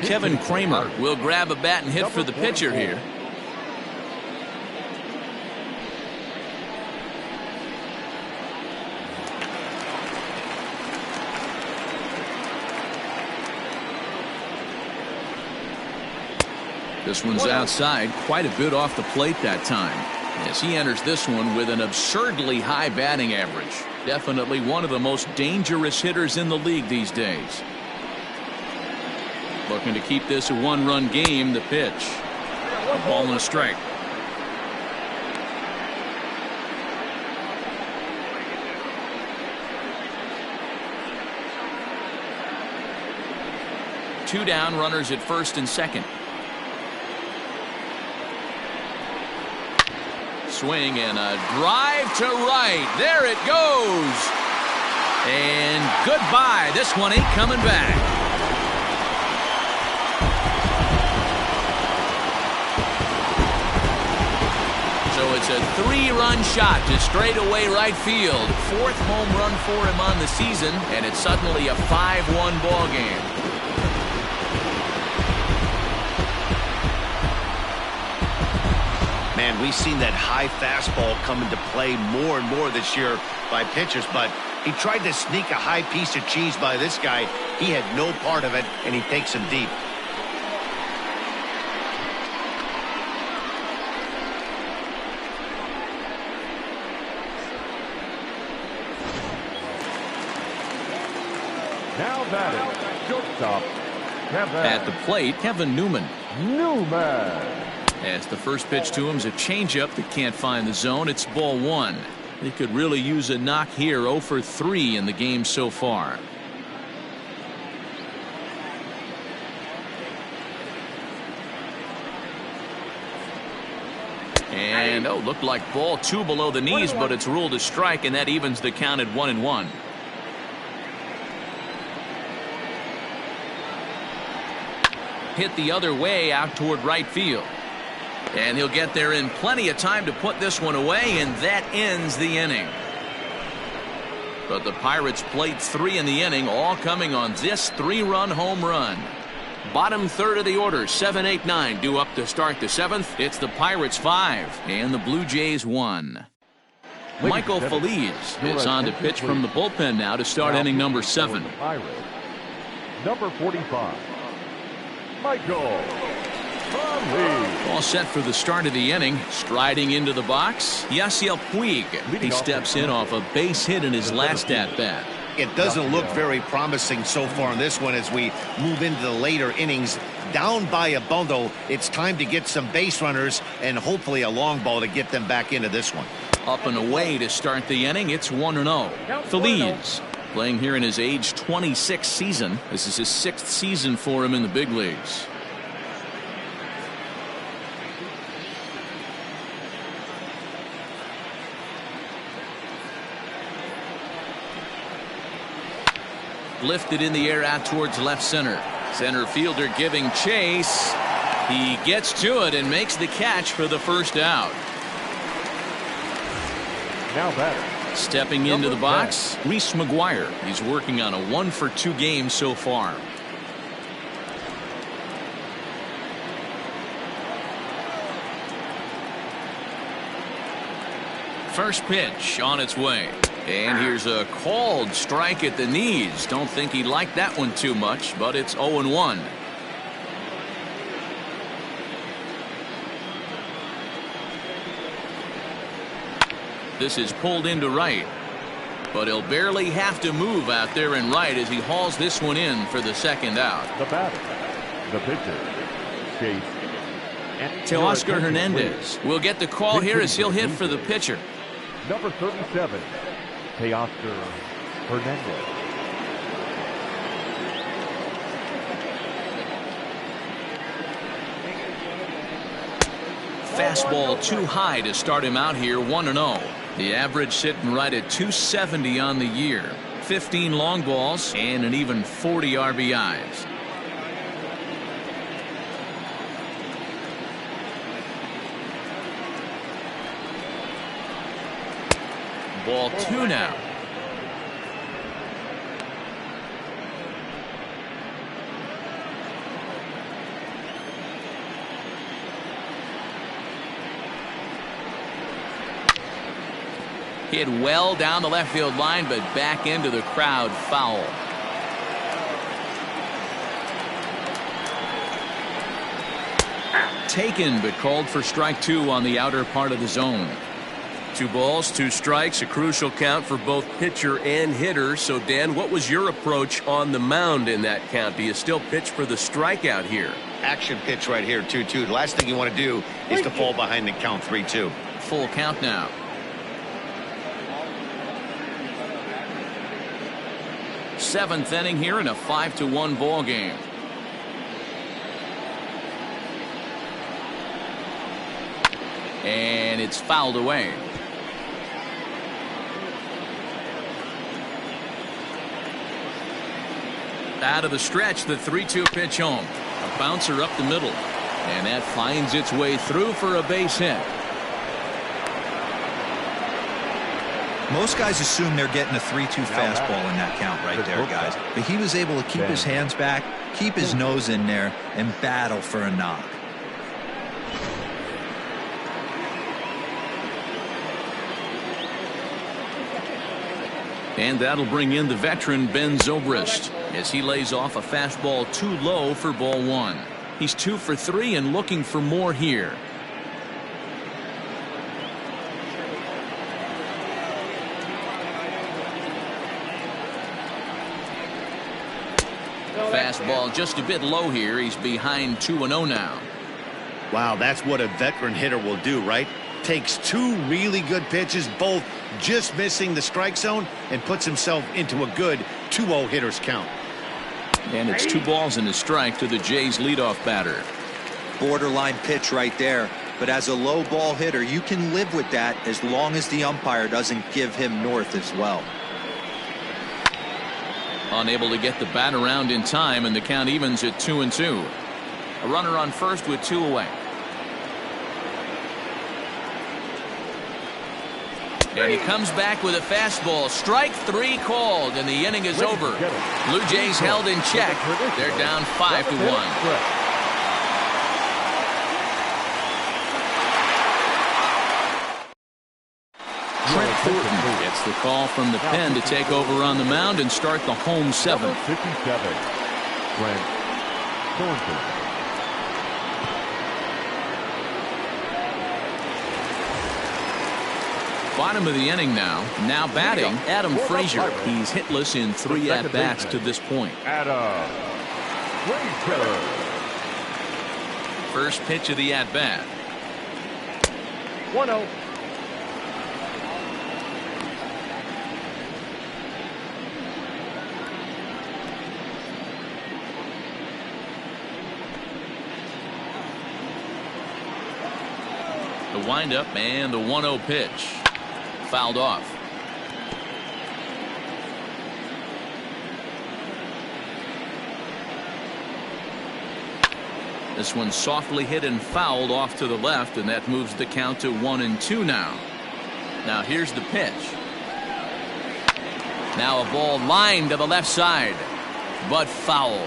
[SPEAKER 1] Kevin Kramer will grab a bat and hit for the pitcher here. This one's outside, quite a bit off the plate that time, as he enters this one with an absurdly high batting average. Definitely one of the most dangerous hitters in the league these days. Looking to keep this a 1-run game. The pitch. A ball and a strike. Two down, runners at first and second. Swing and a drive to right. There it goes. And goodbye. This one ain't coming back. So it's a 3-run shot to straightaway right field. 4th home run for him on the season, and it's suddenly a 5-1 ball game.
[SPEAKER 2] Man, we've seen that high fastball come into play more and more this year by pitchers, but he tried to sneak a high piece of cheese by this guy. He had no part of it, and he takes him deep.
[SPEAKER 5] Now batting, shortstop, Kevin.
[SPEAKER 1] At the plate, Kevin Newman.
[SPEAKER 5] Newman.
[SPEAKER 1] As the first pitch to him is a changeup that can't find the zone. It's ball 1. They could really use a knock here. 0 for 3 in the game so far. And looked like ball 2 below the knees, but it's ruled a strike, and that evens the count at 1-1. Hit the other way out toward right field. And he'll get there in plenty of time to put this one away, and that ends the inning. But the Pirates played 3 in the inning, all coming on this 3-run home run. Bottom third of the order, 7, 8, 9 due up to start the 7th. It's the Pirates 5 and the Blue Jays 1. Michael Feliz is on to pitch from the bullpen now to start inning number 7.
[SPEAKER 5] Number 45, Michael Feliz.
[SPEAKER 1] All set for the start of the inning. Striding into the box, Yasiel Puig. He steps in off a base hit in his last at-bat.
[SPEAKER 2] It doesn't look very promising so far in this one as we move into the later innings. Down by a bundle, it's time to get some base runners and hopefully a long ball to get them back into this one.
[SPEAKER 1] Up and away to start the inning. It's 1-0. Feliz playing here in his age 26 season. This is his 6th season for him in the big leagues. Lifted in the air out towards left center. Center fielder giving chase. He gets to it and makes the catch for the first out.
[SPEAKER 5] Now batter.
[SPEAKER 1] Stepping into the box, Reese McGuire. He's working on a 1-for-2 game so far. First pitch on its way. And here's a called strike at the knees. Don't think he liked that one too much, but it's 0-1. This is pulled into right, but he'll barely have to move out there in right as he hauls this one in for the second out.
[SPEAKER 5] The batter, the pitcher, Chase.
[SPEAKER 1] Teoscar Hernandez will get the call here as he'll hit for the pitcher.
[SPEAKER 5] Number 37, Teoscar Hernandez.
[SPEAKER 1] Fastball too high to start him out here. 1-0. The average sitting right at 270 on the year. 15 long balls and an even 40 RBIs. Ball 2 now. Hit well down the left field line, but back into the crowd, foul. Taken, but called for strike 2 on the outer part of the zone.
[SPEAKER 7] 2 balls, 2 strikes, a crucial count for both pitcher and hitter. So, Dan, what was your approach on the mound in that count? Do you still pitch for the strikeout here?
[SPEAKER 2] Action pitch right here, 2-2. The last thing you want to do is to fall behind the count 3-2.
[SPEAKER 1] Full count now. Seventh inning here in a 5-1 ball game. And it's fouled away. Out of the stretch, the 3-2 pitch home. A bouncer up the middle. And that finds its way through for a base hit.
[SPEAKER 3] Most guys assume they're getting a 3-2 fastball in that count right there, guys. But he was able to keep his hands back, keep his nose in there, and battle for a knock.
[SPEAKER 1] And that'll bring in the veteran Ben Zobrist as he lays off a fastball too low for ball 1. He's 2 for 3 and looking for more here. Fastball just a bit low here. He's behind 2-0 now.
[SPEAKER 2] Wow, that's what a veteran hitter will do, right? Takes 2 really good pitches, both just missing the strike zone, and puts himself into a good 2-0 hitter's count.
[SPEAKER 1] And it's 2 balls and a strike to the Jays leadoff batter.
[SPEAKER 3] Borderline pitch right there. But as a low ball hitter, you can live with that as long as the umpire doesn't give him north as well.
[SPEAKER 1] Unable to get the bat around in time, and the count evens at 2-2. A runner on first with 2 away. And he comes back with a fastball. Strike 3 called, and the inning is over. Blue Jays held in check. They're down 5-1. Trent Thornton gets the call from the pen to take over on the mound and start the home 7th.
[SPEAKER 5] 57, Trent Thornton.
[SPEAKER 1] Bottom of the inning now. Now batting, Adam Frazier. He's hitless in 3 at-bats to this point.
[SPEAKER 5] Adam Frazier.
[SPEAKER 1] First pitch of the at-bat.
[SPEAKER 4] 1-0.
[SPEAKER 1] The windup and the 1-0 pitch. Fouled off. This one softly hit and fouled off to the left, and that moves the count to 1-2 now. Now here's the pitch. Now a ball lined to the left side, but foul.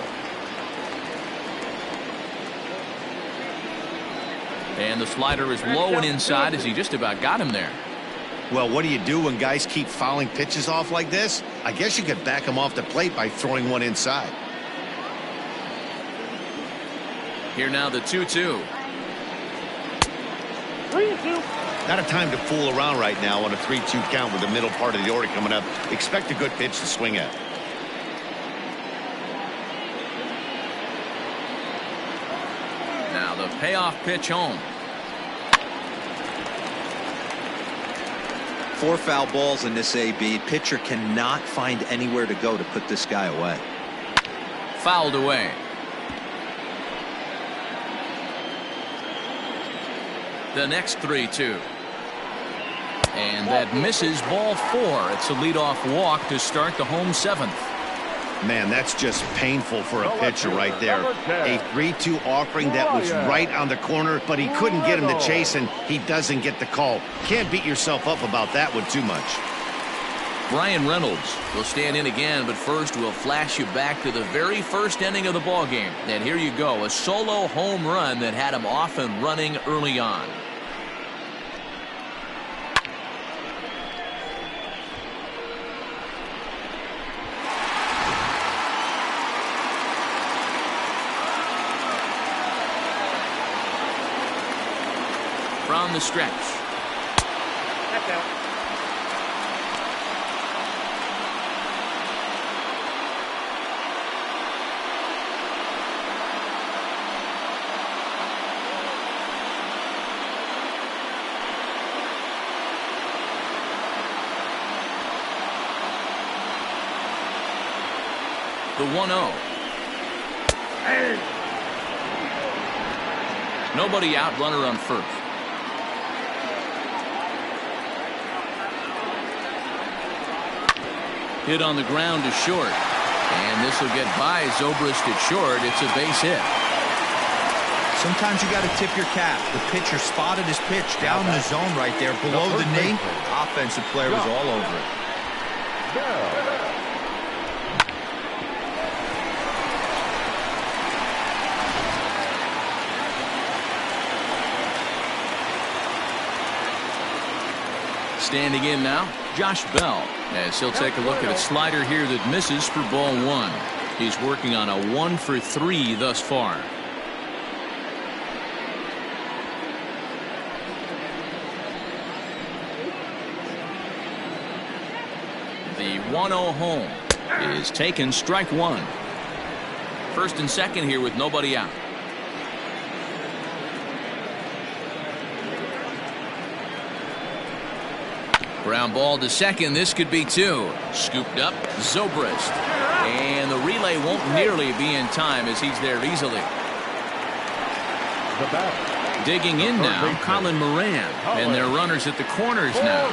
[SPEAKER 1] And the slider is low and inside as he just about got him there.
[SPEAKER 2] Well, what do you do when guys keep fouling pitches off like this? I guess you could back them off the plate by throwing one inside.
[SPEAKER 1] Here now the 2-2.
[SPEAKER 4] 3-2.
[SPEAKER 2] Not a time to fool around right now on a 3-2 count with the middle part of the order coming up. Expect a good pitch to swing at.
[SPEAKER 1] Now the payoff pitch home.
[SPEAKER 3] 4 foul balls in this AB. Pitcher cannot find anywhere to go to put this guy away.
[SPEAKER 1] Fouled away. The next 3-2. And that misses ball 4. It's a leadoff walk to start the home 7th.
[SPEAKER 2] Man, that's just painful for a pitcher right there. A 3-2 offering that was right on the corner, but he couldn't get him to chase, and he doesn't get the call. Can't beat yourself up about that one too much.
[SPEAKER 1] Brian Reynolds will stand in again, but first we'll flash you back to the very first inning of the ball game. And here you go, a solo home run that had him off and running early on. From the stretch.
[SPEAKER 4] That's out.
[SPEAKER 1] The 1-0. Nobody out, runner on first. Hit on the ground to short. And this will get by Zobrist at short. It's a base hit.
[SPEAKER 3] Sometimes you got to tip your cap. The pitcher spotted his pitch down in the zone right there below the knee. Offensive player was all over it.
[SPEAKER 1] Standing in now, Josh Bell, as he'll take a look at a slider here that misses for ball 1. He's working on a 1-for-3 thus far. The 1-0 home is taken, strike 1. First and second here with nobody out. Ground ball to second. This could be 2. Scooped up, Zobrist. And the relay won't nearly be in time as he's there easily. Digging in now, Colin Moran. And their runners at the corners now.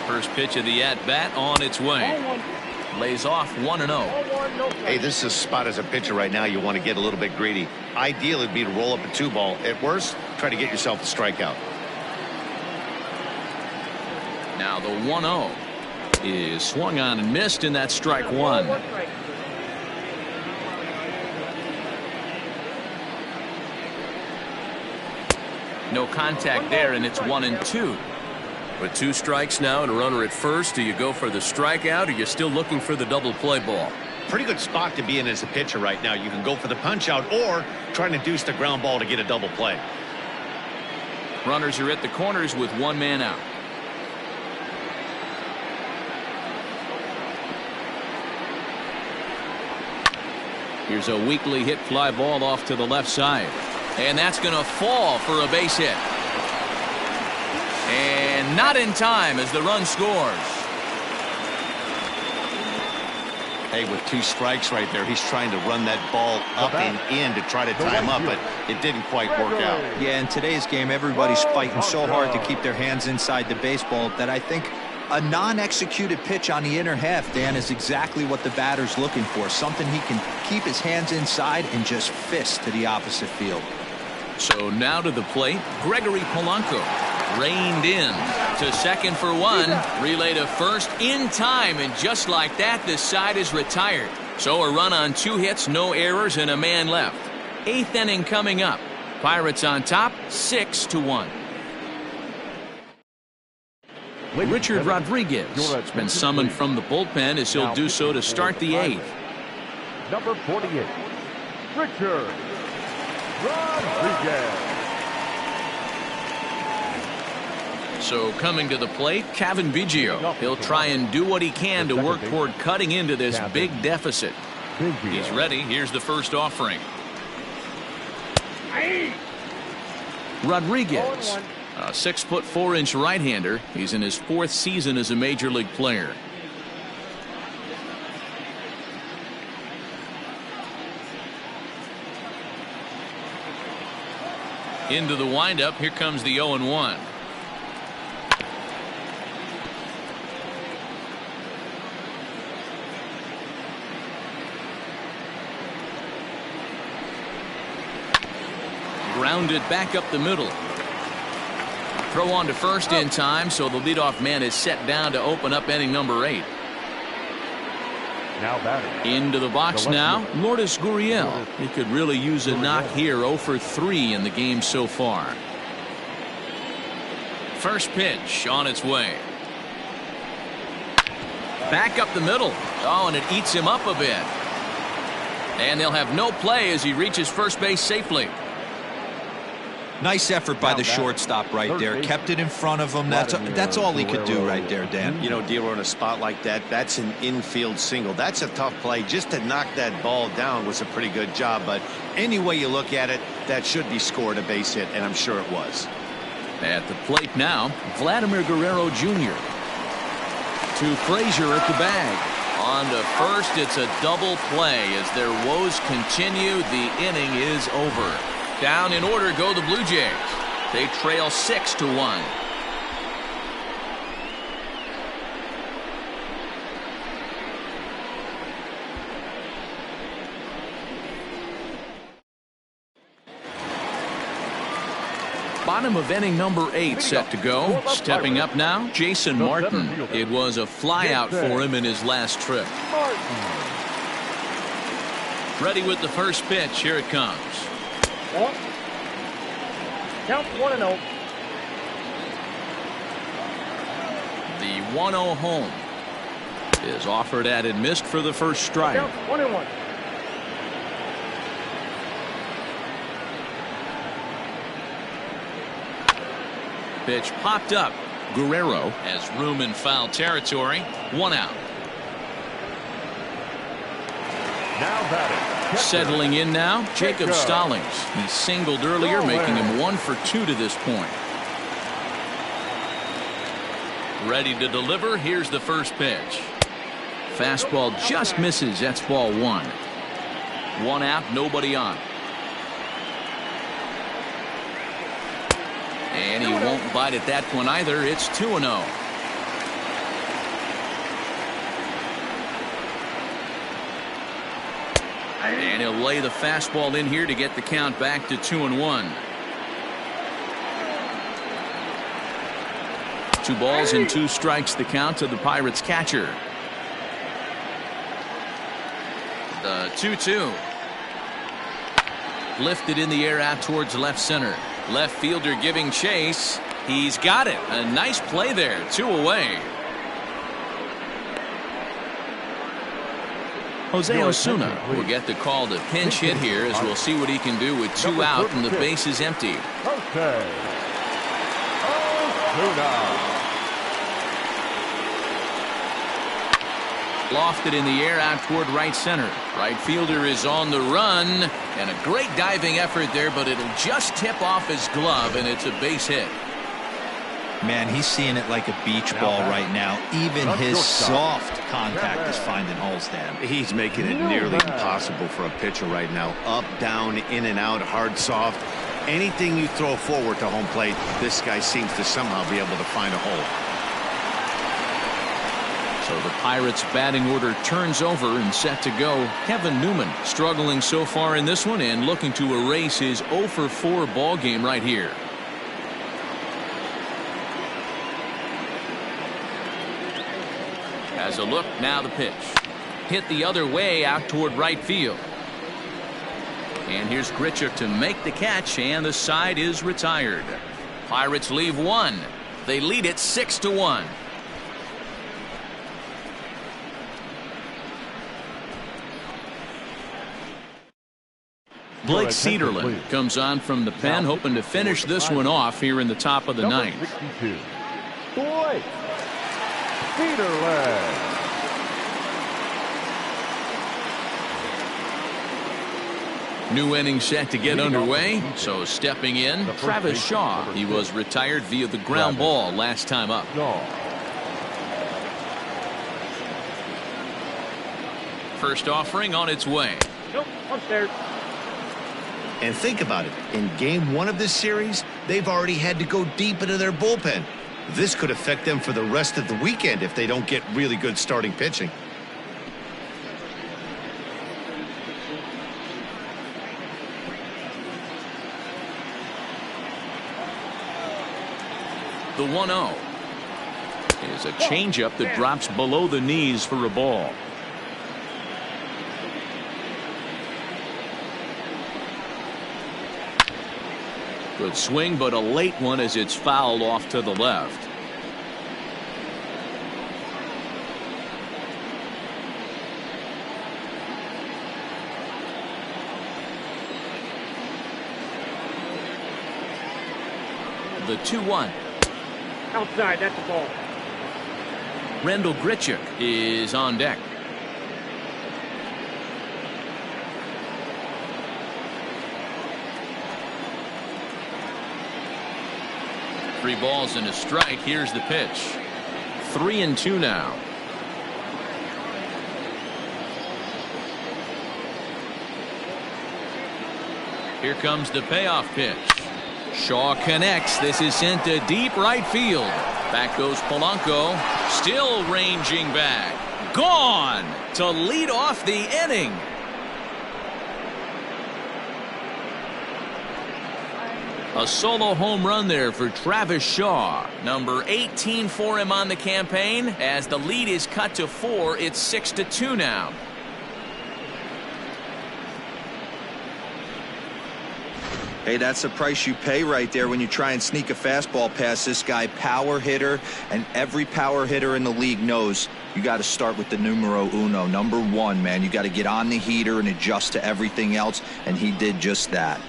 [SPEAKER 1] First pitch of the at-bat on its way. Lays off 1-0.
[SPEAKER 2] Hey, this is a spot as a pitcher right now you want to get a little bit greedy. Ideal would be to roll up a 2-ball. At worst, try to get yourself a strikeout.
[SPEAKER 1] Now the 1-0 is swung on and missed, and that's strike 1. No contact there, and it's 1-2.
[SPEAKER 7] With 2 strikes now and a runner at first, do you go for the strikeout, or are you still looking for the double play ball?
[SPEAKER 2] Pretty good spot to be in as a pitcher right now. You can go for the punch out or trying to deuce the ground ball to get a double play.
[SPEAKER 1] Runners are at the corners with 1 man out. Here's a weakly hit fly ball off to the left side. And that's going to fall for a base hit. And not in time as the run scores.
[SPEAKER 2] Hey, with 2 strikes right there, he's trying to run that ball up and in to try to tie him up, but it didn't quite work out.
[SPEAKER 3] Yeah, in today's game, everybody's fighting so hard to keep their hands inside the baseball that I think a non-executed pitch on the inner half, Dan, is exactly what the batter's looking for. Something he can keep his hands inside and just fist to the opposite field.
[SPEAKER 1] So now to the plate, Gregory Polanco. Reined in to second for 1. Relay to first in time, and just like that, the side is retired. So a run on 2 hits, no errors, and a man left. 8th inning coming up. Pirates on top, 6-1. Richard Rodriguez has been summoned from the bullpen as he'll do so to start the 8th.
[SPEAKER 5] Number 48, Richard Rodriguez.
[SPEAKER 1] So coming to the plate, Cavan Biggio. He'll try and do what he can to work toward cutting into this big deficit. He's ready. Here's the first offering. Rodriguez, a 6'4" right-hander. He's in his 4th season as a major league player. Into the windup. Here comes the 0-1. Grounded back up the middle. Throw on to first in time, so the leadoff man is set down to open up inning number 8.
[SPEAKER 5] Now batting.
[SPEAKER 1] Into the box now, Lourdes Gurriel. He could really use a knock here. 0 for 3 in the game so far. First pitch on its way. Back up the middle. Oh, and it eats him up a bit. And they'll have no play as he reaches first base safely.
[SPEAKER 3] Nice effort by the shortstop right there. Kept it in front of him. That's all he could do right there, Dan.
[SPEAKER 2] You know, Dealer, in a spot like that, that's an infield single. That's a tough play. Just to knock that ball down was a pretty good job. But any way you look at it, that should be scored a base hit, and I'm sure it was.
[SPEAKER 1] At the plate now, Vladimir Guerrero Jr. To Frazier at the bag. On to first, it's a double play. As their woes continue, the inning is over. Down in order go the Blue Jays. They trail 6-1. Bottom of inning number 8 set to go. Stepping up now, Jason Martin. It was a flyout for him in his last trip. Ready with the first pitch. Here it comes.
[SPEAKER 4] Count 1-0.
[SPEAKER 1] The 1-0 home is offered at and missed for the first strike.
[SPEAKER 4] Count 1-1.
[SPEAKER 1] Pitch popped up. Guerrero has room in foul territory. 1 out.
[SPEAKER 5] Now batting.
[SPEAKER 1] Settling in now, Jacob Stallings. He singled earlier, making him 1 for 2 to this point. Ready to deliver. Here's the first pitch. Fastball just misses. That's ball 1. 1 out, nobody on. And he won't bite at that one either. It's 2-0. And he'll lay the fastball in here to get the count back to 2-1. 2 balls and 2 strikes the count to the Pirates catcher. The 2-2. Lifted in the air out towards left center. Left fielder giving chase. He's got it. A nice play there. 2 away. Jose Osuna will get the call to pinch hit here, as we'll see what he can do with 2 out and the base is empty.
[SPEAKER 5] Jose Osuna.
[SPEAKER 1] Lofted in the air out toward right center. Right fielder is on the run, and a great diving effort there, but it'll just tip off his glove, and it's a base hit.
[SPEAKER 3] Man, he's seeing it like a beach ball right now. Even his soft contact is finding holes, Dan.
[SPEAKER 2] He's making it nearly impossible for a pitcher right now. Up, down, in and out, hard, soft. Anything you throw forward to home plate, this guy seems to somehow be able to find a hole.
[SPEAKER 1] So the Pirates batting order turns over and set to go. Kevin Newman struggling so far in this one and looking to erase his 0 for 4 ball game right here. As a look, now the pitch. Hit the other way out toward right field. And here's Grichuk to make the catch, and the side is retired. Pirates leave 1. They lead it 6-1. Blake Cederlin comes on from the pen, hoping to finish this one off here in the top of the ninth.
[SPEAKER 5] 62. Blake Cederlin.
[SPEAKER 1] New inning set to get underway. So stepping in, Travis Shaw. He was retired via the ground ball last time up. First offering on its way.
[SPEAKER 4] Nope, upstairs.
[SPEAKER 2] And think about it. In game 1 of this series, they've already had to go deep into their bullpen. This could affect them for the rest of the weekend if they don't get really good starting pitching.
[SPEAKER 1] The 1-0 is a changeup that drops below the knees for a ball. Good swing, but a late one as it's fouled off to the left. The 2-1.
[SPEAKER 4] Outside, that's the ball.
[SPEAKER 1] Randal Grichuk is on deck. Three balls and a strike. Here's the pitch. 3-2 now. Here comes the payoff pitch. Shaw connects. This is sent to deep right field. Back goes Polanco. Still ranging back. Gone to lead off the inning. A solo home run there for Travis Shaw. Number 18 for him on the campaign. As the lead is cut to 4, it's 6-2 now.
[SPEAKER 3] Hey, that's the price you pay right there when you try and sneak a fastball past this guy. Power hitter, and every power hitter in the league knows you got to start with the numero uno, number 1, man. You got to get on the heater and adjust to everything else, and he did just that.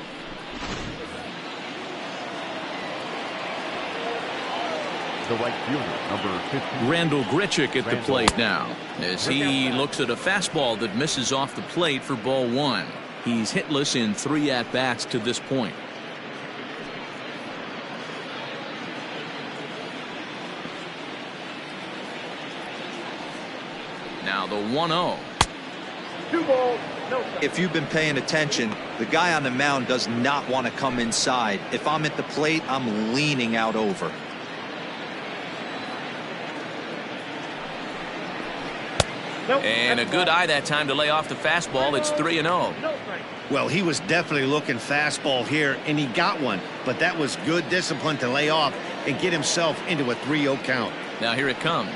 [SPEAKER 5] The right fielder, number 15.
[SPEAKER 1] Randal Grichuk at the plate now as he looks at a fastball that misses off the plate for ball 1. He's hitless in 3 at-bats to this point. Now the 1-0.
[SPEAKER 4] 2 balls, no strike.
[SPEAKER 3] If you've been paying attention, the guy on the mound does not want to come inside. If I'm at the plate, I'm leaning out over.
[SPEAKER 4] Nope,
[SPEAKER 1] And a
[SPEAKER 4] that's
[SPEAKER 1] good
[SPEAKER 4] ball.
[SPEAKER 1] eye that time to lay off the fastball. It's 3-0.
[SPEAKER 4] No strike.
[SPEAKER 2] Well, he was definitely looking fastball here, and he got one. But that was good discipline to lay off and get himself into a 3-0 count.
[SPEAKER 1] Now here it comes.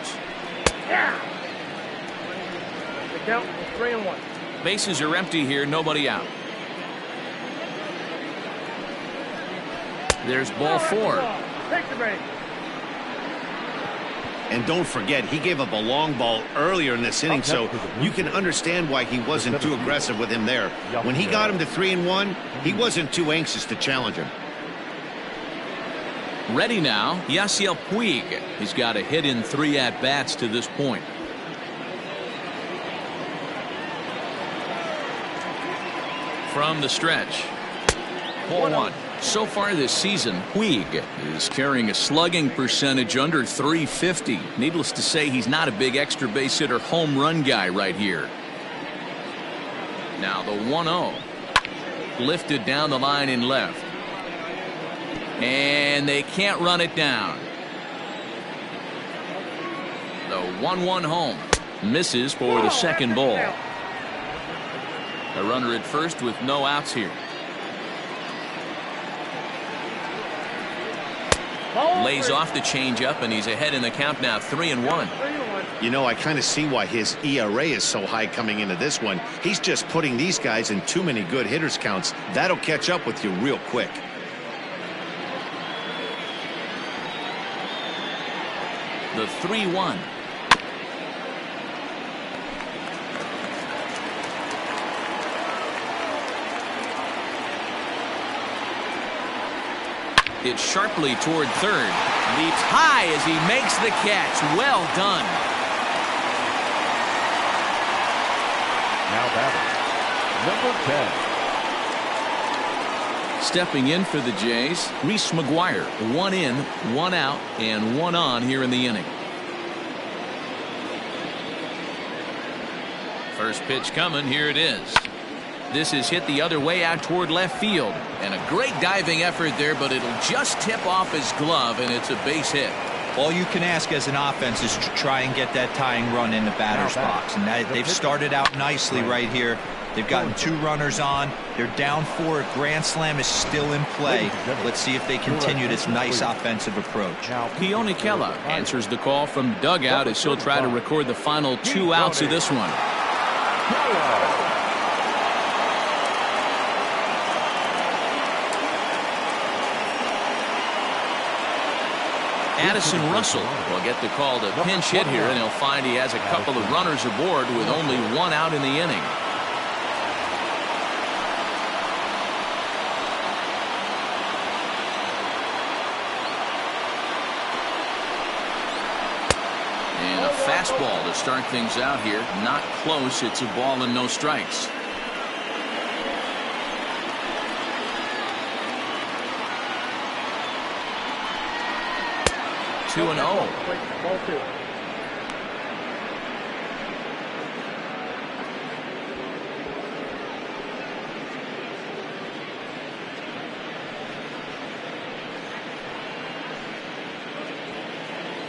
[SPEAKER 4] Yeah. The count is 3-1.
[SPEAKER 1] Bases are empty here. Nobody out. There's ball 4.
[SPEAKER 4] Take the base.
[SPEAKER 2] And don't forget, he gave up a long ball earlier in this inning, so you can understand why he wasn't too aggressive with him there. When he got him to 3-1, he wasn't too anxious to challenge him.
[SPEAKER 1] Ready now, Yasiel Puig. He's got a hit in 3 at-bats to this point. From the stretch. Ball 1. So far this season, Puig is carrying a slugging percentage under 350. Needless to say, he's not a big extra base hitter home run guy right here. Now the 1-0. Lifted down the line in left. And they can't run it down. The 1-1 home. Misses for the second ball. A runner at first with no outs here. Lays off the changeup, and he's ahead in the count now, 3-1.
[SPEAKER 2] You know, I kind of see why his ERA is so high coming into this one. He's just putting these guys in too many good hitters counts. That'll catch up with you real quick.
[SPEAKER 1] The 3-1. It's sharply toward third. Leaps high as he makes the catch. Well done.
[SPEAKER 5] Now batting, number 10.
[SPEAKER 1] Stepping in for the Jays, Reese McGuire. 1 in, 1 out, and 1 on here in the inning. First pitch coming. Here it is. This is hit the other way out toward left field. And a great diving effort there, but it'll just tip off his glove, and it's a base hit.
[SPEAKER 3] All you can ask as an offense is to try and get that tying run in the batter's box. And they've started out nicely right here. They've gotten 2 runners on. They're down 4. A grand slam is still in play. Let's see if they continue this nice offensive approach.
[SPEAKER 1] Keone Kela answers the call from dugout as he'll try to record the final 2 outs of this one. Addison Russell will get the call to pinch hit here, and he'll find he has a couple of runners aboard with only 1 out in the inning. And a fastball to start things out here. Not close. It's a ball and no strikes. Two and 0.
[SPEAKER 4] Ball 2.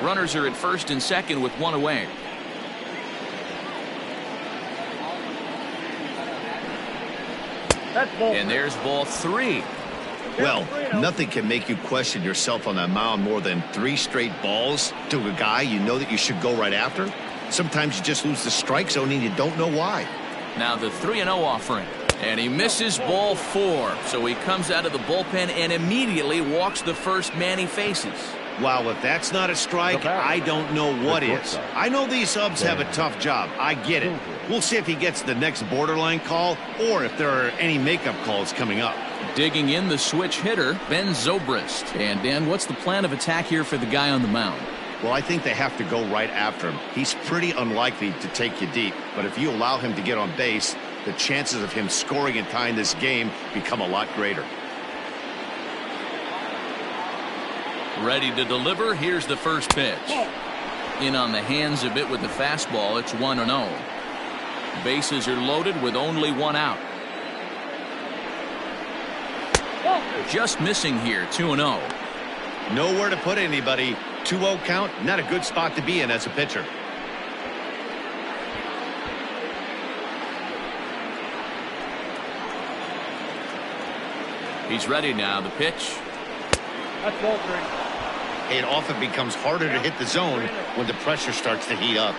[SPEAKER 1] Runners are at first and second with 1 away.
[SPEAKER 4] That's ball 3.
[SPEAKER 1] And there's ball 3.
[SPEAKER 2] Well, nothing can make you question yourself on that mound more than 3 straight balls to a guy you know that you should go right after. Sometimes you just lose the strike zone and you don't know why.
[SPEAKER 1] Now the 3-0 offering. And he misses ball 4. So he comes out of the bullpen and immediately walks the first man he faces.
[SPEAKER 2] Wow, if that's not a strike, I don't know what is. I know these subs have a tough job. I get it. We'll see if he gets the next borderline call or if there are any makeup calls coming up.
[SPEAKER 1] Digging in the switch hitter, Ben Zobrist. And Dan, what's the plan of attack here for the guy on the mound?
[SPEAKER 2] Well, I think they have to go right after him. He's pretty unlikely to take you deep, but if you allow him to get on base, the chances of him scoring and tying this game become a lot greater.
[SPEAKER 1] Ready to deliver. Here's the first pitch. In on the hands a bit with the fastball. It's 1-0. Bases are loaded with only 1 out. Just missing here. 2-0.
[SPEAKER 2] Nowhere to put anybody. 2-0 count. Not a good spot to be in as a pitcher.
[SPEAKER 1] He's ready now. The pitch.
[SPEAKER 4] That's ball 3.
[SPEAKER 2] It often becomes harder to hit the zone when the pressure starts to heat up.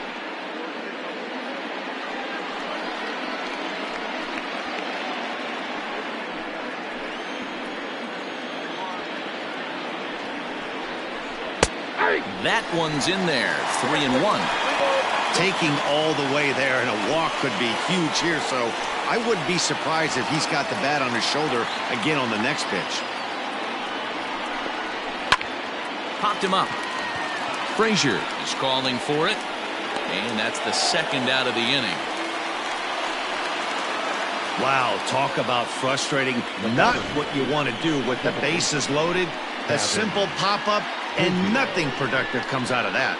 [SPEAKER 1] That one's in there. 3-1.
[SPEAKER 2] Taking all the way there, and a walk could be huge here, so I wouldn't be surprised if he's got the bat on his shoulder again on the next pitch.
[SPEAKER 1] Popped him up. Frazier is calling for it. And that's the 2nd out of the inning.
[SPEAKER 2] Wow, talk about frustrating. Not what you want to do with the bases loaded. A simple pop-up, and nothing productive comes out of that.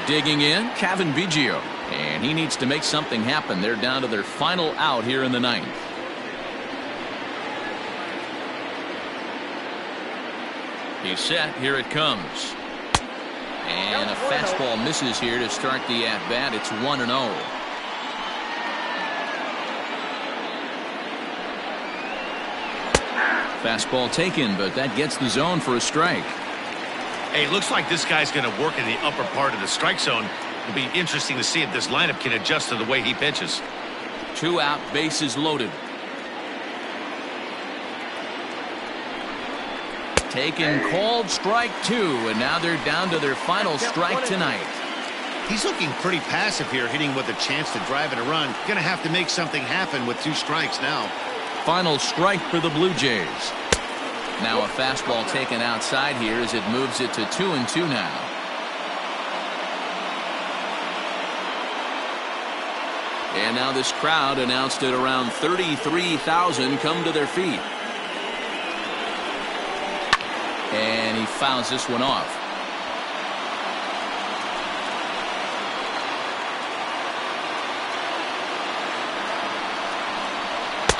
[SPEAKER 1] Digging in, Cavan Biggio. And he needs to make something happen. They're down to their final out here in the 9th. He's set. Here it comes. And a fastball misses here to start the at-bat. It's 1-0. Fastball taken, but that gets the zone for a strike.
[SPEAKER 2] Hey, looks like this guy's going to work in the upper part of the strike zone. It'll be interesting to see if this lineup can adjust to the way he pitches.
[SPEAKER 1] 2 out, bases loaded. Taken, called, strike 2, and now they're down to their final strike tonight.
[SPEAKER 2] He's looking pretty passive here, hitting with a chance to drive in a run. Going to have to make something happen with 2 strikes now.
[SPEAKER 1] Final strike for the Blue Jays. Now a fastball taken outside here as it moves it to 2-2 now. And now this crowd, announced at around 33,000, come to their feet. And he fouls this one off.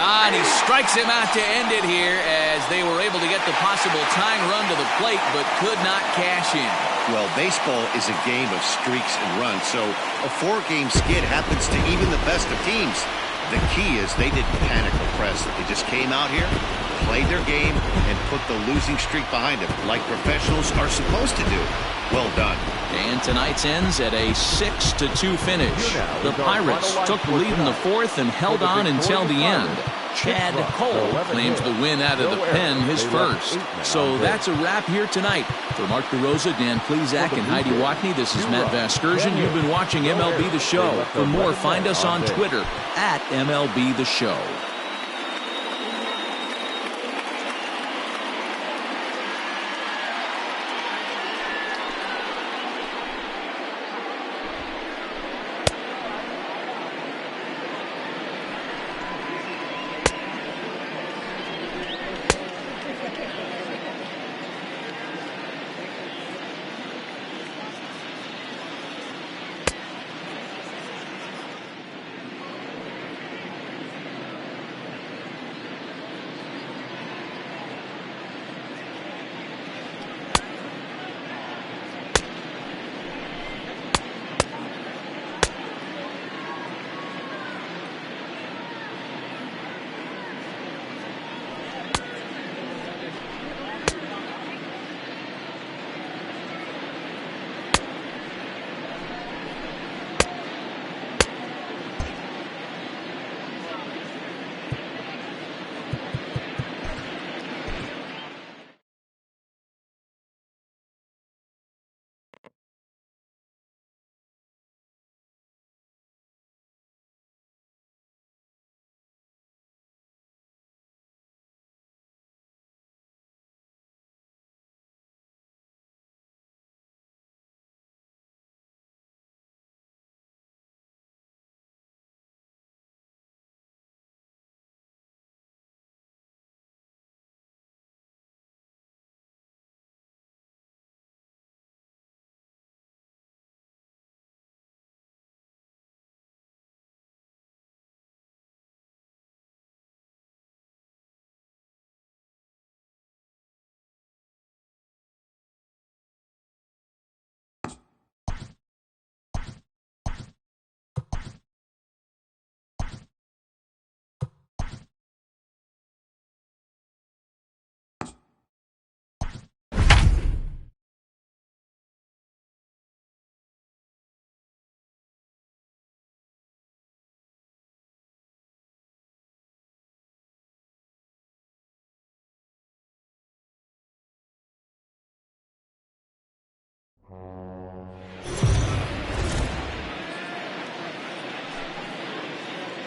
[SPEAKER 1] And he strikes him out to end it here as they were able to get the possible tying run to the plate but could not cash in.
[SPEAKER 2] Well, baseball is a game of streaks and runs, so a 4-game skid happens to even the best of teams. The key is they didn't panic or press. They just came out here, played their game, and put the losing streak behind them, like professionals are supposed to do. Well done.
[SPEAKER 1] And tonight's ends at a 6-2 finish. The Pirates took the lead in the fourth and held on until the end. Chad Cole claims the win out of the pen, his first. So that's a wrap here tonight. For Mark DeRosa, Dan Plesac, and Heidi Watney, this is Matt Vasgersian. You've been watching MLB The Show. For more, find us on Twitter at MLB The Show.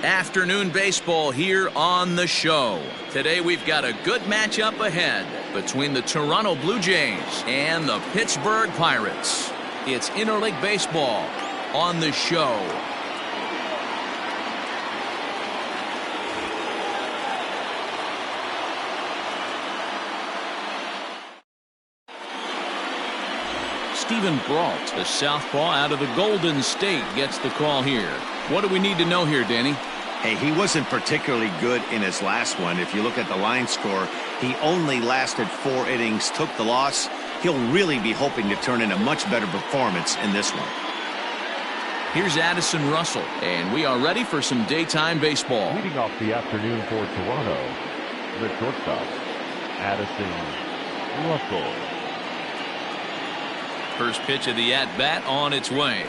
[SPEAKER 1] Afternoon baseball here on the show. Today we've got a good matchup ahead between the Toronto Blue Jays and the Pittsburgh Pirates. It's interleague baseball on the show. Stephen Brault, the southpaw out of the Golden State, gets the call here. What do we need to know here, Danny?
[SPEAKER 2] Hey, he wasn't particularly good in his last one. If you look at the line score, he only lasted 4 innings, took the loss. He'll really be hoping to turn in a much better performance in this one.
[SPEAKER 1] Here's Addison Russell, and we are ready for some daytime baseball.
[SPEAKER 5] Leading off the afternoon for Toronto, the shortstop, Addison Russell.
[SPEAKER 1] First pitch of the at-bat on its way.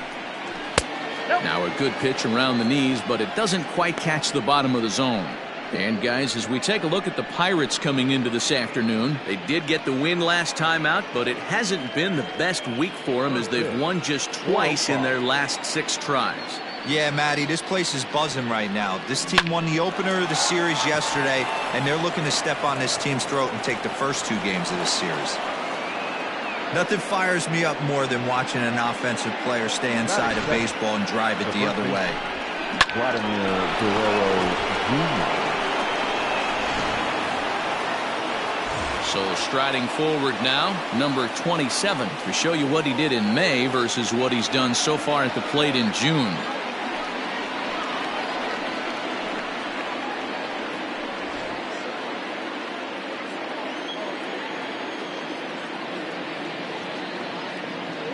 [SPEAKER 1] Now a good pitch around the knees, but it doesn't quite catch the bottom of the zone. And guys, as we take a look at the Pirates coming into this afternoon, they did get the win last time out, but it hasn't been the best week for them as they've won just twice in their last 6 tries.
[SPEAKER 3] Yeah, Matty, this place is buzzing right now. This team won the opener of the series yesterday, and they're looking to step on this team's throat and take the first 2 games of this series. Nothing fires me up more than watching an offensive player stay inside of baseball and drive it the other way.
[SPEAKER 5] Vladimir Guerrero Jr.
[SPEAKER 1] So striding forward now, number 27, to show you what he did in May versus what he's done so far at the plate in June.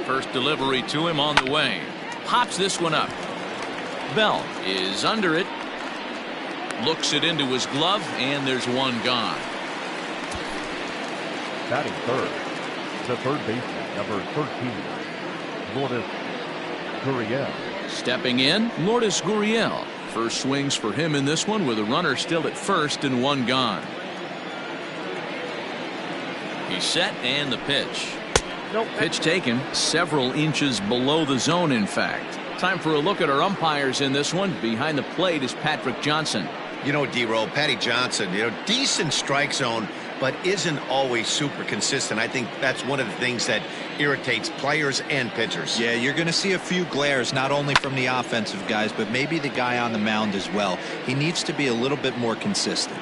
[SPEAKER 1] First delivery to him on the way. Pops this one up. Bell is under it. Looks it into his glove, and there's one gone.
[SPEAKER 5] Batting third, the third baseman, number 13, Lourdes Gurriel.
[SPEAKER 1] Stepping in, Lourdes Gurriel. First swings for him in this one with a runner still at first and one gone. He's set and the pitch. Pitch taken several inches below the zone, in fact. Time for a look at our umpires in this one. Behind the plate is Patrick Johnson.
[SPEAKER 2] You know, D-Roll, Patty Johnson, decent strike zone, but isn't always super consistent. I think that's one of the things that irritates players and pitchers.
[SPEAKER 3] Yeah, you're going to see a few glares, not only from the offensive guys, but maybe the guy on the mound as well. He needs to be a little bit more consistent.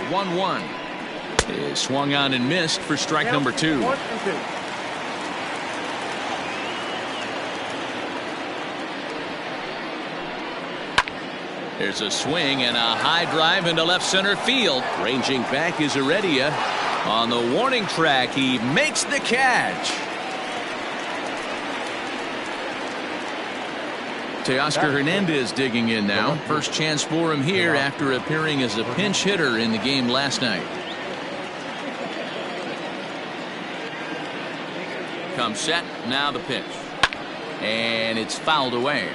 [SPEAKER 1] 1-1 is swung on and missed for strike number 2.
[SPEAKER 4] 1 and 2.
[SPEAKER 1] There's a swing and a high drive into left center field. Ranging back is Heredia. On the warning track, he makes the catch. Teoscar Hernandez digging in now. First chance for him here after appearing as a pinch hitter in the game last night. Comes set, now the pitch. And it's fouled away.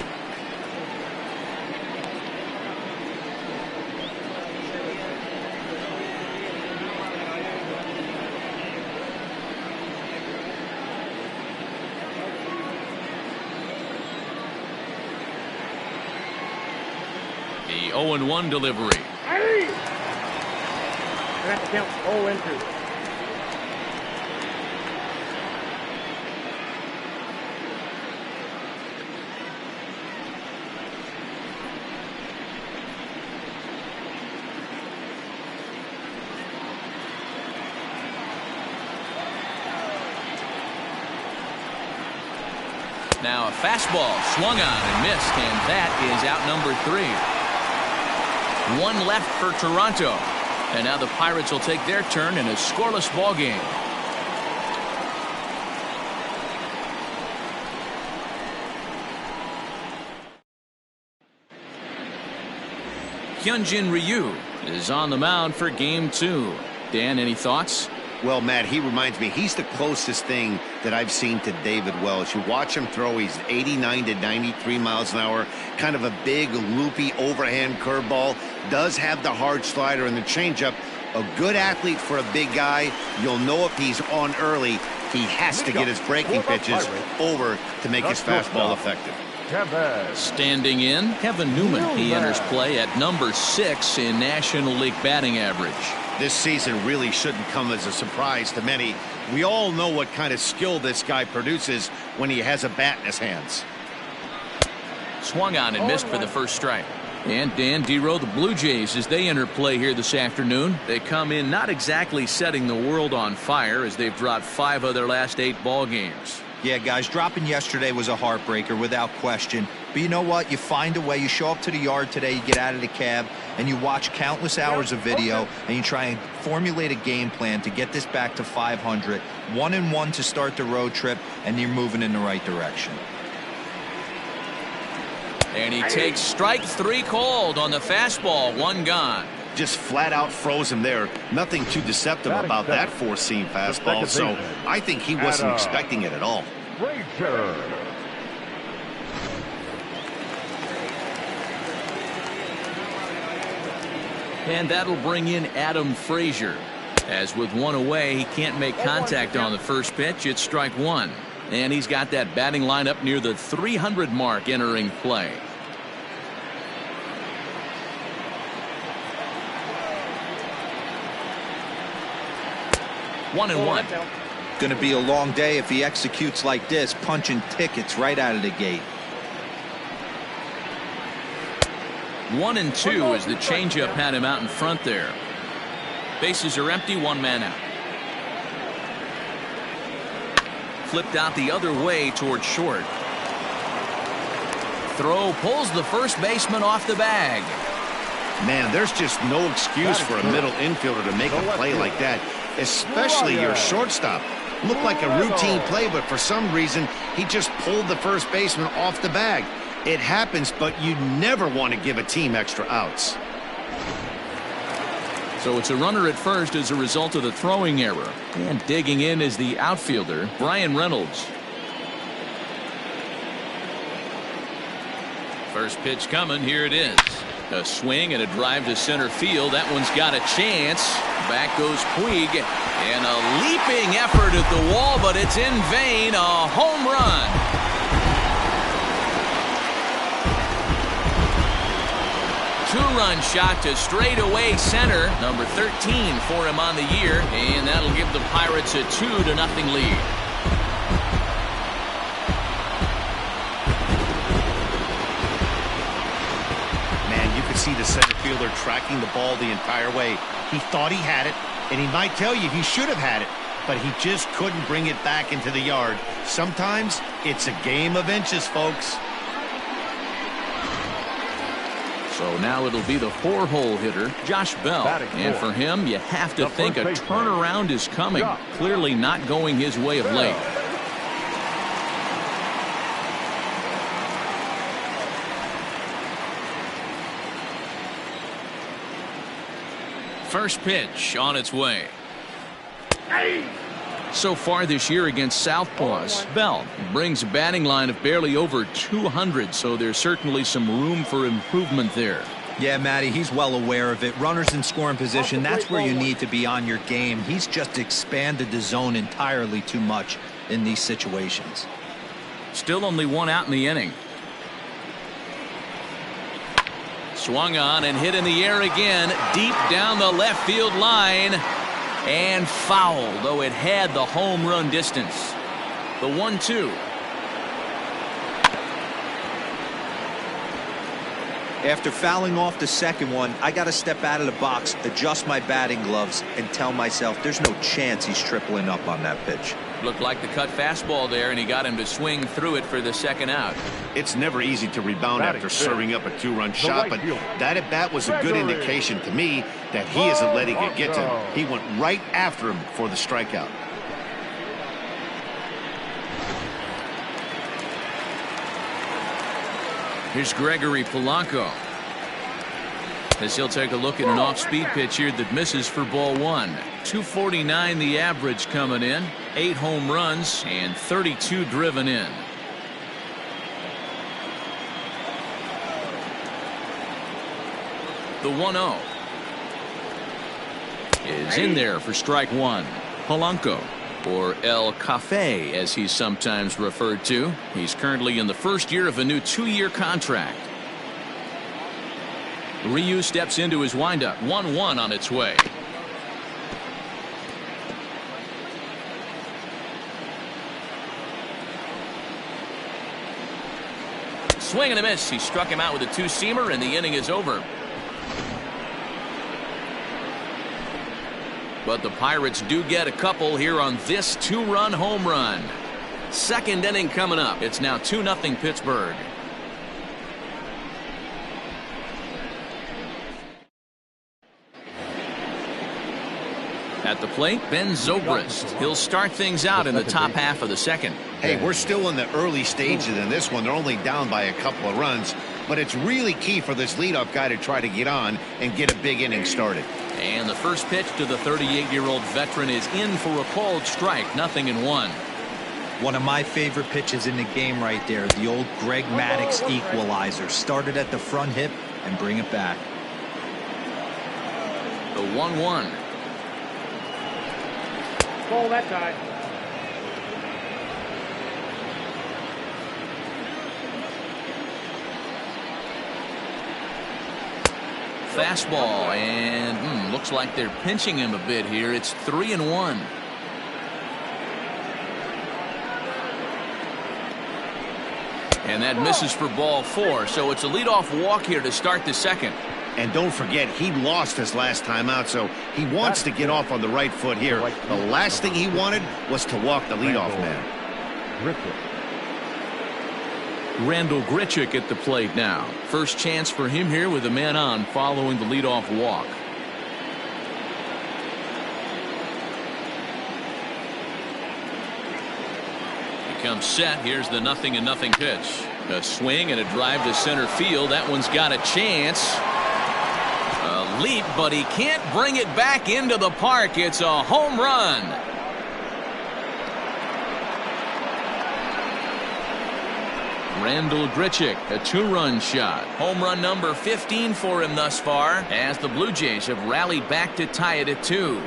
[SPEAKER 1] The 0-1 delivery.
[SPEAKER 4] Hey! I have to count 0 and 2.
[SPEAKER 1] Now a fastball swung on and missed, and that is out number 3. One left for Toronto, and now the Pirates will take their turn in a scoreless ball game. Hyunjin Ryu is on the mound for game 2. Dan, any thoughts?
[SPEAKER 2] Well, Matt, he reminds me, he's the closest thing that I've seen to David Wells. You watch him throw, he's 89 to 93 miles an hour, kind of a big, loopy, overhand curveball, does have the hard slider and the changeup. A good athlete for a big guy. You'll know if he's on early, he has to get his breaking pitches over to make his fastball effective.
[SPEAKER 1] Standing in, Kevin Newman. He enters play at number 6 in National League batting average.
[SPEAKER 2] This season really shouldn't come as a surprise to many. We all know what kind of skill this guy produces when he has a bat in his hands.
[SPEAKER 1] Swung on and missed for the first strike. And Dan, D-Row, the Blue Jays, as they enter play here this afternoon, they come in not exactly setting the world on fire as they've dropped 5 of their last 8 ball games.
[SPEAKER 3] Yeah, guys, dropping yesterday was a heartbreaker without question. But you know what? You find a way. You show up to the yard today, you get out of the cab, and you watch countless hours of video, and you try and formulate a game plan to get this back to 500. 1-1 to start the road trip, and you're moving in the right direction.
[SPEAKER 1] And he takes strike 3 called on the fastball. 1 gone.
[SPEAKER 2] Just flat out froze him there. Nothing too deceptive about that four-seam fastball, so I think he wasn't expecting it at all.
[SPEAKER 1] And that'll bring in Adam Frazier. As with 1 away, he can't make contact on the first pitch. It's strike 1. And he's got that batting lineup near the 300 mark entering play. One and one.
[SPEAKER 3] Going to be a long day if he executes like this, punching tickets right out of the gate.
[SPEAKER 1] 1 and 2 as the changeup had him out in front there. Bases are empty, 1 man out. Flipped out the other way towards short. Throw pulls the first baseman off the bag.
[SPEAKER 2] Man, there's just no excuse for a middle infielder to make a play like that. especially your shortstop. Looked like a routine play, but for some reason, he just pulled the first baseman off the bag. It happens, but you never want to give a team extra outs.
[SPEAKER 1] So it's a runner at first as a result of the throwing error. And digging in is the outfielder, Bryan Reynolds. First pitch coming, here it is. A swing and a drive to center field. That one's got a chance. Back goes Puig. And a leaping effort at the wall, but it's in vain. A home run. Two-run shot to straightaway center. Number 13 for him on the year. And that'll give the Pirates a 2-0 lead.
[SPEAKER 2] See the center fielder tracking the ball the entire way. He thought he had it, and he might tell you he should have had it, but he just couldn't bring it back into the yard. Sometimes it's a game of inches, folks.
[SPEAKER 1] So now it'll be the 4-hole hitter, Josh Bell. And for him, you have to think a turnaround is coming. Clearly not going his way of late. First pitch on its way. So far this year against Southpaws, Bell brings a batting line of barely over 200, so there's certainly some room for improvement there.
[SPEAKER 3] Yeah, Matty, he's well aware of it. Runners in scoring position, that's where you need to be on your game. He's just expanded the zone entirely too much in these situations.
[SPEAKER 1] Still only one out in the inning. Swung on and hit in the air again, deep down the left field line, and foul, though it had the home run distance. The 1-2.
[SPEAKER 3] After fouling off the second one, I got to step out of the box, adjust my batting gloves, and tell myself there's no chance he's tripling up on that pitch.
[SPEAKER 1] Looked like the cut fastball there, and he got him to swing through it for the second out.
[SPEAKER 2] It's never easy to rebound after serving up a two-run shot, but that at-bat was a good indication to me that he isn't letting it get to him. He went right after him for the strikeout.
[SPEAKER 1] Here's Gregory Polanco, as he'll take a look at an off-speed pitch here that misses for ball one. 249 the average coming in, 8 home runs and 32 driven in. The 1-0 is in there for strike one. Polanco, or El Cafe as he's sometimes referred to. He's currently in the first year of a new 2-year contract. Ryu steps into his windup. 1-1 on its way. Swing and a miss. He struck him out with a two-seamer, and the inning is over. But the Pirates do get a couple here on this 2-run home run. Second inning coming up. It's now 2-0 Pittsburgh. At the plate, Ben Zobrist. He'll start things out in the top half of the second.
[SPEAKER 2] Hey, we're still in the early stages in this one. They're only down by a couple of runs, but it's really key for this leadoff guy to try to get on and get a big inning started.
[SPEAKER 1] And the first pitch to the 38-year-old veteran is in for a called strike. 0-1.
[SPEAKER 3] One of my favorite pitches in the game right there, the old Greg Maddux equalizer. Started at the front hip and bring it back.
[SPEAKER 1] The 1-1.
[SPEAKER 4] Ball that time.
[SPEAKER 1] Fastball, and looks like they're pinching him a bit here. It's 3-1. And that misses for ball 4, so it's a leadoff walk here to start the second.
[SPEAKER 2] And don't forget, he lost his last time out, so he wants to get off on the right foot here. The last thing he wanted was to walk the leadoff man.
[SPEAKER 1] Randal Grichuk at the plate now. First chance for him here with a man on following the leadoff walk. comes set. Here's the 0-0 pitch. A swing and a drive to center field. That one's got a chance. A leap, but he can't bring it back into the park. It's a home run. Randall Grichuk, a 2-run shot. Home run number 15 for him thus far, as the Blue Jays have rallied back to tie it at 2.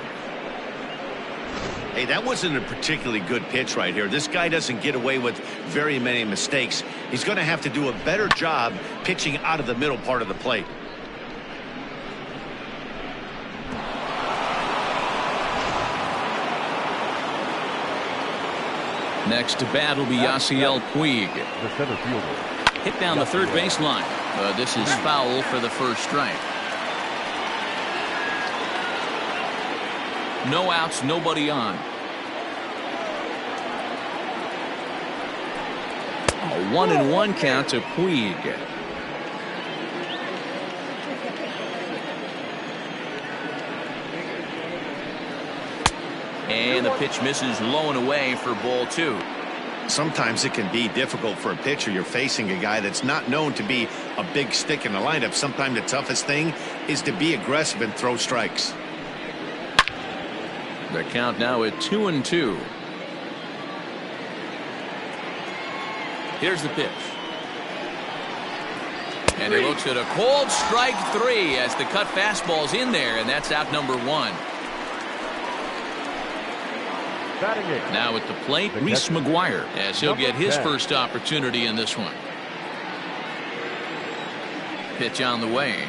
[SPEAKER 2] Hey, that wasn't a particularly good pitch right here. This guy doesn't get away with very many mistakes. He's going to have to do a better job pitching out of the middle part of the plate.
[SPEAKER 1] Next to bat will be Yasiel Puig.
[SPEAKER 5] The center fielder.
[SPEAKER 1] Hit down the third baseline. This is foul for the first strike. No outs, nobody on. A 1-1 count to Puig. And the pitch misses low and away for ball 2.
[SPEAKER 2] Sometimes it can be difficult for a pitcher. You're facing a guy that's not known to be a big stick in the lineup. Sometimes the toughest thing is to be aggressive and throw strikes.
[SPEAKER 1] The count now at 2-2. Here's the pitch. And he looks at a cold strike 3 as the cut fastball's in there, and that's out number 1. Now at the plate, Reese McGuire, as he'll get his first opportunity in this one. Pitch on the way.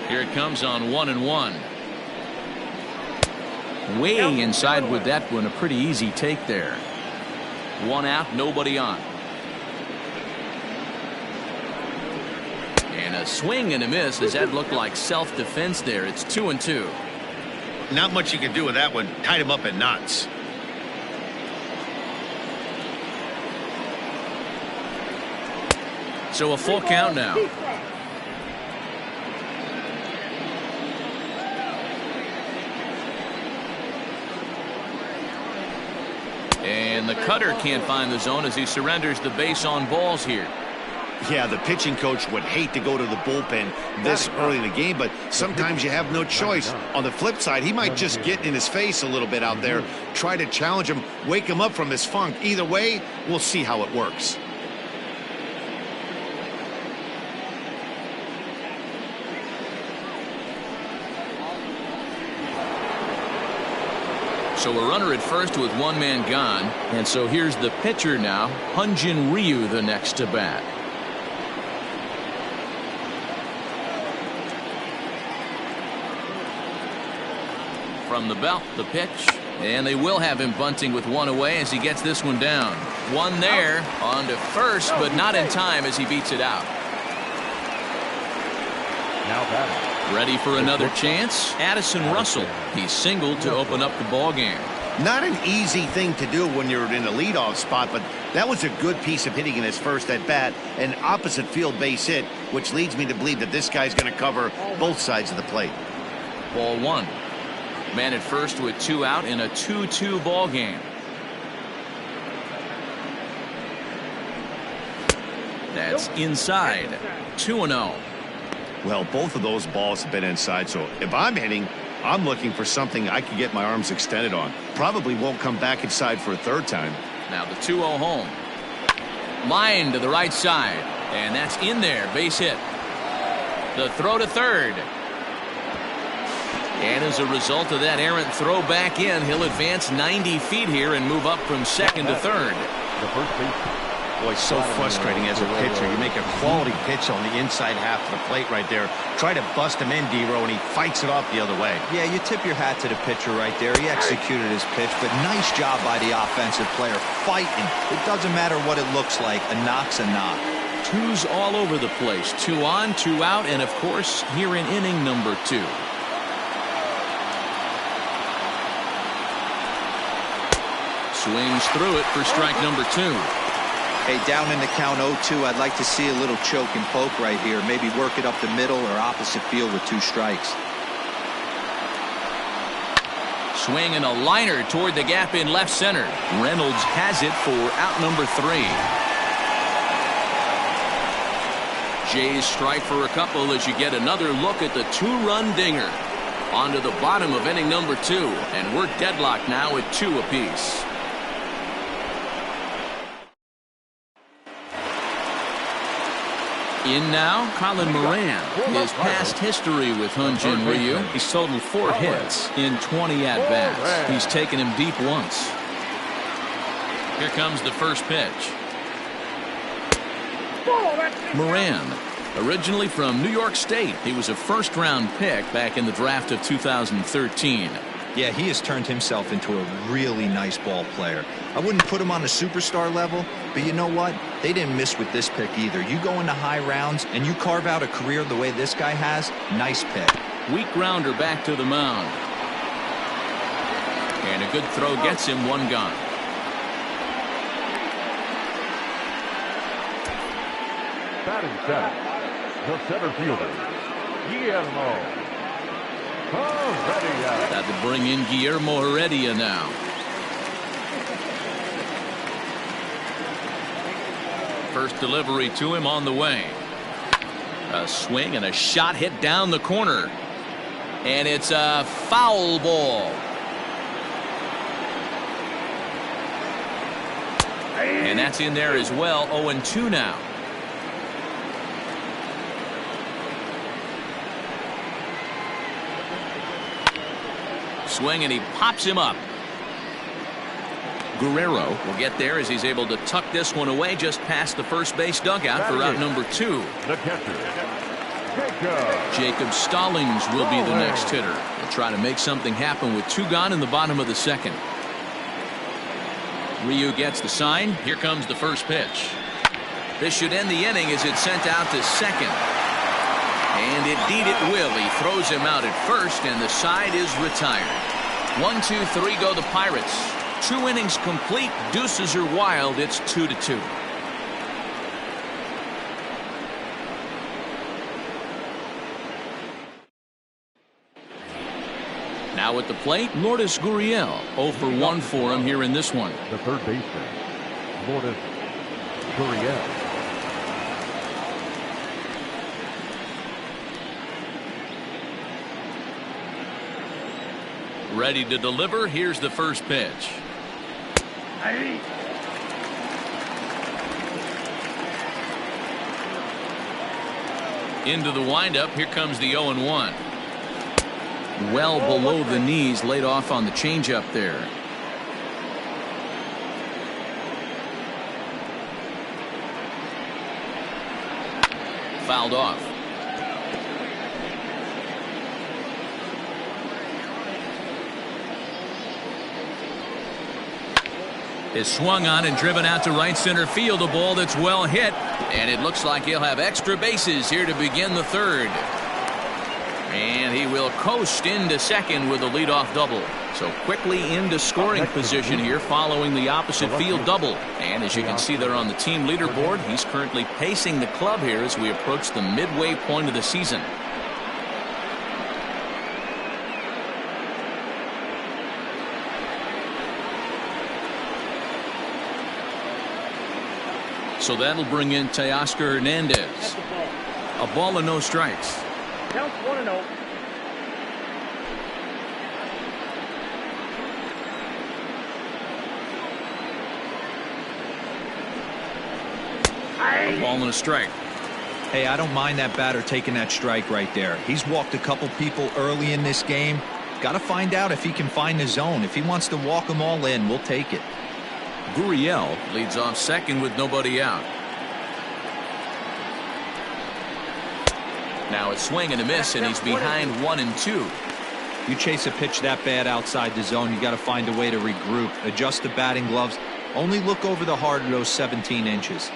[SPEAKER 1] Here it comes on 1-1. Way inside with that one. A pretty easy take there. 1 out, nobody on. And a swing and a miss. Does that look like self-defense there? It's 2-2.
[SPEAKER 2] Not much you can do with that one. Tied him up in knots.
[SPEAKER 1] So a full count now. And the cutter can't find the zone as he surrenders the base on balls here.
[SPEAKER 2] Yeah, the pitching coach would hate to go to the bullpen this early in the game, but sometimes you have no choice. On the flip side, he might just get in his face a little bit out there, try to challenge him, wake him up from his funk. Either way, we'll see how it works.
[SPEAKER 1] So a runner at first with 1 man gone. And so here's the pitcher now, Hyun-Jin Ryu, the next to bat. From the belt, the pitch. And they will have him bunting with 1 away as he gets this one down. 1 there, on to first, but not in time as he beats it out.
[SPEAKER 5] Now batting.
[SPEAKER 1] Ready for another chance? Addison Russell. He singled to open up the ball game.
[SPEAKER 2] Not an easy thing to do when you're in a leadoff spot, but that was a good piece of hitting in his first at bat, an opposite field base hit, which leads me to believe that this guy's going to cover both sides of the plate.
[SPEAKER 1] Ball 1. Man at first with 2 out in a 2-2 ball game. That's inside. 2-0.
[SPEAKER 2] Well, both of those balls have been inside, so if I'm hitting, I'm looking for something I can get my arms extended on. Probably won't come back inside for a third time.
[SPEAKER 1] Now the 2-0 home. Line to the right side, and that's in there. Base hit. The throw to third. And as a result of that errant throw back in, he'll advance 90 feet here and move up from second to third.
[SPEAKER 5] The first baseman.
[SPEAKER 2] Boy, so frustrating as a pitcher. You make a quality pitch on the inside half of the plate right there. Try to bust him in, D-Row, and he fights it off the other way.
[SPEAKER 3] Yeah, you tip your hat to the pitcher right there. He executed his pitch, but nice job by the offensive player fighting. It doesn't matter what it looks like. A knock's a knock.
[SPEAKER 1] twos all over the place. 2 on, 2 out, and of course here in inning number 2. Swings through it for strike number 2.
[SPEAKER 3] Hey, down in the count 0-2, I'd like to see a little choke and poke right here. Maybe work it up the middle or opposite field with 2 strikes.
[SPEAKER 1] Swing and a liner toward the gap in left center. Reynolds has it for out number 3. Jays strike for a couple as you get another look at the 2-run dinger. On to the bottom of inning number 2, and we're deadlocked now at 2 apiece. In now, Colin Moran. His past history with Hyun-Jin Ryu. He's totaled 4 hits in 20 at-bats. He's taken him deep once. Here comes the first pitch. Moran, originally from New York State. He was a first-round pick back in the draft of 2013.
[SPEAKER 3] Yeah, he has turned himself into a really nice ball player. I wouldn't put him on a superstar level, but you know what? They didn't miss with this pick either. You go into high rounds and you carve out a career the way this guy has, nice pick.
[SPEAKER 1] Weak grounder back to the mound. And a good throw gets him 1 gone.
[SPEAKER 5] Batting center, the center fielder, Guillermo Heredia.
[SPEAKER 1] Had to bring in Guillermo Heredia now. First delivery to him on the way. A swing and a shot hit down the corner. And it's a foul ball. And that's in there as well. 0-2 now. Swing and he pops him up. Guerrero will get there as he's able to tuck this one away just past the first base dugout for out number 2.
[SPEAKER 5] The catcher,
[SPEAKER 1] Jacob Stallings will be the next hitter. He'll try to make something happen with 2 gone in the bottom of the 2nd. Ryu gets the sign. Here comes the first pitch. This should end the inning as it's sent out to 2nd. And indeed it will. He throws him out at first, and the side is retired. 1, 2, 3 go the Pirates. 2 innings complete. Deuces are wild. It's 2-2. Now at the plate, Lourdes Gurriel. 0 for 1 for him here in this one.
[SPEAKER 5] the third baseman, Lourdes Gurriel.
[SPEAKER 1] Ready to deliver. Here's the first pitch. Into the windup. Here comes the 0-1. Well below the knees, laid off on the changeup there. Fouled off. Is swung on and driven out to right center field. A ball that's well hit, and it looks like he'll have extra bases here to begin the 3rd. And he will coast into 2nd with a leadoff double. So quickly into scoring position here following the opposite field double. And as you can see there on the team leaderboard, he's currently pacing the club here as we approach the midway point of the season. So that'll bring in Teoscar Hernandez. A ball and no strikes.
[SPEAKER 4] Count 1-0.
[SPEAKER 1] A ball and a strike.
[SPEAKER 3] Hey, I don't mind that batter taking that strike right there. He's walked a couple people early in this game. Got to find out if he can find the zone. If he wants to walk them all in, we'll take it.
[SPEAKER 1] Gurriel leads off 2nd with nobody out. Now it's swing and a miss, and he's behind 1-2.
[SPEAKER 3] You chase a pitch that bad outside the zone, you got to find a way to regroup, adjust the batting gloves. Only look over the heart of those 17 inches.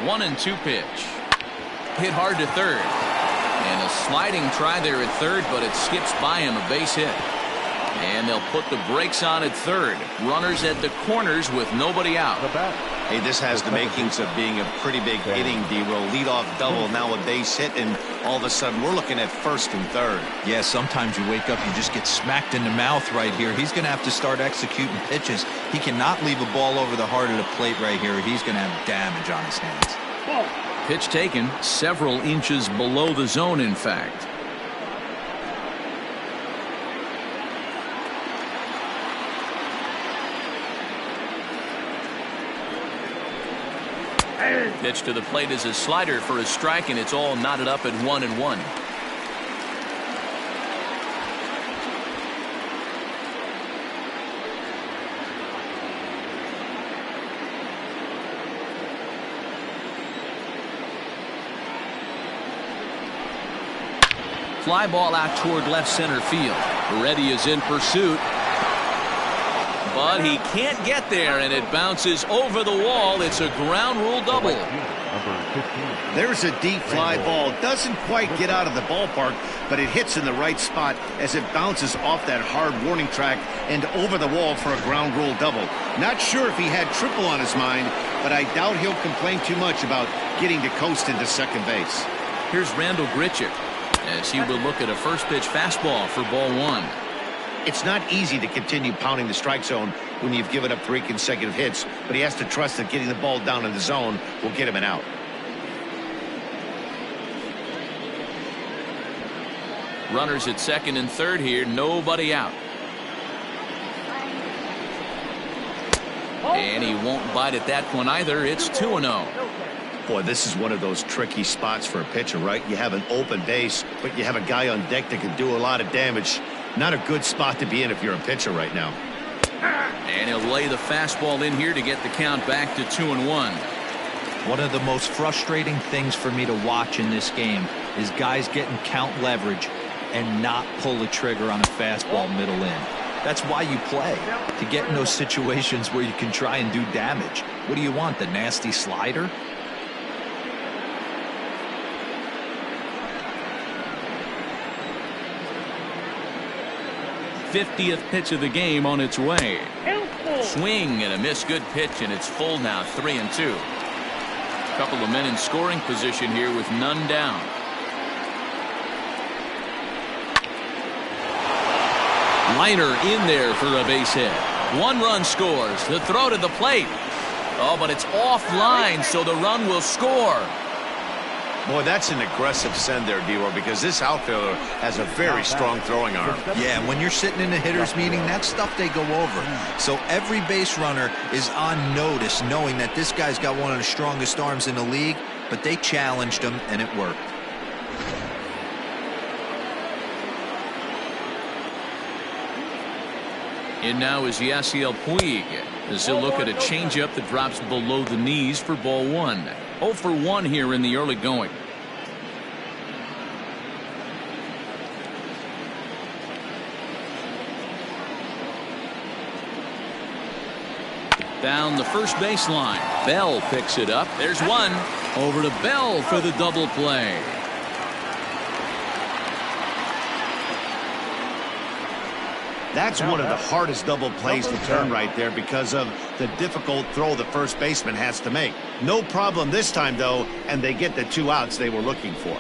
[SPEAKER 1] 1-2 pitch. Hit hard to third. And a sliding try there at third, but it skips by him, a base hit. And they'll put the brakes on at third. Runners at the corners with nobody out.
[SPEAKER 2] Hey, this has the makings of being a pretty big inning, D-Roll. Leadoff double, now a base hit, and all of a sudden we're looking at first and third.
[SPEAKER 3] Yeah, sometimes you wake up, you just get smacked in the mouth right here. He's going to have to start executing pitches. He cannot leave a ball over the heart of the plate right here. He's going to have damage on his hands.
[SPEAKER 1] Pitch taken several inches below the zone, in fact. Pitch to the plate is a slider for a strike, and it's all knotted up at 1-1. Fly ball out toward left center field. Reddy is in pursuit. But he can't get there, and it bounces over the wall. It's a ground rule double.
[SPEAKER 2] There's a deep fly ball. Doesn't quite get out of the ballpark, but it hits in the right spot as it bounces off that hard warning track and over the wall for a ground rule double. Not sure if he had triple on his mind, but I doubt he'll complain too much about getting to coast into second base.
[SPEAKER 1] Here's Randall Grichuk as he will look at a first pitch fastball for ball one.
[SPEAKER 2] It's not easy to continue pounding the strike zone when you've given up 3 consecutive hits, but he has to trust that getting the ball down in the zone will get him an out.
[SPEAKER 1] Runners at second and third here, nobody out. And he won't bite at that one either. It's 2-0.
[SPEAKER 2] Boy, this is one of those tricky spots for a pitcher, right? You have an open base, but you have a guy on deck that can do a lot of damage. Not a good spot to be in if you're a pitcher right now.
[SPEAKER 1] And he'll lay the fastball in here to get the count back to 2-1.
[SPEAKER 3] One of the most frustrating things for me to watch in this game is guys getting count leverage and not pull the trigger on a fastball middle in. That's why you play, to get in those situations where you can try and do damage. What do you want, the nasty slider?
[SPEAKER 1] '50th pitch of the game on its way. Swing and a miss, good pitch, and it's full now, 3-2. Couple of men in scoring position here with none down. Liner in there for a base hit. 1 run scores. The throw to the plate. Oh, but it's offline, so the run will score.
[SPEAKER 2] Boy, that's an aggressive send there, D-Roy, because this outfielder has a very strong throwing arm.
[SPEAKER 3] Yeah, when you're sitting in a hitter's meeting, that stuff they go over. So every base runner is on notice, knowing that this guy's got one of the strongest arms in the league, but they challenged him, and it worked.
[SPEAKER 1] And now is Yasiel Puig as he'll look at a changeup that drops below the knees for ball one. 0 for 1 here in the early going. Down the first baseline. Bell picks it up. There's one. Over to Bell for the double play.
[SPEAKER 2] That's one of the hardest double plays to turn right there because of the difficult throw the first baseman has to make. No problem this time, though, and they get the 2 outs they were looking for.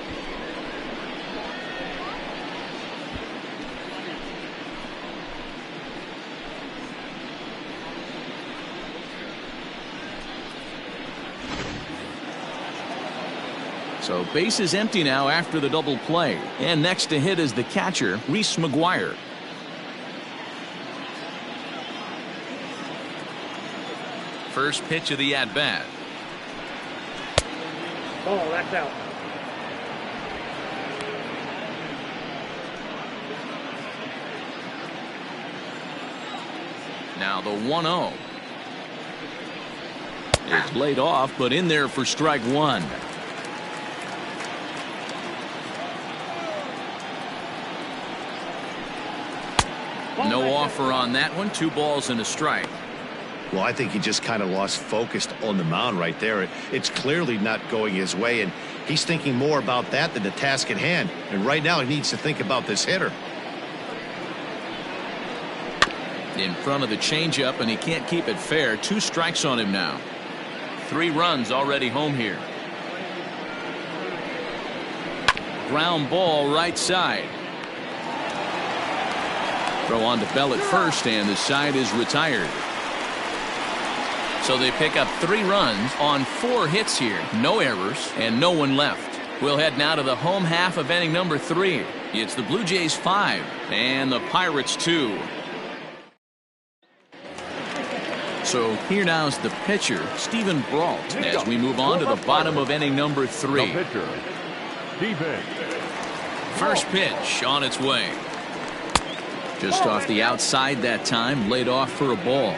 [SPEAKER 1] So base is empty now after the double play. And next to hit is the catcher, Reese McGuire. First pitch of the at-bat.
[SPEAKER 4] Oh, that's out.
[SPEAKER 1] Now the 1-0. It's laid off, but in there for strike one. No offer on that one. 2 balls and a strike.
[SPEAKER 2] Well, I think he just kind of lost focus on the mound right there. It's clearly not going his way, and he's thinking more about that than the task at hand. And right now he needs to think about this hitter.
[SPEAKER 1] In front of the changeup, and he can't keep it fair. 2 strikes on him now. 3 runs already home here. Ground ball right side. Throw on to Bell at first, and the side is retired. So they pick up 3 runs on 4 hits here. No errors and no one left. We'll head now to the home half of inning number 3. It's the Blue Jays 5 and the Pirates 2. So here now's the pitcher, Steven Brault, as we move on to the bottom of inning number 3.
[SPEAKER 5] The pitcher, Steven.
[SPEAKER 1] First pitch on its way. Just off the outside that time, laid off for a ball.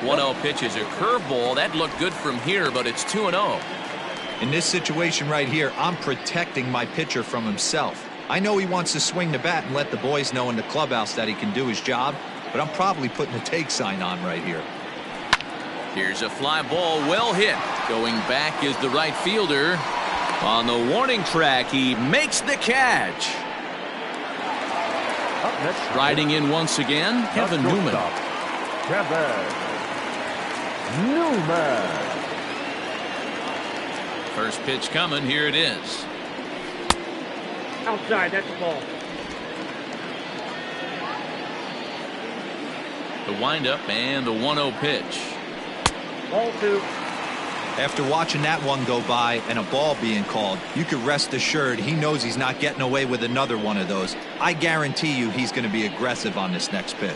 [SPEAKER 1] One-0 pitch is a curveball. That looked good from here, but it's 2-0.
[SPEAKER 3] In this situation right here, I'm protecting my pitcher from himself. I know he wants to swing the bat and let the boys know in the clubhouse that he can do his job, but I'm probably putting a take sign on right here.
[SPEAKER 1] Here's a fly ball, well hit. Going back is the right fielder. On the warning track, he makes the catch.
[SPEAKER 5] Up next,
[SPEAKER 1] Riding in once again, Kevin Newman.
[SPEAKER 5] Kevin Newman.
[SPEAKER 1] First pitch coming, here it is.
[SPEAKER 4] Outside, that's the ball.
[SPEAKER 1] The windup and the 1-0 pitch.
[SPEAKER 4] Ball 2.
[SPEAKER 3] After watching that one go by and a ball being called, you could rest assured he knows he's not getting away with another one of those. I guarantee you he's going to be aggressive on this next pitch.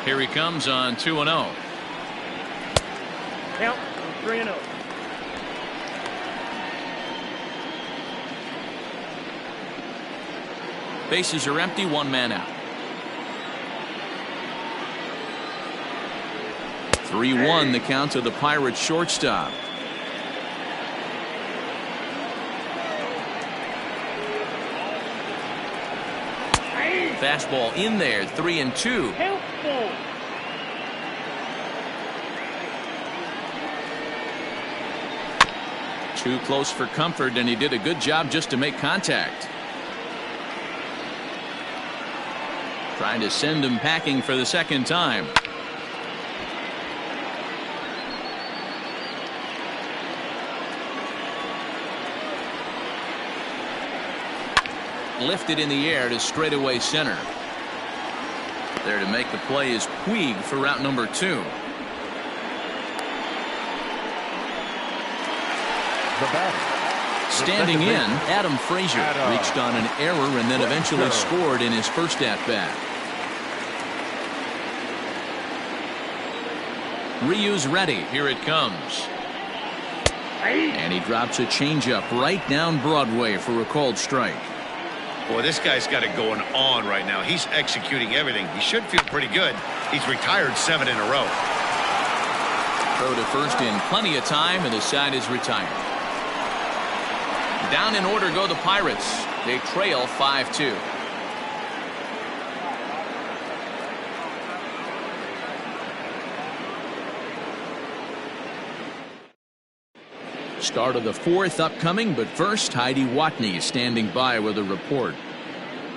[SPEAKER 1] Here he comes on 2-0.
[SPEAKER 4] Count 3-0.
[SPEAKER 1] Bases are empty, 1 man out. 3-1 the count to the Pirates shortstop. Fastball in there, 3-2.
[SPEAKER 4] Count 4.
[SPEAKER 1] Too close for comfort, and he did a good job just to make contact. Trying to send him packing for the second time. Lifted in the air to straightaway center. There to make the play is Puig for route number 2.
[SPEAKER 5] The batter.
[SPEAKER 1] Standing in, Adam Frazier reached on an error and then eventually scored in his first at-bat. Ryu's ready. Here it comes. And he drops a changeup right down Broadway for a called strike.
[SPEAKER 2] Boy, this guy's got it going on right now. He's executing everything. He should feel pretty good. He's retired 7 in a row.
[SPEAKER 1] Throw to first in plenty of time, and the side is retired. Down in order go the Pirates. They trail 5-2. Start of the 4th upcoming, but first Heidi Watney standing by with a report.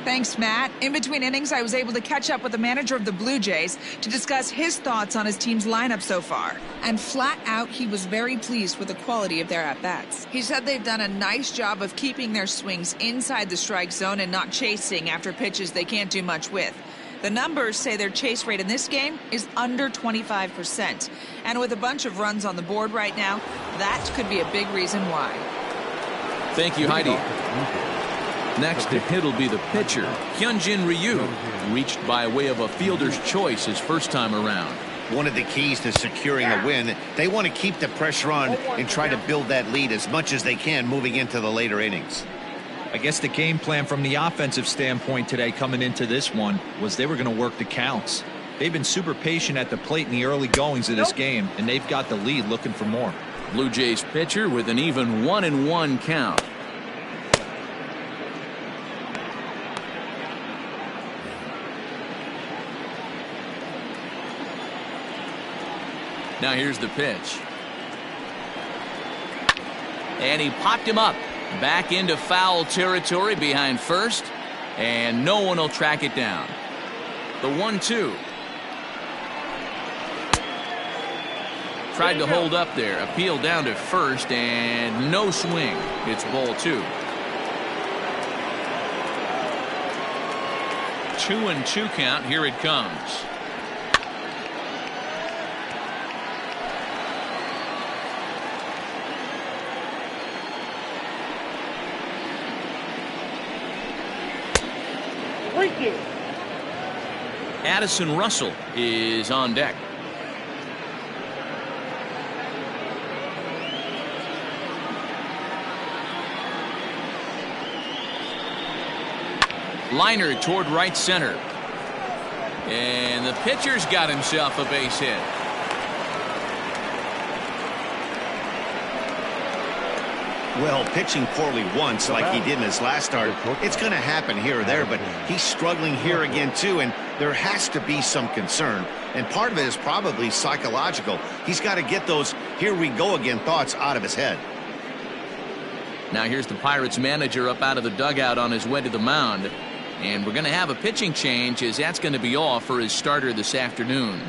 [SPEAKER 6] Thanks, Matt. In between innings, I was able to catch up with the manager of the Blue Jays to discuss his thoughts on his team's lineup so far. And flat out, he was very pleased with the quality of their at-bats. He said they've done a nice job of keeping their swings inside the strike zone and not chasing after pitches they can't do much with. The numbers say their chase rate in this game is under 25%. And with a bunch of runs on the board right now, that could be a big reason why.
[SPEAKER 1] Thank you, Heidi. Next to hit will be the pitcher, Hyunjin Ryu, reached by way of a fielder's choice his first time around.
[SPEAKER 2] One of the keys to securing a win, they want to keep the pressure on and try to build that lead as much as they can moving into the later innings.
[SPEAKER 3] I guess the game plan from the offensive standpoint today coming into this one was they were going to work the counts. They've been super patient at the plate in the early goings of this game, and they've got the lead looking for more.
[SPEAKER 1] Blue Jays pitcher with an even 1-1 count. Now here's the pitch. And he popped him up. Back into foul territory behind first. And no one will track it down. The 1-2. Tried to hold up there. Appeal down to first and no swing. It's ball 2. 2-2 count. Here it comes. Addison Russell is on deck. Liner toward right center. And the pitcher's got himself a base hit.
[SPEAKER 2] Well, pitching poorly once like he did in his last start, it's going to happen here or there, but he's struggling here again too, and there has to be some concern. And part of it is probably psychological. He's got to get those here we go again thoughts out of his head.
[SPEAKER 1] Now here's the Pirates manager up out of the dugout on his way to the mound. And we're going to have a pitching change, as that's going to be all for his starter this afternoon.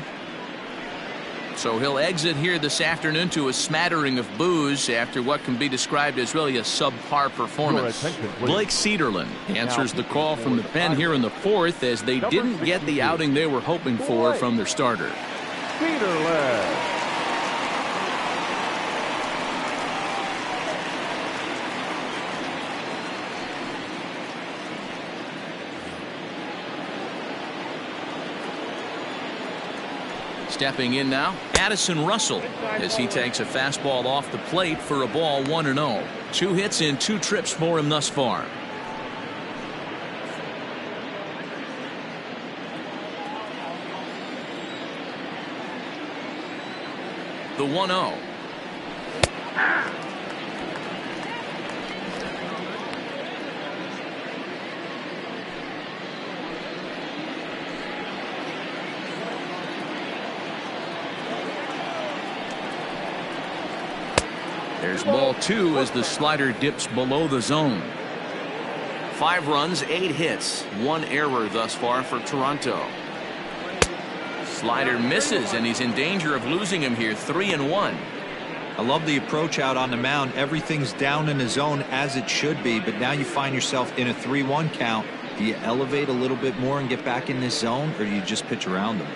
[SPEAKER 1] So he'll exit here this afternoon to a smattering of boos after what can be described as really a subpar performance. Blake Cederlin answers the call from the pen here in the 4th, as they didn't get the outing they were hoping for from their starter.
[SPEAKER 5] Cederlin.
[SPEAKER 1] Stepping in now, Addison Russell, as he takes a fastball off the plate for a ball 1-0. 2 hits in 2 trips for him thus far. The 1-0. There's ball 2 as the slider dips below the zone. 5 runs, 8 hits, 1 error thus far for Toronto. Slider misses, and he's in danger of losing him here. 3-1.
[SPEAKER 3] I love the approach out on the mound. Everything's down in the zone as it should be, but now you find yourself in a 3-1 count. Do you elevate a little bit more and get back in this zone, or do you just pitch around them?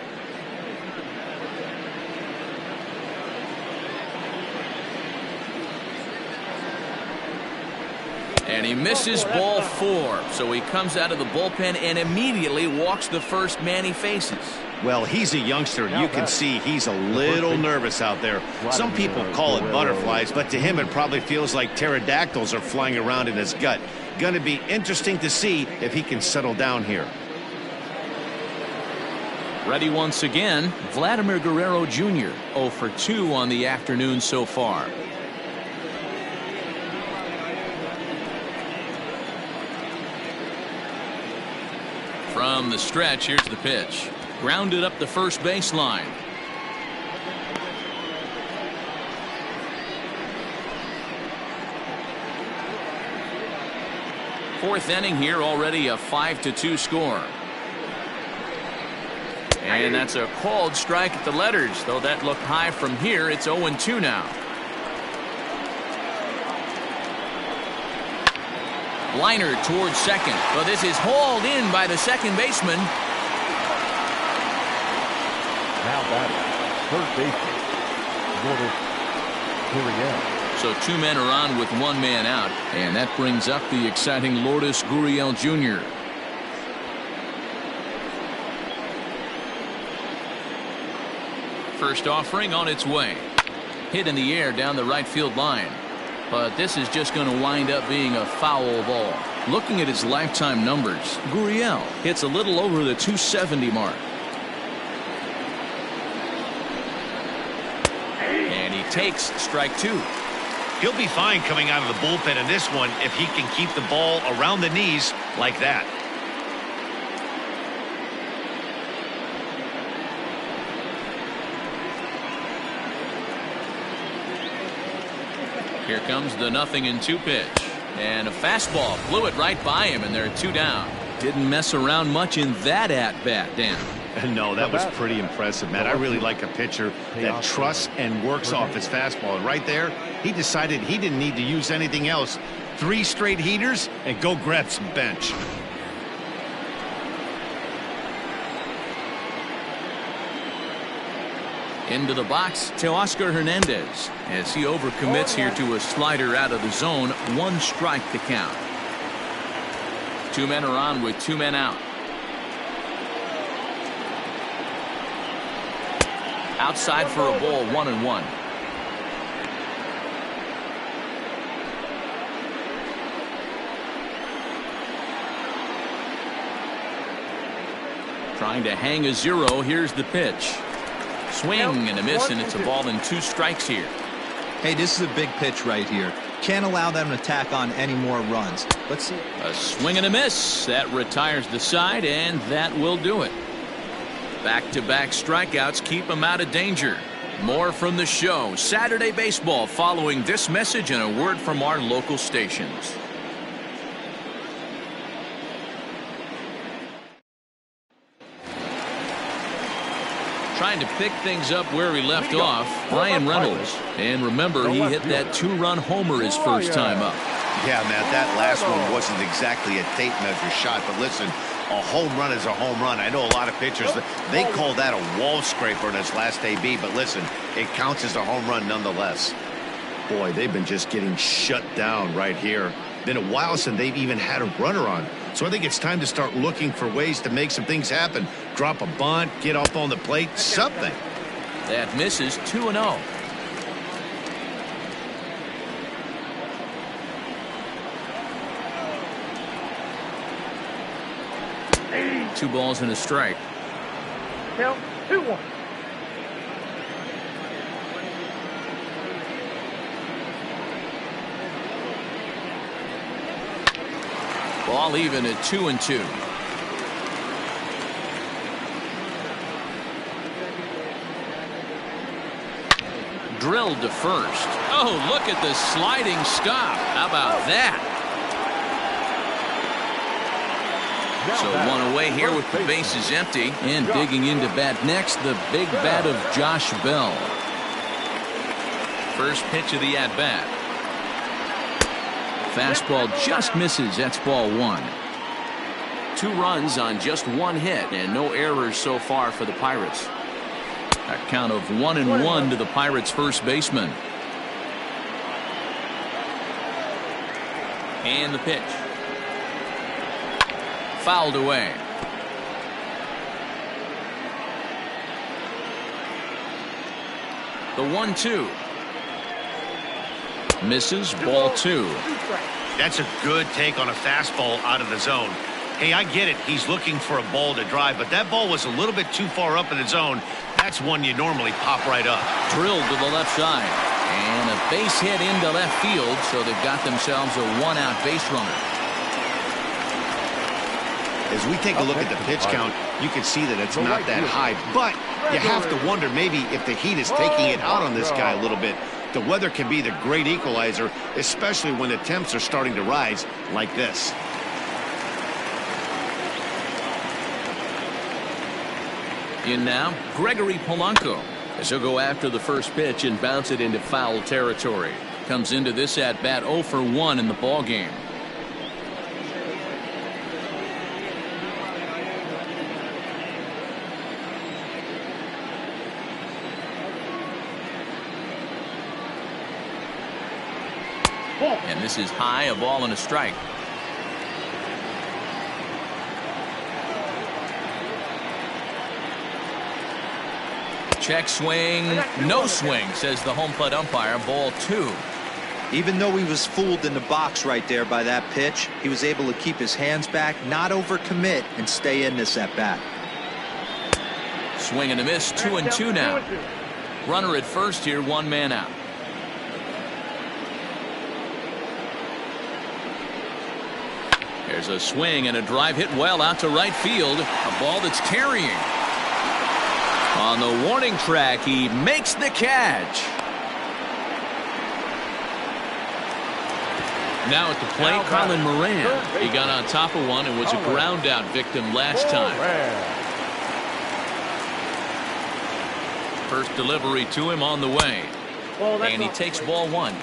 [SPEAKER 1] And he misses ball 4. So he comes out of the bullpen and immediately walks the first man he faces.
[SPEAKER 2] Well, he's a youngster. You can see he's a little nervous out there. Some people call it butterflies, but to him it probably feels like pterodactyls are flying around in his gut. Going to be interesting to see if he can settle down here.
[SPEAKER 1] Ready once again, Vladimir Guerrero Jr. 0 for 2 on the afternoon so far. From the stretch, here's the pitch. Grounded up the first baseline. Fourth inning here, already a 5-2 score. And that's a called strike at the letters, though that looked high from here. It's 0-2 now. Liner towards second, but this is hauled in by the second baseman.
[SPEAKER 5] Now batting, third baseman, Lourdes Gurriel.
[SPEAKER 1] So 2 men are on with 1 man out, and that brings up the exciting Lourdes Gurriel Jr. First offering on its way. Hit in the air down the right field line. But this is just going to wind up being a foul ball. Looking at his lifetime numbers, Gurriel hits a little over the 270 mark. takes strike two.
[SPEAKER 2] He'll be fine coming out of the bullpen in this one if he can keep the ball around the knees like that.
[SPEAKER 1] Here comes the 0-2 pitch. And a fastball flew it right by him, and they're 2 down. Didn't mess around much in that at-bat, Dan.
[SPEAKER 2] No, that was pretty impressive, Matt. I really like a pitcher that trusts and works off his fastball. And right there, he decided he didn't need to use anything else. 3 straight heaters and go grab some bench.
[SPEAKER 1] Into the box, Teoscar Hernandez, as he overcommits here to a slider out of the zone. 1 strike to count. 2 men are on with 2 men out. Outside for a ball, 1-1. Trying to hang a 0. Here's the pitch. Swing and a miss, and it's a ball and 2 strikes here.
[SPEAKER 3] Hey, this is a big pitch right here. Can't allow them to tack on any more runs. Let's see.
[SPEAKER 1] A swing and a miss. That retires the side, and that will do it. Back-to-back strikeouts keep him out of danger. More from the show. Saturday Baseball following this message and a word from our local stations. Trying to pick things up where he left off, Bryan Reynolds. And remember, he hit that 2-run homer his first time up.
[SPEAKER 2] Yeah, Matt, that last one wasn't exactly a tape measure shot, but listen, a home run is a home run. I know a lot of pitchers, they call that a wall scraper in his last AB, but listen, it counts as a home run nonetheless. Boy, they've been just getting shut down right here. Been a while since they've even had a runner on. So I think it's time to start looking for ways to make some things happen. Drop a bunt, get up on the plate, something.
[SPEAKER 1] That misses. 2-0. Two balls and a strike.
[SPEAKER 4] Count 2-1.
[SPEAKER 1] Ball even at 2-2. Drilled to first. Oh, look at the sliding stop. How about that? So 1 away here with the bases empty. And digging into bat next, the big bat of Josh Bell. First pitch of the at-bat. Fastball just misses. That's ball 1. 2 runs on just 1 hit and no errors so far for the Pirates. A count of 1-1 to the Pirates' first baseman. And the pitch. Fouled away. The 1-2. Misses. Ball 2.
[SPEAKER 2] That's a good take on a fastball out of the zone. Hey, I get it. He's looking for a ball to drive, but that ball was a little bit too far up in the zone. That's one you normally pop right up.
[SPEAKER 1] Drilled to the left side. And a base hit into left field, so they've got themselves a 1-out base runner.
[SPEAKER 2] As we take a look at the pitch count, you can see that it's not that high, but you have to wonder maybe if the heat is taking it out on this guy a little bit. The weather can be the great equalizer, especially when the temps are starting to rise like this.
[SPEAKER 1] In now, Gregory Polanco, as he'll go after the first pitch and bounce it into foul territory. Comes into this at-bat 0 for 1 in the ball game. And this is high, a ball and a strike. Check swing, no swing, says the home plate umpire. Ball 2.
[SPEAKER 3] Even though he was fooled in the box right there by that pitch, he was able to keep his hands back, not overcommit, and stay in this at bat.
[SPEAKER 1] Swing and a miss. 2-2 now. Runner at first here, 1 man out. There's a swing and a drive hit well out to right field. A ball that's carrying. On the warning track, he makes the catch. Now at the plate, Colin Moran. He got on top of one and was a ground out victim last time. First delivery to him on the way. And he takes ball one.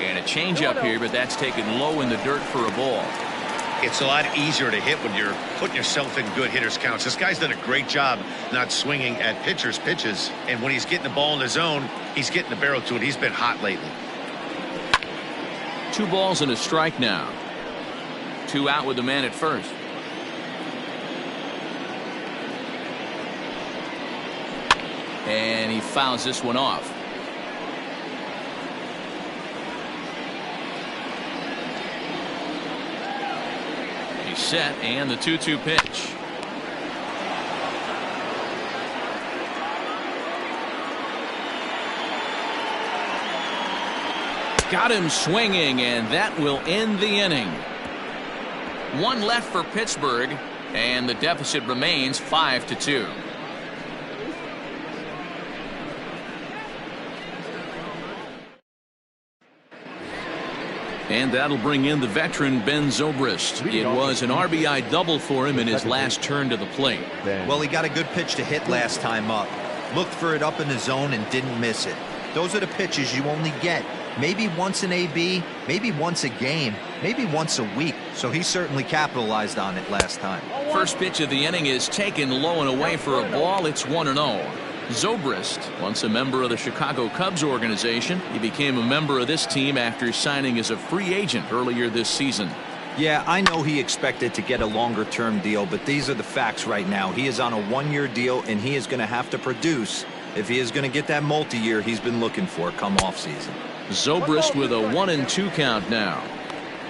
[SPEAKER 1] And a changeup here, but that's taken low in the dirt for a ball.
[SPEAKER 2] It's a lot easier to hit when you're putting yourself in good hitter's counts. This guy's done a great job not swinging at pitchers' pitches. And when he's getting the ball in the zone, he's getting the barrel to it. He's been hot lately.
[SPEAKER 1] 2 balls and a strike now. 2 out with the man at first. And he fouls this one off. He's set, and the 2-2 pitch. Got him swinging, and that will end the inning. 1 left for Pittsburgh, and the deficit remains 5-2. And that'll bring in the veteran Ben Zobrist. It was an RBI double for him in his last turn to the plate.
[SPEAKER 3] Well, he got a good pitch to hit last time up. Looked for it up in the zone and didn't miss it. Those are the pitches you only get maybe once an AB, maybe once a game, maybe once a week. So he certainly capitalized on it last time.
[SPEAKER 1] First pitch of the inning is taken low and away for a ball. It's 1-0. Zobrist, once a member of the Chicago Cubs organization, he became a member of this team after signing as a free agent earlier this season.
[SPEAKER 3] Yeah, I know he expected to get a longer-term deal, but these are the facts right now. He is on a 1-year deal, and he is going to have to produce if he is going to get that multi-year he's been looking for come off-season.
[SPEAKER 1] Zobrist with a 1-2 count now.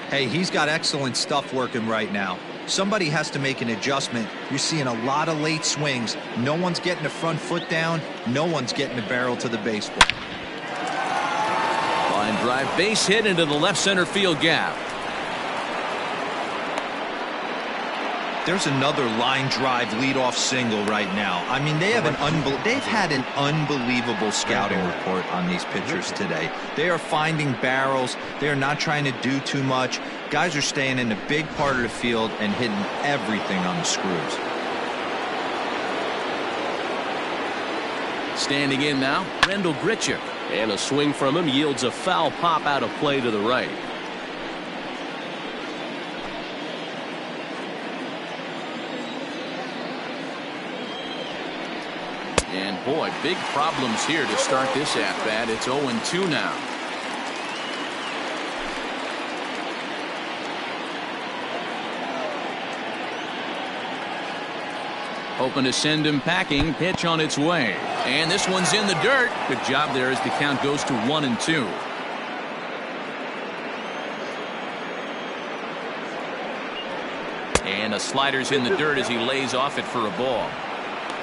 [SPEAKER 3] Hey, he's got excellent stuff working right now. Somebody has to make an adjustment. You're seeing a lot of late swings. No one's getting the front foot down. No one's getting the barrel to the baseball.
[SPEAKER 1] Line drive, base hit into the left center field gap.
[SPEAKER 3] There's another line drive leadoff single right now. I mean, they've had an unbelievable scouting report on these pitchers today. They are finding barrels. They are not trying to do too much. Guys are staying in the big part of the field and hitting everything on the screws.
[SPEAKER 1] Standing in now, Randall Grichuk.
[SPEAKER 7] And a swing from him yields a foul pop out of play to the right.
[SPEAKER 1] And boy, big problems here to start this at-bat. It's 0-2 now. Hoping to send him packing. Pitch on its way. And this one's in the dirt. Good job there as the count goes to 1-2. And a slider's in the dirt as he lays off it for a ball.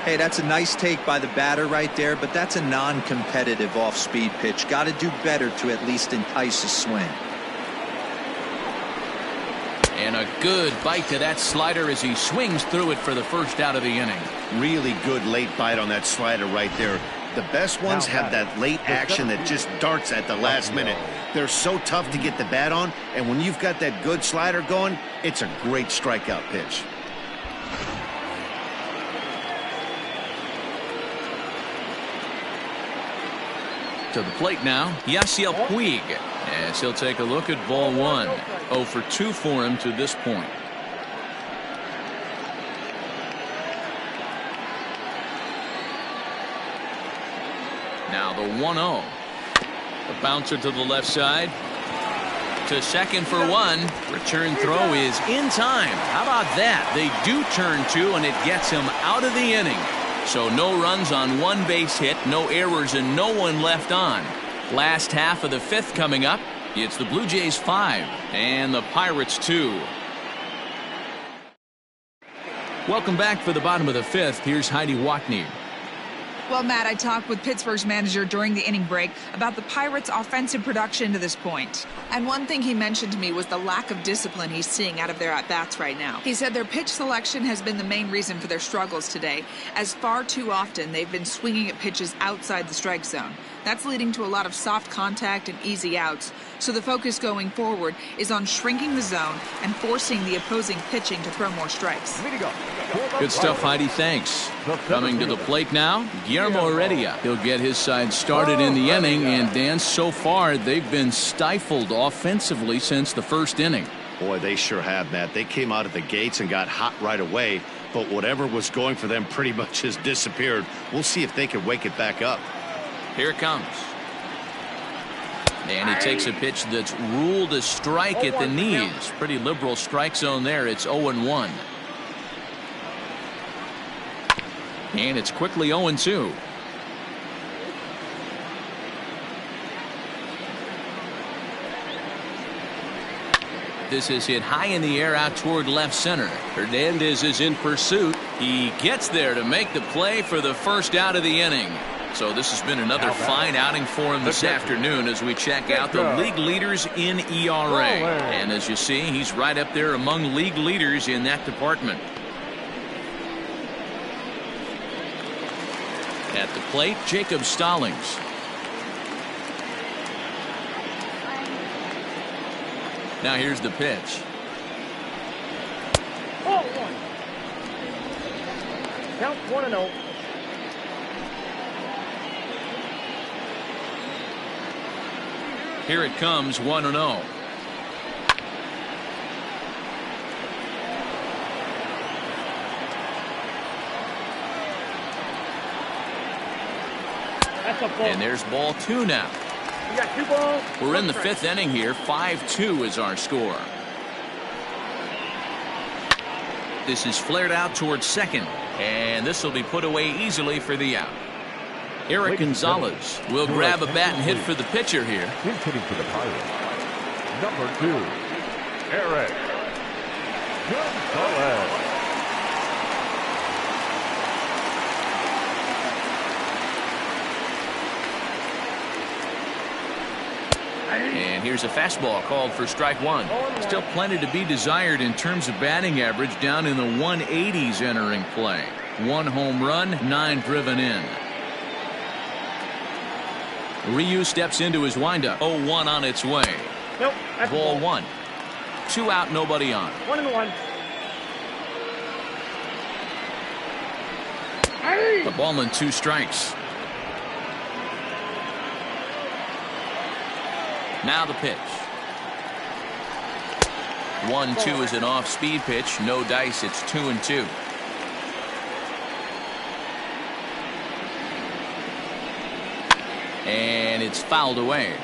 [SPEAKER 3] Hey, that's a nice take by the batter right there, but that's a non-competitive off-speed pitch. Got to do better to at least entice a swing.
[SPEAKER 1] And a good bite to that slider as he swings through it for the first out of the inning.
[SPEAKER 2] Really good late bite on that slider right there. The best ones have that late action that just darts at the last minute. They're so tough to get the bat on, and when you've got that good slider going, it's a great strikeout pitch.
[SPEAKER 1] To the plate now, Yasiel Puig, as he'll take a look at ball 1. 0 for 2 for him to this point. Now the 1-0. A bouncer to the left side. To second for 1. Return throw is in time. How about that? They do turn 2, and it gets him out of the inning. So no runs on 1 base hit, no errors, and no one left on. Last half of the 5th coming up. It's the Blue Jays 5 and the Pirates 2. Welcome back for the bottom of the 5th. Here's Heidi Watney.
[SPEAKER 6] Well, Matt, I talked with Pittsburgh's manager during the inning break about the Pirates' offensive production to this point. And one thing he mentioned to me was the lack of discipline he's seeing out of their at-bats right now. He said their pitch selection has been the main reason for their struggles today, as far too often they've been swinging at pitches outside the strike zone. That's leading to a lot of soft contact and easy outs. So the focus going forward is on shrinking the zone and forcing the opposing pitching to throw more strikes.
[SPEAKER 1] Good stuff, Heidi. Thanks. Coming to the plate now, Guillermo Heredia. He'll get his side started in the inning, and Dan, so far they've been stifled offensively since the first inning.
[SPEAKER 2] Boy, they sure have, Matt. They came out of the gates and got hot right away, but whatever was going for them pretty much has disappeared. We'll see if they can wake it back up.
[SPEAKER 1] Here it comes. And he takes a pitch that's ruled a strike at the knees. Pretty liberal strike zone there. It's 0-1. And it's quickly 0-2. This is hit high in the air out toward left center.
[SPEAKER 7] Hernandez is in pursuit.
[SPEAKER 1] He gets there to make the play for the first out of the inning. So this has been another fine outing for him this afternoon as we check out the league leaders in ERA. And as you see, he's right up there among league leaders in that department. At the plate, Jacob Stallings. Now here's the pitch.
[SPEAKER 4] Oh, 1. Count 1-0.
[SPEAKER 1] Here it comes, 1-0.
[SPEAKER 4] That's a ball.
[SPEAKER 1] And there's ball 2 now.
[SPEAKER 4] We got 2 balls.
[SPEAKER 1] We're in the 5th inning here. 5-2 is our score. This is flared out towards second, and this will be put away easily for the out. Eric Gonzalez will grab a bat and hit for the pitcher here.
[SPEAKER 5] He's hitting for the Pirates. Number 2, Eric Gonzalez.
[SPEAKER 1] And here's a fastball called for strike 1. Still plenty to be desired in terms of batting average, down in the 180s entering play. 1 home run, 9 driven in. Ryu steps into his windup. 0-1 on its way.
[SPEAKER 4] Nope. That's
[SPEAKER 1] Ball 1. 2 out, nobody on.
[SPEAKER 4] 1-1.
[SPEAKER 1] The ballman 2 strikes. Now the pitch. 1-2 is an off-speed pitch. No dice. It's 2-2. And it's fouled away.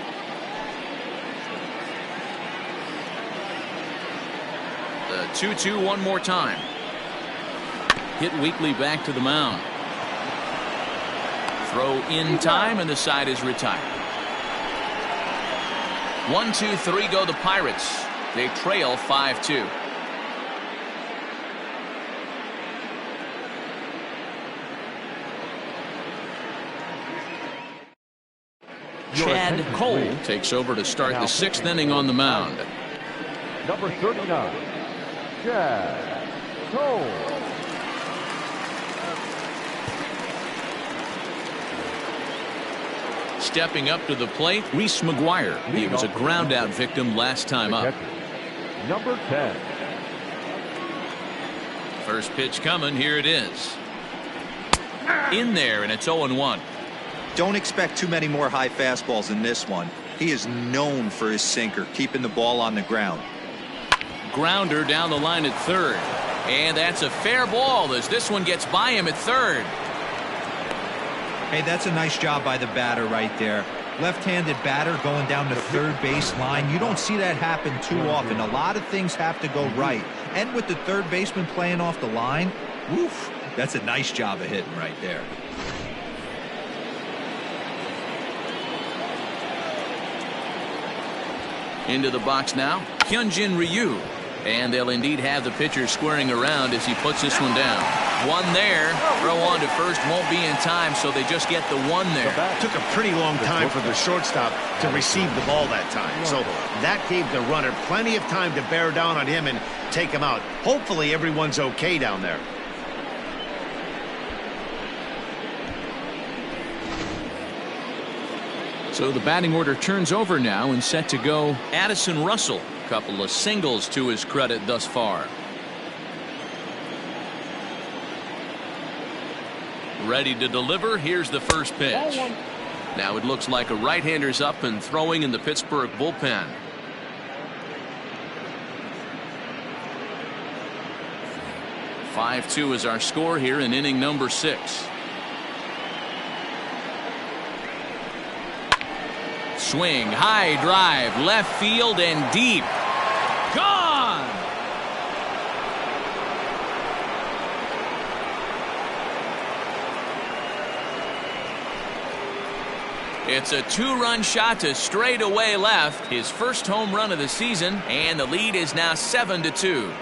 [SPEAKER 1] The 2-2 one more time. Hit weakly back to the mound. Throw in time, and the side is retired. 1-2-3 go the Pirates. They trail 5-2. Chad Cole takes over to start the 6th inning on the mound.
[SPEAKER 5] Number 39, Chad Cole.
[SPEAKER 1] Stepping up to the plate, Reese McGuire. He was a ground-out victim last time up.
[SPEAKER 5] Number 10.
[SPEAKER 1] First pitch coming. Here it is. In there, and it's 0-1.
[SPEAKER 3] Don't expect too many more high fastballs in this one. He is known for his sinker, keeping the ball on the ground.
[SPEAKER 1] Grounder down the line at third. And that's a fair ball as this one gets by him at third.
[SPEAKER 3] Hey, that's a nice job by the batter right there. Left-handed batter going down the third base line. You don't see that happen too often. A lot of things have to go right. And with the third baseman playing off the line, woof, that's a nice job of hitting right there.
[SPEAKER 1] Into the box now, Hyunjin Ryu. And they'll indeed have the pitcher squaring around as he puts this one down. One there. Throw on to first won't be in time, so they just get the one there.
[SPEAKER 2] Took a pretty long time for the shortstop to receive the ball that time. So that gave the runner plenty of time to bear down on him and take him out. Hopefully everyone's okay down there.
[SPEAKER 1] So the batting order turns over now and set to go Addison Russell. Couple of singles to his credit thus far. Ready to deliver. Here's the first pitch. Now it looks like a right-hander's up and throwing in the Pittsburgh bullpen. "5-2 is our score here in inning number 6. Swing, high drive, left field and deep. Gone! It's a 2-run shot to straightaway left, his first home run of the season, and the lead is now 7-2.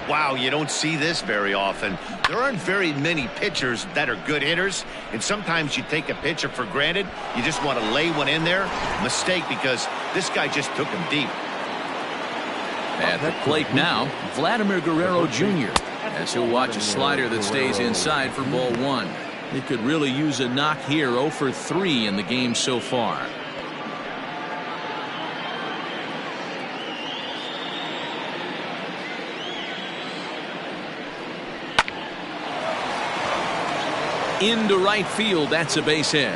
[SPEAKER 2] Wow, you don't see this very often. There aren't very many pitchers that are good hitters, and sometimes you take a pitcher for granted. You just want to lay one in there. Mistake, because this guy just took him deep.
[SPEAKER 1] At the plate now, Vladimir Guerrero Jr. as he'll watch a slider that stays inside for ball 1. He could really use a knock here. 0 for 3 in the game so far. Into right field, that's a base hit.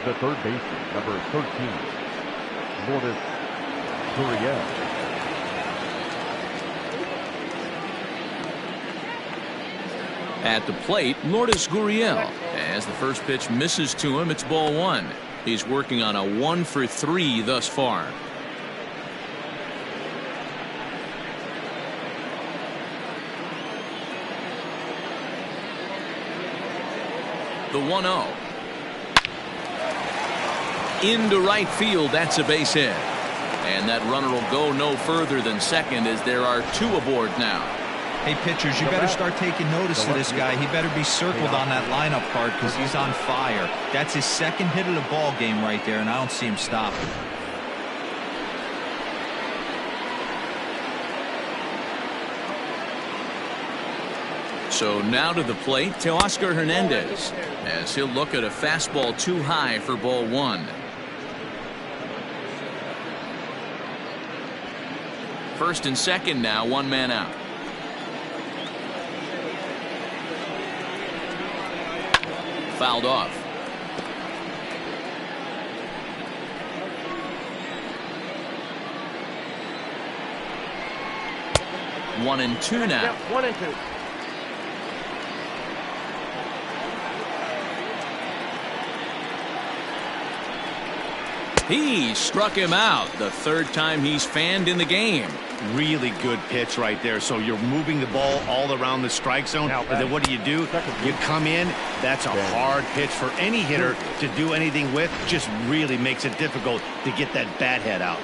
[SPEAKER 5] The third baseman, number 13, Lourdes Gurriel.
[SPEAKER 1] At the plate, Lourdes Gurriel. As the first pitch misses to him, it's ball 1. He's working on a 1 for 3 thus far. The 1-0. Into right field, that's a base hit. And that runner will go no further than second as there are 2 aboard now.
[SPEAKER 3] Hey, pitchers, you better start taking notice of this guy. He better be circled on that lineup card because he's on fire. That's his second hit of the ball game right there, and I don't see him stopping.
[SPEAKER 1] So now to the plate, Teoscar Hernandez, as he'll look at a fastball too high for ball 1. First and second now, 1 man out. Fouled off. One and two now.
[SPEAKER 4] Yep, 1 and 2.
[SPEAKER 1] He struck him out the 3rd time he's fanned in the game.
[SPEAKER 2] Really good pitch right there. So you're moving the ball all around the strike zone, and then what do? You come in. That's a hard pitch for any hitter to do anything with. Just really makes it difficult to get that bat head out.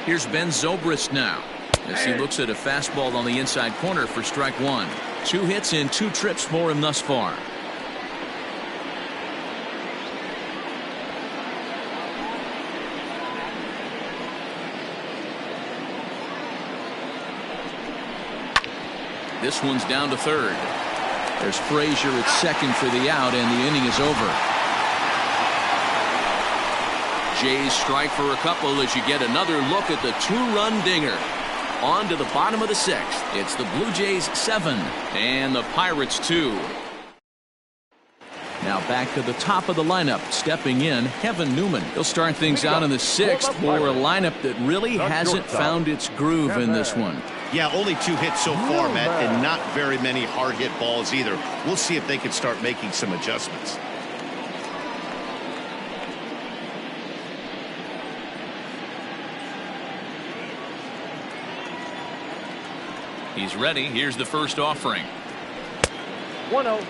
[SPEAKER 1] Here's Ben Zobrist now as he looks at a fastball on the inside corner for strike 1. 2 hits in 2 trips for him thus far. This one's down to 3rd. There's Frazier at second for the out, and the inning is over. Jays strike for a couple as you get another look at the 2-run dinger. On to the bottom of the 6th. It's the Blue Jays 7 and the Pirates 2. Now back to the top of the lineup. Stepping in, Kevin Newman. He'll start things out in the 6th for a lineup that really hasn't found its groove in this one.
[SPEAKER 2] Yeah, only 2 hits so far, Matt, and not very many hard hit balls either. We'll see if they can start making some adjustments.
[SPEAKER 1] He's ready. Here's the first offering.
[SPEAKER 4] 1-0.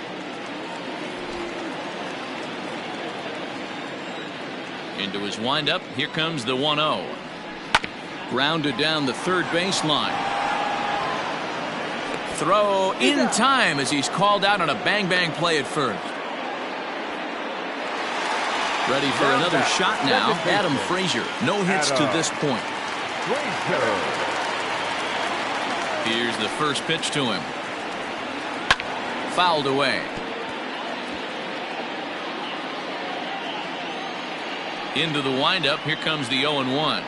[SPEAKER 1] Into his windup. Here comes the 1-0. Grounded down the third baseline. Throw in time as he's called out on a bang-bang play at first. Ready for another shot now. Adam Frazier. No hits to this point. Here's the first pitch to him. Fouled away. Into the windup. Here comes the 0-1.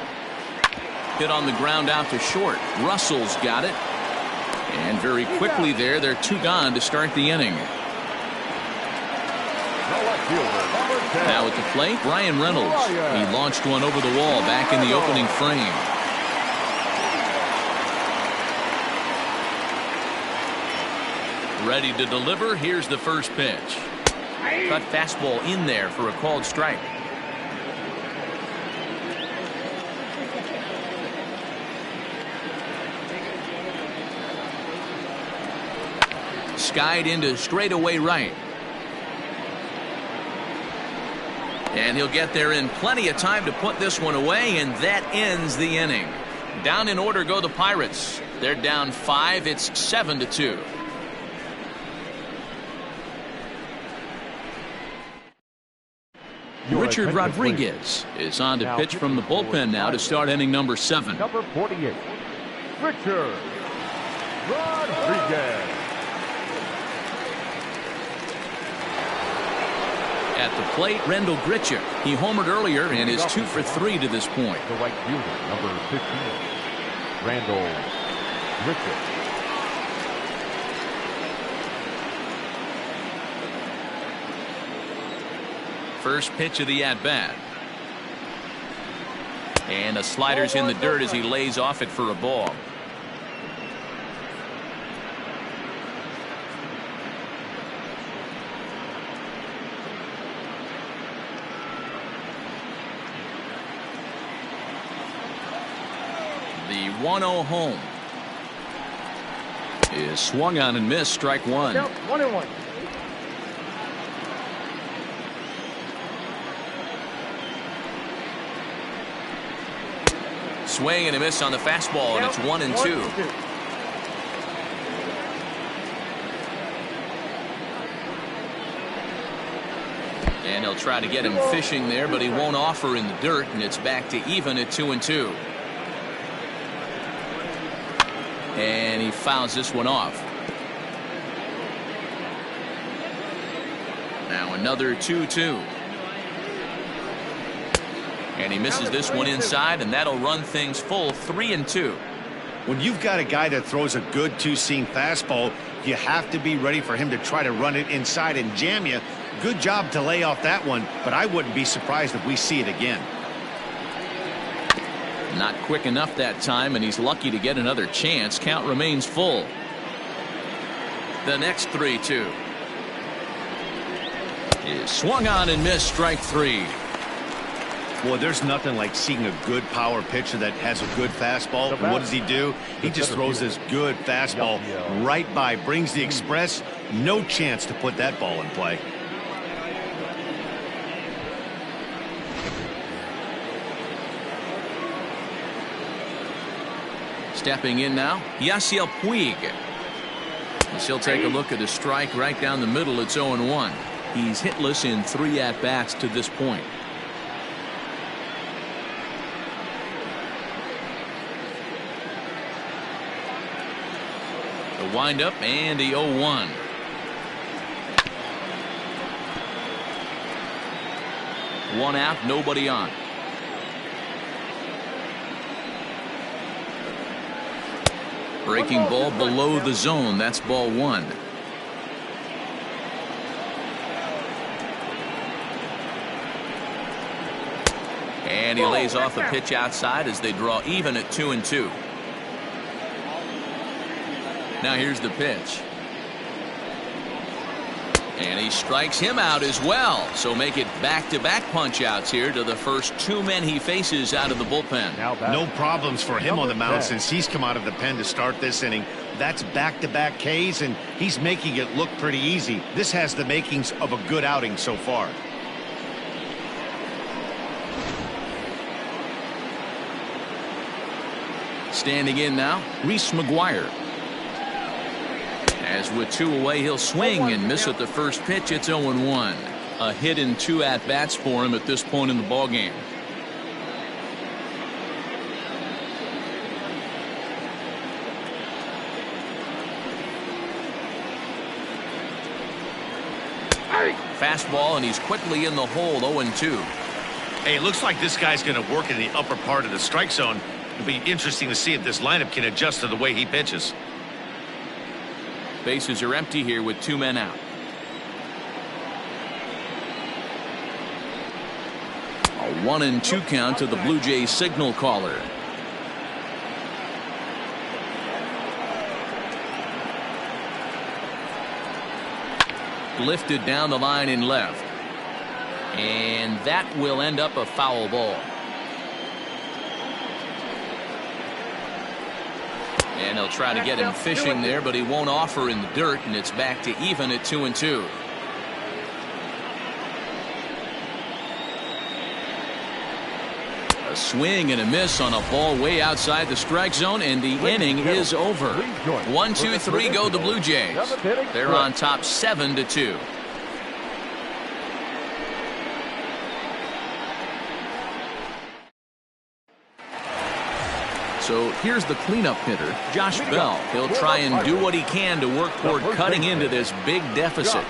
[SPEAKER 1] Hit on the ground out to short. Russell's got it. And very quickly there, they're 2 gone to start the inning. Now at the plate, Bryan Reynolds. He launched one over the wall back in the opening frame. Ready to deliver. Here's the first pitch. Cut fastball in there for a called strike. Skied into straightaway right. And he'll get there in plenty of time to put this one away, and that ends the inning. Down in order go the Pirates. They're down 5. It's 7-2. Richard Rodriguez is on to pitch from the bullpen now to start inning number 7.
[SPEAKER 5] Number 48, Richard Rodriguez.
[SPEAKER 1] At the plate, Randall Grichuk. He homered earlier and is 2 for 3 to this point.
[SPEAKER 5] The right fielder, number 15, Randall Grichuk.
[SPEAKER 1] First pitch of the at-bat. And a slider's in the dirt as he lays off it for a ball. The 1-0 home is swung on and missed. Strike 1.
[SPEAKER 4] 1-1.
[SPEAKER 1] Swing and a miss on the fastball, and it's 1-2. And he'll try to get him fishing there, but he won't offer in the dirt, and it's back to even at 2-2. And he fouls this one off. Now another 2-2. And he misses this one inside, and that'll run things full 3-2.
[SPEAKER 2] When you've got a guy that throws a good two-seam fastball, you have to be ready for him to try to run it inside and jam you. Good job to lay off that one, but I wouldn't be surprised if we see it again.
[SPEAKER 1] Not quick enough that time, and he's lucky to get another chance. Count remains full. The next 3-2 is swung on and missed. Strike 3.
[SPEAKER 2] Well, there's nothing like seeing a good power pitcher that has a good fastball. And what does he do? He just throws this good fastball right by, brings the express. No chance to put that ball in play.
[SPEAKER 1] Stepping in now, Yasiel Puig. He'll take a look at the strike right down the middle. It's 0-1. He's hitless in 3 at-bats to this point. The windup and the 0-1. One out, nobody on. Breaking ball below the zone. That's ball 1. And he lays off the pitch outside as they draw even at 2-2. Now here's the pitch. And he strikes him out as well. So make it back-to-back punch-outs here to the first 2 men he faces out of the bullpen.
[SPEAKER 2] No problems for him on the mound since he's come out of the pen to start this inning. That's back-to-back Ks, and he's making it look pretty easy. This has the makings of a good outing so far.
[SPEAKER 1] Standing in now, Reese McGuire. As with 2 away, he'll swing and miss at the first pitch. It's 0-1. A hit in 2 at-bats for him at this point in the ballgame. Fastball, and he's quickly in the hole. 0-2.
[SPEAKER 2] Hey, it looks like this guy's going to work in the upper part of the strike zone. It'll be interesting to see if this lineup can adjust to the way he pitches.
[SPEAKER 1] Bases are empty here with 2 men out. A 1-2 count to the Blue Jays signal caller. Lifted down the line in left. And that will end up a foul ball. And they'll try to get him fishing there, but he won't offer in the dirt, and it's back to even at 2-2. A swing and a miss on a ball way outside the strike zone, and the inning is over. 1-2-3 go the Blue Jays. They're on top 7-2. So here's the cleanup hitter, Josh Bell. He'll try and do what he can to work toward cutting into this big deficit.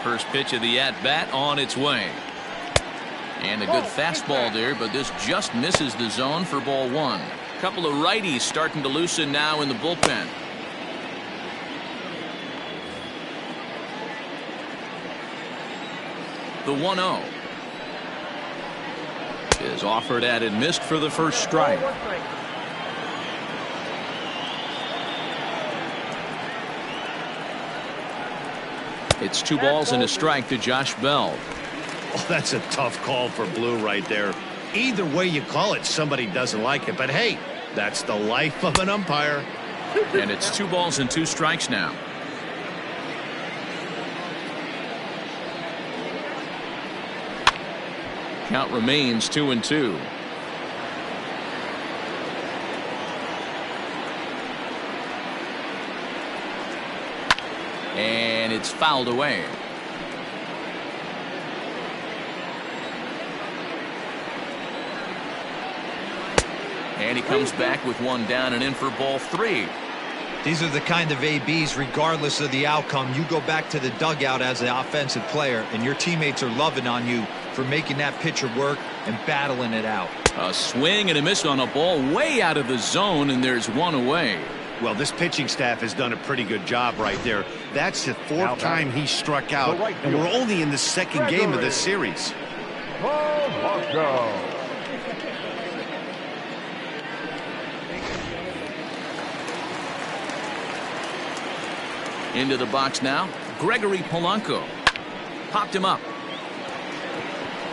[SPEAKER 1] First pitch of the at-bat on its way. And a good fastball there, but this just misses the zone for ball 1. Couple of righties starting to loosen now in the bullpen. The 1-0 is offered at and missed for the first strike. It's 2 balls and a strike to Josh Bell.
[SPEAKER 2] Oh, that's a tough call for Blue right there. Either way you call it, somebody doesn't like it. But hey, that's the life of an umpire.
[SPEAKER 1] And it's 2 balls and 2 strikes now. Count remains 2-2. And it's fouled away. And he comes back with 1 down and in for ball 3.
[SPEAKER 3] These are the kind of ABs, regardless of the outcome, you go back to the dugout as an offensive player, and your teammates are loving on you for making that pitcher work and battling it out.
[SPEAKER 1] A swing and a miss on a ball way out of the zone, and there's 1 away.
[SPEAKER 2] Well, this pitching staff has done a pretty good job right there. That's the 4th time he struck out, and we're only in the 2nd game of this series.
[SPEAKER 1] Into the box now, Gregory Polanco. Popped him up.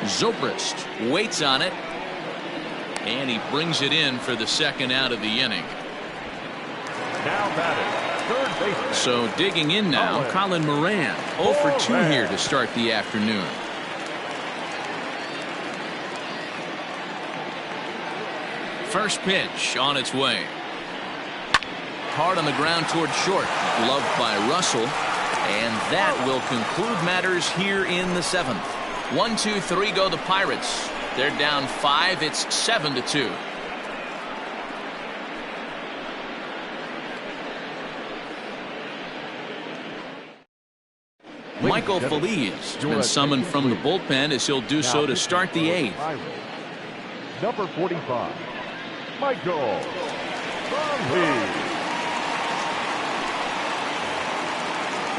[SPEAKER 1] Zobrist waits on it, and he brings it in for the 2nd out of the inning.
[SPEAKER 5] Now batting, 3rd baseman.
[SPEAKER 1] So digging in now, Colin Moran. 0 for 2 here to start the afternoon. First pitch on its way. Hard on the ground toward short. Gloved by Russell. And that will conclude matters here in the 7th. 1-2-3 go the Pirates. They're down 5. It's 7-2. Michael Feliz been summoned from the bullpen as he'll do so to start the 8th.
[SPEAKER 5] Number 45, Michael Feliz.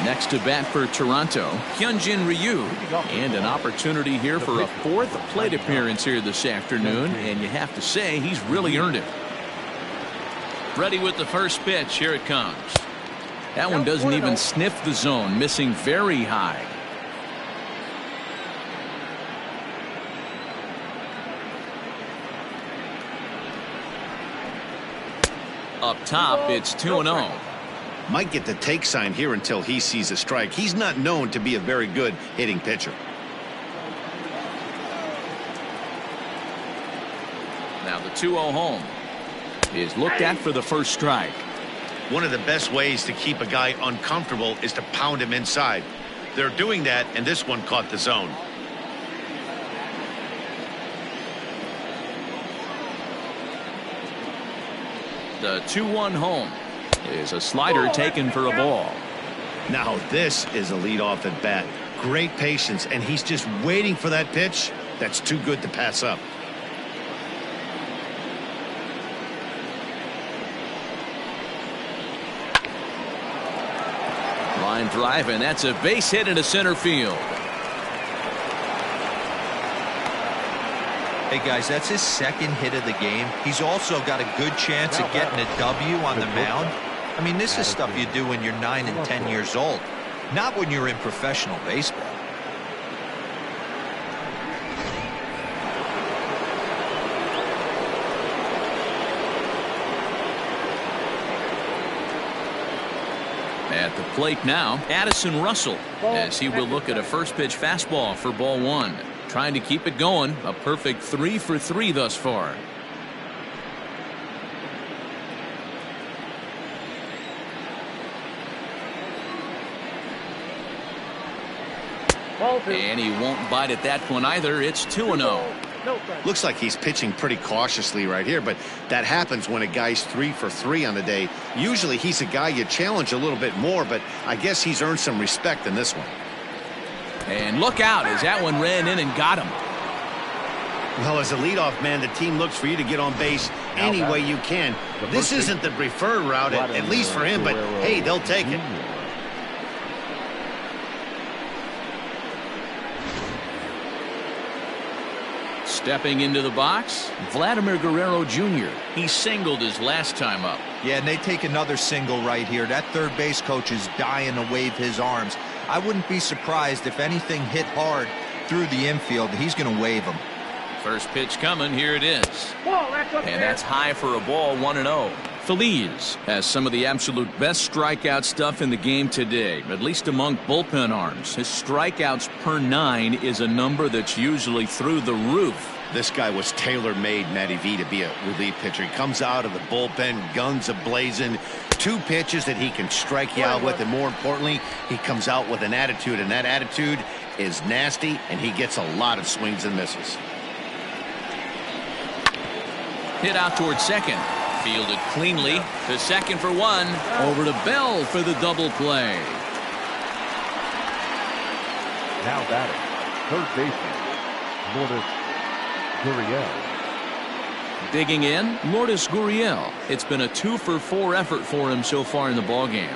[SPEAKER 1] Next to bat for Toronto, Hyunjin Ryu. And an opportunity here for a 4th plate appearance here this afternoon, and you have to say he's really earned it. Ready with the first pitch. Here it comes. That one doesn't even sniff the zone, missing very high. Up top, it's 2-0.
[SPEAKER 2] might get the take sign here until he sees a strike. He's not known to be a very good hitting pitcher.
[SPEAKER 1] Now the 2-0 home is looked at for the first strike.
[SPEAKER 2] One of the best ways to keep a guy uncomfortable is to pound him inside. They're doing that, and this one caught the zone.
[SPEAKER 1] The 2-1 home is a slider taken for a ball.
[SPEAKER 2] Now this is a leadoff at bat. Great patience, and he's just waiting for that pitch. That's too good to pass up.
[SPEAKER 1] Line drive, and that's a base hit into center field.
[SPEAKER 3] Hey guys, that's his second hit of the game. He's also got a good chance of getting a W on the mound. I mean, this is stuff you do when you're 9 and 10 years old, not when you're in professional baseball.
[SPEAKER 1] At the plate now, Addison Russell, as he will look at a first pitch fastball for ball 1. Trying to keep it going. A perfect 3 for 3 thus far. And he won't bite at that one either. It's 2-0.
[SPEAKER 2] Looks like he's pitching pretty cautiously right here, but that happens when a guy's 3 for 3 on the day. Usually he's a guy you challenge a little bit more, but I guess he's earned some respect in this one.
[SPEAKER 1] And look out as that one ran in and got him.
[SPEAKER 2] Well, as a leadoff man, the team looks for you to get on base any way you can. This isn't the preferred route, at least for him, but hey, they'll take it.
[SPEAKER 1] Stepping into the box, Vladimir Guerrero Jr. He singled his last time up.
[SPEAKER 3] Yeah, and they take another single right here. That third base coach is dying to wave his arms. I wouldn't be surprised if anything hit hard through the infield. He's going to wave them.
[SPEAKER 1] First pitch coming. Here it is. And that's high for a ball, 1-0. Feliz has some of the absolute best strikeout stuff in the game today, at least among bullpen arms. His strikeouts per 9 is a number that's usually through the roof.
[SPEAKER 2] This guy was tailor-made, Matty V, to be a relief pitcher. He comes out of the bullpen, guns a-blazing, 2 pitches that he can strike you out with, and more importantly, he comes out with an attitude, and that attitude is nasty, and he gets a lot of swings and misses.
[SPEAKER 1] Hit out towards second. Fielded cleanly to second for 1. Over to Bell for the double play.
[SPEAKER 5] Now batting, third baseman, Lourdes Gurriel.
[SPEAKER 1] Digging in, Lourdes Gurriel. It's been a 2 for 4 effort for him so far in the ballgame.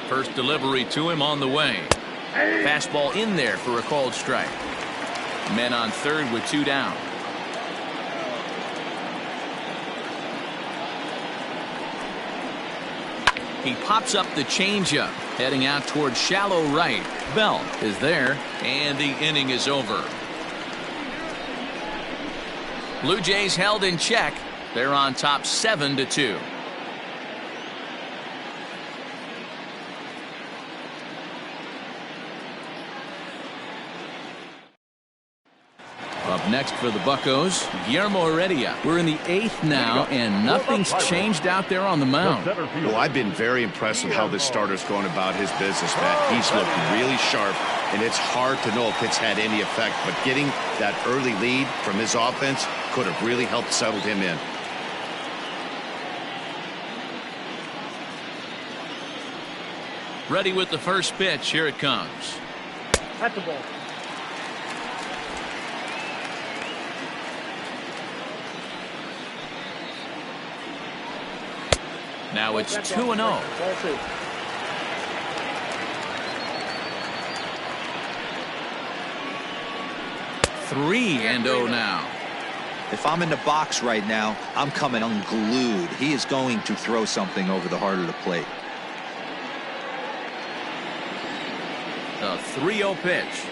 [SPEAKER 1] First delivery to him on the way. Fastball in there for a called strike. Men on third with 2 down. He pops up the changeup, heading out towards shallow right. Bell is there, and the inning is over. Blue Jays held in check. They're on top 7-2. Up next for the Buccos, Guillermo Heredia. We're in the 8th now, and nothing's changed out there on the mound.
[SPEAKER 2] Well, I've been very impressed with how this starter's going about his business, Matt. He's looked really sharp, and it's hard to know if it's had any effect, but getting that early lead from his offense could have really helped settle him in.
[SPEAKER 1] Ready with the first pitch. Here it comes.
[SPEAKER 4] At the ball.
[SPEAKER 1] Now it's 2-0. 3-0 now.
[SPEAKER 3] If I'm in the box right now, I'm coming unglued. He is going to throw something over the heart of the plate.
[SPEAKER 1] The 3-0 pitch.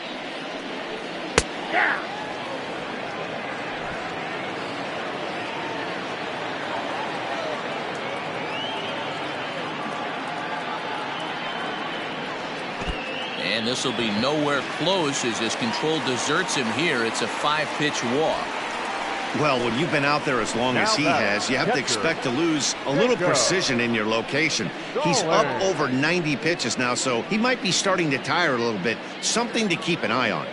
[SPEAKER 1] And this will be nowhere close as his control deserts him here. It's a 5-pitch walk.
[SPEAKER 2] Well, when you've been out there as long as he has, you have to expect to lose a little precision in your location. He's up over 90 pitches now, so he might be starting to tire a little bit. Something to keep an eye on.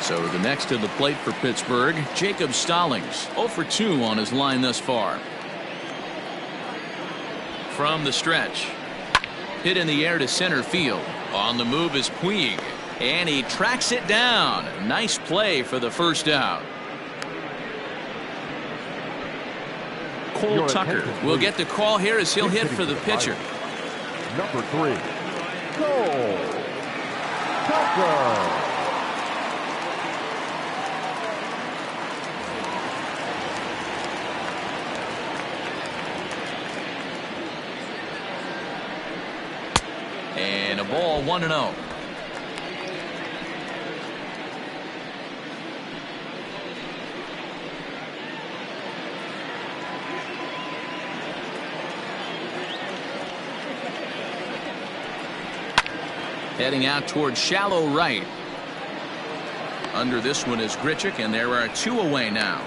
[SPEAKER 1] So the next to the plate for Pittsburgh, Jacob Stallings, 0 for 2 on his line thus far. From the stretch, hit in the air to center field. On the move is Puig, and he tracks it down. Nice play for the first out. Cole Tucker will get the call here as he'll hit for the pitcher.
[SPEAKER 5] Number 3, Cole Tucker.
[SPEAKER 1] And a ball, 1-0. Heading out towards shallow right. Under this one is Grichuk, and there are 2 away now.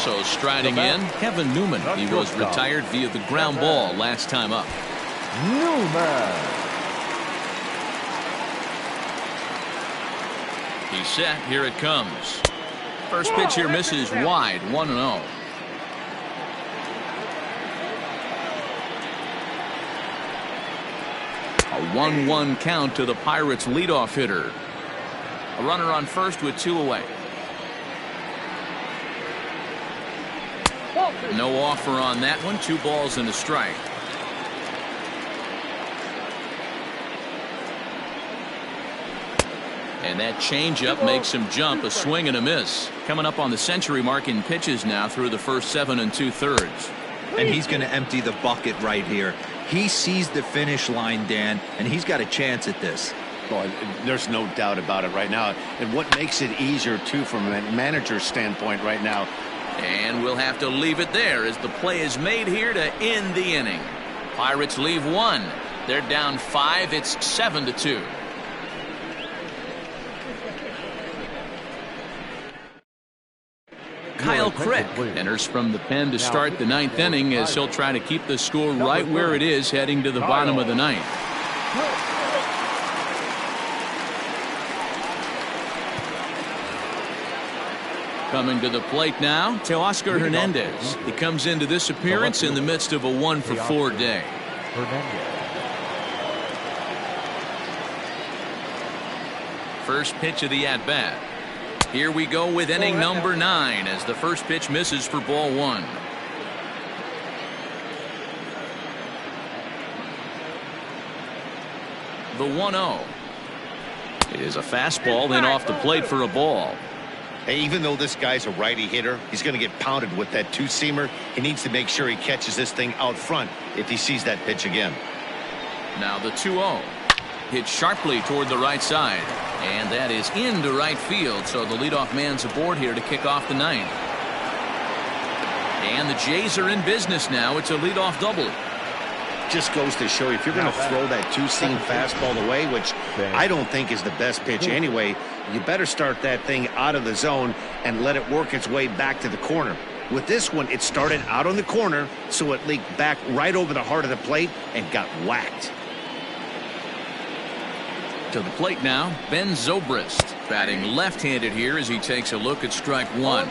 [SPEAKER 1] So striding in, Kevin Newman. He was retired via the ground ball last time up.
[SPEAKER 5] Newman.
[SPEAKER 1] He's set. Here it comes. First pitch here misses wide. 1-0. A 1-1 count to the Pirates leadoff hitter. A runner on first with 2 away. No offer on that one. 2 balls and a strike. And that changeup makes him jump. A swing and a miss. Coming up on the century mark in pitches now through the first 7 2/3.
[SPEAKER 3] And he's going to empty the bucket right here. He sees the finish line, Dan, and he's got a chance at this.
[SPEAKER 2] Well, there's no doubt about it right now. And what makes it easier, too, from a manager's standpoint right now.
[SPEAKER 1] And we'll have to leave it there as the play is made here to end the inning. Pirates leave 1. They're down 5. It's 7-2. Kyle Crick enters from the pen to start the 9th inning as he'll try to keep the score right where it is heading to the bottom of the 9th. Coming to the plate now, Teoscar Hernandez. He comes into this appearance in the midst of a 1 for 4 day. First pitch of the at-bat. Here we go with inning number 9 as the first pitch misses for ball 1. The 1-0. It is a fastball then off the plate for a ball.
[SPEAKER 2] Hey, even though this guy's a righty hitter, he's going to get pounded with that 2-seamer. He needs to make sure he catches this thing out front if he sees that pitch again. Now the 2-0. Hit sharply toward the right side. And that is into right field, so the leadoff man's aboard here to kick off the 9th. And the Jays are in business now. It's a leadoff double. Just goes to show you, if you're going to throw that 2-seam fastball away, which I don't think is the best pitch anyway, you better start that thing out of the zone and let it work its way back to the corner. With this one, it started out on the corner, so it leaked back right over the heart of the plate and got whacked. To the plate now, Ben Zobrist, batting left-handed here as he takes a look at strike 1.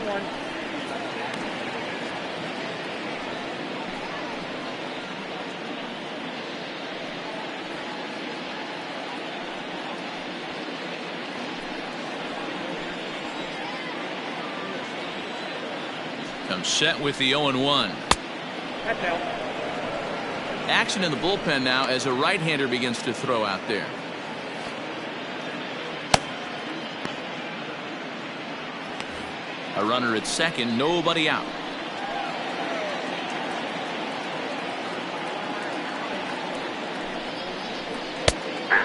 [SPEAKER 2] Comes set with the 0-1. Action in the bullpen now as a right-hander begins to throw out there. A runner at second, nobody out.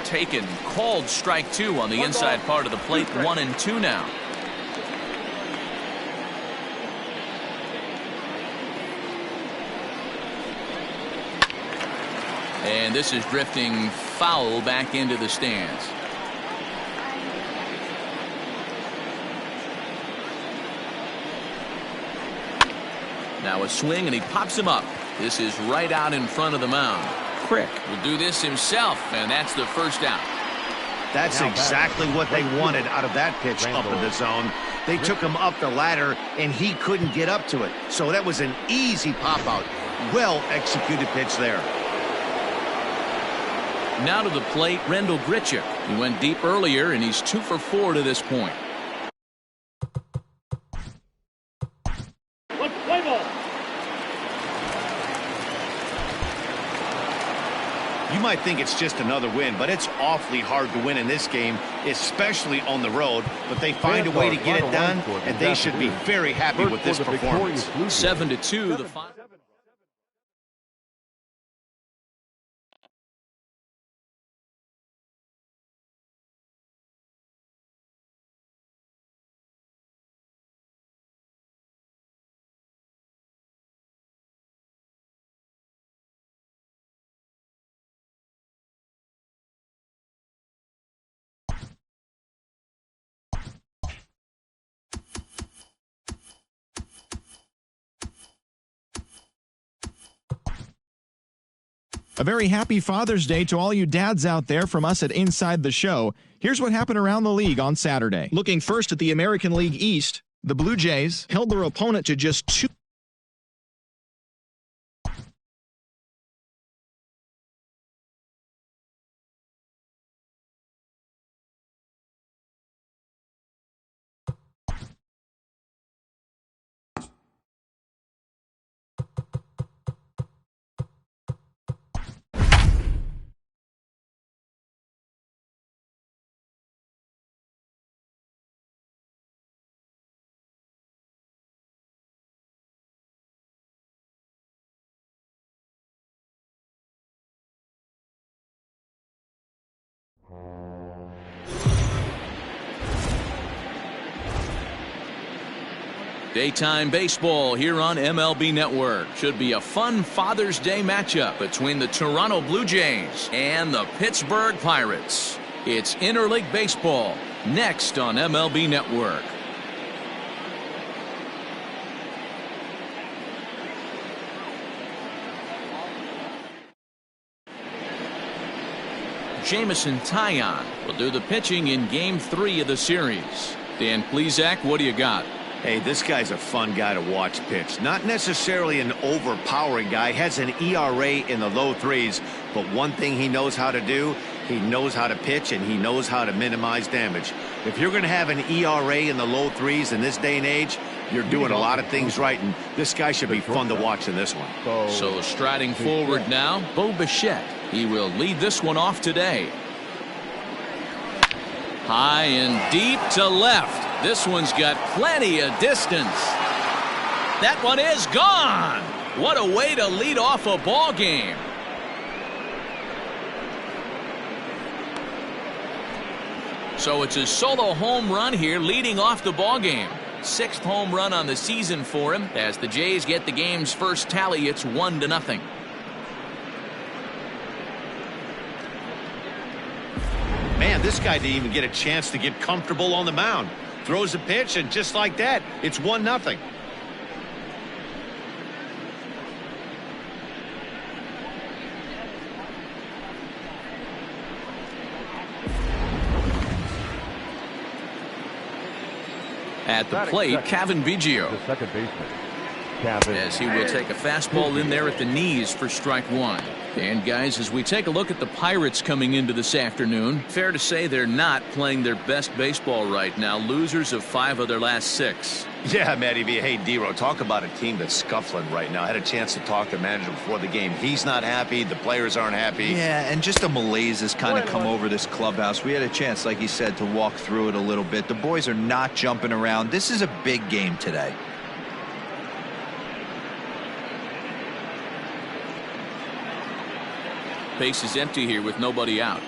[SPEAKER 2] Taken, called strike 2 on the inside part of the plate. 1-2 now.
[SPEAKER 1] And this is drifting foul back into the stands. Now a swing, and he pops him up. This is right out in front of the mound. Crick will do this himself, and that's the first out.
[SPEAKER 2] That's exactly what they wanted out of that pitch up in the zone. They took him up the ladder, and he couldn't get up to it. So that was an easy pop-out. Well-executed pitch there.
[SPEAKER 1] Now to the plate, Rendell Grichuk. He went deep earlier, and he's 2 for 4 to this point.
[SPEAKER 4] Let's play ball.
[SPEAKER 2] You might think it's just another win, but it's awfully hard to win in this game, especially on the road. But they find a way to get it done, and they should be very happy with this performance.
[SPEAKER 1] 7-2, the final.
[SPEAKER 8] A very happy Father's Day to all you dads out there from us at Inside the Show. Here's what happened around the league on Saturday. Looking first at the American League East, the Blue Jays held their opponent to just 2.
[SPEAKER 1] Daytime baseball here on MLB Network. Should be a fun Father's Day matchup between the Toronto Blue Jays and the Pittsburgh Pirates. It's interleague baseball next on MLB Network. Jameson Taillon will do the pitching in Game 3 of the series. Dan Plesac, what do you got?
[SPEAKER 2] Hey, this guy's a fun guy to watch pitch. Not necessarily an overpowering guy. Has an ERA in the low 3s. But one thing he knows how to do, he knows how to pitch, and he knows how to minimize damage. If you're going to have an ERA in the low 3s in this day and age, you're doing a lot of things right, and this guy should be fun to watch in this one.
[SPEAKER 1] So striding forward now, Bo Bichette. He will lead this one off today. High and deep to left. This one's got plenty of distance. That one is gone. What a way to lead off a ball game. So it's a solo home run here leading off the ball game. 6th home run on the season for him. As the Jays get the game's first tally, it's 1-0.
[SPEAKER 2] Man, this guy didn't even get a chance to get comfortable on the mound. Throws a pitch, and just like that, it's 1-0.
[SPEAKER 1] At the plate, Cavan Biggio.
[SPEAKER 5] The second baseman,
[SPEAKER 1] As he will take a fastball in there at the knees for strike 1. And guys, as we take a look at the Pirates coming into this afternoon, fair to say they're not playing their best baseball right now. Losers of 5 of their last 6.
[SPEAKER 2] Yeah, Matty V. Hey, D-Row, talk about a team that's scuffling right now. I had a chance to talk to the manager before the game. He's not happy. The players aren't happy.
[SPEAKER 3] Yeah, and just a malaise has kind of come over this clubhouse. We had a chance, like he said, to walk through it a little bit. The boys are not jumping around. This is a big game today.
[SPEAKER 1] Base is empty here with nobody out.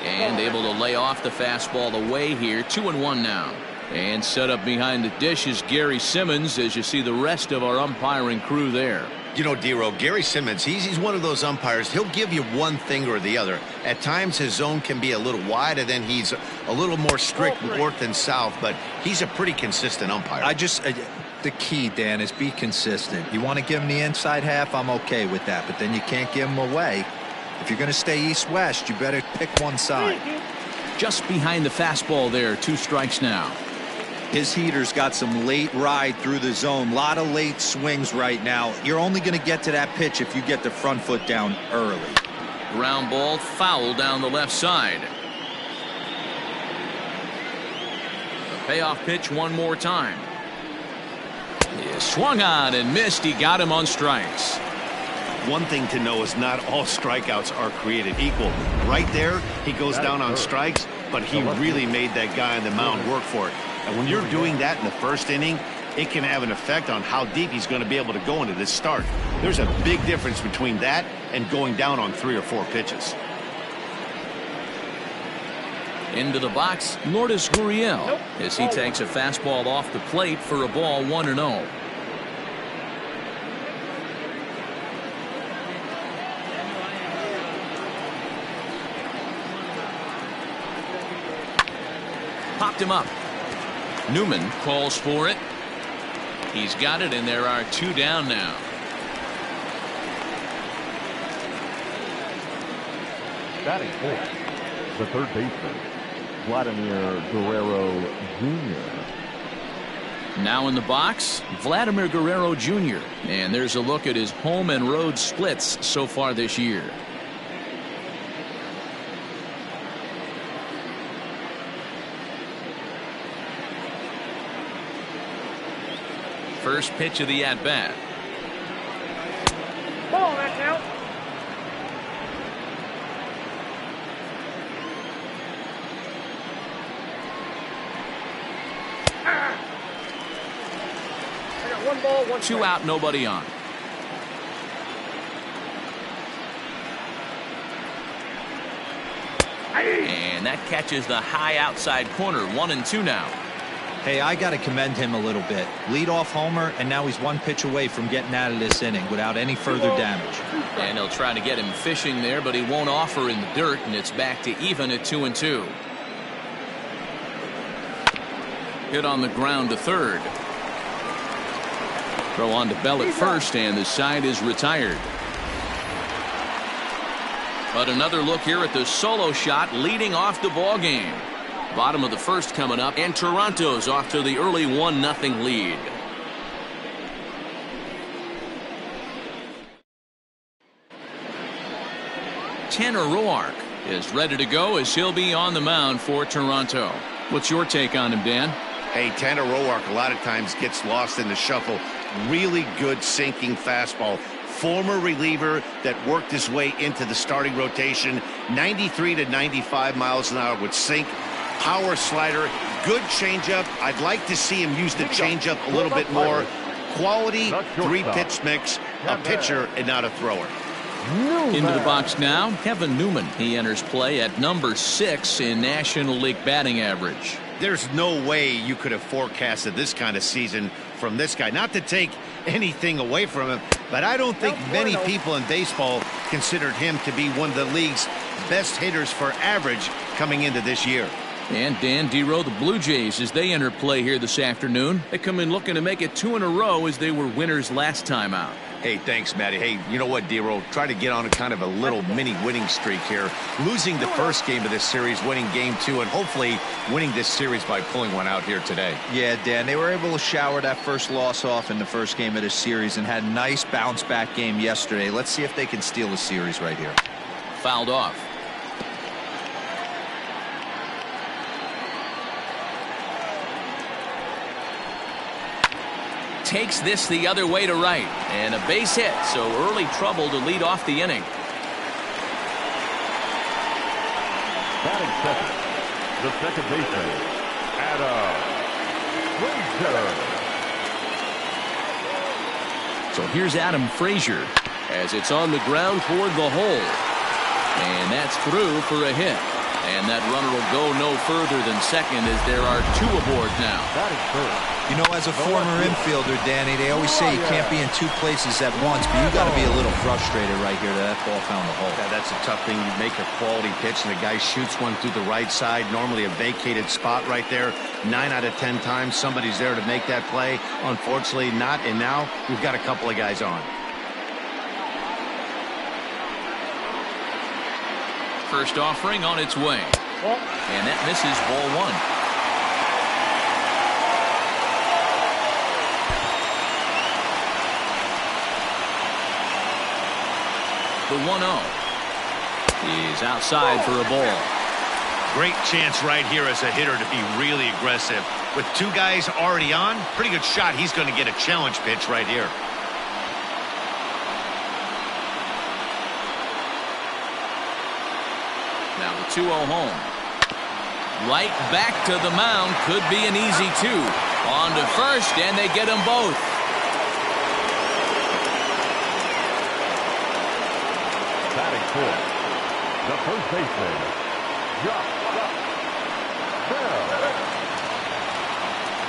[SPEAKER 1] And able to lay off the fastball away here. 2-1 now. And set up behind the dish is Gary Simmons, as you see the rest of our umpiring crew there.
[SPEAKER 2] You know, D-Row, Gary Simmons, he's one of those umpires. He'll give you one thing or the other. At times, his zone can be a little wide, and then he's a little more strict north and south, but he's a pretty consistent umpire.
[SPEAKER 3] The key, Dan, is be consistent. You want to give him the inside half, I'm okay with that, but then you can't give him away. If you're going to stay east-west, you better pick one side.
[SPEAKER 1] Just behind the fastball there, 2 strikes now.
[SPEAKER 3] His heater's got some late ride through the zone. A lot of late swings right now. You're only going to get to that pitch if you get the front foot down early.
[SPEAKER 1] Ground ball foul down the left side. The payoff pitch one more time. He swung on and missed. He got him on strikes.
[SPEAKER 2] One thing to know is not all strikeouts are created equal. Right there, he goes down on strikes, but he really made that guy on the mound work for it. And when you're doing that in the first inning, it can have an effect on how deep he's going to be able to go into this start. There's a big difference between that and going down on 3 or 4 pitches.
[SPEAKER 1] Into the box, Lourdes Gurriel, as he takes a fastball off the plate for a ball 1-0. Popped him up. Newman calls for it. He's got it, and there are 2 down now.
[SPEAKER 5] Batting fourth, the third baseman, Vladimir Guerrero Jr.
[SPEAKER 1] Now in the box, Vladimir Guerrero Jr. And there's a look at his home and road splits so far this year. First pitch of the at-bat.
[SPEAKER 4] Ball, that's out. I got 1 ball, 1
[SPEAKER 1] 2
[SPEAKER 4] strike.
[SPEAKER 1] out, nobody on. And that catches the high outside corner. 1-2 now.
[SPEAKER 3] Hey, I got to commend him a little bit. Leadoff homer, and now he's 1 pitch away from getting out of this inning without any further damage.
[SPEAKER 1] And they'll try to get him fishing there, but he won't offer in the dirt, and it's back to even at 2-2. Hit on the ground to third. Throw on to Bell at first, and the side is retired. But another look here at the solo shot leading off the ball game. Bottom of the first coming up, and Toronto's off to the early 1-0 lead. Tanner Roark is ready to go as he'll be on the mound for Toronto. What's your take on him, Dan?
[SPEAKER 2] Hey, Tanner Roark a lot of times gets lost in the shuffle. Really good sinking fastball. Former reliever that worked his way into the starting rotation. 93 to 95 miles an hour with sink. Power slider, good changeup. I'd like to see him use the changeup a little bit more. Quality 3-pitch mix, a pitcher and not a thrower.
[SPEAKER 1] Into the box now, Kevin Newman. He enters play at number 6 in National League batting average.
[SPEAKER 2] There's no way you could have forecasted this kind of season from this guy. Not to take anything away from him, but I don't think many people in baseball considered him to be one of the league's best hitters for average coming into this year.
[SPEAKER 1] And Dan D-Row, the Blue Jays, as they enter play here this afternoon, they come in looking to make it 2 in a row as they were winners last time out.
[SPEAKER 2] Hey, thanks, Matty. Hey, you know what, D-Row? Try to get on a kind of a little mini winning streak here. Losing the first game of this series, winning game 2, and hopefully winning this series by pulling one out here today.
[SPEAKER 3] Yeah, Dan, they were able to shower that first loss off in the first game of this series and had a nice bounce-back game yesterday. Let's see if they can steal the series right here.
[SPEAKER 1] Fouled off. Takes this the other way to right, and a base hit, so early trouble to lead off the inning.
[SPEAKER 5] Batting second, the second baseman, Adam Frazier.
[SPEAKER 1] So here's Adam Frazier as it's on the ground toward the hole, and that's through for a hit. And that runner will go no further than second as there are 2 aboard now.
[SPEAKER 5] That is third.
[SPEAKER 3] You know, as a former infielder, Danny, they always say you can't be in 2 places at once, but you got to be a little frustrated right here that ball found the hole.
[SPEAKER 2] Yeah, that's a tough thing. You make a quality pitch, and the guy shoots one through the right side, normally a vacated spot right there. 9 out of 10 times, somebody's there to make that play. Unfortunately, not, and now we've got a couple of guys on.
[SPEAKER 1] First offering on its way. And that misses, ball 1. The 1-0 is outside for a ball.
[SPEAKER 2] Great chance right here as a hitter to be really aggressive. With 2 guys already on, pretty good shot. He's going to get a challenge pitch right here.
[SPEAKER 1] Now the 2-0 home. Right back to the mound. Could be an easy 2. On to first, and they get them both.
[SPEAKER 5] Batting fourth, the first baseman, Josh Bell.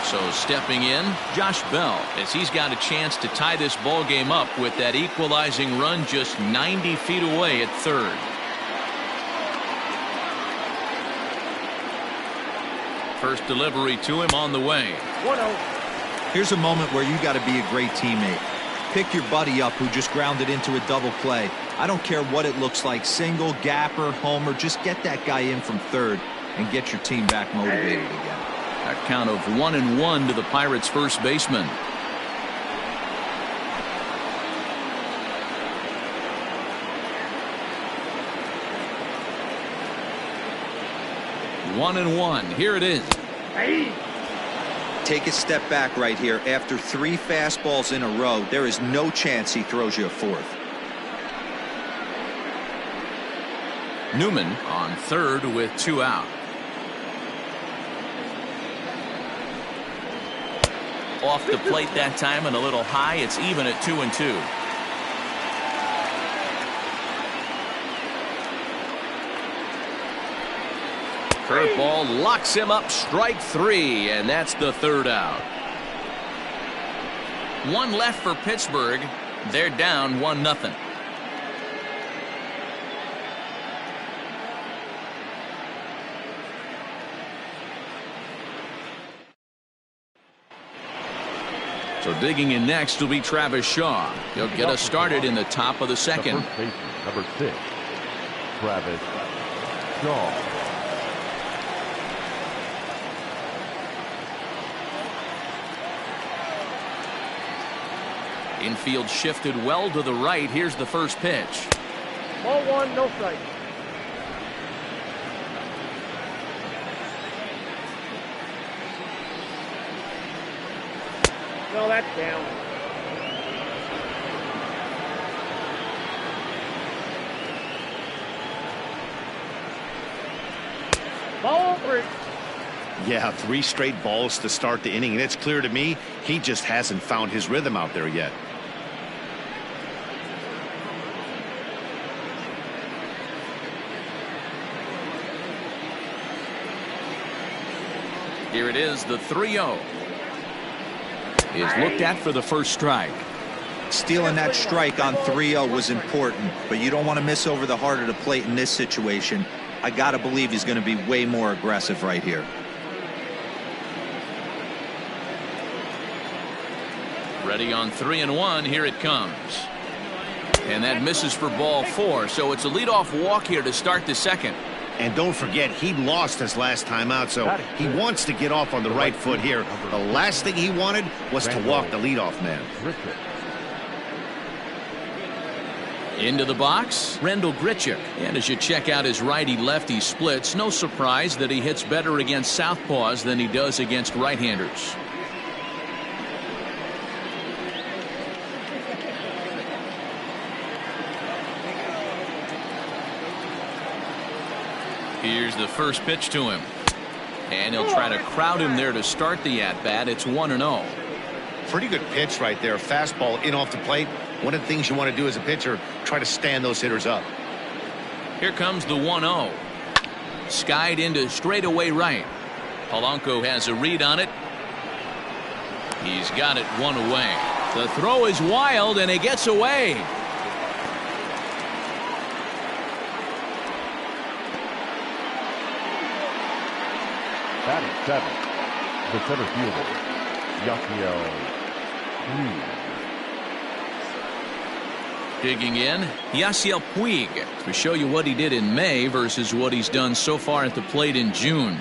[SPEAKER 1] So stepping in, Josh Bell, as he's got a chance to tie this ball game up with that equalizing run just 90 feet away at third. First delivery to him on the way.
[SPEAKER 4] 1-0.
[SPEAKER 3] Here's a moment where you got to be a great teammate. Pick your buddy up who just grounded into a double play. I don't care what it looks like, single, gapper, homer, just get that guy in from third and get your team back motivated again.
[SPEAKER 1] A count of 1-1 to the Pirates' first baseman. One and one. Here it is.
[SPEAKER 3] Take a step back right here. After 3 fastballs in a row, there is no chance he throws you a 4th.
[SPEAKER 1] Newman on third with 2 out. Off the plate that time and a little high. It's even at 2-2. Curveball locks him up, strike 3, and that's the 3rd out. 1 left for Pittsburgh. They're down 1-0. So digging in next will be Travis Shaw. He'll get us started in the top of the second.
[SPEAKER 5] The first baseman, number 6, Travis Shaw.
[SPEAKER 1] Infield shifted well to the right. Here's the first pitch.
[SPEAKER 4] Ball 1, no strike. No, that's down. Ball 3.
[SPEAKER 2] Yeah, 3 straight balls to start the inning, and it's clear to me he just hasn't found his rhythm out there yet.
[SPEAKER 1] Here it is, the 3-0. Is looked at for the first strike.
[SPEAKER 3] Stealing that strike on 3-0 was important, but you don't want to miss over the heart of the plate in this situation. I got to believe he's going to be way more aggressive right here.
[SPEAKER 1] Ready on 3-1. Here it comes. And that misses for ball 4. So it's a leadoff walk here to start the second.
[SPEAKER 2] And don't forget, he lost his last time out, so he wants to get off on the right foot here. The last thing he wanted was to walk the leadoff man.
[SPEAKER 1] Into the box, Rendell Grichuk. And as you check out his righty-lefty splits, no surprise that he hits better against southpaws than he does against right-handers. Here's the first pitch to him. And he'll try to crowd him there to start the at-bat. It's 1-0.
[SPEAKER 2] Pretty good pitch right there. Fastball in off the plate. One of the things you want to do as a pitcher, try to stand those hitters up.
[SPEAKER 1] Here comes the 1-0. Skied into straightaway right. Polanco has a read on it. He's got it one away. The throw is wild, and it gets away.
[SPEAKER 5] Batting seventh, the center fielder, Yasiel Puig.
[SPEAKER 1] Digging in, Yasiel Puig to show you what he did in May versus what he's done so far at the plate in June.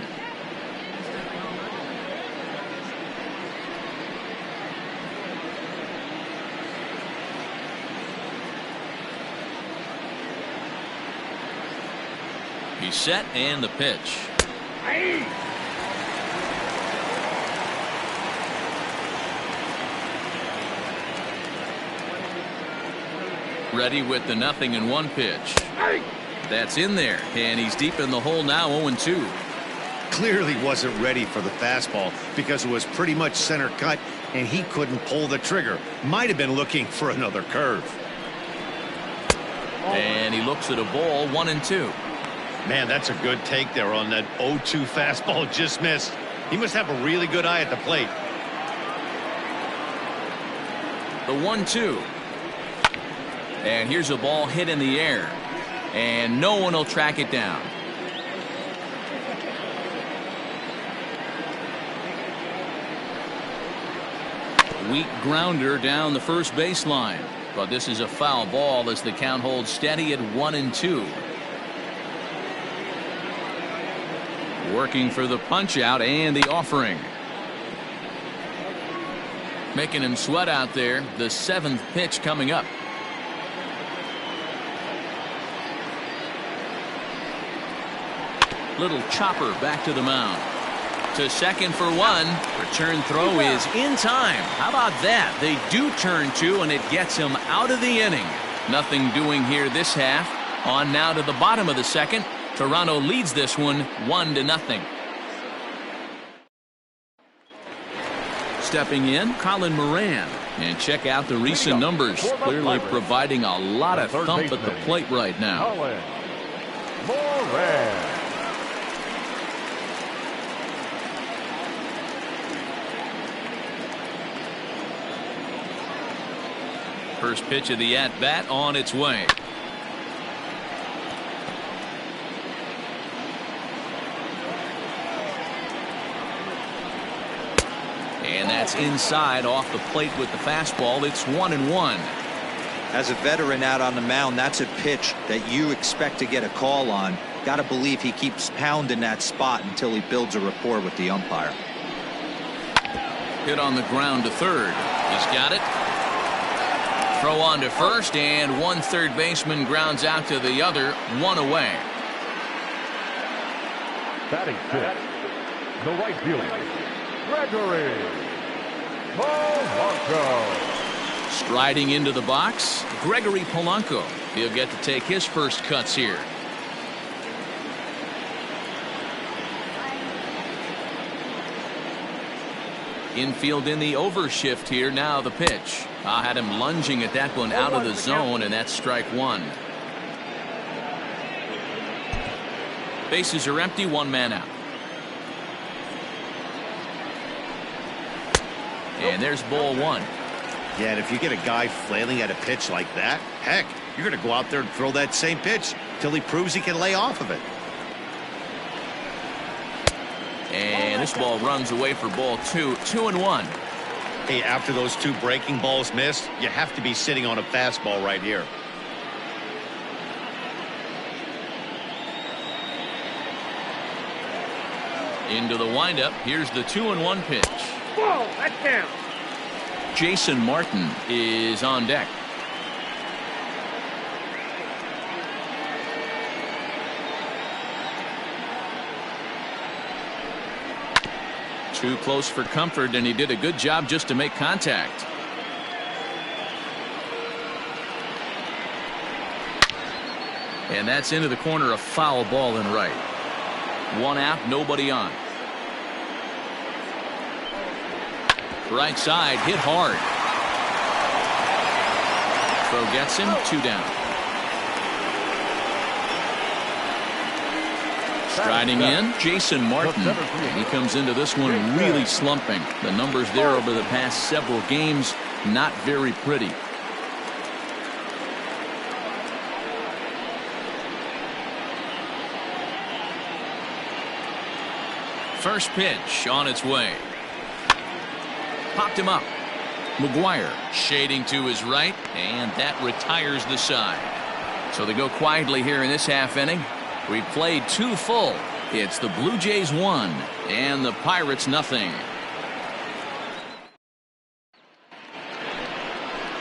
[SPEAKER 1] He's set, and the pitch. Ready with the 0-1 pitch. That's in there, and he's deep in the hole now, 0-2.
[SPEAKER 2] Clearly wasn't ready for the fastball because it was pretty much center cut, and he couldn't pull the trigger. Might have been looking for another curve.
[SPEAKER 1] And he looks at a ball, 1-2.
[SPEAKER 2] Man, that's a good take there on that 0-2 fastball just missed. He must have a really good eye at the plate.
[SPEAKER 1] The 1-2. And here's a ball hit in the air. And no one will track it down. Weak grounder down the first baseline. But this is a foul ball as the count holds steady at 1-2. Working for the punch out and the offering. Making him sweat out there. The 7th pitch coming up. Little chopper back to the mound. To second for one. Return throw is in time. How about that? They do turn two, and it gets him out of the inning. Nothing doing here this half. On now to the bottom of the second. Toronto leads this one 1-0. Stepping in, Colin Moran. And check out the recent numbers. Clearly providing a lot of thump at the plate right now.
[SPEAKER 5] Colin Moran.
[SPEAKER 1] First pitch of the at-bat on its way. And that's inside off the plate with the fastball. It's 1-1.
[SPEAKER 3] As a veteran out on the mound, that's a pitch that you expect to get a call on. Got to believe he keeps pounding that spot until he builds a rapport with the umpire.
[SPEAKER 1] Hit on the ground to third. He's got it. Throw on to first, and one third baseman grounds out to the other, one away.
[SPEAKER 5] Batting fifth, the right fielder, Gregory Polanco.
[SPEAKER 1] Striding into the box, Gregory Polanco. He'll get to take his first cuts here. Infield in the overshift here. Now the pitch. I had him lunging at that one out of the zone, and that's strike one. Bases are empty, one man out. And there's ball one.
[SPEAKER 2] Yeah, and if you get a guy flailing at a pitch like that, heck, you're going to go out there and throw that same pitch till he proves he can lay off of it.
[SPEAKER 1] And this ball runs away for ball two. 2-1.
[SPEAKER 2] Hey, after those two breaking balls missed, you have to be sitting on a fastball right here.
[SPEAKER 1] Into the windup. Here's the 2-1 pitch.
[SPEAKER 4] Whoa, that's down.
[SPEAKER 1] Jason Martin is on deck. Too close for comfort, and he did a good job just to make contact. And that's into the corner, a foul ball in right. One out, nobody on. Right side, hit hard. Throw gets him, two down. Striding in, Jason Martin. He comes into this one really slumping. The numbers there over the past several games, not very pretty. First pitch on its way. Popped him up. McGuire shading to his right, and that retires the side. So they go quietly here in this half inning. We've played 2 full. It's the Blue Jays 1 and the Pirates nothing.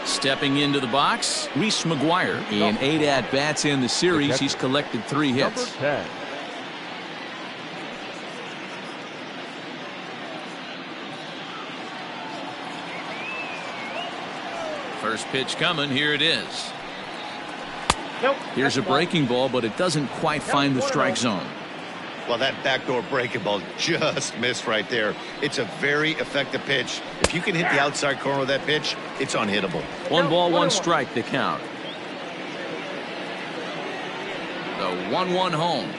[SPEAKER 1] Stepping into the box, Reese McGuire. In 8 at-bats in the series, he's collected 3 hits.
[SPEAKER 5] Number 10.
[SPEAKER 1] First pitch coming. Here it is.
[SPEAKER 4] Nope.
[SPEAKER 1] Here's a breaking ball, but it doesn't quite find the strike zone.
[SPEAKER 2] Well, that backdoor breaking ball just missed right there. It's a very effective pitch. If you can hit the outside corner of that pitch, it's unhittable.
[SPEAKER 1] 1 ball, 1 strike to count. The 1-1 home.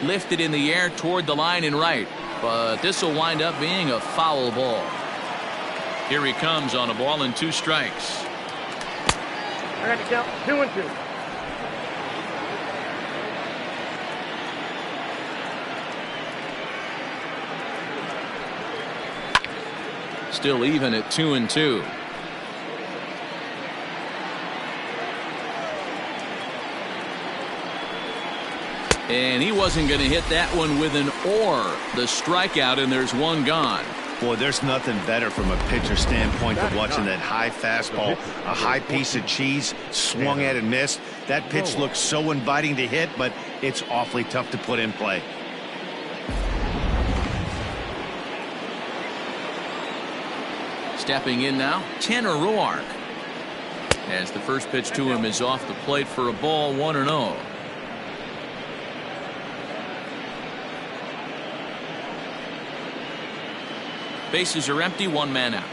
[SPEAKER 1] Lifted in the air toward the line and right, but this will wind up being a foul ball. Here he comes on a ball and 2 strikes.
[SPEAKER 4] I got to count 2 and 2.
[SPEAKER 1] Still even at 2 and 2. And he wasn't going to hit that one with an or. The strikeout, and there's 1 gone.
[SPEAKER 2] Boy, there's nothing better from a pitcher standpoint than watching that high fastball, a high piece of cheese, swung at and missed. That pitch looks so inviting to hit, but it's awfully tough to put in play.
[SPEAKER 1] Stepping in now, Tanner Roark. As the first pitch to him is off the plate for a ball, 1-0. Bases are empty, 1 man out.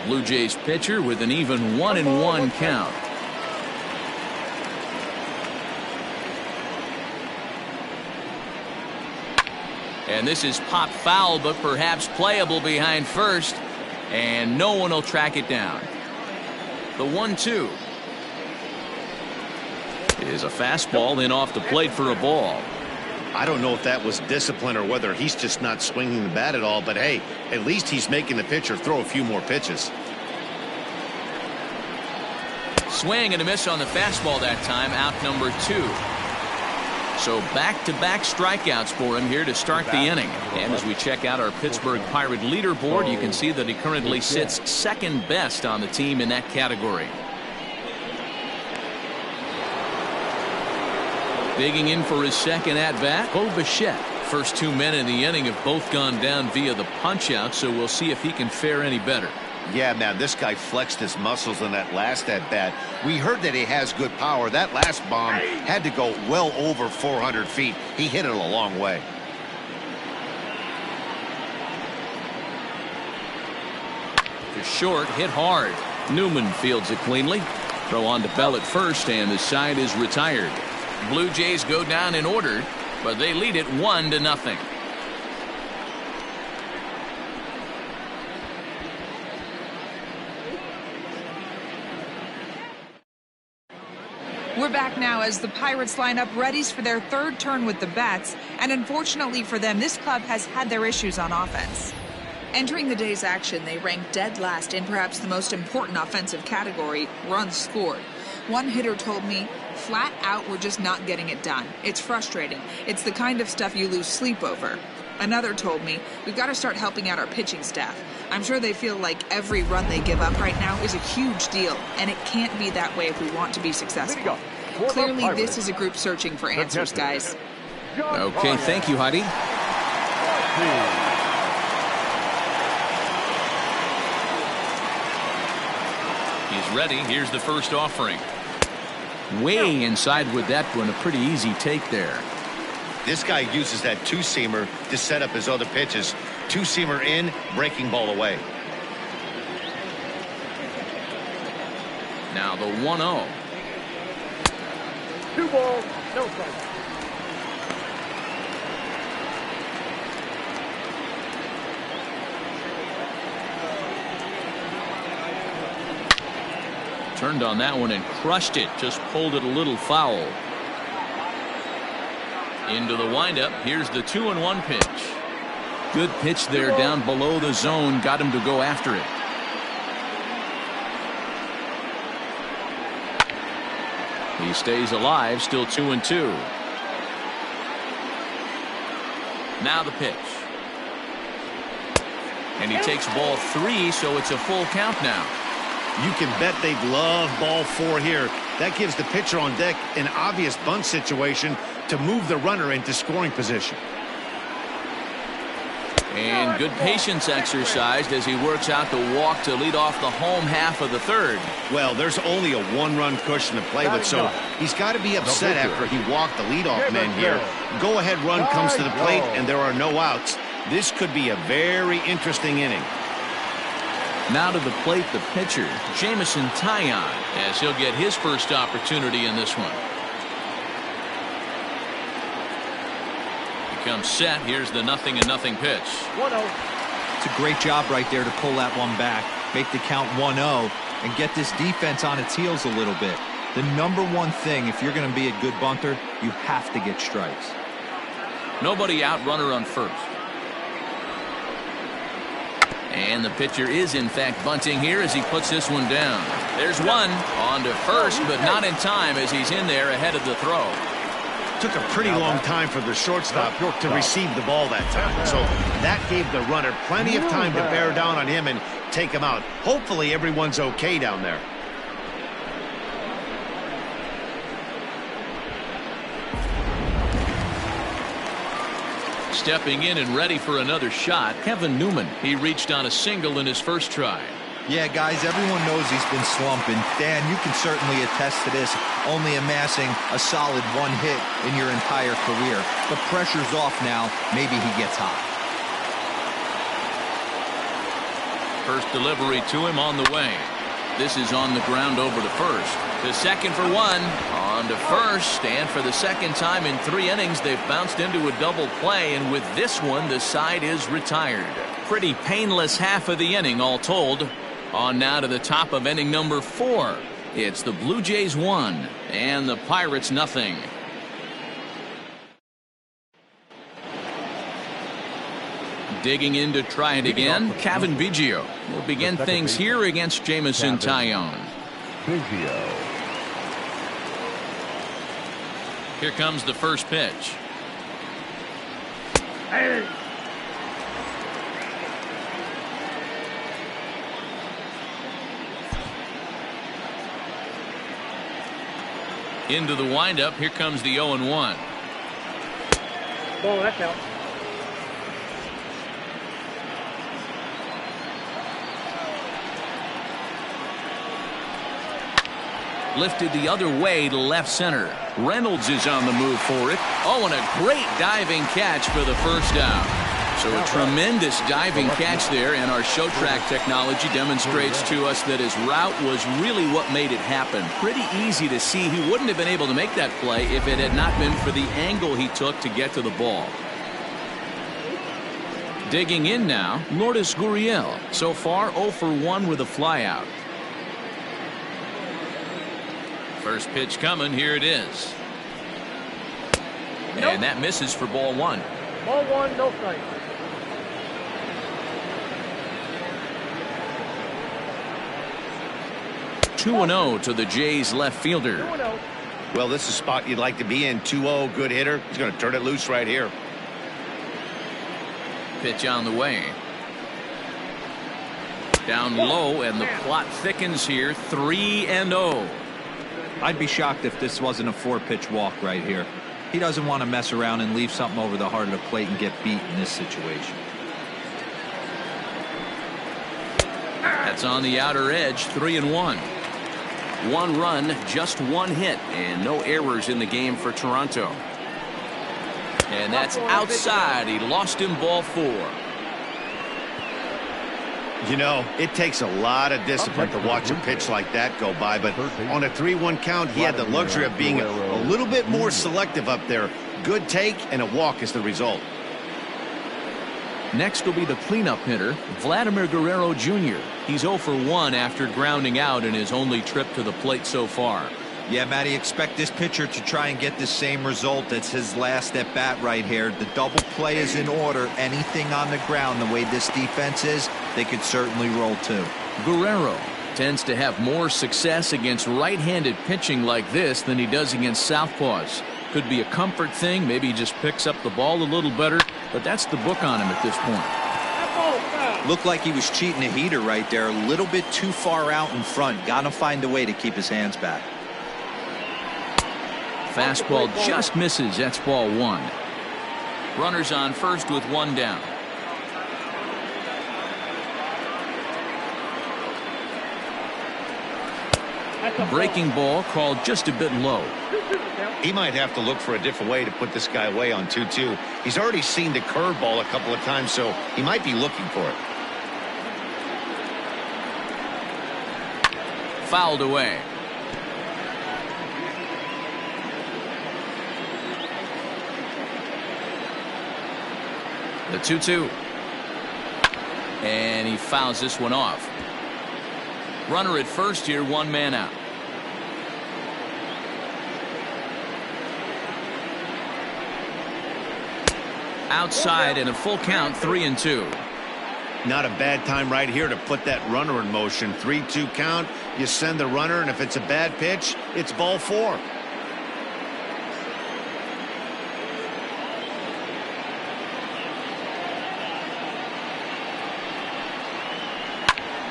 [SPEAKER 1] Blue Jays pitcher with an even 1-1 count. And this is popped foul, but perhaps playable behind first, and no one will track it down. The 1-2 is a fastball, then off the plate for a ball.
[SPEAKER 2] I don't know if that was discipline or whether he's just not swinging the bat at all, but hey, at least he's making the pitcher throw a few more pitches.
[SPEAKER 1] Swing and a miss on the fastball that time, out number 2. So back-to-back strikeouts for him here to start the inning. And as we check out our Pittsburgh Pirate leaderboard, you can see that he currently sits 2nd best on the team in that category. Digging in for his 2nd at-bat, Bo Bichette. First 2 men in the inning have both gone down via the punch-out, so we'll see if he can fare any better.
[SPEAKER 2] Yeah, man, this guy flexed his muscles in that last at-bat. We heard that he has good power. That last bomb had to go well over 400 feet. He hit it a long way.
[SPEAKER 1] To short, hit hard. Newman fields it cleanly. Throw on to Bell at first, and the side is retired. Blue Jays go down in order, but they lead it 1-0.
[SPEAKER 6] We're back now as the Pirates line up readies for their 3rd turn with the bats, and unfortunately for them, this club has had their issues on offense. Entering the day's action, they rank dead last in perhaps the most important offensive category, runs scored. One hitter told me, flat out, we're just not getting it done. It's frustrating. It's the kind of stuff you lose sleep over. Another told me, we've got to start helping out our pitching staff. I'm sure they feel like every run they give up right now is a huge deal, and it can't be that way if we want to be successful. Clearly, this is a group searching for answers, guys.
[SPEAKER 1] Okay, thank you, Heidi. He's ready. Here's the first offering. Way inside with that one. A pretty easy take there.
[SPEAKER 2] This guy uses that 2-seamer to set up his other pitches. 2-seamer in, breaking ball away.
[SPEAKER 1] Now the 1-0.
[SPEAKER 4] 2 balls, no strikes.
[SPEAKER 1] Turned on that one and crushed it. Just pulled it a little foul. Into the windup. Here's the 2-1 pitch. Good pitch there down below the zone. Got him to go after it. He stays alive. Still 2-2. Now the pitch. And he takes ball 3, so it's a full count now.
[SPEAKER 2] You can bet they'd love ball 4 here. That gives the pitcher on deck an obvious bunt situation to move the runner into scoring position.
[SPEAKER 1] And good patience exercised as he works out the walk to lead off the home half of the third.
[SPEAKER 2] Well, there's only a 1-run cushion to play with, so he's got to be upset after he walked the leadoff man here. Go-ahead run comes to the plate, and there are no outs. This could be a very interesting inning.
[SPEAKER 1] Now to the plate, the pitcher, Jameson Taillon, as he'll get his first opportunity in this one. He comes set. Here's the 0-0 pitch.
[SPEAKER 4] 1-0.
[SPEAKER 3] It's a great job right there to pull that one back, make the count 1-0, and get this defense on its heels a little bit. The number one thing, if you're going to be a good bunter, you have to get strikes.
[SPEAKER 1] Nobody out, runner on first. And the pitcher is, in fact, bunting here as he puts this one down. There's one on to first, but not in time as he's in there ahead of the throw.
[SPEAKER 2] Took a pretty long time for the shortstop to receive the ball that time. So that gave the runner plenty of time to bear down on him and take him out. Hopefully everyone's okay down there.
[SPEAKER 1] Stepping in and ready for another shot, Kevin Newman. He reached on a single in his first try.
[SPEAKER 3] Yeah, guys, everyone knows he's been slumping. Dan, you can certainly attest to this, only amassing a solid 1 hit in your entire career. The pressure's off now. Maybe he gets hot.
[SPEAKER 1] First delivery to him on the way. This is on the ground over to first. To second for 1. On to first. And for the second time in 3 innings, they've bounced into a double play. And with this one, the side is retired. Pretty painless half of the inning, all told. On now to the top of inning number 4. It's the Blue Jays 1 and the Pirates nothing. Digging in to try it again, Cavan Biggio will begin things here against Jameson Taillon.
[SPEAKER 5] Biggio.
[SPEAKER 1] Here comes the first pitch.
[SPEAKER 4] Hey.
[SPEAKER 1] Into the windup. Here comes the 0-1.
[SPEAKER 4] Ball, that counts.
[SPEAKER 1] Lifted the other way to left center. Reynolds is on the move for it. Oh, and a great diving catch for the first down. So a tremendous diving catch there, and our show track technology demonstrates to us that his route was really what made it happen. Pretty easy to see he wouldn't have been able to make that play if it had not been for the angle he took to get to the ball. Digging in now, Lourdes Gurriel. So far 0 for 1 with a flyout. First pitch coming. Here it is. And that misses for ball 1.
[SPEAKER 4] Ball 1, no strike.
[SPEAKER 1] Two 2-0 to the Jays left fielder.
[SPEAKER 4] 2-0.
[SPEAKER 2] Well, this is a spot you'd like to be in. 2-0, good hitter. He's going to turn it loose right here.
[SPEAKER 1] Pitch on the way. Down low, and the plot thickens here. 3-0.
[SPEAKER 3] I'd be shocked if this wasn't a 4-pitch walk right here. He doesn't want to mess around and leave something over the heart of the plate and get beat in this situation.
[SPEAKER 1] That's on the outer edge. 3-1. 1 run, just 1 hit, and no errors in the game for Toronto. And that's outside. He lost him, ball 4.
[SPEAKER 2] You know, it takes a lot of discipline to watch a pitch like that go by, but on a 3-1 count, he had the luxury of being a little bit more selective up there. Good take, and a walk is the result.
[SPEAKER 1] Next will be the cleanup hitter, Vladimir Guerrero Jr. He's 0 for 1 after grounding out in his only trip to the plate so far.
[SPEAKER 3] Yeah, Matty, expect this pitcher to try and get the same result. That's his last at bat right here. The double play is in order. Anything on the ground, the way this defense is, they could certainly roll too.
[SPEAKER 1] Guerrero tends to have more success against right-handed pitching like this than he does against southpaws. Could be a comfort thing. Maybe he just picks up the ball a little better, but that's the book on him at this point.
[SPEAKER 3] Looked like he was cheating a heater right there. A little bit too far out in front. Got to find a way to keep his hands back.
[SPEAKER 1] Fastball just misses. That's ball 1. Runners on first with 1 down. Breaking ball called just a bit low.
[SPEAKER 2] He might have to look for a different way to put this guy away on 2-2. He's already seen the curveball a couple of times, so he might be looking for it.
[SPEAKER 1] Fouled away. The 2-2. And he fouls this one off. Runner at first here, 1 man out. Outside and a full count, 3-2.
[SPEAKER 2] Not a bad time right here to put that runner in motion. 3-2 count. You send the runner, and if it's a bad pitch, it's ball 4.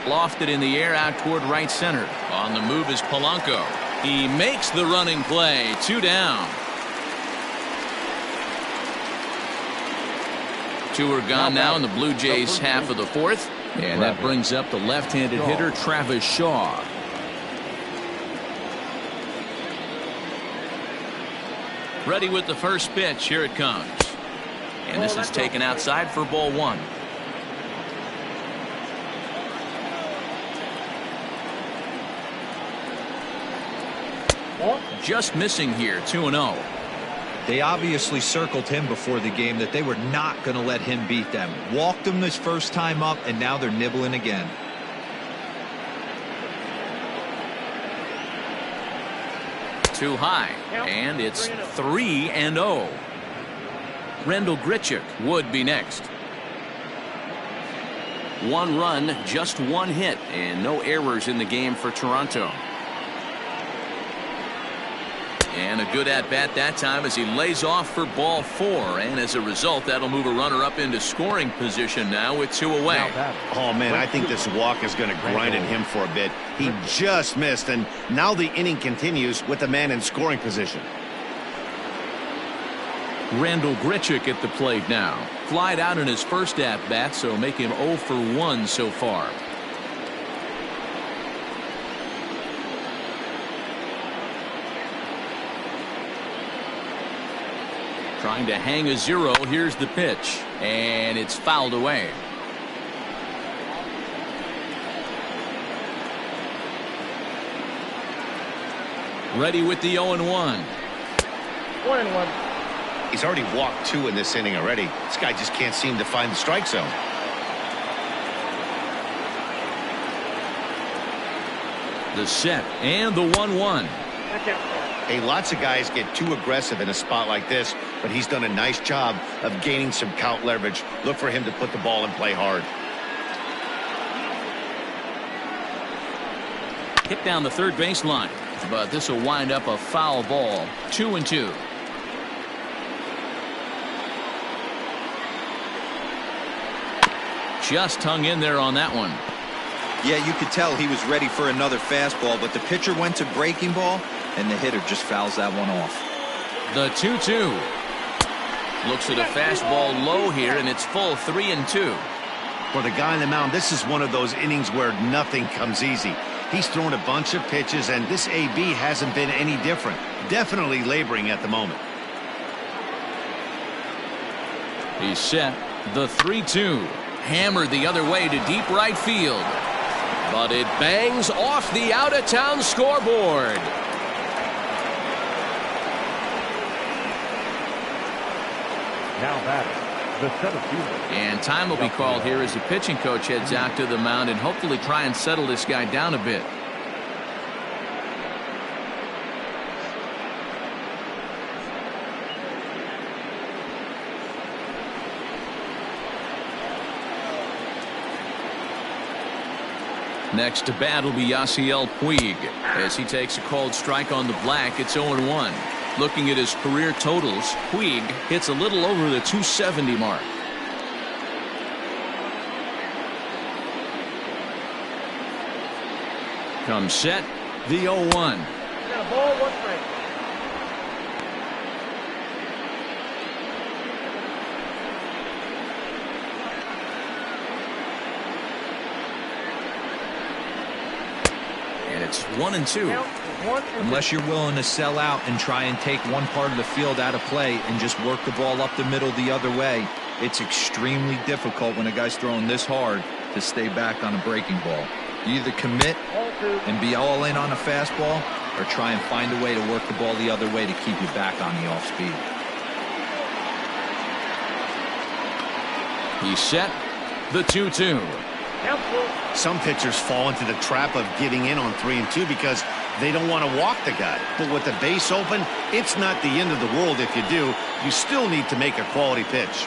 [SPEAKER 1] Lofted in the air out toward right center. On the move is Polanco. He makes the running play. 2 down. 2 are gone now in the Blue Jays half of the 4th. And that brings up the left-handed hitter Travis Shaw. Ready with the first pitch. Here it comes. And this is taken outside for ball 1. Just missing here, 2-0.
[SPEAKER 3] They obviously circled him before the game that they were not going to let him beat them. Walked him this first time up, and now they're nibbling again.
[SPEAKER 1] Too high, and it's 3-0. Randall Grichuk would be next. 1 run, just 1 hit, and no errors in the game for Toronto. And a good at-bat that time as he lays off for ball 4. And as a result, that'll move a runner up into scoring position now with 2 away.
[SPEAKER 2] Oh, man, I think this walk is going to grind at him for a bit. He just missed, and now the inning continues with the man in scoring position.
[SPEAKER 1] Randall Grichuk at the plate now. Flied out in his first at-bat, so make him 0 for 1 so far. Trying to hang a 0. Here's the pitch. And it's fouled away. Ready with the 0-1.
[SPEAKER 4] 1-1.
[SPEAKER 2] He's already walked 2 in this inning already. This guy just can't seem to find the strike zone.
[SPEAKER 1] The set and the 1-1.
[SPEAKER 2] Hey, lots of guys get too aggressive in a spot like this, but he's done a nice job of gaining some count leverage. Look for him to put the ball in play hard.
[SPEAKER 1] Hit down the third baseline, but this will wind up a foul ball. 2-2. Just hung in there on that one.
[SPEAKER 3] Yeah, you could tell he was ready for another fastball, but the pitcher went to breaking ball, and the hitter just fouls that one off.
[SPEAKER 1] The 2-2. Looks at a fastball low here, and it's full. 3-2.
[SPEAKER 2] For the guy on the mound, this is one of those innings where nothing comes easy. He's thrown a bunch of pitches, and this AB hasn't been any different. Definitely laboring at the moment.
[SPEAKER 1] He's set. The 3-2. hammered the other way to deep right field.
[SPEAKER 7] But it bangs off the out-of-town scoreboard.
[SPEAKER 5] Now batting, the center fielder.
[SPEAKER 1] And time will be called here as the pitching coach heads out to the mound and hopefully try and settle this guy down a bit. Next to bat will be Yasiel Puig. As he takes a called strike on the black, it's 0-1. Looking at his career totals, Puig hits a little over the 270 mark. Comes set, the 0-1.
[SPEAKER 4] Got a ball, 1 strike.
[SPEAKER 1] And it's 1-2.
[SPEAKER 4] Count 1-2.
[SPEAKER 3] Unless you're willing to sell out and try and take one part of the field out of play and just work the ball up the middle the other way, it's extremely difficult when a guy's throwing this hard to stay back on a breaking ball. You either commit
[SPEAKER 4] Ball 2.
[SPEAKER 3] and be all in on a fastball or try and find a way to work the ball the other way to keep you back on the off speed.
[SPEAKER 1] He's set, the 2-2.
[SPEAKER 4] Count full.
[SPEAKER 2] Some pitchers fall into the trap of getting in on 3-2 because they don't want to walk the guy. But with the base open, it's not the end of the world if you do. You still need to make a quality pitch.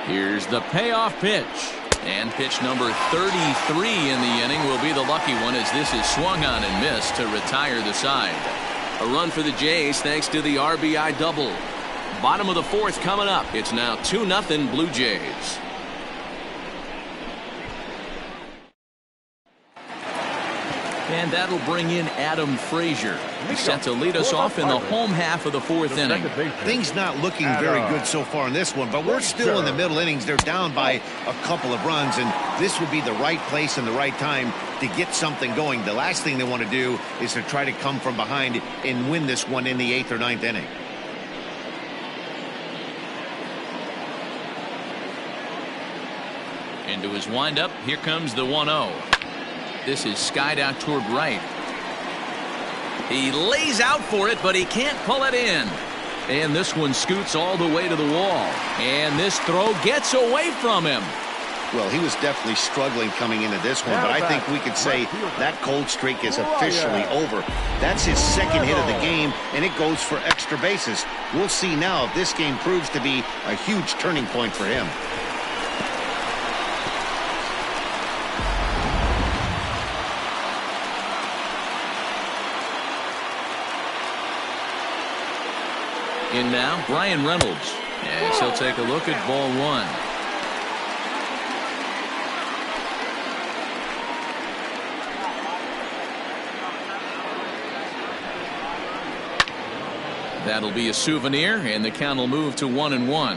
[SPEAKER 1] Here's the payoff pitch. And pitch number 33 in the inning will be the lucky one as this is swung on and missed to retire the side. A run for the Jays thanks to the RBI double. Bottom of the 4th coming up. It's now 2-0 Blue Jays. And that'll bring in Adam Frazier. He's set to lead us off in the home half of the 4th inning.
[SPEAKER 2] Things not looking very good so far in this one, but we're still in the middle innings. They're down by a couple of runs, and this would be the right place and the right time to get something going. The last thing they want to do is to try to come from behind and win this one in the 8th or 9th inning.
[SPEAKER 1] Into his windup, here comes the 1-0. This is skied out toward right. He lays out for it, but he can't pull it in. And this one scoots all the way to the wall. And this throw gets away from him.
[SPEAKER 2] Well, he was definitely struggling coming into this one, but I think we could say that cold streak is officially over. That's his 2nd hit of the game, and it goes for extra bases. We'll see now if this game proves to be a huge turning point for him.
[SPEAKER 1] In now, Brian Reynolds. As he'll take a look at ball 1. That'll be a souvenir, and the count will move to 1-1.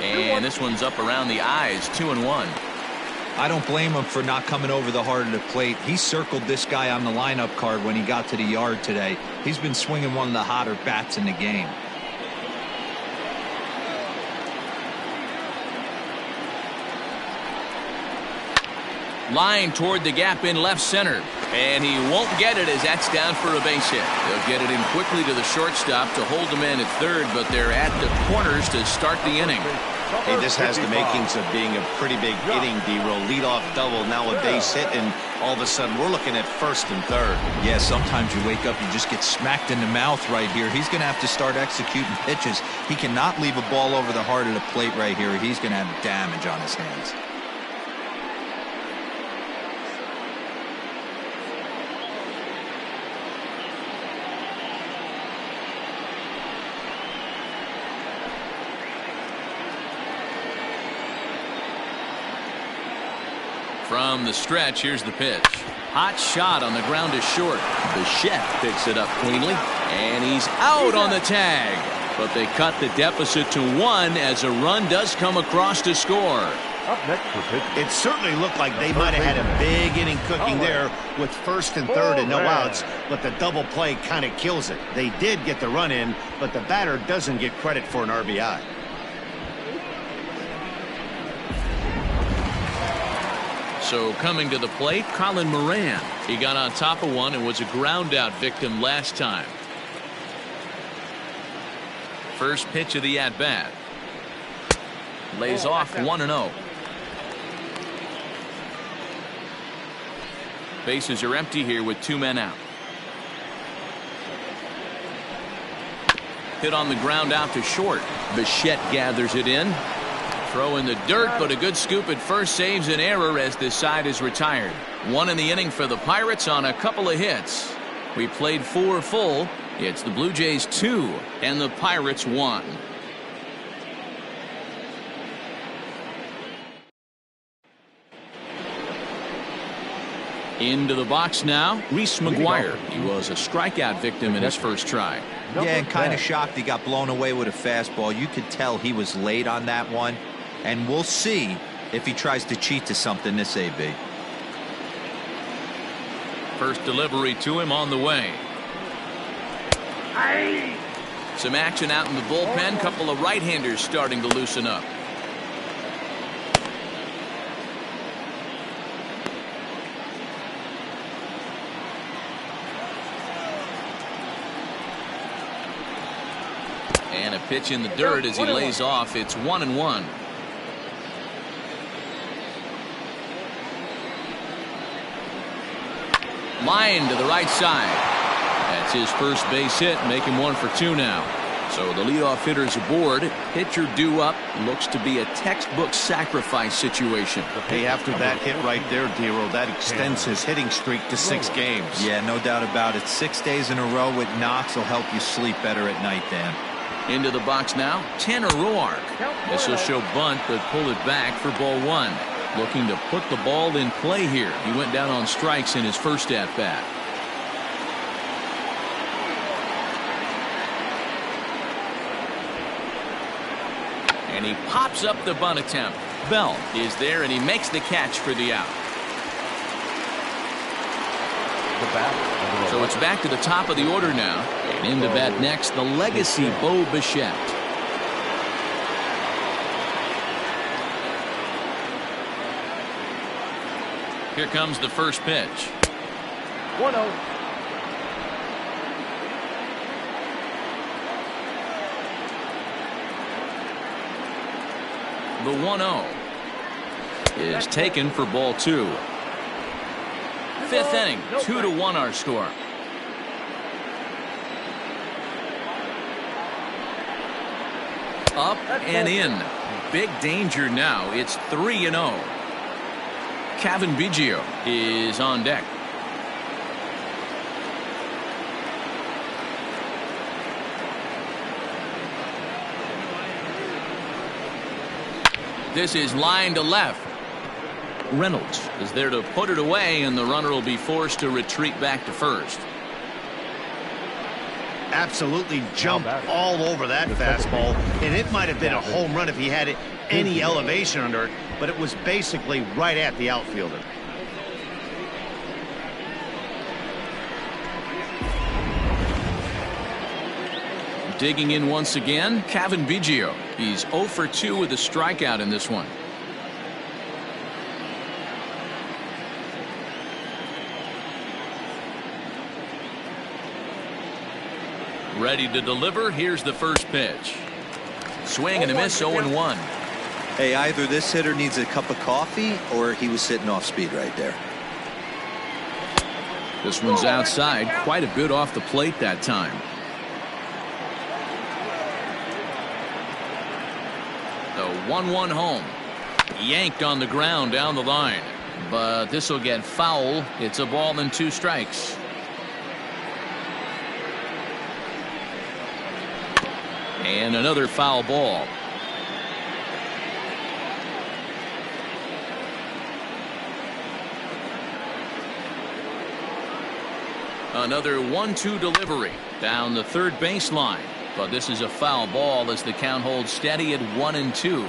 [SPEAKER 1] And this one's up around the eyes, 2-1.
[SPEAKER 3] I don't blame him for not coming over the heart of the plate. He circled this guy on the lineup card when he got to the yard today. He's been swinging one of the hotter bats in the game.
[SPEAKER 1] Line toward the gap in left center. And he won't get it as that's down for a base hit. They'll get it in quickly to the shortstop to hold the man at 3rd, but they're at the corners to start the inning.
[SPEAKER 2] Hey, this has the makings of being a pretty big inning, D-Roll. Leadoff double, now a base hit, and all of a sudden we're looking at 1st and 3rd.
[SPEAKER 3] Yeah, sometimes you wake up, you just get smacked in the mouth right here. He's going to have to start executing pitches. He cannot leave a ball over the heart of the plate right here. He's going to have damage on his hands.
[SPEAKER 1] From the stretch, here's the pitch. Hot shot on the ground is short. Bichette picks it up cleanly, and he's out on the tag. But they cut the deficit to 1 as a run does come across to score.
[SPEAKER 5] Up next for pitching.
[SPEAKER 2] It certainly looked like they might have had a big inning cooking there with first and third and no outs, but the double play kind of kills it. They did get the run in, but the batter doesn't get credit for an RBI.
[SPEAKER 1] So coming to the plate, Colin Moran. He got on top of one and was a ground out victim last time. First pitch of the at bat. Lays off 1-0. Bases are empty here with 2 men out. Hit on the ground out to short. Bichette gathers it in. Throw in the dirt, but a good scoop at first saves an error as this side is retired. 1 in the inning for the Pirates on a couple of hits. We played 4 full. It's the Blue Jays 2 and the Pirates 1. Into the box now, Reese McGuire. He was a strikeout victim in his first try.
[SPEAKER 3] Yeah, and kind of shocked he got blown away with a fastball. You could tell he was late on that one. And we'll see if he tries to cheat to something this AB.
[SPEAKER 1] First delivery to him on the way. Some action out in the bullpen. Couple of right-handers starting to loosen up. And a pitch in the dirt as he lays off. It's 1-1. Line to the right side. That's his first base hit, make him 1 for 2 now. So the leadoff hitter's aboard. Pitcher due up. Looks to be a textbook sacrifice situation.
[SPEAKER 2] Hey, after that hit right there, Dero, that extends his hitting streak to 6 games.
[SPEAKER 3] Yeah, no doubt about it. 6 days in a row with knocks will help you sleep better at night, Dan.
[SPEAKER 1] Into the box now, Tanner Roark. This will show bunt, but pull it back for ball 1. Looking to put the ball in play here. He went down on strikes in his first at bat. And he pops up the bunt attempt. Bell is there and he makes the catch for the out. So it's back to the top of the order now. And in to bat next, the legacy Bo Bichette. Here comes the first pitch.
[SPEAKER 4] 1-0.
[SPEAKER 1] The 1-0 is taken for ball 2. 5th inning, 2-1 our score. Up and in. Big danger now. It's 3-0. Cavan Biggio is on deck. This is line to left. Reynolds is there to put it away, and the runner will be forced to retreat back to first.
[SPEAKER 2] Absolutely jumped all over that fastball, and it might have been a home run if he had any elevation under it, but it was basically right at the outfielder.
[SPEAKER 1] Digging in once again, Cavan Biggio. He's 0 for 2 with a strikeout in this one. Ready to deliver. Here's the first pitch. Swing and a miss, 0-1.
[SPEAKER 3] Hey, either this hitter needs a cup of coffee or he was sitting off speed right there.
[SPEAKER 1] This one's outside, quite a bit off the plate that time. The 1-1 home. Yanked on the ground down the line. But this will get foul. It's a ball and 2 strikes. And another foul ball. Another 1-2 delivery down the third baseline. But this is a foul ball as the count holds steady at 1-2.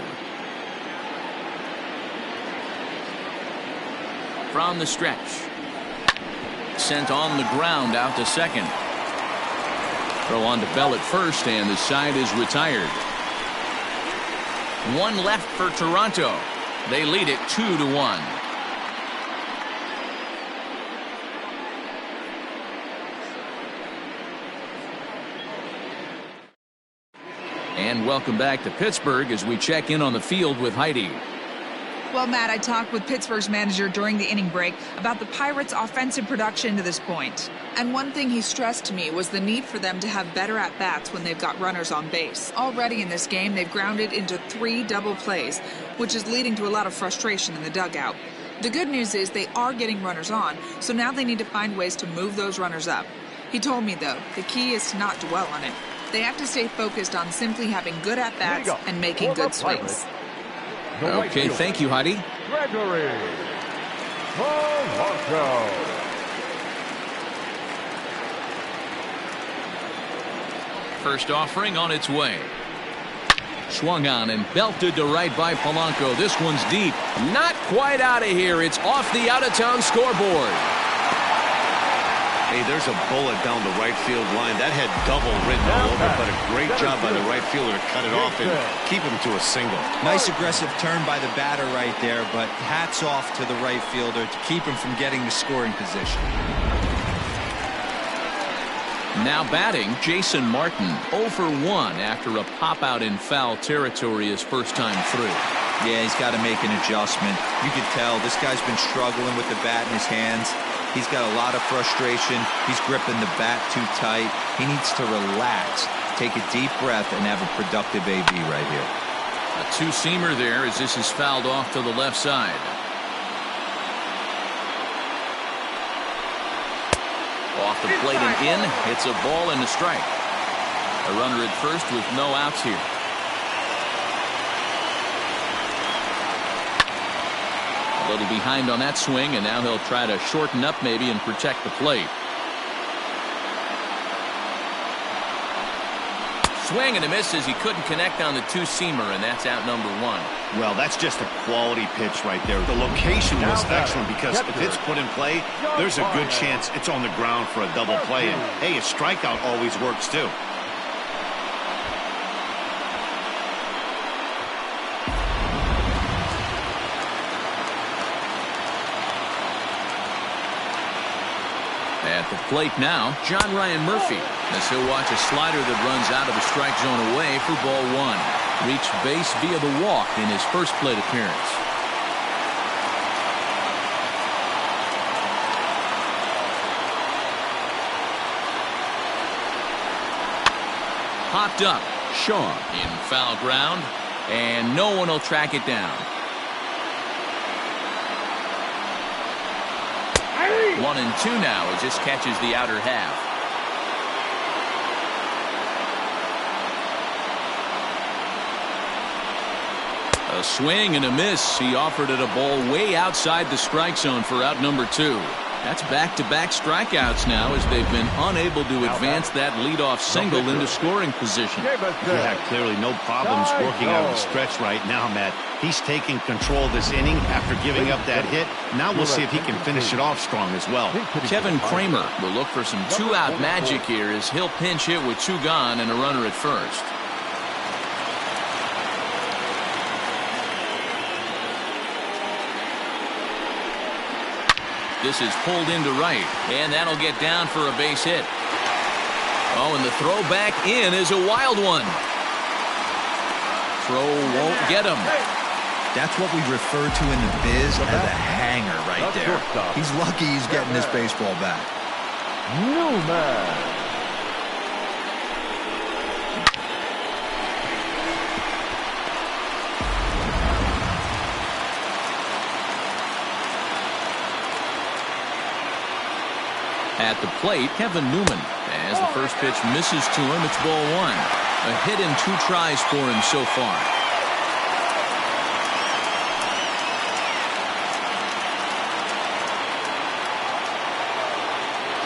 [SPEAKER 1] from the stretch. Sent on the ground out to second. Throw on to Bell at first, and the side is retired. One left for Toronto. They lead it 2-1. And welcome back to Pittsburgh as we check in on the field with Heidi.
[SPEAKER 6] Well, Matt, I talked with Pittsburgh's manager during the inning break about the Pirates' offensive production to this point. And one thing he stressed to me was the need for them to have better at-bats when they've got runners on base. Already in this game, they've grounded into 3 double plays, which is leading to a lot of frustration in the dugout. The good news is they are getting runners on, so now they need to find ways to move those runners up. He told me, though, the key is to not dwell on it. They have to stay focused on simply having good at-bats and making good swings.
[SPEAKER 1] Okay, thank you, Heidi.
[SPEAKER 5] Gregory Polanco.
[SPEAKER 1] First offering on its way. Swung on and belted to right by Polanco. This one's deep.
[SPEAKER 7] Not quite out of here. It's off the out-of-town scoreboard.
[SPEAKER 2] Hey, there's a bullet down the right field line. That had double written all over, but a great job by the right fielder to cut it off and keep him to a single.
[SPEAKER 3] Nice aggressive turn by the batter right there, but hats off to the right fielder to keep him from getting the scoring position.
[SPEAKER 1] Now batting, Jason Martin, 0 for 1 after a pop-out in foul territory his first time through.
[SPEAKER 3] Yeah, he's got to make an adjustment. You can tell this guy's been struggling with the bat in his hands. He's got a lot of frustration. He's gripping the bat too tight. He needs to relax, take a deep breath, and have a productive AB right here.
[SPEAKER 1] A two-seamer there as this is fouled off to the left side. Off the plate and in. It's a ball and a strike. A runner at first with no outs here. A little behind on that swing, and now he'll try to shorten up maybe and protect the plate. Swing and a miss as he couldn't connect on the two-seamer, and that's out number 1.
[SPEAKER 2] Well, that's just a quality pitch right there. The location was excellent because if it's put in play, there's a good chance it's on the ground for a double play. And, hey, a strikeout always works, too.
[SPEAKER 1] At the plate now, John Ryan Murphy, as he'll watch a slider that runs out of the strike zone away for ball 1. Reached base via the walk in his first plate appearance. Popped up, Shaw in foul ground, and no one will track it down. 1 and 2 now as this catches the outer half. A swing and a miss. He offered it a ball way outside the strike zone for out number 2. That's back-to-back strikeouts now as they've been unable to advance that leadoff single into scoring position.
[SPEAKER 2] Yeah, clearly no problems working out of the stretch right now, Matt. He's taking control of this inning after giving up that hit. Now we'll see if he can finish it off strong as well.
[SPEAKER 1] Kevin Kramer will look for some two-out magic here as he'll pinch hit with 2 gone and a runner at first. This is pulled into right, and that'll get down for a base hit. Oh, and the throw back in is a wild one. Throw won't get him.
[SPEAKER 3] That's what we refer to in the biz as a hanger right there. He's lucky he's getting this baseball back.
[SPEAKER 5] Newman.
[SPEAKER 1] At the plate, Kevin Newman. As the first pitch misses to him, it's ball 1. A hit in 2 tries for him so far.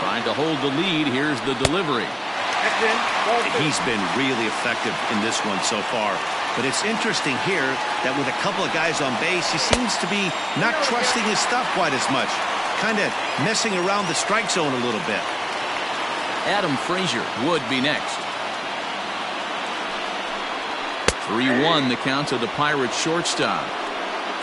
[SPEAKER 1] Trying to hold the lead. Here's the delivery.
[SPEAKER 2] He's been really effective in this one so far. But it's interesting here that with a couple of guys on base, he seems to be not trusting his stuff quite as much. Kind of messing around the strike zone a little bit.
[SPEAKER 1] Adam Frazier would be next. 3-1 the count to the Pirates shortstop.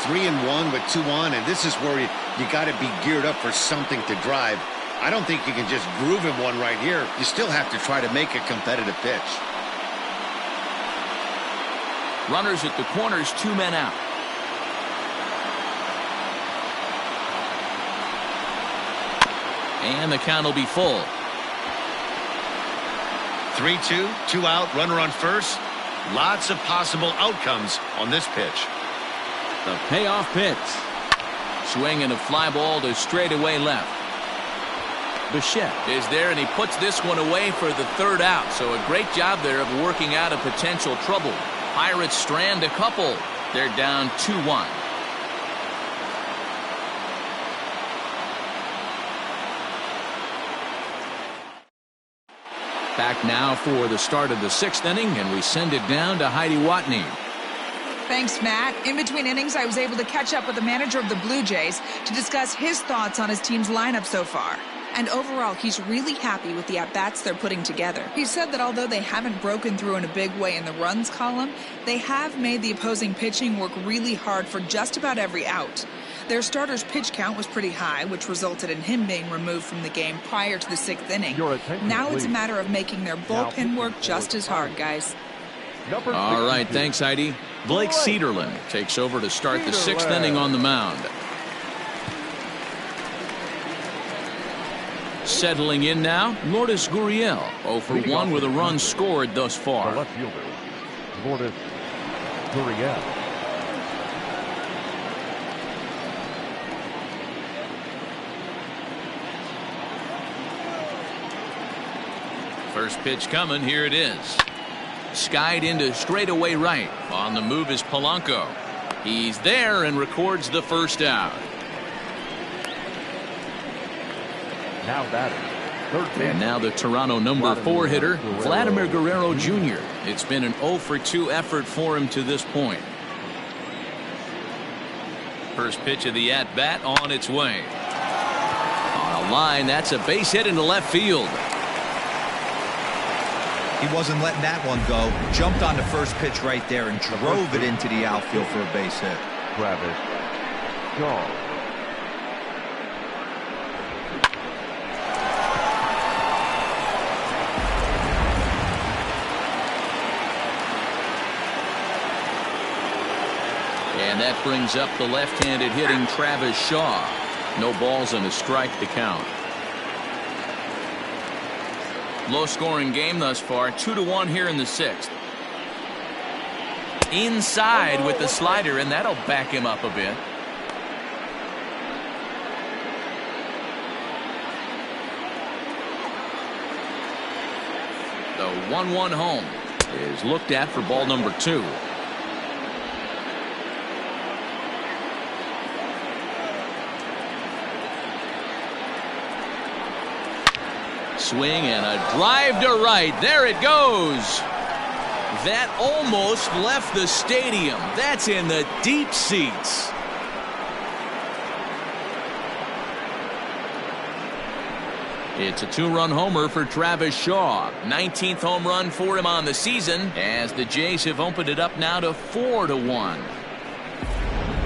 [SPEAKER 2] 3-1 with 2 on, and this is where you got to be geared up for something to drive. I don't think you can just groove him one right here. You still have to try to make a competitive pitch.
[SPEAKER 1] Runners at the corners, 2 men out. And the count will be full.
[SPEAKER 2] 3-2, 2 out, runner on first. Lots of possible outcomes on this pitch.
[SPEAKER 1] The payoff pitch. Swing and a fly ball to straightaway left. Bichette is there, and he puts this one away for the 3rd out. So a great job there of working out a potential trouble. Pirates strand a couple. They're down 2-1. Back now for the start of the 6th inning, and we send it down to Heidi Watney.
[SPEAKER 6] Thanks, Matt. In between innings, I was able to catch up with the manager of the Blue Jays to discuss his thoughts on his team's lineup so far. And overall, he's really happy with the at-bats they're putting together. He said that although they haven't broken through in a big way in the runs column, they have made the opposing pitching work really hard for just about every out. Their starter's pitch count was pretty high, which resulted in him being removed from the game prior to the 6th inning. Now it's a matter of making their bullpen work just as hard, guys.
[SPEAKER 1] All right, thanks, Heidi. Blake Cederlin takes over to start the 6th inning on the mound. Settling in now, Lourdes Gurriel, 0 for 1 with a run scored thus far.
[SPEAKER 5] The left fielder, Lourdes Gurriel.
[SPEAKER 1] First pitch coming, here it is. Skied into straightaway right. On the move is Polanco. He's there and records the 1st out.
[SPEAKER 5] Now batting.
[SPEAKER 1] And now the Toronto number 4 hitter, Vladimir Guerrero Jr. It's been an 0 for 2 effort for him to this point. First pitch of the at-bat on its way. On a line, that's a base hit into left field.
[SPEAKER 3] He wasn't letting that one go. Jumped on the first pitch right there and drove it into the outfield for a base hit.
[SPEAKER 5] Travis Shaw.
[SPEAKER 1] And that brings up the left-handed hitting Travis Shaw. No balls and a strike to count. Low-scoring game thus far, 2-1 here in the 6th. Inside with the slider, and that'll back him up a bit. The 1-1 home is looked at for ball number 2. Swing and a drive to right. There it goes. That almost left the stadium. That's in the deep seats. It's a 2-run homer for Travis Shaw. 19th home run for him on the season, as the Jays have opened it up now to 4-1.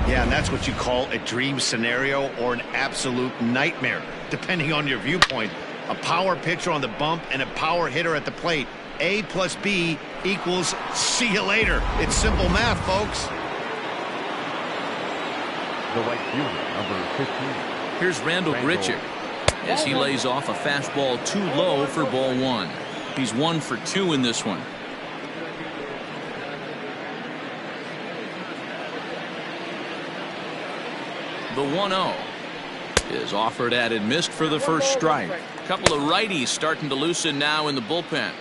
[SPEAKER 2] Yeah, and that's what you call a dream scenario or an absolute nightmare, depending on your viewpoint. A power pitcher on the bump and a power hitter at the plate. A plus B equals see you later. It's simple math, folks.
[SPEAKER 5] The right fielder, number 15.
[SPEAKER 1] Here's Randall Grichuk as he lays off a fastball too low for ball 1. He's 1 for 2 in this one. The 1-0 is offered at and missed for the first strike. A couple of righties starting to loosen now in the bullpen.